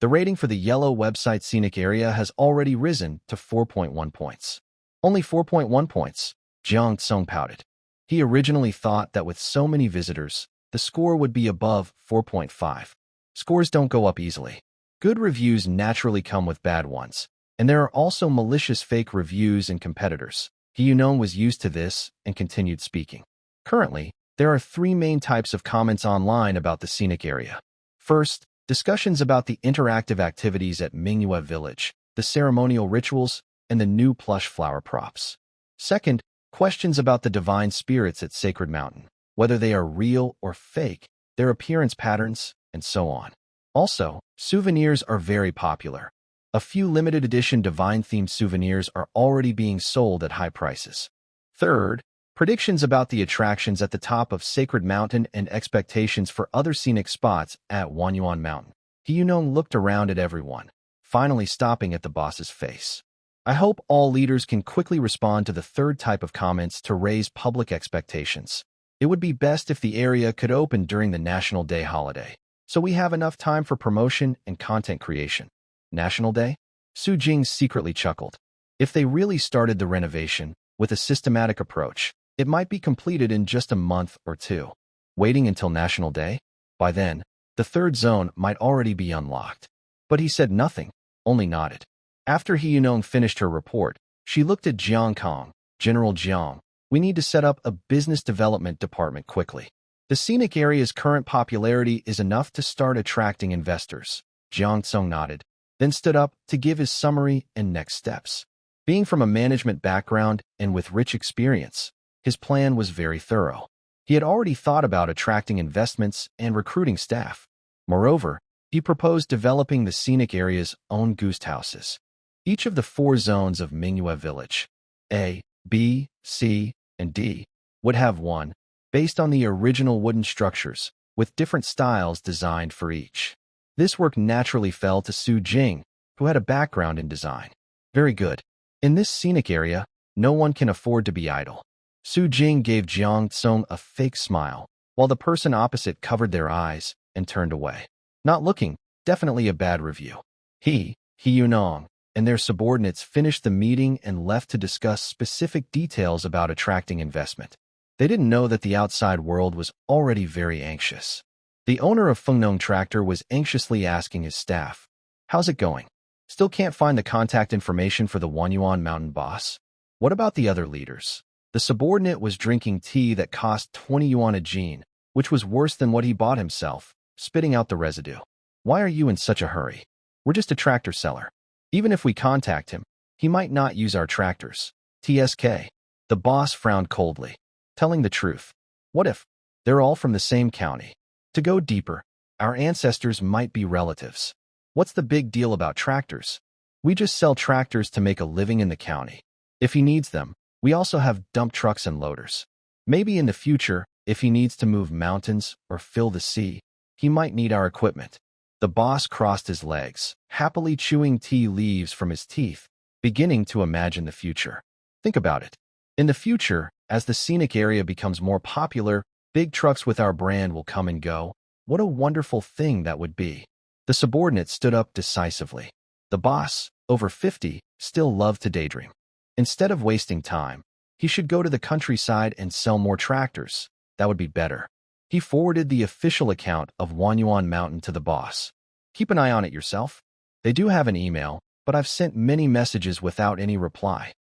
The rating for the yellow website scenic area has already risen to 4.1 points. Only 4.1 points, Jiang Tsong pouted. He originally thought that with so many visitors, the score would be above 4.5. Scores don't go up easily. Good reviews naturally come with bad ones, and there are also malicious fake reviews and competitors. Hyunong was used to this and continued speaking. Currently, there are 3 main types of comments online about the scenic area. First, discussions about the interactive activities at Mingyue Village, the ceremonial rituals, and the new plush flower props. Second, questions about the divine spirits at Sacred Mountain, whether they are real or fake, their appearance patterns, and so on. Also, souvenirs are very popular. A few limited edition divine-themed souvenirs are already being sold at high prices. Third, predictions about the attractions at the top of Sacred Mountain and expectations for other scenic spots at Wanyuan Mountain. Hyunong looked around at everyone, finally stopping at the boss's face. I hope all leaders can quickly respond to the third type of comments to raise public expectations. It would be best if the area could open during the National Day holiday, so we have enough time for promotion and content creation. National Day? Su Jing secretly chuckled. If they really started the renovation with a systematic approach, it might be completed in just a month or 2. Waiting until National Day? By then, the third zone might already be unlocked. But he said nothing, only nodded. After Hyunong finished her report, she looked at Jiang Kong. General Jiang, we need to set up a business development department quickly. The scenic area's current popularity is enough to start attracting investors. Jiang Tsong nodded, then stood up to give his summary and next steps. Being from a management background and with rich experience, his plan was very thorough. He had already thought about attracting investments and recruiting staff. Moreover, he proposed developing the scenic area's own ghost houses. Each of the 4 zones of Mingyue Village, A, B, C, and D, would have one, based on the original wooden structures, with different styles designed for each. This work naturally fell to Su Jing, who had a background in design. Very good. In this scenic area, no one can afford to be idle. Su Jing gave Jiang Tsong a fake smile, while the person opposite covered their eyes and turned away. Not looking, definitely a bad review. Hyunong, and their subordinates finished the meeting and left to discuss specific details about attracting investment. They didn't know that the outside world was already very anxious. The owner of Fengnong Tractor was anxiously asking his staff, "How's it going? Still can't find the contact information for the Wanyuan Mountain boss? What about the other leaders?" The subordinate was drinking tea that cost 20 yuan a jean, which was worse than what he bought himself, spitting out the residue. "Why are you in such a hurry? We're just a tractor seller. Even if we contact him, he might not use our tractors. TSK. The boss frowned coldly. Telling the truth. What if? They're all from the same county. To go deeper, our ancestors might be relatives. What's the big deal about tractors? We just sell tractors to make a living in the county. If he needs them, we also have dump trucks and loaders. Maybe in the future, if he needs to move mountains or fill the sea, he might need our equipment." The boss crossed his legs, happily chewing tea leaves from his teeth, beginning to imagine the future. Think about it. In the future, as the scenic area becomes more popular, big trucks with our brand will come and go. What a wonderful thing that would be. The subordinate stood up decisively. The boss, over 50, still loved to daydream. Instead of wasting time, he should go to the countryside and sell more tractors. That would be better. He forwarded the official account of Wanyuan Mountain to the boss. "Keep an eye on it yourself. They do have an email, but I've sent many messages without any reply."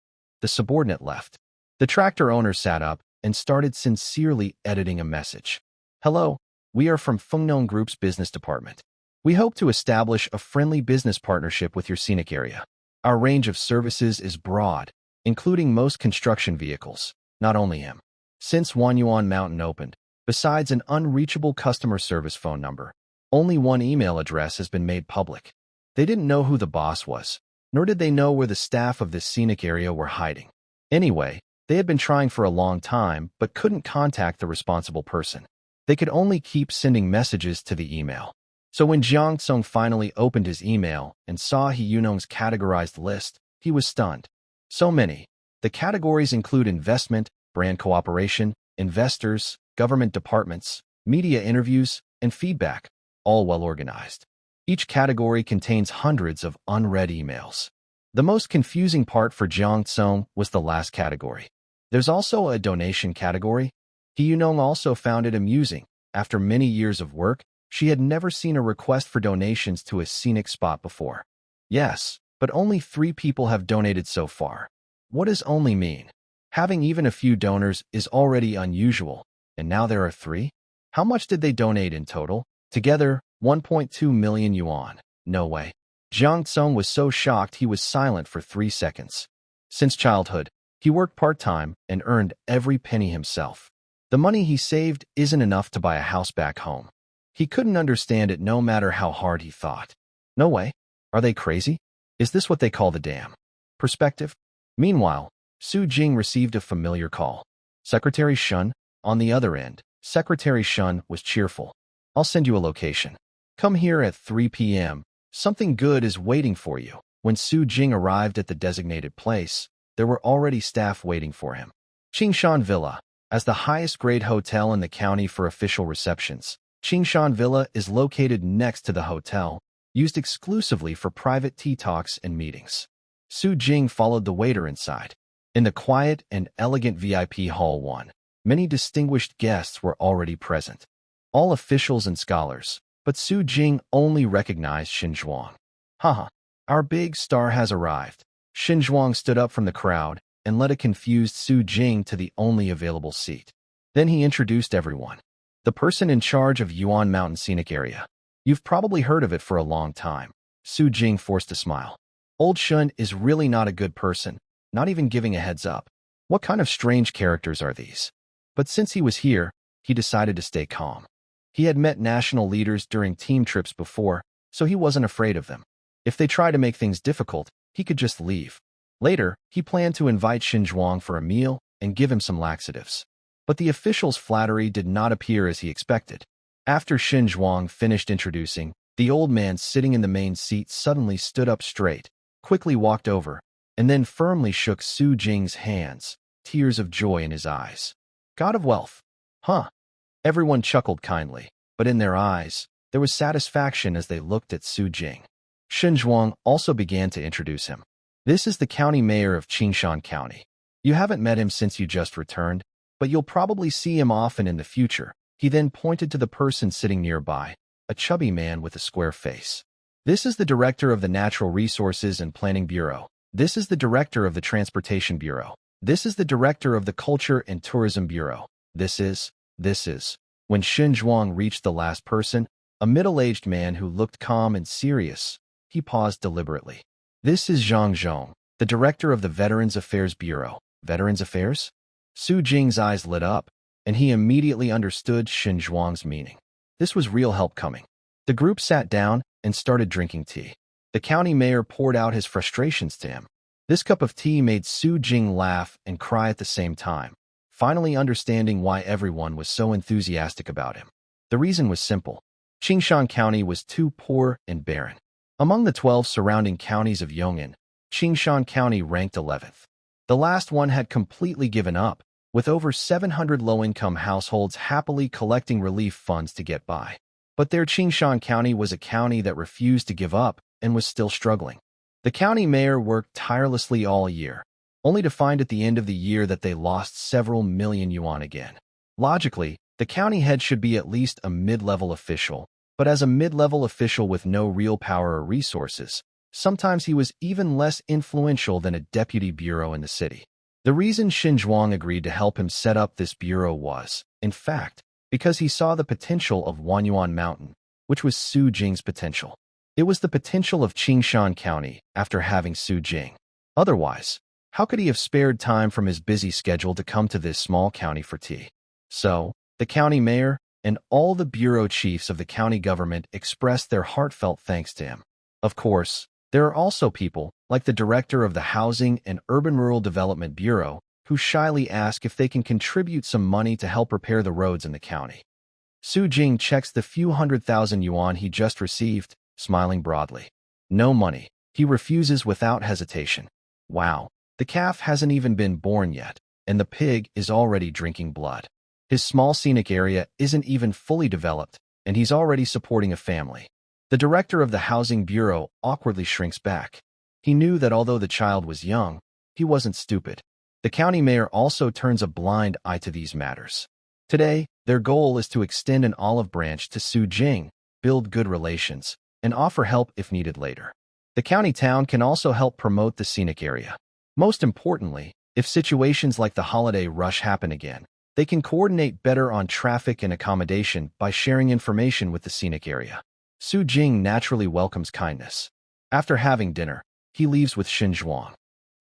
The subordinate left. The tractor owner sat up and started sincerely editing a message. "Hello, we are from Fengnong Group's business department. We hope to establish a friendly business partnership with your scenic area. Our range of services is broad, including most construction vehicles, not only him. Since Wanyuan Mountain opened, besides an unreachable customer service phone number, only one email address has been made public. They didn't know who the boss was, nor did they know where the staff of this scenic area were hiding. Anyway, they had been trying for a long time but couldn't contact the responsible person. They could only keep sending messages to the email. So when Jiang Tsung finally opened his email and saw He Yunong's categorized list, he was stunned. So many. The categories include investment, brand cooperation, investors, government departments, media interviews, and feedback, all well organized. Each category contains hundreds of unread emails. The most confusing part for Jiang Tsung was the last category. There's also a donation category. He Yunong also found it amusing. After many years of work, she had never seen a request for donations to a scenic spot before. Yes, but only 3 people have donated so far. What does only mean? Having even a few donors is already unusual, and now there are 3? How much did they donate in total? Together, 1.2 million yuan. No way. Jiang Tsung was so shocked he was silent for 3 seconds. Since childhood, he worked part-time and earned every penny himself. The money he saved isn't enough to buy a house back home. He couldn't understand it no matter how hard he thought. No way. Are they crazy? Is this what they call the damn perspective? Meanwhile, Su Jing received a familiar call. Secretary Shun. On the other end, Secretary Shun was cheerful. I'll send you a location. Come here at 3 p.m. Something good is waiting for you. When Su Jing arrived at the designated place, there were already staff waiting for him. Qingshan Villa. As the highest-grade hotel in the county for official receptions, Qingshan Villa is located next to the hotel, used exclusively for private tea talks and meetings. Su Jing followed the waiter inside. In the quiet and elegant VIP Hall 1, many distinguished guests were already present. All officials and scholars, but Su Jing only recognized Xin Zhuang. Haha, our big star has arrived. Xin Zhuang stood up from the crowd and led a confused Su Jing to the only available seat. Then he introduced everyone. The person in charge of Yuan Mountain Scenic Area. You've probably heard of it for a long time. Su Jing forced a smile. Old Shun is really not a good person, not even giving a heads up. What kind of strange characters are these? But since he was here, he decided to stay calm. He had met national leaders during team trips before, so he wasn't afraid of them. If they tried to make things difficult, he could just leave. Later, he planned to invite Xin Zhuang for a meal and give him some laxatives. But the official's flattery did not appear as he expected. After Xin Zhuang finished introducing, the old man sitting in the main seat suddenly stood up straight, quickly walked over, and then firmly shook Su Jing's hands, tears of joy in his eyes. God of wealth. Huh. Everyone chuckled kindly, but in their eyes, there was satisfaction as they looked at Su Jing. Xin Zhuang also began to introduce him. This is the county mayor of Qingshan County. You haven't met him since you just returned, but you'll probably see him often in the future. He then pointed to the person sitting nearby, a chubby man with a square face. This is the director of the Natural Resources and Planning Bureau. This is the director of the Transportation Bureau. This is the director of the Culture and Tourism Bureau. This is. When Xin Zhuang reached the last person, a middle-aged man who looked calm and serious, he paused deliberately. This is Zhang Zhong, the director of the Veterans Affairs Bureau. Veterans Affairs? Su Jing's eyes lit up, and he immediately understood Xin Zhuang's meaning. This was real help coming. The group sat down and started drinking tea. The county mayor poured out his frustrations to him. This cup of tea made Su Jing laugh and cry at the same time, finally understanding why everyone was so enthusiastic about him. The reason was simple. Qingshan County was too poor and barren. Among the 12 surrounding counties of Yong'an, Qingshan County ranked 11th. The last one had completely given up, with over 700 low-income households happily collecting relief funds to get by. But their Qingshan County was a county that refused to give up and was still struggling. The county mayor worked tirelessly all year, only to find at the end of the year that they lost several million yuan again. Logically, the county head should be at least a mid-level official, but as a mid-level official with no real power or resources, sometimes he was even less influential than a deputy bureau in the city. The reason Xin Zhuang agreed to help him set up this bureau was, in fact, because he saw the potential of Wanyuan Mountain, which was Su Jing's potential. It was the potential of Qingshan County after having Su Jing. Otherwise, How could he have spared time from his busy schedule to come to this small county for tea? So, the county mayor and all the bureau chiefs of the county government expressed their heartfelt thanks to him. Of course, there are also people, like the director of the Housing and Urban Rural Development Bureau, who shyly ask if they can contribute some money to help repair the roads in the county. Su Jing checks the few $100,000 he just received, smiling broadly. No money. He refuses without hesitation. Wow, the calf hasn't even been born yet, and the pig is already drinking blood. His small scenic area isn't even fully developed, and he's already supporting a family. The director of the Housing Bureau awkwardly shrinks back. He knew that although the child was young, he wasn't stupid. The county mayor also turns a blind eye to these matters. Today, their goal is to extend an olive branch to Su Jing, build good relations, and offer help if needed later. The county town can also help promote the scenic area. Most importantly, if situations like the holiday rush happen again, they can coordinate better on traffic and accommodation by sharing information with the scenic area. Su Jing naturally welcomes kindness. After having dinner, he leaves with Xin Zhuang.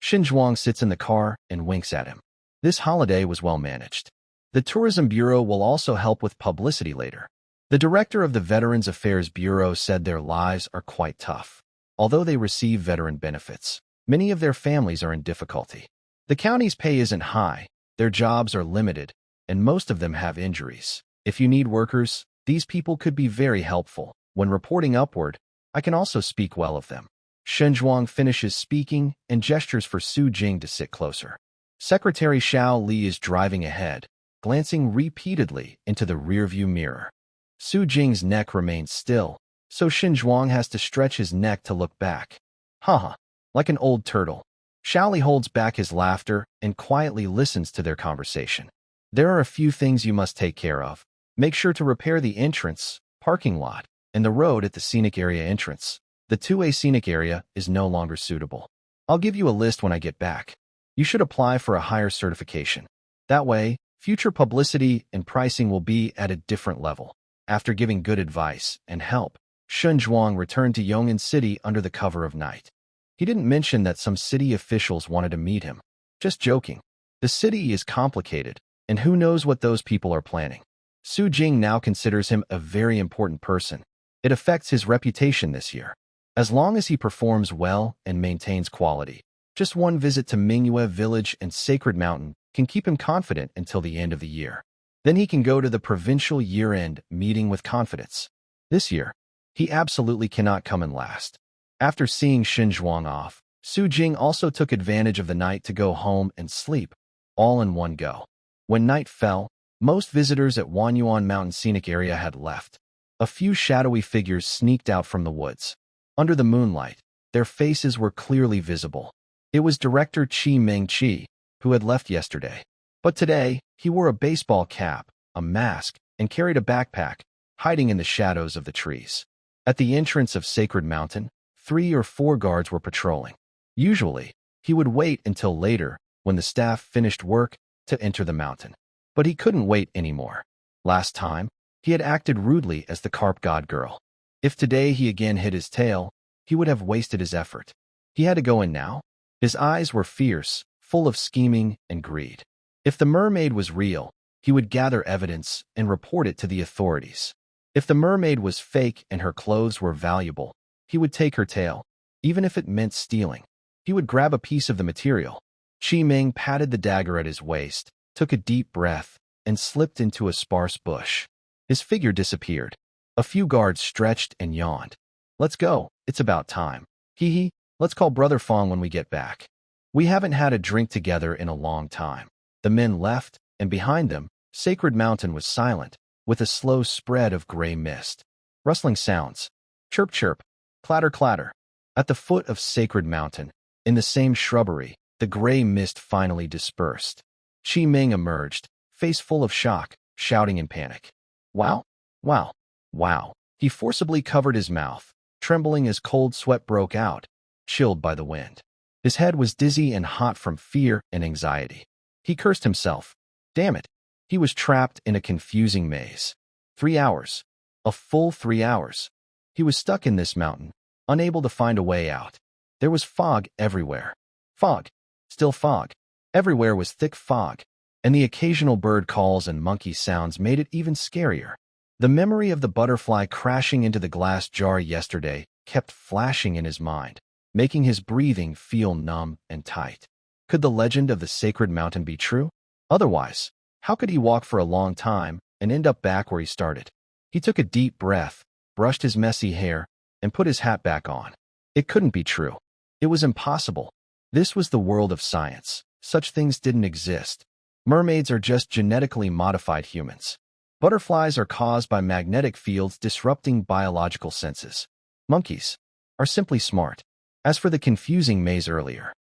Xin Zhuang sits in the car and winks at him. This holiday was well managed. The Tourism Bureau will also help with publicity later. The director of the Veterans Affairs Bureau said their lives are quite tough. Although they receive veteran benefits, many of their families are in difficulty. The county's pay isn't high, their jobs are limited, and most of them have injuries. If you need workers, these people could be very helpful. When reporting upward, I can also speak well of them. Shen Zhuang finishes speaking and gestures for Su Jing to sit closer. Secretary Xiao Li is driving ahead, glancing repeatedly into the rearview mirror. Su Jing's neck remains still, so Xin Zhuang has to stretch his neck to look back. Haha, like an old turtle. Xiao Li holds back his laughter and quietly listens to their conversation. There are a few things you must take care of. Make sure to repair the entrance, parking lot, and the road at the scenic area entrance. The 2A scenic area is no longer suitable. I'll give you a list when I get back. You should apply for a higher certification. That way, future publicity and pricing will be at a different level. After giving good advice and help, Shen Zhuang returned to Yong'an City under the cover of night. He didn't mention that some city officials wanted to meet him. Just joking. The city is complicated, and who knows what those people are planning. Su Jing now considers him a very important person. It affects his reputation this year. As long as he performs well and maintains quality, just one visit to Mingyue Village and Sacred Mountain can keep him confident until the end of the year. Then he can go to the provincial year-end meeting with confidence. This year, he absolutely cannot come in last. After seeing Xin Zhuang off, Su Jing also took advantage of the night to go home and sleep, all in one go. When night fell, most visitors at Wanyuan Mountain Scenic Area had left. A few shadowy figures sneaked out from the woods. Under the moonlight, their faces were clearly visible. It was Director Qi Mengqi, who had left yesterday. But today, he wore a baseball cap, a mask, and carried a backpack, hiding in the shadows of the trees. At the entrance of Sacred Mountain, 3 or 4 guards were patrolling. Usually, he would wait until later, when the staff finished work, to enter the mountain. But he couldn't wait anymore. Last time, he had acted rudely as the carp god girl. If today he again hid his tail, he would have wasted his effort. He had to go in now. His eyes were fierce, full of scheming and greed. If the mermaid was real, he would gather evidence and report it to the authorities. If the mermaid was fake and her clothes were valuable, he would take her tail, even if it meant stealing. He would grab a piece of the material. Qi Ming patted the dagger at his waist, took a deep breath, and slipped into a sparse bush. His figure disappeared. A few guards stretched and yawned. Let's go, it's about time. Hee, let's call Brother Fong when we get back. We haven't had a drink together in a long time. The men left, and behind them, Sacred Mountain was silent, with a slow spread of gray mist. Rustling sounds. Chirp chirp, clatter clatter. At the foot of Sacred Mountain, in the same shrubbery, the gray mist finally dispersed. Qi Ming emerged, face full of shock, shouting in panic. Wow, wow, wow. He forcibly covered his mouth, trembling as cold sweat broke out, chilled by the wind. His head was dizzy and hot from fear and anxiety. He cursed himself. Damn it. He was trapped in a confusing maze. 3 hours. A full 3 hours. He was stuck in this mountain, unable to find a way out. There was fog everywhere. Fog. Still fog. Everywhere was thick fog, and the occasional bird calls and monkey sounds made it even scarier. The memory of the butterfly crashing into the glass jar yesterday kept flashing in his mind, making his breathing feel numb and tight. Could the legend of the sacred mountain be true? Otherwise, how could he walk for a long time and end up back where he started? He took a deep breath, brushed his messy hair, and put his hat back on. It couldn't be true. It was impossible. This was the world of science. Such things didn't exist. Mermaids are just genetically modified humans. Butterflies are caused by magnetic fields disrupting biological senses. Monkeys are simply smart. As for the confusing maze earlier,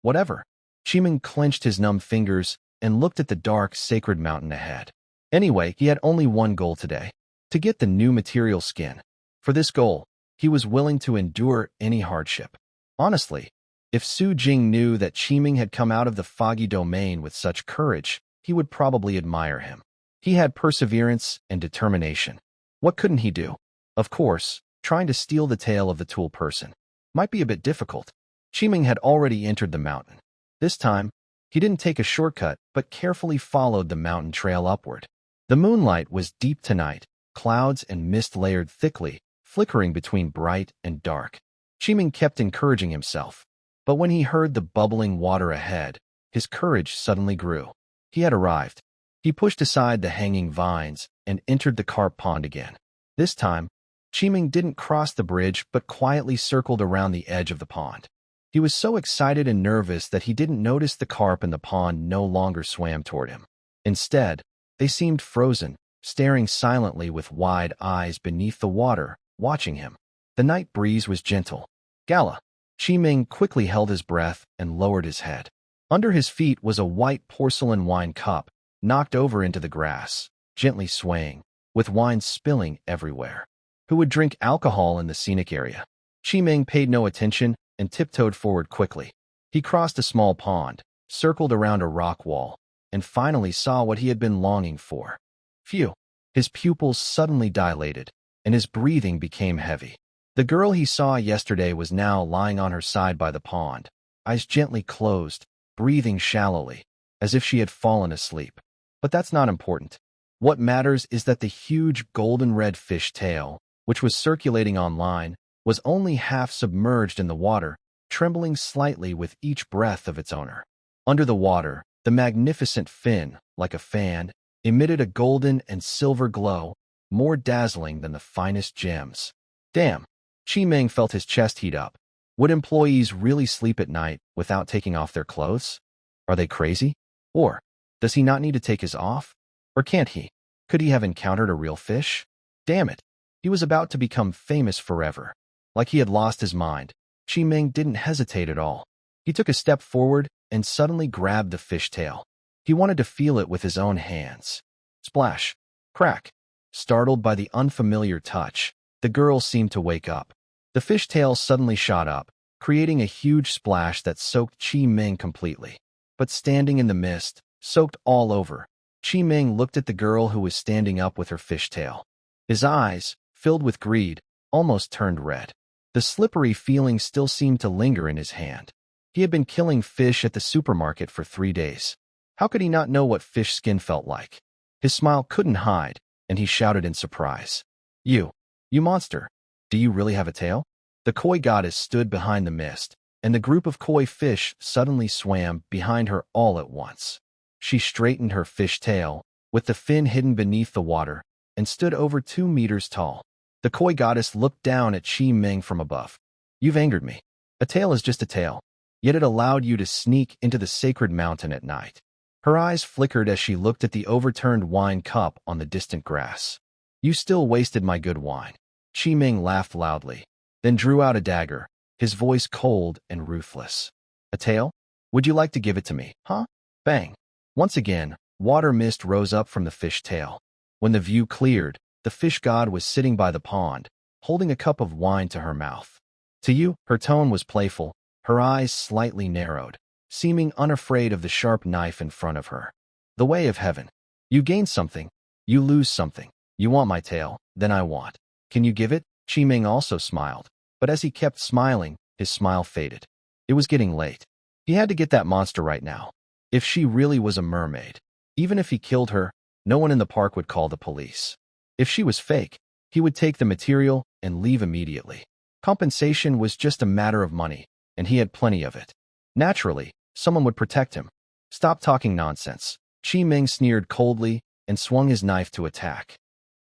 whatever. Chiming clenched his numb fingers and looked at the dark, sacred mountain ahead. Anyway, he had only one goal today: to get the new material skin. For this goal, he was willing to endure any hardship. Honestly, if Su Jing knew that Chiming had come out of the foggy domain with such courage, he would probably admire him. He had perseverance and determination. What couldn't he do? Of course, trying to steal the tail of the tool person might be a bit difficult. Chiming had already entered the mountain. This time, he didn't take a shortcut, but carefully followed the mountain trail upward. The moonlight was deep tonight, clouds and mist layered thickly, flickering between bright and dark. Chiming kept encouraging himself. But when he heard the bubbling water ahead, his courage suddenly grew. He had arrived. He pushed aside the hanging vines and entered the carp pond again. This time, Chiming didn't cross the bridge but quietly circled around the edge of the pond. He was so excited and nervous that he didn't notice the carp in the pond no longer swam toward him. Instead, they seemed frozen, staring silently with wide eyes beneath the water, watching him. The night breeze was gentle. Gala. Chiming quickly held his breath and lowered his head. Under his feet was a white porcelain wine cup, knocked over into the grass, gently swaying, with wine spilling everywhere. Who would drink alcohol in the scenic area? Chiming paid no attention and tiptoed forward quickly. He crossed a small pond, circled around a rock wall, and finally saw what he had been longing for. Phew! His pupils suddenly dilated, and his breathing became heavy. The girl he saw yesterday was now lying on her side by the pond, eyes gently closed, breathing shallowly, as if she had fallen asleep. But that's not important. What matters is that the huge golden-red fish tail, which was circulating online, was only half submerged in the water, trembling slightly with each breath of its owner. Under the water, the magnificent fin, like a fan, emitted a golden and silver glow, more dazzling than the finest gems. Damn! Chiming felt his chest heat up. Would employees really sleep at night without taking off their clothes? Are they crazy? Or does he not need to take his off? Or can't he? Could he have encountered a real fish? Damn it! He was about to become famous forever. Like he had lost his mind, Chiming didn't hesitate at all. He took a step forward and suddenly grabbed the fish tail. He wanted to feel it with his own hands. Splash! Crack! Startled by the unfamiliar touch, the girl seemed to wake up. The fish tail suddenly shot up, creating a huge splash that soaked Chiming completely. But standing in the mist, soaked all over, Chiming looked at the girl who was standing up with her fishtail. His eyes, filled with greed, almost turned red. The slippery feeling still seemed to linger in his hand. He had been killing fish at the supermarket for 3 days. How could he not know what fish skin felt like? His smile couldn't hide, and he shouted in surprise. You monster! Do you really have a tail? The koi goddess stood behind the mist, and the group of koi fish suddenly swam behind her all at once. She straightened her fish tail, with the fin hidden beneath the water, and stood over 2 meters tall. The koi goddess looked down at Chiming from above. You've angered me. A tail is just a tail, yet it allowed you to sneak into the sacred mountain at night. Her eyes flickered as she looked at the overturned wine cup on the distant grass. You still wasted my good wine. Chiming laughed loudly, then drew out a dagger, his voice cold and ruthless. A tail? Would you like to give it to me, huh? Bang! Once again, water mist rose up from the fish tail. When the view cleared, the fish god was sitting by the pond, holding a cup of wine to her mouth. To you, her tone was playful, her eyes slightly narrowed, seeming unafraid of the sharp knife in front of her. The way of heaven. You gain something, you lose something. You want my tail, then I want. Can you give it? Chiming also smiled, but as he kept smiling, his smile faded. It was getting late. He had to get that monster right now. If she really was a mermaid, even if he killed her, no one in the park would call the police. If she was fake, he would take the material and leave immediately. Compensation was just a matter of money, and he had plenty of it. Naturally, someone would protect him. Stop talking nonsense. Chi Ming sneered coldly and swung his knife to attack.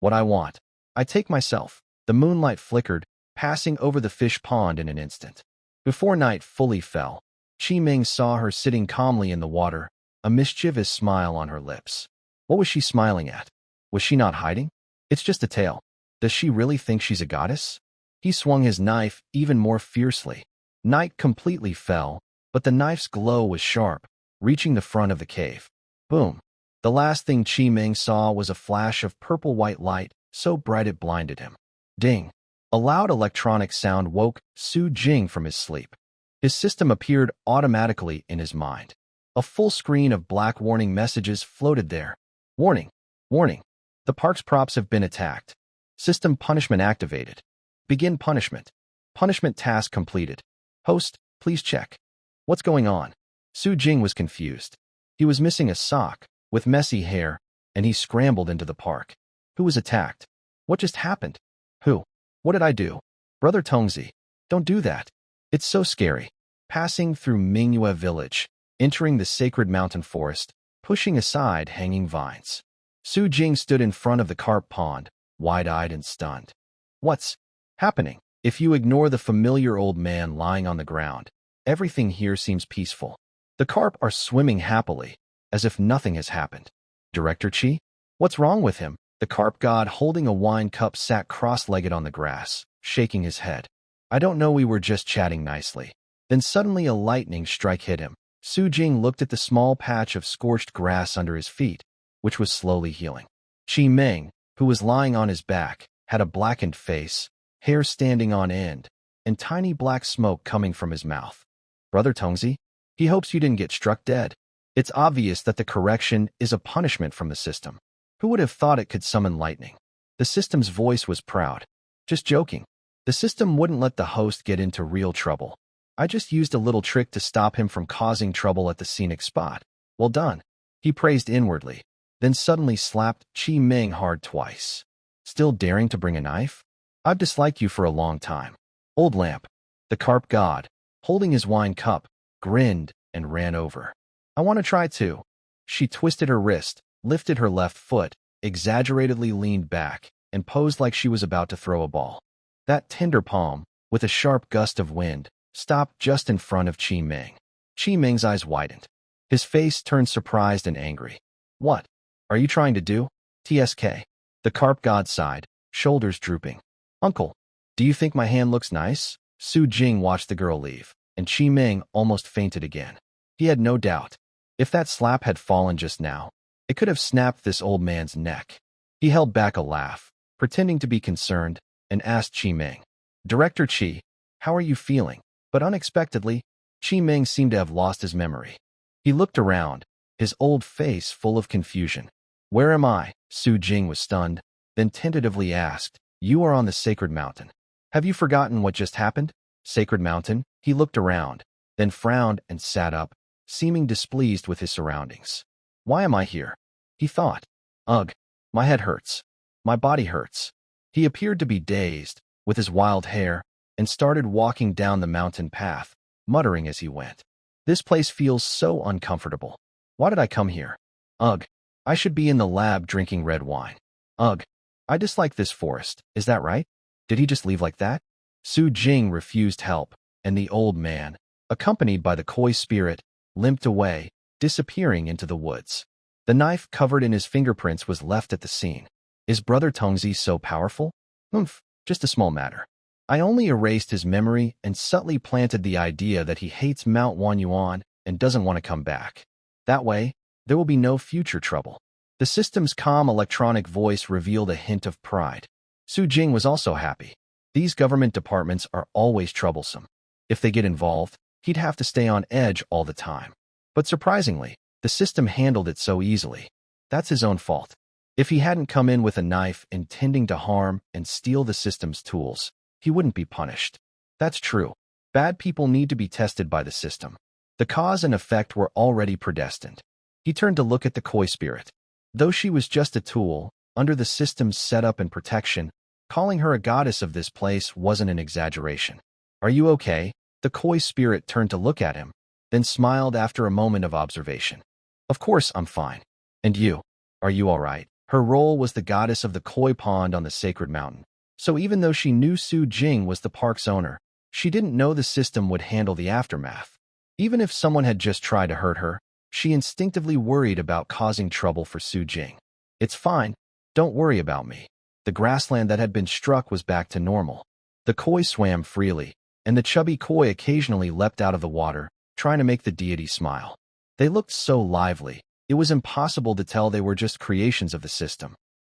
What I want, I take myself. The moonlight flickered, passing over the fish pond in an instant. Before night fully fell, Chi Ming saw her sitting calmly in the water, a mischievous smile on her lips. What was she smiling at? Was she not hiding? It's just a tale. Does she really think she's a goddess? He swung his knife even more fiercely. Night completely fell, but the knife's glow was sharp, reaching the front of the cave. Boom. The last thing Chi Ming saw was a flash of purple-white light, so bright it blinded him. Ding. A loud electronic sound woke Su Jing from his sleep. His system appeared automatically in his mind. A full screen of black warning messages floated there. Warning. Warning. The park's props have been attacked. System punishment activated. Begin punishment. Punishment task completed. Host, please check. What's going on? Su Jing was confused. He was missing a sock, with messy hair, and he scrambled into the park. Who was attacked? What just happened? Who? What did I do? Brother Tongzi, don't do that. It's so scary. Passing through Mingyue village, entering the sacred mountain forest, pushing aside hanging vines. Su Jing stood in front of the carp pond, wide-eyed and stunned. What's happening? If you ignore the familiar old man lying on the ground, everything here seems peaceful. The carp are swimming happily, as if nothing has happened. Director Chi? What's wrong with him? The carp god holding a wine cup sat cross-legged on the grass, shaking his head. I don't know, we were just chatting nicely. Then suddenly a lightning strike hit him. Su Jing looked at the small patch of scorched grass under his feet, which was slowly healing. Chi Ming, who was lying on his back, had a blackened face, hair standing on end, and tiny black smoke coming from his mouth. Brother Tongzi? He hopes you didn't get struck dead. It's obvious that the correction is a punishment from the system. Who would have thought it could summon lightning? The system's voice was proud. Just joking. The system wouldn't let the host get into real trouble. I just used a little trick to stop him from causing trouble at the scenic spot. Well done. He praised inwardly, then suddenly slapped Chi Ming hard twice. Still daring to bring a knife? I've disliked you for a long time. Old lamp. The carp god, holding his wine cup, grinned and ran over. I want to try too. She twisted her wrist, lifted her left foot, exaggeratedly leaned back, and posed like she was about to throw a ball. That tender palm, with a sharp gust of wind, stopped just in front of Chi Ming. Chi Ming's eyes widened. His face turned surprised and angry. What are you trying to do? TSK. The carp god sighed, shoulders drooping. Uncle, do you think my hand looks nice? Su Jing watched the girl leave, and Chi Ming almost fainted again. He had no doubt. If that slap had fallen just now, it could have snapped this old man's neck. He held back a laugh, pretending to be concerned, and asked Chi Ming, Director Chi, how are you feeling? But unexpectedly, Chi Ming seemed to have lost his memory. He looked around, his old face full of confusion. Where am I? Su Jing was stunned, then tentatively asked, You are on the sacred mountain. Have you forgotten what just happened? Sacred mountain? He looked around, then frowned and sat up, seeming displeased with his surroundings. Why am I here? He thought. Ugh, my head hurts. My body hurts. He appeared to be dazed, with his wild hair, and started walking down the mountain path, muttering as he went. This place feels so uncomfortable. Why did I come here? Ugh, I should be in the lab drinking red wine. Ugh, I dislike this forest, is that right? Did he just leave like that? Su Jing refused help, and the old man, accompanied by the koi spirit, limped away, disappearing into the woods. The knife covered in his fingerprints was left at the scene. Is Brother Tongzi so powerful? Just a small matter. I only erased his memory and subtly planted the idea that he hates Mount Wanyuan and doesn't want to come back. That way, there will be no future trouble. The system's calm electronic voice revealed a hint of pride. Su Jing was also happy. These government departments are always troublesome. If they get involved, he'd have to stay on edge all the time. But surprisingly, the system handled it so easily. That's his own fault. If he hadn't come in with a knife intending to harm and steal the system's tools, he wouldn't be punished. That's true. Bad people need to be tested by the system. The cause and effect were already predestined. He turned to look at the koi spirit. Though she was just a tool, under the system's setup and protection, calling her a goddess of this place wasn't an exaggeration. "Are you okay?" The koi spirit turned to look at him, then smiled after a moment of observation. "Of course I'm fine. And you? Are you all right?" Her role was the goddess of the koi pond on the sacred mountain. So even though she knew Su Jing was the park's owner, she didn't know the system would handle the aftermath. Even if someone had just tried to hurt her, she instinctively worried about causing trouble for Su Jing. "It's fine. Don't worry about me." The grassland that had been struck was back to normal. The koi swam freely, and the chubby koi occasionally leapt out of the water, trying to make the deity smile. They looked so lively, it was impossible to tell they were just creations of the system.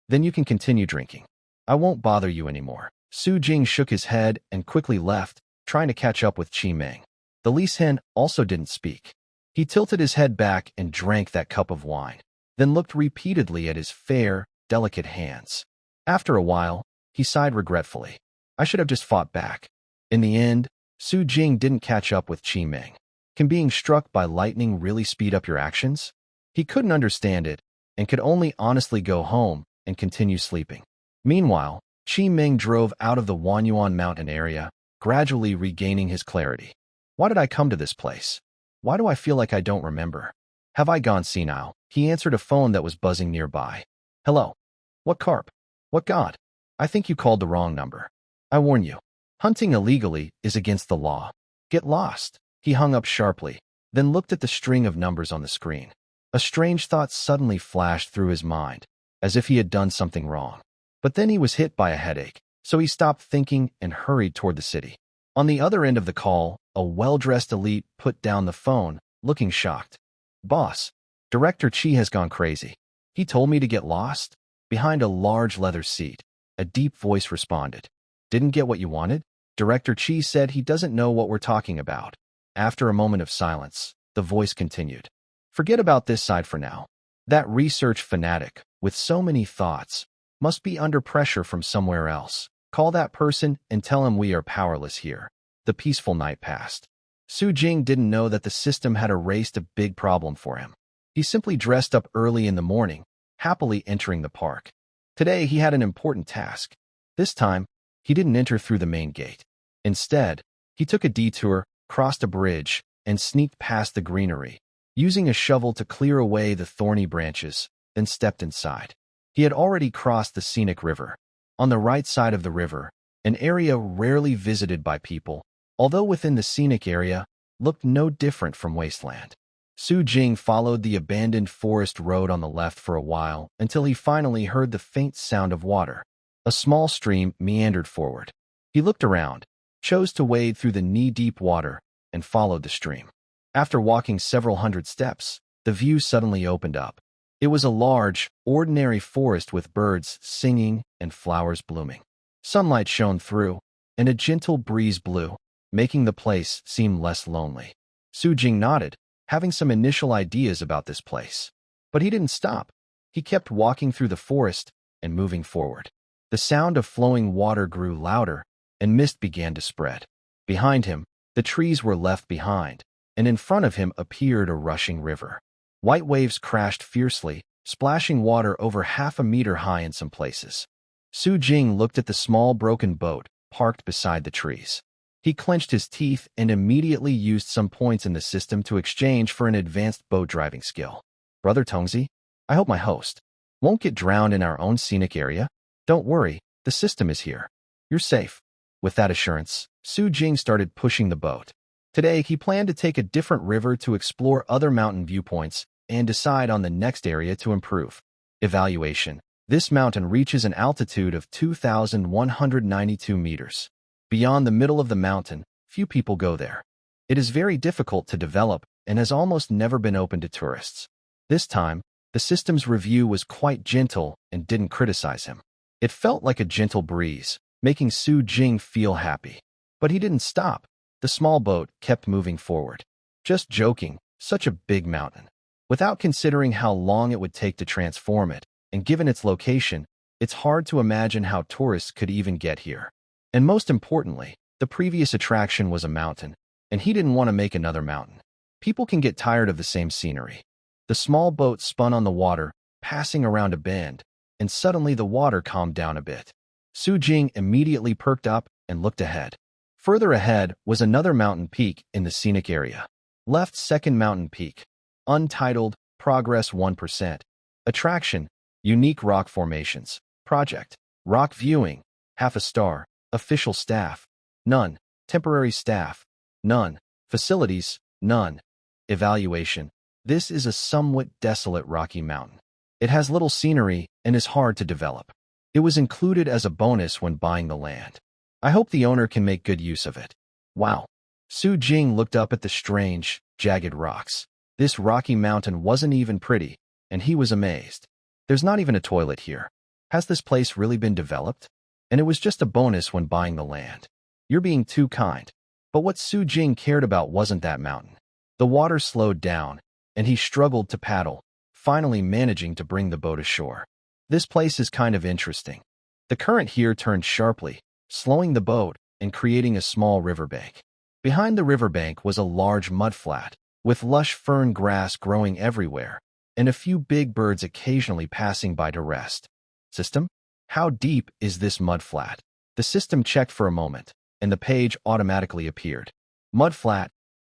"Then you can continue drinking. I won't bother you anymore." Su Jing shook his head and quickly left, trying to catch up with Chi Meng. The Lis Hen also didn't speak. He tilted his head back and drank that cup of wine, then looked repeatedly at his fair, delicate hands. After a while, he sighed regretfully. "I should have just fought back." In the end, Su Jing didn't catch up with Chi Meng. Can being struck by lightning really speed up your actions? He couldn't understand it, and could only honestly go home and continue sleeping. Meanwhile, Chi Meng drove out of the Wanyuan mountain area, gradually regaining his clarity. "Why did I come to this place? Why do I feel like I don't remember? Have I gone senile?" He answered a phone that was buzzing nearby. "Hello? What carp? What god? I think you called the wrong number. I warn you, hunting illegally is against the law. Get lost." He hung up sharply, then looked at the string of numbers on the screen. A strange thought suddenly flashed through his mind, as if he had done something wrong. But then he was hit by a headache, so he stopped thinking and hurried toward the city. On the other end of the call, a well-dressed elite put down the phone, looking shocked. "Boss, Director Chi has gone crazy. He told me to get lost." Behind a large leather seat, a deep voice responded. "Didn't get what you wanted?" Director Chi said he doesn't know what we're talking about. After a moment of silence, the voice continued. "Forget about this side for now. That research fanatic, with so many thoughts, must be under pressure from somewhere else. Call that person and tell him we are powerless here." The peaceful night passed. Su Jing didn't know that the system had erased a big problem for him. He simply dressed up early in the morning, happily entering the park. Today he had an important task. This time, he didn't enter through the main gate. Instead, he took a detour, crossed a bridge, and sneaked past the greenery, using a shovel to clear away the thorny branches, then stepped inside. He had already crossed the scenic river. On the right side of the river, an area rarely visited by people, although within the scenic area, looked no different from wasteland. Su Jing followed the abandoned forest road on the left for a while until he finally heard the faint sound of water. A small stream meandered forward. He looked around, chose to wade through the knee-deep water, and followed the stream. After walking several hundred steps, the view suddenly opened up. It was a large, ordinary forest with birds singing and flowers blooming. Sunlight shone through, and a gentle breeze blew, making the place seem less lonely. Su Jing nodded, having some initial ideas about this place. But he didn't stop. He kept walking through the forest and moving forward. The sound of flowing water grew louder, and mist began to spread. Behind him, the trees were left behind, and in front of him appeared a rushing river. White waves crashed fiercely, splashing water over 1/2 meter high in some places. Su Jing looked at the small broken boat parked beside the trees. He clenched his teeth and immediately used some points in the system to exchange for an advanced boat driving skill. "Brother Tongzi, I hope my host won't get drowned in our own scenic area. Don't worry, the system is here. You're safe." With that assurance, Su Jing started pushing the boat. Today, he planned to take a different river to explore other mountain viewpoints and decide on the next area to improve. Evaluation. This mountain reaches an altitude of 2,192 meters. Beyond the middle of the mountain, few people go there. It is very difficult to develop and has almost never been open to tourists. This time, the system's review was quite gentle and didn't criticize him. It felt like a gentle breeze, making Su Jing feel happy. But he didn't stop. The small boat kept moving forward. Just joking, such a big mountain. Without considering how long it would take to transform it, and given its location, it's hard to imagine how tourists could even get here. And most importantly, the previous attraction was a mountain, and he didn't want to make another mountain. People can get tired of the same scenery. The small boat spun on the water, passing around a bend, and suddenly the water calmed down a bit. Su Jing immediately perked up and looked ahead. Further ahead was another mountain peak in the scenic area. Left second mountain peak. Untitled, progress 1%. Attraction, unique rock formations. Project, rock viewing, half a star. Official staff, none. Temporary staff, none. Facilities, none. Evaluation, this is a somewhat desolate rocky mountain. It has little scenery and is hard to develop. It was included as a bonus when buying the land. I hope the owner can make good use of it. Wow. Su Jing looked up at the strange, jagged rocks. This rocky mountain wasn't even pretty, and he was amazed. There's not even a toilet here. Has this place really been developed? And it was just a bonus when buying the land. You're being too kind. But what Su Jing cared about wasn't that mountain. The water slowed down, and he struggled to paddle, finally managing to bring the boat ashore. This place is kind of interesting. The current here turned sharply, slowing the boat and creating a small riverbank. Behind the riverbank was a large mudflat, with lush fern grass growing everywhere, and a few big birds occasionally passing by to rest. System? How deep is this mudflat? The system checked for a moment, and the page automatically appeared. Mudflat,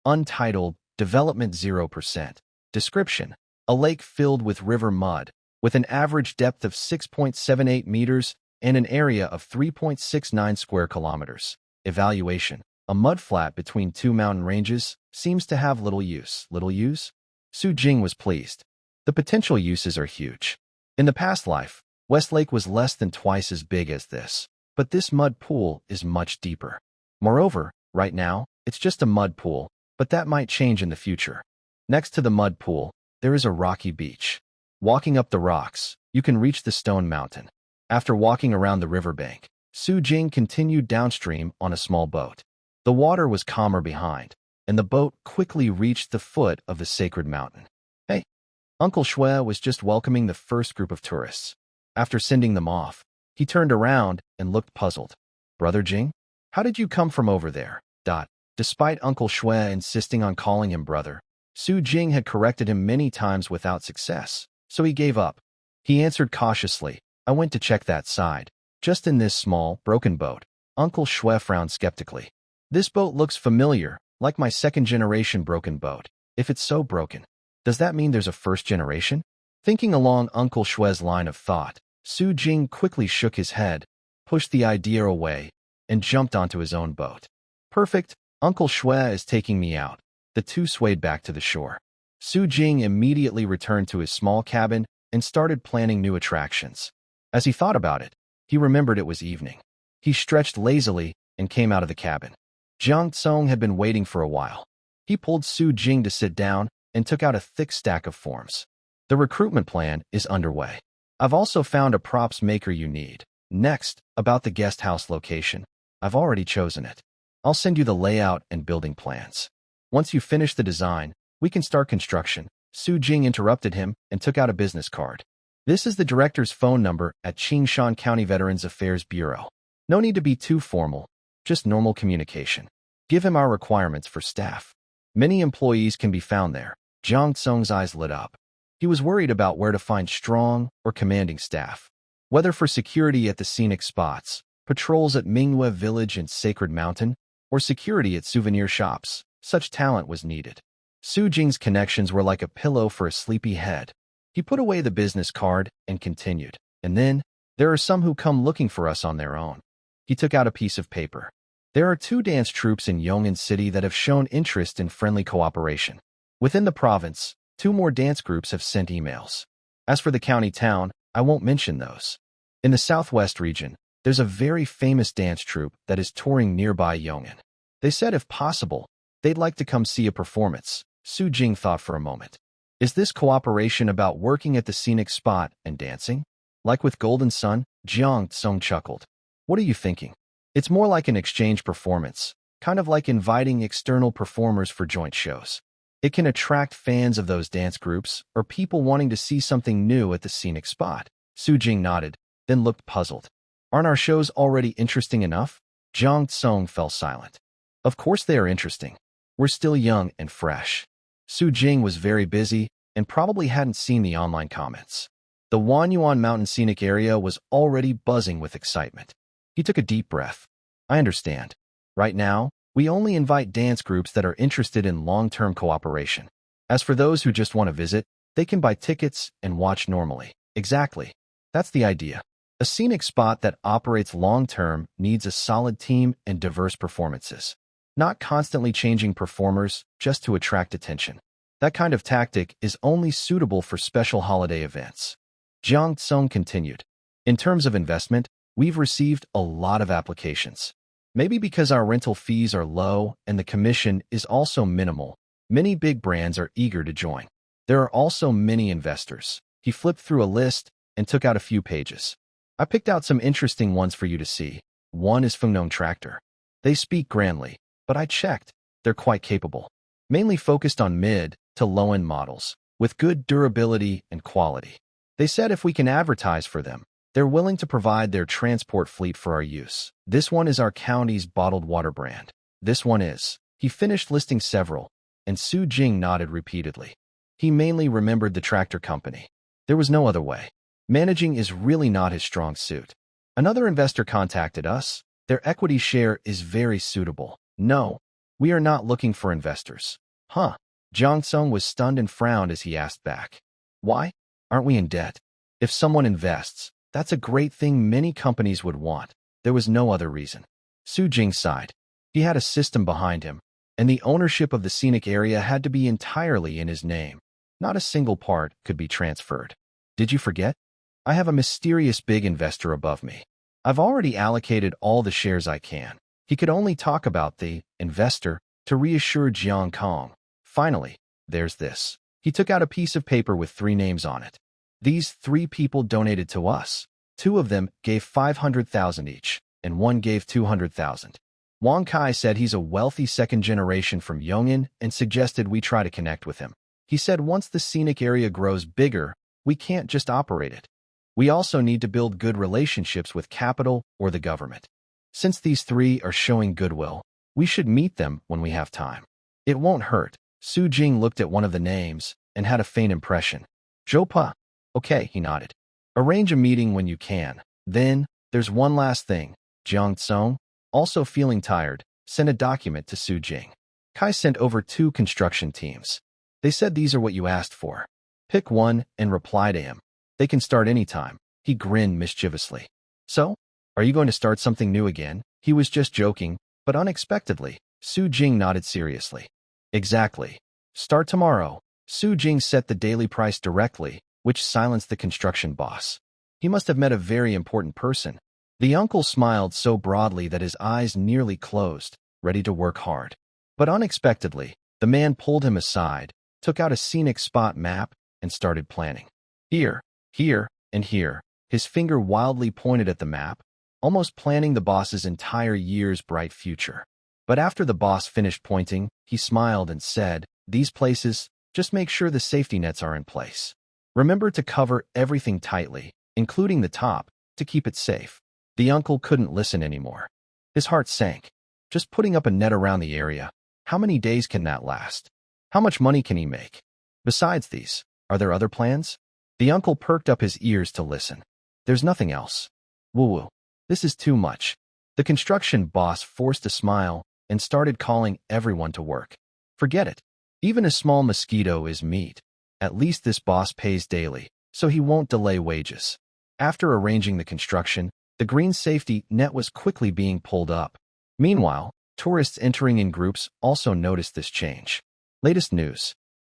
untitled, development 0%. Description, a lake filled with river mud, with an average depth of 6.78 meters and an area of 3.69 square kilometers. Evaluation, a mudflat between two mountain ranges, seems to have little use. Little use? Su Jing was pleased. The potential uses are huge. In the past life, Westlake was less than twice as big as this, but this mud pool is much deeper. Moreover, right now, it's just a mud pool, but that might change in the future. Next to the mud pool, there is a rocky beach. Walking up the rocks, you can reach the stone mountain. After walking around the riverbank, Su Jing continued downstream on a small boat. The water was calmer behind, and the boat quickly reached the foot of the sacred mountain. Hey, Uncle Shui was just welcoming the first group of tourists. After sending them off, he turned around and looked puzzled. Brother Jing, how did you come from over there? Despite Uncle Shui insisting on calling him brother, Su Jing had corrected him many times without success, so he gave up. He answered cautiously, I went to check that side, just in this small, broken boat. Uncle Shui frowned skeptically. This boat looks familiar, like my second-generation broken boat. If it's so broken, does that mean there's a first generation? Thinking along Uncle Shui's line of thought, Su Jing quickly shook his head, pushed the idea away, and jumped onto his own boat. Perfect, Uncle Shui is taking me out. The two swayed back to the shore. Su Jing immediately returned to his small cabin and started planning new attractions. As he thought about it, he remembered it was evening. He stretched lazily and came out of the cabin. Jiang Tsong had been waiting for a while. He pulled Su Jing to sit down and took out a thick stack of forms. The recruitment plan is underway. I've also found a props maker you need. Next, about the guest house location. I've already chosen it. I'll send you the layout and building plans. Once you finish the design, we can start construction. Su Jing interrupted him and took out a business card. This is the director's phone number at Qingshan County Veterans Affairs Bureau. No need to be too formal, just normal communication. Give him our requirements for staff. Many employees can be found there. Jiang Tsong's eyes lit up. He was worried about where to find strong or commanding staff. Whether for security at the scenic spots, patrols at Mingyue Village and Sacred Mountain, or security at souvenir shops, such talent was needed. Su Jing's connections were like a pillow for a sleepy head. He put away the business card and continued. And then, there are some who come looking for us on their own. He took out a piece of paper. There are 2 dance troupes in Yong'an City that have shown interest in friendly cooperation. Within the province, 2 more dance groups have sent emails. As for the county town, I won't mention those. In the southwest region, there's a very famous dance troupe that is touring nearby Yong'an. They said if possible, they'd like to come see a performance. Su Jing thought for a moment. Is this cooperation about working at the scenic spot and dancing? Like with Golden Sun? Jiang Tsong chuckled. What are you thinking? It's more like an exchange performance, kind of like inviting external performers for joint shows. It can attract fans of those dance groups or people wanting to see something new at the scenic spot. Su Jing nodded, then looked puzzled. Aren't our shows already interesting enough? Jiang Tsong fell silent. Of course they are interesting. We're still young and fresh. Su Jing was very busy and probably hadn't seen the online comments. The Wanyuan Mountain Scenic Area was already buzzing with excitement. He took a deep breath. I understand. Right now, we only invite dance groups that are interested in long-term cooperation. As for those who just want to visit, they can buy tickets and watch normally. Exactly. That's the idea. A scenic spot that operates long-term needs a solid team and diverse performances. Not constantly changing performers just to attract attention. That kind of tactic is only suitable for special holiday events. Jiang Tsung continued. In terms of investment, we've received a lot of applications. Maybe because our rental fees are low and the commission is also minimal, many big brands are eager to join. There are also many investors. He flipped through a list and took out a few pages. I picked out some interesting ones for you to see. One is Fengnong Tractor. They speak grandly, but I checked. They're quite capable. Mainly focused on mid to low-end models, with good durability and quality. They said if we can advertise for them, they're willing to provide their transport fleet for our use. This one is our county's bottled water brand. This one is. He finished listing several, and Su Jing nodded repeatedly. He mainly remembered the tractor company. There was no other way. Managing is really not his strong suit. Another investor contacted us. Their equity share is very suitable. No, we are not looking for investors. Huh? Jiang Tsung was stunned and frowned as he asked back. Why? Aren't we in debt? If someone invests, that's a great thing many companies would want. There was no other reason. Su Jing sighed. He had a system behind him, and the ownership of the scenic area had to be entirely in his name. Not a single part could be transferred. Did you forget? I have a mysterious big investor above me. I've already allocated all the shares I can. He could only talk about the investor to reassure Jiang Kong. Finally, there's this. He took out a piece of paper with 3 names on it. These 3 people donated to us. 2 of them gave 500,000 each, and 1 gave 200,000. Wang Kai said he's a wealthy second generation from Yong'an and suggested we try to connect with him. He said once the scenic area grows bigger, we can't just operate it. We also need to build good relationships with capital or the government. Since these 3 are showing goodwill, we should meet them when we have time. It won't hurt. Su Jing looked at one of the names and had a faint impression. Zhou. Okay, he nodded. Arrange a meeting when you can. Then, there's one last thing. Jiang Tsung, also feeling tired, sent a document to Su Jing. Kai sent over 2 construction teams. They said these are what you asked for. Pick one and reply to him. They can start anytime. He grinned mischievously. So, are you going to start something new again? He was just joking, but unexpectedly, Su Jing nodded seriously. Exactly. Start tomorrow. Su Jing set the daily price directly, which silenced the construction boss. He must have met a very important person. The uncle smiled so broadly that his eyes nearly closed, ready to work hard. But unexpectedly, the man pulled him aside, took out a scenic spot map, and started planning. Here, and here. His finger wildly pointed at the map, almost planning the boss's entire year's bright future. But after the boss finished pointing, he smiled and said, "These places, just make sure the safety nets are in place. Remember to cover everything tightly, including the top, to keep it safe." The uncle couldn't listen anymore. His heart sank. Just putting up a net around the area, how many days can that last? How much money can he make? Besides these, are there other plans? The uncle perked up his ears to listen. There's nothing else. Woo-woo. This is too much. The construction boss forced a smile and started calling everyone to work. Forget it. Even a small mosquito is meat. At least this boss pays daily, so he won't delay wages. After arranging the construction, the green safety net was quickly being pulled up. Meanwhile, tourists entering in groups also noticed this change. Latest news.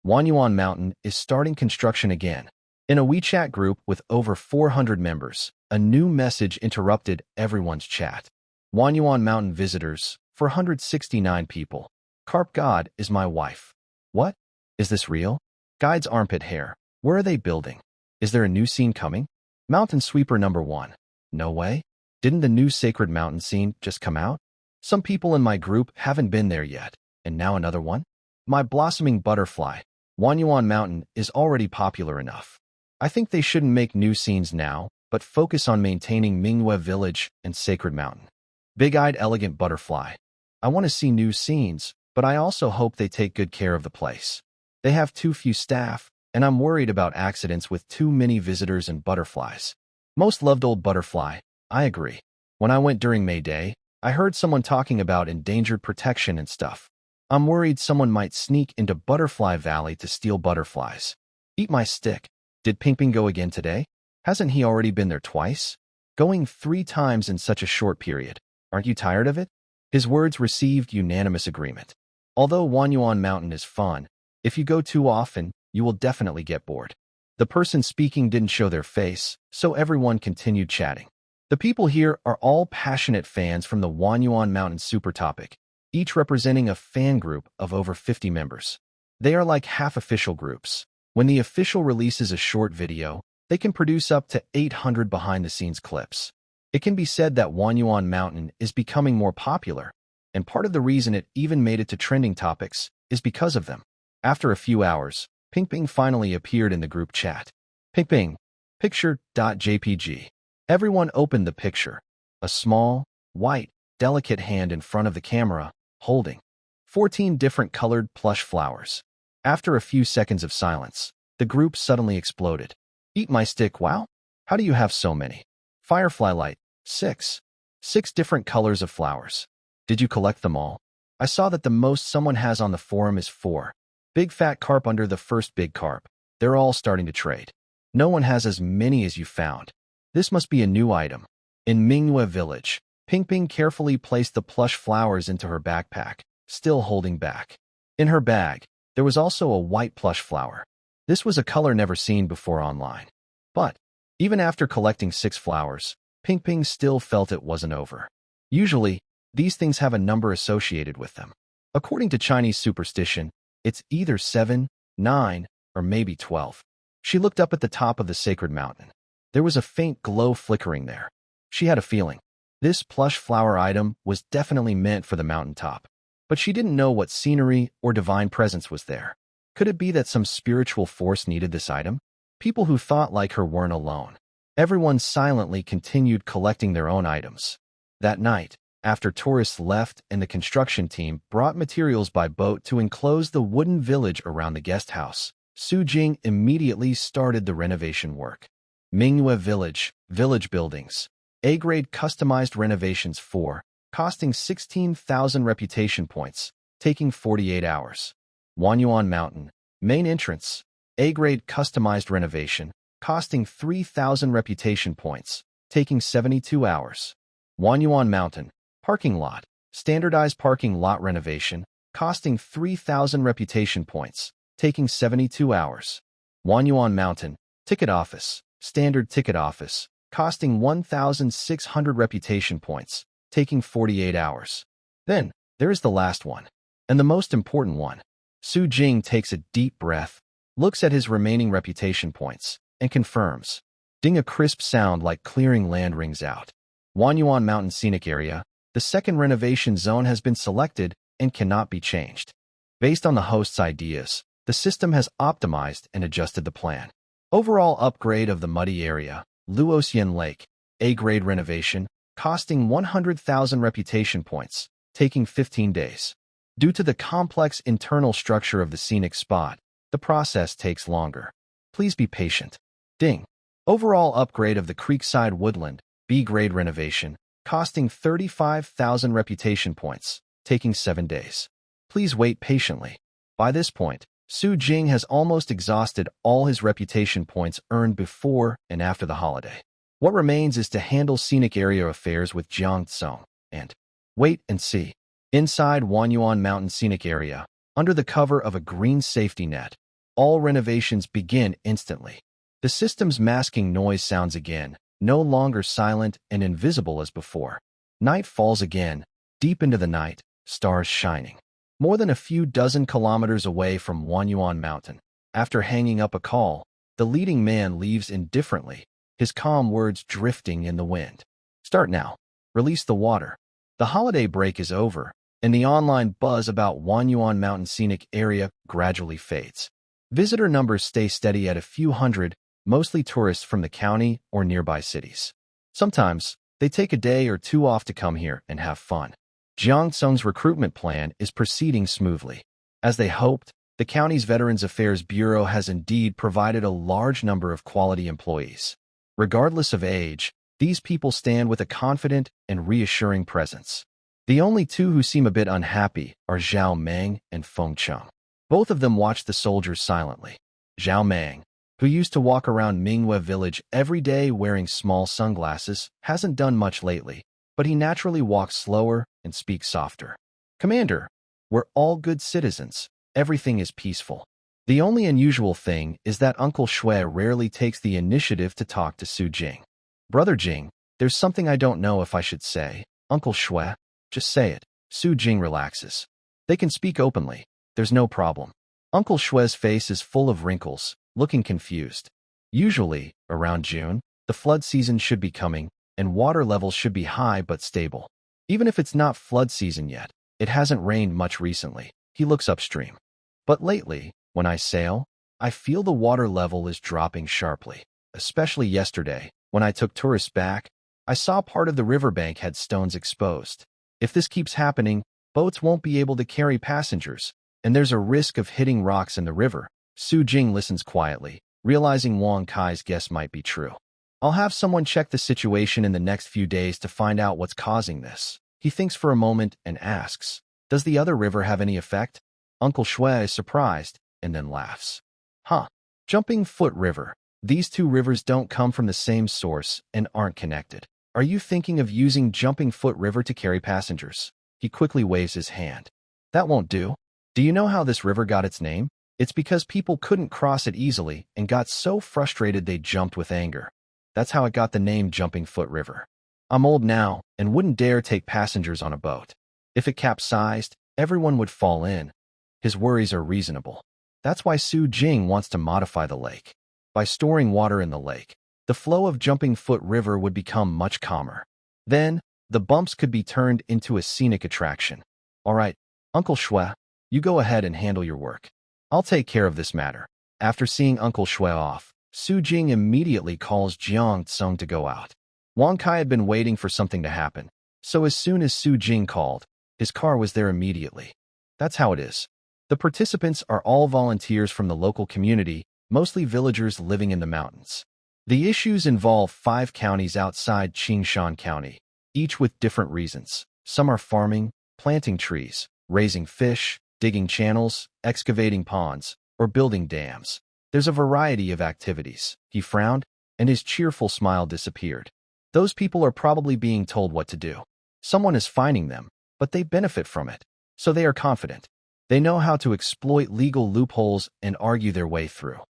Wanyuan Mountain is starting construction again. In a WeChat group with over 400 members, a new message interrupted everyone's chat. Wanyuan Mountain visitors, 469 people. Carp God is my wife. What? Is this real? Guide's armpit hair. Where are they building? Is there a new scene coming? Mountain Sweeper number 1. No way. Didn't the new Sacred Mountain scene just come out? Some people in my group haven't been there yet, and now another one? My Blossoming Butterfly. Wanyuan Mountain is already popular enough. I think they shouldn't make new scenes now, but focus on maintaining Mingyue Village and Sacred Mountain. Big-eyed Elegant Butterfly. I want to see new scenes, but I also hope they take good care of the place. They have too few staff, and I'm worried about accidents with too many visitors and butterflies. Most loved old butterfly, I agree. When I went during May Day, I heard someone talking about endangered protection and stuff. I'm worried someone might sneak into Butterfly Valley to steal butterflies. Eat my stick. Did Ping Ping go again today? Hasn't he already been there twice? Going 3 times in such a short period. Aren't you tired of it? His words received unanimous agreement. Although Wanyuan Mountain is fun, if you go too often, you will definitely get bored. The person speaking didn't show their face, so everyone continued chatting. The people here are all passionate fans from the Wanyuan Mountain Super Topic, each representing a fan group of over 50 members. They are like half-official groups. When the official releases a short video, they can produce up to 800 behind-the-scenes clips. It can be said that Wanyuan Mountain is becoming more popular, and part of the reason it even made it to trending topics is because of them. After a few hours, Ping Ping finally appeared in the group chat. Ping Ping, picture.jpg. Everyone opened the picture. A small, white, delicate hand in front of the camera, holding 14 different colored plush flowers. After a few seconds of silence, the group suddenly exploded. Eat my stick, wow? How do you have so many? Firefly light, 6. 6 different colors of flowers. Did you collect them all? I saw that the most someone has on the forum is 4. Big fat carp under the first big carp. They're all starting to trade. No one has as many as you found. This must be a new item. In Mingyue village, Ping Ping carefully placed the plush flowers into her backpack, still holding back. In her bag, there was also a white plush flower. This was a color never seen before online. But, even after collecting 6 flowers, Ping Ping still felt it wasn't over. Usually, these things have a number associated with them. According to Chinese superstition, it's either 7, 9, or maybe 12. She looked up at the top of the sacred mountain. There was a faint glow flickering there. She had a feeling. This plush flower item was definitely meant for the mountaintop. But she didn't know what scenery or divine presence was there. Could it be that some spiritual force needed this item? People who thought like her weren't alone. Everyone silently continued collecting their own items. That night, after tourists left and the construction team brought materials by boat to enclose the wooden village around the guest house, Su Jing immediately started the renovation work. Mingyue village buildings. A-grade customized renovations 4, costing 16,000 reputation points, taking 48 hours. Wanyuan Mountain, main entrance. A-grade customized renovation, costing 3,000 reputation points, taking 72 hours. Wanyuan Mountain, parking lot. Standardized parking lot renovation, costing 3,000 reputation points, taking 72 hours. Wanyuan Mountain, ticket office. Standard ticket office, costing 1,600 reputation points, taking 48 hours. Then, there is the last one, and the most important one. Su Jing takes a deep breath, looks at his remaining reputation points, and confirms. Ding, a crisp sound like clearing land rings out. Wanyuan Mountain Scenic Area, the second renovation zone has been selected and cannot be changed. Based on the host's ideas, the system has optimized and adjusted the plan. Overall upgrade of the muddy area, Luoxian Lake, A-grade renovation, costing 100,000 reputation points, taking 15 days. Due to the complex internal structure of the scenic spot, the process takes longer. Please be patient. Ding. Overall upgrade of the Creekside Woodland, B-grade renovation, costing 35,000 reputation points, taking 7 days. Please wait patiently. By this point, Su Jing has almost exhausted all his reputation points earned before and after the holiday. What remains is to handle scenic area affairs with Jiang Tsong and wait and see. Inside Wanyuan Mountain Scenic Area, under the cover of a green safety net, all renovations begin instantly. The system's masking noise sounds again, no longer silent and invisible as before. Night falls again, deep into the night, stars shining. More than a few dozen kilometers away from Wanyuan Mountain, after hanging up a call, the leading man leaves indifferently, his calm words drifting in the wind. Start now. Release the water. The holiday break is over, and the online buzz about Wanyuan Mountain Scenic Area gradually fades. Visitor numbers stay steady at a few hundred, mostly tourists from the county or nearby cities. Sometimes, they take a day or two off to come here and have fun. Jiang Tsung's recruitment plan is proceeding smoothly. As they hoped, the The county's Veterans Affairs Bureau has indeed provided a large number of quality employees. Regardless of age, these people stand with a confident and reassuring presence. The only two who seem a bit unhappy are Zhao Meng and Feng Cheng. Both of them watch the soldiers silently. Zhao Meng, who used to walk around Minghua village every day wearing small sunglasses, hasn't done much lately, but he naturally walks slower and speaks softer. Commander, we're all good citizens. Everything is peaceful. The only unusual thing is that Uncle Shui rarely takes the initiative to talk to Su Jing. Brother Jing, there's something I don't know if I should say. Uncle Shui, just say it. Su Jing relaxes. They can speak openly. There's no problem. Uncle Shui's face is full of wrinkles, looking confused. Usually, around June, the flood season should be coming, and water levels should be high but stable. Even if it's not flood season yet, it hasn't rained much recently. He looks upstream. But lately, when I sail, I feel the water level is dropping sharply. Especially yesterday, when I took tourists back, I saw part of the riverbank had stones exposed. If this keeps happening, boats won't be able to carry passengers, and there's a risk of hitting rocks in the river. Su Jing listens quietly, realizing Wang Kai's guess might be true. I'll have someone check the situation in the next few days to find out what's causing this. He thinks for a moment and asks, does the other river have any effect? Uncle Shui is surprised and then laughs. Huh. Jumping Foot River. These two rivers don't come from the same source and aren't connected. Are you thinking of using Jumping Foot River to carry passengers? He quickly waves his hand. That won't do. Do you know how this river got its name? It's because people couldn't cross it easily and got so frustrated they jumped with anger. That's how it got the name Jumping Foot River. I'm old now and wouldn't dare take passengers on a boat. If it capsized, everyone would fall in. His worries are reasonable. That's why Su Jing wants to modify the lake. By storing water in the lake, the flow of Jumping Foot River would become much calmer. Then, the bumps could be turned into a scenic attraction. All right, Uncle Shui, you go ahead and handle your work. I'll take care of this matter. After seeing Uncle Shui off, Su Jing immediately calls Jiang Tsung to go out. Wang Kai had been waiting for something to happen, so as soon as Su Jing called, his car was there immediately. That's how it is. The participants are all volunteers from the local community, mostly villagers living in the mountains. The issues involve 5 counties outside Qingshan County, each with different reasons. Some are farming, planting trees, raising fish, digging channels, excavating ponds, or building dams. There's a variety of activities. He frowned, and his cheerful smile disappeared. Those people are probably being told what to do. Someone is fining them, but they benefit from it, so they are confident. They know how to exploit legal loopholes and argue their way through.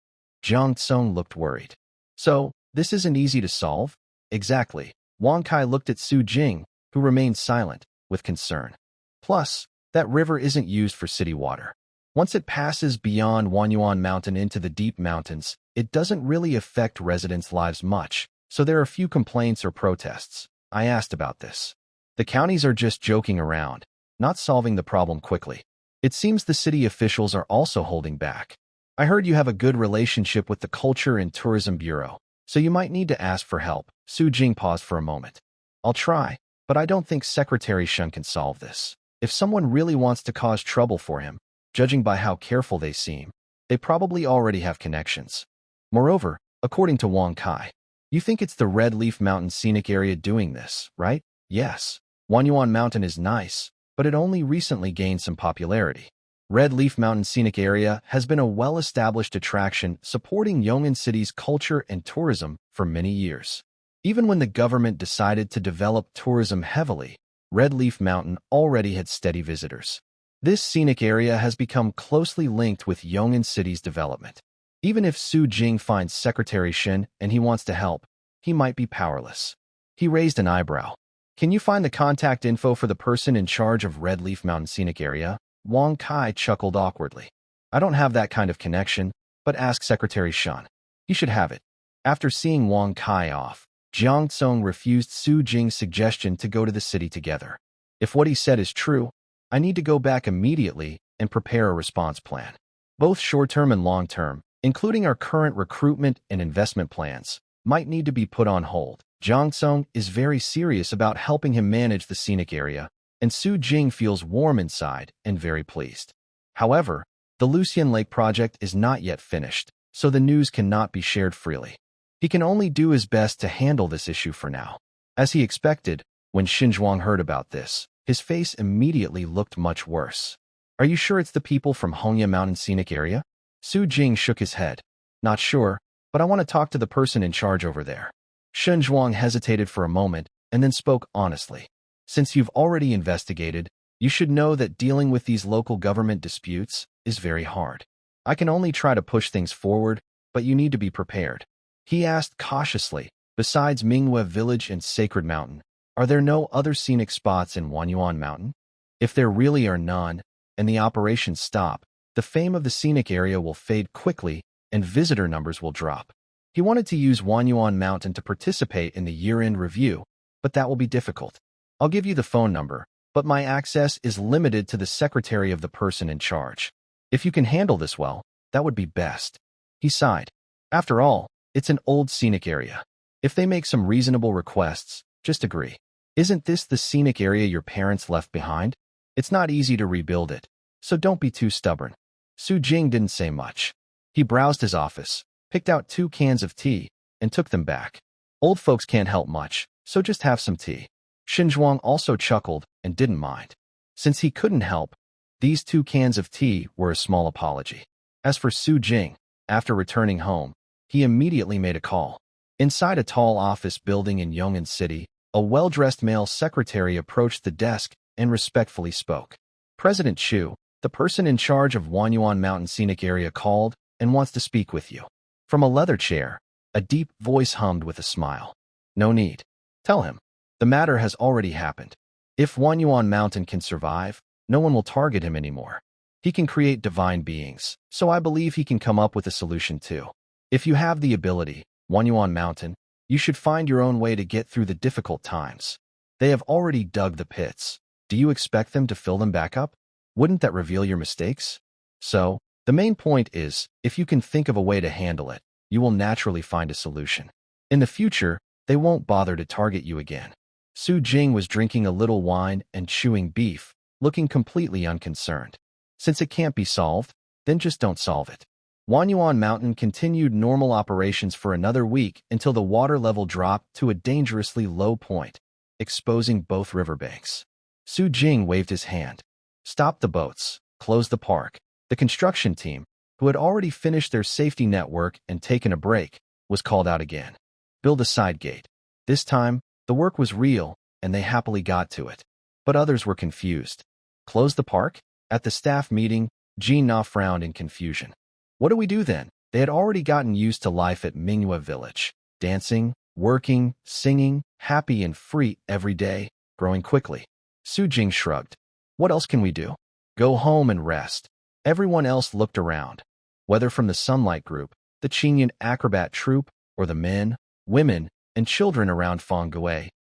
Jiang Tsung looked worried. So, this isn't easy to solve? Exactly. Wang Kai looked at Su Jing, who remained silent, with concern. Plus, that river isn't used for city water. Once it passes beyond Wanyuan Mountain into the deep mountains, it doesn't really affect residents' lives much, so there are few complaints or protests. I asked about this. The counties are just joking around, not solving the problem quickly. It seems the city officials are also holding back. I heard you have a good relationship with the Culture and Tourism Bureau, so you might need to ask for help. Su Jing paused for a moment. I'll try, but I don't think Secretary Shun can solve this. If someone really wants to cause trouble for him, judging by how careful they seem, they probably already have connections. Moreover, according to Wang Kai, you think it's the Red Leaf Mountain scenic area doing this, right? Yes. Wanyuan Mountain is nice, but it only recently gained some popularity. Red Leaf Mountain Scenic Area has been a well-established attraction supporting Yong'an City's culture and tourism for many years. Even when the government decided to develop tourism heavily, Red Leaf Mountain already had steady visitors. This scenic area has become closely linked with Yong'an City's development. Even if Su Jing finds Secretary Shin and he wants to help, he might be powerless. He raised an eyebrow. Can you find the contact info for the person in charge of Red Leaf Mountain Scenic Area? Wang Kai chuckled awkwardly. I don't have that kind of connection, but ask Secretary Shan. He should have it. After seeing Wang Kai off, Jiang Tsung refused Su Jing's suggestion to go to the city together. If what he said is true, I need to go back immediately and prepare a response plan. Both short-term and long-term, including our current recruitment and investment plans, might need to be put on hold. Jiang Tsung is very serious about helping him manage the scenic area, and Su Jing feels warm inside and very pleased. However, The Lucian Lake project is not yet finished, so the news cannot be shared freely. He can only do his best to handle this issue for now. As he expected, when Xinzhuang heard about this, his face immediately looked much worse. Are you sure it's the people from Hongya Mountain Scenic Area? Su Jing shook his head. Not sure, but I want to talk to the person in charge over there. Xinzhuang hesitated for a moment and then spoke honestly. Since you've already investigated, you should know that dealing with these local government disputes is very hard. I can only try to push things forward, but you need to be prepared. He asked cautiously, besides Minghua Village and Sacred Mountain, are there no other scenic spots in Wanyuan Mountain? If there really are none, and the operations stop, the fame of the scenic area will fade quickly and visitor numbers will drop. He wanted to use Wanyuan Mountain to participate in the year-end review, but that will be difficult. I'll give you the phone number, but my access is limited to the secretary of the person in charge. If you can handle this well, that would be best. He sighed. After all, it's an old scenic area. If they make some reasonable requests, just agree. Isn't this the scenic area your parents left behind? It's not easy to rebuild it, so don't be too stubborn. Su Jing didn't say much. He browsed his office, picked out 2 cans of tea, and took them back. Old folks can't help much, so just have some tea. Xinzhuang also chuckled and didn't mind. Since he couldn't help, these 2 cans of tea were a small apology. As for Su Jing, after returning home, he immediately made a call. Inside a tall office building in Yong'an City, a well-dressed male secretary approached the desk and respectfully spoke. President Chu, the person in charge of Wanyuan Mountain Scenic Area called and wants to speak with you. From a leather chair, a deep voice hummed with a smile. No need. Tell him. The matter has already happened. If Wanyuan Mountain can survive, no one will target him anymore. He can create divine beings, so I believe he can come up with a solution too. If you have the ability, Wanyuan Mountain, you should find your own way to get through the difficult times. They have already dug the pits. Do you expect them to fill them back up? Wouldn't that reveal your mistakes? So, the main point is, if you can think of a way to handle it, you will naturally find a solution. In the future, they won't bother to target you again. Su Jing was drinking a little wine and chewing beef, looking completely unconcerned. Since it can't be solved, then just don't solve it. Wanyuan Mountain continued normal operations for another week until the water level dropped to a dangerously low point, exposing both riverbanks. Su Jing waved his hand. Stop the boats, close the park. The construction team, who had already finished their safety network and taken a break, was called out again. Build a side gate. This time, the work was real, and they happily got to it. But others were confused. Close the park? At the staff meeting, Jean Na frowned in confusion. What do we do then? They had already gotten used to life at Minghua Village. Dancing, working, singing, happy and free every day, growing quickly. Su Jing shrugged. What else can we do? Go home and rest. Everyone else looked around. Whether from the Sunlight Group, the Qingyuan Acrobat Troupe, or the men, women, and children around Feng,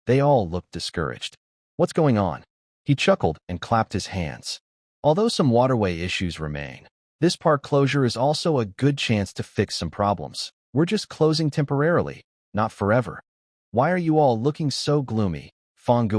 they all looked discouraged. What's going on? He chuckled and clapped his hands. Although some waterway issues remain, this park closure is also a good chance to fix some problems. We're just closing temporarily, not forever. Why are you all looking so gloomy? Feng,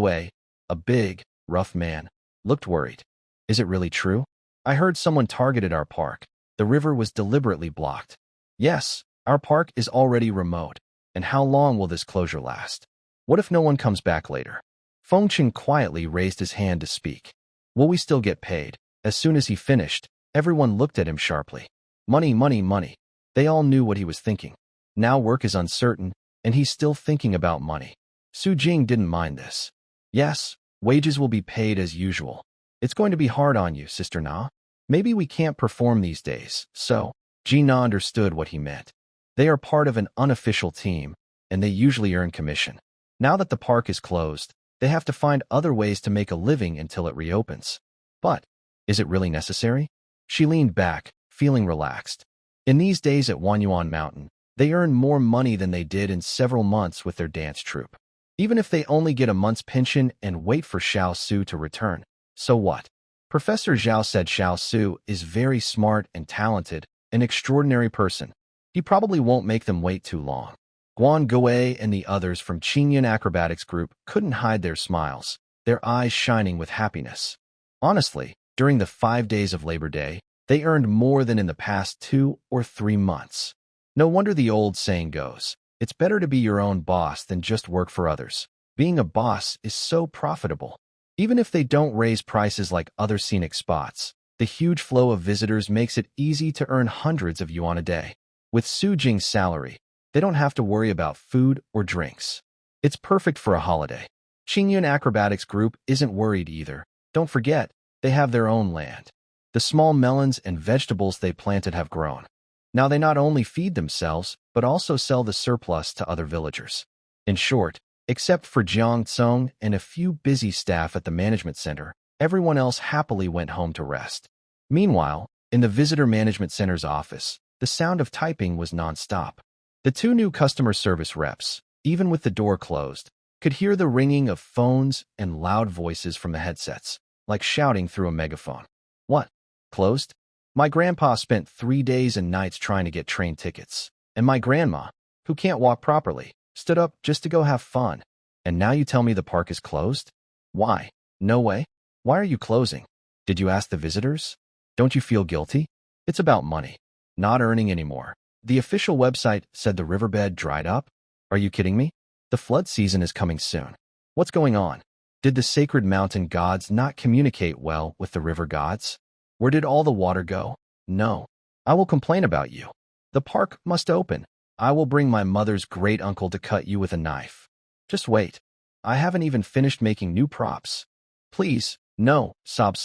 a big, rough man, looked worried. Is it really true? I heard someone targeted our park. The river was deliberately blocked. Yes, our park is already remote. And how long will this closure last? What if no one comes back later? Feng Qin quietly raised his hand to speak. Will we still get paid? As soon as he finished, everyone looked at him sharply. Money, money, money. They all knew what he was thinking. Now work is uncertain, and he's still thinking about money. Su Jing didn't mind this. Yes, wages will be paid as usual. It's going to be hard on you, Sister Na. Maybe we can't perform these days, so Jean Na understood what he meant. They are part of an unofficial team, and they usually earn commission. Now that the park is closed, they have to find other ways to make a living until it reopens. But, is it really necessary? She leaned back, feeling relaxed. In these days at Wanyuan Mountain, they earn more money than they did in several months with their dance troupe. Even if they only get a month's pension and wait for Xiao Su to return, so what? Professor Zhao said Xiao Su is very smart and talented, an extraordinary person. He probably won't make them wait too long. Guan Gui and the others from Qingyuan Acrobatics Group couldn't hide their smiles, their eyes shining with happiness. Honestly, during the 5 days of Labor Day, They earned more than in the past 2 or 3 months. No wonder the old saying goes, it's better to be your own boss than just work for others. Being a boss is so profitable. Even if they don't raise prices like other scenic spots, the huge flow of visitors makes it easy to earn hundreds of yuan a day. With Su Jing's salary, they don't have to worry about food or drinks. It's perfect for a holiday. Qingyun Acrobatics Group isn't worried either. Don't forget, they have their own land. The small melons and vegetables they planted have grown. Now they not only feed themselves, but also sell the surplus to other villagers. In short, except for Jiang Tsong and a few busy staff at the management center, everyone else happily went home to rest. Meanwhile, in the visitor management center's office, the sound of typing was nonstop. The two new customer service reps, even with the door closed, could hear the ringing of phones and loud voices from the headsets, like shouting through a megaphone. What? Closed? My grandpa spent 3 days and nights trying to get train tickets, and my grandma, who can't walk properly, stood up just to go have fun. And now you tell me the park is closed? Why? No way. Why are you closing? Did you ask the visitors? Don't you feel guilty? It's about money, not earning anymore. The official website said the riverbed dried up. Are you kidding me? The flood season is coming soon. What's going on? Did the sacred mountain gods not communicate well with the river gods? Where did all the water go? No. I will complain about you. The park must open. I will bring my mother's great uncle to cut you with a knife. Just wait. I haven't even finished making new props. Please, no, sob.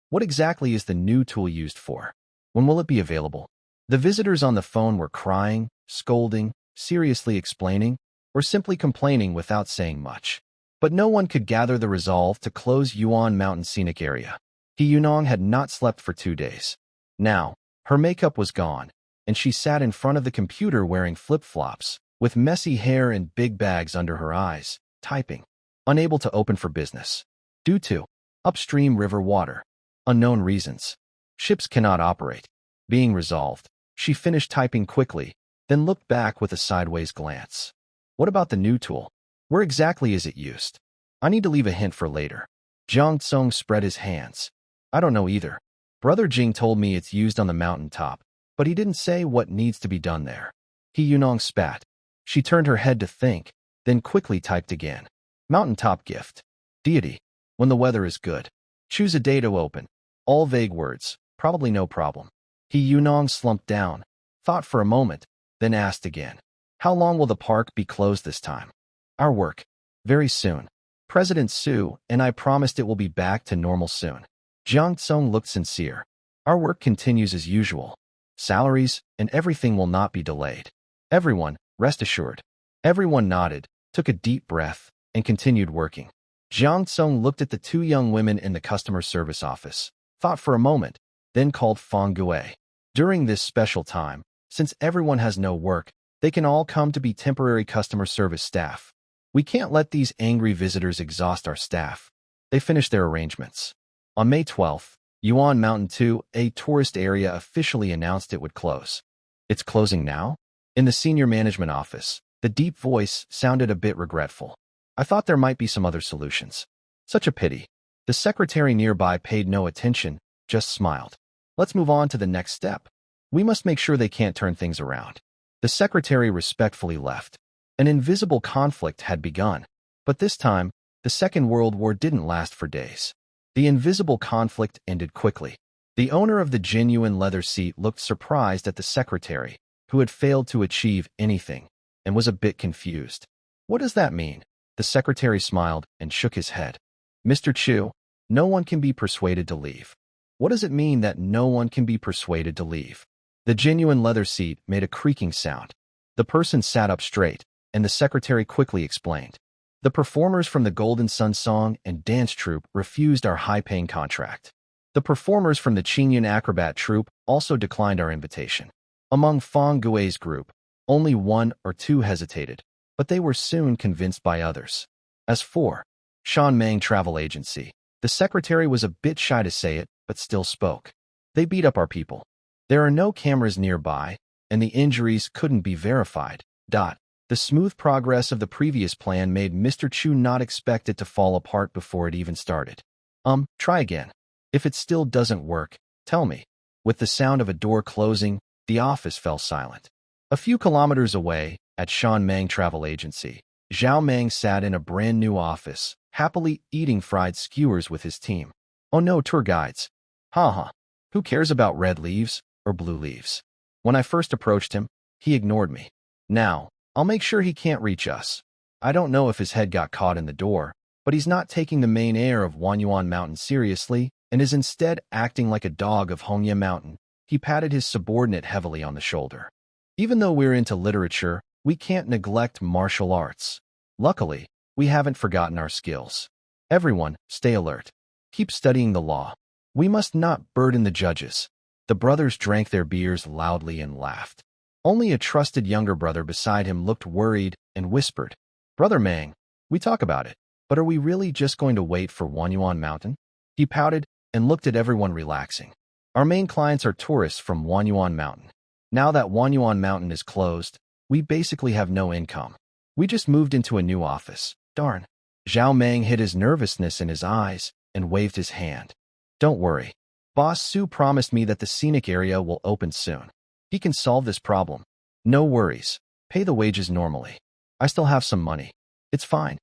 What exactly is the new tool used for? When will it be available? The visitors on the phone were crying, scolding, seriously explaining, or simply complaining without saying much. But no one could gather the resolve to close Yuan Mountain Scenic Area. He Yunong had not slept for 2 days. Now, her makeup was gone, and she sat in front of the computer wearing flip-flops, with messy hair and big bags under her eyes, typing. Unable to open for business. Due to upstream river water. Unknown reasons. Ships cannot operate. Being resolved, she finished typing quickly, then looked back with a sideways glance. What about the new tool? Where exactly is it used? I need to leave a hint for later. Jiang Tsong spread his hands. I don't know either. Brother Jing told me it's used on the mountaintop, but he didn't say what needs to be done there. He Yunong spat. She turned her head to think, then quickly typed again. Mountaintop gift. Deity. When the weather is good. Choose a day to open. All vague words. Probably no problem. He Yunong slumped down, thought for a moment, then asked again. How long will the park be closed this time? Our work. Very soon. President Su and I promised it will be back to normal soon. Jiang Tsong looked sincere. Our work continues as usual. Salaries and everything will not be delayed. Everyone, rest assured. Everyone nodded, took a deep breath, and continued working. Jiang Tsong looked at the two young women in the customer service office, thought for a moment, then called Fang Gue. During this special time, since everyone has no work, they can all come to be temporary customer service staff. We can't let these angry visitors exhaust our staff. They finished their arrangements. On May 12th, Yuan Mountain 2, a tourist area, officially announced it would close. It's closing now? In the senior management office, the deep voice sounded a bit regretful. I thought there might be some other solutions. Such a pity. The secretary nearby paid no attention, just smiled. Let's move on to the next step. We must make sure they can't turn things around. The secretary respectfully left. An invisible conflict had begun, but this time, the Second World War didn't last for days. The invisible conflict ended quickly. The owner of the genuine leather seat looked surprised at the secretary, who had failed to achieve anything, and was a bit confused. What does that mean? The secretary smiled and shook his head. Mr. Chu, no one can be persuaded to leave. What does it mean that no one can be persuaded to leave? The genuine leather seat made a creaking sound. The person sat up straight, and the secretary quickly explained. The performers from the Golden Sun Song and Dance Troupe refused our high-paying contract. The performers from the Qingyun Acrobat Troupe also declined our invitation. Among Fang Gui's group, only 1 or 2 hesitated, but they were soon convinced by others. As for Shanmeng Travel Agency, the secretary was a bit shy to say it, but still spoke. They beat up our people. There are no cameras nearby, and the injuries couldn't be verified. The smooth progress of the previous plan made Mr. Chu not expect it to fall apart before it even started. Try again. If it still doesn't work, tell me. With the sound of a door closing, the office fell silent. A few kilometers away, at Shan Mang Travel Agency, Zhao Meng sat in a brand new office, happily eating fried skewers with his team. Oh no, tour guides. Haha. Who cares about red leaves or blue leaves? When I first approached him, he ignored me. Now, I'll make sure he can't reach us. I don't know if his head got caught in the door, but he's not taking the main air of Wanyuan Mountain seriously and is instead acting like a dog of Hongye Mountain. He patted his subordinate heavily on the shoulder. Even though we're into literature, we can't neglect martial arts. Luckily, we haven't forgotten our skills. Everyone, stay alert. Keep studying the law. We must not burden the judges. The brothers drank their beers loudly and laughed. Only a trusted younger brother beside him looked worried and whispered, "Brother Mang, we talk about it, but are we really just going to wait for Wanyuan Mountain?" He pouted and looked at everyone relaxing. Our main clients are tourists from Wanyuan Mountain. Now that Wanyuan Mountain is closed, we basically have no income. We just moved into a new office. Darn. Zhao Meng hid his nervousness in his eyes and waved his hand. Don't worry. Boss Su promised me that the scenic area will open soon. He can solve this problem. No worries. Pay the wages normally. I still have some money. It's fine.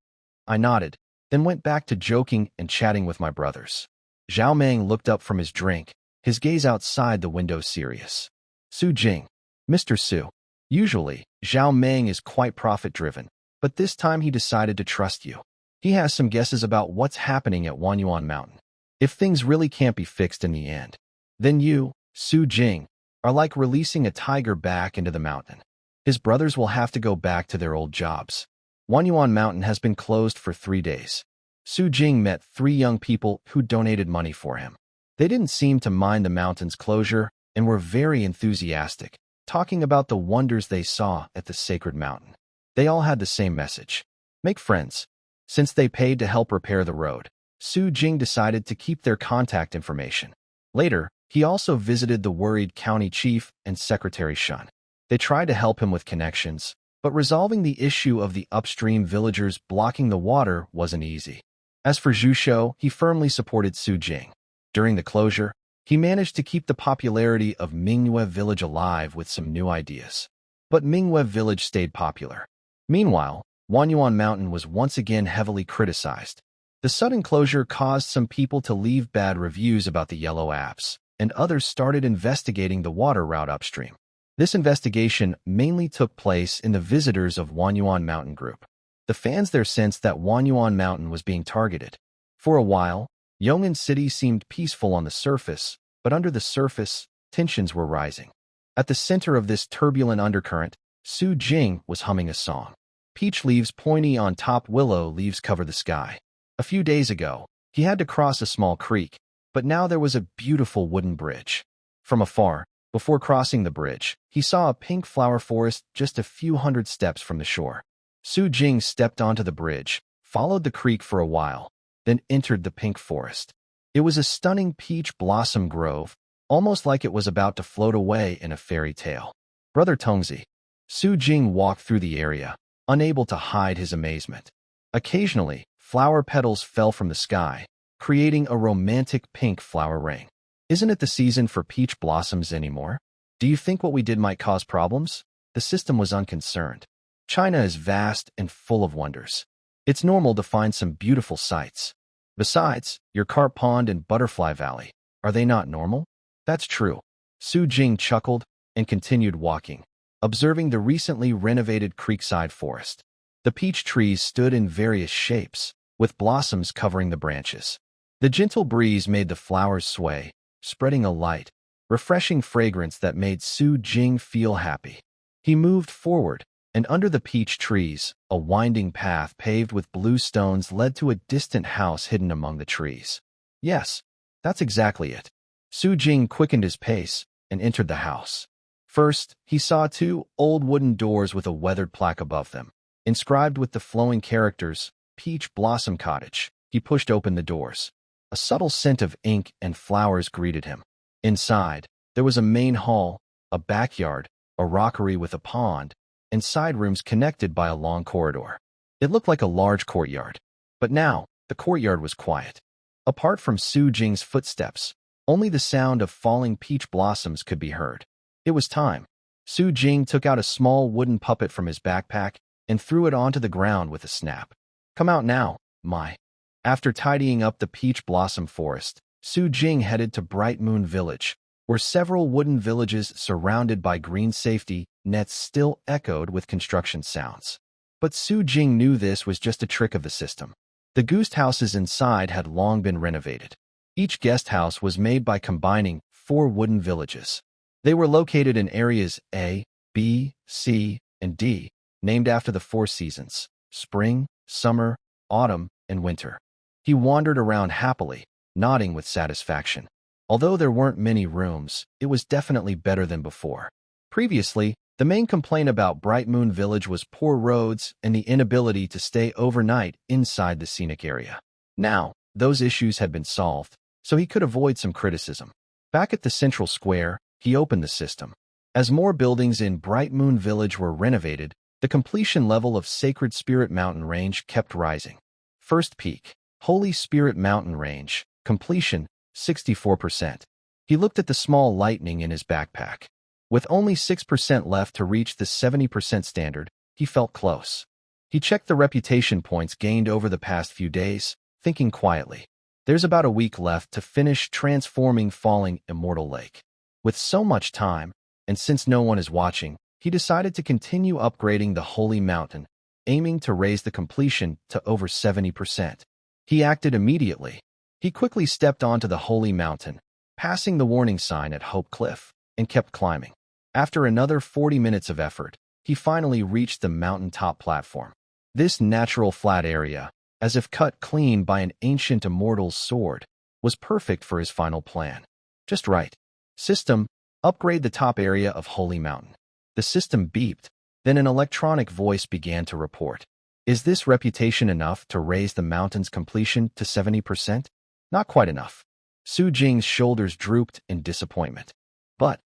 I nodded, then went back to joking and chatting with my brothers. Zhao Meng looked up from his drink, his gaze outside the window serious. Su Jing. Mr. Su. Usually, Zhao Meng is quite profit-driven, but this time he decided to trust you. He has some guesses about what's happening at Wanyuan Mountain. If things really can't be fixed in the end, then you, Su Jing, are like releasing a tiger back into the mountain. His brothers will have to go back to their old jobs. Wanyuan Mountain has been closed for 3 days. Su Jing met 3 young people who donated money for him. They didn't seem to mind the mountain's closure and were very enthusiastic, talking about the wonders they saw at the sacred mountain. They all had the same message: make friends. Since they paid to help repair the road, Su Jing decided to keep their contact information. Later, he also visited the worried county chief and Secretary Shun. They tried to help him with connections, but resolving the issue of the upstream villagers blocking the water wasn't easy. As for Zhu Shou, he firmly supported Su Jing. During the closure, he managed to keep the popularity of Mingyue Village alive with some new ideas. But Mingyue Village stayed popular. Meanwhile, Wanyuan Mountain was once again heavily criticized. The sudden closure caused some people to leave bad reviews about the yellow apps, and others started investigating the water route upstream. This investigation mainly took place in the visitors of Wanyuan Mountain Group. The fans there sensed that Wanyuan Mountain was being targeted. For a while, Yong'an City seemed peaceful on the surface, but under the surface, tensions were rising. At the center of this turbulent undercurrent, Su Jing was humming a song. Peach leaves pointy on top, willow leaves cover the sky. A few days ago, he had to cross a small creek, but now there was a beautiful wooden bridge. From afar, before crossing the bridge, he saw a pink flower forest just a few hundred steps from the shore. Su Jing stepped onto the bridge, followed the creek for a while, then entered the pink forest. It was a stunning peach blossom grove, almost like it was about to float away in a fairy tale. Brother Tongzi. Su Jing walked through the area, unable to hide his amazement. Occasionally, flower petals fell from the sky, creating a romantic pink flower ring. Isn't it the season for peach blossoms anymore? Do you think what we did might cause problems? The system was unconcerned. China is vast and full of wonders. It's normal to find some beautiful sights. Besides, your carp pond and butterfly valley, are they not normal? That's true. Su Jing chuckled and continued walking, observing the recently renovated creekside forest. The peach trees stood in various shapes, with blossoms covering the branches. The gentle breeze made the flowers sway, spreading a light, refreshing fragrance that made Su Jing feel happy. He moved forward, and under the peach trees, a winding path paved with blue stones led to a distant house hidden among the trees. Yes, that's exactly it. Su Jing quickened his pace and entered the house. First, he saw 2 old wooden doors with a weathered plaque above them, inscribed with the flowing characters, Peach Blossom Cottage. He pushed open the doors. A subtle scent of ink and flowers greeted him. Inside, there was a main hall, a backyard, a rockery with a pond, and side rooms connected by a long corridor. It looked like a large courtyard, but now the courtyard was quiet. Apart from Su Jing's footsteps, Only the sound of falling peach blossoms could be heard. It was time. Su Jing took out a small wooden puppet from his backpack and threw it onto the ground with a snap. Come out now, my. After tidying up the peach blossom forest, Su Jing headed to Bright Moon Village, where several wooden villages surrounded by green safety nets still echoed with construction sounds. But Su Jing knew this was just a trick of the system. The guest houses inside had long been renovated. Each guest house was made by combining 4 wooden villages. They were located in areas A, B, C, and D, named after the 4 seasons: spring, summer, autumn, and winter. He wandered around happily, nodding with satisfaction. Although there weren't many rooms, it was definitely better than before. Previously, the main complaint about Bright Moon Village was poor roads and the inability to stay overnight inside the scenic area. Now, those issues had been solved, so he could avoid some criticism. Back at the central square, he opened the system. As more buildings in Bright Moon Village were renovated, the completion level of Sacred Spirit Mountain Range kept rising. First peak, Holy Spirit Mountain Range, completion, 64%. He looked at the small lightning in his backpack. With only 6% left to reach the 70% standard, he felt close. He checked the reputation points gained over the past few days, thinking quietly. There's about a week left to finish transforming Falling Immortal Lake. With so much time, and since no one is watching, he decided to continue upgrading the Holy Mountain, aiming to raise the completion to over 70%. He acted immediately. He quickly stepped onto the Holy Mountain, passing the warning sign at Hope Cliff, and kept climbing. After another 40 minutes of effort, he finally reached the mountaintop platform. This natural flat area, as if cut clean by an ancient immortal's sword, was perfect for his final plan. Just right. System, upgrade the top area of Holy Mountain. The system beeped, then an electronic voice began to report. Is this reputation enough to raise the mountain's completion to 70%? Not quite enough. Su Jing's shoulders drooped in disappointment. But,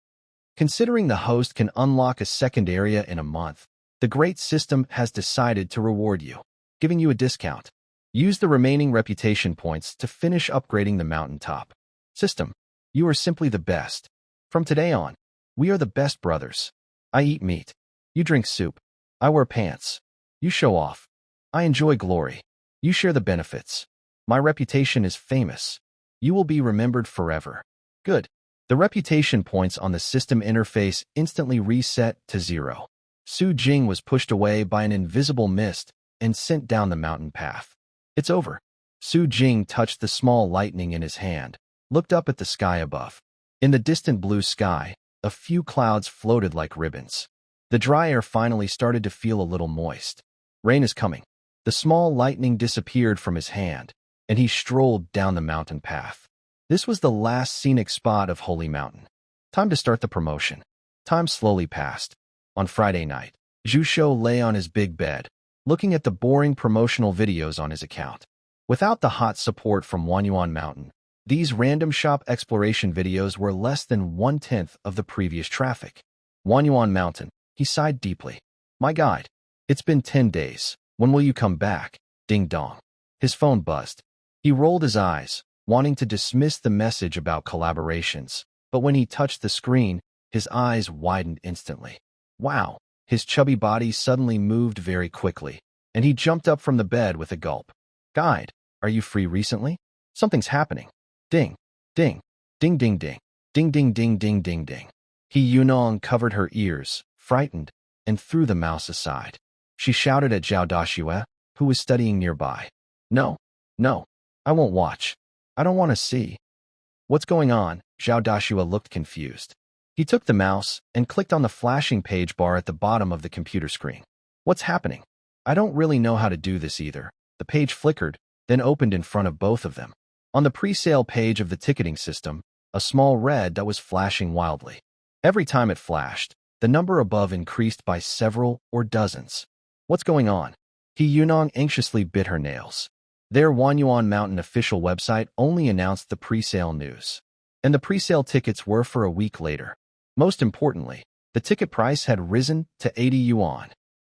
considering the host can unlock a second area in a month, the great system has decided to reward you, giving you a discount. Use the remaining reputation points to finish upgrading the mountaintop. System, you are simply the best. From today on, we are the best brothers. I eat meat. You drink soup. I wear pants. You show off. I enjoy glory. You share the benefits. My reputation is famous. You will be remembered forever. Good. The reputation points on the system interface instantly reset to 0. Su Jing was pushed away by an invisible mist and sent down the mountain path. It's over. Su Jing touched the small lightning in his hand, looked up at the sky above. In the distant blue sky, a few clouds floated like ribbons. The dry air finally started to feel a little moist. Rain is coming. The small lightning disappeared from his hand, and he strolled down the mountain path. This was the last scenic spot of Holy Mountain. Time to start the promotion. Time slowly passed. On Friday night, Zhu Shou lay on his big bed, looking at the boring promotional videos on his account. Without the hot support from Wanyuan Mountain, these random shop exploration videos were less than 1/10 of the previous traffic. Wanyuan Mountain, he sighed deeply. My guide, it's been 10 days. When will you come back? Ding dong. His phone buzzed. He rolled his eyes, wanting to dismiss the message about collaborations, but when he touched the screen, his eyes widened instantly. Wow! His chubby body suddenly moved very quickly, and he jumped up from the bed with a gulp. Guide, are you free recently? Something's happening. Ding, ding, ding ding ding, ding ding ding ding ding ding. Yunong covered her ears, frightened, and threw the mouse aside. She shouted at Zhao Dashue, who was studying nearby. No, no, I won't watch. I don't want to see. What's going on? Zhao Dashue looked confused. He took the mouse and clicked on the flashing page bar at the bottom of the computer screen. What's happening? I don't really know how to do this either. The page flickered, then opened in front of both of them. On the pre-sale page of the ticketing system, a small red dot was flashing wildly. Every time it flashed, the number above increased by several or dozens. What's going on? Yunong anxiously bit her nails. Their Wanyuan Mountain official website only announced the pre-sale news, and the pre-sale tickets were for a week later. Most importantly, the ticket price had risen to 80 yuan.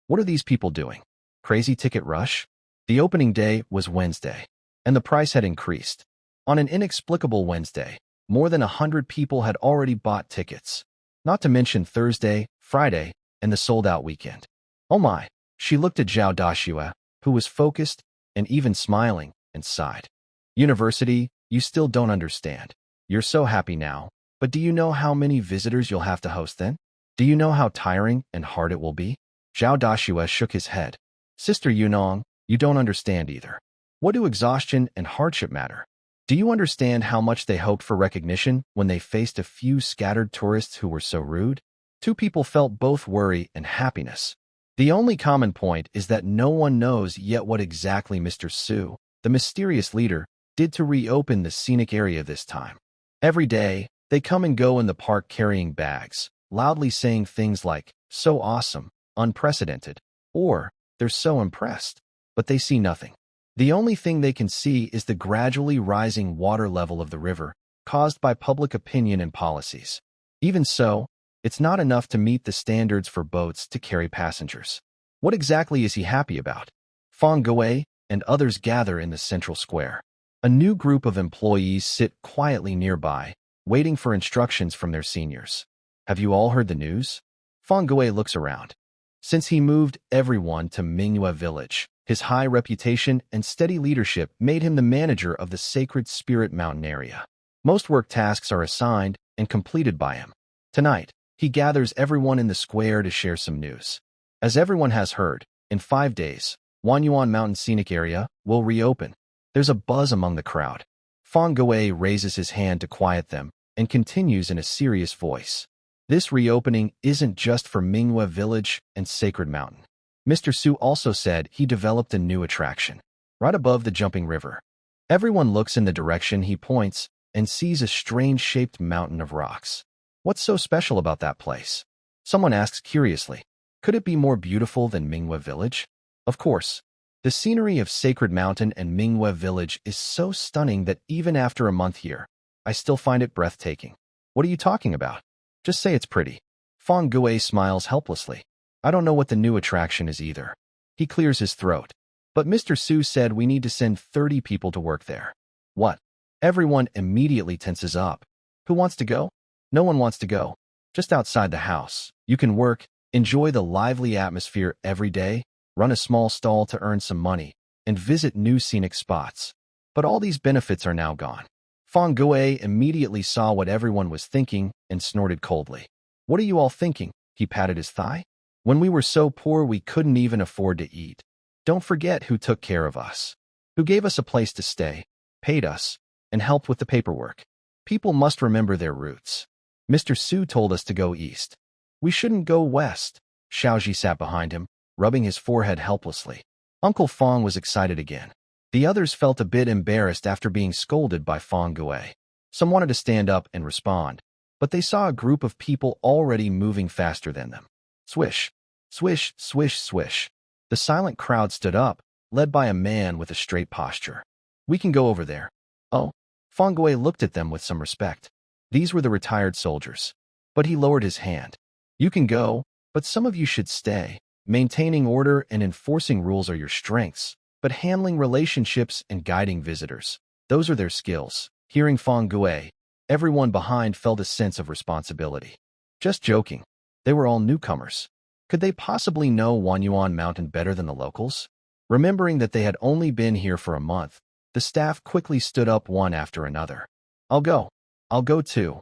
What are these people doing? Crazy ticket rush? The opening day was Wednesday, and the price had increased. On an inexplicable Wednesday, More than 100 people had already bought tickets, not to mention Thursday, Friday, and the sold-out weekend. Oh my, she looked at Zhao Dashua, who was focused and even smiling, and sighed. University, you still don't understand. You're so happy now, but do you know how many visitors you'll have to host then? Do you know how tiring and hard it will be? Zhao Dashua shook his head. Sister Yunong, you don't understand either. What do exhaustion and hardship matter? Do you understand how much they hoped for recognition when they faced a few scattered tourists who were so rude? Two people felt both worry and happiness. The only common point is that no one knows yet what exactly Mr. Su, the mysterious leader, did to reopen the scenic area this time. Every day, they come and go in the park carrying bags, loudly saying things like, so awesome, unprecedented, or, they're so impressed, but they see nothing. The only thing they can see is the gradually rising water level of the river, caused by public opinion and policies. Even so, it's not enough to meet the standards for boats to carry passengers. What exactly is he happy about? Feng Gui and others gather in the central square. A new group of employees sit quietly nearby, waiting for instructions from their seniors. Have you all heard the news? Feng Gui looks around. Since he moved everyone to Mingyue Village, his high reputation and steady leadership made him the manager of the Sacred Spirit Mountain area. Most work tasks are assigned and completed by him. Tonight, he gathers everyone in the square to share some news. As everyone has heard, in 5 days, Wanyuan Mountain Scenic Area will reopen. There's a buzz among the crowd. Feng Gui raises his hand to quiet them and continues in a serious voice. This reopening isn't just for Mingyue Village and Sacred Mountain. Mr. Su also said he developed a new attraction, right above the jumping river. Everyone looks in the direction he points and sees a strange-shaped mountain of rocks. What's so special about that place? Someone asks curiously. Could it be more beautiful than Mingyue Village? Of course. The scenery of Sacred Mountain and Mingyue Village is so stunning that even after a month here, I still find it breathtaking. What are you talking about? Just say it's pretty. Feng Gui smiles helplessly. I don't know what the new attraction is either. He clears his throat. But Mr. Su said we need to send 30 people to work there. What? Everyone immediately tenses up. Who wants to go? No one wants to go. Just outside the house. You can work, enjoy the lively atmosphere every day, run a small stall to earn some money, and visit new scenic spots. But all these benefits are now gone. Feng Gui immediately saw what everyone was thinking and snorted coldly. What are you all thinking? He patted his thigh. When we were so poor we couldn't even afford to eat. Don't forget who took care of us, who gave us a place to stay, paid us, and helped with the paperwork. People must remember their roots. Mr. Su told us to go east. We shouldn't go west. Xiaoji sat behind him, rubbing his forehead helplessly. Uncle Feng was excited again. The others felt a bit embarrassed after being scolded by Feng Gui. Some wanted to stand up and respond, but they saw a group of people already moving faster than them. Swish, swish, swish, swish. The silent crowd stood up, led by a man with a straight posture. We can go over there. Oh, Feng Gui looked at them with some respect. These were the retired soldiers. But he lowered his hand. You can go, but some of you should stay. Maintaining order and enforcing rules are your strengths, but handling relationships and guiding visitors, those are their skills. Hearing Feng Gui, everyone behind felt a sense of responsibility. Just joking. They were all newcomers. Could they possibly know Wanyuan Mountain better than the locals? Remembering that they had only been here for a month, the staff quickly stood up one after another. I'll go. I'll go too.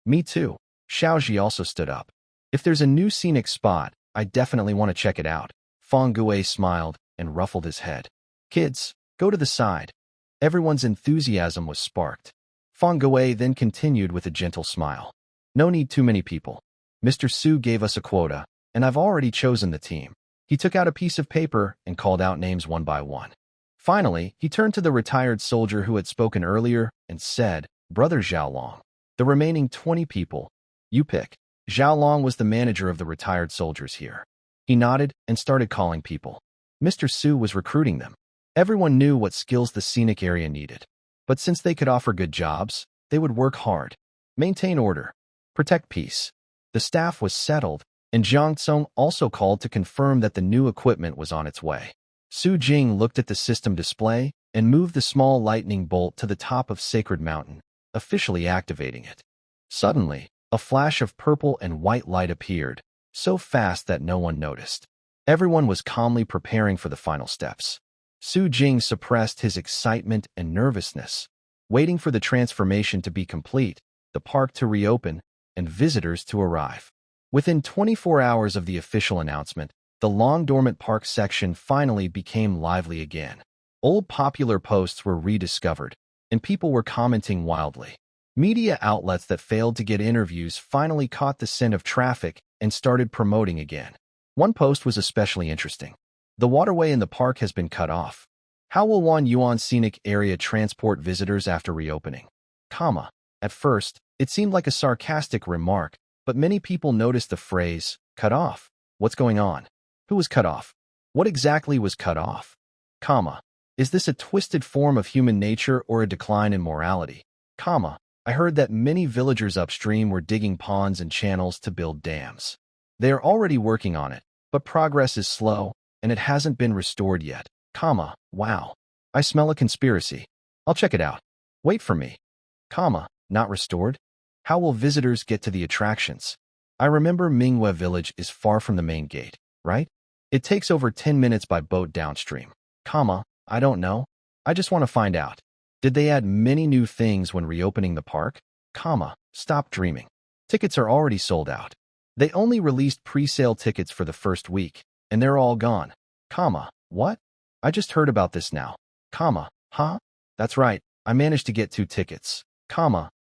Me too. Xiaoji also stood up. If there's a new scenic spot, I definitely want to check it out. Feng Gui smiled and ruffled his head. Kids, go to the side. Everyone's enthusiasm was sparked. Feng Gui then continued with a gentle smile. No need too many people. Mr. Su gave us a quota, and I've already chosen the team. He took out a piece of paper and called out names one by one. Finally, he turned to the retired soldier who had spoken earlier and said, Brother Xiaolong, the remaining 20 people, you pick. Xiaolong was the manager of the retired soldiers here. He nodded and started calling people. Mr. Su was recruiting them. Everyone knew what skills the scenic area needed. But since they could offer good jobs, they would work hard, maintain order, protect peace. The staff was settled, and Jiang Tsong also called to confirm that the new equipment was on its way. Su Jing looked at the system display and moved the small lightning bolt to the top of Sacred Mountain, officially activating it. Suddenly, a flash of purple and white light appeared, so fast that no one noticed. Everyone was calmly preparing for the final steps. Su Jing suppressed his excitement and nervousness, waiting for the transformation to be complete, the park to reopen, and visitors to arrive. Within 24 hours of the official announcement, the long-dormant park section finally became lively again. Old popular posts were rediscovered, and people were commenting wildly. Media outlets that failed to get interviews finally caught the scent of traffic and started promoting again. One post was especially interesting. The waterway in the park has been cut off. How will Wanyuan Scenic Area transport visitors after reopening? At first, it seemed like a sarcastic remark, but many people noticed the phrase, cut off. What's going on? Who was cut off? What exactly was cut off? Is this a twisted form of human nature or a decline in morality? I heard that many villagers upstream were digging ponds and channels to build dams. They are already working on it, but progress is slow, and it hasn't been restored yet. Wow. I smell a conspiracy. I'll check it out. Wait for me. Not restored? How will visitors get to the attractions? I remember Mingyue Village is far from the main gate, right? It takes over 10 minutes by boat downstream. I don't know. I just want to find out. Did they add many new things when reopening the park? Stop dreaming. Tickets are already sold out. They only released pre-sale tickets for the first week, and they're all gone. What? I just heard about this now. Huh? That's right. I managed to get 2 tickets.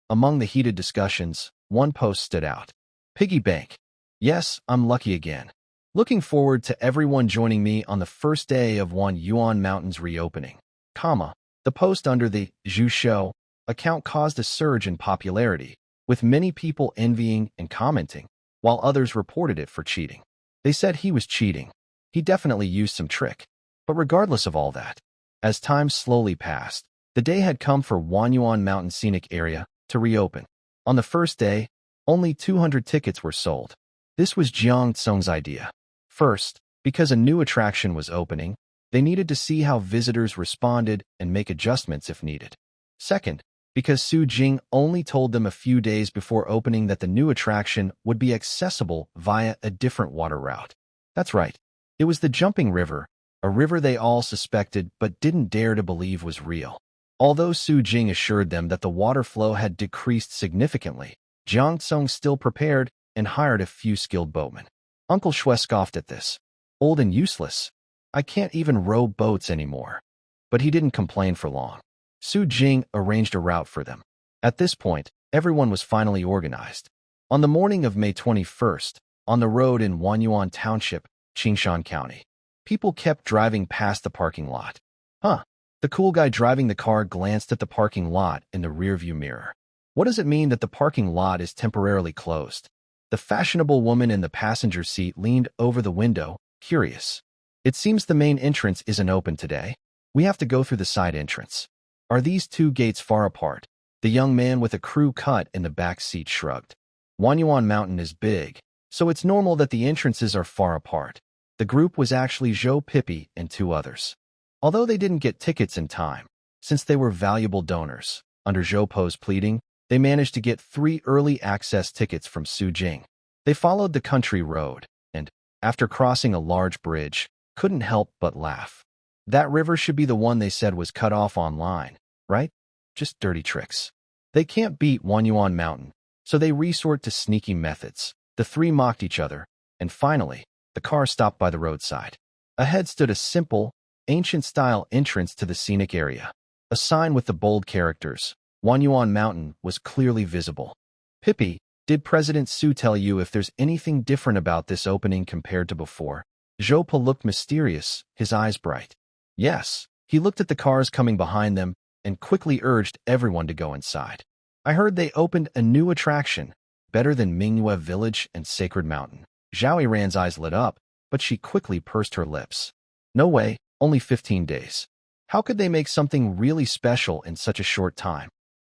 Among the heated discussions, one post stood out. Piggy bank. Yes, I'm lucky again. Looking forward to everyone joining me on the first day of Wanyuan Mountain's reopening. The post under the Zhu Show account caused a surge in popularity, with many people envying and commenting, while others reported it for cheating. They said he was cheating. He definitely used some trick. But regardless of all that, as time slowly passed, the day had come for Wanyuan Mountain Scenic Area to reopen. On the first day, only 200 tickets were sold. This was Jiang Tsung's idea. First, because a new attraction was opening, they needed to see how visitors responded and make adjustments if needed. Second, because Su Jing only told them a few days before opening that the new attraction would be accessible via a different water route. That's right. It was the Jumping River, a river they all suspected but didn't dare to believe was real. Although Su Jing assured them that the water flow had decreased significantly, Jiang Tsung still prepared and hired a few skilled boatmen. Uncle Shui scoffed at this. Old and useless. I can't even row boats anymore. But he didn't complain for long. Su Jing arranged a route for them. At this point, everyone was finally organized. On the morning of May 21st, on the road in Wanyuan Township, Qingshan County, people kept driving past the parking lot. The cool guy driving the car glanced at the parking lot in the rearview mirror. What does it mean that the parking lot is temporarily closed? The fashionable woman in the passenger seat leaned over the window, curious. It seems the main entrance isn't open today. We have to go through the side entrance. Are these 2 gates far apart? The young man with a crew cut in the back seat shrugged. Wanyuan Mountain is big, so it's normal that the entrances are far apart. The group was actually Zhou Pippi and 2 others. Although they didn't get tickets in time, since they were valuable donors, under Zhou Po's pleading, they managed to get 3 early access tickets from Su Jing. They followed the country road, and, after crossing a large bridge, couldn't help but laugh. That river should be the one they said was cut off online, right? Just dirty tricks. They can't beat Wanyuan Mountain, so they resort to sneaky methods. The 3 mocked each other, and finally, the car stopped by the roadside. Ahead stood a simple, ancient-style entrance to the scenic area. A sign with the bold characters, Wanyuan Mountain, was clearly visible. Pippi, did President Su tell you if there's anything different about this opening compared to before? Zhou Po looked mysterious, his eyes bright. Yes, he looked at the cars coming behind them and quickly urged everyone to go inside. I heard they opened a new attraction, better than Mingyue Village and Sacred Mountain. Zhao Yiran's eyes lit up, but she quickly pursed her lips. No way, only 15 days. How could they make something really special in such a short time?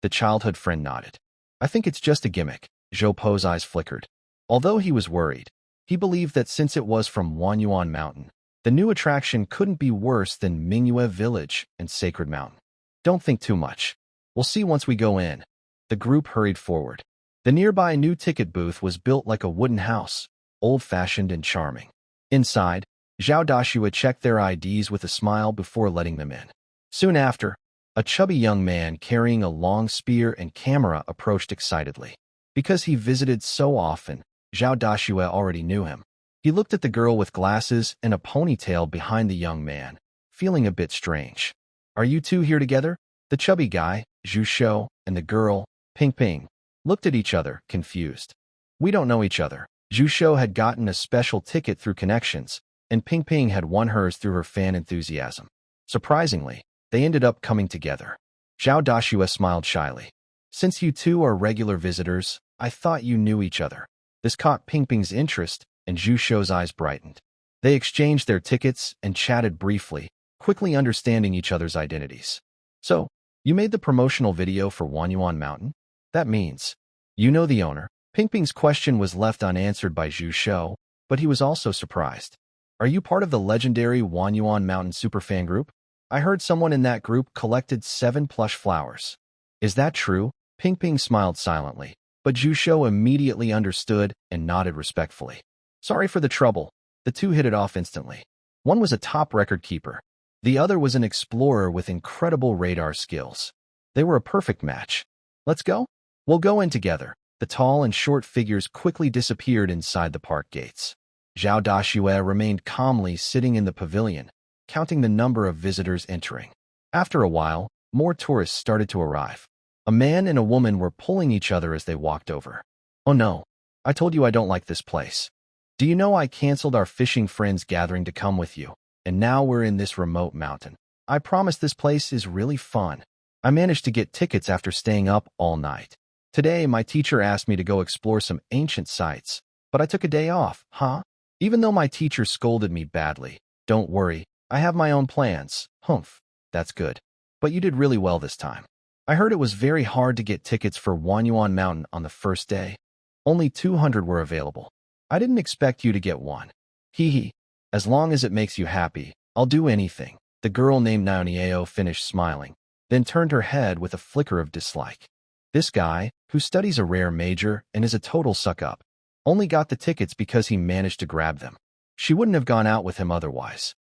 The childhood friend nodded. I think it's just a gimmick. Zhou Po's eyes flickered. Although he was worried, he believed that since it was from Wanyuan Mountain, the new attraction couldn't be worse than Mingyue Village and Sacred Mountain. Don't think too much. We'll see once we go in. the group hurried forward. The nearby new ticket booth was built like a wooden house, old-fashioned and charming. Inside, Zhao Dashua checked their IDs with a smile before letting them in. Soon after, a chubby young man carrying a long spear and camera approached excitedly. Because he visited so often, Zhao Dashua already knew him. He looked at the girl with glasses and a ponytail behind the young man, feeling a bit strange. Are you two here together? The chubby guy, Zhu Shou, and the girl, Ping Ping, looked at each other, confused. We don't know each other. Zhu Shou had gotten a special ticket through connections, and Ping Ping had won hers through her fan enthusiasm. Surprisingly, they ended up coming together. Zhao Dashua smiled shyly. Since you two are regular visitors, I thought you knew each other. This caught Ping Ping's interest, and Zhu Shou's eyes brightened. They exchanged their tickets and chatted briefly, quickly understanding each other's identities. So, you made the promotional video for Wanyuan Mountain? That means, you know the owner. Ping Ping's question was left unanswered by Zhu Shou, but he was also surprised. Are you part of the legendary Wanyuan Mountain superfan group? I heard someone in that group collected 7 plush flowers. Is that true? Ping Ping smiled silently, but Zhu Shou immediately understood and nodded respectfully. Sorry for the trouble. The two hit it off instantly. One was a top record keeper. The other was an explorer with incredible radar skills. They were a perfect match. Let's go? We'll go in together. The tall and short figures quickly disappeared inside the park gates. Zhao Dashua remained calmly sitting in the pavilion, counting the number of visitors entering. After a while, more tourists started to arrive. A man and a woman were pulling each other as they walked over. Oh no, I told you I don't like this place. Do you know I canceled our fishing friends gathering to come with you, and now we're in this remote mountain. I promise this place is really fun. I managed to get tickets after staying up all night. Today, my teacher asked me to go explore some ancient sites, but I took a day off, huh? Even though my teacher scolded me badly, don't worry, I have my own plans. Humph, that's good. But you did really well this time. I heard it was very hard to get tickets for Wanyuan Mountain on the first day. Only 200 were available. I didn't expect you to get one. Hee hee. As long as it makes you happy, I'll do anything. The girl named Naonieo finished smiling, then turned her head with a flicker of dislike. This guy, who studies a rare major and is a total suck-up, only got the tickets because he managed to grab them. She wouldn't have gone out with him otherwise.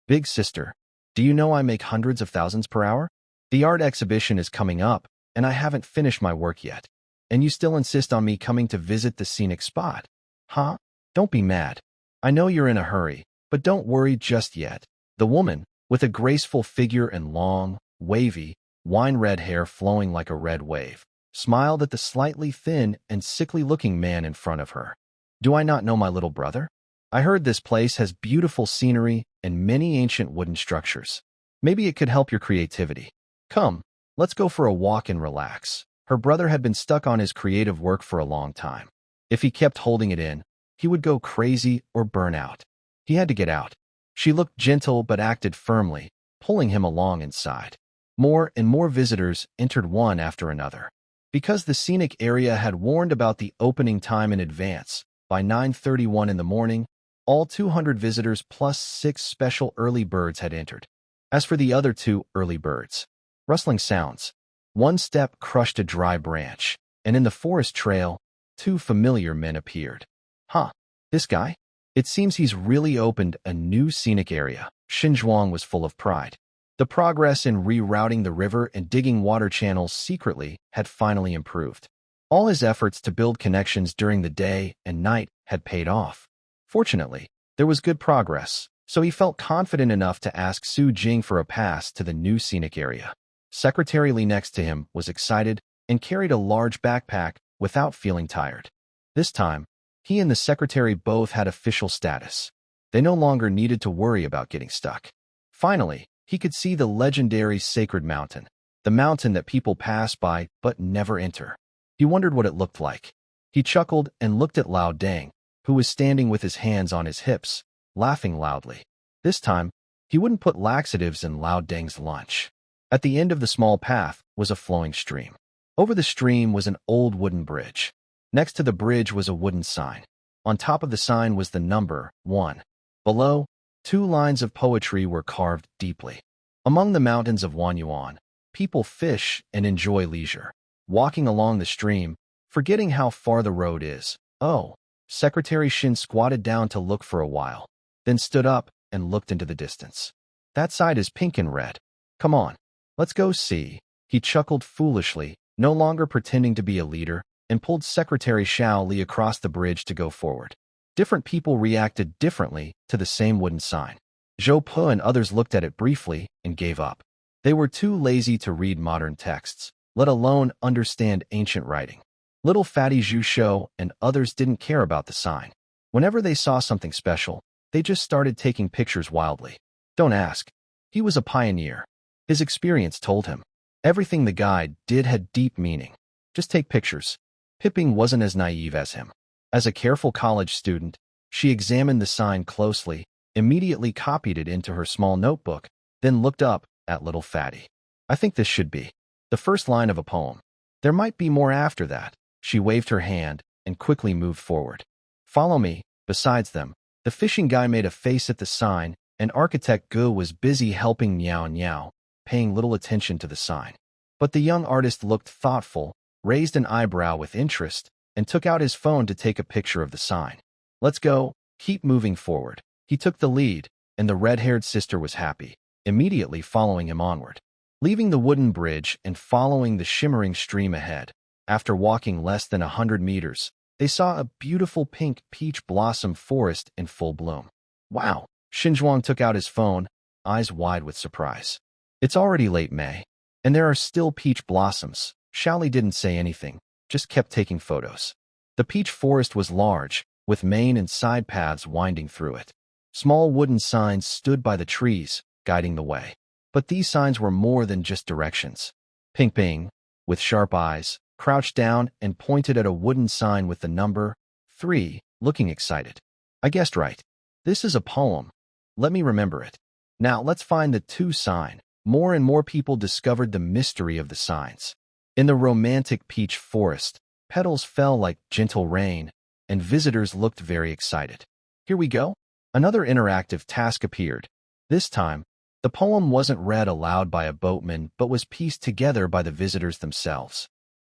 Big sister, do you know I make hundreds of thousands per hour? The art exhibition is coming up, and I haven't finished my work yet. And you still insist on me coming to visit the scenic spot? Huh? Don't be mad. I know you're in a hurry, but don't worry just yet. The woman, with a graceful figure and long, wavy, wine-red hair flowing like a red wave, smiled at the slightly thin and sickly-looking man in front of her. Do I not know my little brother? I heard this place has beautiful scenery and many ancient wooden structures. Maybe it could help your creativity. Come, let's go for a walk and relax. Her brother had been stuck on his creative work for a long time. If he kept holding it in, he would go crazy or burn out. He had to get out. She looked gentle but acted firmly, pulling him along inside. More and more visitors entered one after another. Because the scenic area had warned about the opening time in advance, by 9:31 in the morning, all 200 visitors plus 6 special early birds had entered. As for the other 2 early birds, rustling sounds. One step crushed a dry branch, and in the forest trail, 2 familiar men appeared. Huh, this guy? It seems he's really opened a new scenic area. Xinzhuang was full of pride. The progress in rerouting the river and digging water channels secretly had finally improved. All his efforts to build connections during the day and night had paid off. Fortunately, there was good progress, so he felt confident enough to ask Su Jing for a pass to the new scenic area. Secretary Li next to him was excited and carried a large backpack without feeling tired. This time, he and the secretary both had official status. They no longer needed to worry about getting stuck. Finally, he could see the legendary Sacred Mountain, the mountain that people pass by but never enter. He wondered what it looked like. He chuckled and looked at Lao Deng, who was standing with his hands on his hips, laughing loudly. This time, he wouldn't put laxatives in Lao Deng's lunch. At the end of the small path was a flowing stream. Over the stream was an old wooden bridge. Next to the bridge was a wooden sign. On top of the sign was the number 1. Below, 2 lines of poetry were carved deeply. Among the mountains of Wanyuan, people fish and enjoy leisure. walking along the stream, forgetting how far the road is. Oh, Secretary Shin squatted down to look for a while, then stood up and looked into the distance. That side is pink and red. Come on, let's go see. He chuckled foolishly, no longer pretending to be a leader, and pulled Secretary Xiao Li across the bridge to go forward. Different people reacted differently to the same wooden sign. Zhou Pe and others looked at it briefly and gave up. They were too lazy to read modern texts, let alone understand ancient writing. Little fatty Zhu Shou and others didn't care about the sign. Whenever they saw something special, they just started taking pictures wildly. Don't ask. He was a pioneer. His experience told him. Everything the guide did had deep meaning. Just take pictures. Pipping wasn't as naive as him. As a careful college student, she examined the sign closely, immediately copied it into her small notebook, then looked up at little fatty. I think this should be the first line of a poem. There might be more after that. She waved her hand and quickly moved forward. Follow me. Besides them, the fishing guy made a face at the sign, and architect Gu was busy helping Miao Miao, paying little attention to the sign. But the young artist looked thoughtful, raised an eyebrow with interest, and took out his phone to take a picture of the sign. Let's go. Keep moving forward. He took the lead, and the red-haired sister was happy, immediately following him onward. Leaving the wooden bridge and following the shimmering stream ahead, after walking less than 100 meters, they saw a beautiful pink peach blossom forest in full bloom. Wow! Xinzhuang took out his phone, eyes wide with surprise. It's already late May, and there are still peach blossoms. Xiaoli didn't say anything, just kept taking photos. The peach forest was large, with main and side paths winding through it. Small wooden signs stood by the trees, guiding the way. But these signs were more than just directions. Ping Ping, with sharp eyes, crouched down and pointed at a wooden sign with the number 3, looking excited. I guessed right. This is a poem. Let me remember it. Now let's find the 2 sign. More and more people discovered the mystery of the signs. In the romantic peach forest, petals fell like gentle rain, and visitors looked very excited. Here we go. Another interactive task appeared. This time, the poem wasn't read aloud by a boatman but was pieced together by the visitors themselves.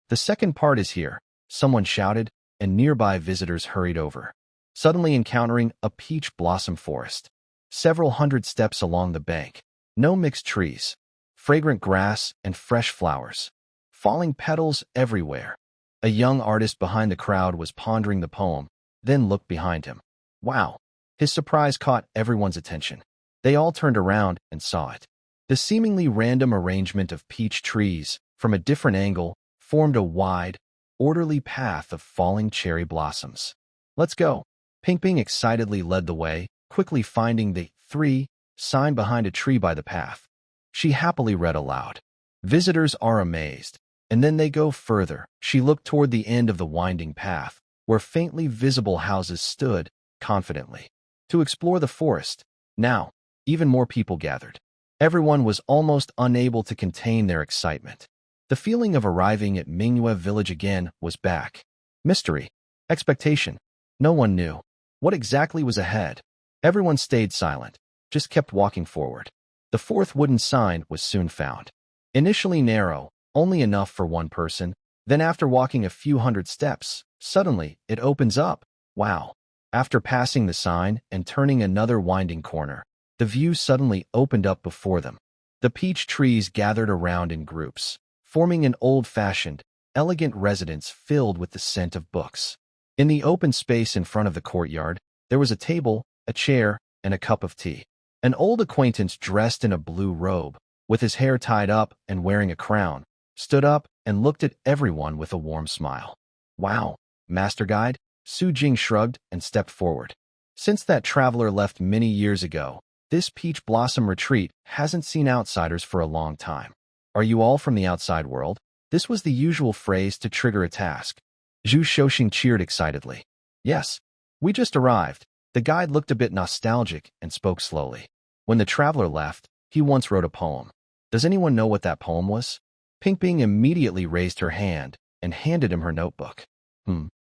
The second part is here, someone shouted, and nearby visitors hurried over, suddenly encountering a peach blossom forest. Several hundred steps along the bank, no mixed trees, fragrant grass and fresh flowers, falling petals everywhere. A young artist behind the crowd was pondering the poem, then looked behind him. Wow! His surprise caught everyone's attention. They all turned around and saw it. The seemingly random arrangement of peach trees, from a different angle, formed a wide, orderly path of falling cherry blossoms. Let's go. Ping Ping excitedly led the way, quickly finding the 3 sign behind a tree by the path. She happily read aloud. Visitors are amazed, and then they go further. She looked toward the end of the winding path, where faintly visible houses stood, confidently, to explore the forest. Now, even more people gathered. Everyone was almost unable to contain their excitement. The feeling of arriving at Mingyue village again was back. Mystery. Expectation. No one knew what exactly was ahead. Everyone stayed silent, just kept walking forward. The 4th wooden sign was soon found. Initially narrow, only enough for one person, then after walking a few hundred steps, suddenly it opens up. Wow! After passing the sign and turning another winding corner, the view suddenly opened up before them. The peach trees gathered around in groups, forming an old-fashioned, elegant residence filled with the scent of books. In the open space in front of the courtyard, there was a table, a chair, and a cup of tea. An old acquaintance dressed in a blue robe, with his hair tied up and wearing a crown, stood up and looked at everyone with a warm smile. Wow, Master Guide? Su Jing shrugged and stepped forward. Since that traveler left many years ago, this peach blossom retreat hasn't seen outsiders for a long time. Are you all from the outside world? This was the usual phrase to trigger a task. Zhu Shouxing cheered excitedly. Yes, we just arrived. The guide looked a bit nostalgic and spoke slowly. When the traveler left, he once wrote a poem. Does anyone know what that poem was? Ping Ping immediately raised her hand and handed him her notebook.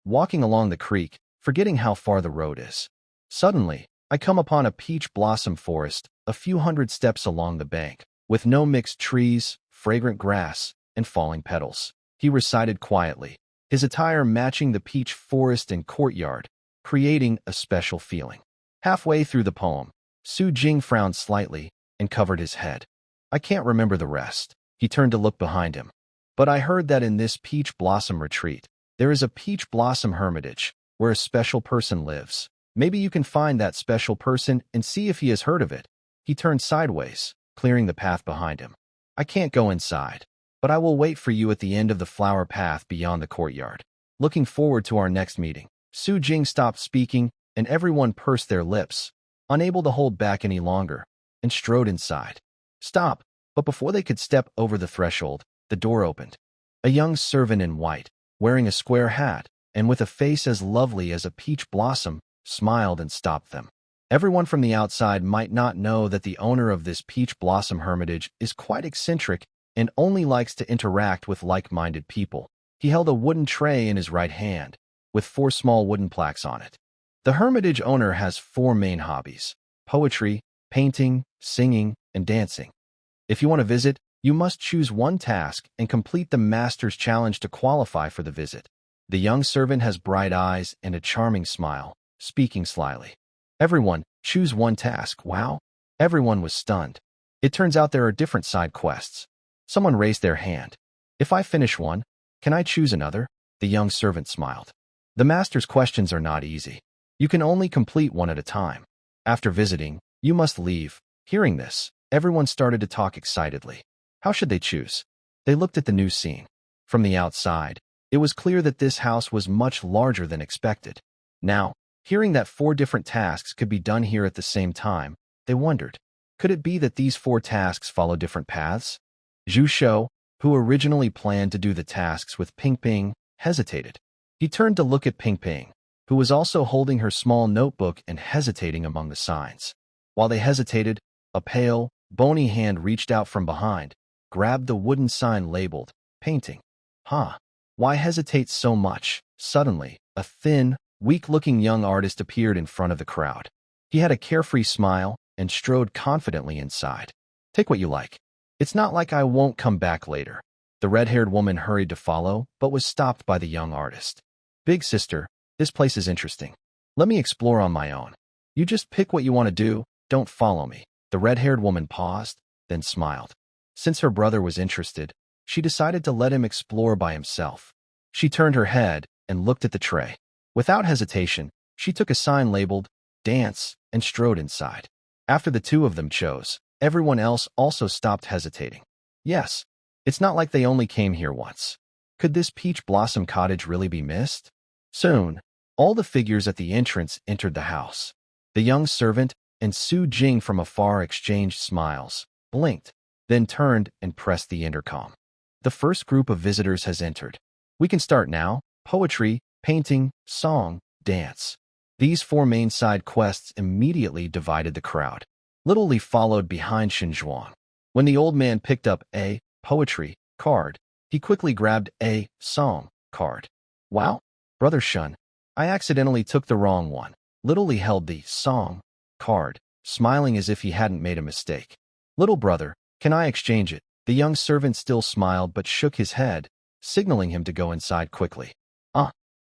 Walking along the creek, forgetting how far the road is. Suddenly, I come upon a peach blossom forest a few hundred steps along the bank, with no mixed trees, fragrant grass, and falling petals. he recited quietly, his attire matching the peach forest and courtyard, creating a special feeling. Halfway through the poem, Su Jing frowned slightly and covered his head. I can't remember the rest. He turned to look behind him. But I heard that in this peach blossom retreat, there is a peach blossom hermitage where a special person lives. Maybe you can find that special person and see if he has heard of it. He turned sideways, clearing the path behind him. I can't go inside, but I will wait for you at the end of the flower path beyond the courtyard. Looking forward to our next meeting. Su Jing stopped speaking, and everyone pursed their lips, unable to hold back any longer, and strode inside. Stop! But before they could step over the threshold, the door opened. A young servant in white, wearing a square hat, and with a face as lovely as a peach blossom, smiled and stopped them. Everyone from the outside might not know that the owner of this peach blossom hermitage is quite eccentric and only likes to interact with like-minded people. He held a wooden tray in his right hand, with 4 small wooden plaques on it. The hermitage owner has 4 main hobbies: poetry, painting, singing, and dancing. If you want to visit, you must choose one task and complete the Master's Challenge to qualify for the visit. The young servant has bright eyes and a charming smile, speaking slyly. Everyone, choose one task. Wow! Everyone was stunned. It turns out there are different side quests. Someone raised their hand. If I finish one, can I choose another? The young servant smiled. The Master's questions are not easy. You can only complete one at a time. After visiting, you must leave. Hearing this, everyone started to talk excitedly. How should they choose? They looked at the new scene. From the outside, it was clear that this house was much larger than expected. Now, hearing that 4 different tasks could be done here at the same time, they wondered, could it be that these 4 tasks follow different paths? Zhu Shou, who originally planned to do the tasks with Ping Ping, hesitated. He turned to look at Ping Ping, who was also holding her small notebook and hesitating among the signs. While they hesitated, a pale, bony hand reached out from behind, grabbed the wooden sign labeled, painting. Why hesitate so much? Suddenly, a thin, weak-looking young artist appeared in front of the crowd. He had a carefree smile and strode confidently inside. Take what you like. It's not like I won't come back later. The red-haired woman hurried to follow, but was stopped by the young artist. Big sister, this place is interesting. Let me explore on my own. You just pick what you want to do, don't follow me. The red-haired woman paused, then smiled. Since her brother was interested, she decided to let him explore by himself. She turned her head and looked at the tray. Without hesitation, she took a sign labeled, Dance, and strode inside. After the 2 of them chose, everyone else also stopped hesitating. Yes, it's not like they only came here once. Could this peach blossom cottage really be missed? Soon, all the figures at the entrance entered the house. The young servant and Su Jing from afar exchanged smiles, blinked, then turned and pressed the intercom. The first group of visitors has entered. We can start now. Poetry, painting, song, dance. These 4 main side quests immediately divided the crowd. Little Li followed behind Xinzhuang. When the old man picked up a poetry card, he quickly grabbed a song card. Wow, Brother Shun, I accidentally took the wrong one. Little Li held the song card, smiling as if he hadn't made a mistake. Little brother, can I exchange it? The young servant still smiled but shook his head, signaling him to go inside quickly.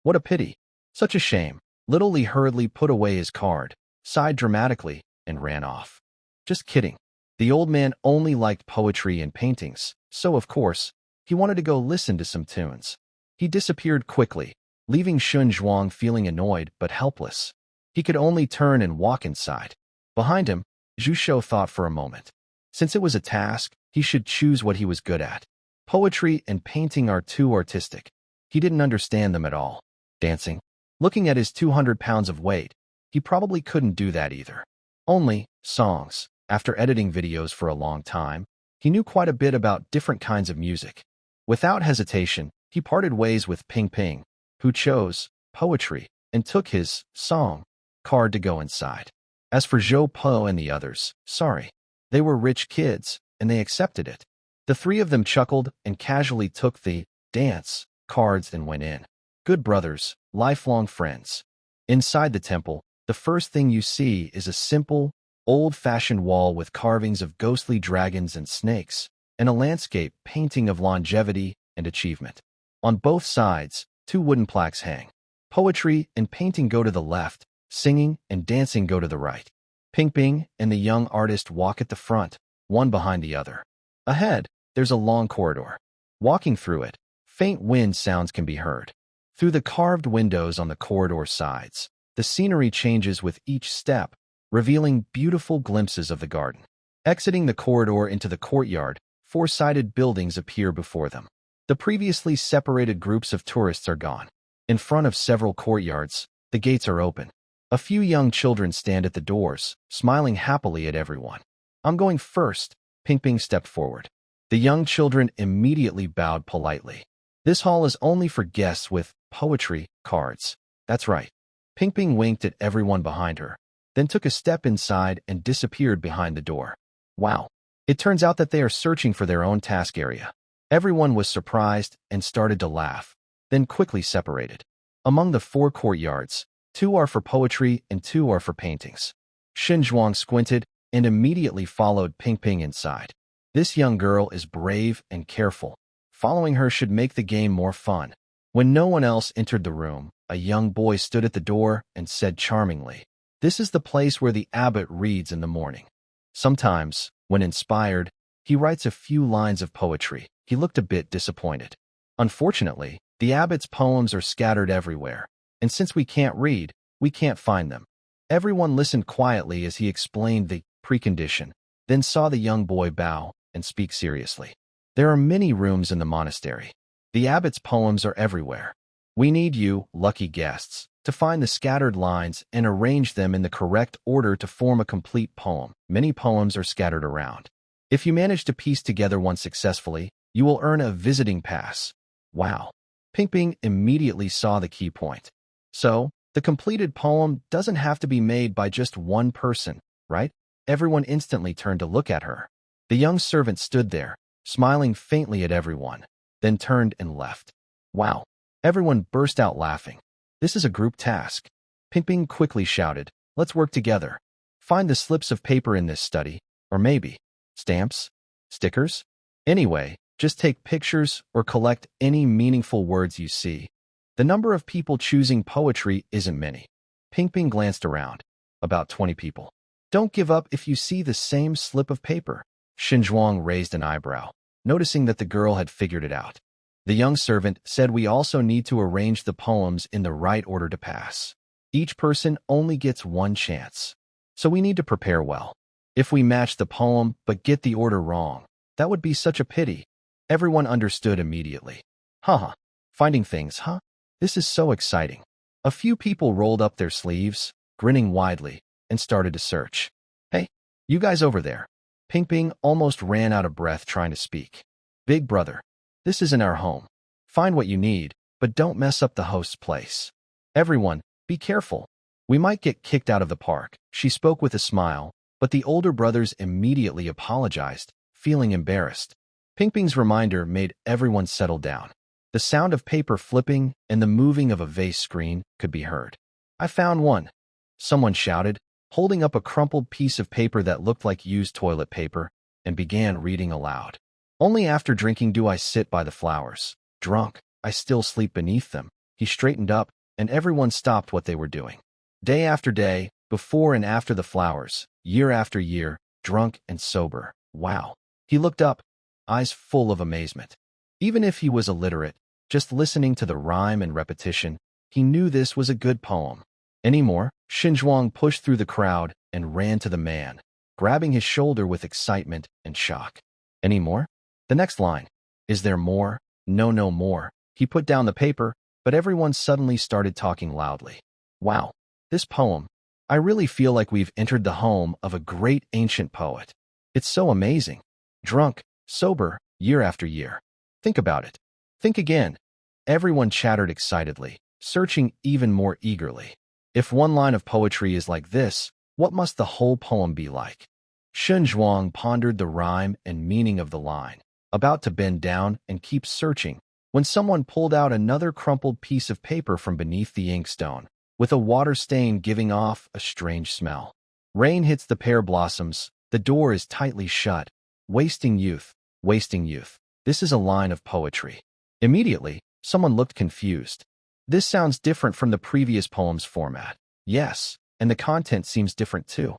What a pity. Such a shame. Little Li hurriedly put away his card, sighed dramatically, and ran off. Just kidding. The old man only liked poetry and paintings, so of course, he wanted to go listen to some tunes. He disappeared quickly, leaving Xinzhuang feeling annoyed but helpless. He could only turn and walk inside. Behind him, Zhu Shou thought for a moment. Since it was a task, he should choose what he was good at. Poetry and painting are too artistic. He didn't understand them at all. Dancing. Looking at his 200 pounds of weight, he probably couldn't do that either. Only songs. After editing videos for a long time, he knew quite a bit about different kinds of music. Without hesitation, he parted ways with Ping Ping, who chose poetry and took his song card to go inside. As for Zhou Po and the others, sorry. They were rich kids, and they accepted it. The 3 of them chuckled and casually took the dance cards and went in. Good brothers, lifelong friends. Inside the temple, the first thing you see is a simple, old-fashioned wall with carvings of ghostly dragons and snakes, and a landscape painting of longevity and achievement. On both sides, two wooden plaques hang. Poetry and painting go to the left, singing and dancing go to the right. Ping Ping and the young artist walk at the front, one behind the other. Ahead, there's a long corridor. Walking through it, faint wind sounds can be heard. Through the carved windows on the corridor sides, the scenery changes with each step, revealing beautiful glimpses of the garden. Exiting the corridor into the courtyard, four-sided buildings appear before them. The previously separated groups of tourists are gone. In front of several courtyards, the gates are open. A few young children stand at the doors, smiling happily at everyone. "I'm going first," Ping Ping stepped forward. The young children immediately bowed politely. "This hall is only for guests with poetry cards." "That's right." Ping Ping winked at everyone behind her, then took a step inside and disappeared behind the door. Wow. It turns out that they are searching for their own task area. Everyone was surprised and started to laugh, then quickly separated. Among the four courtyards, two are for poetry and two are for paintings. Xinzhuang squinted and immediately followed Ping Ping inside. This young girl is brave and careful. Following her should make the game more fun. When no one else entered the room, a young boy stood at the door and said charmingly, "This is the place where the abbot reads in the morning." Sometimes, when inspired, he writes a few lines of poetry. He looked a bit disappointed. Unfortunately, the abbot's poems are scattered everywhere, and since we can't read, we can't find them. Everyone listened quietly as he explained the precondition, then saw the young boy bow and speak seriously. "There are many rooms in the monastery. The abbot's poems are everywhere. We need you, lucky guests, to find the scattered lines and arrange them in the correct order to form a complete poem. Many poems are scattered around. If you manage to piece together one successfully, you will earn a visiting pass." Wow. Ping Ping immediately saw the key point. So, the completed poem doesn't have to be made by just one person, right? Everyone instantly turned to look at her. The young servant stood there, smiling faintly at everyone, then turned and left. Wow. Everyone burst out laughing. "This is a group task." Ping Ping quickly shouted, "Let's work together. Find the slips of paper in this study, or maybe stamps, stickers. Anyway, just take pictures or collect any meaningful words you see." The number of people choosing poetry isn't many. Ping Ping glanced around. About 20 people. "Don't give up if you see the same slip of paper." Xinzhuang raised an eyebrow, noticing that the girl had figured it out. The young servant said, "We also need to arrange the poems in the right order to pass. Each person only gets one chance. So we need to prepare well. If we match the poem but get the order wrong, that would be such a pity." Everyone understood immediately. Haha, finding things, huh? This is so exciting. A few people rolled up their sleeves, grinning widely, and started to search. "Hey, you guys over there." Ping Ping almost ran out of breath trying to speak. "Big brother, this isn't our home. Find what you need, but don't mess up the host's place. Everyone, be careful. We might get kicked out of the park." She spoke with a smile, but the older brothers immediately apologized, feeling embarrassed. Ping Ping's reminder made everyone settle down. The sound of paper flipping and the moving of a vase screen could be heard. "I found one," someone shouted, holding up a crumpled piece of paper that looked like used toilet paper, and began reading aloud. "Only after drinking do I sit by the flowers. Drunk, I still sleep beneath them." He straightened up, and everyone stopped what they were doing. Day after day, before and after the flowers, year after year, drunk and sober. Wow. He looked up, eyes full of amazement. Even if he was illiterate, just listening to the rhyme and repetition, he knew this was a good poem. "Any more?" Xinzhuang pushed through the crowd and ran to the man, grabbing his shoulder with excitement and shock. "Any more?" The next line. "Is there more?" "No, no more." He put down the paper, but everyone suddenly started talking loudly. "Wow, this poem. I really feel like we've entered the home of a great ancient poet. It's so amazing. Drunk, sober, year after year. Think about it. Think again." Everyone chattered excitedly, searching even more eagerly. If one line of poetry is like this, what must the whole poem be like? Xinzhuang pondered the rhyme and meaning of the line, about to bend down and keep searching, when someone pulled out another crumpled piece of paper from beneath the inkstone, with a water stain giving off a strange smell. "Rain hits the pear blossoms, the door is tightly shut. Wasting youth, wasting youth." This is a line of poetry. Immediately, Someone looked confused. This sounds different from the previous poem's format. Yes, and the content seems different too.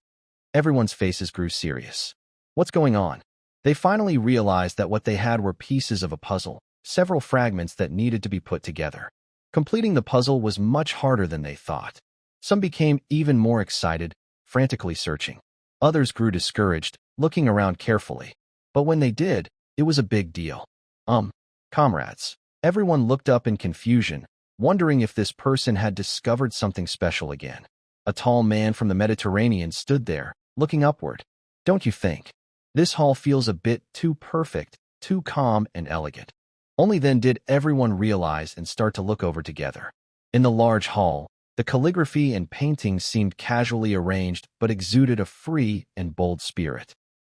Everyone's faces grew serious. What's going on? They finally realized that what they had were pieces of a puzzle, several fragments that needed to be put together. Completing the puzzle was much harder than they thought. Some became even more excited, frantically searching. Others grew discouraged, looking around carefully. But when they did, it was a big deal. Comrades. Everyone looked up in confusion, wondering if this person had discovered something special again. A tall man from the Mediterranean stood there, looking upward. Don't you think? This hall feels a bit too perfect, too calm and elegant. Only then did everyone realize and start to look over together. In the large hall, the calligraphy and paintings seemed casually arranged but exuded a free and bold spirit.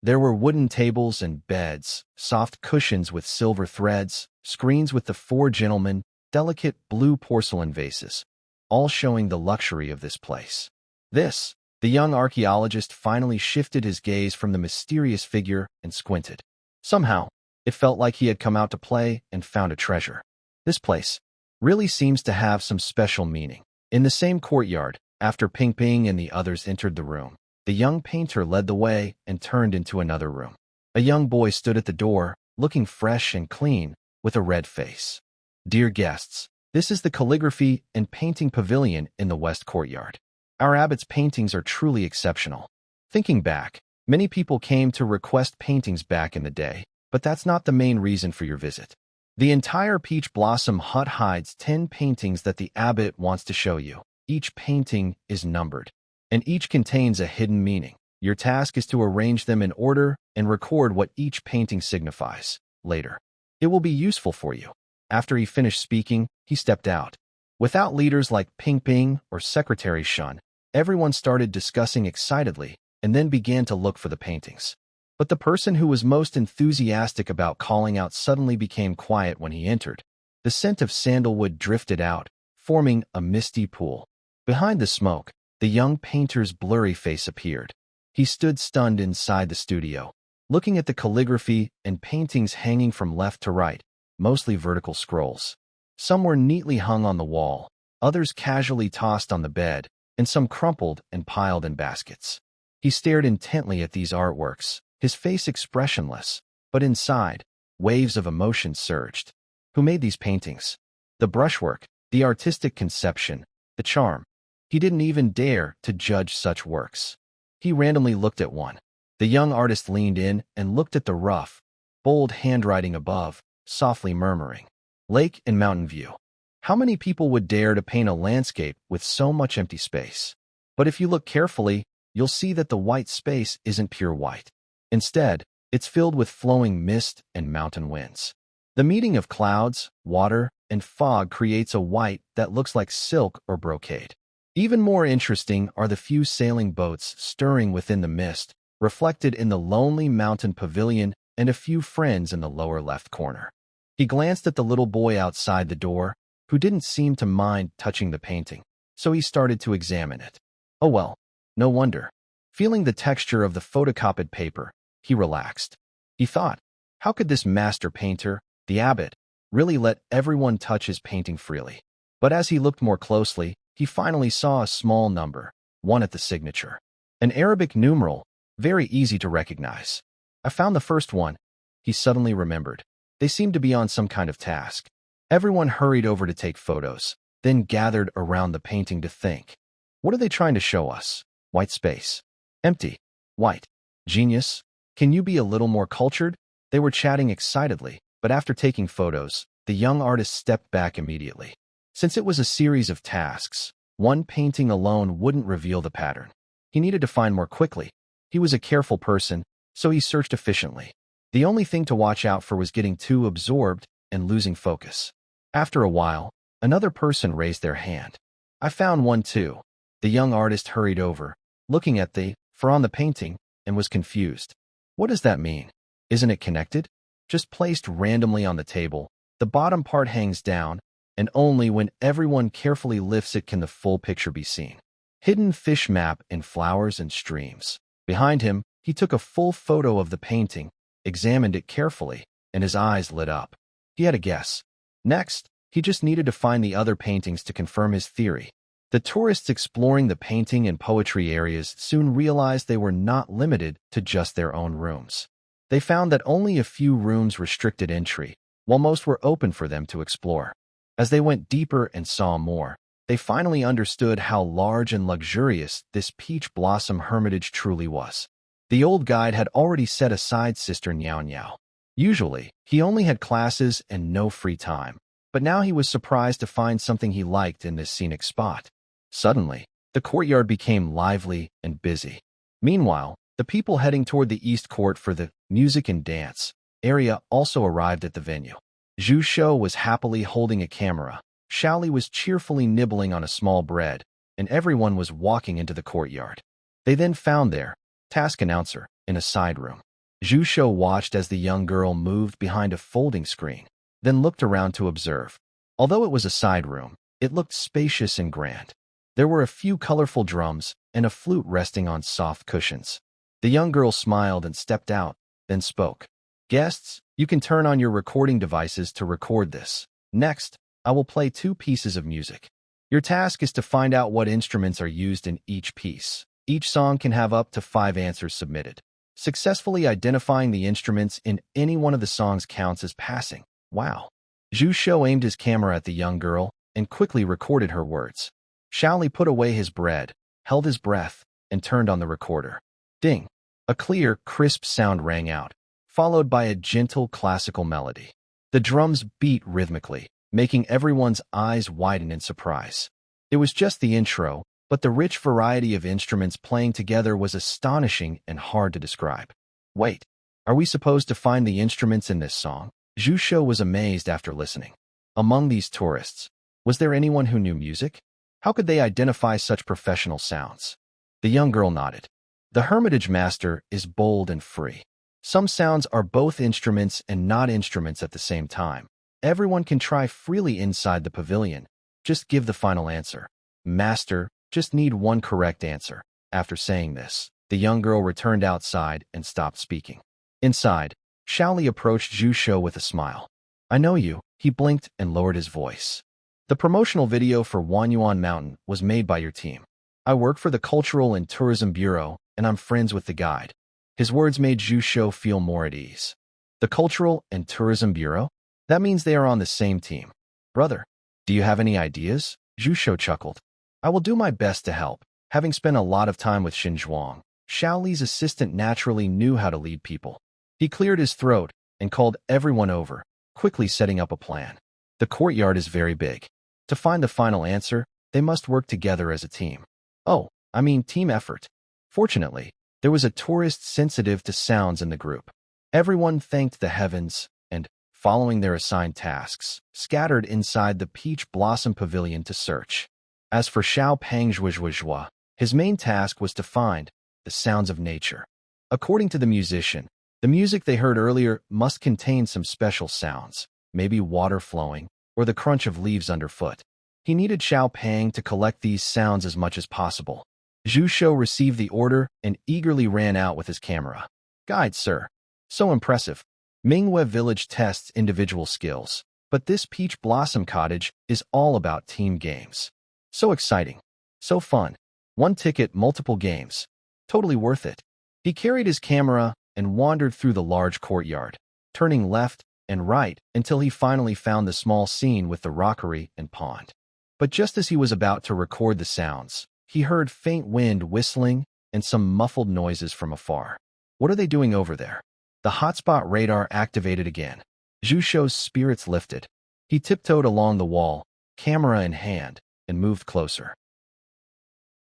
There were wooden tables and beds, soft cushions with silver threads, screens with the four gentlemen, delicate blue porcelain vases, all showing the luxury of this place. The young archaeologist finally shifted his gaze from the mysterious figure and squinted. Somehow, it felt like he had come out to play and found a treasure. This place really seems to have some special meaning. In the same courtyard, after Ping Ping and the others entered the room, the young painter led the way and turned into another room. A young boy stood at the door, looking fresh and clean, with a red face. Dear guests, this is the calligraphy and painting pavilion in the West Courtyard. Our abbot's paintings are truly exceptional. Thinking back, many people came to request paintings back in the day, but that's not the main reason for your visit. The entire Peach Blossom hut hides 10 paintings that the abbot wants to show you. Each painting is numbered, and each contains a hidden meaning. Your task is to arrange them in order and record what each painting signifies. Later, it will be useful for you. After he finished speaking, he stepped out. Without leaders like Ping Ping or Secretary Shun, everyone started discussing excitedly and then began to look for the paintings. But the person who was most enthusiastic about calling out suddenly became quiet when he entered. The scent of sandalwood drifted out, forming a misty pool. Behind the smoke, the young painter's blurry face appeared. He stood stunned inside the studio, looking at the calligraphy and paintings hanging from left to right, mostly vertical scrolls. Some were neatly hung on the wall, others casually tossed on the bed, and some crumpled and piled in baskets. He stared intently at these artworks, his face expressionless, but inside, waves of emotion surged. Who made these paintings? The brushwork, the artistic conception, the charm. He didn't even dare to judge such works. He randomly looked at one. The young artist leaned in and looked at the rough, bold handwriting above, softly murmuring, "Lake and mountain view." How many people would dare to paint a landscape with so much empty space? But if you look carefully, you'll see that the white space isn't pure white. Instead, it's filled with flowing mist and mountain winds. The meeting of clouds, water, and fog creates a white that looks like silk or brocade. Even more interesting are the few sailing boats stirring within the mist, reflected in the lonely mountain pavilion and a few friends in the lower left corner. He glanced at the little boy outside the door, who didn't seem to mind touching the painting, so he started to examine it. Oh well, no wonder. Feeling the texture of the photocopied paper, he relaxed. He thought, how could this master painter, the abbot, really let everyone touch his painting freely? But as he looked more closely, he finally saw a small number, 1 at the signature. An Arabic numeral, very easy to recognize. I found the first one, he suddenly remembered. They seemed to be on some kind of task. Everyone hurried over to take photos, then gathered around the painting to think. What are they trying to show us? White space. Empty. White. Genius. Can you be a little more cultured? They were chatting excitedly, but after taking photos, the young artist stepped back immediately. Since it was a series of tasks, one painting alone wouldn't reveal the pattern. He needed to find more quickly. He was a careful person, so he searched efficiently. The only thing to watch out for was getting too absorbed and losing focus. After a while, another person raised their hand. I found one too. The young artist hurried over, looking at on the painting, and was confused. What does that mean? Isn't it connected? Just placed randomly on the table, the bottom part hangs down, and only when everyone carefully lifts it can the full picture be seen. Hidden fish map in flowers and streams. Behind him, he took a full photo of the painting, examined it carefully, and his eyes lit up. He had a guess. Next, He just needed to find the other paintings to confirm his theory. The tourists exploring the painting and poetry areas soon realized they were not limited to just their own rooms. They found that only a few rooms restricted entry, while most were open for them to explore. As they went deeper and saw more, they finally understood how large and luxurious this peach blossom hermitage truly was. The old guide had already set aside Sister Niao Niao. Usually, he only had classes and no free time, but now he was surprised to find something he liked in this scenic spot. Suddenly, the courtyard became lively and busy. Meanwhile, the people heading toward the East Court for the music and dance area also arrived at the venue. Zhu Shou was happily holding a camera, Shaoli was cheerfully nibbling on a small bread, and everyone was walking into the courtyard. They then found their task announcer in a side room. Zhu Shou watched as the young girl moved behind a folding screen, then looked around to observe. Although it was a side room, it looked spacious and grand. There were a few colorful drums and a flute resting on soft cushions. The young girl smiled and stepped out, then spoke. Guests, you can turn on your recording devices to record this. Next, I will play 2 pieces of music. Your task is to find out what instruments are used in each piece. Each song can have up to 5 answers submitted. Successfully identifying the instruments in any one of the songs counts as passing. Wow. Zhu Shou aimed his camera at the young girl and quickly recorded her words. Shaoli put away his bread, held his breath, and turned on the recorder. Ding! A clear, crisp sound rang out, followed by a gentle classical melody. The drums beat rhythmically, making everyone's eyes widen in surprise. It was just the intro, but the rich variety of instruments playing together was astonishing and hard to describe. Wait, are we supposed to find the instruments in this song? Zhu Shou was amazed after listening. Among these tourists, was there anyone who knew music? How could they identify such professional sounds? The young girl nodded. The Hermitage Master is bold and free. Some sounds are both instruments and not instruments at the same time. Everyone can try freely inside the pavilion. Just give the final answer. Master, just need one correct answer. After saying this, the young girl returned outside and stopped speaking. Inside, Shaoli approached Zhu Shou with a smile. I know you. He blinked and lowered his voice. The promotional video for Wanyuan Mountain was made by your team. I work for the Cultural and Tourism Bureau, and I'm friends with the guide. His words made Zhu Shou feel more at ease. The Cultural and Tourism Bureau? That means they are on the same team. Brother, do you have any ideas? Zhu Shou chuckled. I will do my best to help. Having spent a lot of time with Xinzhuang, Shaoli's assistant naturally knew how to lead people. He cleared his throat and called everyone over, quickly setting up a plan. The courtyard is very big. To find the final answer, they must work together as a team. Oh, I mean team effort. Fortunately, there was a tourist sensitive to sounds in the group. Everyone thanked the heavens and, following their assigned tasks, scattered inside the Peach Blossom Pavilion to search. As for Xiao Pangzhuizhuizhua, his main task was to find the sounds of nature. According to the musician, the music they heard earlier must contain some special sounds, maybe water flowing, or the crunch of leaves underfoot. He needed Xiao Pang to collect these sounds as much as possible. Zhu Shou received the order and eagerly ran out with his camera. Guide, sir. So impressive. Mingwe Village tests individual skills, but this Peach Blossom Cottage is all about team games. So exciting. So fun. 1 ticket, multiple games. Totally worth it. He carried his camera and wandered through the large courtyard, turning left and right until he finally found the small scene with the rockery and pond. But just as he was about to record the sounds, he heard faint wind whistling and some muffled noises from afar. What are they doing over there? The hotspot radar activated again. Zhu Shou's spirits lifted. He tiptoed along the wall, camera in hand, and moved closer.